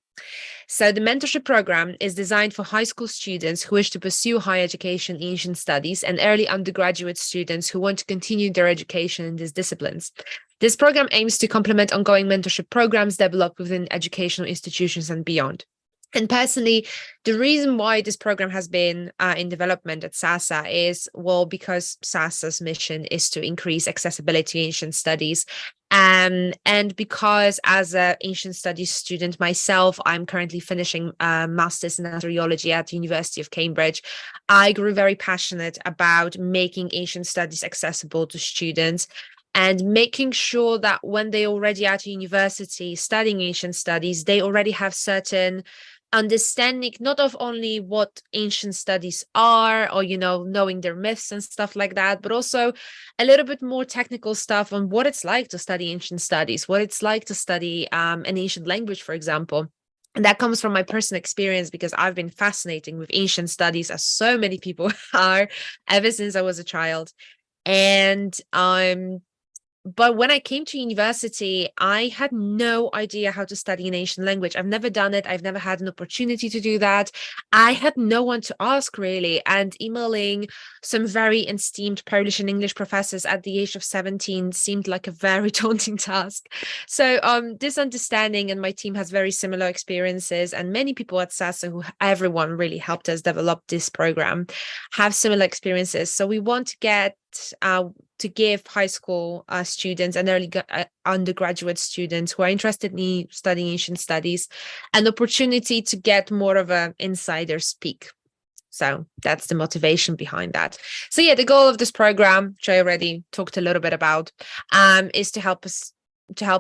So the mentorship program is designed for high school students who wish to pursue higher education in Asian studies and early undergraduate students who want to continue their education in these disciplines. This program aims to complement ongoing mentorship programs developed within educational institutions and beyond. And personally, the reason why this program has been in development at Sasa is, well, because Sasa's mission is to increase accessibility in ancient studies. And because as an ancient studies student myself, I'm currently finishing a master's in anthropology at the University of Cambridge. I grew very passionate about making ancient studies accessible to students and making sure that when they already at university studying ancient studies, they already have certain understanding not of only what ancient studies are, or knowing their myths and stuff like that, but also a little bit more technical stuff on what it's like to study ancient studies, what it's like to study an ancient language, for example. And that comes from my personal experience, because I've been fascinating with ancient studies, as so many people are, ever since I was a child. And but when I came to university, I had no idea how to study an Asian language. I've never done it. I've never had an opportunity to do that. I had no one to ask, really. And emailing some very esteemed Polish and English professors at the age of 17 seemed like a very daunting task. So this understanding, and my team has very similar experiences, and many people at Sasa, everyone really helped us develop this program, have similar experiences. So we want to give high school students and early undergraduate students who are interested in studying ancient studies an opportunity to get more of an insider speak. So that's the motivation behind that. So yeah, the goal of this program, which I already talked a little bit about, is to help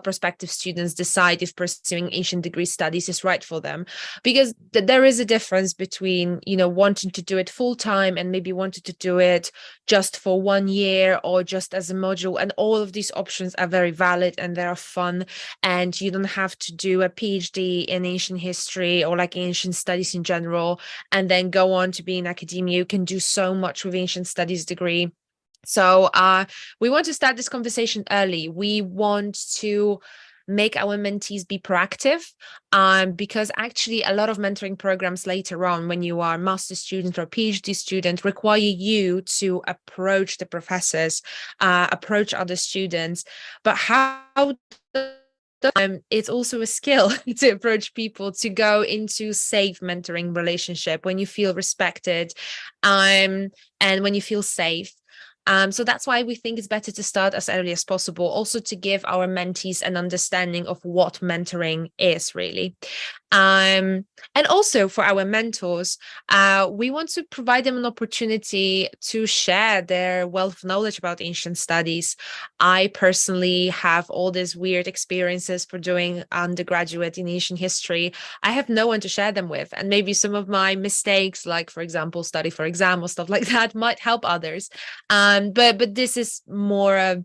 prospective students decide if pursuing ancient degree studies is right for them, because there is a difference between wanting to do it full time and maybe wanting to do it just for 1 year or just as a module. And all of these options are very valid and they are fun, and you don't have to do a PhD in ancient history or like ancient studies in general and then go on to be in academia. You can do so much with ancient studies degree. So we want to start this conversation early. We want to make our mentees be proactive, because actually a lot of mentoring programs later on, when you are a master's student or a PhD student, require you to approach the professors, approach other students. But how it's also a skill to approach people, to go into safe mentoring relationship when you feel respected, and when you feel safe. So that's why we think it's better to start as early as possible, also to give our mentees an understanding of what mentoring is really. And also for our mentors, we want to provide them an opportunity to share their wealth of knowledge about ancient studies. I personally have all these weird experiences for doing undergraduate in ancient history. I have no one to share them with. And maybe some of my mistakes, like, for example, study for exam or stuff like that, might help others. But this is more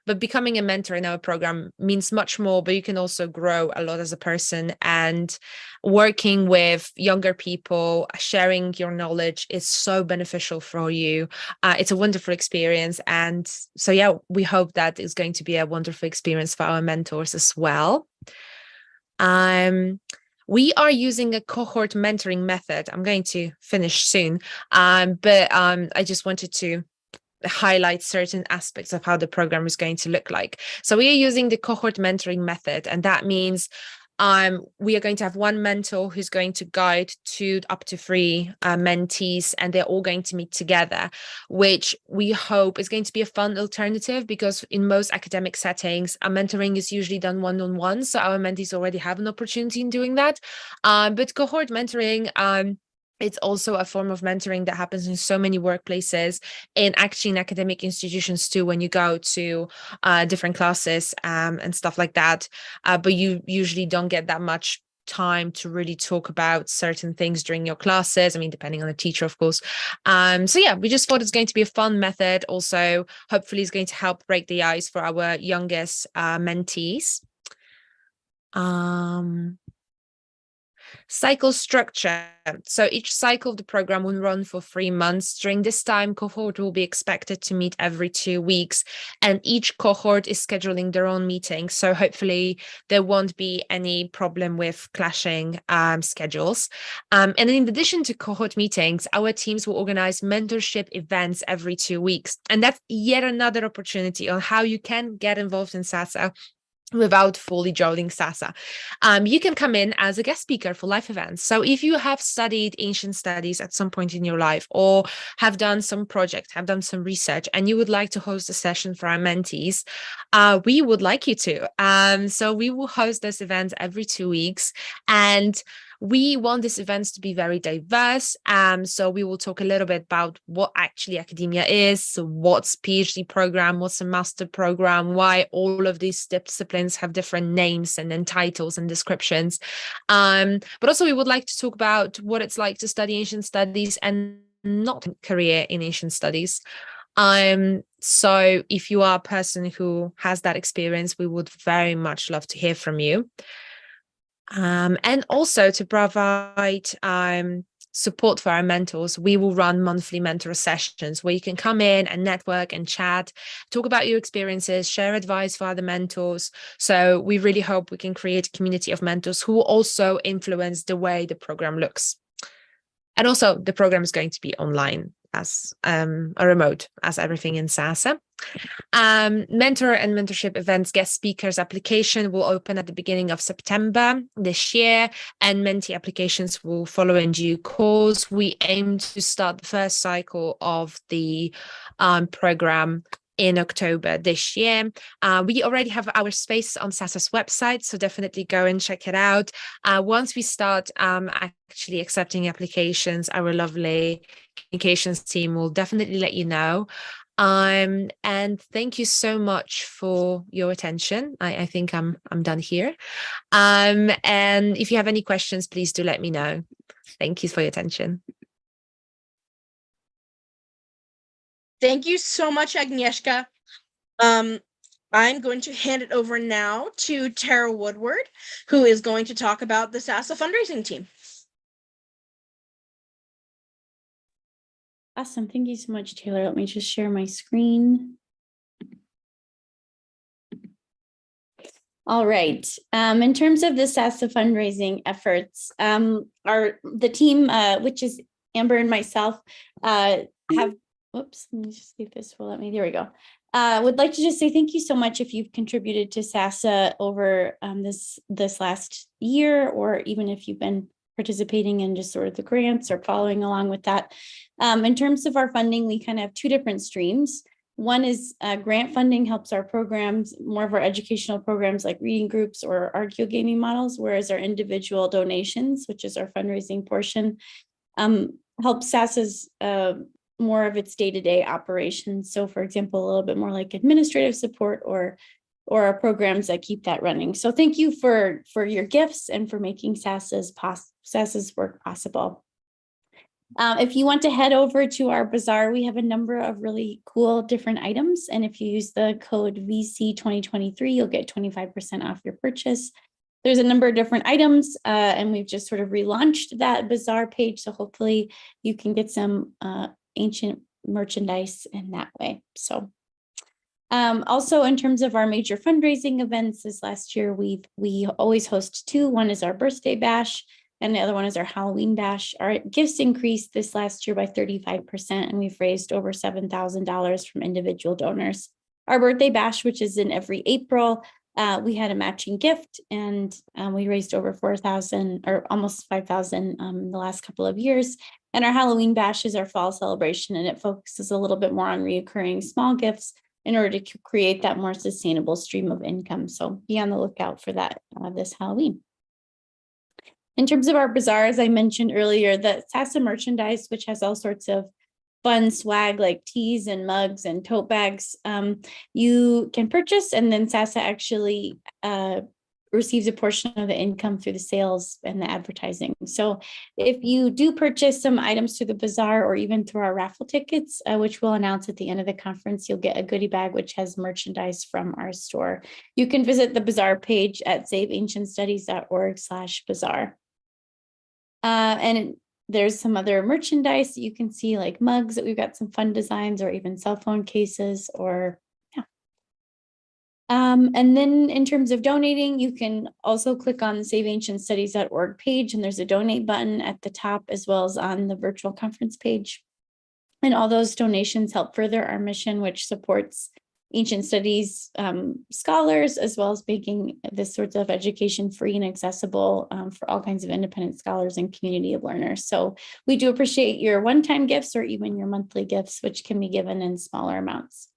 but becoming a mentor in our program means much more, but you can also grow a lot as a person, and working with younger people, sharing your knowledge is so beneficial for you. It's a wonderful experience. And so, yeah, we hope that it's going to be a wonderful experience for our mentors as well. We are using a cohort mentoring method. I'm going to finish soon, but I just wanted to highlight certain aspects of how the program is going to look like. So we are using the cohort mentoring method, and that means we are going to have one mentor who's going to guide up to 3 mentees, and they're all going to meet together, which we hope is going to be a fun alternative, because in most academic settings, mentoring is usually done one-on-one. So our mentees already have an opportunity in doing that. But cohort mentoring, it's also a form of mentoring that happens in so many workplaces, and actually in academic institutions too, when you go to different classes and stuff like that. But you usually don't get that much time to really talk about certain things during your classes. I mean, depending on the teacher, of course. So yeah, we just thought it's going to be a fun method. Also, hopefully it's going to help break the ice for our youngest mentees. Cycle structure. So each cycle of the program will run for 3 months. During this time, cohort will be expected to meet every 2 weeks, and each cohort is scheduling their own meetings. So hopefully there won't be any problem with clashing schedules. And in addition to cohort meetings, our teams will organize mentorship events every 2 weeks. And that's yet another opportunity on how you can get involved in Sasa without fully joining Sasa. You can come in as a guest speaker for live events. So if you have studied ancient studies at some point in your life, or have done some project, have done some research, and you would like to host a session for our mentees, we would like you to. So we will host those events every 2 weeks, and we want these events to be very diverse. So we will talk a little bit about what actually academia is, what's PhD program, what's a master program, why all of these disciplines have different names and then titles and descriptions. But also we would like to talk about what it's like to study ancient studies and not career in ancient studies. So if you are a person who has that experience, we would very much love to hear from you. And also to provide support for our mentors, we will run monthly mentor sessions where you can come in and network and chat, talk about your experiences, share advice for other mentors. So we really hope we can create a community of mentors who will also influence the way the program looks. And also the program is going to be online as a remote, as everything in Sasa. Mentor and mentorship events guest speakers application will open at the beginning of September this year, and mentee applications will follow in due course. We aim to start the first cycle of the program in October this year. We already have our space on Sasa's website, so definitely go and check it out. Once we start actually accepting applications, our lovely communications team will definitely let you know. And thank you so much for your attention. I think I'm done here. And if you have any questions, please do let me know. Thank you for your attention. Thank you so much, Agnieszka. I'm going to hand it over now to Tara Woodward, who is going to talk about the Sasa fundraising team. Awesome. Thank you so much, Taylor. Let me just share my screen. All right. In terms of the Sasa fundraising efforts, the team, which is Amber and myself, have, whoops, let me just see if this will let me, there we go. Would like to just say thank you so much if you've contributed to Sasa over this last year, or even if you've been participating in just sort of the grants or following along with that. In terms of our funding, we kind of have two different streams. One is grant funding helps our programs, more of our educational programs like reading groups or archaeogaming models, whereas our individual donations, which is our fundraising portion, helps Sasa's more of its day-to-day operations. So for example, a little bit more like administrative support or our programs that keep that running. So thank you for your gifts and for making Sasa's work possible. If you want to head over to our bazaar, we have a number of really cool different items. And if you use the code VC2023, you'll get 25% off your purchase. There's a number of different items, and we've just sort of relaunched that bazaar page. So hopefully you can get some ancient merchandise in that way. So also in terms of our major fundraising events this last year, we always host two. One is our birthday bash, and the other one is our Halloween bash. Our gifts increased this last year by 35%, and we've raised over $7,000 from individual donors. Our birthday bash, which is in every April, we had a matching gift, and we raised over $4,000 or almost $5,000 in the last couple of years. And our Halloween bash is our fall celebration, and it focuses a little bit more on reoccurring small gifts in order to create that more sustainable stream of income. So be on the lookout for that this Halloween. In terms of our bazaar, as I mentioned earlier, the Sasa merchandise, which has all sorts of fun swag like teas and mugs and tote bags, you can purchase, and then Sasa actually receives a portion of the income through the sales and the advertising. So if you do purchase some items through the bazaar or even through our raffle tickets, which we'll announce at the end of the conference, you'll get a goodie bag which has merchandise from our store. You can visit the bazaar page at saveancientstudies.org/bazaar. And there's some other merchandise that you can see, like mugs that we've got some fun designs, or even cell phone cases, or yeah. And then in terms of donating, you can also click on the saveancientstudies.org page, and there's a donate button at the top as well as on the virtual conference page. And all those donations help further our mission, which supports ancient studies scholars, as well as making this sort of education free and accessible for all kinds of independent scholars and community of learners. So we do appreciate your one-time gifts or even your monthly gifts, which can be given in smaller amounts.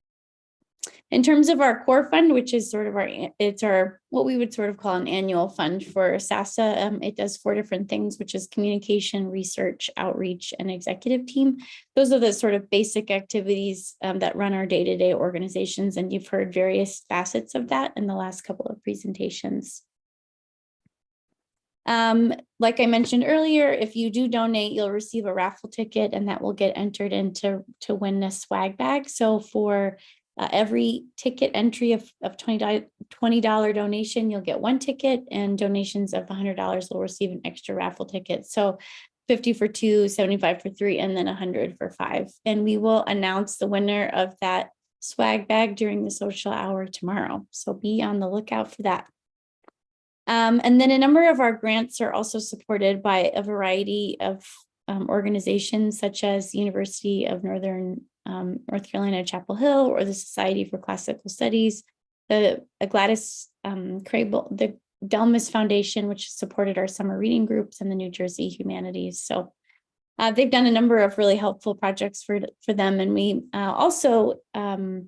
In terms of our core fund, which is sort of what we would sort of call an annual fund for Sasa, it does 4 different things, which is communication, research, outreach, and executive team. Those are the sort of basic activities that run our day-to-day organizations, and you've heard various facets of that in the last couple of presentations. Like I mentioned earlier, if you do donate, you'll receive a raffle ticket, and that will get entered into to win a swag bag. So for every ticket entry of $20 donation, you'll get 1 ticket, and donations of $100 will receive an extra raffle ticket. So 50 for 2, 75 for 3, and then 100 for 5. And we will announce the winner of that swag bag during the social hour tomorrow. So be on the lookout for that. And then a number of our grants are also supported by a variety of organizations, such as the University of North Carolina, Chapel Hill, or the Society for Classical Studies, the Gladys Crable, the Delmas Foundation, which supported our summer reading groups, and the New Jersey Humanities. So they've done a number of really helpful projects for them. And we also, well,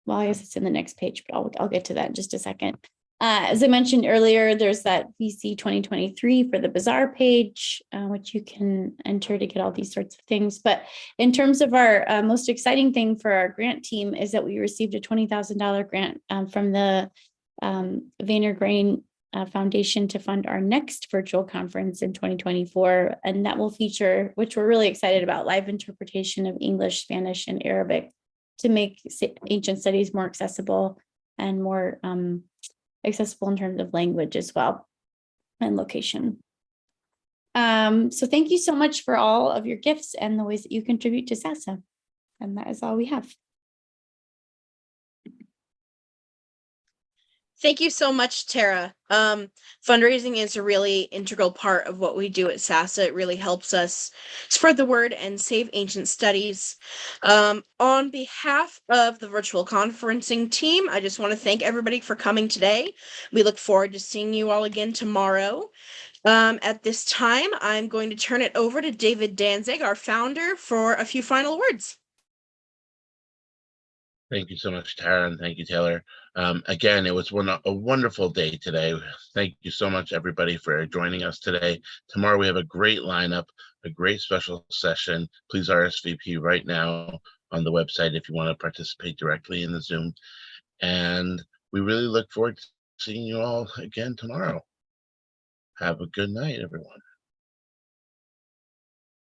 I guess it's in the next page, but I'll get to that in just a second. As I mentioned earlier, there's that VC 2023 for the bazaar page, which you can enter to get all these sorts of things. But in terms of our most exciting thing for our grant team is that we received a $20,000 grant from the Vayner Grain Foundation to fund our next virtual conference in 2024. And that will feature, which we're really excited about, live interpretation of English, Spanish, and Arabic to make ancient studies more accessible and more accessible in terms of language as well, and location. So thank you so much for all of your gifts and the ways that you contribute to Sasa. And that is all we have. Thank you so much, Tara. Fundraising is a really integral part of what we do at Sasa. It really helps us spread the word and save ancient studies. On behalf of the virtual conferencing team, I just want to thank everybody for coming today. We look forward to seeing you all again tomorrow. At this time, I'm going to turn it over to David Danzig, our founder, for a few final words. Thank you so much, Tara, and thank you, Taylor. Again, it was a wonderful day today. Thank you so much, everybody, for joining us today. Tomorrow we have a great lineup, a great special session. Please RSVP right now on the website if you want to participate directly in the Zoom. And we really look forward to seeing you all again tomorrow. Have a good night, everyone.